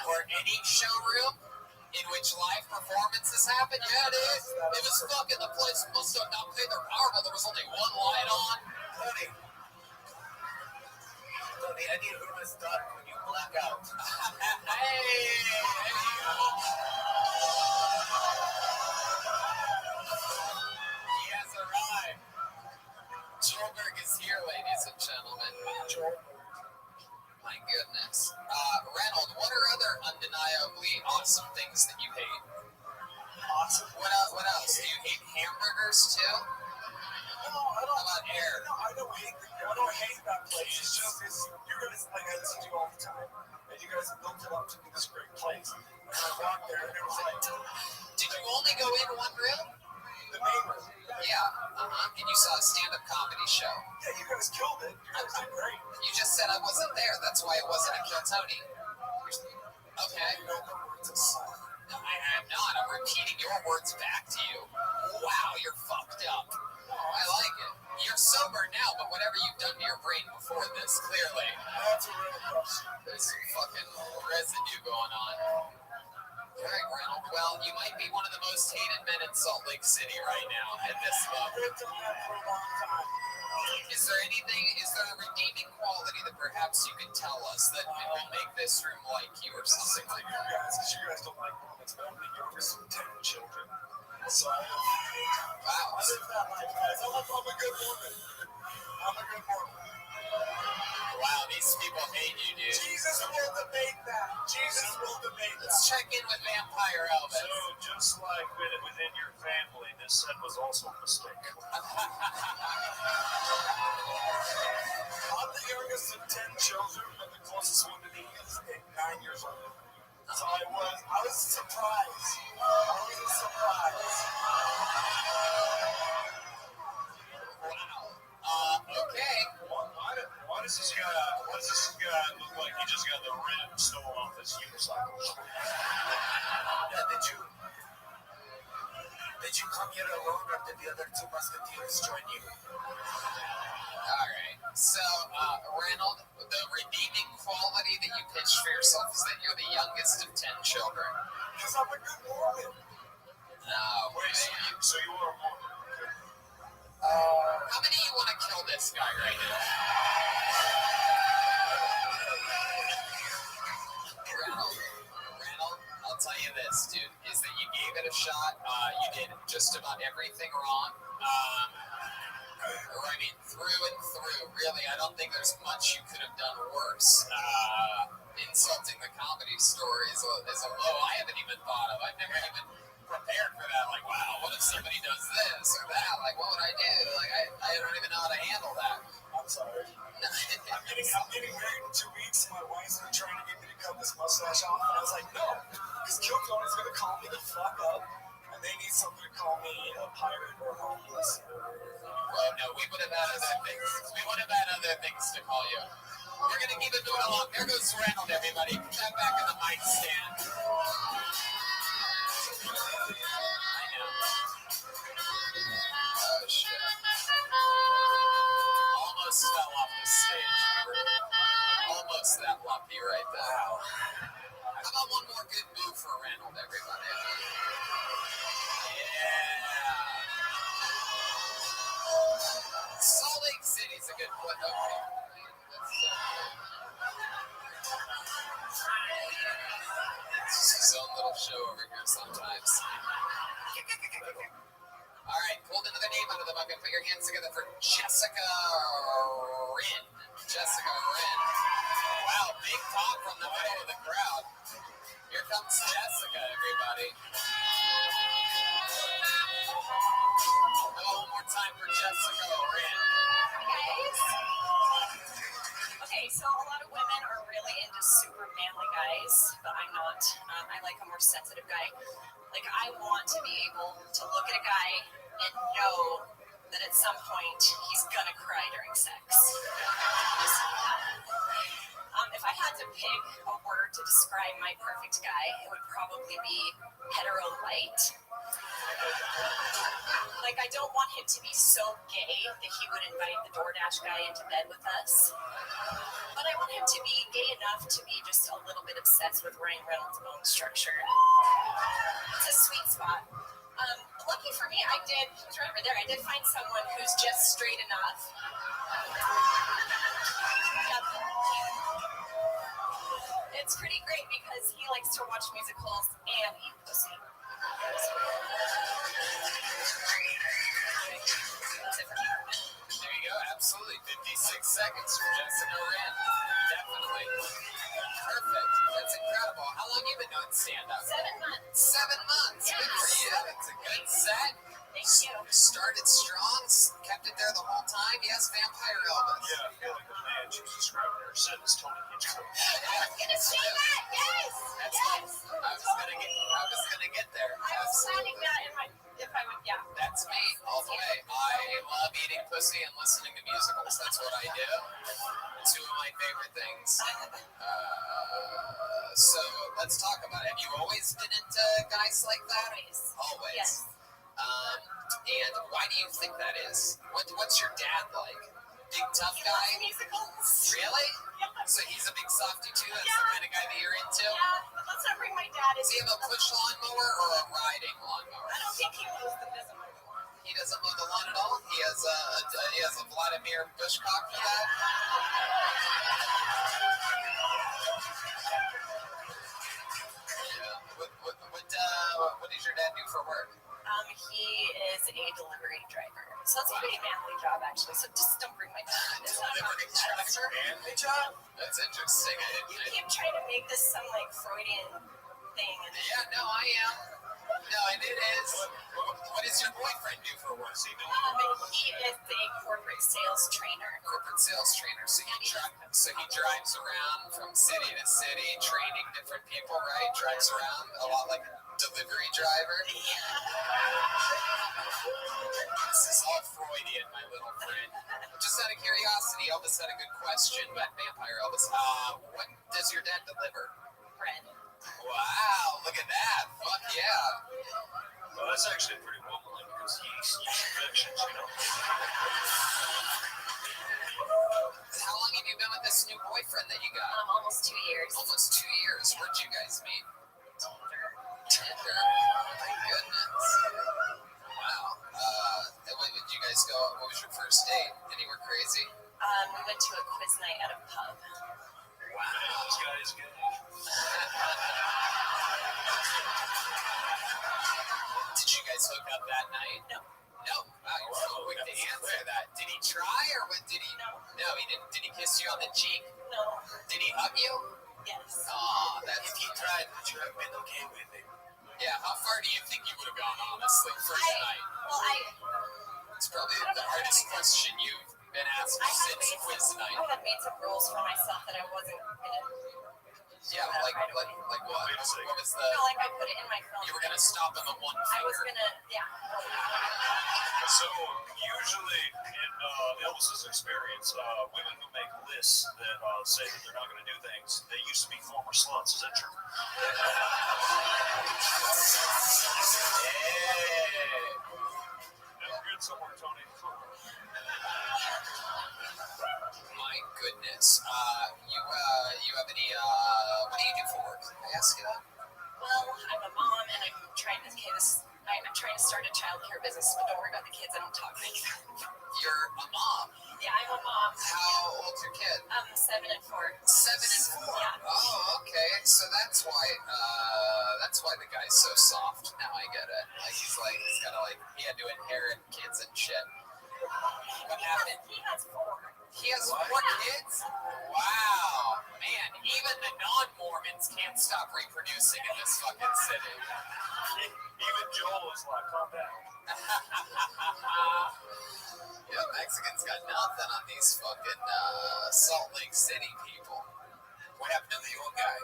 B: Or any showroom in which live performances happen? Yeah, it is. It was fucking, the place must have not paid their power bill. There was only one light on.
G: Tony, I need a room to start when you black out.
B: Hey, there you go. He has arrived. Joelberg is here, ladies and gentlemen. My goodness. Reynolds, what are other undeniably awesome things that you hate?
I: Awesome.
B: What else? Do you hate hamburgers too?
I: No, I don't.
B: How about air?
I: No, I don't hate that place. It's just, you guys, like I listen to you all the time, and you guys built it up to be this great place. And I walked there, and it was like...
B: Did you only go in one room?
I: The main room.
B: Yeah, and you saw a stand-up comedy show.
I: Yeah, you guys killed it. You guys did great.
B: You just said I wasn't there. That's why it wasn't a Kill Tony. Okay.
I: You know the words of song.
B: No, I am not. I'm repeating your words back to you. Wow, you're fucked up. I like it. You're sober now, but whatever you've done to your brain before this, clearly.
I: That's a real question.
B: There's some fucking residue going on.
E: All right, Ronald. Well, you might be one of the most hated men in Salt Lake City right now at this moment.
I: I've done that for a long time.
E: Is there a redeeming quality that perhaps you could tell us that will make this room like you or something like that?
I: Because you guys don't like moments, but I'm the youngest of 10 children. So I live that life, guys. I'm a good woman. I'm a good woman.
E: Wow, these people hate you, dude.
I: Jesus will debate that. Jesus will debate that.
E: Let's check in with Vampire Elvis.
U: So, just like within your family, this set was also a mistake.
I: I'm the youngest of 10 children, but the closest one to me is 9 years old. So I was surprised.
E: Wow. Okay.
U: Why does this guy look like he just got the rim stolen off his unicycle?
K: Yeah, did you come here alone, or did the other 2 musketeers join you?
E: All right. So, Reynold, the redeeming quality that you pitched for yourself is that you're the youngest of 10 children.
I: Because I'm a good woman.
E: No.
U: Wait, so you are a woman?
E: How many of you want to kill this guy right now? Reynold, I'll tell you this, dude, is that you gave it a shot. You did just about everything wrong. I mean, through and through, really, I don't think there's much you could have done worse. Insulting the Comedy Store is a low I haven't even thought of. I've never even prepared for that. Like, wow, what if somebody does this or that? Like, what would I do? Like, I don't even know how to handle that.
I: I'm sorry. I'm getting married in 2 weeks. My wife's been trying to get me to cut this mustache off, and I was like, no, because Kilton is going to call me the fuck up, and they need something to call me a pirate or homeless.
E: Well, no, we would have had other things. We would have had other things to call you. We're going to keep it moving along. There goes Reynold, everybody. Put that back in the mic stand. I know. Oh, shit. Almost fell off the stage. We were almost that lucky right there. Wow. How about one more good move for Reynold, everybody? Yeah. Salt Lake City's a good one. Okay. It's his own little show over here sometimes. All right, hold another name out of the bucket. Put your hands together for Jessica Rin. Jessica Rin. Wow, big pop from the middle of the crowd. Here comes Jessica, everybody. One more time for Jessica Rin.
M: Guys. Okay, so a lot of women are really into super manly guys, but I'm not. I like a more sensitive guy. Like, I want to be able to look at a guy and know that at some point he's gonna cry during sex. If I had to pick a word to describe my perfect guy, it would probably be hetero-light. Like, I don't want him to be so gay that he would invite the DoorDash guy into bed with us. But I want him to be gay enough to be just a little bit obsessed with Ryan Reynolds' bone structure. It's a sweet spot. Lucky for me, I did find someone who's just straight enough. Yep. It's pretty great because he likes to watch musicals and eat pussy.
E: There you go, absolutely. 56 seconds for Jessica Rin. Definitely. Perfect. That's incredible. How long have you been doing stand-up?
M: 7 months.
E: 7 months.
M: Yes.
E: Good for you. It's a good set.
M: Thank you.
E: Started strong, kept it there the whole time. Yes, Vampire Elvis.
U: Yeah, I feel like the man she was describing her set is Tony Hitchcock.
M: I was gonna say that. Yes. Yes.
E: I was gonna get there.
M: I was planning that in my. If I would, yeah.
E: That's me all the way. I love eating pussy and listening to musicals. That's what I do. 2 of my favorite things. So let's talk about it. Have you always been into guys like that? Always.
M: Yes.
E: And why do you think that is? What's your dad like? Big tough guy?
M: Musicals.
E: Really?
M: Yep.
K: So he's a big softy too? That's the kind of guy that you're into?
F: Yeah, but let's not bring my dad in.
K: Does he have a push lawnmower or a riding lawnmower?
F: I don't think he mows the doesn't mow the lawn.
K: He doesn't mow the lawn at all? He has a Vladimir Bushcock for that? Yeah. What does your dad do for work?
F: He is a delivery driver. So it's a pretty manly job, actually. So just don't bring my dad. It's not about
K: Delivery driver? Manly job? That's interesting.
F: You keep trying to make this some, like, Freudian thing. And
K: yeah, no, I am. No, and it is. What does your boyfriend do for work?
F: He is a corporate sales trainer.
K: Corporate sales trainer. So he drives around from city to city, training different people, right? Drives around a lot like a delivery driver. This is all Freudian, my little friend. Just out of curiosity, Elvis had a good question, but Vampire Elvis, what does your dad deliver?
F: Bread.
K: Wow, look at that. Fuck yeah.
U: Well, that's actually pretty womanly because he eats infections, you know.
K: How long have you been with this new boyfriend that you got?
F: Almost 2 years.
K: Almost 2 years. Where'd you guys meet? Tinder. My goodness. Wow. Where did you guys go? What was your first date? Anywhere crazy?
F: We went to a quiz night at a pub.
K: Wow.
U: This guy is good.
K: Did you guys hook up that night?
F: No.
K: No. Wow, you're so quick to answer that. Did he try or what did he? No, he didn't. Did he kiss you on the cheek?
F: No.
K: Did he hug you?
F: Yes.
K: Oh, that's.
U: If he tried, would you have been okay with it?
K: Yeah. How far do you think you would have gone? Honestly, first night. It's probably the hardest question you've been asked since quiz night.
F: I had made some rules for myself that I wasn't gonna.
K: Yeah, like what? What was the?
F: No, like I put it in my phone.
K: You were gonna stop on the one finger.
F: I was gonna, yeah.
U: So usually, in Elvis's experience, women who make lists that say that they're not going to do things, they used to be former sluts. Is that true? Never good somewhere, Tony.
K: My goodness. You have any? What do you do for work? Can I ask you that?
F: Well, I'm a mom, and I'm trying to start a child care business, but don't worry about the kids. I don't talk like that.
K: You're a mom.
F: Yeah, I'm a mom.
K: How old's your kid?
F: 7 and 4.
K: 7 and 4.
F: Yeah.
K: Oh, okay. So that's why the guy's so soft. Now I get it. Like he's gotta he had to inherit kids and shit. What happened?
F: He has 4.
K: He has 4 kids? Wow. Man, even the non-Mormons can't stop reproducing in this fucking city.
U: Even Joel is like, calm down.
K: Yeah, Mexicans got nothing on these fucking Salt Lake City people. What happened to the old guy?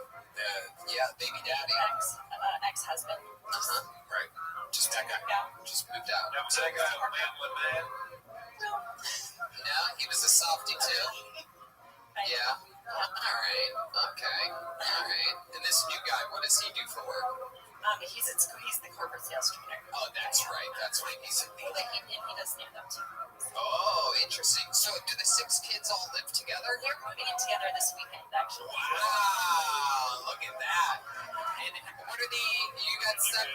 K: Baby daddy.
F: Ex-husband.
K: Right. Just that guy.
F: Yeah.
K: Just moved out.
U: That was that guy, man.
K: No, he was a softie too. Yeah. All right. Okay. All right. And this new guy, what does he do for work?
F: He's the corporate sales trainer.
K: Oh, that's right. That's right.
F: He does stand up too.
K: Oh, interesting. So, do the 6 kids all live together?
F: They're moving in together this weekend, actually.
K: Wow, look at that. And what are you got 7?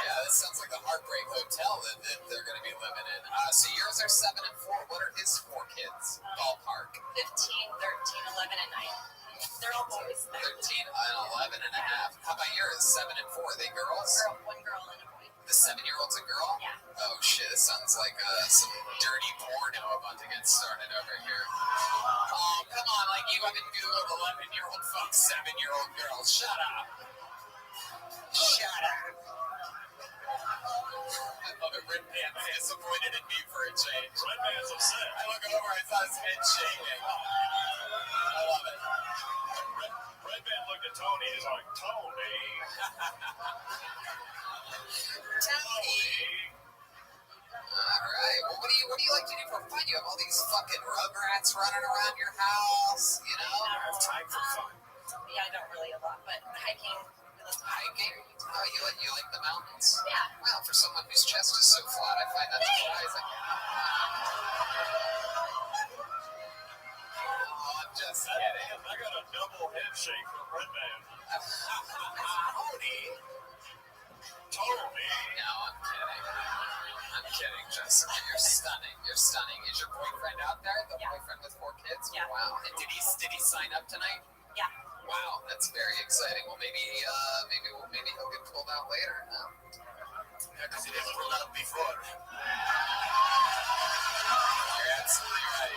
K: Yeah, this sounds like the Heartbreak Hotel that they're going to be living in. So yours are 7 and 4. What are his 4 kids? Ballpark.
F: 15, 13, 11, and 9. They're all boys.
K: 13 and 11 and a half. How about yours? 7 and 4. Are they girls?
F: One girl and a boy.
K: The 7-year-old's a girl?
F: Yeah.
K: Oh shit, this sounds like some dirty porno about to get started over here. Oh, come on, like you haven't Googled 11-year-old fuck 7-year-old girls. Shut up. Shut up. I love it. Red Man's disappointed in me for a change.
U: Red Man's upset.
K: I look over, I saw his head shaking. I love it.
U: Red Man looked at Tony. He's like, Tony.
K: Tony. All right. Well, what do you like to do for fun? You have all these fucking rugrats running around your house. You know.
U: I have time for fun.
F: Yeah, I don't really a lot, but hiking.
K: Hiking? Oh, you like the mountains?
F: Yeah.
K: Well, for someone whose chest is so flat, I find that surprising.
V: Just kidding.
U: I got a double head shake from Redman. Tony.
V: No, I'm kidding. I'm kidding, Jessica. You're stunning. You're stunning. Is your boyfriend out there? The boyfriend with 4 kids?
M: Yeah.
V: Wow. And did he sign up tonight?
M: Yeah.
V: Wow, that's very exciting. Well, maybe he'll get pulled out later. No?
G: Yeah, because he didn't pull out before.
V: You're absolutely right.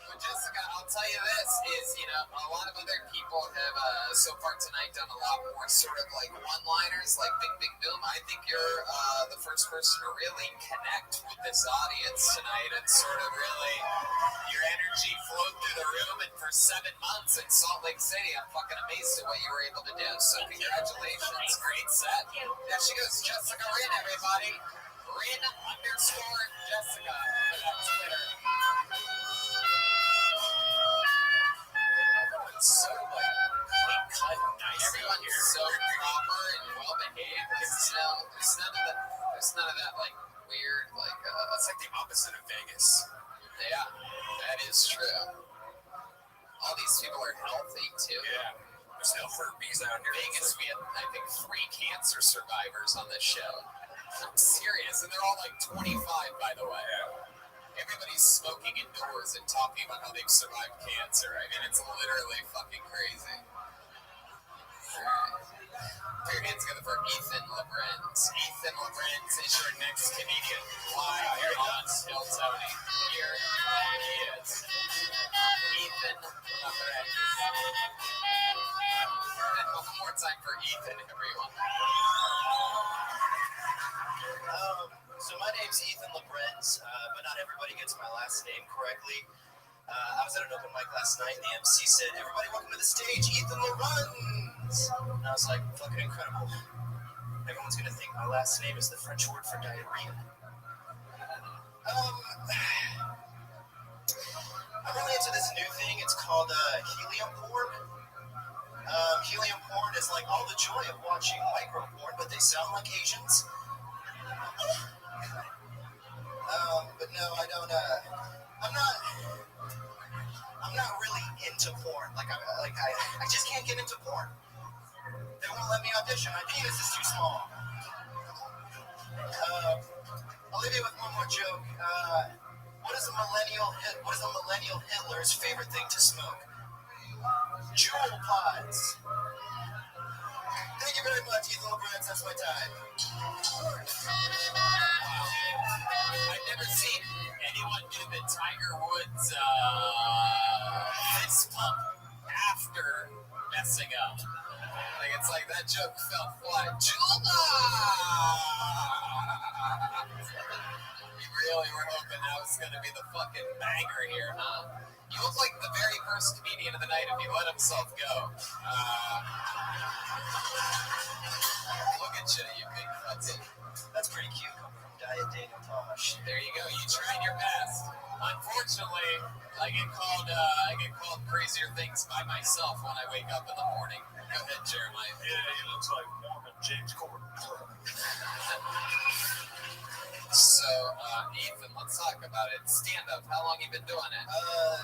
V: But Jessica, I'll tell you this is, a lot of other people have so far tonight done a lot more sort of like one-liners, like Bing Bing Boom. I think you're the first person to really connect with this audience tonight and sort of really, your energy flowed through the room, and for 7 months in Salt Lake City, I'm fucking amazed at what you were able to do. So congratulations. Great set. There she goes, Jessica Rin, everybody. Rin_Jessica for that Twitter. Everyone's so like clean cut, nice. Everyone's so proper and well behaved. There's none of that like weird like it's like the opposite of Vegas. Yeah, that is true. All these people are healthy too. Yeah. There's no herpes out here. Vegas, we had I think 3 cancer survivors on this show. I'm serious, and they're all like 25 by the way. Everybody's smoking indoors and talking about how they've survived cancer. I mean, it's literally fucking crazy. Alright. Put your hands together for Ethan Lebrenz. Ethan Lebrenz is your next comedian live here on Still Tony. Here he is. Ethan Lebrenz. And one more time for Ethan, everyone.
N: So my name's Ethan Lebrenz, but not everybody gets my last name correctly. I was at an open mic last night, and the MC said, "Everybody welcome to the stage, Ethan Lebrenz." And I was like, fucking incredible. Everyone's going to think my last name is the French word for diarrhea. I'm really into this new thing. It's called helium porn. Helium porn is like all the joy of watching micro porn, but they sound like Asians. But no, I don't. I'm not really into porn. I just can't get into porn. They won't let me audition. My penis is too small. I'll leave you with one more joke. What is a millennial Hitler's favorite thing to smoke? Jewel pods. Thank you very much, Ethan Lebrenz. That's my time.
V: I've never seen anyone do the Tiger Woods fist pump after messing up. Like, it's like that joke fell flat. Julda! You really were hoping that was going to be the fucking banger here, huh? You look like the very first comedian of the night if he let himself go. Look at you, you big futzy.
N: That's pretty cute coming from Diet Daniel Tosh.
V: There you go. You tried your best. Unfortunately, I get called crazier things by myself when I wake up in the morning. Go ahead, Jeremiah.
U: Yeah, he looks like Mormon James Corden.
V: So, Ethan, let's talk about it. Stand up. How long you been doing it?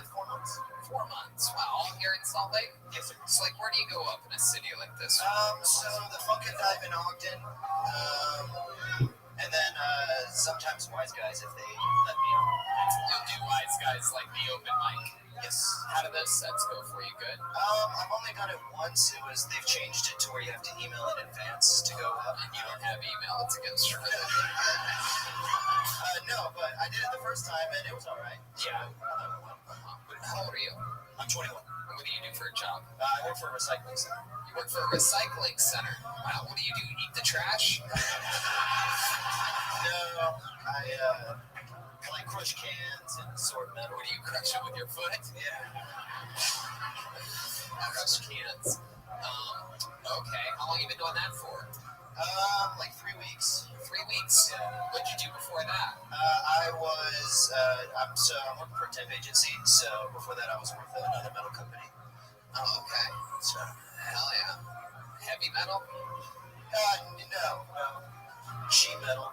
N: 4 months.
V: 4 months. Wow. All here in Salt Lake?
N: Yes, sir.
V: So, like, where do you go up in a city like this?
N: So the Funkin' Dive in Ogden, and then sometimes Wise Guys if they let me on.
V: You'll do Wise Guys like the open mic.
N: Yes.
V: How do those sets go for you? Good?
N: I've only done it once. They've changed it to where you have to email in advance to go up.
V: And you don't have email. It's against your religion.
N: No, but I did it the first time, and it was all right.
V: Yeah. How old are you?
N: I'm 21.
V: What do you do for a job?
N: I work for a recycling center.
V: You work for a recycling center? Wow. What do you do? Eat the trash?
N: No, I like crush cans and sort metal.
V: What do you crush it with your foot?
N: Yeah.
V: Crush cans. Okay. How long have you been doing that for?
N: Like 3 weeks.
V: 3 weeks?
N: Yeah.
V: What did you do before that?
N: I'm working for a temp agency, so before that I was working for another metal company.
V: Oh, okay.
N: So,
V: hell yeah. Heavy metal?
N: No. Sheet metal.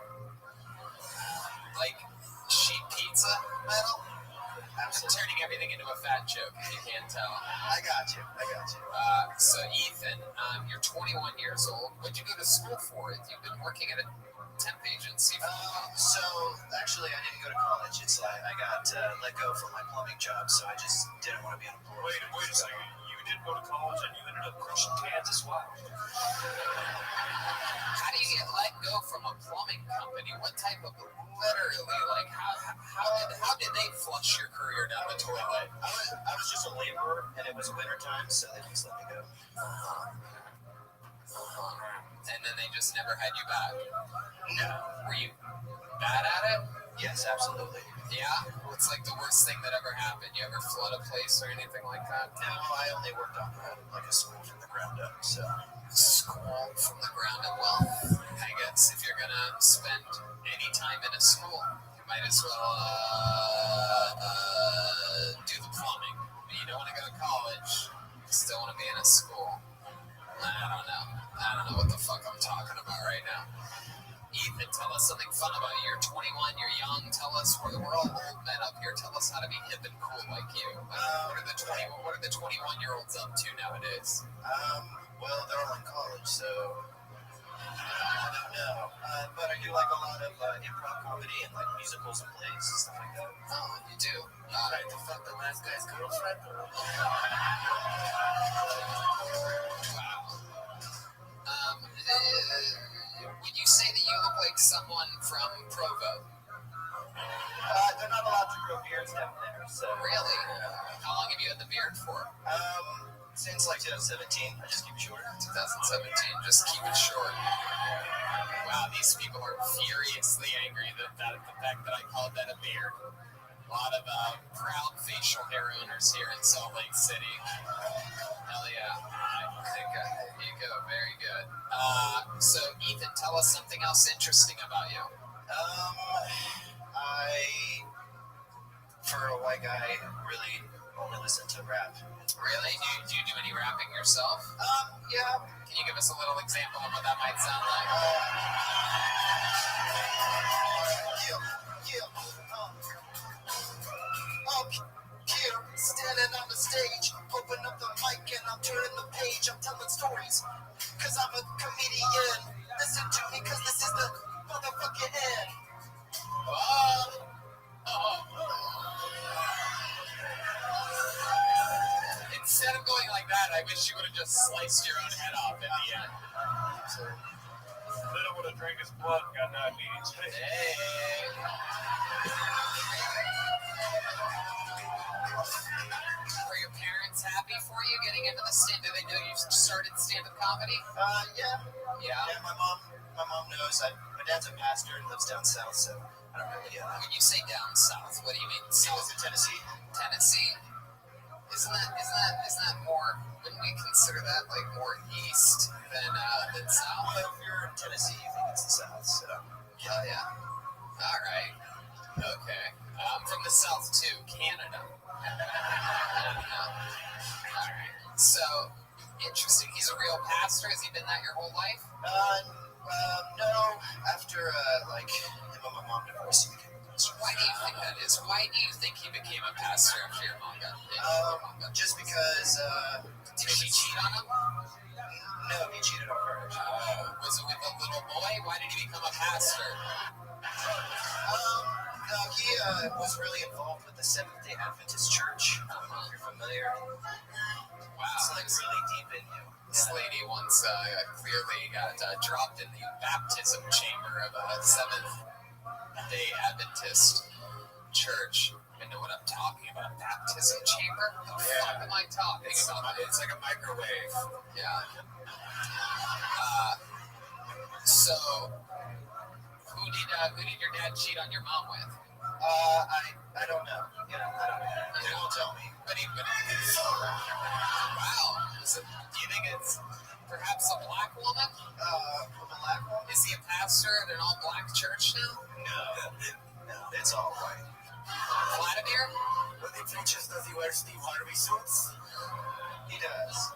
V: Like,
N: Metal?
E: I'm turning everything into a fat joke, if you can't tell.
N: I got you.
E: So, Ethan, you're 21 years old. What'd you go to school for? You've been working at a temp agency for
N: So, actually, I didn't go to college. It's like I got let go from my plumbing job, so I just didn't want to be unemployed.
U: Wait a second. You didn't go to college and you ended up crushing cans as well.
E: How do you get let go from a plumbing company? What type of, literally, like, how did they flush your career down the toilet?
N: I was just a laborer, and it was wintertime, so they just let me go.
E: And then they just never had you back?
N: No.
E: Were you bad at it?
N: Yes, absolutely.
E: Yeah? What's like the worst thing that ever happened? You ever flood a place or anything like that?
N: No, I only worked on like a school from the ground up, so.
E: School from the ground up? Well, I guess if you're gonna spend any time in a school, you might as well do the plumbing. You don't want to go to college, you still want to be in a school. I don't know what the fuck I'm talking about right now. Ethan, tell us something fun about you. You're 21, you're young. Tell us, we're all old men up here. Tell us how to be hip and cool like you. What are the 21-year-olds up to nowadays?
N: Well, they're all in college, so I don't know. But I do like a lot of improv comedy and like musicals and plays and stuff like that.
E: Oh, you do?
N: Right to fuck the last guy's girlfriend?
E: Wow. Would you say that you look like someone from Provo?
N: They're not allowed to grow beards down there, so.
E: Really? How long have you had the beard for?
N: Since like 2017. I just keep it short.
E: 2017, just keep it short. Wow, these people are furiously angry that the fact that I called that a beard. A lot of proud facial hair owners here in Salt Lake City. Hell yeah. There you go. Very good. So, Ethan, tell us something else interesting about you.
N: For a white guy, really only listen to rap.
E: Really? Do you do any rapping yourself?
N: Yeah.
E: Can you give us a little example of what that might sound like?
N: Here, standing on the stage, open up the mic and I'm turning the page. I'm telling stories, cause I'm a comedian. Listen to me, cause this is the motherfucking end.
E: Instead of going like that, I wish you would have just sliced your own head off at the end.
U: Then I would have drank his blood and got diabetes.
E: Hey. Were your parents happy for you getting into the stand? Do they know you started stand-up comedy?
N: Yeah. Yeah, my mom knows. My dad's a pastor and lives down south, so I don't really.
E: When you say down south, what do you mean?
N: He lives in Tennessee.
E: Tennessee? Isn't that more? Wouldn't we consider that like more east than south?
N: Well, if you're in Tennessee, you think it's the south, so.
E: Yeah. All right. Okay. I'm from the south too, Canada. All right. So interesting. He's a real pastor. Has he been that your whole life?
N: No. After him and my mom divorced, he became a pastor.
E: Why do you think that is? Why do you think he became a pastor after your mom got
N: just because.
E: Did she cheat on him?
N: No, he cheated on her.
E: Was it with a little boy? Why did he become a pastor?
N: He was really involved with the Seventh-day Adventist Church. I don't know if you're familiar.
E: Wow.
N: It's like really deep in you.
E: This lady once clearly got dropped in the baptism chamber of a Seventh-day Adventist church. I know what I'm talking about. Baptism chamber? What the fuck am I talking about?
N: It's like a microwave.
E: Yeah. So, who did your dad cheat on your mom with?
N: I don't know. I don't know. They won't tell me.
E: Wow. Do you think it's perhaps a black woman?
N: A black woman?
E: Is he a pastor at an all-black church now?
N: No, it's all white.
E: Vladimir?
N: When he preaches, does he wear Steve Harvey suits? He does.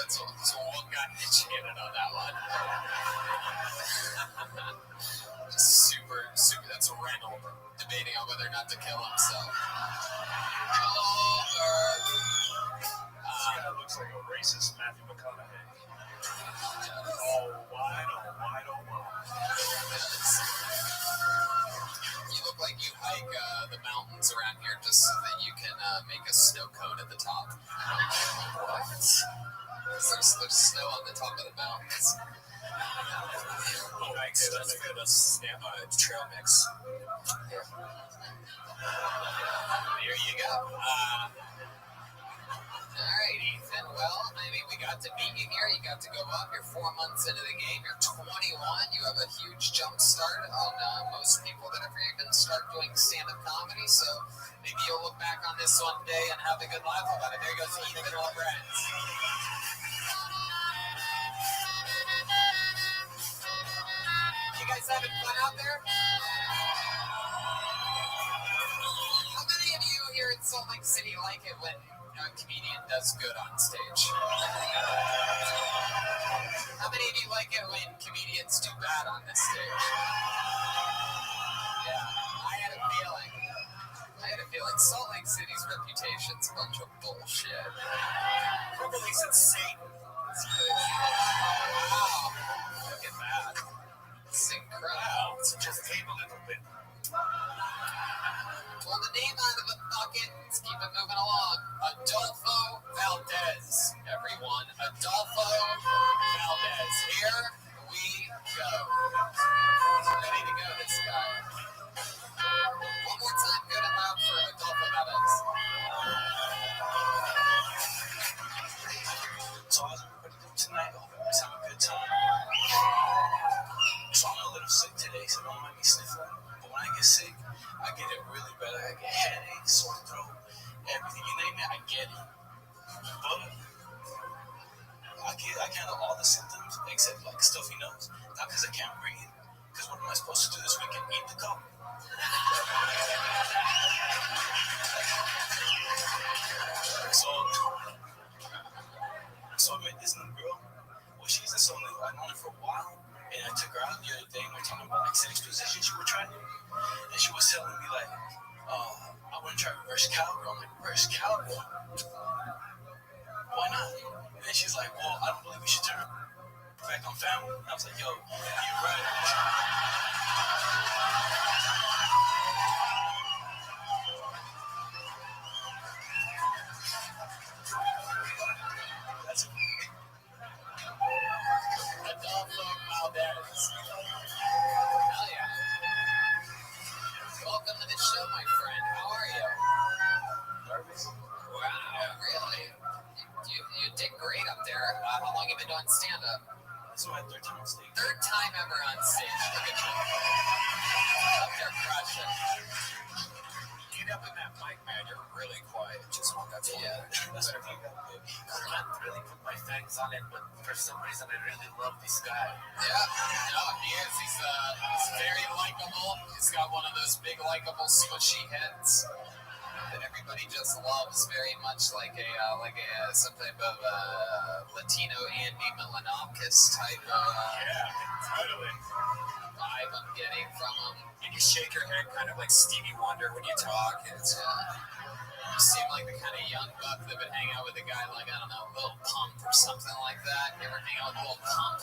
E: So one got enchanted on that one. Super, that's a Reynolds.
B: debating on whether or not to kill him. So,
U: This guy looks like a racist Matthew McConaughey. Oh, why?
B: You look like you hike the mountains around here just so that you can make a snow cone at the top. What? There's snow on the top of the mountains.
U: Oh, that's good.
B: Trail mix. There you go. All right, Ethan. Well, I mean, we got to meet you here. You got to go up. You're 4 months into the game. You're 21. You have a huge jump start on most people that ever even start doing stand-up comedy. So maybe you'll look back on this one day and have a good laugh about it. There goes Ethan and all friends. You guys having fun out there? How many of you here in Salt Lake City like it when a comedian does good on stage? How many of you like it when comedians do bad on this stage? Yeah, I had a feeling. Salt Lake City's reputation's a bunch of bullshit. Probably since Satan. Wow, look at that. It's incredible.
U: It's just table a little bit.
B: Pull the name out of the bucket. Let's keep it moving along. Adolfo Valdez, everyone. Adolfo Valdez. Here we go. He's ready to go, this guy. One more time, good and loud for Adolfo Valdez.
S: So how's everybody doing tonight? I hope everybody's having a good time. So I'm a little sick today, so don't mind me sniffling. But when I get sick, I get it really bad. I get headaches, sore throat, everything. You name it, I get it. But I can handle all the symptoms except like stuffy nose. Not because I can't breathe. Because what am I supposed to do this weekend? Eat the cup. So I met this new girl. Well, she isn't so new. I've known her for a while. And I took her out the other day and we were talking about like sex positions she would try. And she was telling me like, I want to try reverse cowgirl. I'm like, reverse cowgirl? Why not? And then she's like, well, I don't believe we should turn back on family. And I was like, yo, you're right. That's it.
B: Adolfo Valdez. Hell yeah. Welcome to the show, my friend. How are you?
S: Nervous?
B: Wow, really? You did great up there. How long have you been doing stand-up?
S: This is my third time on stage.
B: Third time ever on stage. Look at you. Up there crushing. Get up in that mic, man. You're really quiet. Just want that to
S: That's what I
B: can't really put my fangs on it, but for some reason I really love this guy. Yeah, no, he is. He's very likable. He's got one of those big, likable, smushy heads that everybody just loves, very much like some type of Latino Andy Milonakis type of
U: Totally.
B: vibe I'm getting from him. And you shake your head kind of like Stevie Wonder when you talk. It's you seem like the kind of young buck that would hang out with a guy like, I don't know, Lil Pump or something like that. You ever hang out with Lil Pump?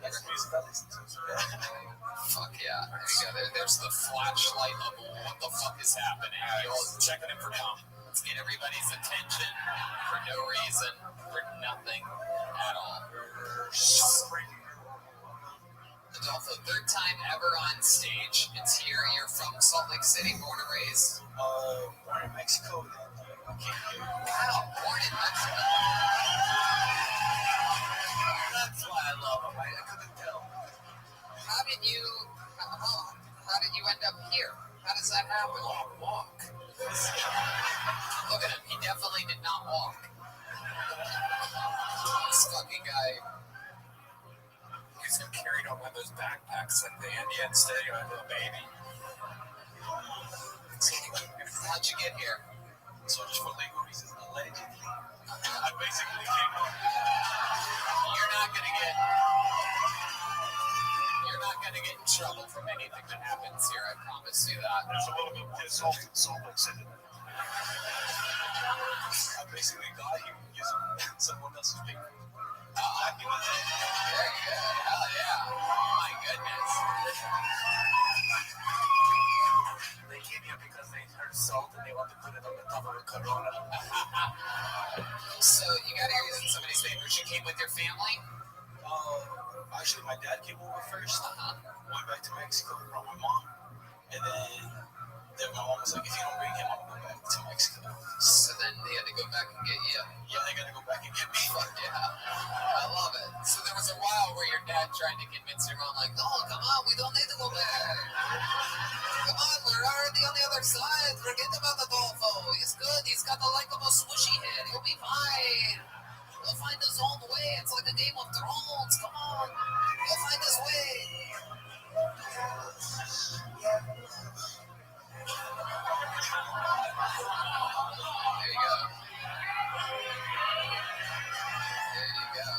S: That's music I listen to.
B: Fuck yeah. There you go. There's the flashlight of what the fuck is happening. You're checking it for now. Let's get everybody's attention for no reason, for nothing at all. Adolfo, third time ever on stage. It's here. You're from Salt Lake City, born and raised?
S: Born in Mexico. I came here.
B: Wow, born in Mexico. That's why I love him. I couldn't tell. How did you end up here? How does that happen? Walk. Look at him. He definitely did not walk. This fucking guy. He's carried on one of those backpacks like the Indian Stadium with a baby. How'd you get here?
S: So just for legal reasons, allegedly.
U: I basically came home.
B: You're not gonna get in trouble from anything that happens here. I promise you that.
E: So you got here in somebody's favors. You came with your family?
N: Actually, my dad came over first. Went back to Mexico, brought my mom, and then my mom was like, if you don't bring him, I'm going to go back to Mexico.
E: So then they had to go back and get you.
N: Yeah, they got to go back and get me.
E: Fuck yeah. I love it. So there was a while where your dad tried to convince your mom, like, no, come on, we don't need to go back. Come on, we're already on the other side. Forget about Adolfo. He's good. He's got the likable swooshy head. He'll be fine. He'll find his own way. It's like a Game of Thrones. Come on. He'll find his way. There you go. There you go.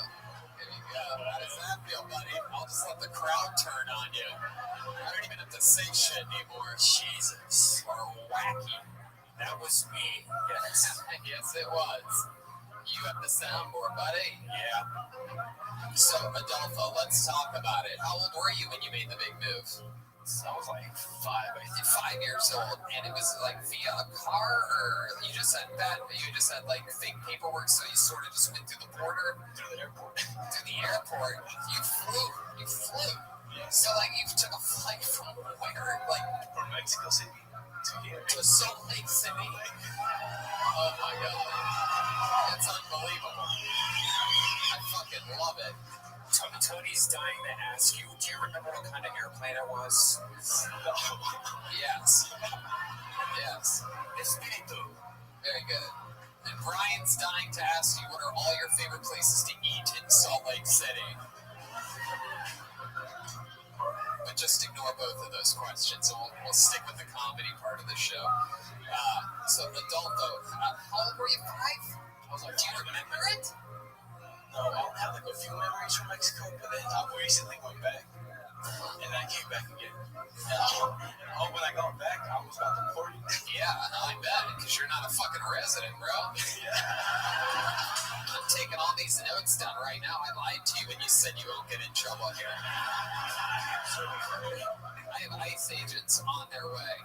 E: There you go. How does that feel, buddy? I'll just let the crowd turn on you. I don't even have to say shit anymore. Jesus. You are wacky. That was me. Yes. Yes, it was. You have the soundboard, buddy.
N: Yeah.
E: So, Adolfo, let's talk about it. How old were you when you made the big move?
N: I was like 5, I think.
E: 5 years old, and it was like via a car, or you just had like fake paperwork, so you sort of just went through the border?
N: Through the airport.
E: Through the airport? You flew.
N: Yeah.
E: So, like, you took a flight from where? Like,
N: from Mexico City to here.
E: To Salt Lake City. Oh my God. That's unbelievable. I fucking love it.
V: Tony's dying to ask you, do you remember what kind of airplane it was?
E: Yes. Yes.
V: Espiritu.
E: Very good. And Brian's dying to ask you, what are all your favorite places to eat in Salt Lake City? But just ignore both of those questions, and we'll stick with the comedy part of the show. So, Adolfo, how old were you? 5?
N: I was like,
E: do you remember it?
N: No, I don't have like a few memories from Mexico, but then I recently went back, and I came back again. And when I got back, I was about to party.
E: Yeah, I bet, because you're not a fucking resident, bro.
N: Yeah.
E: I'm taking all these notes down right now. I lied to you when you said you won't get in trouble here. I have ICE agents on their way.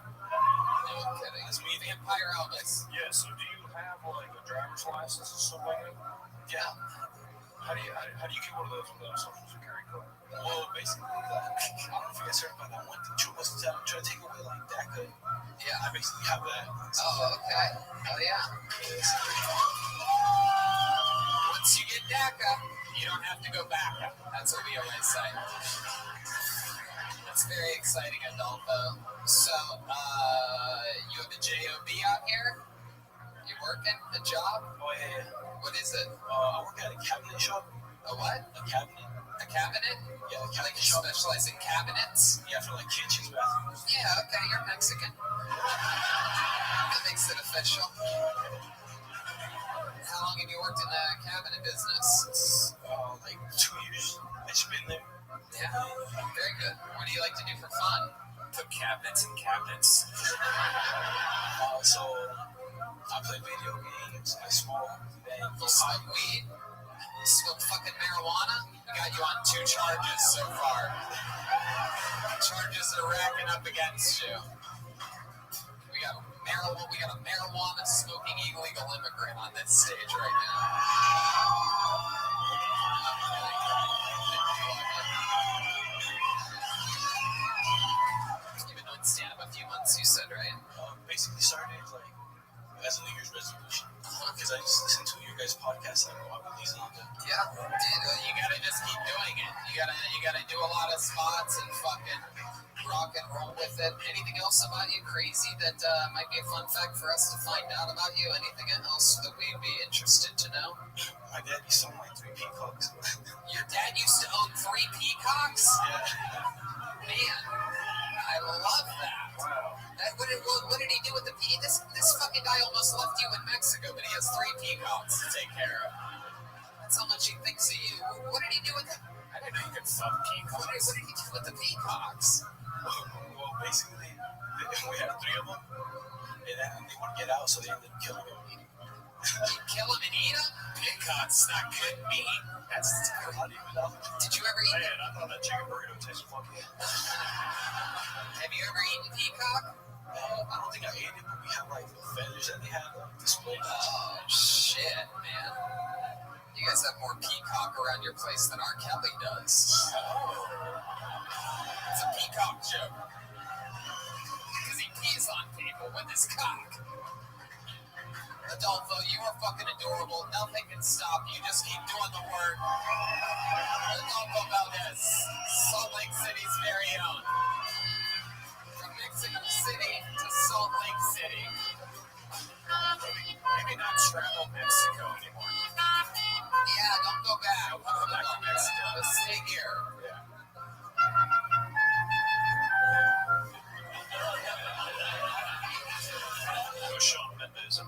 E: No kidding. It's me, Vampire Elvis.
U: Yeah, so do you have like a driver's license and stuff like that?
E: Yeah.
U: How do you get one of those without a social security card?
N: Well, basically, I don't know if you guys heard about that one thing Joe was trying to take away, like DACA.
E: Yeah.
N: I basically have that.
E: Oh, okay. Oh, yeah. Once you get DACA, you don't have to go back. That's what we always say. That's very exciting, Adolfo. So, you have a job out here? You working? A job?
N: Oh, yeah.
E: What is it?
N: I work at a cabinet shop.
E: A what?
N: A cabinet.
E: A cabinet?
N: Yeah, a cabinet
E: like you
N: shop.
E: Specialize in cabinets?
N: Yeah, for like kitchens, bathrooms.
E: Yeah, okay, you're Mexican. That makes it official. How long have you worked in the cabinet business?
N: Like 2 years. I've just been there.
E: Yeah, very good. What do you like to do for fun?
V: Put cabinets in cabinets.
N: So I play video games. I smoke.
E: You smoke weed? You smoke fucking marijuana? We got you on 2 charges so far. Charges are racking up against you. We got a marijuana smoking illegal immigrant on this stage right now. You've been doing stand-up a few months, you said, right?
N: Basically started like as a New Year's resolution. Because I just listened to your guys' podcast. I know I'm releasing on that.
E: Yeah, dude, you gotta just keep doing it. You gotta do a lot of spots and fucking rock and roll with it. Anything else about you crazy that might be a fun fact for us to find out about you? Anything else that we'd be interested to know?
N: My dad used to own like 3 peacocks.
E: Your dad used to own 3 peacocks?
N: Yeah.
E: Man, I love that.
N: Wow.
E: What did he do with the peacocks? This fucking guy almost left you in Mexico, but he has 3 peacocks to take care of. That's how much he thinks of you. What did he do with them?
V: I didn't know you could fuck peacocks.
E: What did he do with the peacocks?
N: Well, basically, we had 3 of them, and then they wouldn't get out, so they ended up killing them.
E: Kill them and eat them? Peacocks, not good meat. That's
N: How do you even know?
E: Did you ever eat
U: Man, I thought that chicken burrito tasted funky.
E: Have you ever eaten peacock?
U: I don't think I ate it, but we have like feathers that they have displayed.
E: Oh, shit, man. You guys have more peacock around your place than R. Kelly does. It's a peacock joke. Because he pees on people with his cock. Adolfo, you are fucking adorable. Nothing can stop you. Just keep doing the work. Adolfo Valdez, Salt Lake City's very own. From Mexico City to Salt Lake City.
V: Maybe not travel Mexico anymore.
E: Yeah, don't go back.
V: Don't go back to Mexico.
E: Let's stay here.
U: No Shawn Mendes.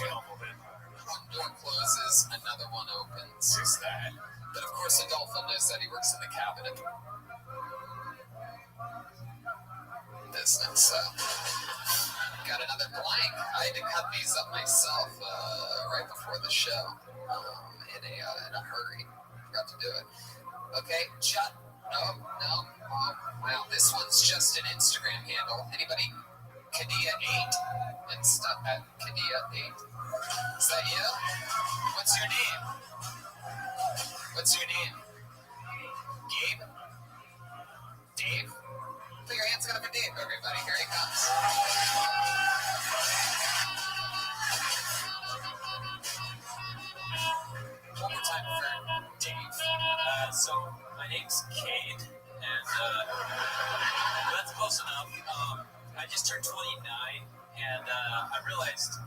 E: One door closes, another one opens.
V: Who's that?
E: But of course, Adolfo knows that he works in the cabinet business. Got another blank. I had to cut these up myself right before the show in a hurry. Forgot to do it. Okay, Chut. No. Oh, wow, this one's just an Instagram handle. Anybody? Kadia8 and stuff at Kadia8. Is that you? What's your name? What's your name? Gabe? Dave? Put your hands together for Dave, everybody. Here he comes. One more time for Dave.
Q: So my name's Cade, and that's close enough. I just turned 29, and I realized,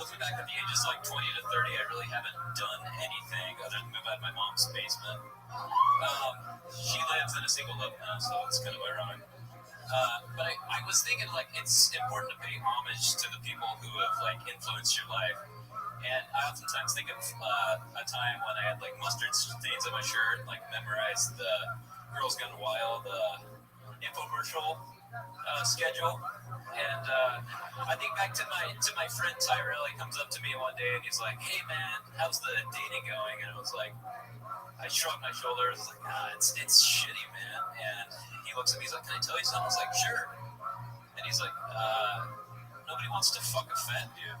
Q: looking back at the ages like 20 to 30, I really haven't done anything other than move out of my mom's basement. She lives in a single love now, so it's kind of ironic. But I was thinking, like, it's important to pay homage to the people who have, like, influenced your life. And I oftentimes think of a time when I had, like, mustard stains on my shirt, like, memorized the Girls Gone Wild infomercial schedule. And I think back to my friend Tyrell. He comes up to me one day and he's like, "Hey, man, how's the dating going?" And I was like, I shrugged my shoulders, like, it's shitty, man. And he looks at me, he's like, "Can I tell you something?" I was like, "Sure." And he's like, "Nobody wants to fuck a fat dude."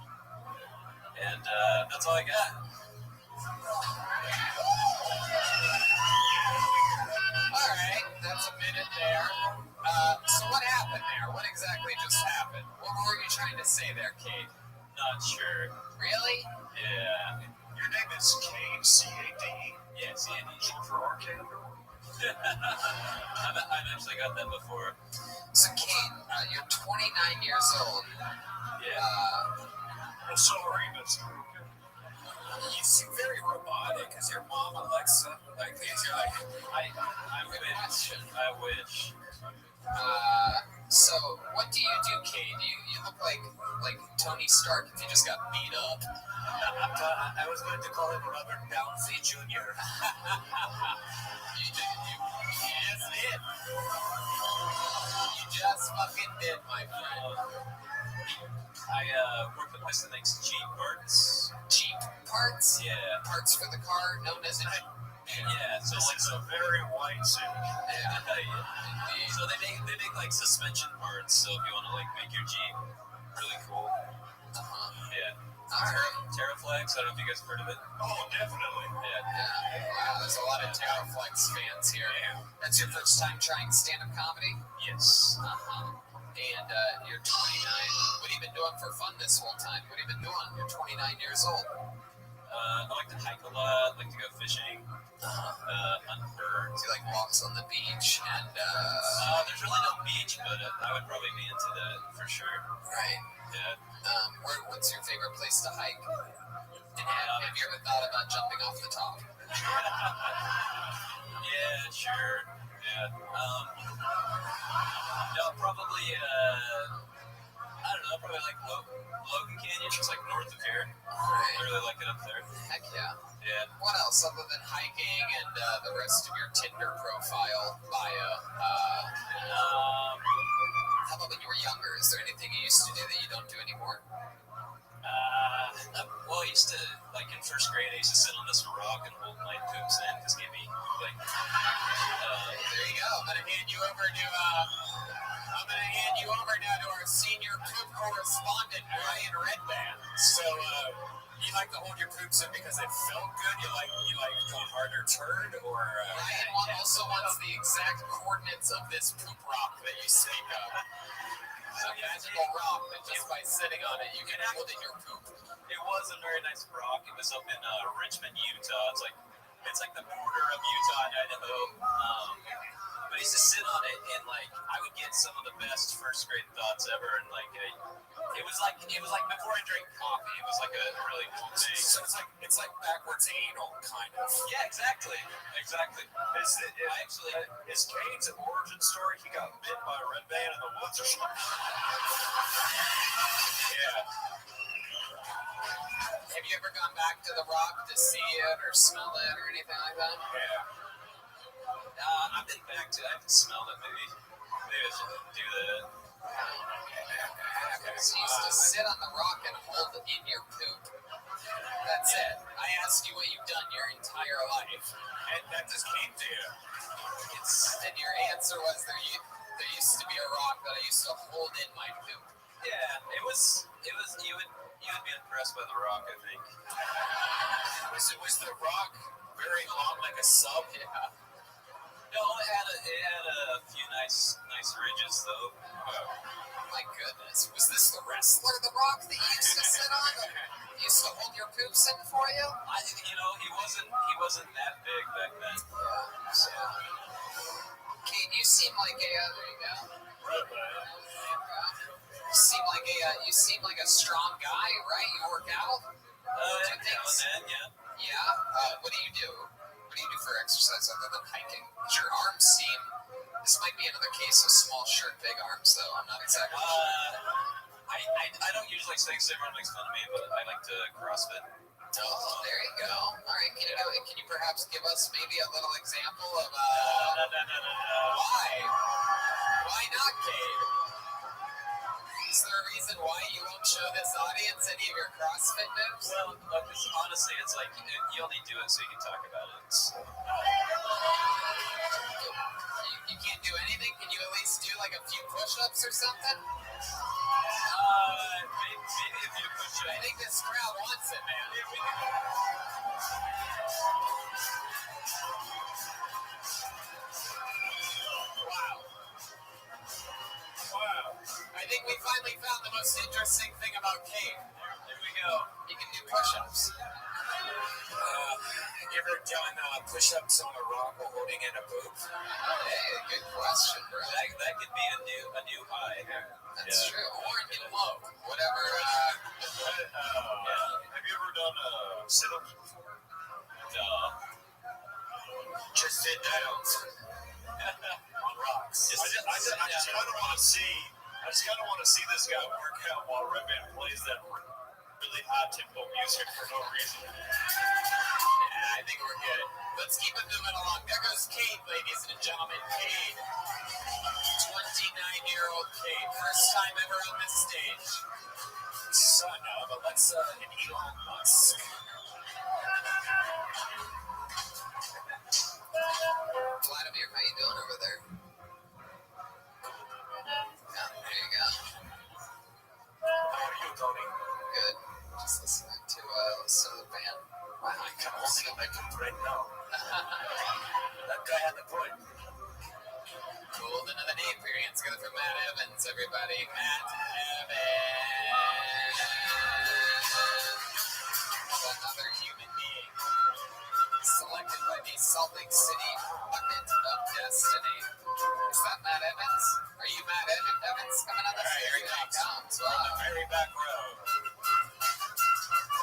Q: And that's all I got.
E: All right, that's a minute there. So what happened there? What exactly just happened? What were you trying to say there, Cade?
Q: Not sure.
E: Really?
Q: Yeah.
U: Your name is Cade, C-A-D-E?
Q: Yeah, C-A-D.
U: Short for arcade?
Q: I've actually got that before.
E: So, Cade, you're 29 years old.
Q: Yeah.
U: Well, sorry, but it's okay.
V: You seem very robotic. Is your mom Alexa? Like, you're like,
Q: I wish.
E: So what do you do, Cade? You look like Tony Stark if you just got beat up.
V: I was going to call him Robert Downey Jr.
E: You just did. You just fucking did, my friend.
Q: I work with a place that makes Jeep parts.
E: Jeep parts?
Q: Yeah.
E: Parts for the car, known as a Jeep.
Q: Yeah, so
U: this
Q: like
U: is a very white city.
Q: Yeah. So they make like suspension parts. So if you want to like make your Jeep really cool. Yeah. Terraflex. I don't know if you guys have heard of it.
U: Oh, definitely.
Q: Yeah.
E: Wow, there's a lot of Terraflex fans here.
U: Yeah.
E: That's your first time trying stand-up comedy?
Q: Yes.
E: And you're 29. What have you been doing for fun this whole time? What have you been doing? You're 29 years old.
Q: I like to hike a lot. Like to go fishing. Hunt birds.
E: You like walks on the beach and
Q: there's really no beach, but I would probably be into that for sure.
E: Right.
Q: Yeah.
E: What's your favorite place to hike? And have you ever thought about jumping off the top?
Q: Yeah, sure. Yeah. No, probably I don't know, probably like Logan Canyon, just like north of here.
E: Right.
Q: I really like it up there.
E: Heck yeah.
Q: Yeah.
E: What else other than hiking and the rest of your Tinder profile bio? How about when you were younger? Is there anything you used to do that you don't do anymore?
Q: Well, I used to, like in first grade, I used to sit on this rock and hold my poops in because it gave me like.
E: There you go. I'm gonna hand you over to
V: I'm going to hand you over now to our senior poop correspondent, Ryan Redband. So, you like to hold your poops in because it felt good? You like a harder turd, or Ryan also wants the exact coordinates of this poop rock that you speak of. It's a magical rock that just by sitting on it, you can hold in your poop.
Q: It was a very nice rock. It was up in Richmond, Utah. It's like the border of Utah and Idaho. But I used to sit on it, and like I would get some of the best first grade thoughts ever. And like it was like before I drank coffee. It was like a really cool thing.
V: So it's like backwards anal, kind of.
Q: Yeah, exactly.
U: Is Cade's origin story? He got bit by a red band in the woods or something?
V: Yeah. Have you ever gone back to the rock to see it or smell it or anything like that?
Q: Yeah. I've been back to it. I haven't smelled it. Maybe I should do that.
V: So you used to sit on the rock and hold it in your poop. That's it. I asked you what you've done your entire life.
U: And that just came to you.
V: And your answer was there used to be a rock that I used to hold in my poop.
Q: Yeah, it was you would be impressed by the rock, I think.
V: Was the rock very long, like a sub?
Q: Yeah. No, it had a few nice ridges though.
V: My goodness, was this the wrestler, the rock that you used to sit on? He used to hold your poops in for you?
Q: He wasn't that big back then.
V: Yeah. So, Kate, you seem like a there you go. You seem like a strong guy, right? You work out?
Q: Yeah.
V: Yeah. What do you do? What do you do for exercise other than hiking? Does your arms seem... This might be another case of small shirt, big arms, though. I'm not exactly sure.
Q: I don't usually say everyone makes fun of me, but I like to CrossFit.
V: Oh, there you go. All right, can you perhaps give us maybe a little example of...
Q: No.
V: Why? Why not, Cade? Is there a reason why you won't show this audience any of your CrossFit moves?
Q: Well, look, honestly, it's like you only do it so you can talk about it.
V: You can't do anything? Can you at least do like a few push-ups or something?
Q: Maybe a few push-ups.
V: I think this crowd wants it, man. Wow. I think we finally found the most interesting thing about Cade.
Q: There we go.
V: He can do push-ups. You ever done push-ups on a rock while holding in a poop? Hey, good question, bro.
Q: That could be a new high.
V: That's true. Or a new low. Whatever.
U: Have you ever done sit-ups before?
Q: No.
V: Just sit down. On rocks.
U: I just kind of want to see this guy work out while Red Band plays that really high tempo music for no reason.
V: Yeah, I think we're good. Let's keep it moving along. There goes Cade, ladies and gentlemen. Cade, 29-year-old Cade, first time ever on this stage. Son of an Elon Musk. Vladimir, how you doing over there? Yeah, there you go.
U: How are you, Tony?
V: Good. Just listening to the band.
U: Wow, I can only go back to right now. That guy had the point.
V: Cool. Another name for your hands together for Matt Evans, everybody. Matt Evans. Another human being selected by the Salt Lake City Bucket of Destiny. Is that Matt Evans? Are you Matt Evans coming on the stage? Here he comes.
U: Wow. On the very back row.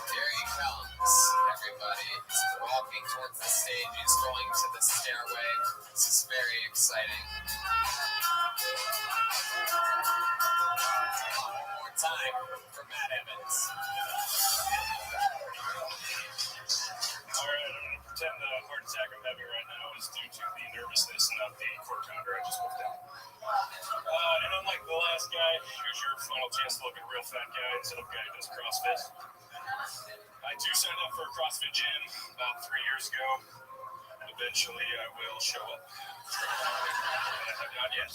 V: Here he comes, everybody. He's walking towards the stage. He's going to the stairway. This is very exciting. One more time for Matt Evans.
U: All right, I'm going to pretend the heart attack I'm having right now is due to the nervousness and not the quarter pounder I just whipped out. And unlike the last guy, here's your final chance to look at a real fat guy instead of a guy who does CrossFit. I too signed up for a CrossFit gym about 3 years ago. Eventually, I will show up. But I have not yet.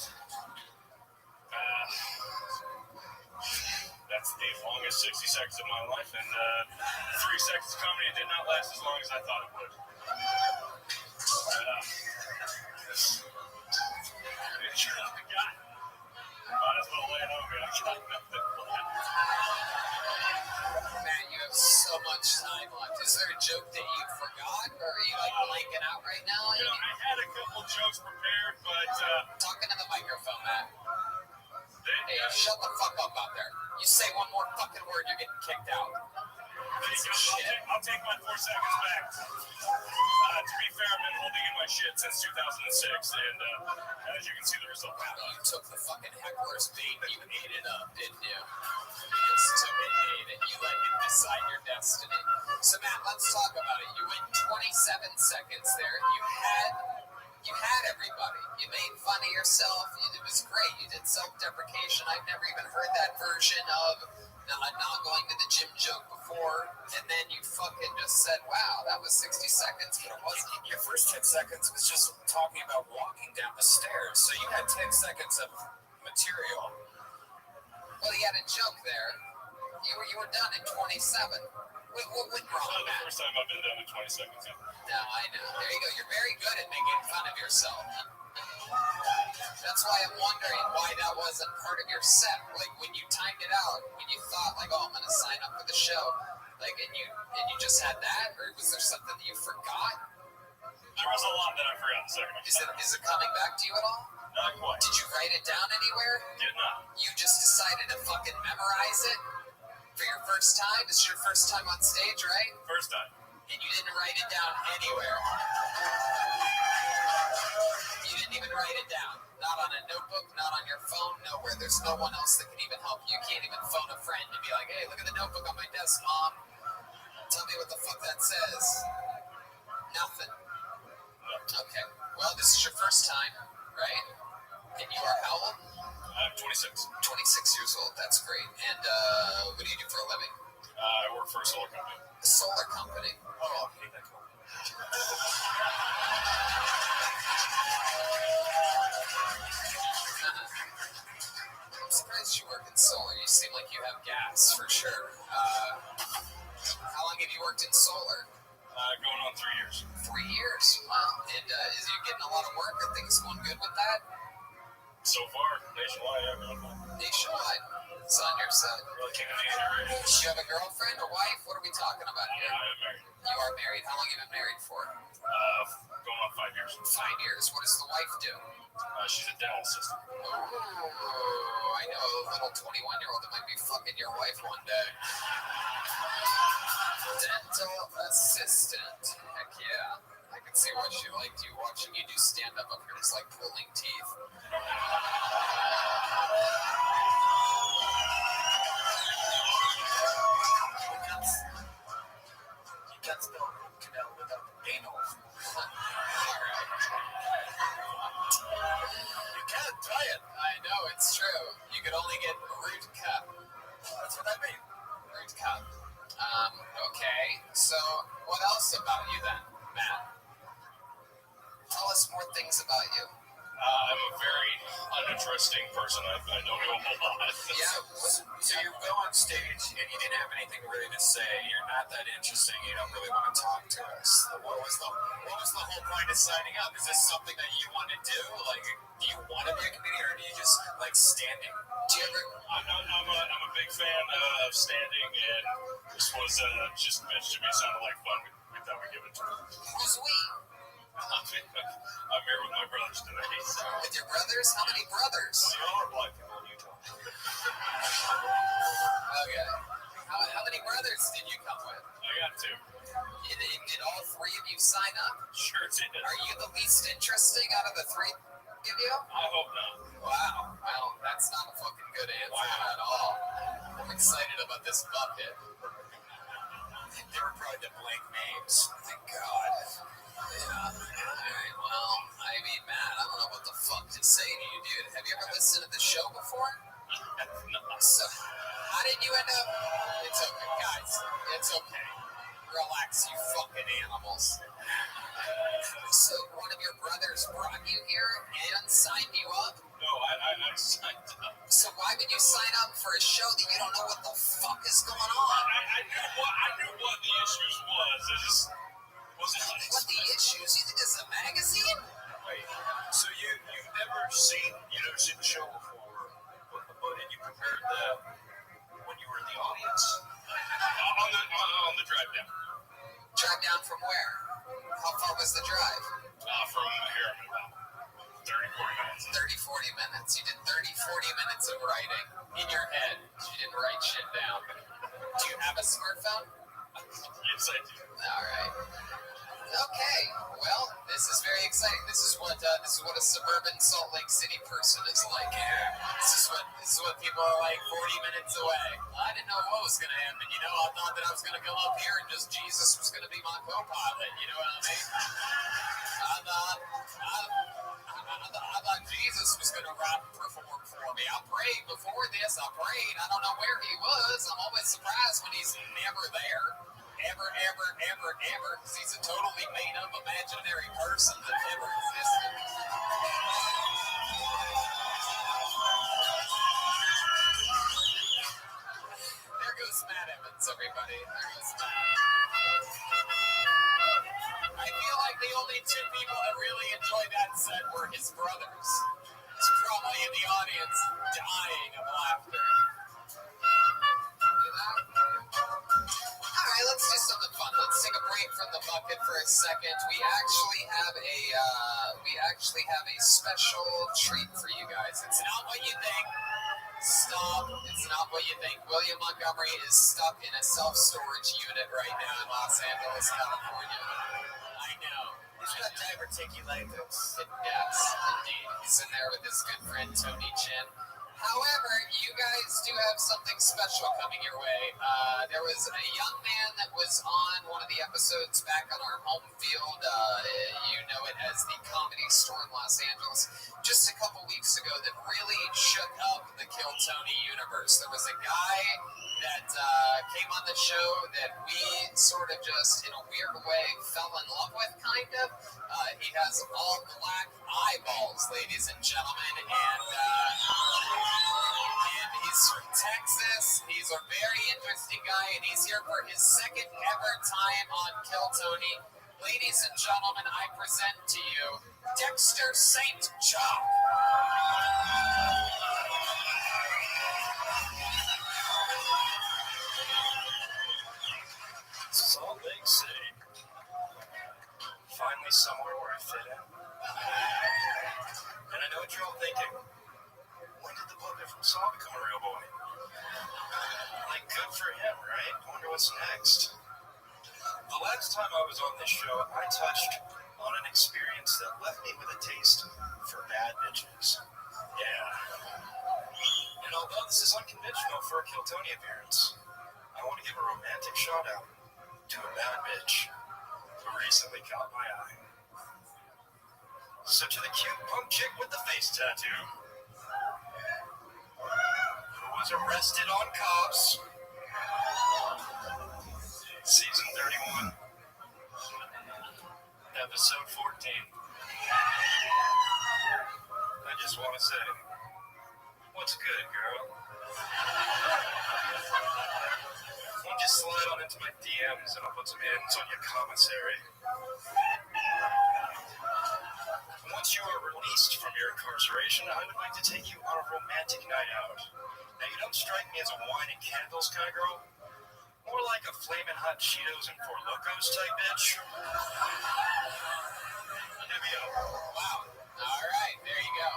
U: That's the longest 60 seconds of my life, and 3 seconds of comedy did not last as long as I thought it would. Might as well lay it on me. I got nothing left.
E: Man, you have so much time left. Is there a joke that you forgot, or are you like blanking out right now?
U: You know, I had a couple jokes prepared, but
E: talking to the microphone, man. Hey, shut the fuck up out there. You say one more fucking word, you're getting kicked out.
U: I'll take my 4 seconds back. To be fair, I've been holding in my shit since 2006, and as you can see, the result.
E: You took the fucking heckler's bait and you ate it up, didn't you? You just took it and ate it. You let it decide your destiny. So, Matt, let's talk about it. You went 27 seconds there. You had everybody. You made fun of yourself. It was great. You did self-deprecation. I've never even heard that version of not going to the gym joke before. And then you fucking just said, wow, that was 60 seconds, but it wasn't.
V: Your first 10 seconds was just talking about walking down the stairs. So you had 10 seconds of material.
E: Well, you had a joke there. You were done in 27. What went wrong?
U: It's not the first time I've been done in 20 seconds. Yeah.
E: No, I know. There you go. You're very good at making fun of yourself. That's why I'm wondering why that wasn't part of your set. Like when you timed it out, when you thought like, oh, I'm gonna sign up for the show, like, and you just had that, or was there something that you forgot?
U: There was a lot that I forgot.
E: Is it coming back to you at all?
U: Not quite.
E: Did you write it down anywhere?
U: Did not.
E: You just decided to fucking memorize it for your first time? This is your first time on stage, right?
U: First time.
E: And you didn't write it down anywhere. You didn't even write it down. Not on a notebook, not on your phone, nowhere. There's no one else that can even help you. You can't even phone a friend and be like, hey, look at the notebook on my desk, Mom. Tell me what the fuck that says. Nothing. Okay. Well, this is your first time, right? And you are how old?
U: I'm 26.
E: 26 years old. That's great. And what do you do for a living?
U: I work for a solar company.
E: A solar company?
U: Oh, I hate that company.
E: I'm surprised you work in solar. You seem like you have gas, for sure. How long have you worked in solar?
U: Going on 3 years.
E: 3 years? Wow. And is you getting a lot of work? Are things going good with that?
U: So far, nationwide, yeah, going on.
E: Nationwide? It's on your side.
U: Really kicking the air.
E: Do you have a girlfriend, a wife? What are we talking about here?
U: I am married.
E: You are married. How long have you been married for?
U: Going on 5 years.
E: 5 years. What does the wife do?
U: She's a dental assistant.
E: Oh, I know a little 21-year-old that might be fucking your wife one day. Dental assistant. Heck yeah. I can see why she liked you. Watching you do stand-up up here is like pulling teeth.
V: You can't spell canal without anal.
E: Alright.
V: You can't try it.
E: I know, it's true. You could only get root cup.
V: That's what I mean.
E: Root cup. Okay. So, what else about you then, Matt? Tell us more things about you.
U: I'm a very uninteresting person. I don't know a whole lot.
V: Yeah. So you go on stage and you didn't have anything really to say. You're not that interesting. You don't really want to talk to us. What was the whole point of signing up? Is this something that you want to do? Like, do you want to be a comedian, or do you just like standing?
E: Do you ever?
U: I'm a big fan of standing, and this was just mentioned to me. It sounded like fun. We thought we'd give it to him.
E: Who's we?
U: I'm here with my brothers today.
E: With your brothers? How many brothers?
U: Y'all are black people in Utah.
E: Okay. How many brothers did you come with?
U: I got 2.
E: Did all 3 of you sign up?
U: Sure did.
E: Are you the least interesting out of the 3 of you?
U: I hope not.
E: Wow. Well, that's not a fucking good answer at all. I'm excited about this bucket.
V: They were probably the blank names. Thank God.
E: Yeah. Alright, well, I mean, Matt, I don't know what the fuck to say to you, dude. Have you ever listened to the show before?
U: No.
E: So, how did you end up? It's okay, guys. It's okay. Relax, you fucking animals. So, one of your brothers brought you here and signed you up?
U: No,
T: No, I signed up.
K: So why would you sign up for a show that you don't know what the fuck is going on?
T: I knew what the issues was. I just wasn't honest.
K: What the issues? You think this is a magazine?
T: Wait, so you've never seen the show before, but you prepared that when you were in the audience? On the drive down.
K: Drive down from where? How far was the drive?
T: From here, about 30-40 minutes.
K: 30-40 minutes. You did 30-40 minutes of writing in your head. You didn't write shit down. Do you have a smartphone?
T: Yes, I do.
K: All right. Okay. Well, this is very exciting. This is what a suburban Salt Lake City person is like here. This is what people are like 40 minutes away. I didn't know what was going to happen. I thought that I was going to come up here and just Jesus was going to be my co-pilot. You know what I mean? I thought Jesus was going to rap and perform for me. I prayed before this. I don't know where he was. I'm always surprised when he's never there. Ever, because he's a totally made-up imaginary person that never existed. There goes Matt Evans, everybody. There goes Matt. I feel like the only two people that really enjoyed that set were his brothers. He's probably in the audience dying of laughter. All right, let's do something fun. Let's take a break from the bucket for a second. We actually have a special treat for you guys. It's not what you think. Stop. It's not what you think. William Montgomery is stuck in a self-storage unit right now in Los Angeles, California. I know.
N: He's got diverticulitis.
K: Yes, indeed. He's in there with his good friend Tony Chin. However, you guys do have something special coming your way. There was a young man that was on one of the episodes back on our home field. You know it as the Comedy Store in Los Angeles. Just a couple weeks ago that really shook up the Kill Tony universe. There was a guy that came on the show that we sort of just, in a weird way, fell in love with, kind of. He has all black eyeballs, ladies and gentlemen, and he's from Texas. He's a very interesting guy, and he's here for his second ever time on Kill Tony. Ladies and gentlemen, I present to you Dexter St. John.
T: Salt Lake City. Finally somewhere where I fit in. And I know what you're all thinking. When did the puppet from Saw become a real boy? Like, good for him, right? I wonder what's next. The last time I was on this show, I touched on an experience that left me with a taste for bad bitches. Yeah. And although this is unconventional for a Kill Tony appearance, I want to give a romantic shout out to a bad bitch who recently caught my eye. So to the cute punk chick with the face tattoo, who was arrested on cops, season 31, episode 14. I just want to say, what's good, girl? Why don't you slide on into my DMs and I'll put some ends on your commissary. Once you are released from your incarceration, I would like to take you on a romantic night out. Now, you don't strike me as a wine and candles kind of girl. More like a flamin' hot Cheetos and Four Locos type bitch. Hit me up.
K: Wow. All right, there you go.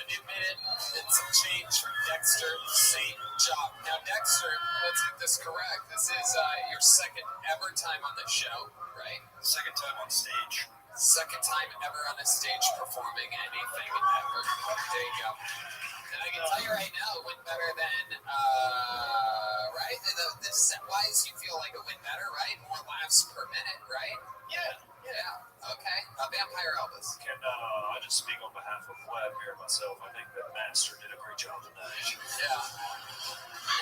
K: A new minute and some change from Dexter St. John. Now, Dexter, let's get this correct. This is your second ever time on the show, right?
T: Second time on stage.
K: Second time ever on a stage performing anything ever. There you go. And I can tell you right now, it went better than, right? The set-wise, you feel like it went better, right? More laughs per minute, right?
T: Yeah.
K: Okay. Vampire Elvis.
T: Can I just speak on behalf of Vlad here myself? I think that Master did a great job tonight.
K: Yeah.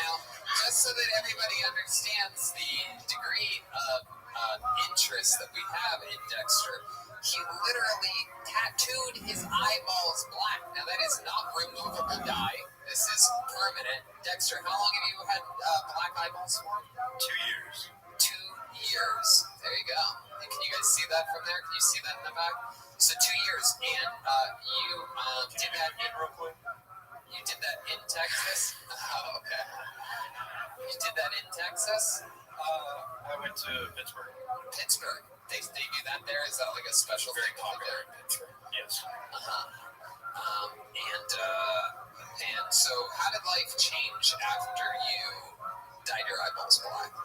K: Now, just so that everybody understands the degree of interest that we have in Dexter,
E: He literally tattooed his eyeballs black. Now, that is not removable dye. This is permanent. Dexter, how long have you had black eyeballs for?
U: 2 years.
E: 2 years. There you go. And can you guys see that from there? Can you see that in the back? So 2 years. And you did that in real quick? You did that in Texas? Oh, okay. You did that in Texas?
U: I went to Pittsburgh.
E: Pittsburgh. They do that there? Is that like a special
U: Very
E: thing
U: popular
E: there?
U: in Pittsburgh. Yes.
E: And so how did life change after you dyed your eyeballs black?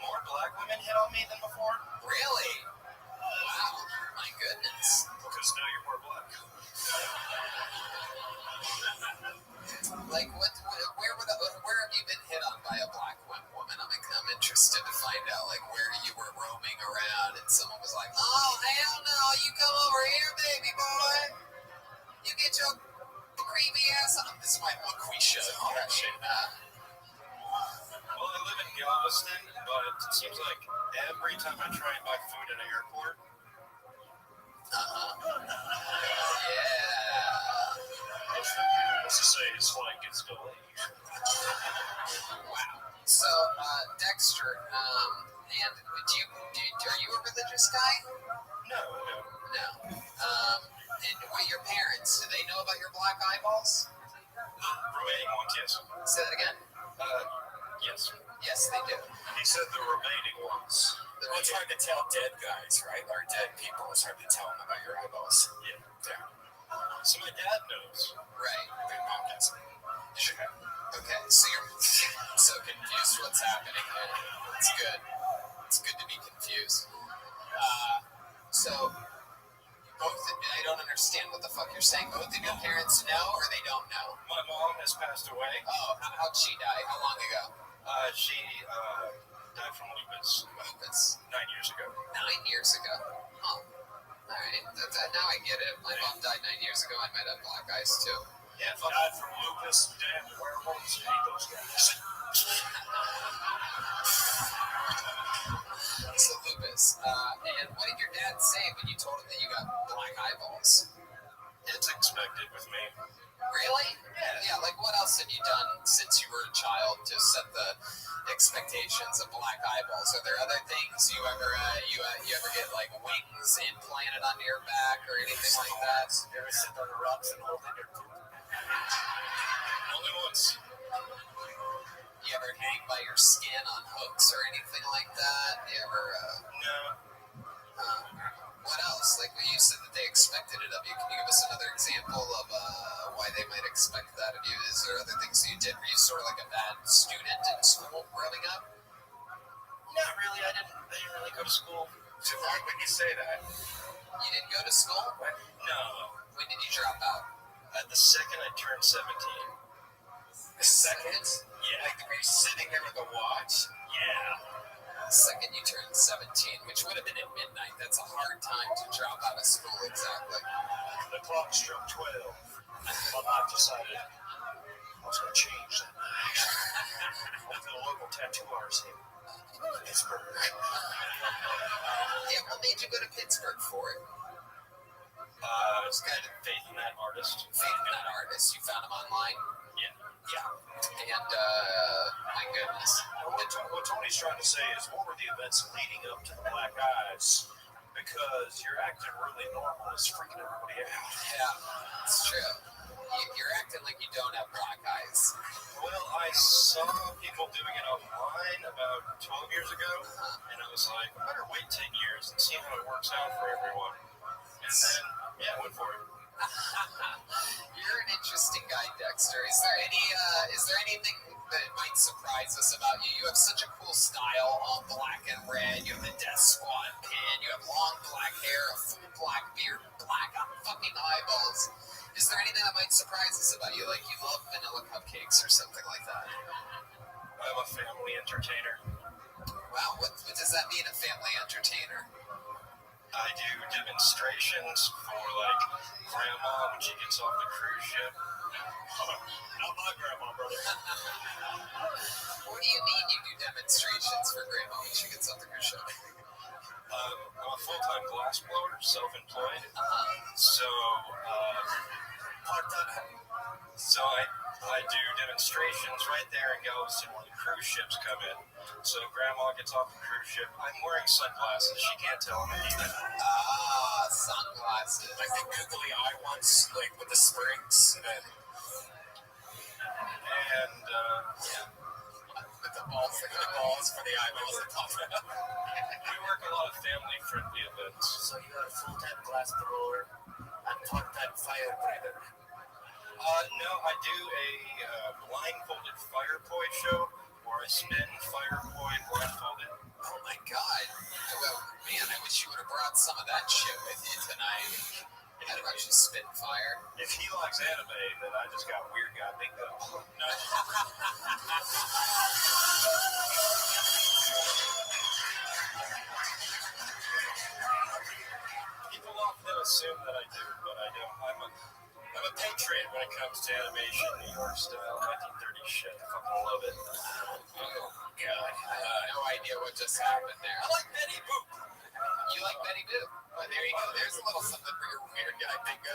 U: More black women hit on me than before.
E: Really? Wow. My goodness.
U: Because now you're more black.
E: Like, where have you been hit on by a black woman? I'm interested to find out, like, where you were roaming around and someone was like, oh, hell no, you come over here, baby boy. You get your creepy ass on. This is my LaQuisha impression.
U: Well, I live in Galveston, but it seems like every time I try and buy food at an airport, let's just say his flight gets delayed.
E: Wow. So, Dexter, and are you a religious guy?
U: No.
E: And what your parents, do they know about your black eyeballs?
U: Remaining ones, yes.
E: Say that again?
U: Yes.
E: Yes, they do.
U: He said the remaining ones.
E: Well, it's hard to tell dead guys, right? Or dead people. It's hard to tell them about your eyeballs.
U: Yeah. So my dad knows.
E: Right.
U: My mom doesn't.
E: Okay, so you're so confused what's happening there. It's good. It's good to be confused. So, I don't understand what the fuck you're saying. Both of your parents know or they don't know?
U: My mom has passed away.
E: Oh, how'd she die? How long ago?
U: She died from lupus. 9 years ago.
E: 9 years ago? Oh. Alright, now I get it. My mom died 9 years ago. I might have black eyes too.
U: Yeah, died from lupus, damn werewolves. I hate those guys.
E: So lupus. And what did your dad say when you told him that you got black eyeballs?
U: It's expected with me.
E: Really? Yeah, like what else have you done since you were a child to set the expectations of black eyeballs? Are there other things you ever get like wings implanted onto your back or anything like that?
U: You ever sit on the rocks and hold in your poop? Only once.
E: You ever hang by your skin on hooks or anything like that? You ever?
U: No.
E: What else? Like you said that they expected it of you. Can you give us another example of why they might expect that of you? Is there other things you did? Were you sort of like a bad student in school growing up?
U: Not really. I didn't really go to school. So why would you say that?
E: You didn't go to school?
U: No.
E: When did you drop out?
U: The second I turned 17.
E: The second?
U: Yeah.
E: Like were you sitting there with a watch?
U: Yeah.
E: The second you turned 17, which would have been at midnight. That's a hard time to drop out of school, exactly.
U: The clock struck 12. My mom decided I was going to change that night. I went to the local tattoo artist in Pittsburgh.
E: Yeah, what made you go to Pittsburgh for it?
U: It's kind of faith in that artist.
E: Faith in that artist. You found him online?
U: Yeah.
E: And, my goodness.
U: What Tony's trying to say is, what were the events leading up to the black eyes? Because you're acting really normal. It's freaking everybody out.
E: Yeah, it's true. You're acting like you don't have black eyes.
U: Well, I saw people doing it online about 12 years ago, and I was like, I better wait 10 years and see how it works out for everyone. And then, I went for it.
E: You're an interesting guy, Dexter. Is there anything that might surprise us about you? You have such a cool style, all black and red. You have the Death Squad pin. You have long black hair, a full black beard, black fucking eyeballs. Is there anything that might surprise us about you? Like you love vanilla cupcakes or something like that?
U: I'm a family entertainer.
E: Wow, what does that mean, a family entertainer?
U: I do demonstrations for, like, Grandma when she gets off the cruise ship. Not my grandma, brother.
E: What do you mean you do demonstrations for Grandma when she gets off the cruise ship?
A: I'm a full-time glass blower, self-employed. So I do demonstrations right there in Galveston when the cruise ships come in. So Grandma gets off the cruise ship. I'm wearing sunglasses. She can't tell I'm Ethan.
V: Sunglasses. Like the googly eye ones, like with the springs.
A: And
V: with the balls for the eyeballs that pop out.
A: We work a lot of family-friendly events.
V: So you are a full-time glass blower and part-time fire breather.
A: No, I do a blindfolded fire poi show where I spin fire poi blindfolded.
V: Oh my god. Well, man, I wish you would have brought some of that shit with you tonight. I'd have actually spit fire.
A: If he likes anime, then I just got weird guy bingo. No. People often assume that I do, but I don't. I'm a patriot when it comes to animation, New York style, 1930s shit. I fucking love it.
V: Oh, God. No idea what just happened there.
A: I like Betty Boop.
V: You like Betty Boop? Well, there you go. There's a little something for your weird guy bingo.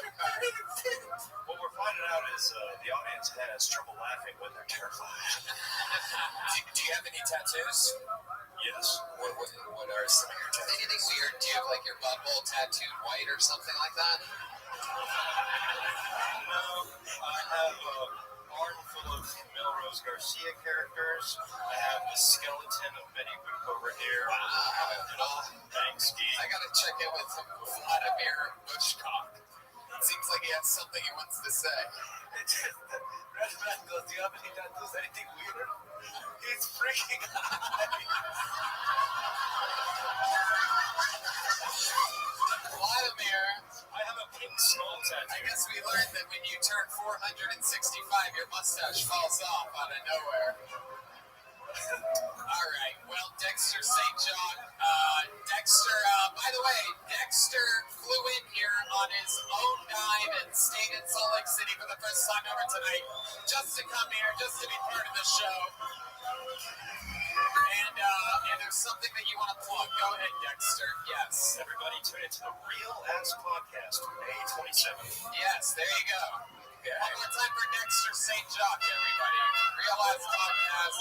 A: What we're finding out is the audience has trouble laughing when they're terrified.
V: Do you have any tattoos?
A: Yes.
V: What are some of your tattoos? Anything weird? Do you have like your butthole tattooed white or something like that?
A: No, I have an arm full of Melrose Garcia characters. I have the skeleton of Betty Boop over here.
V: Wow.
A: Thanks, Geek.
V: I gotta check in with Vladimir Bushcock. It seems like he has something he wants to say.
A: Red Man goes, do you have any tattoos? Anything weird? He's freaking out.
V: Vladimir.
A: I have a pink skull tattoo.
V: I guess we learned that when you turn 465, your mustache falls off out of nowhere. All right. Well, Dexter St. John. Dexter, by the way, Dexter flew in here on his own dime and stayed in Salt Lake City for the first time ever tonight, just to come here, just to be part of the show. And there's something that you want to plug. Go ahead, Dexter. Yes.
A: Everybody tune into the Real Ass Podcast, May 27th.
V: Yes, there you go. Okay. One more time for Dexter St. Jock, everybody. Real Ass Podcast.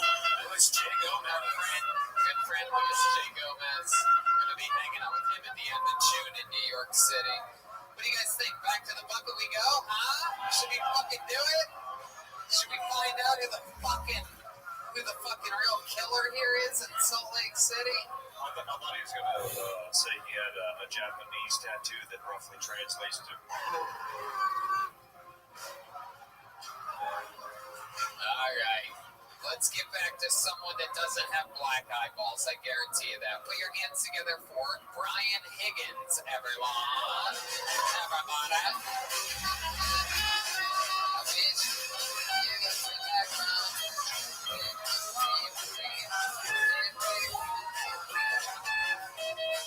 V: Louis J. Gomez, good friend Louis J. Gomez. Going to be hanging out with him at the end of June in New York City. What do you guys think? Back to the bucket we go, huh? Should we fucking do it? Should we find out who the fucking real killer here is in Salt Lake City?
A: I thought he was going to say he had a Japanese tattoo that roughly translates to...
V: All right. Let's get back to someone that doesn't have black eyeballs. I guarantee you that. Put your hands together for Brian Higgins, everyone.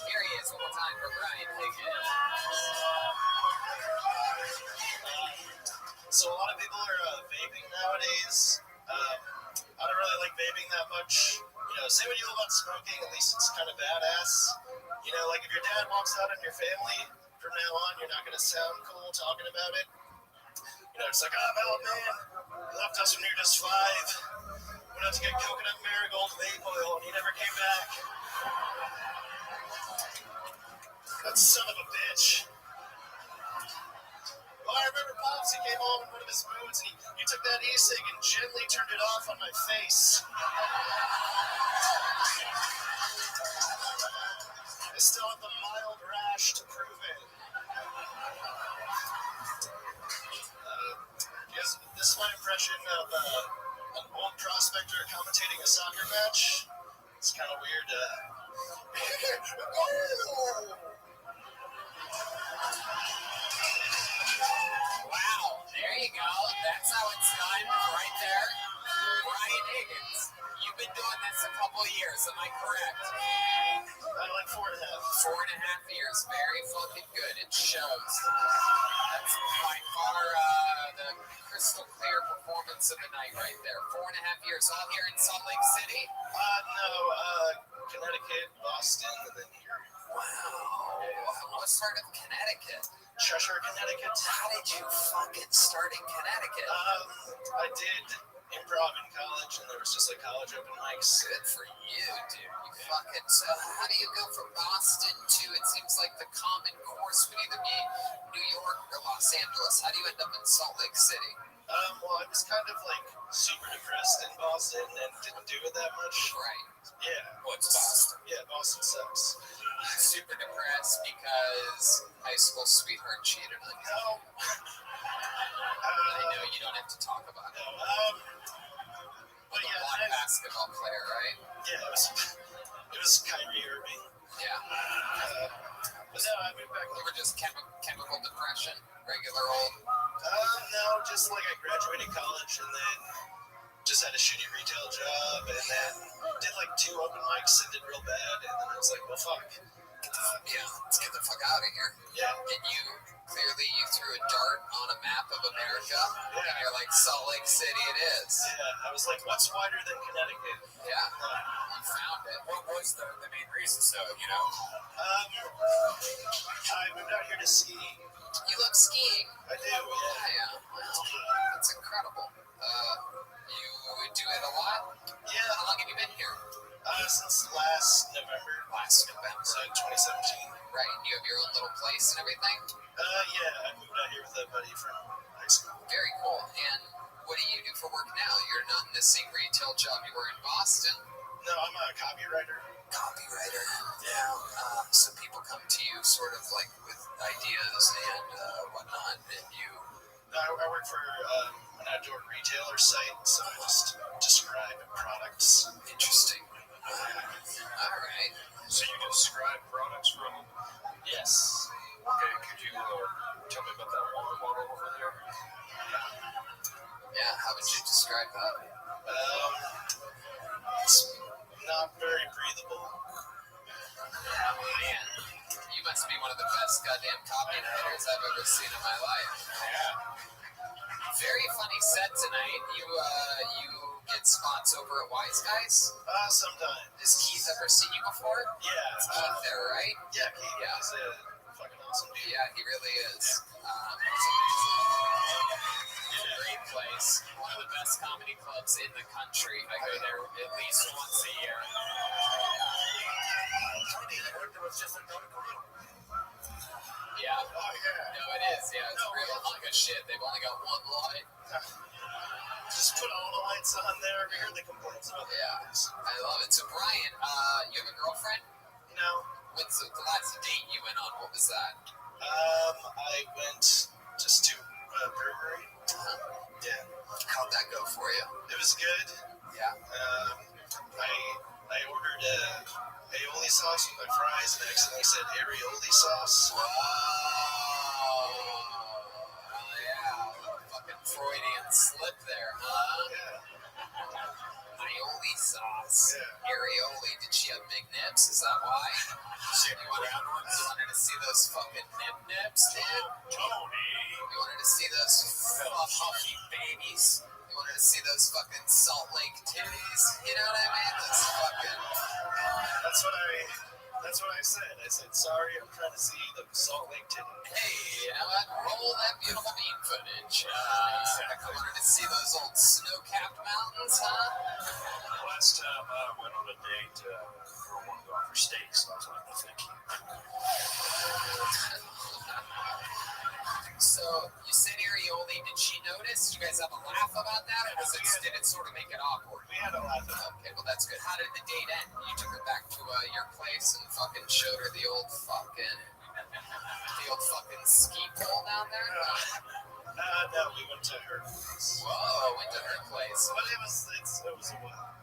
V: Here he is one more time for Brian Higgins.
A: So a lot of people are vaping nowadays. I don't really like vaping that much. You know, say what you will about smoking, at least it's kind of badass. You know, like if your dad walks out on your family, from now on, you're not going to sound cool talking about it. You know, it's like, oh, well, man, he left us when we were just 5. Went out to get coconut marigold vape oil, and he never came back. That son of a bitch. Well, I remember Pops, he came home in one of his moods, and he took that e-cig and gently turned it off on my face. I still have the mild rash to prove it. Yes, this is my impression of an old prospector commentating a soccer match. It's kind of weird.
V: Wow, there you go. That's how it's done right there. Brian Higgins, you've been doing this a couple of years, am I correct?
A: Like 4.5.
V: 4.5 years. Very fucking good. It shows. That's by far the crystal clear performance of the night right there. 4.5 years. All here in Salt Lake City?
A: No, Connecticut, Boston, and then here.
V: Wow.
E: start in Connecticut?
A: Cheshire, Connecticut.
E: How did you fucking start in Connecticut?
A: I did improv in college, and there was just like college open mics.
E: Good for you, dude. You fucking. So, how do you go from Boston to? It seems like the common course would either be New York or Los Angeles. How do you end up in Salt Lake City?
A: Well, I was kind of like super depressed in Boston and didn't do it that much.
E: Right.
A: Yeah.
E: What's Boston?
A: Yeah, Boston sucks.
E: Super depressed because high school sweetheart cheated on you.
A: No.
E: I know you don't have to talk about it.
A: But
E: the
A: yeah,
E: blonde basketball player, right?
A: Yeah, it was Kyrie Irving.
E: Yeah.
A: But no, I moved back.
E: You were just chemical depression, regular old.
A: No, just like I graduated college and then just had a shitty retail job and then did like 2 open mics and did real bad, and then I was like, well, fuck.
E: Let's get the fuck out of here.
A: Yeah.
E: And you threw a dart on a map of America, and you're like, Salt Lake City it is.
A: Yeah, I was like, what's wider than Connecticut?
E: Yeah, you found it. What was the main reason? So, you know?
A: I moved out here to ski.
E: You love skiing?
A: I do, yeah.
E: Wow, that's incredible. You do it a lot?
A: Yeah.
E: How long have you been here?
A: Since last November. So 2017.
E: Right, and you have your own little place and everything?
A: Yeah, I moved out here with a buddy from high school.
E: Very cool. And what do you do for work now? You're not in the same retail job you were in Boston.
A: No, I'm a copywriter.
E: Copywriter. Yeah. So people come to you sort of like with ideas and whatnot, and you...
A: I work for an outdoor retailer site, so I just describe products.
E: Interesting. All right.
U: So you describe products from...
A: Yes.
U: Okay, could you tell me about that water bottle over there?
E: Yeah, how would you describe that?
A: It's not very breathable.
E: Man, you must be one of the best goddamn copywriters I've ever seen in my life.
A: Yeah.
E: Very funny set tonight. You get spots over at Wise Guys?
A: Sometimes.
E: Has Keith ever seen you before?
A: Yeah.
E: It's Keith there, right?
A: Yeah, Keith is a fucking awesome dude.
E: Yeah, he really is. It's a great place. One of the best comedy clubs in the country. I go there at least once a year.
U: There was just another group.
E: Yeah.
U: Oh, yeah.
E: No, it is. Yeah, it's real hunk of shit. They've only got one light.
A: Just put all the lights on there. We heard the complaints about that.
E: Yeah, I love it. So, Brian, you have a girlfriend?
A: No.
E: When's the last date you went on? What was that?
A: I went just to a brewery. Yeah.
E: How'd that go for you?
A: It was good.
E: Yeah.
A: I ordered aioli sauce with my fries and accidentally said aioli sauce.
E: Wow. Fucking Freudian slip there, huh?
A: Yeah.
E: Aioli sauce.
A: Yeah.
E: Aioli. Did she have big nips? Is that why? You wanted to see those fucking nips, dude?
U: Tony.
E: You wanted to see those puffy babies? You wanted to see those fucking Salt Lake titties? You know what I mean? Those fucking...
A: That's what I said. I said, sorry, I'm trying to see the Salt Lake titties.
E: Hey, you know what? Roll that beautiful bean footage. I wanted to see those old snow-capped mountains, huh?
U: Last time I went on a date, a girl wanted to offer steaks, and I was like, no, thank you.
E: So, you said aioli. Did she notice? Did you guys have a laugh about that, or did it sort of make it awkward?
A: We had a laugh about it.
E: Okay, well, that's good. How did the date end? You took her back to your place and fucking showed her the old fucking ski pole down there?
A: No, we went to her place.
E: Whoa, went to her place.
A: But it was a while.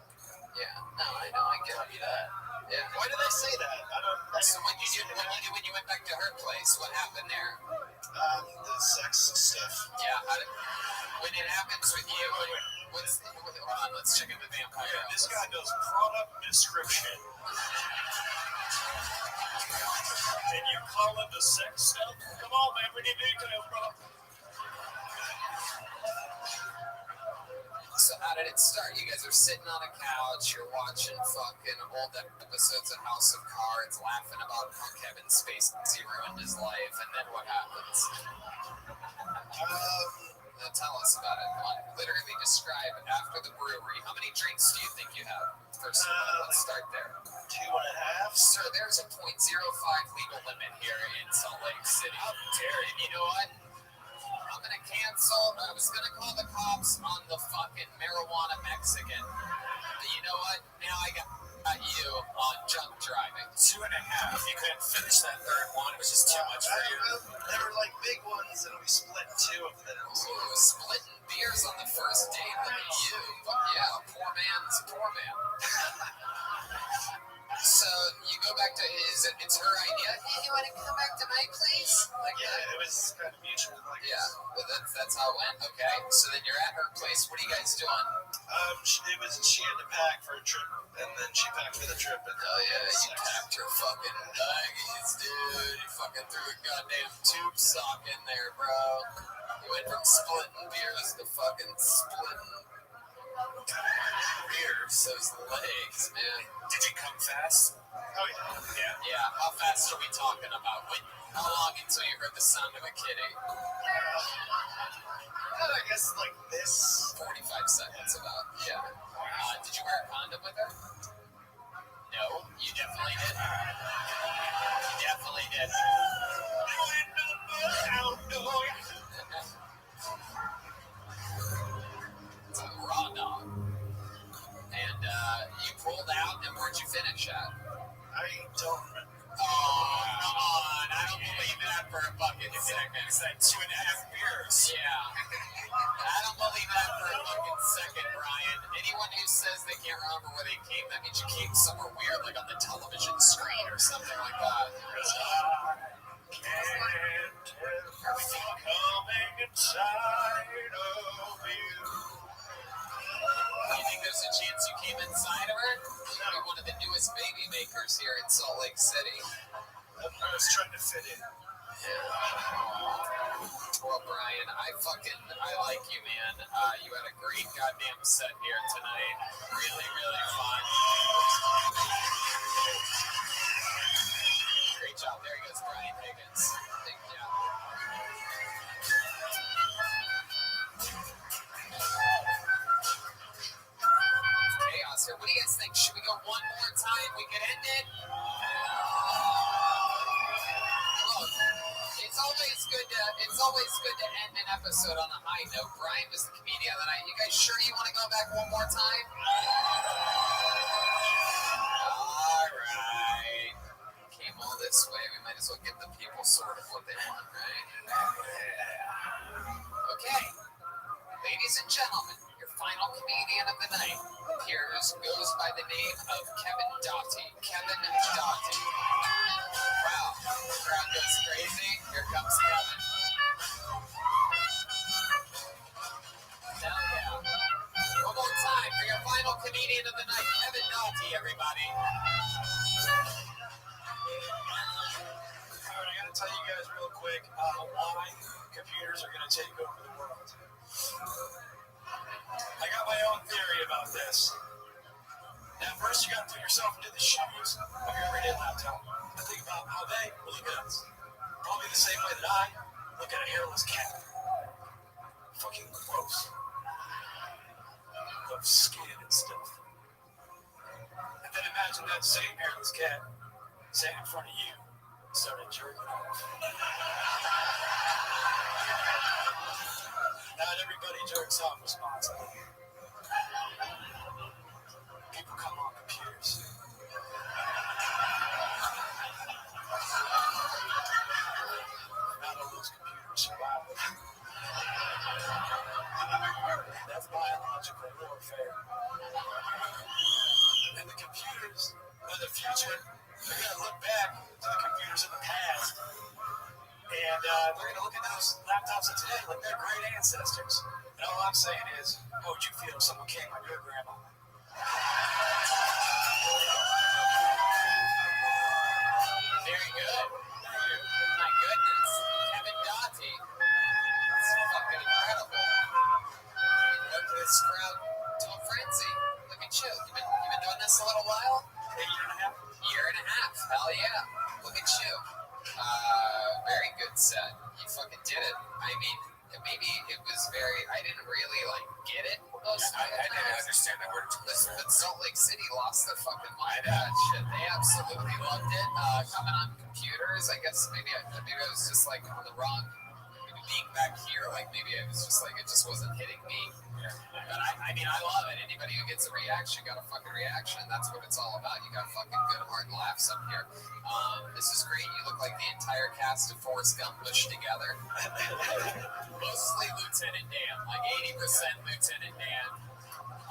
E: Yeah, no, I know, I get that. Yeah.
A: Why did I say that? I don't.
E: So when you went back to her place, what happened there?
A: The sex stuff.
E: Yeah. When it happens with you, hold on, let's check in the vampire.
U: Yeah, this guy does product description. And you call it the sex stuff? Come on, man, we need details, bro.
E: So how did it start? You guys are sitting on a couch, you're watching fucking old episodes of House of Cards, laughing about how Kevin Spacey ruined his life, and then what happens? Tell us about it. Literally describe after the brewery. How many drinks do you think you have? First of all, let's start there.
A: 2.5.
E: Sir, there's a 0.05 legal limit here in Salt Lake City. How dare you? You know what? I'm gonna cancel. I was gonna call the cops on the fucking marijuana Mexican. But you know what? Now I got you on drunk driving.
B: 2.5. You couldn't finish that third one. It was just too much for you.
A: They were like big ones, and we split 2 of them.
E: Ooh, splitting beers on the first date. Look at you. Fuck yeah, poor man's poor man. So you go back to it's her idea. Hey, you want to come back to my place? Like
A: it was kind of mutual.
E: Well, that's how it went. Okay, so then you're at her place. What are you guys doing?
A: She had to pack for a trip, and then she packed for the trip. And
E: you packed her fucking baggies, dude. You fucking threw a goddamn tube sock in there, bro. You went from splitting beers to fucking splitting beers. Those legs, man.
B: Did you come fast?
A: Oh, yeah.
E: Yeah, how fast are we talking about? How long until you heard the sound of a kitty?
A: I guess like this.
E: 45 seconds about, yeah. Did you wear a condom with her? No, you definitely did. You definitely did. It's a raw dog. And you pulled out, and where'd you finish at?
A: I don't remember.
E: Oh, come on. I don't believe that for a fucking second.
B: It's like 2.5 beers.
E: Yeah. I don't believe that for a fucking second, Brian. Anyone who says they can't remember where they came, that means you came somewhere weird, like on the television screen or something like that.
A: Coming inside of you.
E: You think there's a chance you came inside of her? You're one of the newest baby makers here in Salt Lake City.
A: I was trying to fit in.
E: Well, Brian, I like you, man. You had a great goddamn set here tonight. Really, really fun. Great job. There he goes, Brian Higgins. Thank you. Chaos here. What do you guys think? Should we go one more time? We could end it. Look, it's always good to end an episode on a high note. Brian was the comedian of the night. You guys sure you want to go back one more time? All right. Came all this way. We might as well give the people sort of what they want, right? Okay. Ladies and gentlemen, your final comedian of the night goes by the name of Kevin Doughty. Kevin Doughty. Wow. The crowd goes crazy. Here comes Kevin. Hell yeah. One more time for your final comedian of the night, Kevin Doughty, everybody.
A: All right, I got to tell you guys real quick why computers are going to take over the world. I got my own theory about this. Now, first you got to put yourself into the shoes of your everyday laptop and think about how they will look at us. Probably the same way that I look at a hairless cat. Fucking gross. Of skin and stuff. And then imagine that same hairless cat sat in front of you and started jerking off. Not everybody jerks off responsibly. People come on computers. Not all those computers survive. That's biological warfare. And the computers of the future, they're going to look back to the computers of the past. And they're going to look at those laptops of today like they're great ancestors. And all I'm saying is, how would you feel if someone came on your grandma?
E: Very good. My goodness. Kevin Doughty. It's fucking incredible. Look, this crowd Year and a half. Hell yeah. Look at you. Very good set. You fucking did it. I mean, maybe it was I didn't really, get it. I didn't understand that word. But Salt Lake City lost their fucking mind. Shit. They absolutely loved it. Coming on computers, I guess maybe I was just, on the wrong, being back here, maybe I was just, it just wasn't hitting me. But I mean, I love it. Anybody who gets a reaction got a fucking reaction. That's what it's all about. You got fucking good, hard laughs up here. This is great. You look like the entire cast of Forrest Gump pushed together. Mostly Lieutenant Dan, 80% Lieutenant Dan.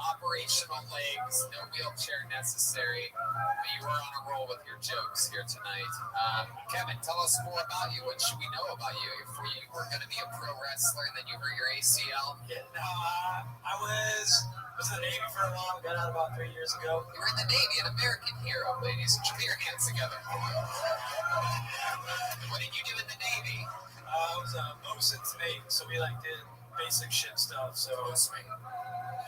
E: Operational legs, no wheelchair necessary. But you were on a roll with your jokes here tonight. Kevin, tell us more about you. What should we know about you? Before you were going to be a pro wrestler and then you hurt your ACL?
J: Yeah, no, I was in the Navy for a while. Got out about 3 years ago.
E: You were in the Navy, an American hero, ladies. Put your hands together. What did you do in the Navy?
J: I was a bosun's mate, so we did basic ship stuff. So
E: bosun's mate.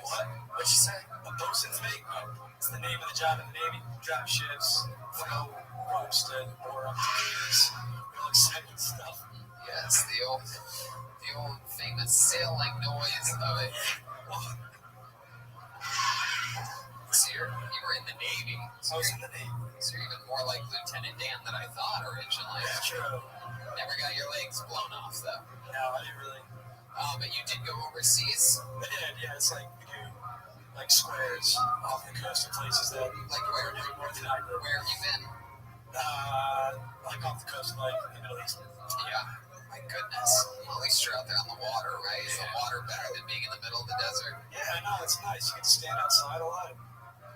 J: What? What'd you say? A bosun's mate? It's the name of the job in the Navy. Drive ships, float, ropes to moor up to keys. Real exciting stuff.
E: Yes, the old famous sailing noise of it. So you were in the Navy.
J: I was in the Navy.
E: So you're even more like Lieutenant Dan than I thought originally.
J: That's true.
E: Never got your legs blown off, though.
J: No, I didn't really.
E: But you did go overseas?
J: I did, yeah. It's we do squares off the coast of places that
E: where have you been?
J: Off the coast of the Middle East.
E: Yeah. My goodness. Well, at least you're out there on the water, right? Is the water better than being in the middle of the desert?
J: Yeah, no, it's nice. You get to stand outside a lot and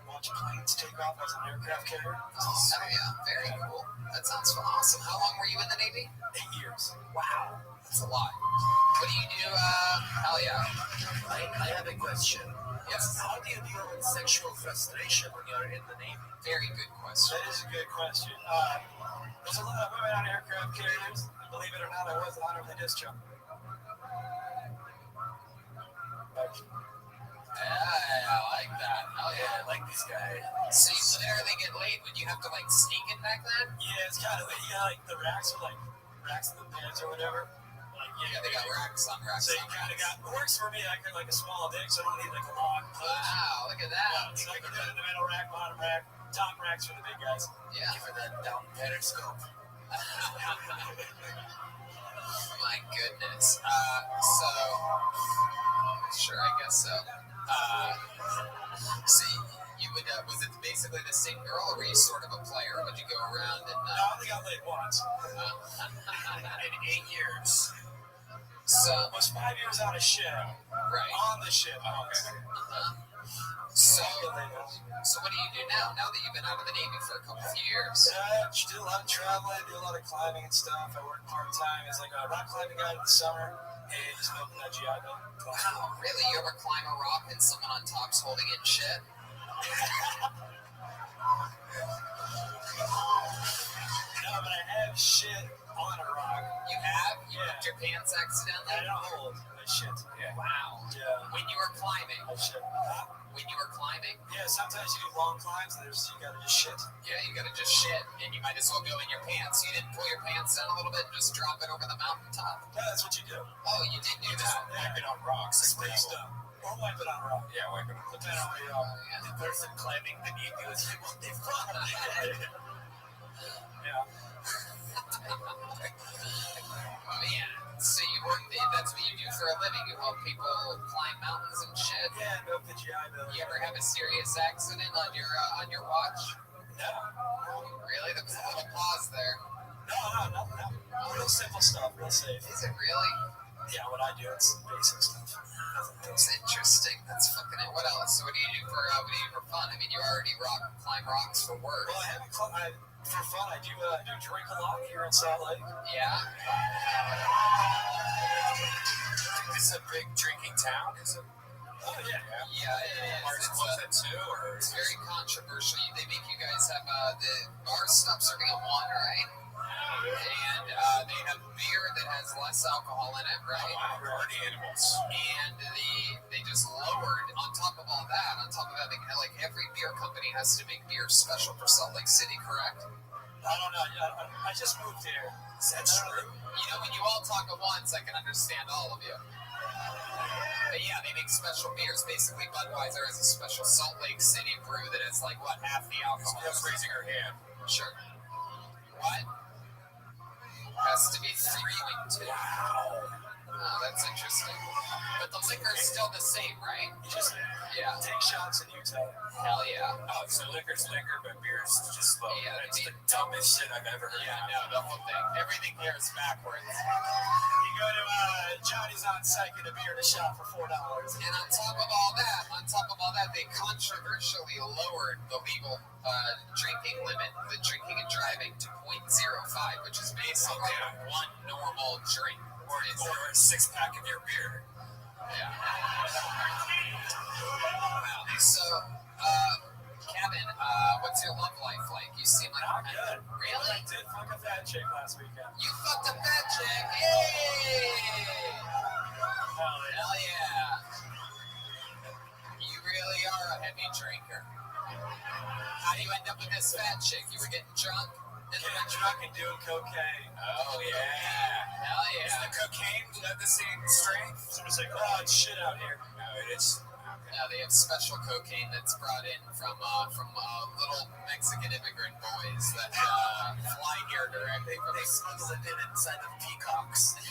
J: watch planes take off as an aircraft carrier.
E: Oh, yeah. Very cool. That sounds awesome. How long were you in the Navy?
J: 8 years.
E: Wow. That's a lot. What do you do? Hell yeah.
R: I have a question.
E: Yes.
R: How do you deal with sexual frustration when you're in the Navy?
E: Very good question.
J: That is a good question. There's a lot of women on aircraft carriers. Believe it or not, I was honorably discharged.
E: Yeah, I like that. Hell yeah.
R: I like this guy.
E: So you literally get laid when you have to sneak in back then?
J: Yeah, it's kind of the racks are racks in the beds or whatever.
E: Yeah, they got racks on racks.
J: So you kind of got, it works for me. I got a small dick, so I don't need a long push.
E: Wow, look at that.
J: Yeah, so I can do it in the middle rack, bottom rack, top racks for the big guys.
E: Yeah.
R: Give her that down periscope.
E: My goodness. Sure, I guess so. So you would, was it basically the same girl, or were you sort of a player? Would you go around and...
J: No, I only got laid once.
E: In 8 years.
J: So it was 5 years on a ship.
E: Right.
J: On the ship.
E: So what do you do now that you've been out of the Navy for a couple of years?
J: I do a lot of traveling, do a lot of climbing and stuff. I work part-time as a rock climbing guide in the summer and just building that GI Bill.
E: Wow, really? You ever climb a rock and someone on top's holding in shit?
J: No, but I have shit on a rock.
E: You have? You ripped your pants accidentally?
J: I don't hold my shit.
E: Yeah. Wow.
J: Yeah.
E: When you were climbing?
J: Oh, shit.
E: When you were climbing?
J: Yeah, sometimes you do long climbs and you gotta just shit.
E: Yeah, you gotta just shit. And you might as well go in your pants. You didn't pull your pants down a little bit and just drop it over the mountaintop?
J: Yeah, that's what you do.
E: Oh, you did do that.
J: Wipe it on rocks. Space stuff. Or wipe it on rock.
E: Yeah, wipe it on rock.
J: Depending on where you are.
E: Yeah.
R: The person climbing beneath you is like, what the fuck?
J: Yeah.
E: Man, so you work, that's what you do for a living. You help people climb mountains and shit.
J: Yeah, milk the GI Bill.
E: You ever have a serious accident on your watch?
J: No.
E: Really? There was a little pause there.
J: No. Real simple stuff, real safe.
E: Is it really?
J: Yeah, what I do, it's basic stuff.
E: That's interesting. That's fucking it. What else? So what do you do for fun? I mean, you already climb rocks for work.
J: Well, I haven't climbed. For fun, I do drink a lot here in Salt Lake.
E: Yeah.
R: Is this a big drinking town? Is it?
J: Oh, yeah.
E: Yeah, it is.
R: Bars close at 2, or?
E: It's very controversial. They make you guys have the bars stop serving at 1, right? And they have beer that has less alcohol in it, right?
G: We're already animals.
E: And they just lowered, on top of all that, like every beer company has to make beer special for Salt Lake City, correct?
J: I don't know. I just moved here.
E: Is that true? You know, when you all talk at once, I can understand all of you. But yeah, they make special beers. Basically, Budweiser has a special Salt Lake City brew that is like, what, half the alcohol?
G: Just raising her hand.
E: Sure. What? Has to be 3.2. Wow. Oh, that's interesting. But the liquor's still the same, right?
J: Just take shots in Utah.
E: Hell yeah.
G: Oh, so liquor's liquor, but beer's just slow.
E: Yeah,
G: that's the dumbest shit I've ever heard.
E: Yeah, no, the whole thing. Everything here is backwards.
J: You go to Johnny's on site, get a beer and a shot for $4.
E: And on top of all that, they controversially lowered the legal drinking limit, the drinking and driving, to 0.05, which is basically one normal drink.
G: Or a 6-pack of your beer.
E: Yeah. Wow. So, Kevin, what's your love life like? You seem like
J: I'm good.
E: Really?
J: I did fuck a fat chick last weekend.
E: You fucked a fat chick? Yay! Hell yeah. You really are a heavy drinker. How do you end up with this fat chick? You were getting drunk?
J: Getting drunk and doing cocaine.
E: Oh, yeah. Hell yeah.
G: Is the cocaine the same strength?
J: Someone's like, oh, it's shit out here.
G: No, it is.
E: No, they have special cocaine that's brought in from little Mexican immigrant boys that fly here directly from
G: They smuggle it in inside of peacocks.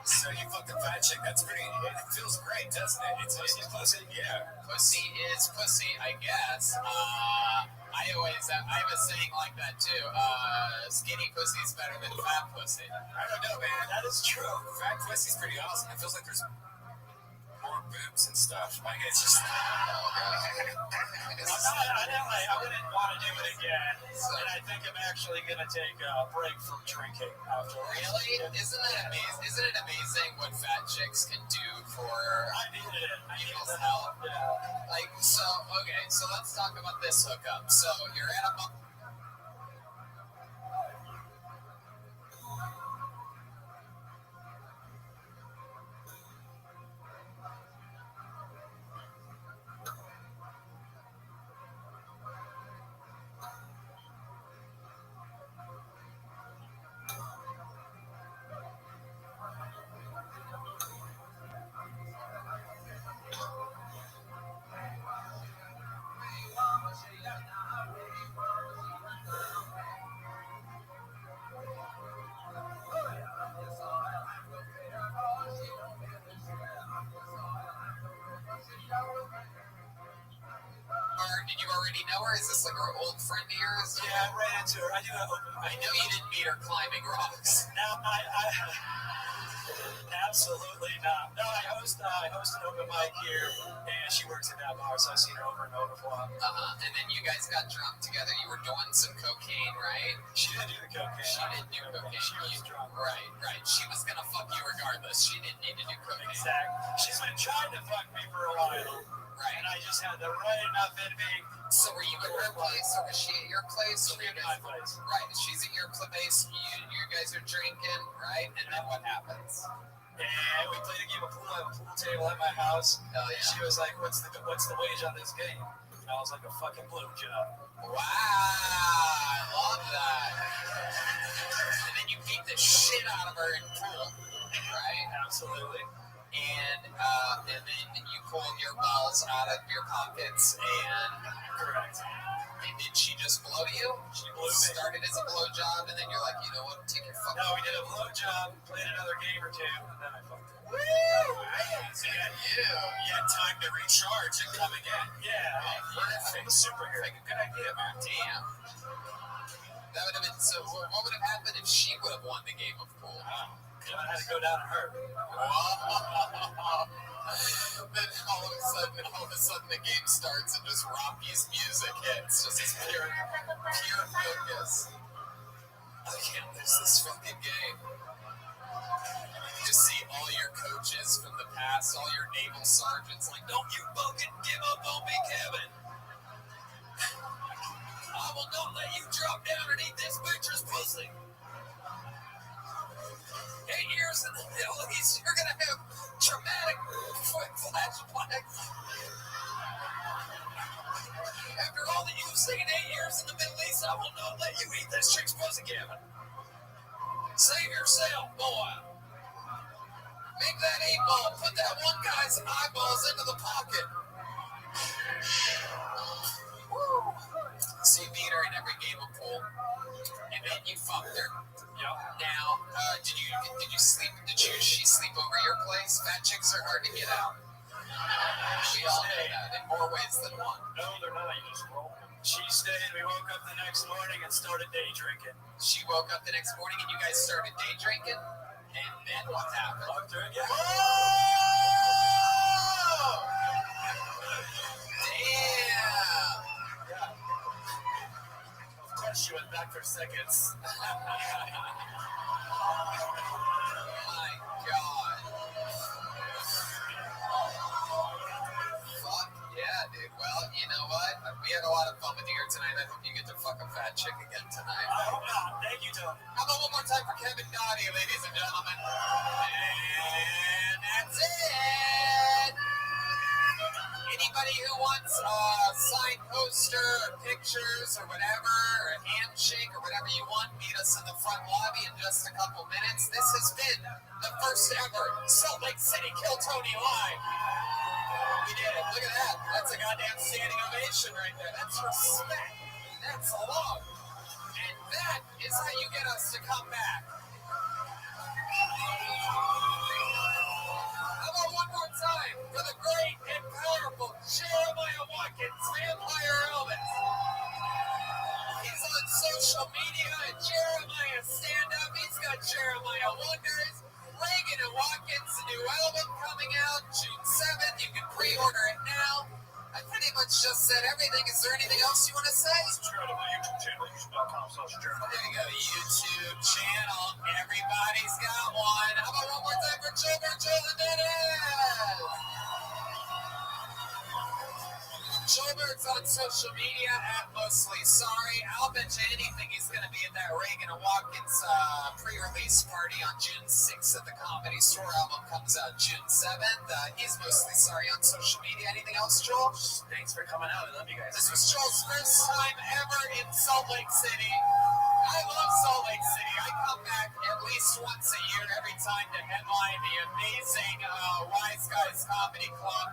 G: So you fucked a fat chick. That's pretty. It feels great, doesn't it? It's pussy. Yeah.
E: Pussy is pussy, I guess. I have a saying like that too. Skinny pussy is better than fat pussy.
G: I don't know, man. That is true. Fat pussy's pretty awesome. It feels like there's more boobs and stuff. Like it's just.
J: I wouldn't want to do it again. And I think I'm actually going to take a break from drinking afterwards.
E: Really? Isn't it amazing what fat chicks can do for people's health?
J: Yeah.
E: Like, so let's talk about this hookup. So you're at a Did you already know her? Is this like her old friend of yours?
J: Yeah, I ran into her. I
E: know you didn't meet her climbing rocks.
J: No, absolutely not. No, I host an open mic here, and she works at that bar, so I've seen her over and over a lot.
E: And then you guys got drunk together. You were doing some cocaine, right?
J: She didn't do the cocaine.
E: She didn't do cocaine.
J: She was drunk.
E: Right. She was gonna fuck you regardless. She didn't need to do cocaine.
J: Exactly. She's been trying to fuck me for a while.
E: Right.
J: And I just had the right enough in me.
E: So were you at her place, or was she at your place?
J: She at my place.
E: Right. She's at your place. You guys are drinking, right? And then what happens?
J: And we played a game of pool at a pool table at my house.
E: Hell yeah.
J: She was like, what's the wage on this game? And I was like, a fucking blowjob.
E: Wow, I love that. And then you beat the shit out of her in pool, right?
J: Absolutely.
E: And then you pulled your balls out of your pockets and...
J: Correct.
E: And did she just blow you?
J: She blew me.
E: Started as a blowjob, and then you're like, you know what, take your fucking...
J: No, we did a blowjob, played another game or two, and then I fucked her.
E: Woo!
G: So you had time to recharge and come again.
J: Yeah.
G: I'm a superhero. Like a good idea, man.
E: Damn. That would have been... So what would have happened if she would have won the game of pool?
J: I had to go down to her.
E: Then all of a sudden the game starts and just Rocky's music hits. Just this pure focus. I can't lose this fucking game. You just see all your coaches from the past, all your naval sergeants like, don't you fucking give up on me, Kevin. I will not let you drop down and eat this bitch's pussy.
K: 8 years in the Middle East, you're gonna have traumatic flashbacks. After all that you've seen 8 years in the Middle East, I will not let you eat this chick's pussy, Kevin. Save yourself, boy. Make that 8-ball. Put that one guy's eyeballs into the pocket. Woo. So you beat her in every game of pool, and then you fucked her. Yep. Now, did you sleep? She sleep over your place? Fat chicks are hard to get out. We all know that in more ways than one.
U: No, they're not. You just roll. She stayed. We woke up the next morning and started day drinking.
K: She woke up the next morning and you guys started day drinking? And then what happened?
U: Fucked her again.
K: Oh! Damn!
U: Yeah. Of course, she went back for seconds.
K: My God. Fuck yeah, dude. Well, you know what? We had a lot of fun with you here tonight. I hope you get to fuck a fat chick again tonight.
U: I hope not. Thank you, Tony.
K: How about one more time for Kevin Dottie, ladies and gentlemen? And that's it. Anybody who wants a signed poster, or pictures, or whatever, or a handshake, or whatever you want, meet us in the front lobby in just a couple minutes. This has been the first ever Salt Lake City Kill Tony Live. We did it. Look at that. That's a goddamn standing ovation right there. That's respect. That's love. And that is how you get us to come back. How about one more time for the great and powerful Jeremiah Watkins, Vampire Elvis. He's on social media at Jeremiah Stand Up. He's got Jeremiah Wonders. Reagan and Watkins' new album coming out June 7th. You can pre-order it now. I pretty much just said everything. Is there anything else you want to say?
U: Subscribe to my YouTube channel, youtube.com/Jeremiah.
K: There you go, YouTube channel. Everybody's got one. How about one more time for Joe Hernandez? Gilbert's on social media at Mostly Sorry. I'll bet you anything he's going to be at that Reagan and Watkins pre-release party on June 6th at the Comedy Store. Album comes out June 7th. He's Mostly Sorry on social media. Anything else, Joel?
U: Thanks for coming out. I love you guys.
K: This was Joel's first time ever in Salt Lake City. I love Salt Lake City. I come back at least once a year, every time to headline the amazing Wise Guys Comedy Club.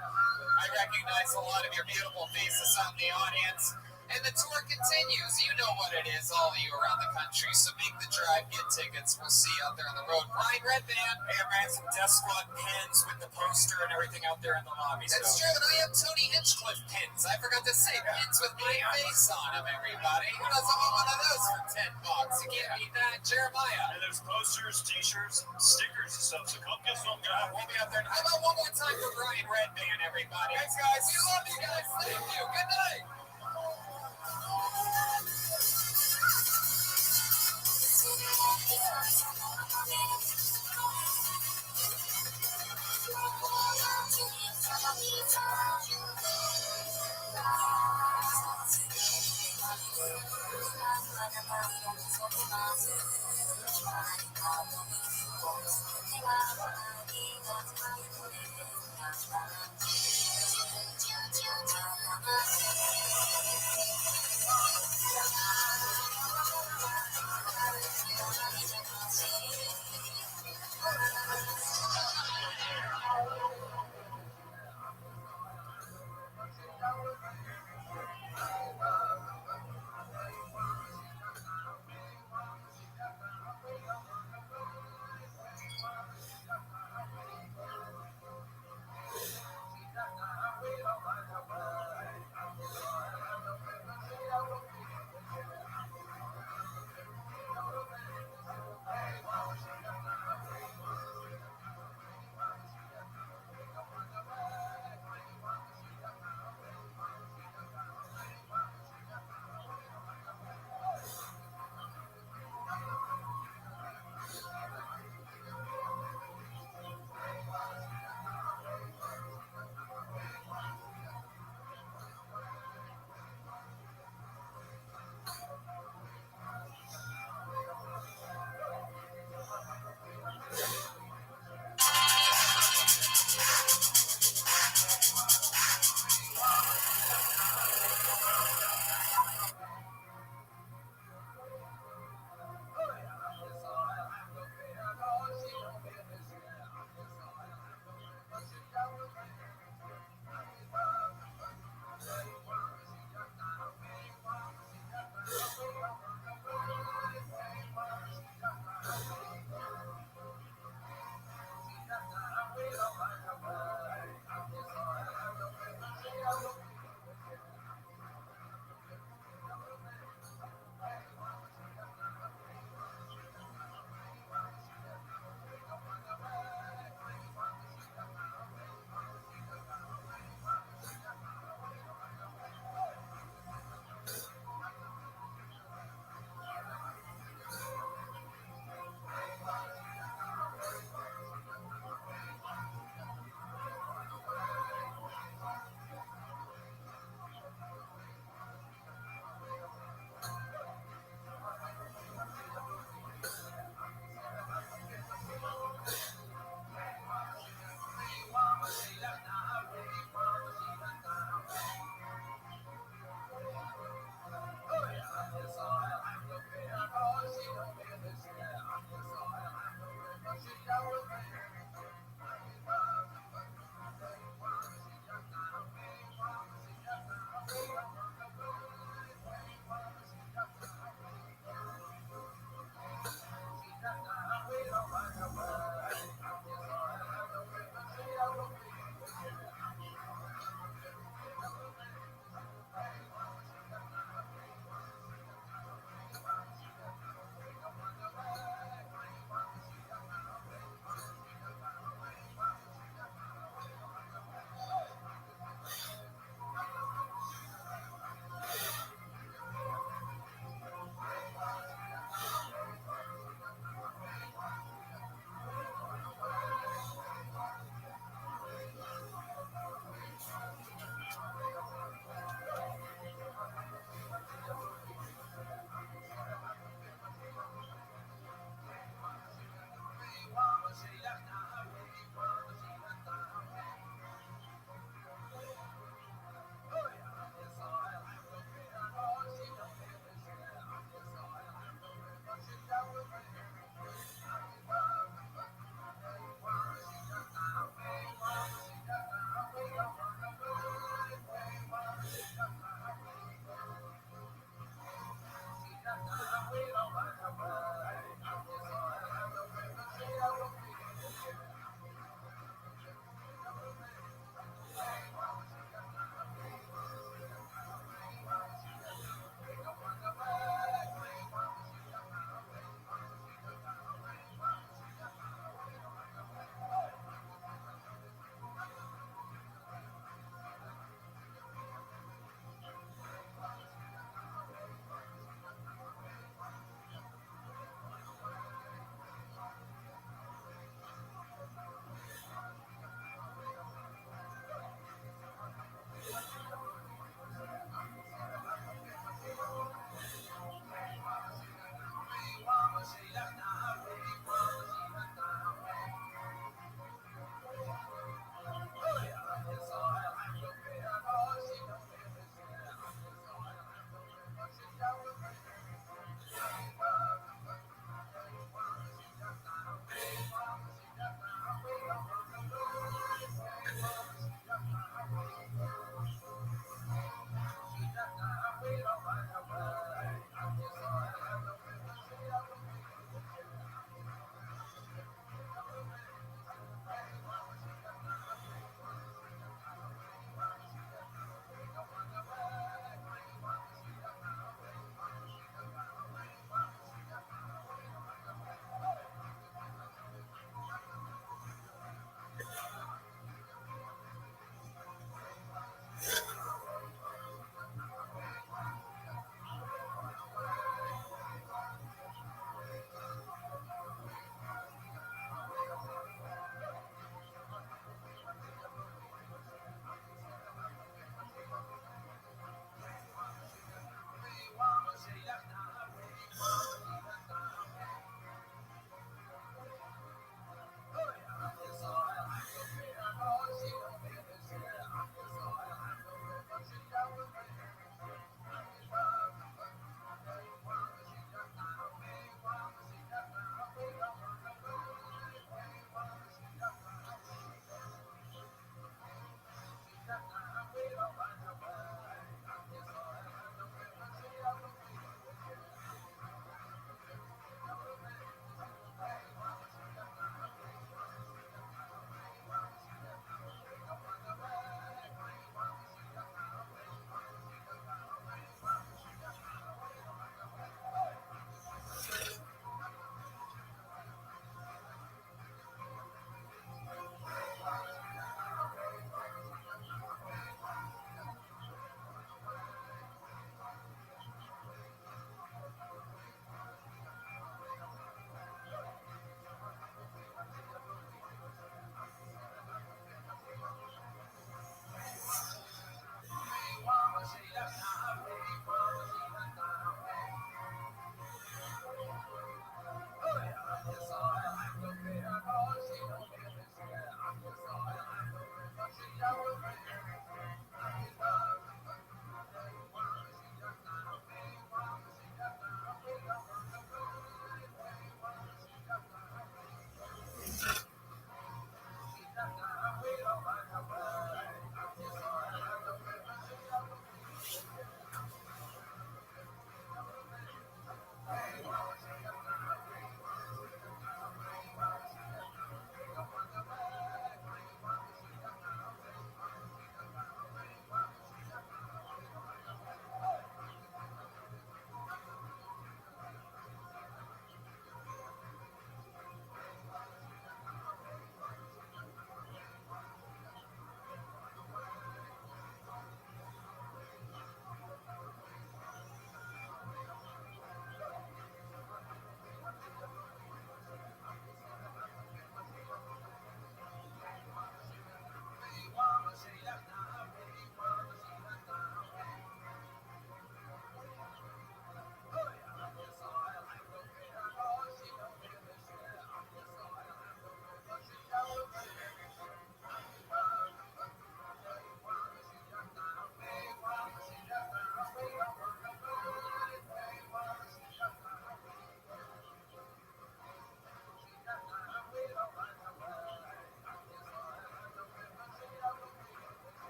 K: I recognize a lot of your beautiful faces on the audience. And the tour continues. You know what it is, all of you around the country. So make the drive, get tickets. We'll see you out there on the road. Brian Redband.
U: Hey, I ran some Death Squad pins with the poster and everything out there in the lobby.
K: That's true, and I have Tony Hinchcliffe pins. I forgot to say, pins with my face on them, everybody. Who doesn't want one of those for $10? You can't beat that, Jeremiah.
U: And there's posters, t-shirts, stickers and stuff. So come get some, guys.
K: We'll be out there. How about one more time for Brian Redband, everybody? Thanks, guys. We love you guys. Thank you. Good night.